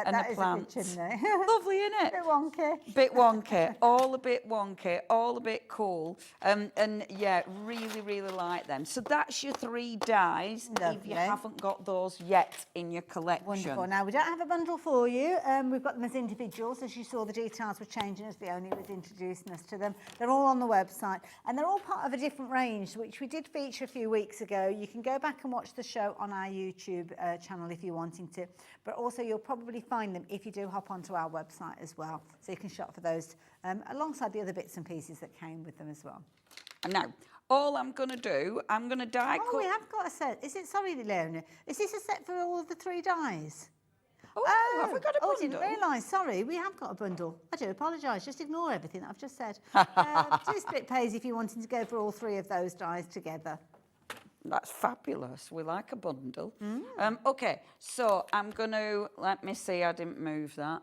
and that the is plants. a good chimney. Lovely, isn't it? Bit wonky. Bit wonky, all a bit wonky, all a bit cool. And yeah, really, really like them. So that's your three dies if you haven't got those yet in your collection. Wonderful. Now, we don't have a bundle for you. We've got them as individuals. As you saw, the details were changing as the owner was introducing us to them. They're all on the website, and they're all part of a different range, which we did feature a few weeks ago. You can go back and watch the show on our YouTube channel if you're wanting to, but also you'll probably find find them if you do hop onto our website as well. So you can shop for those alongside the other bits and pieces that came with them as well. Now, all I'm going to do, I'm going to die cut. Oh, we have got a set. Is it, sorry, Leona, is this a set for all of the 3 dies? Oh, have we got a bundle? I didn't realise. Sorry, we have got a bundle. I do apologise. Just ignore everything that I've just said. 2 split pays if you're wanting to go for all 3 of those dies together. That's fabulous. We like a bundle. Okay, so I'm going to, let me see, I didn't move that.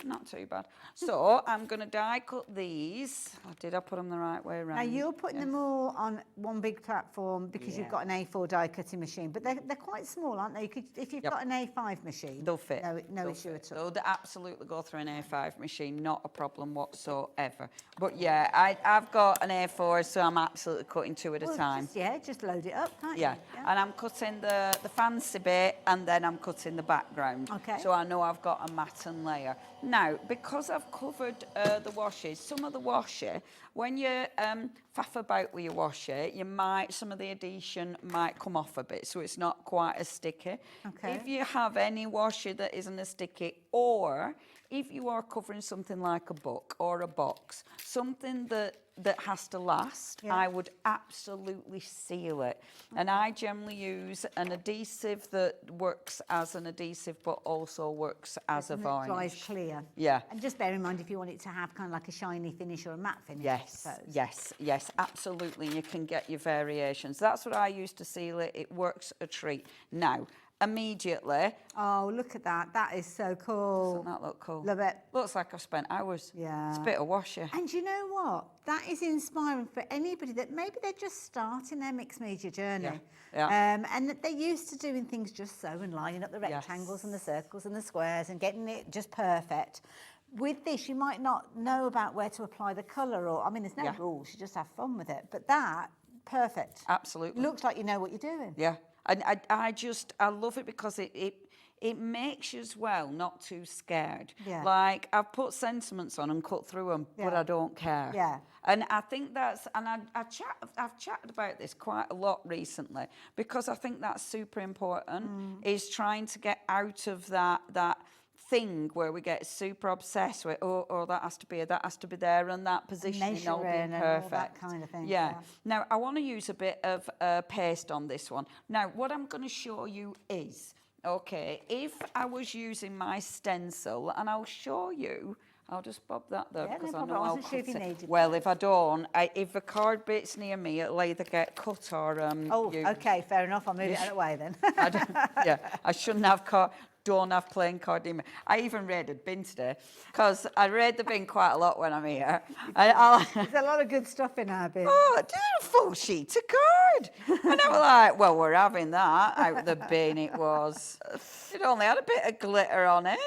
Not too bad. So I'm going to die cut these. Did I put them the right way around? Now you're putting them all on one big platform because you've got an A4 die cutting machine, but they're quite small, aren't they? You could, if you've got an A5 machine, they'll fit. No issue at all. They'll absolutely go through an A5 machine, not a problem whatsoever. But yeah, I've got an A4, so I'm absolutely cutting 2 at a time. Just load it up, can't you? Yeah, and I'm cutting the fancy bit, and then I'm cutting the background. Okay. So I know I've got a matten layer. Now, because I've covered the washes, some of the washer, when you faff about with your washer, some of the adhesion might come off a bit, so it's not quite as sticky. Okay. If you have any washer that isn't as sticky, or if you are covering something like a book or a box, something that has to last, I would absolutely seal it. And I generally use an adhesive that works as an adhesive but also works as a varnish. It dries clear. Yeah. And just bear in mind if you want it to have kind of like a shiny finish or a matte finish. Yes, absolutely. You can get your variations. That's what I use to seal it. It works a treat. Now, immediately. Oh, look at that. That is so cool. Doesn't that look cool? Love it. Looks like I've spent hours. Yeah. It's a bit of washer. And you know what? That is inspiring for anybody that maybe they're just starting their mixed media journey. And that they're used to doing things just so and lining up the rectangles and the circles and the squares and getting it just perfect. With this, you might not know about where to apply the colour or, I mean, there's no rules. You just have fun with it. But that, perfect. Absolutely. Looks like you know what you're doing. Yeah. And I love it because it makes you as well not too scared. Yeah. Like, I've put sentiments on and cut through them, but I don't care. Yeah. And I think that's, and I've chatted about this quite a lot recently because I think that's super important, is trying to get out of that thing where we get super obsessed with, oh, that has to be there, and that positioning all being perfect. All that kind of thing. Yeah. Now, I want to use a bit of paste on this one. Now, what I'm going to show you is, okay, if I was using my stencil, and I'll show you, I'll just bob that there because I know I'll cut it. Well, if I don't, if a card bit's near me, it'll either get cut or... okay, fair enough. I'll move it out of the way then. I shouldn't have don't have playing card in me. I even read a bin today because I read the bin quite a lot when I'm here. There's a lot of good stuff in our bin. Oh, did a full sheet of card. And I was like, well, we're having that out of the bin. It only had a bit of glitter on it.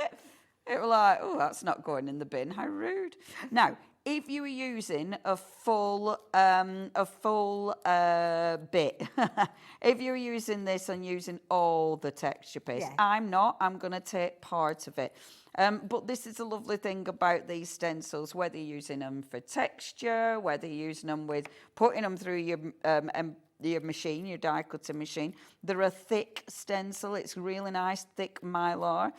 It was like, oh, that's not going in the bin. How rude. Now, if you were using a full bit, if you were using this and using all the texture paste, I'm not. I'm going to take part of it. But this is a lovely thing about these stencils, whether you're using them for texture, whether you're using them with putting them through your machine, your die cutting machine. They're a thick stencil. It's really nice, thick mylar.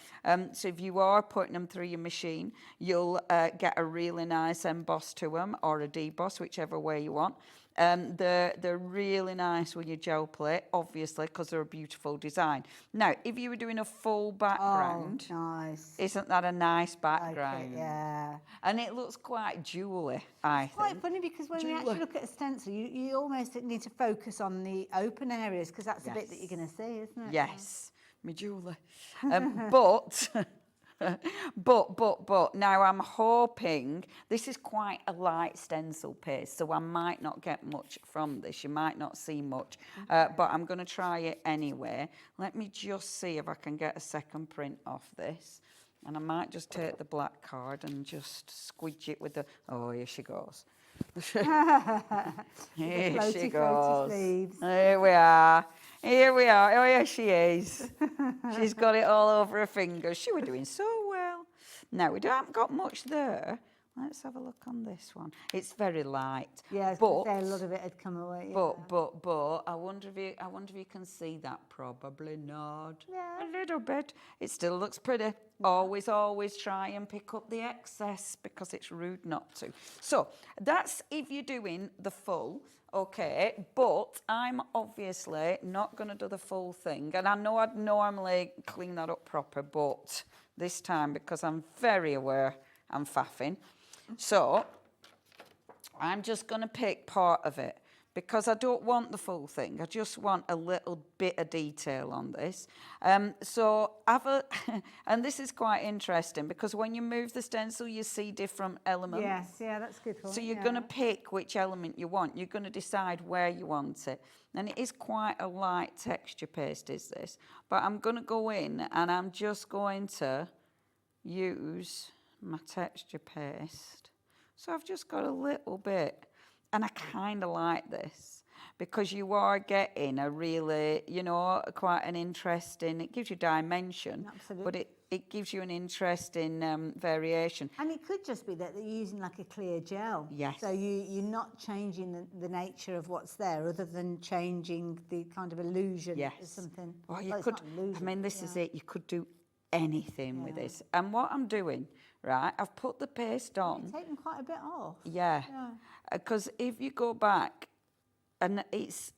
So if you are putting them through your machine, you'll get a really nice emboss to them, or a deboss, whichever way you want. They're really nice when you gel plate, obviously, because they're a beautiful design. Now, if you were doing a full background, nice. Isn't that a nice background? Like it, yeah. And it looks quite jewelly, I think. It's quite funny because when we actually look at a stencil, you almost need to focus on the open areas because that's the bit that you're going to see, isn't it? Yes, my jewellery. But now I'm hoping, this is quite a light stencil paste, so I might not get much from this. You might not see much, but I'm going to try it anyway. Let me just see if I can get a second print off this. And I might just take the black card and just squidge it with the... Oh, here she goes. Here she goes. Here we are. Here we are. Oh, here she is. She's got it all over her fingers. She was doing so well. Now, we haven't got much there. Let's have a look on this one. It's very light. Yeah, I was gonna say a lot of it had come away. Yeah. But I wonder if you can see that. Probably not. Yeah. A little bit. It still looks pretty. Always try and pick up the excess because it's rude not to. So that's if you're doing the full. Okay, but I'm obviously not going to do the full thing. And I know I'd normally clean that up proper, but this time, because I'm very aware I'm faffing, so I'm just going to pick part of it because I don't want the full thing. I just want a little bit of detail on this. So and this is quite interesting because when you move the stencil, you see different elements. Yes, yeah, that's a good point. So you're going to pick which element you want. You're going to decide where you want it. And it is quite a light texture paste, is this? But I'm going to go in and I'm just going to use my texture paste. So I've just got a little bit. And I kind of like this because you are getting a really, quite an interesting, it gives you dimension. Absolutely. But it gives you an interesting variation. And it could just be that you're using like a clear gel. Yes. So you're not changing the nature of what's there other than changing the kind of illusion of something. Oh, you Well, it's could, not illusion, this is it. You could do anything with this. And what I'm doing, right, I've put the paste on. You're taking quite a bit off. Yeah. Because if you go back, and it's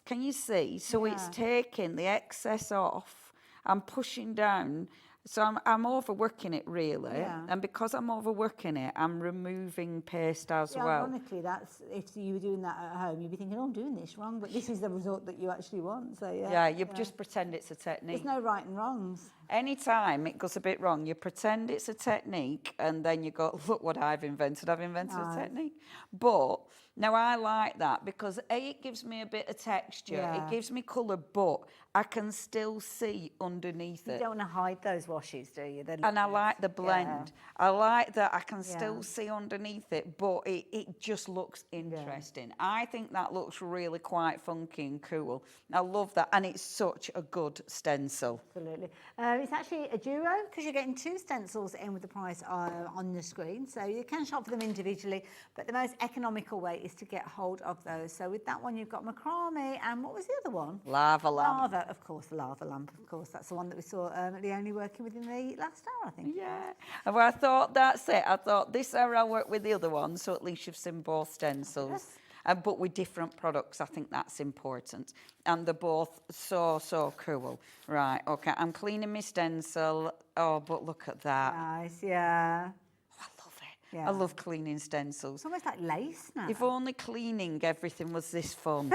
can you see? So it's taking the excess off. I'm pushing down. So I'm overworking it really, and because I'm overworking it, I'm removing paste as well. Ironically, that's if you were doing that at home, you'd be thinking, "Oh, I'm doing this wrong," but this is the result that you actually want. So you just pretend it's a technique. There's no right and wrongs. Anytime it goes a bit wrong, you pretend it's a technique, and then you go, "Look what I've invented! I've invented a technique." But now I like that because it gives me a bit of texture, it gives me colour, but I can still see underneath it. You don't want to hide those washes, do you? And I like the blend. I like that I can still see underneath it, but it just looks interesting. I think that looks really quite funky and cool. I love that, and it's such a good stencil. Absolutely. It's actually a duo because you're getting two stencils in with the price on the screen. So you can shop for them individually, but the most economical way is to get hold of those. So with that one, you've got macrame, and what was the other one? Lava lamp. Lava, of course, the lava lamp, of course. That's the one that we saw Leonie working with in the last hour, I think. Yeah. Well, I thought that's it. I thought this hour I'll work with the other one, so at least you've seen both stencils. But with different products, I think that's important. And they're both so cool. Right, okay, I'm cleaning my stencil. Oh, but look at that. Nice, yeah. Oh, I love it. I love cleaning stencils. It's almost like lace now. If only cleaning everything was this fun.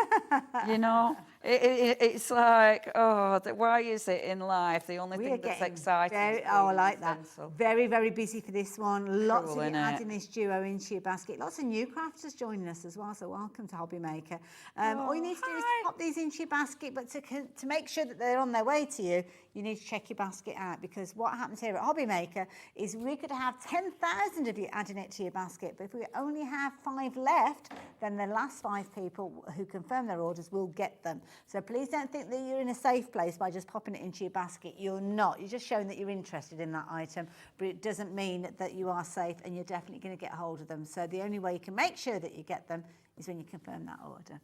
It's like, why is it in life the only thing that's exciting? I like that. Very, very busy for this one. Lots Cool, of you innit? adding this duo into your basket. Lots of new crafters joining us as well, so welcome to Hobby Maker. All you need to do is pop these into your basket, but to make sure that they're on their way to you, you need to check your basket out, because what happens here at Hobby Maker is we could have 10,000 of you adding it to your basket, but if we only have 5 left, then the last 5 people who confirm their orders will get them. So please don't think that you're in a safe place by just popping it into your basket. You're not. You're just showing that you're interested in that item, but it doesn't mean that you are safe, and you're definitely going to get hold of them. So the only way you can make sure that you get them is when you confirm that order.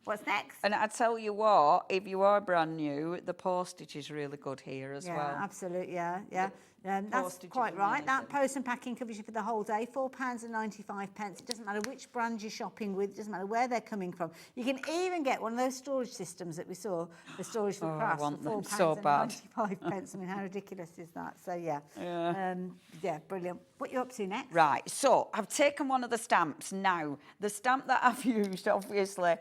What's next? And I tell you what, if you are brand new, the postage is really good here as well. Yeah, absolutely, yeah. That's quite right. That post and packing covers you for the whole day, £4.95. It doesn't matter which brand you're shopping with, it doesn't matter where they're coming from. You can even get one of those storage systems that we saw, the Storage4Crafts, I want them for so bad. £4.95. I mean, how ridiculous is that? So yeah, brilliant. What are you up to next? Right, so I've taken one of the stamps now. The stamp that I've used, obviously,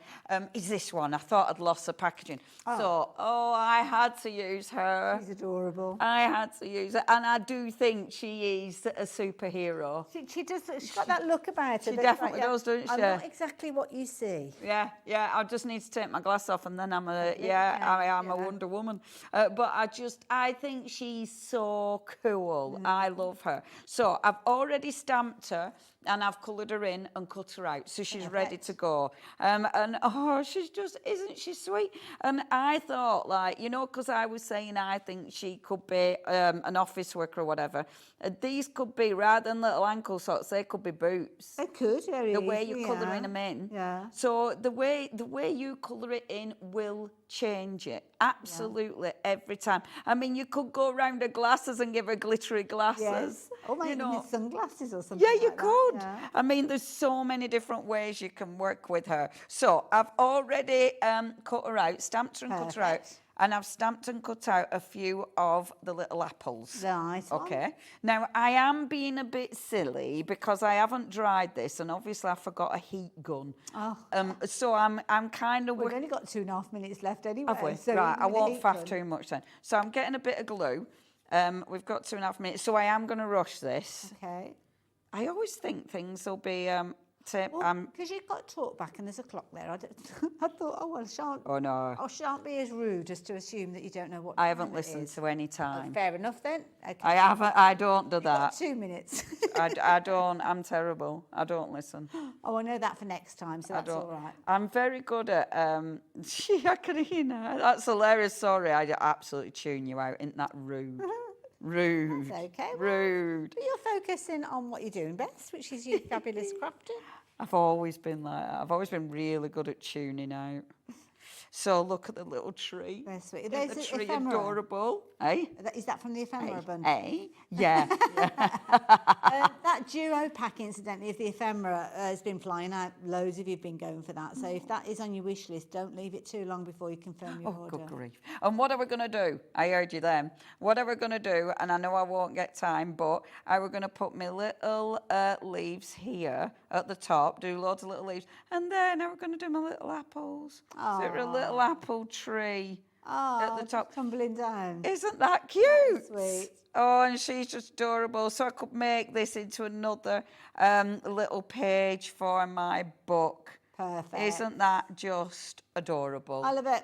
is this one. I thought I'd lost the packaging. So, I had to use her. She's adorable. I had to use her. And I do think she is a superhero. She does. She's got that look about her. She definitely does, doesn't she? I'm not exactly what you see. Yeah, I just need to take my glass off, and then I'm a Wonder Woman. But I think she's so cool. I love her. So I've already stamped her and I've coloured her in and cut her out, so she's ready to go. And oh, she's just, isn't she sweet? And I thought, like, you know, because I was saying I think she could be an office worker or whatever. These could be, rather than little ankle socks, they could be boots. They could, the way you're colouring them in. Yeah. So the way you colour it in will change it. Absolutely, every time. I mean, you could go around her glasses and give her glittery glasses. Yes. Or maybe you know. with sunglasses or something. Yeah, you like could. That. Yeah. I mean, there's so many different ways you can work with her. So I've already cut her out, stamped her and cut her out. And I've stamped and cut out a few of the little apples. Nice. Okay. Now, I am being a bit silly because I haven't dried this, and obviously I forgot a heat gun. Oh. So I'm kind of... We've only got 2.5 minutes left anyway. Have we? So right, I won't faff gun. too much then. So I'm getting a bit of glue. We've got 2.5 minutes, so I am going to rush this. Okay. I always think things will be... Because you've got talk back and there's a clock there. I thought, oh, well, I shan't be as rude as to assume that you don't know what I time haven't it listened is. to any time. Fair enough then. Okay. I don't do that. 2 minutes. I don't. I'm terrible. I don't listen. Oh, I know that for next time, so that's all right. I'm very good at... I can hear now. That's hilarious. Sorry, I absolutely tune you out. Isn't that rude? Rude. That's okay. Rude. But you're focusing on what you're doing best, which is your fabulous crafting. I've always been like that. I've always been really good at tuning out. So look at the little tree. Very sweet. Isn't the tree adorable? Eh? Is that from the ephemera bundle? Eh? Yeah. That duo pack, incidentally, of the ephemera has been flying out. Loads of you have been going for that. So if that is on your wish list, don't leave it too long before you confirm your order. Good grief. And what are we going to do? I heard you then. What are we going to do? And I know I won't get time, but I were going to put my little leaves here at the top, do loads of little leaves, and then I were going to do my little apples. So we're a little apple tree. At the top, tumbling down. Isn't that cute? That's sweet. Oh, and she's just adorable. So I could make this into another little page for my book. Perfect. Isn't that just adorable? I love it.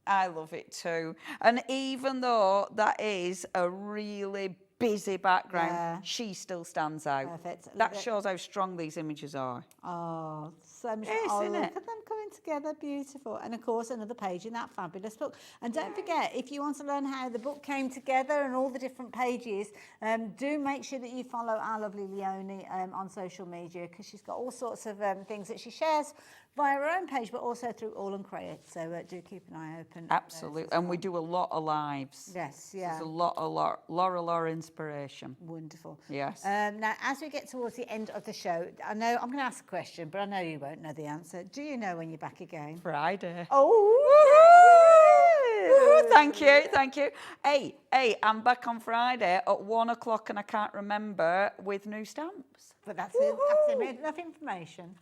I love it too. And even though that is a really busy background, she still stands out. Perfect. That shows how strong these images are. Oh, so much Isn't look it? at them coming together, beautiful. And of course, another page in that fabulous book. And don't forget, if you want to learn how the book came together and all the different pages, do make sure that you follow our lovely Leonie on social media, because she's got all sorts of things that she shares via her own page, but also through AALL Create. So do keep an eye open. Absolutely. And we do a lot of lives. Yes, yeah. There's a lot of Laura inspiration. Wonderful. Yes. Now, as we get towards the end of the show, I know I'm going to ask a question, but I know you won't know the answer. Do you know when you're back again? Friday. Oh! Woo-hoo! Thank you, thank you. Hey, I'm back on Friday at 1 o'clock, and I can't remember, with new stamps. But that's enough information.